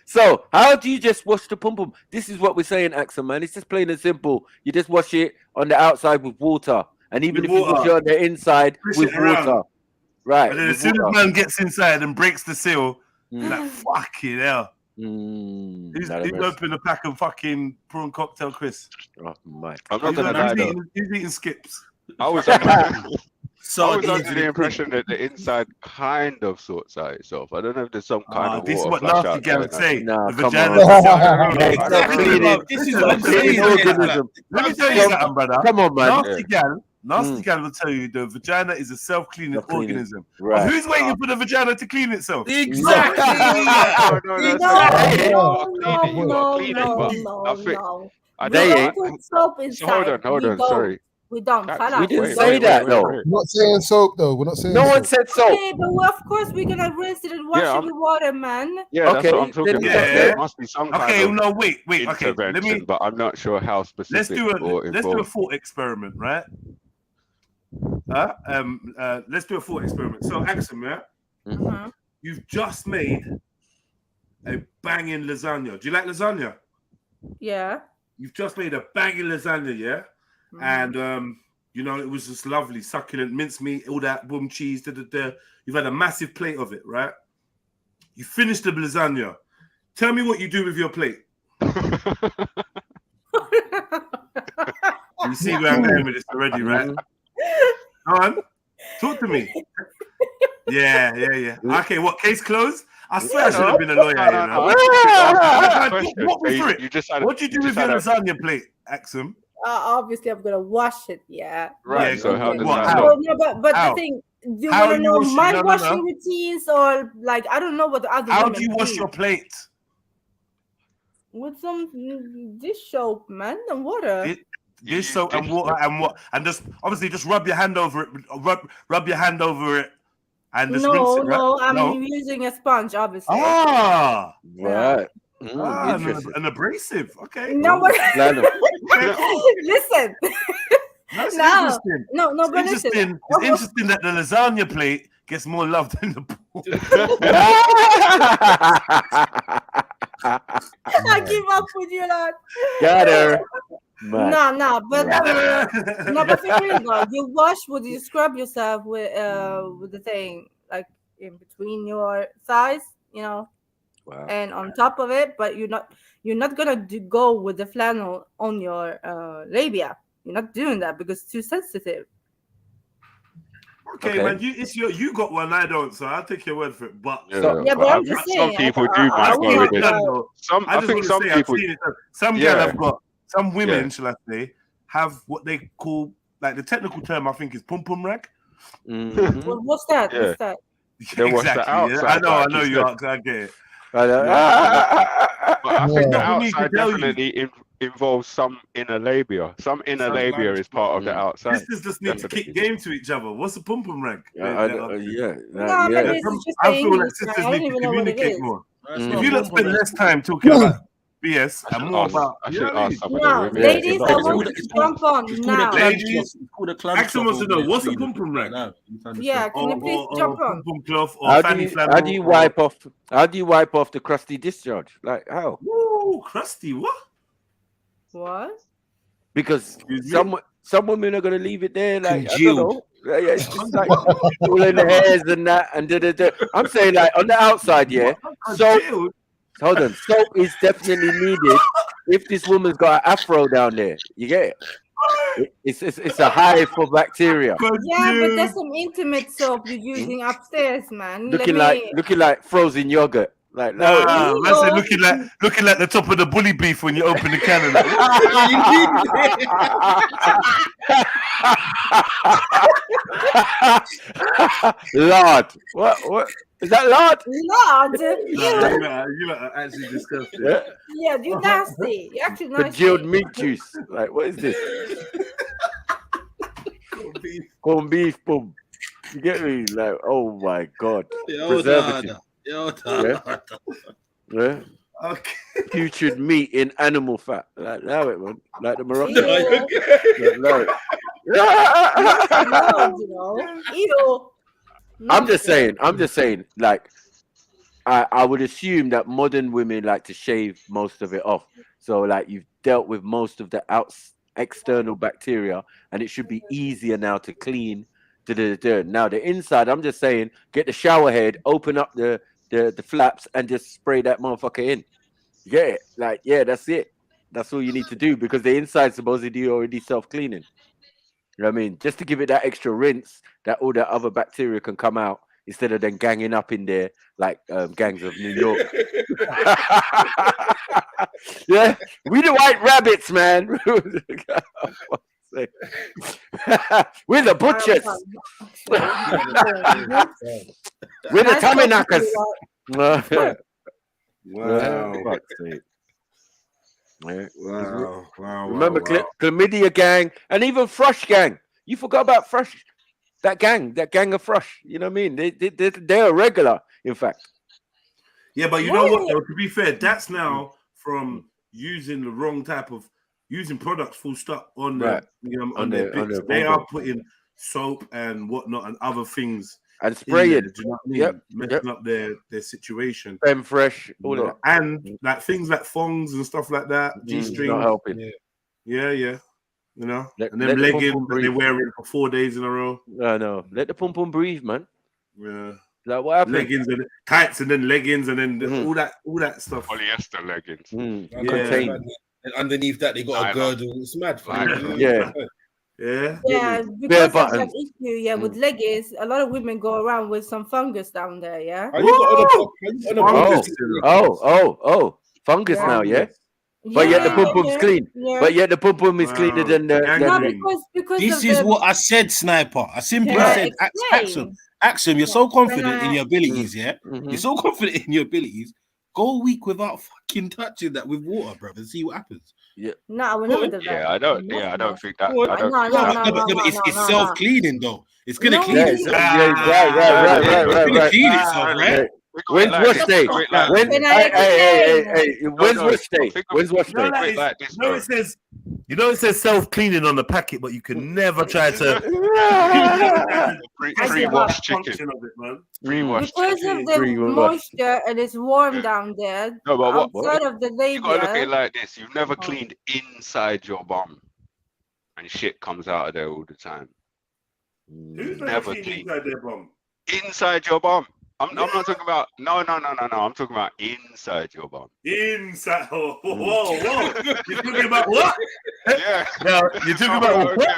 So, how do you just wash the pum pum? This is what we're saying, Axel, man. It's just plain and simple. You just wash it on the outside with water, and even if you wash it on the inside with water, right? And then as soon as man gets inside and breaks the seal, like fucking hell. Who's opened a pack of fucking prawn cocktail crisps? Oh my! I'm not gonna lie though. Who's eating skips? I was under the impression that the inside kind of sorts out itself. I don't know if there's some kind of this is water what flush nasty out gal there. say. Nah, The come vagina. This is what I'm saying. Let me tell you something, brother. Come on, man. Nasty gal will tell you the vagina is a self-cleaning organism. Right. But who's waiting for the vagina to clean itself? Exactly. They put soap inside. Hold on. Sorry. We don't. We didn't say that though. We're not saying soap though. We're not saying. No one said soap. Okay, but of course we're gonna rinse it and wash it with water, man. Yeah, that's what I'm talking about. There must be some kind of wait. Okay, intervention, but I'm not sure how specific. Let's do a thought experiment, right? Let's do a thought experiment. So, Axel, you've just made a banging lasagna. Do you like lasagna? Yeah. You've just made a banging lasagna, yeah? And you know, it was just lovely, succulent, mincemeat, all that boom cheese. You've had a massive plate of it, right? You finished the lasagna. Tell me what you do with your plate. You see where I'm going with this already, right? Go on, talk to me. Yeah. Okay, what, case closed? I swear I should have been a lawyer. Walk me through it. What do you do with your lasagna plate, Axum? Obviously, I'm gonna wash it. Yeah. Right. So how does that but the thing, do you want to know my washing routines or like I don't know what the other. How do you wash your plate? With some dish soap, man, and water. Dish soap and water and just obviously just rub your hand over it. Rub your hand over it. And just rinse it, right? I'm using a sponge, obviously. Right. An abrasive. Okay. No, but listen. That's interesting. No, but listen. It's interesting that the lasagna plate gets more love than the pool. I give up with you, lad. Got her. No, but for real though, you wash. Would you scrub yourself with the thing like in between your thighs, you know, and on top of it? But you're not gonna go with the flannel on your labia. You're not doing that because it's too sensitive. Okay, man, you got one, I don't, so I'll take your word for it. But but I'm just saying, some people do might go with it. I think some people. Some girls have got. Some women, shall I say, have what they call, like the technical term, I think, is pum pum rag. What's that? Yeah. What's that? Exactly. I know you are. I get it. But I think the outside definitely involves some inner labia. Some inner labia is part of the outside. Sisters just need to kick game to each other. What's a pum pum rag? I feel like sisters need to communicate more. If you let's spend less time talking about BS and more about. Ladies, I want to jump on now. Ladies, Axel wants to know what's a pum pum rag. Yeah, can you please jump on? Pum cloth or How fanny flannel. do you wipe off? How do you wipe off the crusty discharge? Like how? Ooh, crusty. What? What? Because some women are gonna leave it there, like I don't know. Yeah, it's just like all in the hairs and that, and I'm saying like on the outside, yeah. So hold on, soap is definitely needed if this woman's got an afro down there. You get it? It's a hive for bacteria. Yeah, but that's some intimate soap you're using upstairs, man. Looking like frozen yogurt. Like no, man said looking like the top of the bully beef when you open the can. Lard. What is that, lard? Lard. You are actually disgusting. Yeah, you're nasty. You're actually nasty. Congealed meat juice. Like what is this? Corned beef, boom. You get me? Like, oh my god. Preservative. Yeah. Okay. Putrid meat in animal fat. Like now it man. Like the Moroccan. I'm just saying, like I would assume that modern women like to shave most of it off. So like you've dealt with most of the external bacteria, and it should be easier now to clean. Now the inside, I'm just saying, get the shower head, open up the flaps, and just spray that motherfucker in. You get it? Like, yeah, that's it. That's all you need to do, because the inside's supposedly already self-cleaning. You know what I mean? Just to give it that extra rinse, that all that other bacteria can come out, instead of then ganging up in there like gangs of New York. Yeah, we the white rabbits, man. We're the butchers. We're the tummy knockers. Wow. Remember Chlamydia gang and even Frush gang. You forgot about Frush. That gang of Frush. You know what I mean? They're a regular, in fact. Yeah, but you know what, though? To be fair, that's now from using the wrong type of products full stop on their bits. They are putting soap and whatnot and other things and spraying. Do you know what I mean? Messing up their situation. Femme fresh, all that, and like things like thongs and stuff like that. G-strings not helping. Yeah. You know, and then leggings they wear it for 4 days in a row. No. Let the pum pum breathe, man. Yeah. Like what happened? Leggings and tights, and then leggings, and then all that stuff. Polyester leggings. Yeah. And underneath that, they got a girdle. It's mad. Yeah. Because of that issue, with leggings, a lot of women go around with some fungus down there. Yeah. Fungus now. Yeah. But yet the pum pum's clean. But yet the pum pum is cleaner than the. Because this is what I said, Sniper. I simply said, Axum, you're so confident in your abilities, You're so confident in your abilities. Go a week without fucking touching that with water, bro, and see what happens. Yeah. No, I will never do that. Yeah, I don't think that. It's self-cleaning though. It's gonna clean itself. Right. Clean itself, right? When's wash day? When's wash day? When's wash day? You know it says self-cleaning on the packet, but you can never try to pre-wash chicken. Because of the moisture and it's warm down there. No, but outside of the labia. You gotta look at it like this. You've never cleaned inside your bum, and shit comes out of there all the time. Who's never cleaned inside their bum? Inside your bum. I'm not talking about no. I'm talking about inside your bum. Inside. Whoa. You're talking about what? Yeah. No, you're talking about what?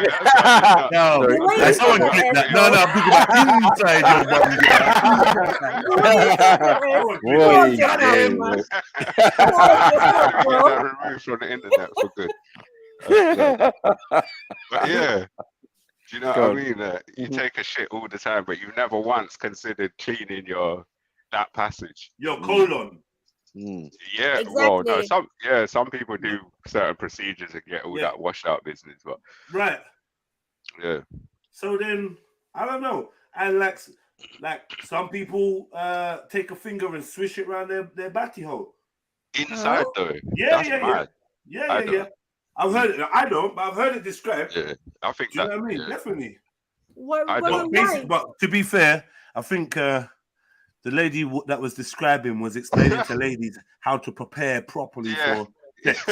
No, someone click that. No, I'm talking about inside your bum. Removed from the internet for good. But yeah. Do you know what I mean? You take a shit all the time, but you never once considered cleaning that passage. Your colon. Yeah, well, no, some people do certain procedures and get all that washed out business, but yeah. So then I don't know, and like some people take a finger and swish it around their batty hole. Inside though. Yeah. I've heard it. I don't, but I've heard it described. Yeah, I think. Do you know what I mean? Definitely. But to be fair, I think the lady that was describing was explaining to ladies how to prepare properly for sex.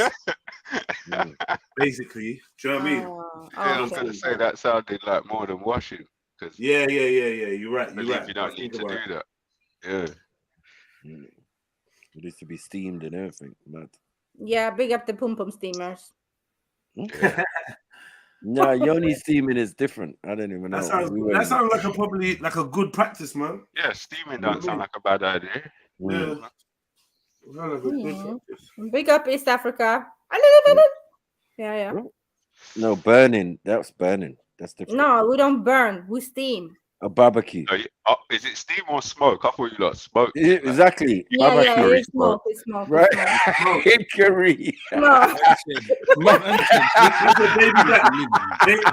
Basically, do you know what I mean? Yeah, I was gonna say that sounded like more than washing. Cause Yeah. You're right. I believe you don't need to do that. Yeah. It used to be steamed and everything. Mad. Yeah, big up the pum pum steamers. Yeah. No, Yoni steaming is different. I don't even know. That sounds like probably like a good practice, man. Yeah, steaming doesn't sound like a bad idea. Yeah. Big up East Africa. Yeah. No, burning. That's burning. That's different. No, we don't burn. We steam. A barbecue. Is it steam or smoke? I thought you lot smoke. Exactly. Yeah, barbecue. it's smoke. It's smoke. Right? Hickory. No.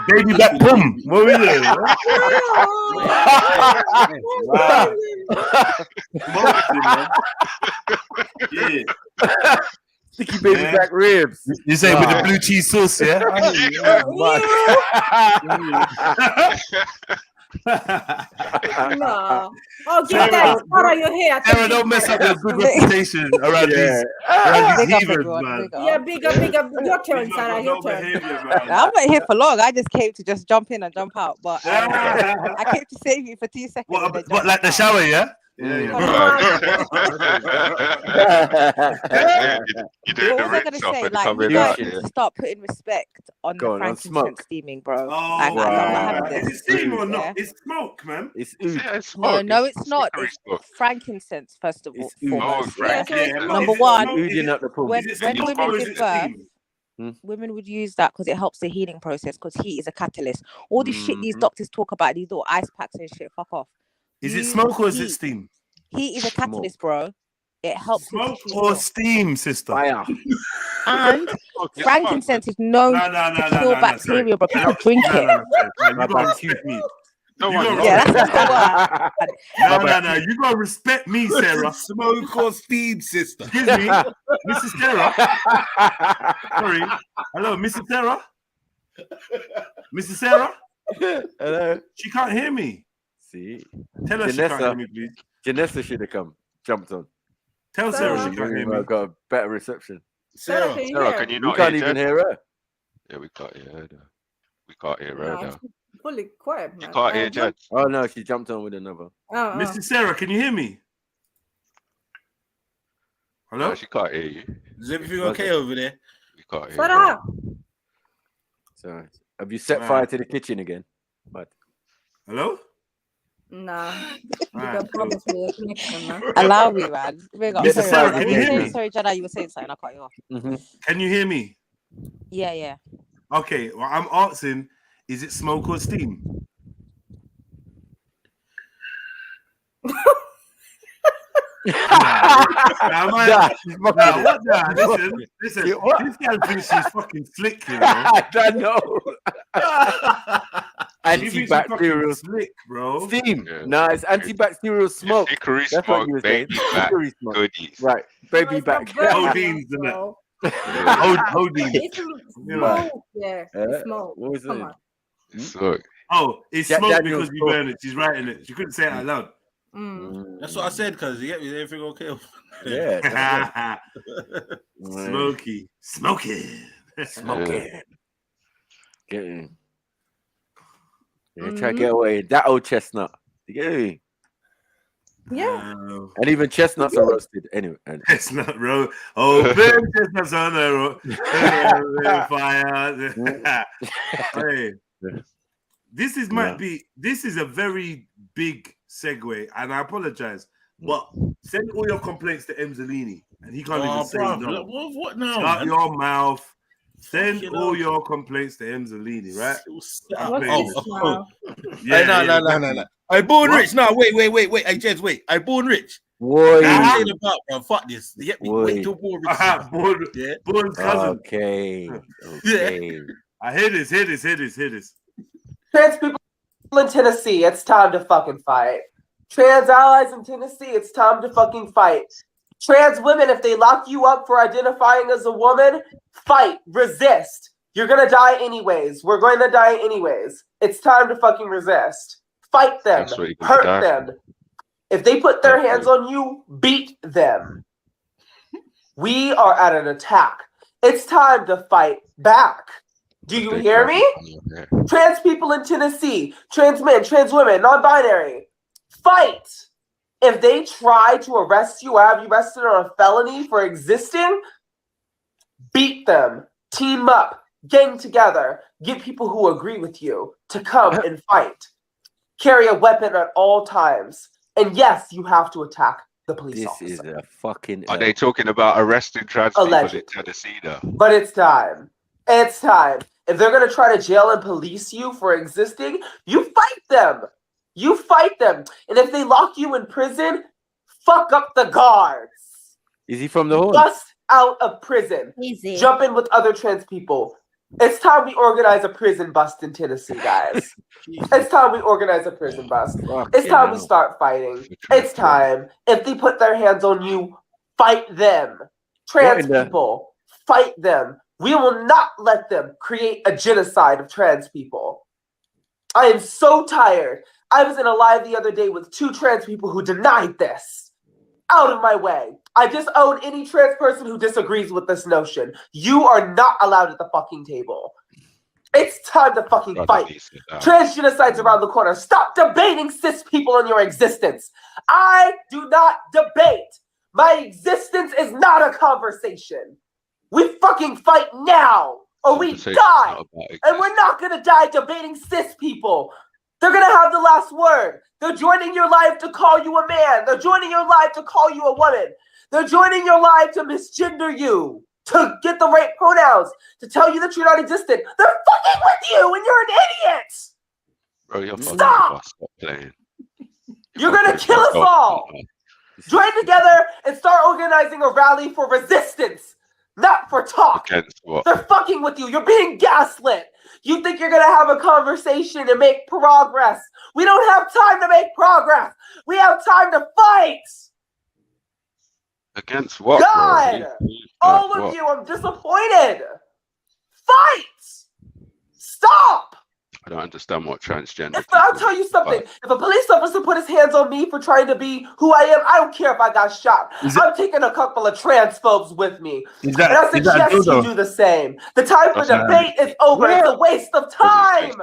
Baby back boom. What we doing? Yeah. Sticky baby back ribs. You say with the blue cheese sauce, yeah? No. Oh, get that. Sarah, you're here. Sarah, don't mess up your good reputation around these heathens, man. Yeah, big up. Your turn, Sarah. Your turn. I'm not here for long. I just came to just jump in and jump out. But I came to save you for 2 seconds. What like the shower, yeah? You're What was I gonna say? Like, you guys need to start putting respect on the frankincense steaming, bro. Like, I'm not having this. Is it steam or not? It's smoke, man. It's smoke. No, it's not. It's frankincense, first of all. Number Ouding one, up the pool. when women give birth, women would use that because it helps the healing process. Because heat is a catalyst. All this shit these doctors talk about, these little ice packs and shit. Fuck off. Is it smoke or is it steam? Heat is a catalyst, bro. It helps. Smoke or steam, sister? Fire. And frankincense is known to kill bacteria, bro. People drink it. You gotta excuse me. No, you gotta respect me, Sarah. Smoke or steam, sister? Excuse me, Mrs. Sarah. Sorry. Hello, Mrs. Sarah. Mrs. Sarah. Hello. She can't hear me. See, tell her she can't hear me, please. Janessa should have jumped on. Tell Sarah she can't hear me. I've got a better reception. Sarah, can you not? We can't even hear her. Yeah, we can't hear her. We can't hear her now. Fully quiet, man. You can't hear Jed. Oh no, she jumped on with another. Mrs. Sarah, can you hear me? Hello? No, she can't hear you. Is everything okay over there? We can't hear Sarah. So, have you set fire to the kitchen again? But hello? Nah. Allow me, man. Mr. Sarah, can you hear me? Sorry, Jedi, you were saying something. I cut you off. Can you hear me? Yeah. Okay, well, I'm asking, is it smoke or steam? Listen. This guy thinks she's fucking slick, you know. I know. Antibacterial slick, bro. Steam. Yeah. No, it's antibacterial smoke. Hickory That's smoke, what you were baby saying. back, Hickory smoke. goodies. Right, baby back. Hodines, isn't it? Hodines. It's smoke. Yeah, it's smoke. What was Come it? on. Smoke. Oh, it's smoke because you burn it. She's writing it. She couldn't say it out loud. That's what I said, cuz you get me, everything okay? Yeah. Smoky. Getting. Try to get away. That old chestnut. You get me? Yeah. And even chestnuts are roasted. Anyway. Chestnut roast. Oh, burn chestnuts on the fire. Hey. This is a very big segue, and I apologize, but send all your complaints to Emzalini, and he can't even say no. What now? Shut your mouth. Send all your complaints to Emzalini, right? No. I born rich. No, wait. Hey, Jez, wait. I born rich. Boy, I'm about, bro. Fuck this. You get me? Wait till born rich. Born's cousin. Okay. Yeah. I hear this. Trans people in Tennessee, it's time to fucking fight. Trans allies in Tennessee, it's time to fucking fight. Trans women, if they lock you up for identifying as a woman, fight, resist. You're gonna die anyways. We're going to die anyways. It's time to fucking resist. Fight them. Hurt them. If they put their hands on you, beat them. We are at an attack. It's time to fight back. Do you hear me? Trans people in Tennessee, trans men, trans women, non-binary, fight. If they try to arrest you or have you arrested on a felony for existing, beat them, team up, gang together, get people who agree with you to come and fight. Carry a weapon at all times. And yes, you have to attack the police officer. This is a fucking... Are they talking about arresting trans people in Tennessee though? But it's time. It's time. If they're going to try to jail and police you for existing, you fight them. You fight them. And if they lock you in prison, fuck up the guards. Is he from the hood? Bust out of prison. Easy. Jump in with other trans people. It's time we organize a prison bust in Tennessee, guys. It's time we organize a prison bust. It's time we start fighting. It's time. If they put their hands on you, fight them. Trans people, fight them. We will not let them create a genocide of trans people. I am so tired. I was in a live the other day with 2 trans people who denied this. Out of my way. I disown any trans person who disagrees with this notion. You are not allowed at the fucking table. It's time to fucking fight. Trans genocide's around the corner. Stop debating cis people on your existence. I do not debate. My existence is not a conversation. We fucking fight now, or we die. And we're not gonna die debating cis people. They're gonna have the last word. They're joining your life to call you a man. They're joining your life to call you a woman. They're joining your life to misgender you, to get the right pronouns, to tell you that you're not existent. They're fucking with you, and you're an idiot. Bro, you're Stop playing. You're gonna kill us all. Join together and start organizing a rally for resistance, not for talk. They're fucking with you. You're being gaslit. You think you're gonna have a conversation and make progress. We don't have time to make progress. We have time to fight. Against what, God, bro? all of you, I'm disappointed. Fight. Stop. I don't understand what transgender. I'll tell you something. If a police officer put his hands on me for trying to be who I am, I don't care if I got shot. I'm taking a couple of transphobes with me. And I suggest you do the same. The time for debate is over. It's a waste of time.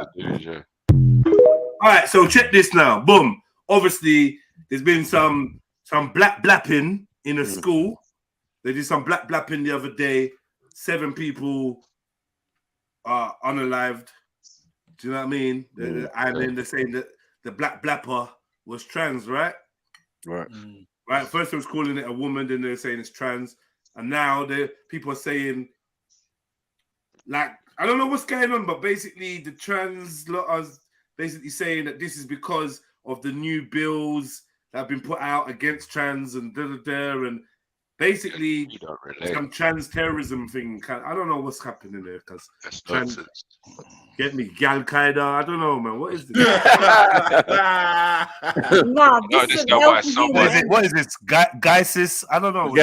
All right, so check this now. Boom. Obviously, there's been some black blapping in a school. They did some black blapping the other day. 7 people are unalived. Do you know what I mean? And then they're saying that the black blapper was trans, right? Right. Right. First they was calling it a woman, then they're saying it's trans. And now people are saying, like, I don't know what's going on, but basically the trans lot are basically saying that this is because of the new bills that have been put out against trans and and basically some trans terrorism thing. I don't know what's happening there because trans. Get me, Gal Qaeda. I don't know, man. What is this? No, this is LGBT. What is this? Guysis? I don't know.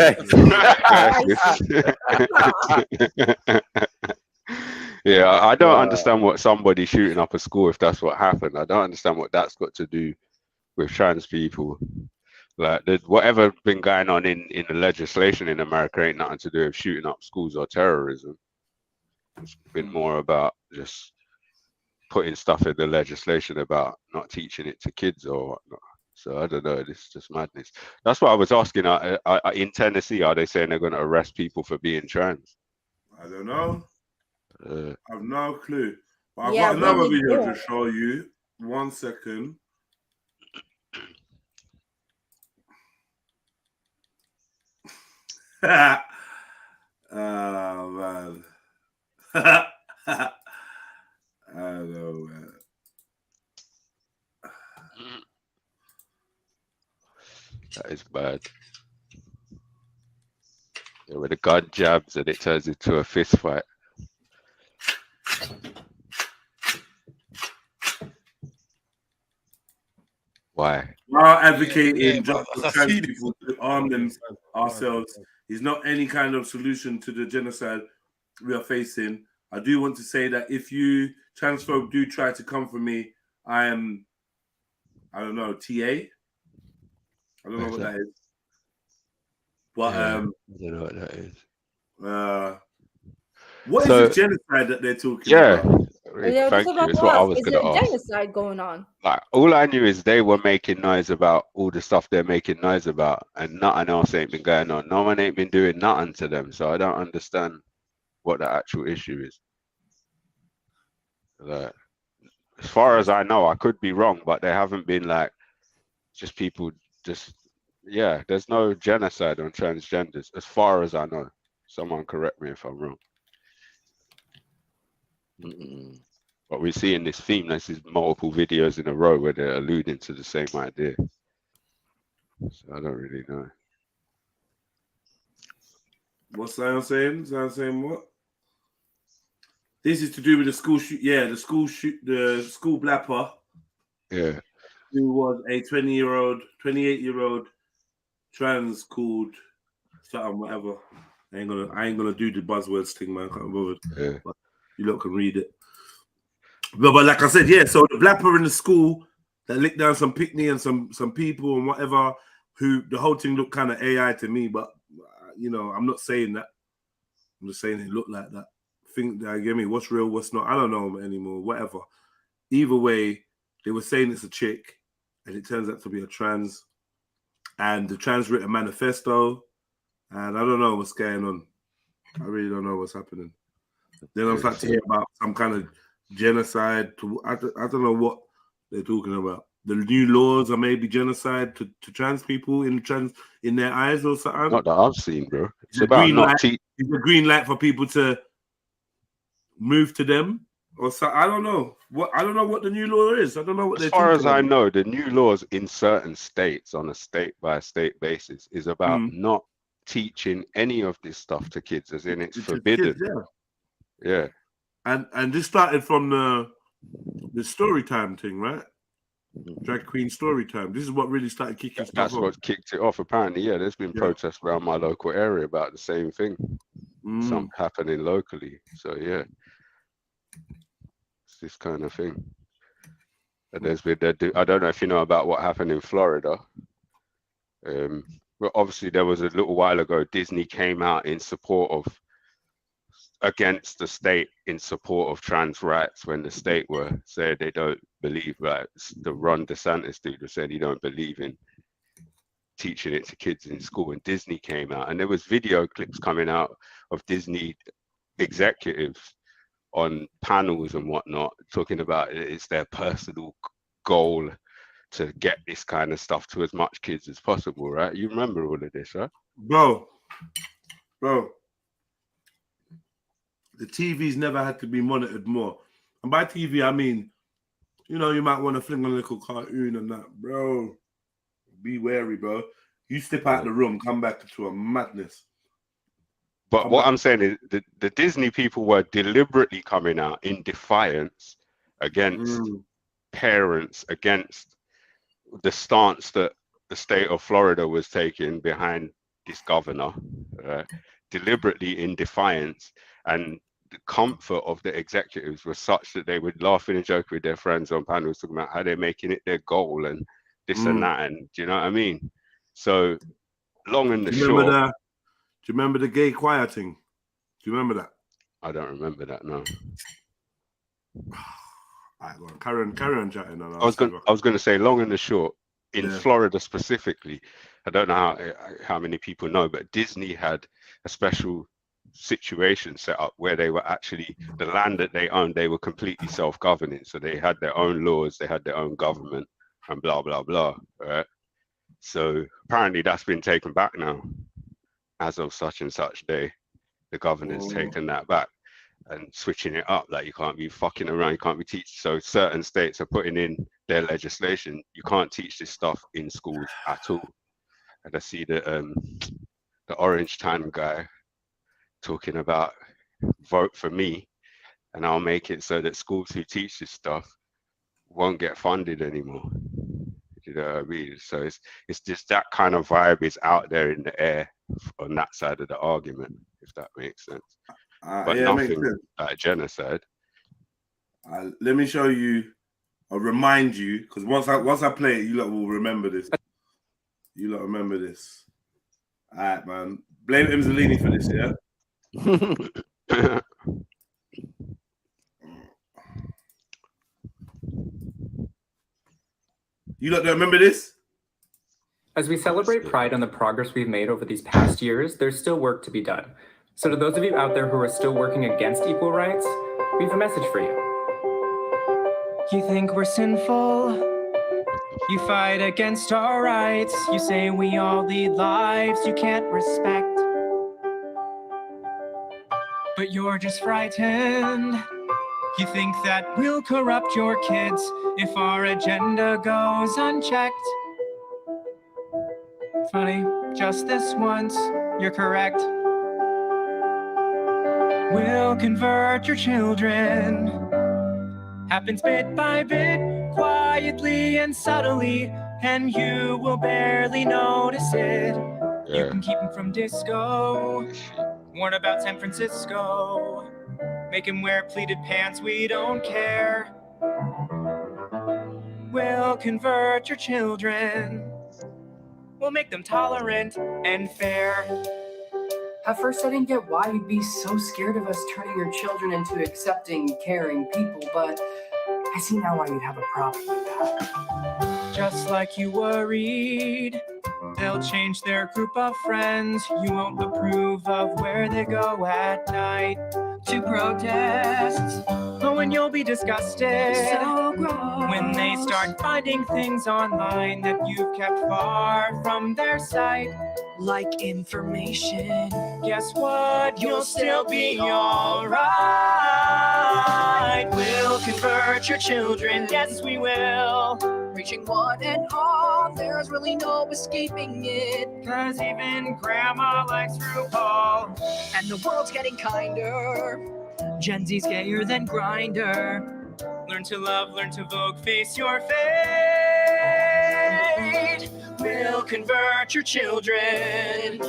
Yeah, I don't understand what somebody shooting up a school if that's what happened. I don't understand what that's got to do with trans people. Like, whatever been going on in the legislation in America ain't nothing to do with shooting up schools or terrorism. It's been more about just putting stuff in the legislation about not teaching it to kids or whatnot. So I don't know. This is just madness. That's what I was asking. In Tennessee, are they saying they're going to arrest people for being trans? I don't know. I have no clue. But I've Yeah, got another we video do. to show you. 1 second. Oh, man. I don't know, man. That is bad. Yeah, where the gun jabs and it turns into a fist fight. Why? While advocating just for trans people to arm ourselves is not any kind of solution to the genocide we are facing. I do want to say that if you transphobe do try to come for me, I am, I don't know, TA. I don't know what that is. But I don't know what that is. What is this genocide that they're talking Yeah, about? I was Thank you. about It's to what I ask, was is gonna there ask. genocide going on? Like, all I knew is they were making noise about all the stuff they're making noise about, and nothing else ain't been going on. No one ain't been doing nothing to them, so I don't understand what the actual issue is. Like, as far as I know, I could be wrong, but they haven't been like just people just there's no genocide on transgenders as far as I know. Someone correct me if I'm wrong. But we see in this theme, this is multiple videos in a row where they're alluding to the same idea. So I don't really know. What's Zion saying? Zion saying what? This is to do with the school shoot. Yeah, the school blapper. Yeah. Who was a 28-year-old trans called something, whatever. I ain't gonna do the buzzwords thing, man. I can't bother. Yeah. But you lot can read it. But like I said, yeah. So the blapper in the school that licked down some picnic and some people and whatever. Who the whole thing looked kind of AI to me, but you know, I'm not saying that. I'm just saying it looked like that. Think that, get me? What's real? What's not? I don't know anymore. Whatever. Either way, they were saying it's a chick, and it turns out to be a trans. And the trans wrote a manifesto, and I don't know what's going on. I really don't know what's happening. Then I'm starting to hear about some kind of genocide. I don't know what they're talking about. The new laws are maybe genocide to trans people in their eyes or something. Not that I've seen, bro. It's The about green not light. It's a green light for people to move to them, or so. I don't know what the new law is. I don't know what As they're far talking as I about. know, the new laws in certain states on a state-by-state basis is about not teaching any of this stuff to kids, as in it's forbidden. Kids, yeah. And this started from the story time thing, right? Drag queen story time. This is what really started kicking stuff That's off. what kicked it off. Apparently, yeah, there's been protests around my local area about the same thing. Something happening locally. So yeah, it's this kind of thing. And there's been I don't know if you know about what happened in Florida. Well, obviously there was a little while ago, Disney came out in support of against the state in support of trans rights when the state were saying they don't believe, like the Ron DeSantis dude was saying he don't believe in teaching it to kids in school, and Disney came out and there was video clips coming out of Disney executives on panels and whatnot talking about it's their personal goal to get this kind of stuff to as much kids as possible, right? You remember all of this, right? Bro, the TV's never had to be monitored more. And by TV, I mean, you know, you might want to fling a little cartoon and that, bro. Be wary, bro. You step out the room, come back to a madness. But what I'm saying is the Disney people were deliberately coming out in defiance against parents, against the stance that the state of Florida was taking behind this governor, deliberately in defiance. And the comfort of the executives was such that they would laugh and joke with their friends on panels talking about how they're making it their goal and this and that. And do you know what I mean? So long and the short. Do you remember the gay choir thing? Do you remember that? I don't remember that, no. All right, go on. Carry on chatting. I was going to say, long and the short, in Florida specifically, I don't know how many people know, but Disney had a special situation set up where they were actually, the land that they owned, they were completely self-governing. So they had their own laws, they had their own government, and blah, blah, blah, right? So apparently that's been taken back now. As of such and such day, the governor's taken that back and switching it up. Like, you can't be fucking around, you can't be teaching. So certain states are putting in their legislation. You can't teach this stuff in schools at all. And I see the orange tan guy talking about vote for me, and I'll make it so that schools who teach this stuff won't get funded anymore. You know what I mean? So it's just that kind of vibe is out there in the air on that side of the argument, if that makes sense. But yeah, nothing like genocide. Let me show you, I'll remind you, because once I play it, you lot will remember this. You lot remember this. All right, man. Blame Imzalini for this, yeah? You don't remember this? As we celebrate Pride and the progress we've made over these past years, there's still work to be done. So to those of you out there who are still working against equal rights, we have a message for you. You think we're sinful? You fight against our rights. You say we all lead lives you can't respect. But you're just frightened. You think that we'll corrupt your kids if our agenda goes unchecked. Funny, just this once, you're correct. We'll convert your children. Happens bit by bit, quietly and subtly, and you will barely notice it. You can keep him from disco. Warn about San Francisco. Make him wear pleated pants, we don't care. We'll convert your children. We'll make them tolerant and fair. At first, I didn't get why you'd be so scared of us turning your children into accepting, caring people, but I see now why you'd have a problem with that. Just like you worried, they'll change their group of friends. You won't approve of where they go at night to protest. Oh, and you'll be disgusted so when they start finding things online that you've kept far from their sight. Like information. Guess what? You'll still be alright. We'll convert your children, yes we will. Reaching one and all, there's really no escaping it. Cause even grandma likes RuPaul. And the world's getting kinder. Gen Z's gayer than Grindr. Learn to love, learn to vogue, face your fate. We'll convert your children.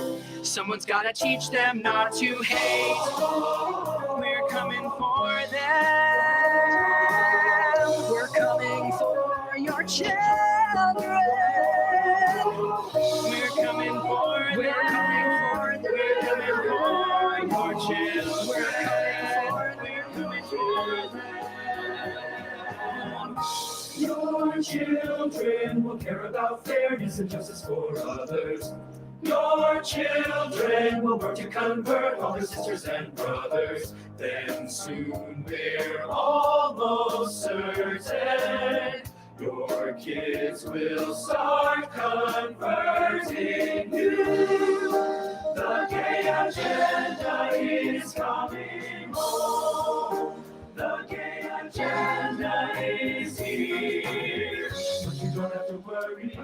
Someone's gotta teach them not to hate. We're coming for them. We're coming for your children. We're coming for them. We're coming for them. We're coming for your children. We're coming for them. Your children will care about fairness and justice for others. Your children will work to convert all their sisters and brothers. Then soon we're almost certain your kids will start converting you. The gay agenda is coming home. The gay agenda is here. But you don't have to worry.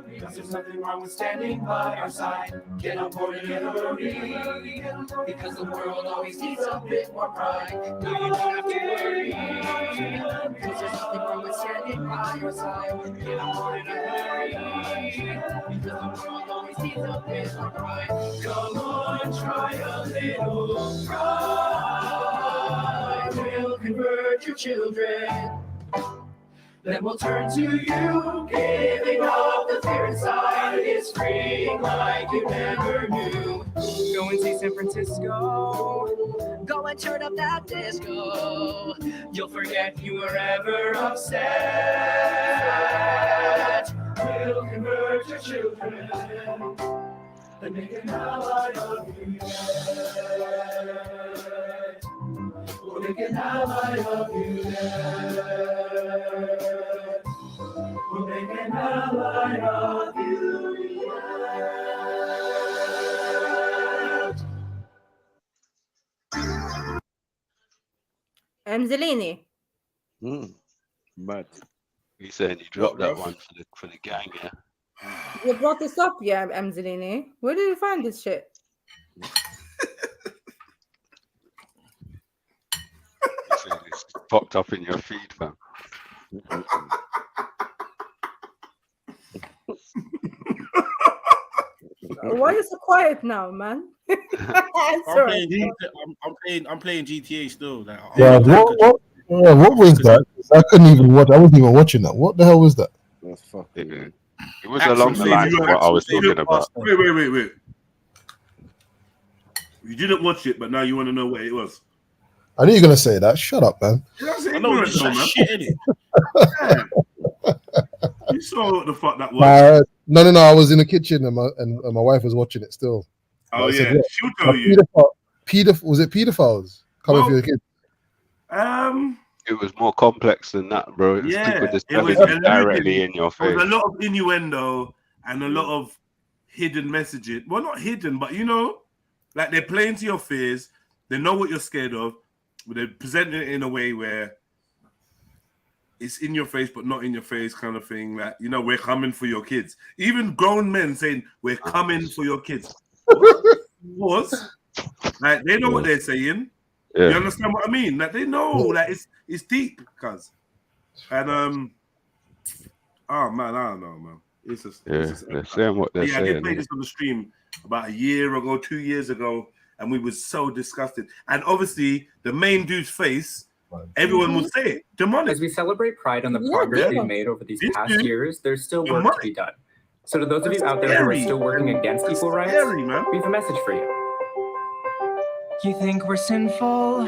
Because there's nothing wrong with standing by our side. Get on board in a hurry. Because the world always needs a bit more pride. No, you don't have to worry. Because there's nothing wrong with standing by your side. Get on board in a hurry. Because the world always needs a bit more pride. Come on, try a little pride. We'll convert your children. Then we'll turn to you, giving up the fear inside. It's freeing like you never knew. Go and see San Francisco. Go and turn up that disco. You'll forget you were ever upset. We'll convert your children and make an ally of you yet. We'll make an ally of you yet. We'll make an ally of you yet. Angelini. Mad. You saying you dropped that one for the gang, yeah? You brought this up, yeah, Angelini. Where did you find this shit? It's popped up in your feed, fam. Why are you so quiet now, man? I'm playing GTA still. Like, Yeah, what was that? I couldn't even watch. I wasn't even watching that. What the hell was that? It was along the lines of what I was talking about. Wait. You didn't watch it, but now you want to know what it was. I knew you were gonna say that. Shut up, man. I know it's shit, innit? You saw what the fuck that was? No. I was in the kitchen and my wife was watching it still. Oh Said, yeah, she'll tell you. Was it pedophiles coming for your kids? It was more complex than that, bro. It was people just it was telling you alluding. directly in your There face. was a lot of innuendo and a lot of hidden messaging. Well, not hidden, but you know, like they're playing to your fears. They know what you're scared of, but they're presenting it in a way where it's in your face, but not in your face, kind of thing. Like, you know, we're coming for your kids. Even grown men saying we're coming for your kids. What? Like they know what they're saying. Yeah. You understand what I mean? Like they know, like it's deep, cuz. And oh man, I don't know, man. It's just they're saying what they're saying. They played this on the stream about a year ago, 2 years ago, and we was so disgusted. And obviously, the main dude's face, everyone would say it. Demonic. As we celebrate Pride on the progress we've made over these past years, there's still work to be done. So to those of you out there who are still working against equal rights, we have a message for you. You think we're sinful?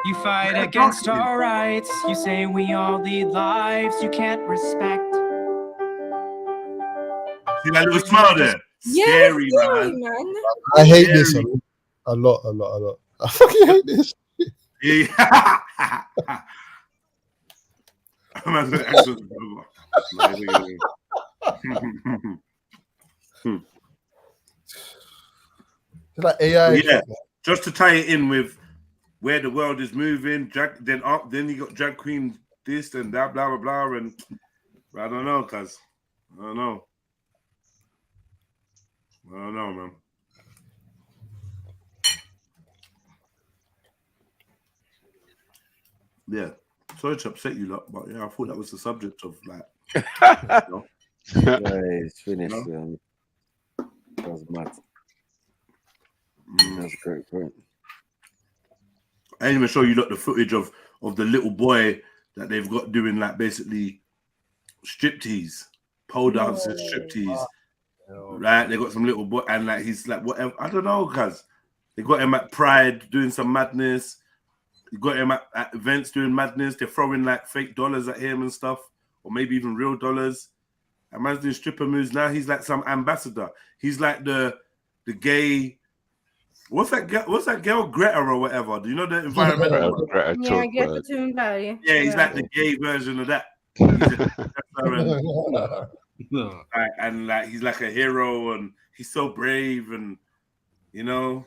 You fight against our rights. You say we all lead lives you can't respect. See that little smile there? Scary, man. I hate this a lot. I fucking hate this. Yeah. Like AI. Yeah, just to tie it in with where the world is moving. Then you got drag queen this and that, blah blah blah, and I don't know, cuz I don't know, man. Yeah, sorry to upset you lot, but yeah, I thought that was the subject of like. It's finished. That was mad. That's great. I didn't even show you the footage of the little boy that they've got doing like basically striptease, pole dancing, striptease. Right? They got some little boy and like he's like whatever. I don't know, cuz they got him at Pride doing some madness. You got him at events doing madness. They're throwing like fake dollars at him and stuff, or maybe even real dollars. And man's doing stripper moves. Now he's like some ambassador. He's like the gay. What's that girl Greta or whatever? Do you know the environmental? Yeah, Greta Thunberg. Yeah, he's like the gay version of that. And like he's like a hero and he's so brave and you know.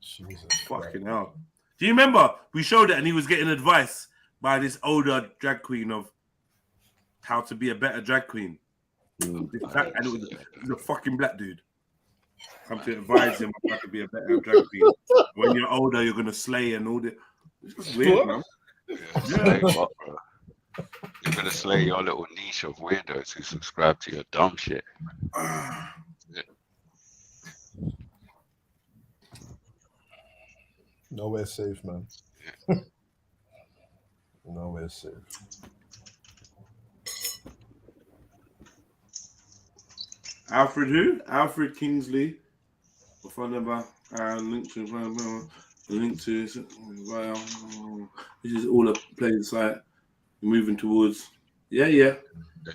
Jesus fucking hell. Do you remember we showed it and he was getting advice by this older drag queen of how to be a better drag queen? And it was a fucking black dude. Come to advise him how to be a better drag queen. When you're older, you're gonna slay and all that. It's just weird, man. You're gonna slay your little niche of weirdos who subscribe to your dumb shit. Nowhere safe, man. Nowhere safe. Alfred who? Alfred Kingsley. A phone number. Link to this is all a plain sight. Moving towards. Yeah.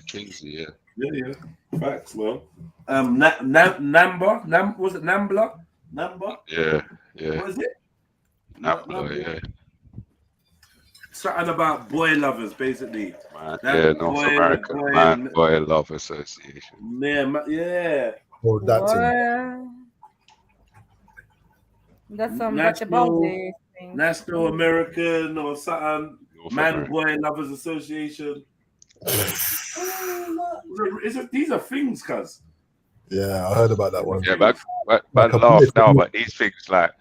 Kingsley, Yeah. Facts. Well, Namba. Was it Nambla? Namba. Yeah. What is it? Nambla, yeah. Something about boy lovers, basically. North American Boy Love Association. Yeah. Oh, that's That's much about this thing. National American or something. Boy Lovers Association. These are things, cuz. Yeah, I heard about that one. Yeah, but laugh now, but these things like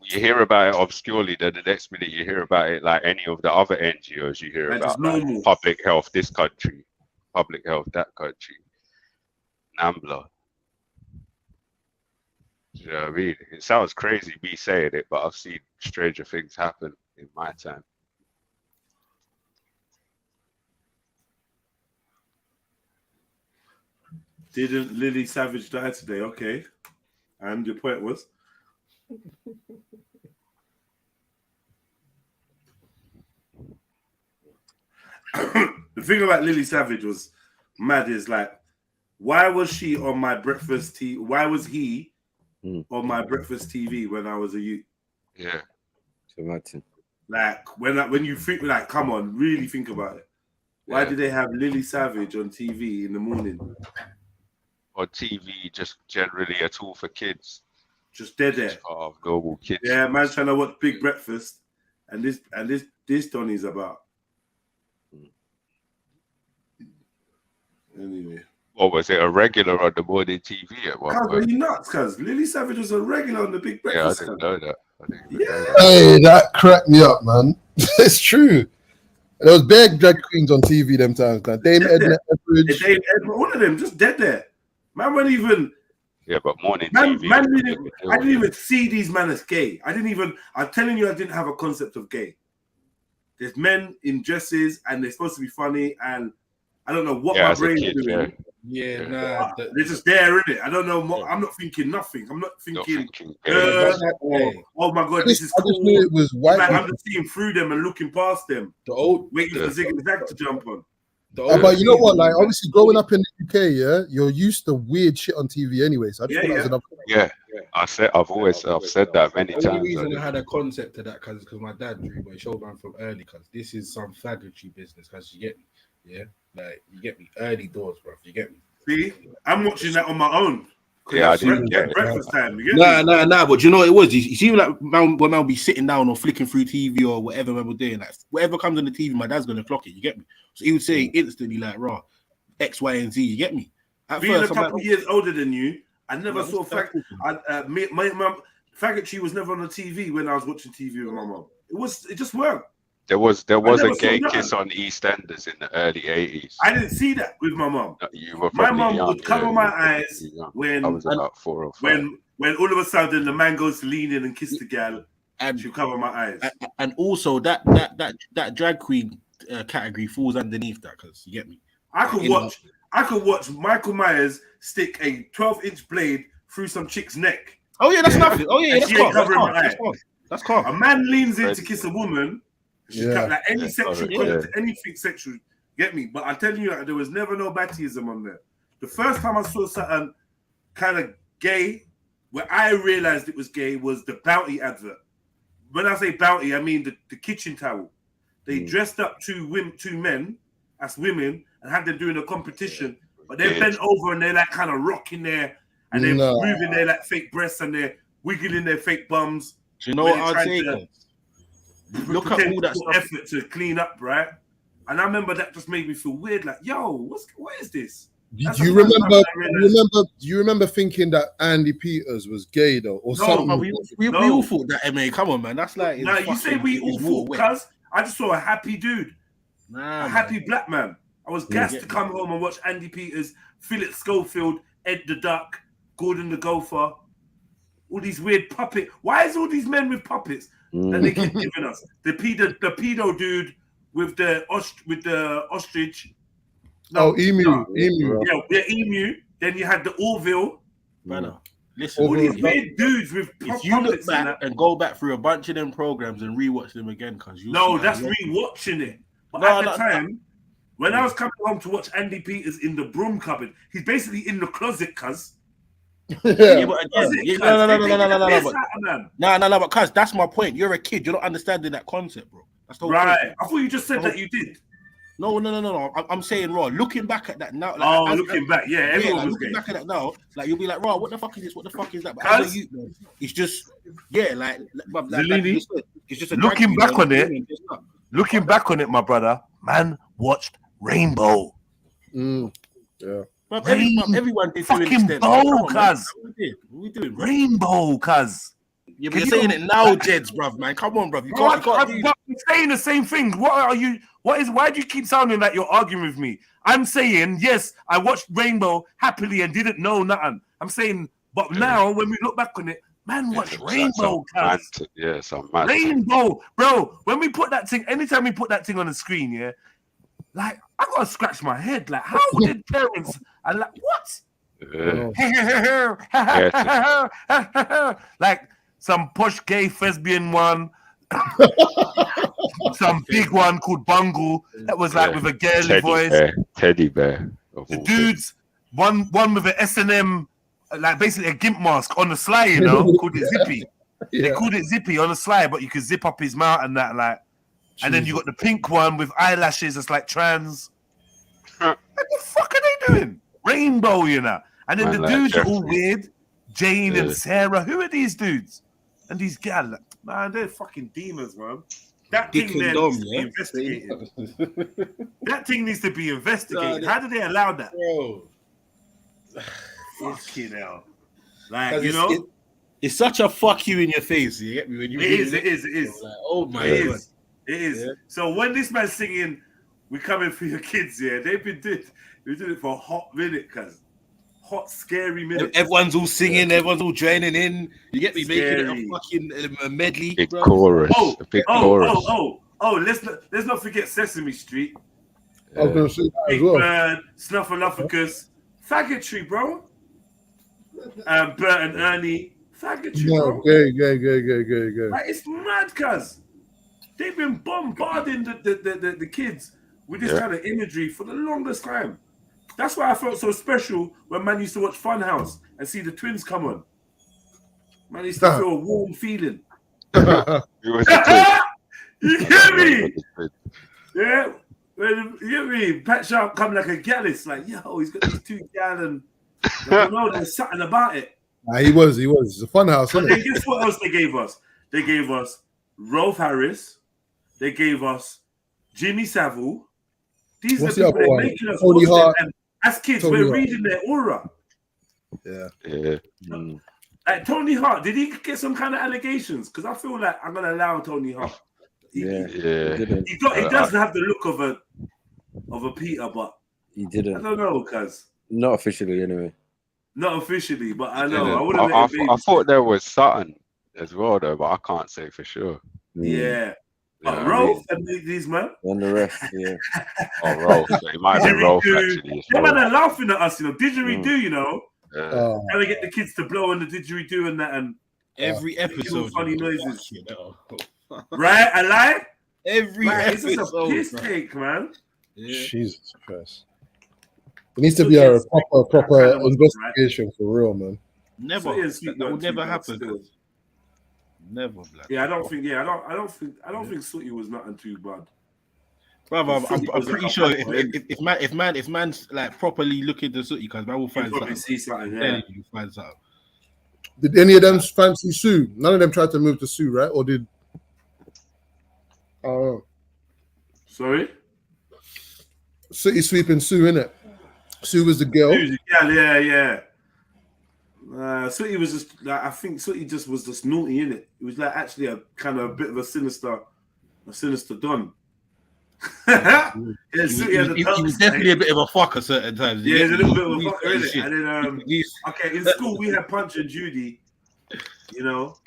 you hear about it obscurely, then the next minute you hear about it like any of the other NGOs you hear about, like public health this country, public health that country, NAMBLA. You know what I mean? It sounds crazy me saying it, but I've seen stranger things happen in my time. Didn't Lily Savage die today? Okay. And your point was? The thing about Lily Savage was mad. Is like, why was she on my breakfast TV? Why was he on my breakfast TV when I was a youth? Yeah. Imagine. Like when you think, like, come on, really think about it. Why did they have Lily Savage on TV in the morning? On TV, just generally a tool for kids. Just dead there. Of normal kids. Yeah, man's trying to watch Big Breakfast, and this Donny's about. Anyway. What was it? A regular on the morning TV at one Cuz, point? are you nuts, cuz? Lily Savage was a regular on the Big Yeah, I Breakfast. didn't know that. Hey, that cracked me up, man. It's true. There was big drag queens on TV them times, man. Dame Edna Etheridge. Dame Edna, all of them just dead there. Man wasn't even. Yeah, but morning Man, TV. I didn't even see these men as gay. I'm telling you, I didn't have a concept of gay. There's men in dresses and they're supposed to be funny, and I don't know what my brain's doing. Yeah, nah. They're just there, innit? I don't know. I'm not thinking nothing. I'm not thinking, oh my God, this is I just knew it was white. Like, I'm just seeing through them and looking past them. Waiting for Zig and Zag to jump on. But you know what? Like, obviously, growing up in the UK, yeah, you're used to weird shit on TV anyway. So I just thought that was another. Yeah, I've said that many The times. only reason I had a concept of that, because my dad drew, but he showed man from early, because this is some faggotry business, because you get me, yeah, like you get me early doors, bro. You get me. See, I'm watching that on my own. Yeah, I didn't get breakfast time. You get me? Nah. But you know what it was? You see, like when I'll be sitting down or flicking through TV or whatever man we're doing, like whatever comes on the TV, my dad's gonna clock it. You get me? So he would say instantly, like, "Raw, X, Y, and Z." You get me? At Being first, a couple years older than you, I never saw my mum. Faggotry was never on the TV when I was watching TV with my mum. It just weren't. There was a never gay saw kiss on EastEnders in the early 80s. I didn't see that with my mum. You were My probably mum young, would cover yeah, my you were eyes probably young. when I was about 4 or 5. when all of a sudden the man goes to lean in and kiss the gal, and she'll cover my eyes. And also that drag queen category falls underneath that, because you get me. I could watch Michael Myers stick a 12-inch blade through some chick's neck. Oh yeah, that's nothing. Oh yeah, and that's she ain't calm. covering my eye. That's calm. A man leans in to kiss a woman. She's like any sexual yeah. anything sexual. Get me? But I'm telling you, like, there was never no Battyism on there. The first time I saw something kind of gay, where I realized it was gay, was the Bounty advert. When I say Bounty, I mean the kitchen towel. They dressed up two men as women and had them doing a competition, but they're bent over and they're like kind of rocking there, and they're moving their like fake breasts and they're wiggling their fake bums. Do you know what I'd say? Look at all that stuff. Effort to clean up, right? And I remember that just made me feel weird. Like, yo, what is this? Do you remember thinking that Andy Peters was gay though, or something? No, we all thought that. MA, come on, man. That's like. Nah, you say we all thought, cuz I just saw a happy dude, a happy black man. I was gassed to come home and watch Andy Peters, Philip Schofield, Ed the Duck, Gordon the Gopher, all these weird puppet. Why is all these men with puppets that they keep giving us? The pedo dude with the ostrich. No, emu. Yeah, emu. Then you had the Orville. Brother, listen, all these weird dudes with if you look back and go back through a bunch of them programs and rewatch them again, because you that's rewatching it. But at the time, when I was coming home to watch Andy Peters in the broom cupboard, he's basically in the closet, cuz. No, but cuz that's my point. You're a kid. You're not understanding that concept, bro. That's the whole right. point. I thought you just said that you did. No. I'm saying, Raw, looking back at that now. Like, looking back, everyone was looking back at that now. Like, you'll be like, Raw, what the fuck is this? What the fuck is that? But as a youth, man, it's just, it's just a looking back on it. Looking back on it, my brother, man watched Rainbow. Yeah. Everyone did fucking bow, cuz. What we doing? Rainbow, cuz. Yeah, but you're saying it now, Jeds, bruv, man. Come on, bruv. I'm saying the same thing. Why do you keep sounding like you're arguing with me? I'm saying, yes, I watched Rainbow happily and didn't know nothing. I'm saying, but now when we look back on it, man, watch Rainbow, cuz. Yes, I'm mad. Rainbow, bro. When we put that thing, anytime we put that thing on the screen, yeah, like I gotta scratch my head. Like, how did parents? I like what? Like some posh gay lesbian one, Some big one called Bungle that was like with a girly voice. Teddy bear. The dudes, one with an S&M, like basically a gimp mask on the sly, you know, called it Zippy. Yeah. They called it Zippy on the sly, but you could zip up his mouth and that, like. And then you got the pink one with eyelashes that's like trans. What the fuck are they doing? Rainbow, you know. And then the dudes are all weird. Jane and Sarah. Who are these dudes? And these gals, man, they're fucking demons, man. That thing there needs to be investigated. That thing needs to be investigated. How did they allow that? Bro. Fucking hell. Like, you know? It's such a fuck you in your face. You get me? When you it is. Like, oh my God. It is. Yeah. So when this man's singing, "We coming for your kids," yeah, they've been doing it for a hot minute, cuz. Hot, scary minute. Everyone's all singing, everyone's all joining in. You get me? Scary. Making it a fucking medley. Big chorus. Chorus. Let's not forget Sesame Street. I was going to say that as Big well. Bird, Snuffleupagus, faggotry, bro. Bert and Ernie, faggotry, bro. Gay. Like, it's mad, cuz. They've been bombarding the kids with this kind of imagery for the longest time. That's why I felt so special when man used to watch Funhouse and see the twins come on. Man used to feel a warm feeling. You hear me? Yeah. You hear me? Pat Sharp come like a gallus, like, yo, he's got these 2 gallon. You know, there's something about it. He was. It's a fun house. But then guess what else they gave us? They gave us Rolf Harris. They gave us Jimmy Savile. These are the people they're making us watch them. And as kids, we're reading their aura. Yeah. Like Tony Hart, did he get some kind of allegations? Because I feel like I'm gonna allow Tony Hart. He doesn't have the look of a Peter, but he didn't. I don't know, cuz. Not officially, anyway. Not officially, but I know. I wouldn't let it I thought there was Sutton as well, though, but I can't say for sure. Yeah. Rolf and these man. And the rest, yeah. Rolf. It might have been Rolf, actually. They man are laughing at us, you know. Didgeridoo, you know. How they get the kids to blow on the didgeridoo and that, and every episode funny noises. Right? I lie? Every episode. This is a piss take, man. Yeah. Jesus Christ. It needs to be a proper investigation for real, man. Never. That would never happen. Never, black. Yeah, I don't think Sooty was nothing too bad. Brother, I'm pretty sure if man's like properly looking to Sooty, because man will find something. See something, yeah. You find something. Did any of them fancy Sue? None of them tried to move to Sue, right? Or did? Sorry. Sooty sweeping Sue, innit? Sue was the girl. Yeah. Sooty was just like, I think Sooty just was just naughty, innit? It was like actually a kind of a bit of a sinister don. He was definitely a bit of a fucker certain times. Yeah, he's a little bit of a fucker, innit? And then okay, in school we had Punch and Judy, you know.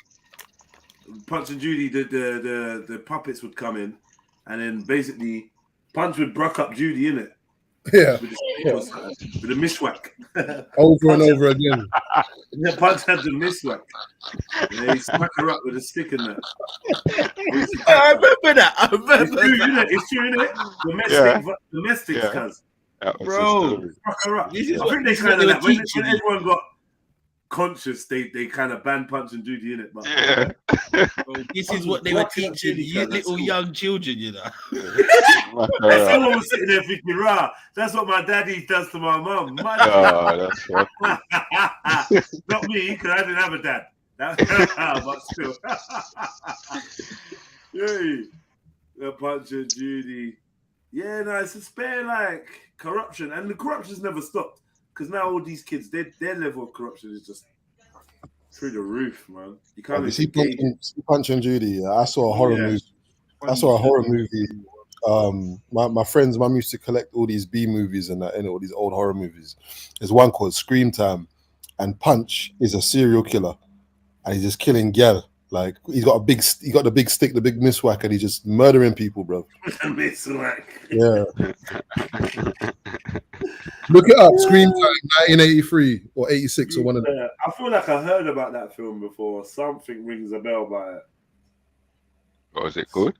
Punch and Judy, the puppets would come in, and then basically Punch would bruck up Judy, innit? Yeah. With a mishwak. Over and over again. Yeah, Punch had the mishwak. Yeah, he smacked her up with a stick in that. I remember that. It's true, innit? Domestics, cuz. Bro, fuck her up. I think they kind of like, when everyone got conscious, they kind of banned Punch and Judy in it. But this is what they were teaching you little young children, you know. Someone was sitting there thinking, "Rah, that's what my daddy does to my mum." That's not me, because I didn't have a dad. But still, the Punch and Judy. Yeah, no, it's a spare like corruption, and the corruption's never stopped. Because now all these kids, their level of corruption is just through the roof, man. You can't see Punch and Judy. Yeah, I saw a horror movie. My friends, mum used to collect all these B movies and that, all these old horror movies. There's one called Scream Time, and Punch is a serial killer, and he's just killing gal. Like he got the big stick, the big miswhack, and he's just murdering people, bro. Miswhack. Yeah. Look it up. Scream Time, 1983 or 86 or one of them. I feel like I heard about that film before. Something rings a bell by it. What was it called?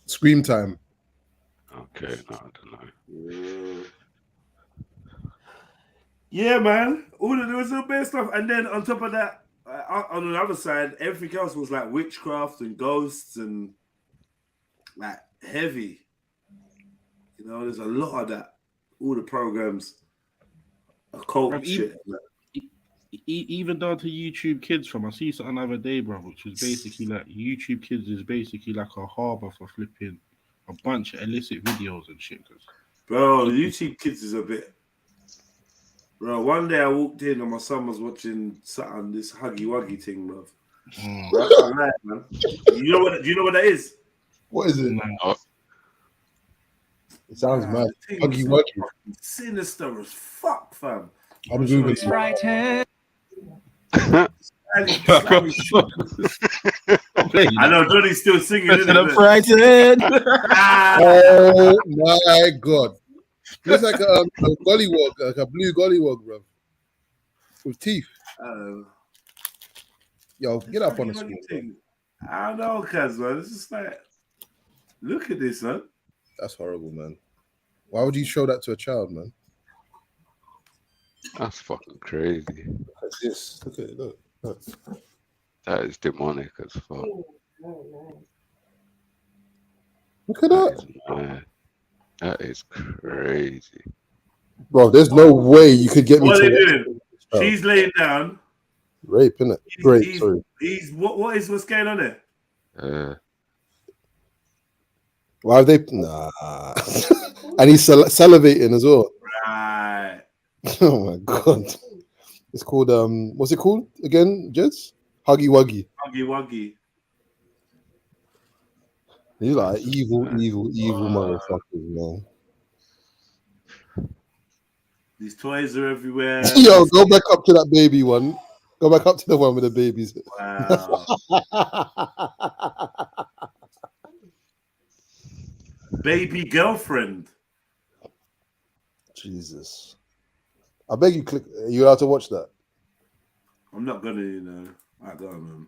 Scream Time. Okay, no, I don't know. Yeah, man. There was some bad stuff, and then on top of that, on the other side, everything else was like witchcraft and ghosts and like heavy. You know, there's a lot of that. All the programs, occult shit. Even down to YouTube Kids from I see something the other day, bro, which was basically like YouTube Kids is basically like a harbor for flipping a bunch of illicit videos and shit. Bro, YouTube Kids is a bit. Bro, one day I walked in and my son was watching something, this Huggy Wuggy thing, bro. That's not right, man. Do you know what that is? What is it? Oh. It sounds mad. Huggy Wuggy. Sinister as fuck, fam. I'm Googling. Frightened. I know Johnny's still singing. I'm frightened. Oh my god! Looks like a gollywog, like a blue gollywog, bro, with teeth. Yo, get up on the screen. I don't know, cuz, man. It's just like, look at this, man. That's horrible, man. Why would you show that to a child, man? That's fucking crazy. Look at this. Look at it. Look. That is demonic as fuck. Look at that. Man, that is crazy. Bro, there's no way you could get me what to are they doing? She's laying down. Rape, innit? Great, sorry. What's going on there? Why are they? Nah. And he's salivating as well. Right. Oh my god. It's called what's it called again, Jets? Huggy Wuggy. Huggy Wuggy. These are like evil motherfuckers, man. These toys are everywhere. Yo, go back up to that baby one. Go back up to the one with the babies. Wow. Baby girlfriend. Jesus. I beg you, click. Are you allowed to watch that? I'm not gonna, I don't know.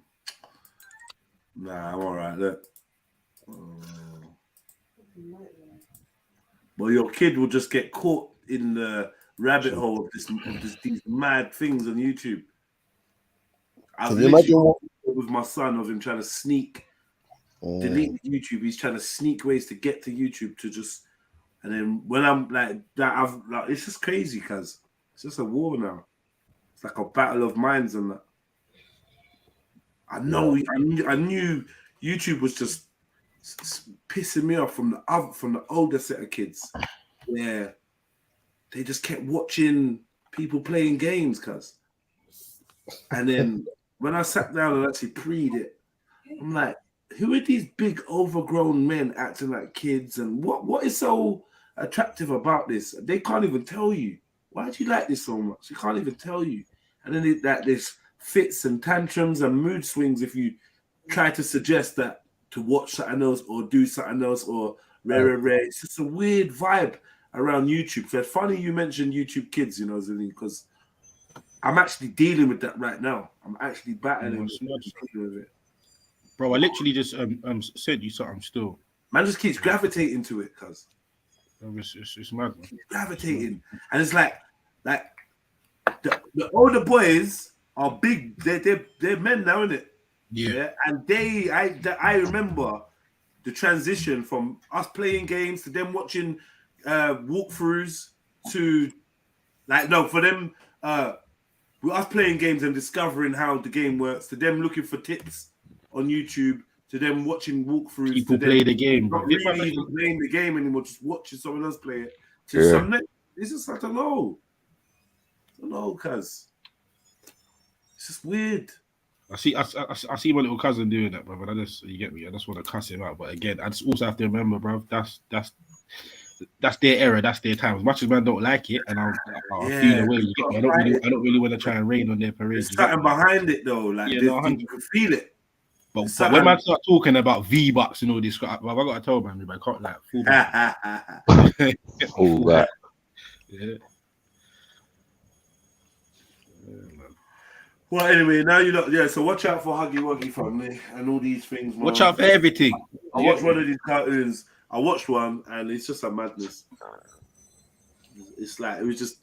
Nah, I'm alright. Look. Well, your kid will just get caught in the rabbit hole of these mad things on YouTube. I've literally with my son of him trying to sneak, delete YouTube. He's trying to sneak ways to get to YouTube to just, and then when I'm like that, it's just crazy, cuz it's just a war now. It's like a battle of minds and that. I know. I knew YouTube was just pissing me off from the older set of kids, where they just kept watching people playing games, cuz. And then when I sat down and actually preed it, I'm like, who are these big overgrown men acting like kids? And what is so attractive about this? They can't even tell you. Why do you like this so much? They can't even tell you. And then there's fits and tantrums and mood swings if you try to suggest that to watch something else or do something else or rare. It's just a weird vibe around YouTube. So it's funny you mentioned YouTube Kids, Zilly, because I'm actually dealing with that right now. I'm actually battling with it. Bro, I literally just sent you something still. Man just keeps gravitating to it, cuz. It's mad, man. Gravitating. And it's like the older boys are big. They're men now, innit? Yeah. And I remember the transition from us playing games to them watching walkthroughs to for them us playing games and discovering how the game works to them looking for tips on YouTube to them watching walkthroughs. People play the game, bro. Not really even playing the game anymore, just watching someone else play it. It's just I don't know. Cuz it's just weird. I see my little cousin doing that, bro. But you get me. I just want to cuss him out. But again, I just also have to remember, bro. That's their era. That's their time. As much as man don't like it, and I'll feel away. You get me? I don't really want to try and rain on their parade. There's something behind it though. Like you can feel it. But when man start talking about V-Bucks and all this crap, I got to tell man, I can't like full all that. Yeah. Well, anyway, now you know. Yeah, so watch out for Huggy Wuggy family and all these things. Man. Watch out for everything. I watched one of these cartoons. I watched one, and it's just a madness. It's like it was just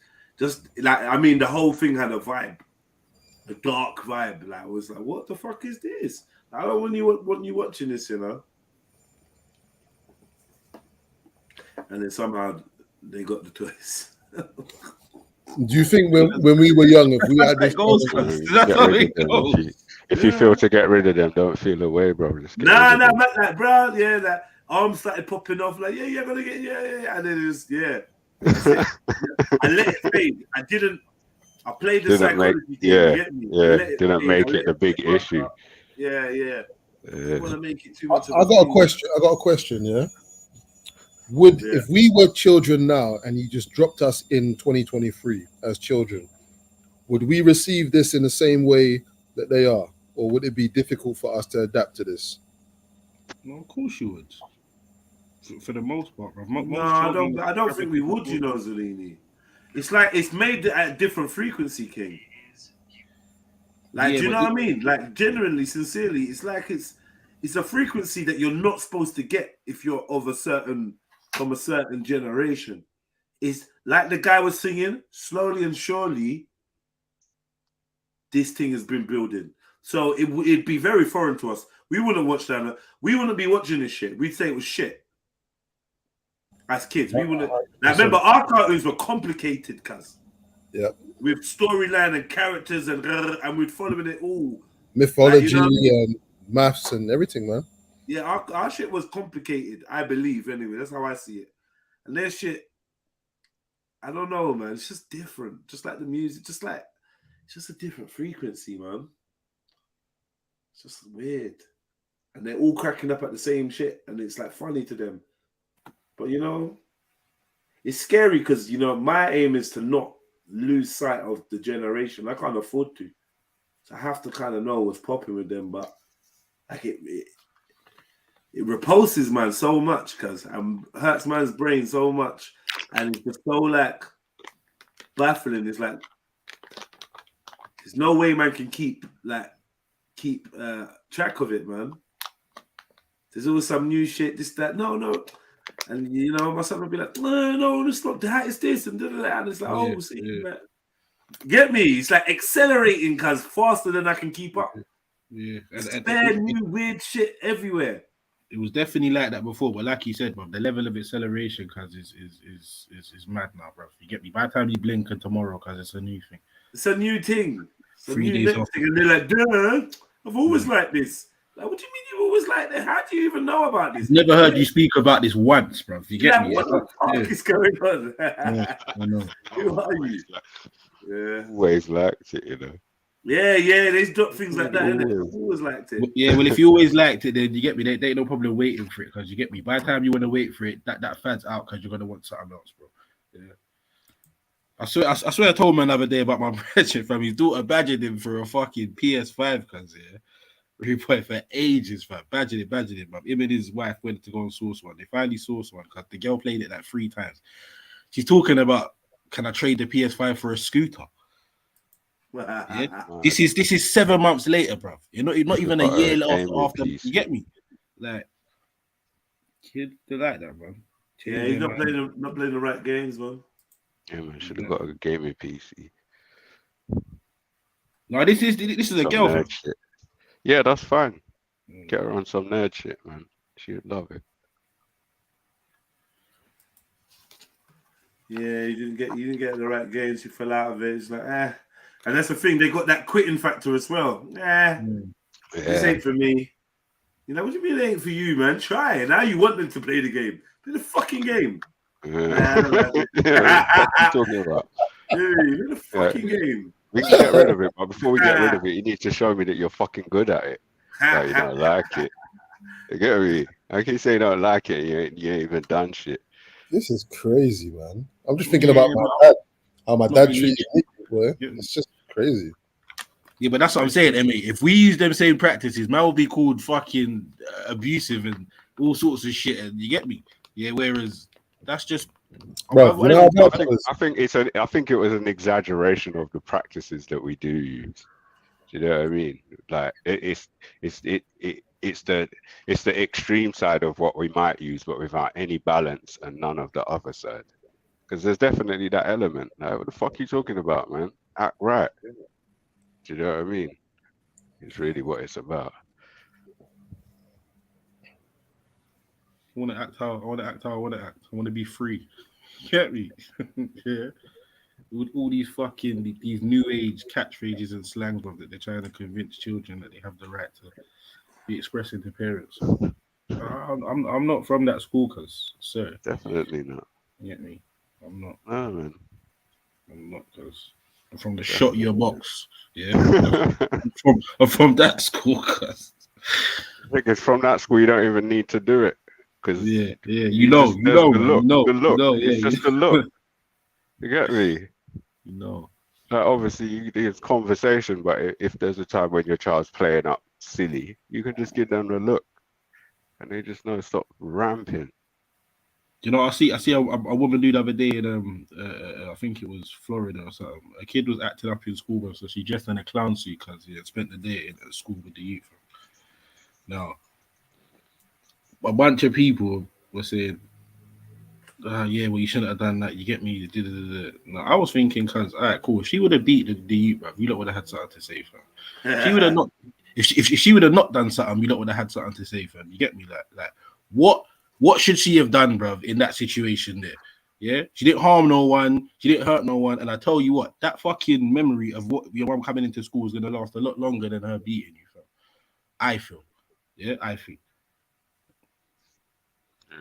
like I mean, the whole thing had a vibe, a dark vibe. Like it was like, what the fuck is this? I don't want you watching this, you know. And then somehow they got the toys. Do you think when we were young, if we had this, if you feel to get rid of them, don't feel away, bro. Nah, like, bro, yeah, that arm started popping off, like, yeah, gonna get, yeah, and then it was, yeah. I let it fade. I played the psychology game. Didn't make it a big issue. Yeah. I don't want to make it too much. I got a question. Yeah. If we were children now and you just dropped us in 2023 as children, would we receive this in the same way that they are, or would it be difficult for us to adapt to this? No, of course you would. For the most part, bro. I don't think we would. You know, Zolini. It's like it's made at a different frequency, King. Like, do you know what I mean? Like, genuinely, sincerely, it's like it's a frequency that you're not supposed to get if you're from a certain generation. It's like the guy was singing, slowly and surely, this thing has been building. So it'd be very foreign to us. We wouldn't watch that. We wouldn't be watching this shit. We'd say it was shit. As kids, we wouldn't. Now, remember, our cartoons were complicated, cuz. Yeah. With storyline and characters and we'd following it all. Mythology and maths and everything, man. Yeah, our shit was complicated, I believe, anyway. That's how I see it. And their shit, I don't know, man. It's just different. Just like the music, it's just a different frequency, man. It's just weird. And they're all cracking up at the same shit, and it's like funny to them. But you know, it's scary because you know my aim is to not lose sight of the generation. I can't afford to, so I have to kind of know what's popping with them. But like it repulses man so much because hurts man's brain so much, and it's just so like baffling. It's like there's no way man can keep track of it, man. There's always some new shit, this, that, no. And you know, my son will be like, no, it's not that, it's this, and and it's like, see, man. Get me? It's like accelerating cause faster than I can keep up. Yeah. Spare new weird shit everywhere. It was definitely like that before, but like you said, bro, the level of acceleration cause is mad now, bro. You get me? By the time you blink and tomorrow, cause it's a new thing. It's a new thing. It's a 3 new days next off. thing, and they're like, duh, I've always like this. Like, what do you mean you always like that? How do you even know about this? Never heard you speak about this once, bro. You get me? What the fuck is going on? I know. Who are you? Yeah. Always liked it, you know. Yeah, they drop things like that, and I've always liked it. Yeah, well, if you always liked it, then you get me. They ain't no problem waiting for it, because you get me. By the time you want to wait for it, that fad's out because you're gonna want something else, bro. Yeah. I swear I told him another day about my brethren from his daughter badgered him for a fucking PS5, cause he played for ages, fam. Badgered him, man. Him and his wife went to go and source one. They finally sourced one because the girl played it like 3 times. She's talking about, can I trade the PS5 for a scooter? Yeah? This is 7 months later, bro. You're not even a year after. You get me? Like, kid, they like that, bro. Yeah, he's not playing the right games, man. Yeah, man, should have got a gaming PC. No, this is a girl. Yeah, that's fine. Get her on some nerd shit, man. She'd love it. Yeah, you didn't get the right games. You fell out of it. It's like, and that's the thing. They got that quitting factor as well. This ain't for me. You know what do you mean it ain't for you, man? Try it. Now you want them to play the game. Play the fucking game. Yeah. What are you talking about? Yeah, play the fucking game. We can get rid of it, but before we get rid of it, you need to show me that you're fucking good at it. Like, you don't like it. You get me? I keep saying you don't like it, you ain't even done shit. This is crazy, man. I'm just thinking about my dad. How my dad treated me, boy. It's just crazy. Yeah, but that's what I'm saying, Emmy. If we use them same practices, man will be called fucking abusive and all sorts of shit. And you get me? Yeah. Whereas that's just. Bro, I think it was an exaggeration of the practices that we do use. Do you know what I mean? Like it's the extreme side of what we might use, but without any balance and none of the other side. Because there's definitely that element. Like, what the fuck are you talking about, man? Act right. Do you know what I mean? It's really what it's about. I want to act how I want to act how I want to act. I want to be free. Get me? Yeah. With all these fucking these new age catchphrases and slang of that they're trying to convince children that they have the right to be expressing to parents. I'm not from that school, cause sir. Definitely not. You get me? I'm not. No, man. I'm not, cause I'm from the shot your box. Yeah. I'm from that school, cause I think it's from that school you don't even need to do it. Cause yeah, you know, the look. It's just the look. You get me? No. Like obviously it's conversation, but if there's a time when your child's playing up silly, you can just give them the look, and they just know stop ramping. You know, I see a woman do the other day in I think it was Florida or something. A kid was acting up in school, so she dressed in a clown suit because he had spent the day at school with the youth. Now, a bunch of people were saying, yeah, well, you shouldn't have done that. You get me? Now, I was thinking, cause all right, cool. If she would have beat the youth, bruv, you lot would have had something to say for her. She would have not. If she would have not done something, you lot would have had something to say for her. You get me? Like what should she have done, bruv, in that situation there? Yeah, she didn't harm no one. She didn't hurt no one. And I tell you what, that fucking memory of what your mom coming into school is gonna last a lot longer than her beating you. Fam. I feel. Yeah, I feel.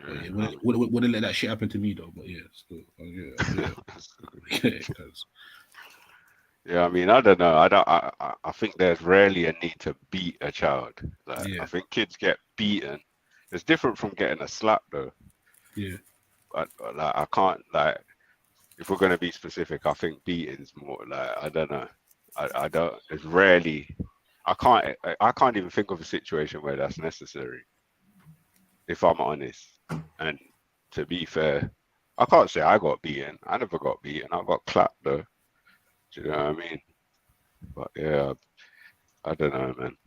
Yeah, wouldn't let that shit happen to me though, but yeah, still, Yeah, I mean, I don't know. I think there's rarely a need to beat a child. Like, I think kids get beaten. It's different from getting a slap though. Yeah. But like, I can't like. If we're gonna be specific, I think beating's more like I don't know. I don't. It's rarely. I can't even think of a situation where that's necessary. If I'm honest. And to be fair, I can't say I got beaten. I never got beaten. I got clapped though. Do you know what I mean? But yeah, I don't know, man.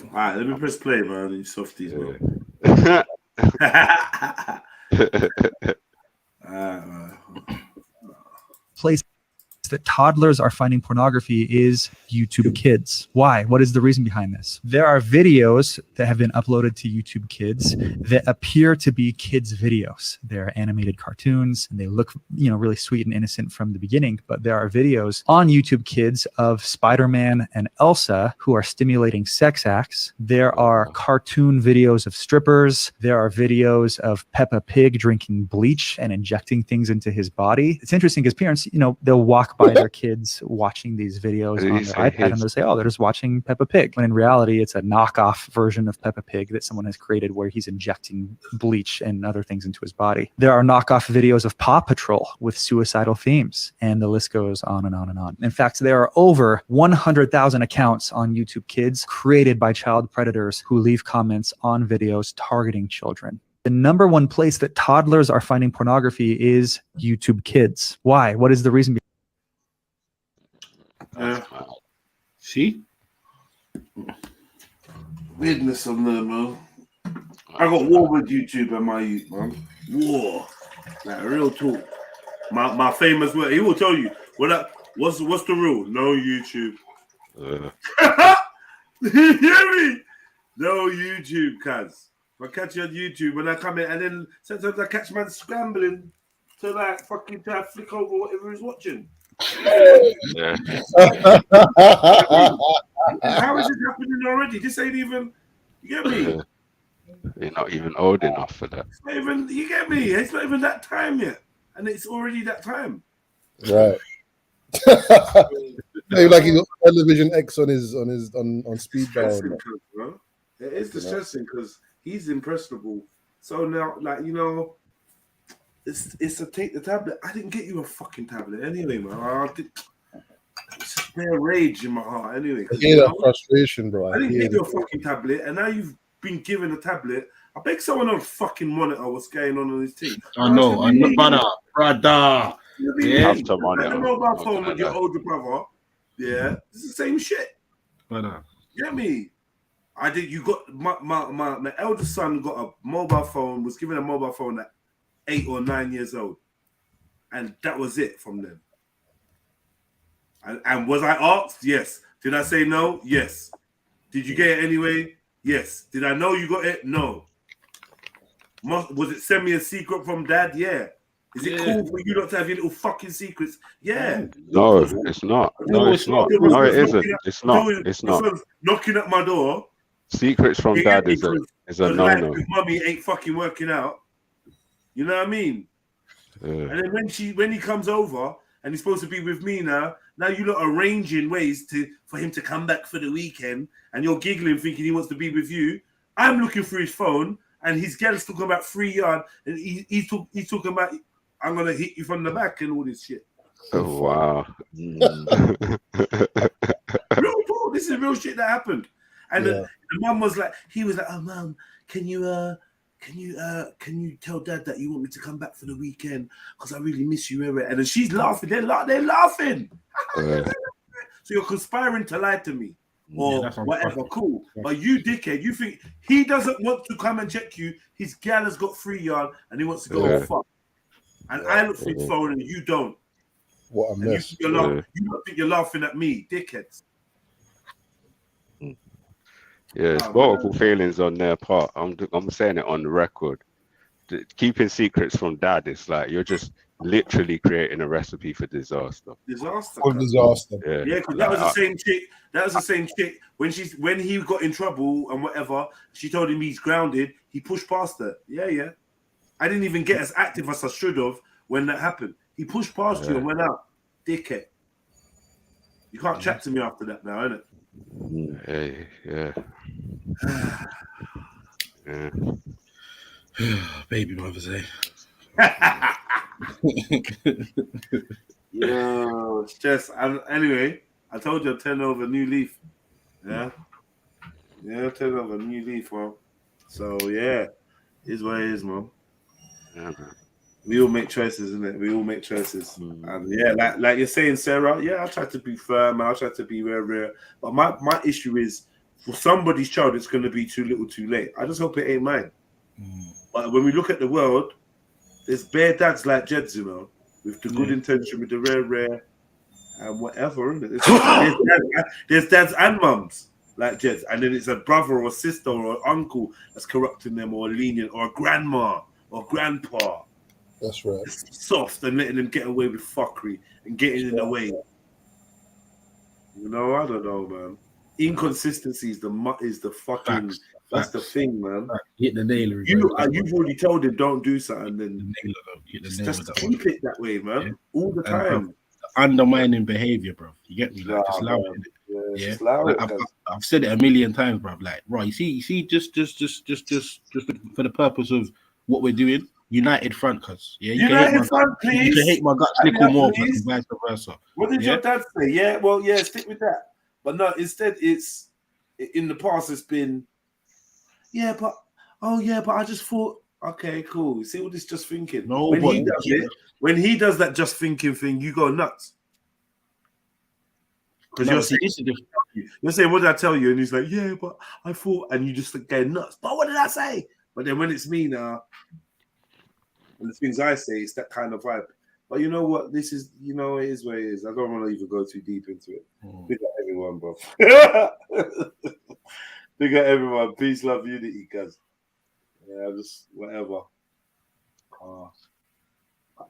All right, let me press play, man. You softies, bro. Place that toddlers are finding pornography is YouTube Kids. Why? What is the reason behind this? There are videos that have been uploaded to YouTube Kids that appear to be kids videos. They're animated cartoons and they look, really sweet and innocent from the beginning, but there are videos on YouTube Kids of Spider-Man and Elsa who are stimulating sex acts. There are cartoon videos of strippers. There are videos of Peppa Pig drinking bleach and injecting things into his body. It's interesting because parents, they'll walk by their kids watching these videos on their iPad and they'll say, oh, they're just watching Peppa Pig. When in reality, it's a knockoff version of Peppa Pig that someone has created where he's injecting bleach and other things into his body. There are knockoff videos of Paw Patrol with suicidal themes, and the list goes on and on and on. In fact, there are over 100,000 accounts on YouTube Kids created by child predators who leave comments on videos targeting children. The number one place that toddlers are finding pornography is YouTube Kids. Why? What is the reason? See? Weirdness on there, man. I got war with YouTube and my youth, man. War. Like, real talk. My famous word. He will tell you. What's the rule? No YouTube. You hear me? No YouTube, cuz. If I catch you on YouTube when I come in, and then sometimes I catch man scrambling to like fucking try to flick over whatever he's watching. Yeah. How is it happening already? This ain't even. You get me? You're not even old enough for that. It's not even. You get me? It's not even that time yet, and it's already that time. Right. Like he got television X on speed dial. It is distressing because he's impressionable. So now, like it's to take the tablet. I didn't get you a fucking tablet anyway, man. It's just bare rage in my heart anyway. I hear that frustration, bro. I didn't get you a fucking tablet, and now you've been given a tablet. I beg someone on fucking monitor what's going on his team. I know, brother. You have to monitor. And a mobile phone with your older brother. Yeah, it's the same shit. brother. Get me? I did. You got my eldest son got a mobile phone. Was given a mobile phone at 8 or 9 years old, and that was it from them. And was I asked? Yes. Did I say no? Yes. Did you get it anyway? Yes. Did I know you got it? No. Was it send me a secret from dad? Yeah. Is it cool for you not to have your little fucking secrets? Yeah. No, it's not. No, it's not. No, it isn't. It's not. It's not. Knocking at my door. Secrets from dad is a no-no. Mummy ain't fucking working out. You know what I mean? And then when he comes over and he's supposed to be with me now you lot arranging ways for him to come back for the weekend, and you're giggling thinking he wants to be with you. I'm looking through his phone and his girl's talking about 3 yards, and he's talking about I'm gonna hit you from the back and all this shit. Oh wow! This is real shit that happened. And the mum was like, oh mum, can you tell dad that you want me to come back for the weekend because I really miss you, and then she's laughing. They're laughing. So you're conspiring to lie to me or whatever. Cool, but you dickhead, you think he doesn't want to come and check you? His gal has got 3 yards and he wants to go and fuck. And I look through his phone and you don't. What a mess! You don't think you're laughing at me, dickheads. Yeah, it's multiple feelings on their part. I'm saying it on the record. Keeping secrets from dad is like you're just literally creating a recipe for disaster. Disaster. Yeah, because that was the same chick. That was the same chick when he got in trouble and whatever. She told him he's grounded. He pushed past her. Yeah. I didn't even get as active as I should have when that happened. He pushed past you and went out. Dickhead. You can't chat to me after that now, innit? Yeah. Baby mothers, eh? Yo, it's just anyway. I told you I'm turning over a new leaf. Yeah, turning over a new leaf, man. So yeah, is what it is, man. Yeah, man. We all make choices, isn't it? We all make choices. And yeah, like you're saying, Sarah, I try to be firm and I try to be rare. But my issue is for somebody's child, it's going to be too little too late. I just hope it ain't mine. But when we look at the world, there's bare dads like Jeds, with the good intention, with the rare and whatever. There's dads and mums like Jeds. And then it's a brother or a sister or an uncle that's corrupting them or lenient or a grandma or grandpa. That's right. Soft and letting them get away with fuckery and getting in the way. I don't know, man. Inconsistency is the fucking that's the thing, man. Hit the nail. You've already told him don't do something, then just keep it that way, man. All the time. Undermining behavior, bro. You get me? Like, just allow it. Yeah. Like, I've said it a million times, bro. Like, right, you see, just for the purpose of what we're doing. United front, cuz. Yeah, United front, please. You can hate my guts little more, but vice versa. What did your dad say? Yeah, well, stick with that. But no, instead, it's in the past. It's been, but I just thought, okay, cool. You see all this just thinking. No, when he does that just thinking thing, you go nuts. Because you're saying, what did I tell you? And he's like, yeah, but I thought, and you just get nuts. But what did I say? But then when it's me now. And the things I say, it's that kind of vibe. But you know what? This is, it is what it is. I don't want to even go too deep into it. Big up everyone, bro. Big up everyone. Peace, love, unity, guys. Yeah, just whatever.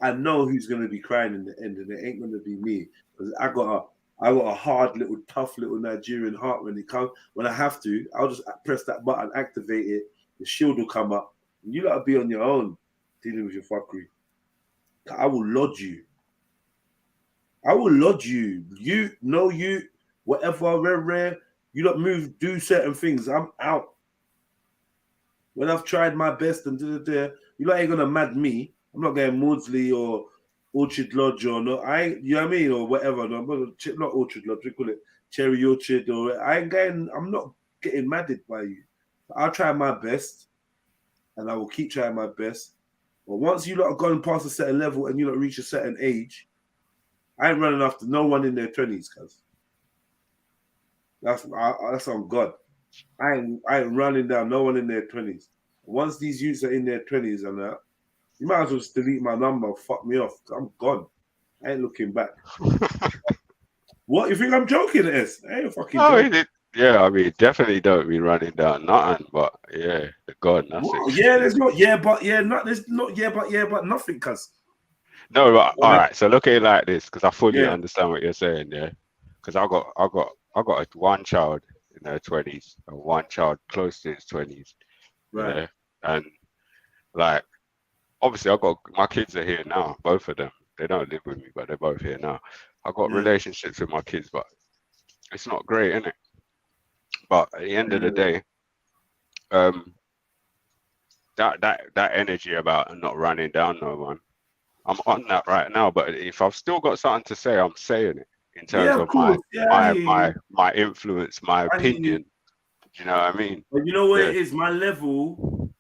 I know who's going to be crying in the end, and it ain't going to be me. Because I got a hard little, tough little Nigerian heart when it comes. When I have to, I'll just press that button, activate it. The shield will come up. And you got to be on your own. Dealing with your fuckery. I will lodge you. You, whatever, rare. You don't move, do certain things. I'm out. When I've tried my best and you ain't gonna mad me. I'm not going Maudsley or Orchard Lodge or no. You know what I mean, or whatever. No, not Orchard Lodge. We call it Cherry Orchard. Or I'm not getting madded by you. I'll try my best, and I will keep trying my best. But once you lot have gone past a certain level and you lot reach a certain age, I ain't running after no one in their 20s, cuz. That's on God. I ain't running down no one in their 20s. Once these youths are in their 20s and that, you might as well just delete my number, fuck me off. I'm gone. I ain't looking back. What, you think I'm joking, S? I ain't fucking joking. Yeah, I mean, definitely don't be running down nothing, but yeah, the God, that's it. Yeah, there's not, but nothing, cuz. No, but all right. So look at it like this, because I fully understand what you're saying. Yeah, because I got one child in their 20s, and one child close to his 20s. Right. Yeah, and like obviously my kids are here now, both of them. They don't live with me, but they're both here now. I've got relationships with my kids, but it's not great, innit? But at the end of the day, that energy about not running down no one, I'm on that right now. But if I've still got something to say, I'm saying it in terms of my influence, my opinion. You know what I mean? But you know what it is? My level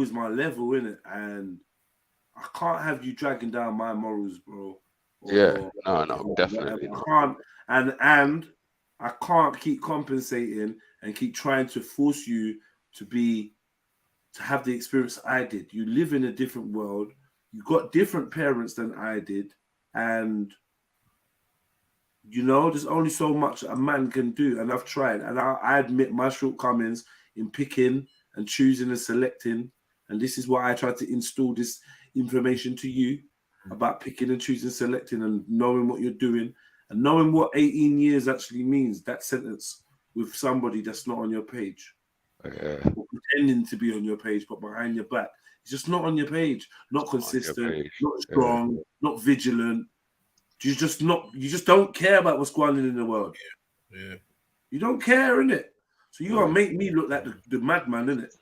is my level, innit? And I can't have you dragging down my morals, bro. No, definitely I can't, and I can't keep compensating and keep trying to force you to have the experience I did. You live in a different world. You got different parents than I did, and you know there's only so much a man can do. And I've tried, and I admit my shortcomings in picking and choosing and selecting. And this is why I try to install this information to you about picking and choosing, selecting, and knowing what you're doing, and knowing what 18 years actually means. That sentence with somebody that's not on your page. Or pretending to be on your page, but behind your back. It's just not on your page. Not consistent, not strong, not vigilant. You just don't care about what's going on in the world. Yeah. You don't care, innit? So you gotta make me look like the madman, innit?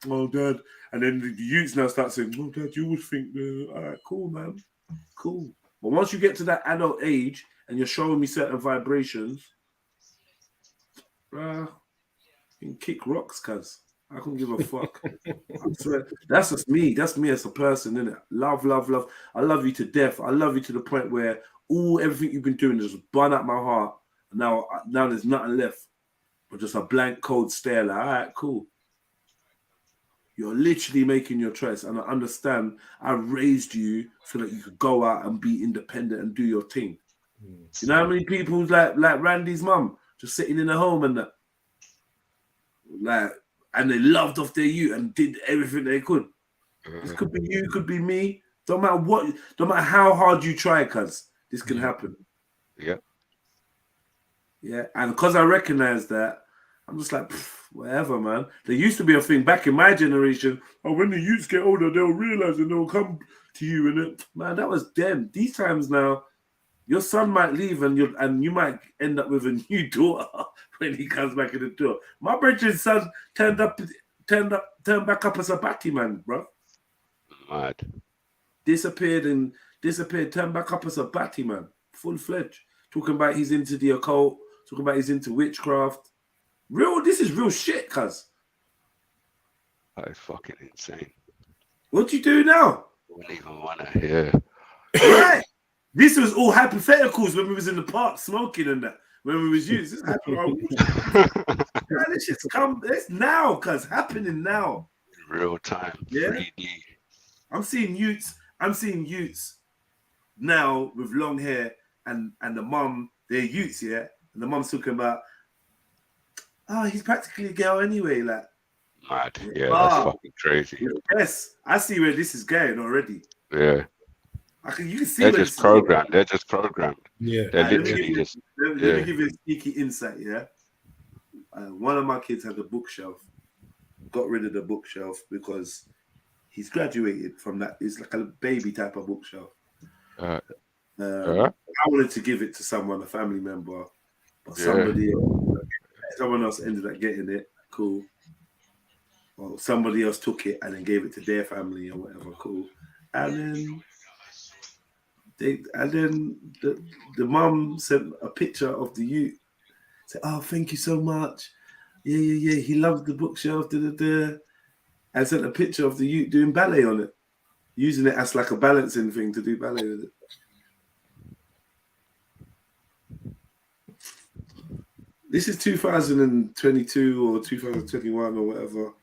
Oh, Dad. And then the youths now start saying, oh, Dad, you always think, all right, cool, man. Cool. But once you get to that adult age and you're showing me certain vibrations, you can kick rocks, cuz. I couldn't give a fuck. I swear. That's just me. That's me as a person, innit? Love, love, love. I love you to death. I love you to the point where everything you've been doing is burn out my heart. And now there's nothing left but just a blank, cold stare. Like, all right, cool. You're literally making your choice, and I understand. I raised you so that you could go out and be independent and do your thing. You know how many people like Randy's mum just sitting in a home and that, like, and they loved off their youth and did everything they could. This could be you, could be me. Don't matter how hard you try, cuz this can happen. Yeah, and because I recognize that, I'm just like, whatever, man. There used to be a thing back in my generation. Oh, when the youths get older, they'll realize and they'll come to you. And man, that was them. These times now, your son might leave and you might end up with a new daughter when he comes back in the door. My brother's son turned back up as a batty man, bro. Mad. Disappeared, turned back up as a batty man, full-fledged. Talking about he's into the occult, talking about he's into witchcraft. This is real shit, cuz. That is fucking insane. What do you do now? I wouldn't even wanna hear. Right. This was all hypotheticals when we was in the park smoking and that. When we was youth. This shit's it's now, cuz happening now. Real time. Yeah. 3D. I'm seeing youths now with long hair and the mum, they're youths, yeah. And the mum's talking about, he's practically a girl anyway, like. Mad. Yeah, that's fucking crazy. Yes, I see where this is going already. Yeah. You can see they're just programmed. They're just programmed. Yeah. They're literally just. Let me give you a sneaky insight, yeah. One of my kids had a bookshelf. Got rid of the bookshelf because he's graduated from that. It's like a baby type of bookshelf. I wanted to give it to someone, a family member, but someone else ended up getting it. Cool. Well, somebody else took it and then gave it to their family or whatever. Cool. And then the mum sent a picture of the youth. Said, "Oh, thank you so much. Yeah. He loved the bookshelf. And sent a picture of the youth doing ballet on it, using it as like a balancing thing to do ballet with it." This is 2022 or 2021 or whatever.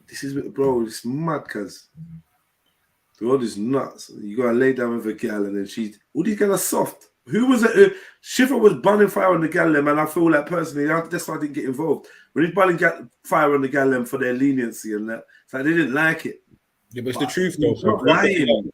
This is, bro, it's mad, cuz. The world is nuts. You gotta lay down with a gal and then all these girls are soft. Who was it? Schiffer was burning fire on the gal, man. I feel like personally, that's why I didn't get involved. When he's burning fire on the gal for their leniency and that, it's like they didn't like it. Yeah, but it's the truth though. Not lying.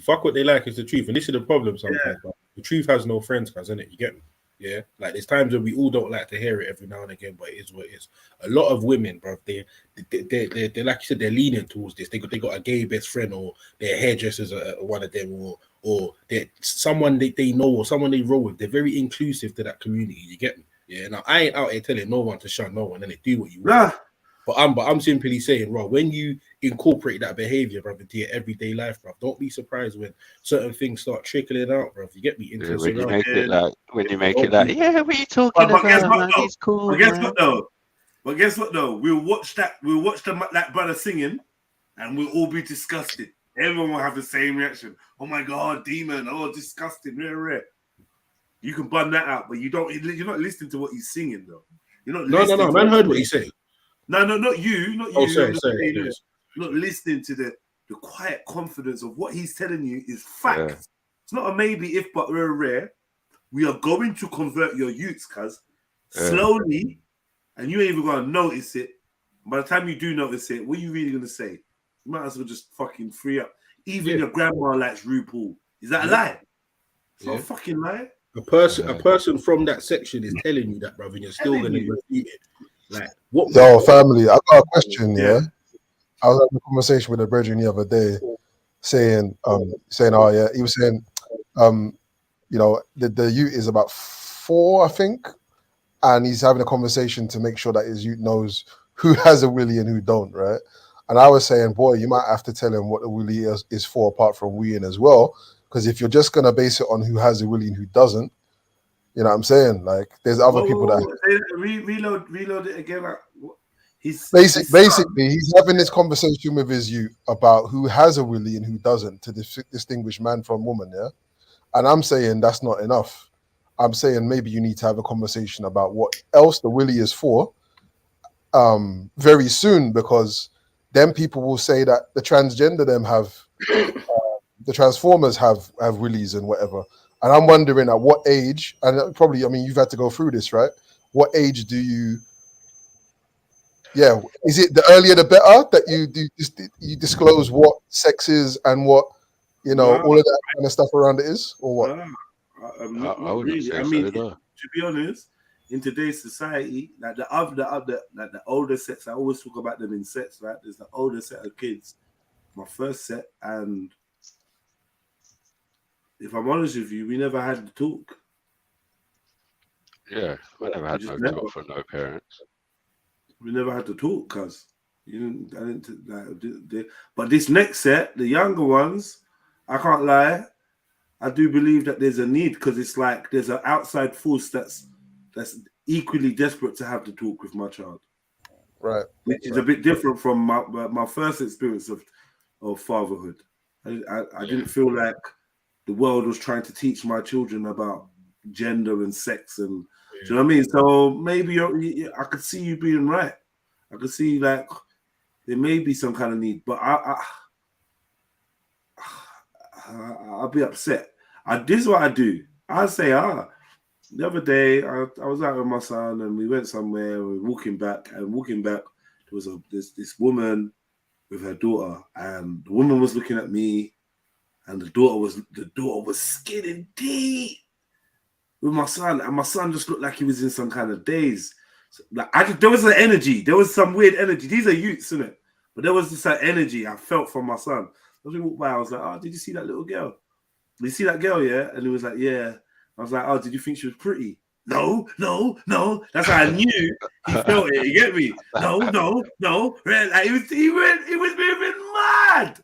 Fuck what they like is the truth, and this is the problem sometimes. Yeah. The truth has no friends, cuz, innit? You get me? Yeah, like there's times when we all don't like to hear it every now and again, but it is what it is. A lot of women, bro, they like you said, they're leaning towards this. They got a gay best friend, or their hairdressers are one of them, or they're someone they know, or someone they roll with. They're very inclusive to that community. You get me? Yeah. Now I ain't out here telling no one to shun no one, and they do what you want. But I'm simply saying, bro, when you incorporate that behavior, bro, into your everyday life, bro, don't be surprised when certain things start trickling out, bro. You get me? Into when you make it like, yeah, what are you talking about? Guess what, It's cool. But guess what though? We'll watch that brother singing, and we'll all be disgusted. Everyone will have the same reaction. Oh my god, demon! Oh, disgusting! Rare. You can bun that out, but you're not listening to what he's singing though. You're not. No. Man heard what he's saying. No, not you. Oh, sorry. Not listening to the quiet confidence of what he's telling you is fact. Yeah. It's not a maybe, if, but rare. We are going to convert your youths, cuz slowly, and you ain't even gonna notice it. By the time you do notice it, what are you really gonna say? You might as well just fucking free up. Even your grandma likes RuPaul. Is that a lie? It's not a fucking lie. A person from that section is telling you that, brother, and you're still gonna refute it. Like, what? Yo, family, I got a question. Yeah, I was having a conversation with a brethren the other day, saying, oh yeah, he was saying, you know, the youth is about 4, I think, and he's having a conversation to make sure that his youth knows who has a willy and who don't, right? And I was saying, boy, you might have to tell him what the willy is for, apart from weeing as well, because if you're just gonna base it on who has a willy and who doesn't. You know what I'm saying? Like, there's other people that reload it again. Like, he's basically he's having this conversation with his youth about who has a willy and who doesn't to distinguish man from woman. Yeah, and I'm saying that's not enough. I'm saying maybe you need to have a conversation about what else the willy is for, very soon, because then people will say that the transgender them have, the transformers have willies and whatever. And I'm wondering at what age, and probably, I mean, you've had to go through this, right? What age do you, is it the earlier the better that you disclose what sex is and what, you know, all of that kind of stuff around it is, or what? Not really. I mean, to be honest, in today's society, like the older sets, I always talk about them in sets, right? There's the older set of kids, my first set, and if I'm honest with you, we never had the talk. Yeah, we never had no talk for no parents. We never had to talk, cuz but this next set, the younger ones, I can't lie, I do believe that there's a need, because it's like there's an outside force that's equally desperate to have the talk with my child, right? Which is a bit different from my first experience of fatherhood. I didn't feel like the world was trying to teach my children about gender and sex, and do you know what I mean? So maybe I could see you being right. I could see like there may be some kind of need, but I'll be upset. This is what I do. I say, the other day I was out with my son and we went somewhere. We were walking back, there was this woman with her daughter, and the woman was looking at me. And the daughter was skinning deep with my son, and my son just looked like he was in some kind of daze. So, like there was an energy, there was some weird energy. These are youths, isn't it? But there was this energy I felt from my son. As we walked by, I was like, "Oh, did you see that little girl? Did you see that girl? Yeah." And he was like, "Yeah." I was like, "Oh, did you think she was pretty?" No. That's how I knew he felt it. You get me? No. Like he was moving mad.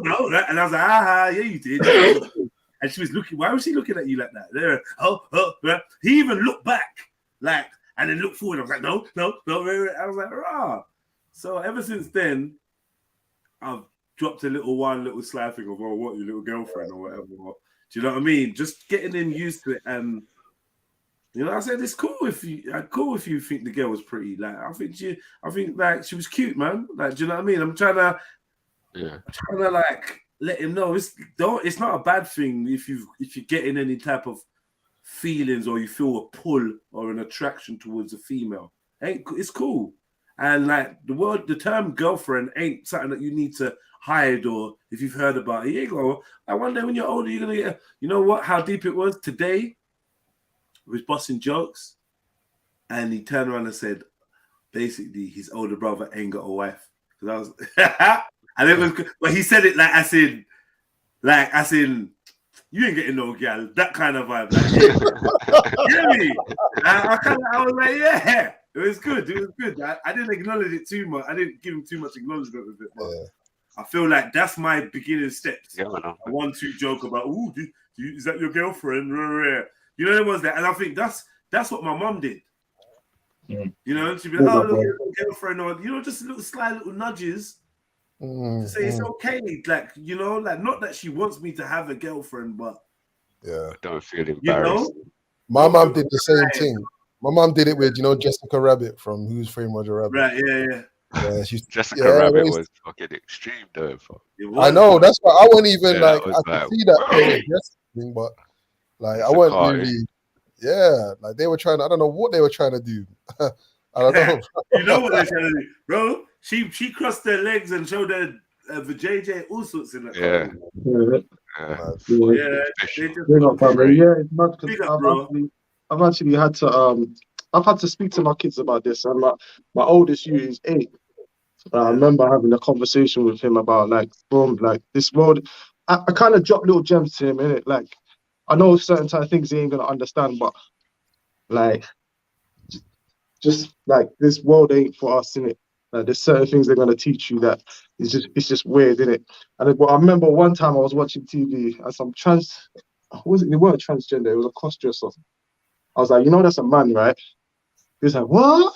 No. And I was like, yeah, you did. And she was looking. Why was she looking at you like that? He even looked back, like, and then looked forward. I was like, no. I was like, rah. So ever since then, I've dropped one little sly thing of, what, your little girlfriend or whatever. Do you know what I mean? Just getting them used to it, and You know, I said it's cool if you think the girl was pretty. Like, I think like she was cute, man. Like, do you know what I mean? I'm trying to like let him know it's not a bad thing if you're getting any type of feelings or you feel a pull or an attraction towards a female. It's cool. And like the term girlfriend ain't something that you need to hide, or if you've heard about it, you go, I wonder when you're older, you're gonna get, you know what, how deep it was today. He was busting jokes, and he turned around and said, basically, his older brother ain't got a wife. Because I was, and it was, but he said it like as in, you ain't getting no girl, that kind of vibe. Like, yeah, me. I was like, yeah, it was good. It was good. I didn't acknowledge it too much. I didn't give him too much acknowledgement with it. But I feel like that's my beginning steps. Yeah, I 1-2 joke about, ooh, is that your girlfriend? You know, it was that, and I think that's what my mum did. You know, she'd be like, oh, look, your girlfriend, or you know, just sly little nudges to say it's okay. Like, you know, like not that she wants me to have a girlfriend, but I don't feel embarrassed. You know? My mum did the same thing. My mum did it with, you know, Jessica Rabbit from Who's Framed Roger Rabbit. Right, yeah. Yeah, Jessica Rabbit was fucking extreme though. I know, that's why I wasn't even Yeah, like, that was I could like, see that they were dressing, but like I wasn't really, like they were trying, I don't know what they were trying to do. I don't know. You know what they're trying to do, bro? She crossed their legs and showed her the JJ all sorts in that. It's mad because I've actually had to I've had to speak to my kids about this, and my oldest is 8. I remember having a conversation with him about like this world. I kind of dropped little gems to him, innit? Like I know certain type of things he ain't gonna understand, but like just like this world ain't for us, innit? Like there's certain things they're gonna teach you that it's just weird, innit? And I remember one time I was watching TV and some they weren't transgender, it was a cross-dresser. I was like, you know, that's a man, right? He was like, what?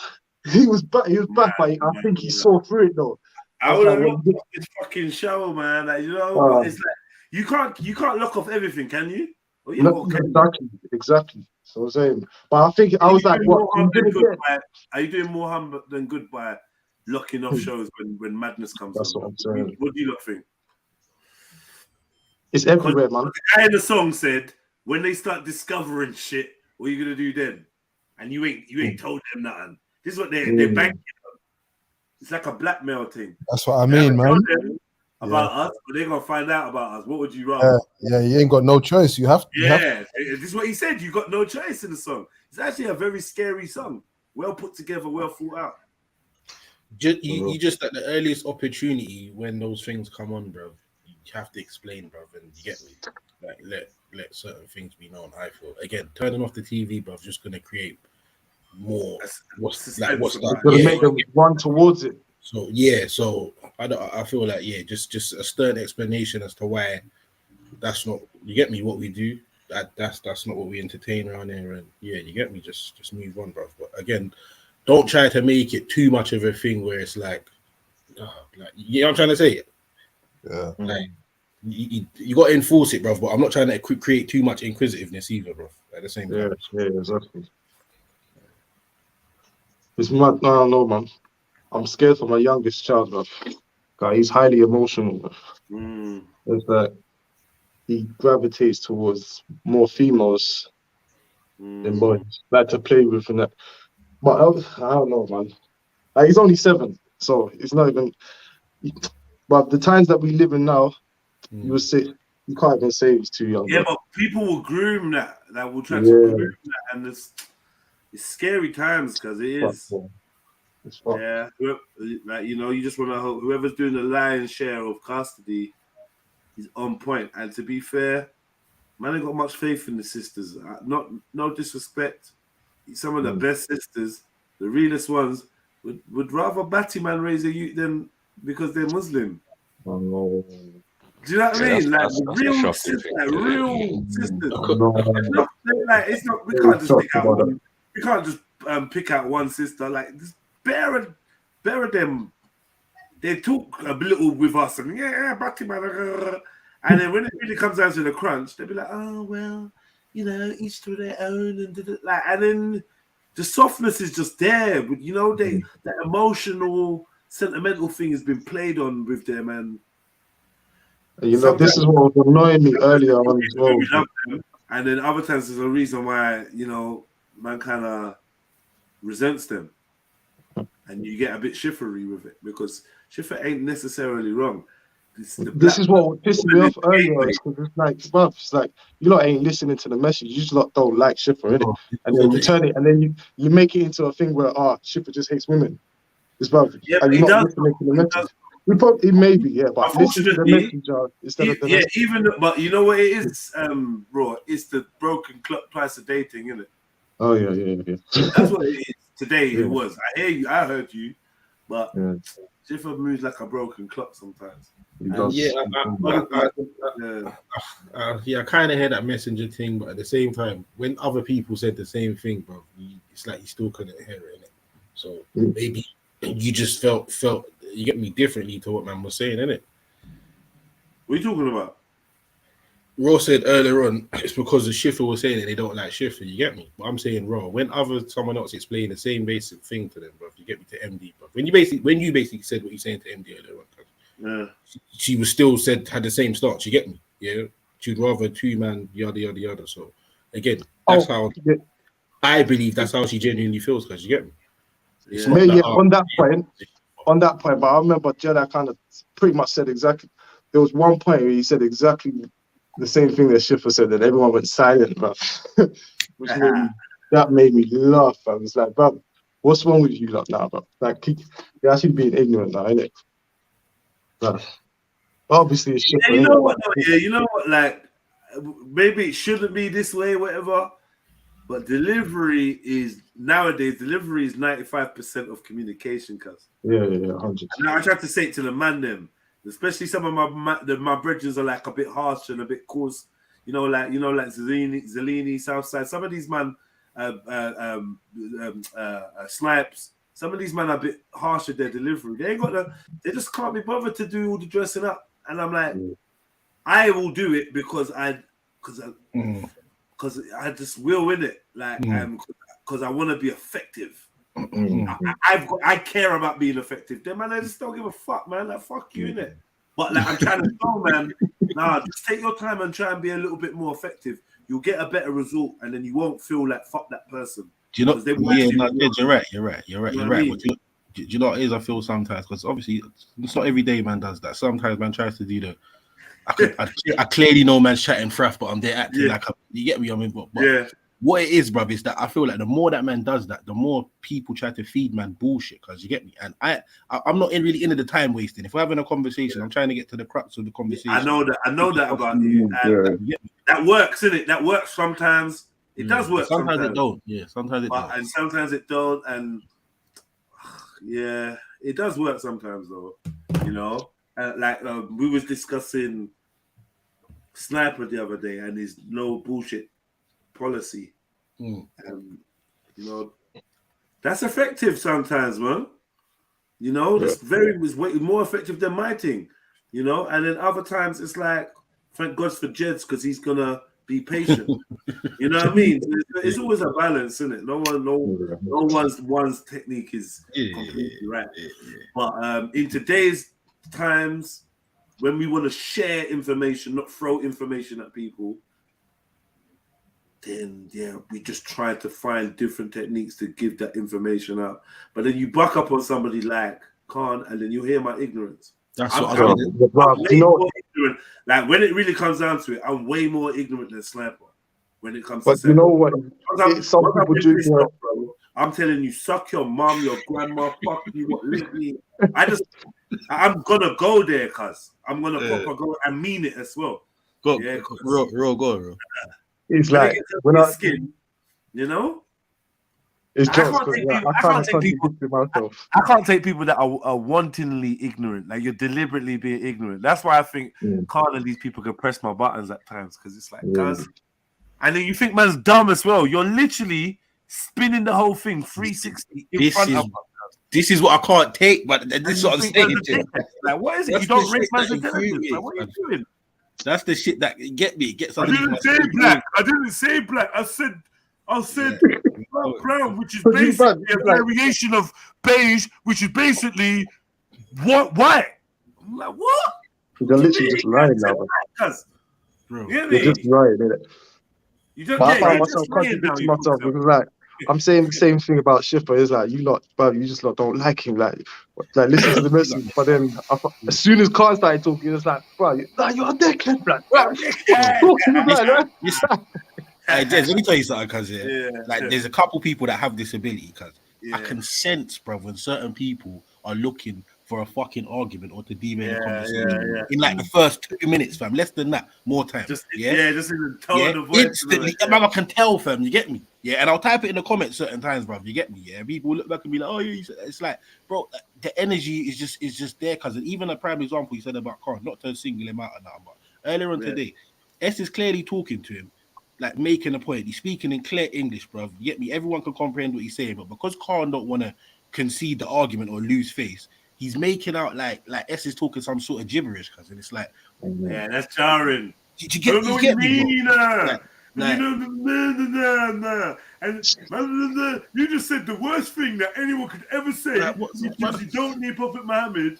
He was back, but I think he saw through it though. I would have locked off this fucking show, man. Like, you know, it's like you can't lock off everything, can you? Well, no, exactly. So I'm saying, but I think I was like, what? Are you doing more harm than good by locking off shows when madness comes? That's what I'm saying. What do you lot think? It's everywhere, man. The guy in the song said, when they start discovering shit, what are you gonna do then? And you ain't told them nothing. This is what they're banking on. It's like a blackmail thing. That's what I mean, man. About us, but they're gonna find out about us. What would you rather? Yeah, you ain't got no choice. You have to. This is what he said. You got no choice in the song. It's actually a very scary song. Well put together, well thought out. You just at the earliest opportunity when those things come on, bro. You have to explain, bro, and you get me. Like let certain things be known. I feel again, turning off the TV, bro, is just gonna create more. What's that? Gonna make them run towards it. So I feel like just a stern explanation as to why that's not, you get me, what we do. That's not what we entertain around here, and you get me. Just move on, bro. But again, don't try to make it too much of a thing where it's like you know what I'm trying to say. Yeah. Like you got to enforce it, bro. But I'm not trying to create too much inquisitiveness either, bro. At the same time. Yeah, exactly. It's mad. No, man. I'm scared for my youngest child, bro. God, he's highly emotional. It's like he gravitates towards more females than boys, like to play with and that. But I don't know, man. Like, he's only 7, so it's not even. But the times that we live in now, you would say you can't even say he's too young. Yeah, bro. but people will groom that. That will try to groom that, and it's scary times because it is. Yeah, like, you know, you just want to hope whoever's doing the lion's share of custody is on point. And to be fair, man, I got much faith in the sisters. No disrespect. Some of the best sisters, the realest ones, would rather Batty man raise a youth than because they're Muslim. Oh, no. Do you know what I mean? Like real sisters, Like it's not. We can't just pick out one. We can't just pick out one sister. Like this. Bear them. They talk a little with us and Batty man, and then when it really comes down to the crunch, they'll be like, oh well, you know, each to their own, and like, and then the softness is just there. But you know, that emotional, sentimental thing has been played on with them, and you know, this is what was annoying me earlier on as well. We love them, and then other times there's a reason why, you know, man kind of resents them, and you get a bit shiffery with it because shiffer ain't necessarily wrong. This is what pissed me off earlier. Because it's like, bruv, it's like you lot ain't listening to the message. You just lot don't like Schiffer, innit? And then you turn it, and then you make it into a thing where Schiffer just hates women. It's bruv, yeah, and you're not listening to the message. We probably maybe, yeah, but listen to the message instead of the message. Even but you know what it is, Raw. It's the broken clock twice a day thing, isn't it? Oh yeah. That's what it is. Today it was. I hear you. I heard you, but Schiffer moves like a broken clock sometimes. I kind of hear that messenger thing, but at the same time, when other people said the same thing, bro, it's like you still couldn't hear it, innit? So maybe you just felt you get me differently to what man was saying, innit? What are you talking about? Raw said earlier on it's because the Schiffer was saying that they don't like Schiffer, you get me? But I'm saying Raw, when someone else explained the same basic thing to them, bro, you get me, to MD, bro. When you basically said what you're saying to MD earlier on, she was still had the same stance, you get me? Yeah, she'd rather two-man yada yada yada. So again, that's how I believe that's how she genuinely feels, because you get me. On that point, but I remember Jedi kind of pretty much said exactly. There was one point where he said exactly the same thing that Schiffer said, that everyone went silent, bro. Which made me laugh. I was like, bro, what's wrong with you lot now, bro? Like, you're actually being ignorant now, innit? But obviously, it's Schiffer. You know what? You know what? Like, maybe it shouldn't be this way, whatever. But delivery is nowadays 95% of communication, cuz. Yeah, 100%. And I tried to say it to the man them, especially some of my brethren are like a bit harsh and a bit coarse, like Zellini, Southside. Some of these man Snipes. Some of these men are a bit harsh with their delivery. They just can't be bothered to do all the dressing up. And I'm like, I will do it because I just will win it, like, because I want to be effective. I care about being effective. Then, man, I just don't give a fuck, man. Like, fuck you, innit? But like, I'm trying to show, man. Nah, just take your time and try and be a little bit more effective. You'll get a better result, and then you won't feel like fuck that person. Do you know? You're right. But do you know what it is? I feel sometimes, because obviously it's not every day man does that. Sometimes man tries to do the. I clearly know man's chatting fraff, but I'm there acting like you get me. I mean, but what it is, bruv, is that I feel like the more that man does that, the more people try to feed man bullshit. Because you get me, and I'm not really into the time wasting. If we're having a conversation, I'm trying to get to the crux of the conversation. I know that about you. And that works, innit? That works sometimes. It does work. Sometimes it don't. Yeah, sometimes it don't. And sometimes it don't. And yeah, it does work sometimes though. We was discussing Sniper the other day and his no bullshit policy. That's effective sometimes, man. That's way more effective than my thing. And then other times it's like, thank God for Jeds because he's gonna be patient. You know what I mean? It's always a balance, isn't it? No one's technique is completely right. But in today's times, when we want to share information, not throw information at people, then we just try to find different techniques to give that information out. But then you buck up on somebody like Khan, and then you hear my ignorance. That's I'm way more ignorant. Like, when it really comes down to it, I'm way more ignorant than Sniper. When it comes to you know what? Some people do. I'm telling you, suck your mom, your grandma, fuck you, what lately. I'm gonna go there, cuz I'm gonna proper go and mean it as well. Go, bro. It's like when I skin, It's just I can't take people that are wantonly ignorant. Like, you're deliberately being ignorant. That's why I think Khan and these people can press my buttons at times, because it's like, cuz. And then you think man's dumb as well. You're literally spinning the whole thing 360 in front of us. This is what I can't take, but this is what I'm saying. Like, what is it? You don't rate man's intelligence. Like, what are you doing? That's the shit that get me. It gets I underneath my didn't say skin. black. I didn't say black. I said brown, which is But you, basically man, a variation of beige, which is basically white. I'm like, what? You're literally just lying now, man. Bro, You You're just lying, innit? You don't, But I yeah, find you're myself just lying now. contradicting myself because, like, I'm saying the same thing about Schiffer. It's like, you lot, bro, you just lot don't like him. Like listen to the message. But then, as soon as Khan started talking, it's like, bro, you're a dickhead, blood. What you talking about, man? Hey, Des, let me tell you something, cuz like there's a couple people that have this ability, cuz I can sense, bro, when certain people are looking for a fucking argument or to derail a conversation in like the first 2 minutes, fam. Less than that, more time. just in the tone of voice. Instantly, I can tell, fam. You get me? Yeah, and I'll type it in the comments certain times, bro. You get me? Yeah, people will look back and be like, "Oh, yeah." It's like, bro, the energy is just there, cuz even a prime example you said about Khan, not to single him out or nothing, but earlier on today, S is clearly talking to him, like making a point. He's speaking in clear English, bro. You get me? Everyone can comprehend what he's saying, but because Khan don't want to concede the argument or lose face, he's making out like S is talking some sort of gibberish, cuz, and it's like, yeah, that's jarring. You get me? And you just said the worst thing that anyone could ever say, which is you don't need Prophet Muhammad.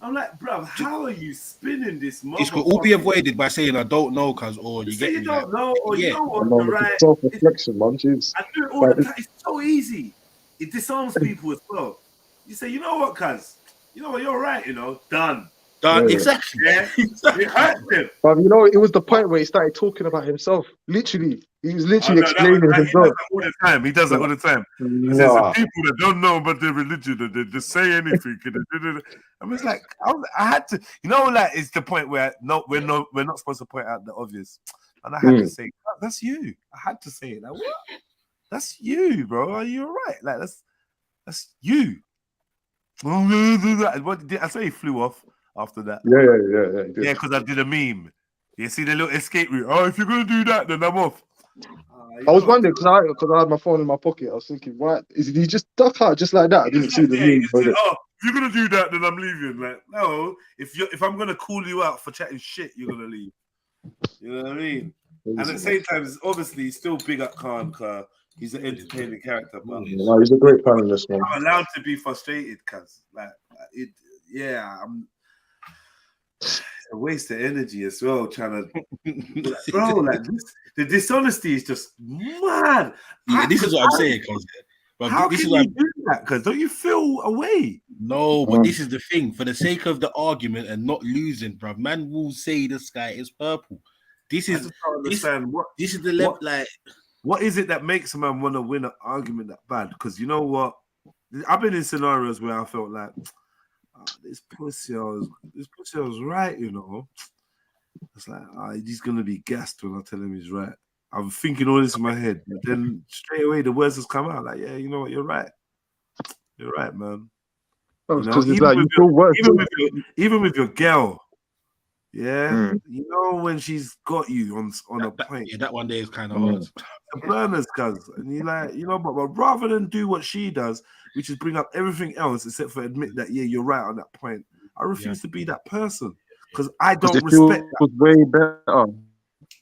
I'm like, bro, how are you spinning this? It could all be avoided by saying I don't know, cuz, or you get me? You don't know, or you know what? You're right. Self-reflection, man. Jeez. I do it all the time. It's so easy. It disarms people as well. You say, you know what, cuz? You know what? You're right. You know, done. Exactly. Yeah, it hurts him. But you know, it was the point where he started talking about himself. Literally, he was literally explaining himself. He does that all the time. He does that all the time. There's the people that don't know about their religion and they just say anything. I was like, I had to, you know, like it's the point where we're not supposed to point out the obvious, and I had to say, oh, that's you. I had to say it. Like, what? That's you, bro. Are you all right? Like that's you. What did I say? He flew off after that. Yeah. Because I did a meme. You see the little escape route. Oh, if you're gonna do that, then I'm off. I was wondering because I had my phone in my pocket. I was thinking, what? Did he just duck out just like that? I didn't see the meme. Said, oh, if you're gonna do that, then I'm leaving. Like, no, if I'm gonna call you out for chatting shit, you're gonna leave. You know what I mean? And at the same time, it's obviously still big up Khan. He's an entertaining character, but no, he's a great panelist, man. I'm allowed to be frustrated, cuz it's a waste of energy as well, trying to bro, like this, the dishonesty is just mad. Yeah, this is what I'm saying, cuz. How can you do that? Because don't you feel away? No, but this is the thing. For the sake of the argument and not losing, bro, man will say the sky is purple. This is this is the level. Like, what is it that makes a man want to win an argument that bad? Because you know what, I've been in scenarios where I felt like this pussy was right, you know. It's like he's gonna be gassed when I tell him he's right. I'm thinking all this in my head, but then straight away the words just come out like, yeah, you know what, you're right. You're right, man. You know, even with your girl, yeah, you know when she's got you on a point. Yeah, that one day is kind of hard. The burners, cuz, and you like, you know, but rather than do what she does, which is bring up everything else except for admit that you're right on that point. I refuse to be that person because I don't respect that. Was way better.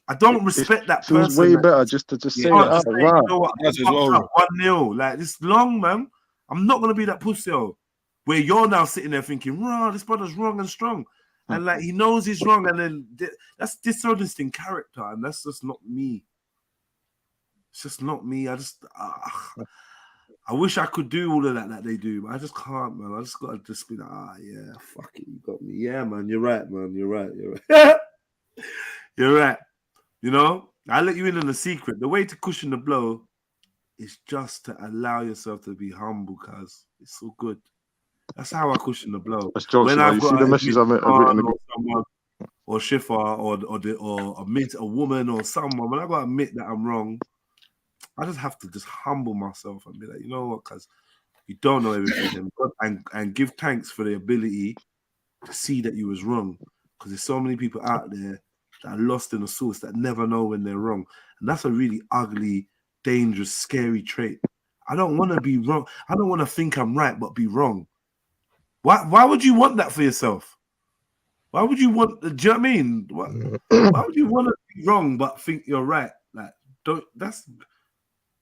I don't respect that person. It was way better just to say it out. You know what? 1-0. Like this long, man. I'm not gonna be that pussy where you're now sitting there thinking, "Wow, this brother's wrong and strong," and like he knows he's wrong, and then that's dishonest in character, and that's just not me. It's just not me. I wish I could do all of that they do, but I just can't, man. I just gotta just be like, yeah, fuck it, you got me. Yeah, man, you're right, man. You're right. You're right. You know, I let you in on a secret. The way to cushion the blow is just to allow yourself to be humble, cuz it's so good. That's how I cushion the blow. When I've got the message I've written or Shifa or admit a woman or someone, when I gotta admit that I'm wrong, I just have to just humble myself and be like, you know what, cuz you don't know everything, and give thanks for the ability to see that you was wrong. Because there's so many people out there that are lost in the source that never know when they're wrong. And that's a really ugly, dangerous, scary trait. I don't want to be wrong. I don't want to think I'm right, but be wrong. Why would you want that for yourself? Why would you want? Do you know what I mean? Why would you want to be wrong but think you're right? Like, that's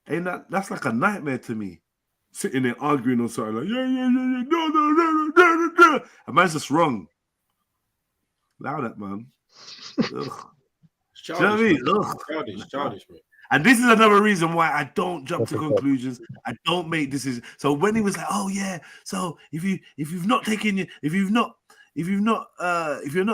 like a nightmare to me. Sitting there arguing on something like, yeah, no. And man's just wrong. Allow that, man. Ugh. Do you know what I mean? Childish, bro. And this is another reason why I don't jump to conclusions. I don't make decisions. So when he was like, "Oh yeah," so if you're not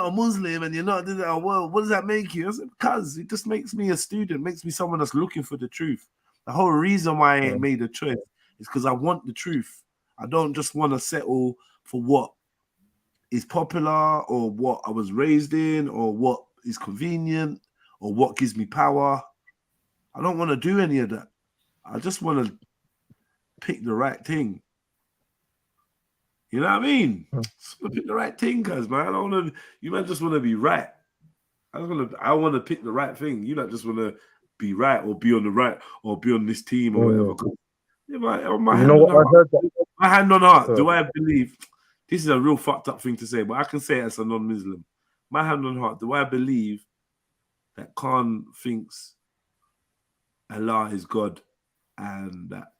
a Muslim and you're not, well, what does that make you? I said, because it just makes me a student, makes me someone that's looking for the truth. The whole reason why I ain't made a choice is because I want the truth. I don't just want to settle for what is popular or what I was raised in or what is convenient or what gives me power. I don't want to do any of that. I just want to pick the right thing. You know what I mean? Just want to pick the right thing, cuz, man. I don't want to. You might just want to be right. I want to pick the right thing. You don't just want to be right or be on the right or be on this team or whatever. Yeah, my hand on heart. Do I believe? This is a real fucked up thing to say, but I can say it as a non-Muslim. My hand on heart. Do I believe that Khan thinks Allah is God and that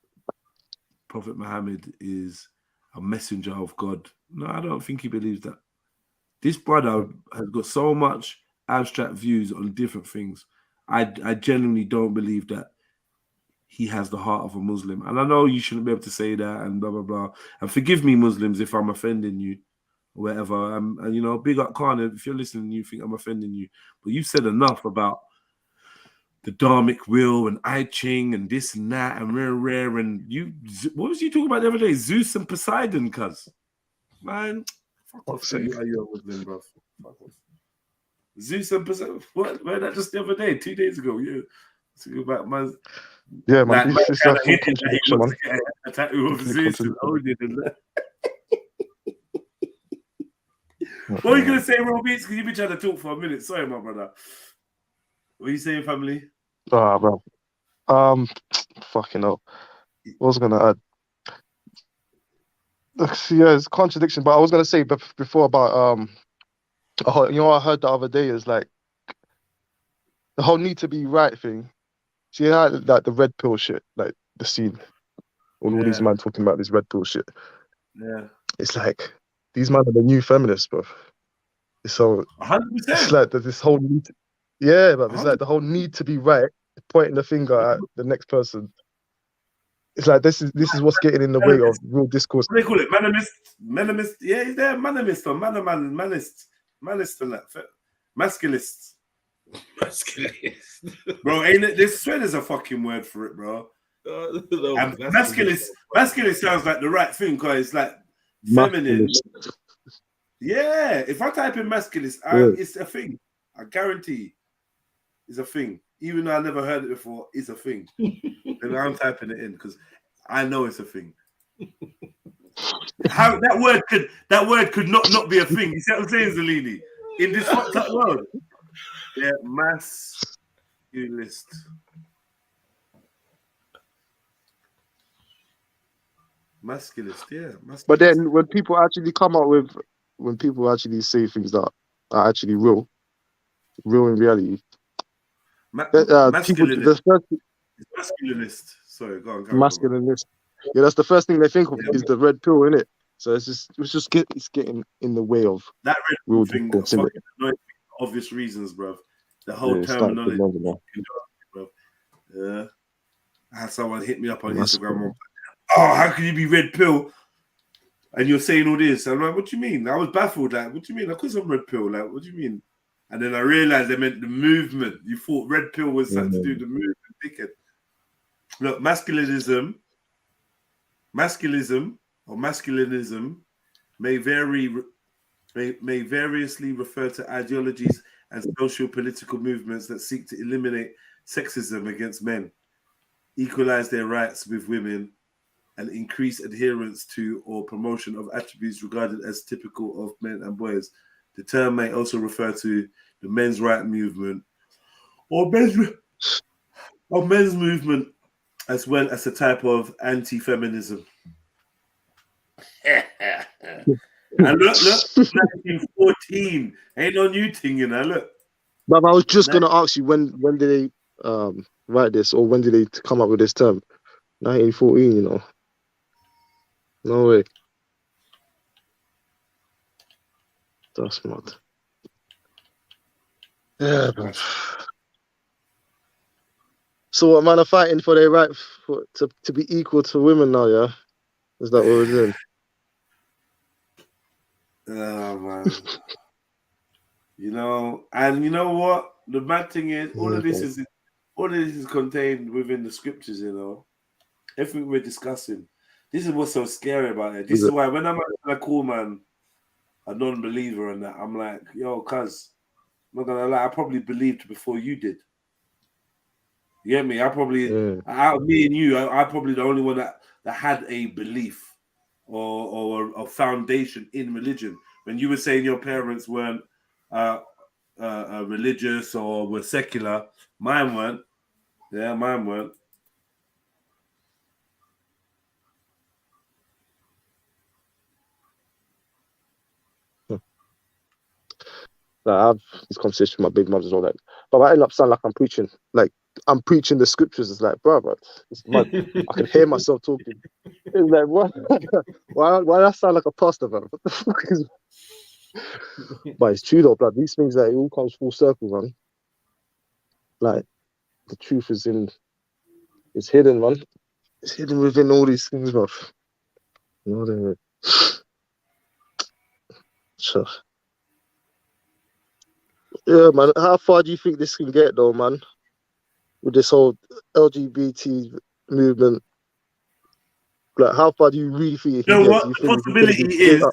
Prophet Muhammad is a messenger of God? No, I don't think he believes that. This brother has got so much abstract views on different things. I genuinely don't believe that he has the heart of a Muslim. And I know you shouldn't be able to say that and blah, blah, blah. And forgive me, Muslims, if I'm offending you or whatever. And, you know, big up Khan, if you're listening, you think I'm offending you. But you've said enough about the dharmic will and I Ching and this and that and rare and you. What was you talking about the other day? Zeus and Poseidon, cuz. Man, fuck off. You are a Muslim, bro. Fuck off. Zeus and Poseidon. What? Man, that just the other day, 2 days ago. Yeah. Talking about my. Yeah, man. Like, This is a full contradiction, man. A tattoo of Zeus and Odin and that. What are you gonna say, Roll Beats? Because you've been trying to talk for a minute. Sorry, my brother. What are you saying, family? Bro. Fucking hell. What was I gonna add? Yeah, it's contradiction, but I was gonna say before about you know what I heard the other day is like the whole need to be right thing. See how like the red pill shit, like the scene, all these men talking about this red pill shit. Yeah, it's like these men are the new feminists, bro. So 100%. it's like that this whole need. But it's like the whole need to be right, pointing the finger at the next person. It's like this is what's getting in the way of real discourse. What do they call it? Manimist. Yeah, he's there. Manimist or manist and that. Masculist. Bro, ain't it? This swear there's a fucking word for it, bro. And masculist sounds like the right thing because it's like feminine. Yeah, if I type in masculist, it's a thing. I guarantee it's a thing. Even though I never heard it before, it's a thing. And I'm typing it in because I know it's a thing. How that word could not be a thing. You see what I'm saying, Zalini? In this fucked up world. Yeah, masculist. Masculist, yeah. Masculist. But then when people actually say things that are actually real in reality, masculinist. Masculinist. Sorry, go on. Masculinist. Yeah, that's the first thing they think of is the red pill, innit? So it's getting in the way of that red real thing. discourse, For obvious reasons, bruv. The whole terminology, bruv. Yeah. I had someone hit me up on Instagram. Oh, how can you be red pill? And you're saying all this. I'm like, what do you mean? I was baffled. Like, what do you mean? Of course I'm red pill. Like, what do you mean? And then I realized they meant the movement. You thought red pill was something to do with the movement. Dickhead. Look, masculinism or masculinism may variously refer to ideologies and social political movements that seek to eliminate sexism against men, equalize their rights with women, and increase adherence to or promotion of attributes regarded as typical of men and boys. The term may also refer to the men's right movement or men's movement, as well as a type of anti-feminism. And look, 1914. Ain't no new thing, you know. Look. But I was just gonna ask you when did they write this, or when did they come up with this term? 1914, you know. No way. That's mad. Yeah, man. So what man are fighting for their right to be equal to women now, yeah? Is that what we're doing? Oh man. You know, and you know what? The bad thing is all of this is contained within the scriptures, you know. Everything we're discussing. This is what's so scary about it. This is why when I'm gonna call man a non-believer and that, I'm like, yo, cuz, I'm not gonna lie, I probably believed before you did. You get me? I probably out of me and you, I probably the only one that had a belief or a foundation in religion. When you were saying your parents weren't religious or were secular, mine weren't. Yeah, mine weren't. I have this conversation with my big mum as well, like, but I end up sounding like I'm preaching. Like I'm preaching the scriptures. It's like, bro, it's mad. I can hear myself talking. It's like, what? why do I sound like a pastor, man? What the fuck is? But it's true though, blood. These things that it all comes full circle, man. Like the truth is hidden, man. It's hidden within all these things, bro. You know what I mean? Sure. Yeah, man. How far do you think this can get, though, man? With this whole LGBT movement, like, how far do you really think it can get? What do you the think possibility is?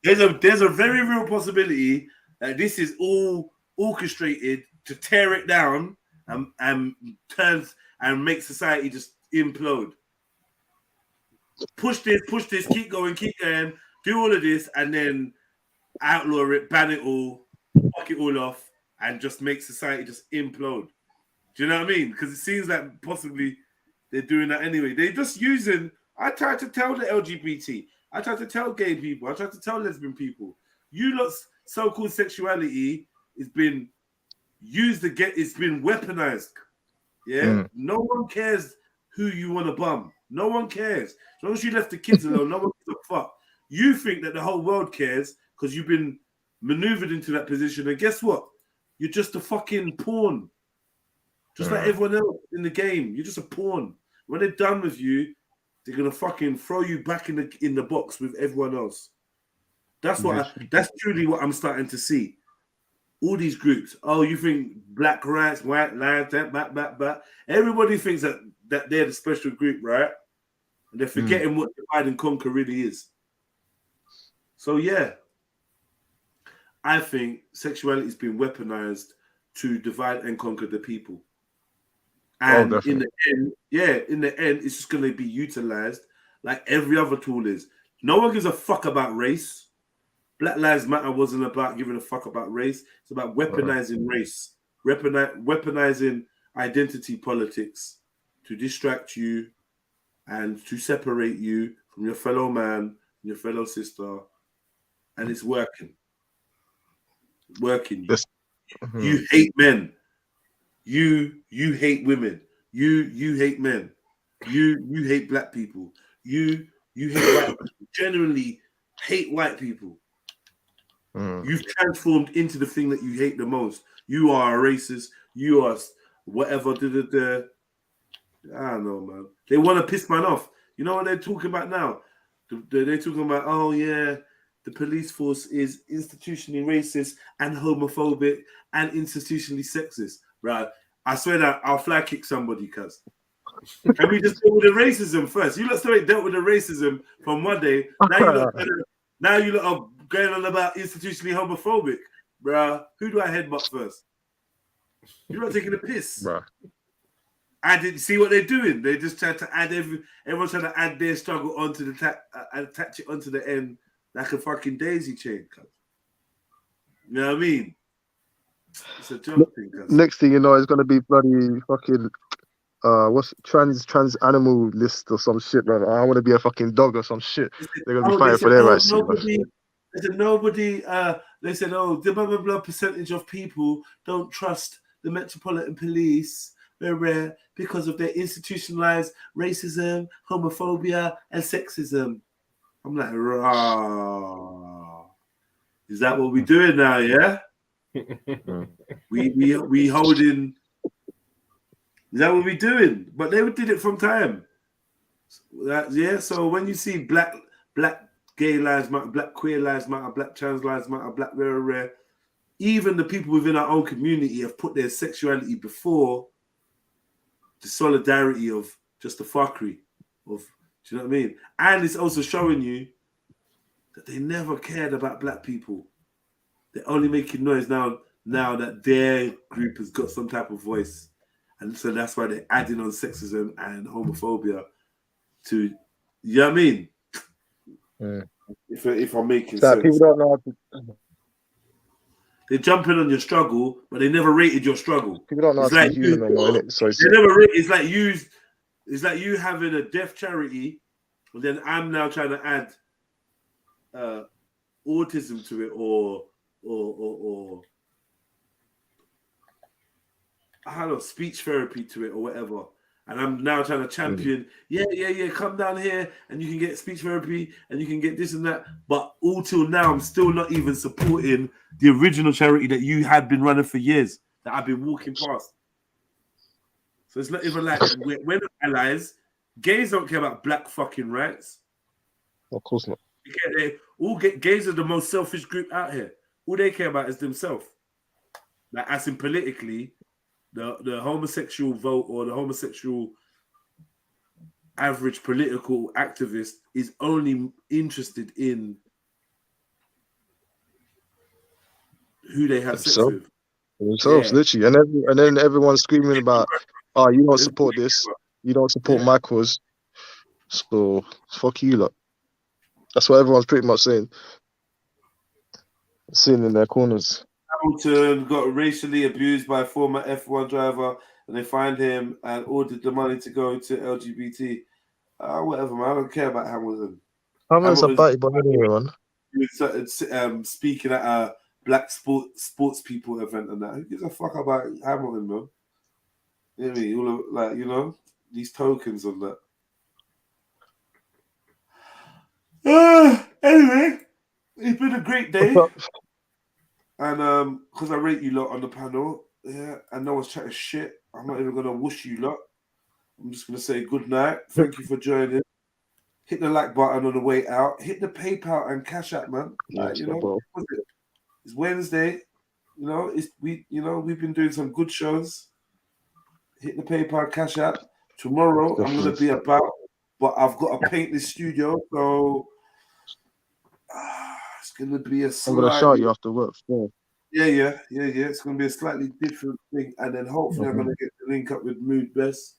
There's a very real possibility that this is all orchestrated to tear it down and turns and make society just implode. Push this, keep going, do all of this, and then outlaw it, ban it all, fuck it all off, and just make society just implode. Do you know what I mean? Because it seems like possibly they're doing that anyway. They're just using. I tried to tell the LGBT. I tried to tell gay people. I tried to tell lesbian people. You lot's so-called sexuality has been used again. It's been weaponized. Yeah. No one cares who you want to bum. No one cares. As long as you left the kids alone, no one gives a fuck. You think that the whole world cares because you've been maneuvered into that position. And guess what? You're just a fucking pawn. Just like everyone else in the game. You're just a pawn. When they're done with you, they're gonna fucking throw you back in the box with everyone else. That's that's truly what I'm starting to see. All these groups. Oh, you think black rights, white lives, that. Everybody thinks that they're the special group, right? And they're forgetting what divide and conquer really is. So yeah, I think sexuality has been weaponized to divide and conquer the people. And in the end, it's just going to be utilized like every other tool is. No one gives a fuck about race. Black Lives Matter wasn't about giving a fuck about race. It's about weaponizing race, weaponizing identity politics to distract you and to separate you from your fellow man, your fellow sister. And it's working. You hate men. You hate women. You hate men. You hate black people. You hate white people. Generally hate white people. You've transformed into the thing that you hate the most. You are a racist. You are whatever. I don't know, man. They want to piss man off. You know what they're talking about now? They're talking about, oh yeah, the police force is institutionally racist and homophobic and institutionally sexist. Right? I swear that I'll fly kick somebody, cuz. Can we just deal with the racism first? You lot still dealt with the racism from one day. Now you lot are going on about institutionally homophobic, bruh. Who do I headbutt first? You're not taking a piss, bruh. I didn't see what they're doing. They just tried to add everyone's trying to add their struggle onto the attach it onto the end like a fucking daisy chain, cuz. You know what I mean? It's a joke thing, cuz. Next thing you know, it's gonna be bloody fucking what's trans animal list or some shit, man. I want to be a fucking dog or some shit. They're gonna be fighting for their rights. They said nobody. They said, oh, the blah blah blah percentage of people don't trust the Metropolitan Police. They're rare because of their institutionalized racism, homophobia, and sexism. I'm like, rah. Is that what we're doing now? Yeah. we holding. Is that what we're doing? But they did it from time. Yeah. So when you see black gay lives matter, black queer lives matter, black trans lives matter, black rare, even the people within our own community have put their sexuality before the solidarity of just the fuckery of. Do you know what I mean? And it's also showing you that they never cared about black people. They're only making noise now that their group has got some type of voice. And so that's why they're adding on sexism and homophobia to, you know what I mean? If I'm making sense. People don't know how to... They're jumping on your struggle, but they never rated your struggle. People don't know it's how to like be human no more, innit? So they never rate. It's like you having a deaf charity, and then I'm now trying to add autism to it, or I don't know, speech therapy to it, or whatever. And I'm now trying to champion, come down here and you can get speech therapy and you can get this and that. But all till now, I'm still not even supporting the original charity that you had been running for years, that I've been walking past. So it's not even like we're not allies. Gays don't care about black fucking rights. Of course not. Gays are the most selfish group out here. All they care about is themselves. Like, as in politically, the homosexual vote or the homosexual average political activist is only interested in who they have sex with. Themselves, literally. And then everyone's screaming about, oh, you don't support this, you don't support my cause, so fuck you lot. That's what everyone's pretty much saying. Sitting in their corners. Hamilton got racially abused by a former F1 driver, and they fined him and ordered the money to go to LGBT. Whatever, man. I don't care about Hamilton. Hamilton's a batty boy anyway, man. He was speaking at a black sports people event and that. Who gives a fuck about Hamilton, man? You know what I mean? All of, like, you know, these tokens on that. Anyway, it's been a great day. And because I rate you lot on the panel, and no one's chatting shit, I'm not even gonna whoosh you lot. I'm just gonna say good night. Thank you for joining. Hit the like button on the way out. Hit the PayPal and Cash App, man. Yes, you know, it's Wednesday. You know, we've been doing some good shows. Hit the PayPal, Cash App. Tomorrow I'm gonna be about, but I've got to paint this studio, so it's gonna be I'm gonna shout you after work. Yeah. It's gonna be a slightly different thing, and then hopefully I'm gonna get the link up with Mood Best.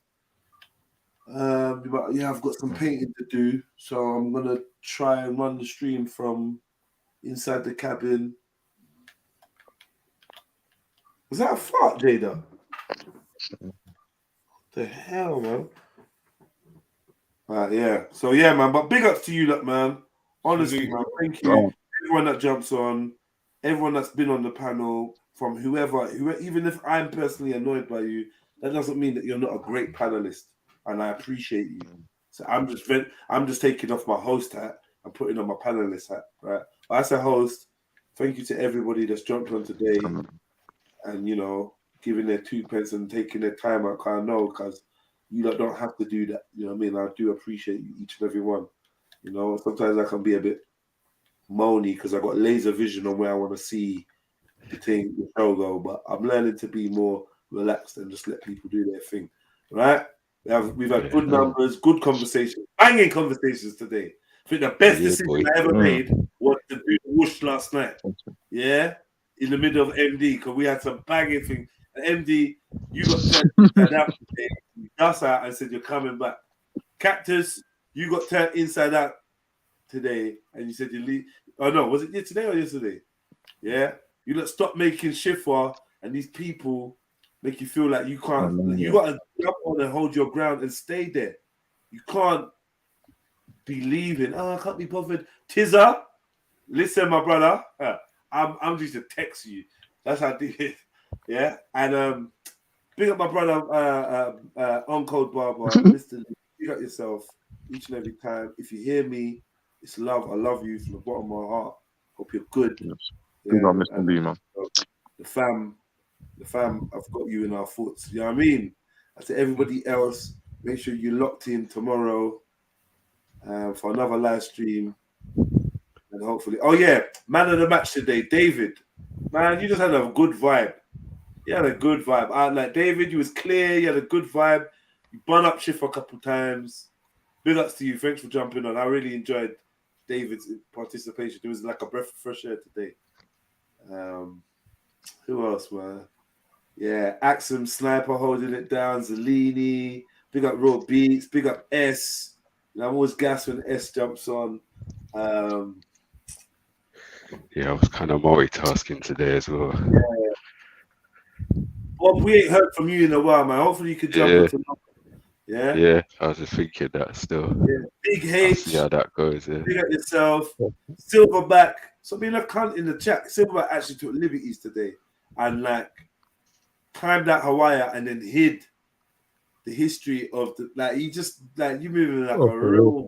But yeah, I've got some painting to do, so I'm gonna try and run the stream from inside the cabin. Was that a fart, Jada? The hell, man. Yeah. So yeah, man. But big ups to you, lot, man. Honestly, man. Thank you. Everyone that jumps on, everyone that's been on the panel, from whoever, even if I'm personally annoyed by you, that doesn't mean that you're not a great panelist, and I appreciate you. So I'm just taking off my host hat and putting on my panelist hat, right? But as a host, thank you to everybody that's jumped on today, and you know, giving their 2 pence and taking their time out. Cause I know, because you lot don't have to do that. You know what I mean? I do appreciate you, each and every one. You know, sometimes I can be a bit moany because I got laser vision on where I want to see the show go, but I'm learning to be more relaxed and just let people do their thing. Right? We've had good numbers, good conversations, banging conversations today. I think the best decision I ever made was to do the whoosh last night. Yeah, in the middle of MD, because we had some banging things. And MD, you got turned inside out today. You dust out and said you're coming back. Cactus, you got turned inside out today, and you said you leave. Oh no, was it today or yesterday? Yeah, you let stop making shifwa, and these people make you feel like you can't. You got to jump on and hold your ground and stay there. You can't be leaving. Oh, I can't be bothered. Tizza, Listen, my brother, I'm just to text you. That's how I do it. Yeah, and big up my brother, Uncle Barber, Mr. Lee. Big up yourself each and every time. If you hear me, it's love. I love you from the bottom of my heart. Hope you're good. Big up, Mr. B, man. The fam, I've got you in our thoughts. You know what I mean? I say everybody else, make sure you're locked in tomorrow for another live stream. And hopefully, oh yeah, man of the match today, David. Man, you just had a good vibe. You had a good vibe. Like David, you was clear. You had a good vibe. You bun up shit for a couple times. Big ups to you. Thanks for jumping on. I really enjoyed David's participation. It was like a breath of fresh air today. Who else, man? Yeah, Axum Sniper holding it down. Zellini. Big up Raw Beats. Big up S. And I'm always gassed when S jumps on. Yeah, I was kind of multitasking today as well. Well, we ain't heard from you in a while, man. Hopefully you could jump into. Yeah. Yeah, I was just thinking that still. Yeah. Big H. I'll see how that goes. Yeah. Big up yourself. Silverback. So being a cunt in the chat. Silverback actually took liberties today and like climbed out Hawaii and then hid the history of the you just like you moving like a real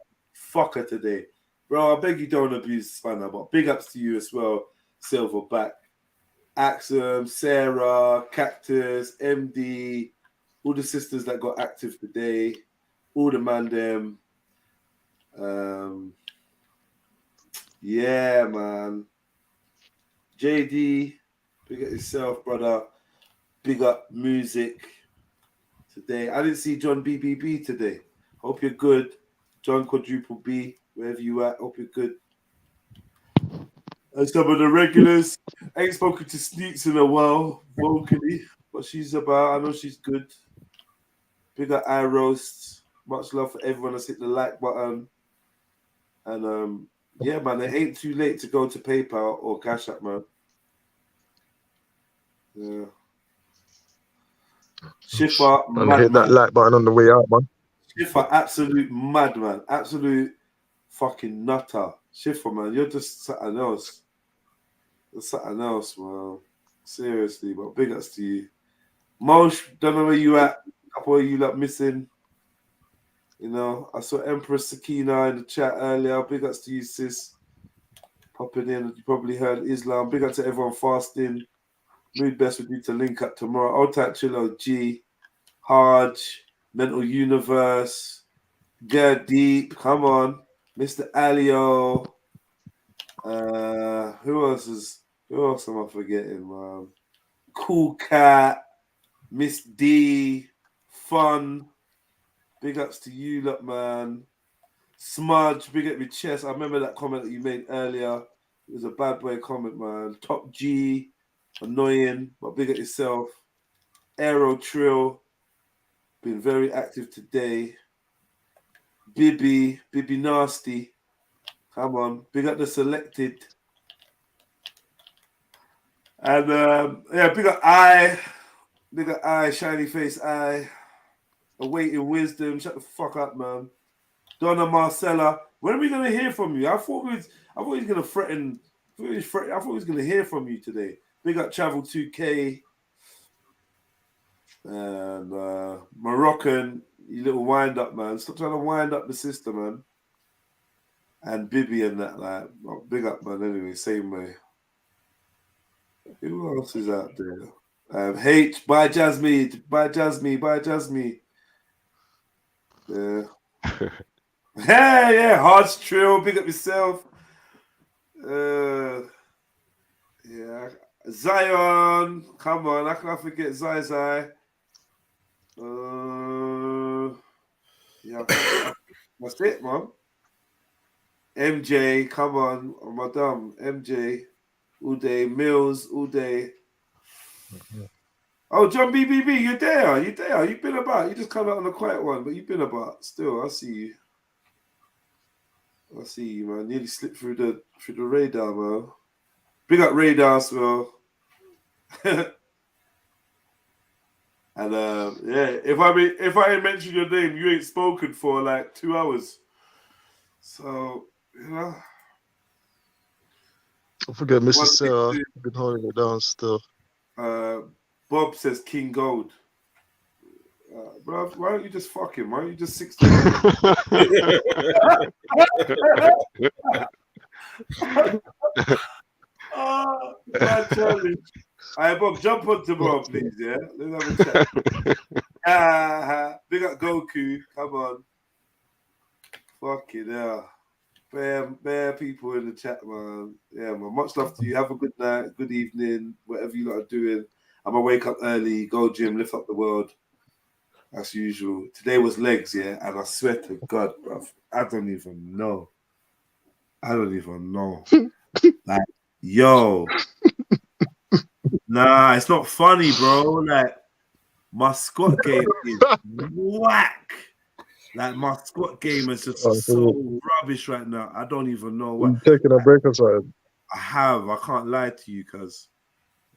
fucker today. Bro, I beg you don't abuse Spanner, but big ups to you as well, Silverback. Axum, Sarah, Cactus, MD, all the sisters that got active today, all the man them. Yeah, man. JD, big up yourself, brother. Big up music today. I didn't see John BBB today. Hope you're good. John Quadruple B, wherever you at, hope you're good. And some of the regulars, I ain't spoken to Sneaks in a while, vocally, what she's about. I know she's good. Big up I Roast. Much love for everyone that's hit the like button. And yeah, man, it ain't too late to go to PayPal or Cash App, man. Yeah. Schiffer, And hit that like button on the way out, man. Schiffer, absolute madman. Absolute fucking nutter. Schiffer, man, you're just something else. You're something else, man. Seriously, but big ups to you. Mosh, don't know where you at. A couple of you lot missing. You know, I saw Empress Sakina in the chat earlier. Big ups to you, sis. Popping in. You probably heard Islam. Big up to everyone fasting. Mood best would be to link up tomorrow. Old Type Chillo G, Haj, Mental Universe, Get Deep, come on, Mr. Alio. Who else am I forgetting, man? Cool Cat, Miss D, Fun. Big ups to you, look, man. Smudge, big up your chest. I remember that comment that you made earlier. It was a bad boy comment, man. Top G. Annoying, but big at yourself. Aero Trill, been very active today. Bibby Nasty, come on, big up the selected. And yeah, big up I, shiny face I, awaiting wisdom. Shut the fuck up, man. Donna Marcella, when are we gonna hear from you? I thought he was gonna threaten. I thought he was gonna hear from you today. Big up Travel 2K and Moroccan, you little wind up, man. Stop trying to wind up the sister, man. And Bibi and that, like, big up, man. Anyway, same way. Who else is out there? H, bye Jasmine. Yeah. yeah, Hearts Trill, big up yourself. Yeah. Zion, come on, I can't forget Zai. Yeah, that's it, man. MJ, come on, Madame, MJ, all day, Mills, all day. Oh, John BBB, you're there. You've been about. You just come out on a quiet one, but you've been about. Still, I see you, man. Nearly slipped through the radar, man. Big up radar as well. And yeah, if I ain't mentioned your name, you ain't spoken for like 2 hours. So, you know. I forget Mrs. Sarah. I've been holding it down still. Bob says King Gold. Bro, why don't you just fuck him? Why don't you just 16? Oh, my challenge. All right, Bob, jump on tomorrow, please, yeah? Let's have a chat. Big up Goku. Come on. Fucking hell. Bare people in the chat, man. Yeah, man. Much love to you. Have a good night, good evening, whatever you lot are doing. I'm going to wake up early, go gym, lift up the world. As usual. Today was legs, yeah? And I swear to God, bruv, I don't even know. Like, yo. Nah, it's not funny, bro. Like, my squat game is whack. Like, my squat game is just so rubbish right now. I don't even know what. You taking a break or something? I have. I can't lie to you, because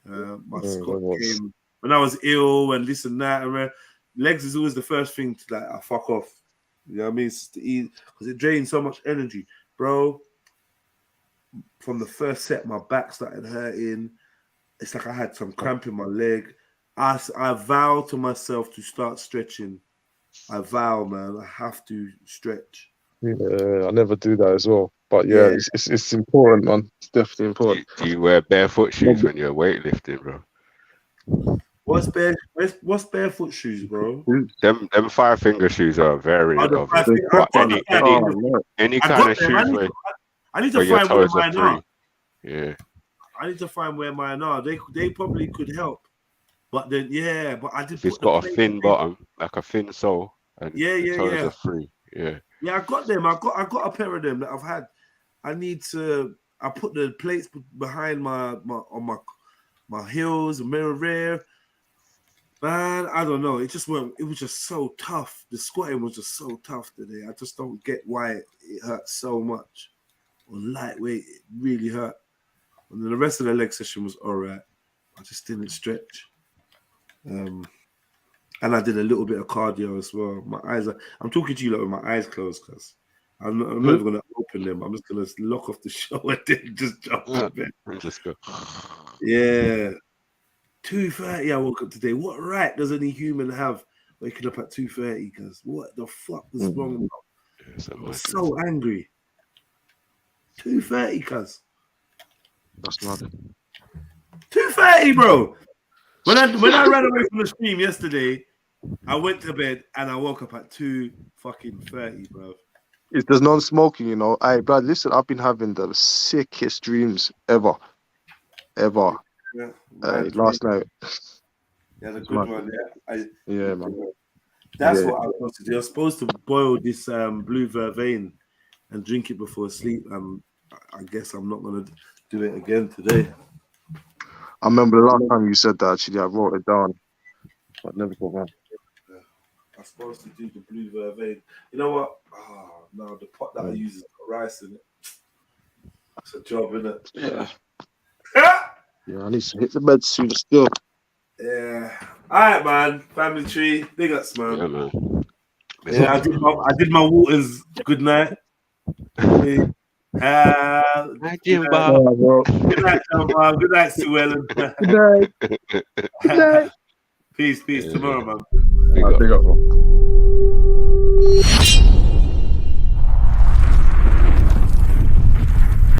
my squat game, when I was ill and this and that, and legs is always the first thing to, like, I fuck off. You know what I mean? It's to eat, because it drains so much energy. Bro, from the first set, my back started hurting. It's like I had some cramp in my leg. I vow to myself to start stretching. I vow, man. I have to stretch. Yeah, I never do that as well. But yeah, it's important, man. It's definitely important. Do you wear barefoot shoes when you're weightlifting, bro? What's barefoot shoes, bro? Them 5-finger shoes are very obvious. Any kind of shoes I need to find where mine are. Yeah. I need to find where mine are. They probably could help. But then, yeah, but I did. It's got a thin bottom, like a thin sole, and the toes are free. Yeah. Yeah, I got them. I got a pair of them that I've had. I put the plates behind my heels, mirror rear. Man, I don't know. It was just so tough. The squatting was just so tough today. I just don't get why it hurt so much. On lightweight, it really hurt. And then the rest of the leg session was all right. I just didn't stretch. And I did a little bit of cardio as well. I'm talking to you like with my eyes closed, because I'm not even going to open them. I'm just going to lock off the show and then just jump on bed. Just go. Yeah. 2:30 I woke up today. What right does any human have waking up at 2:30? Because what the fuck was wrong with me? I was so angry. 2:30, cuz. That's nothing. 2:30, bro. When I ran away from the stream yesterday, I went to bed and I woke up at 2:30, bro. There's non-smoking, you know. Hey, Brad, listen, I've been having the sickest dreams ever. Yeah, last night. Yeah, the good one. Yeah, man. That's what I was supposed to do. I was supposed to boil this blue vervain and drink it before sleep. I guess I'm not gonna do it again today. I remember the last time you said that. Actually, I wrote it down, but never got around. I'm supposed to do the blue vervain. You know what? Oh no, the pot that I use has got rice in it. It's a job, isn't it? Yeah. Yeah, I need to hit the bed soon still. Yeah. All right, man. Family tree. Big ups, man. Yeah, man. Yeah, I did my waters. Good night. Good night, Jim Bob. Good night, John Bob. Good night, Sue Ellen. Good night. Peace. Tomorrow, man. Big up, bro.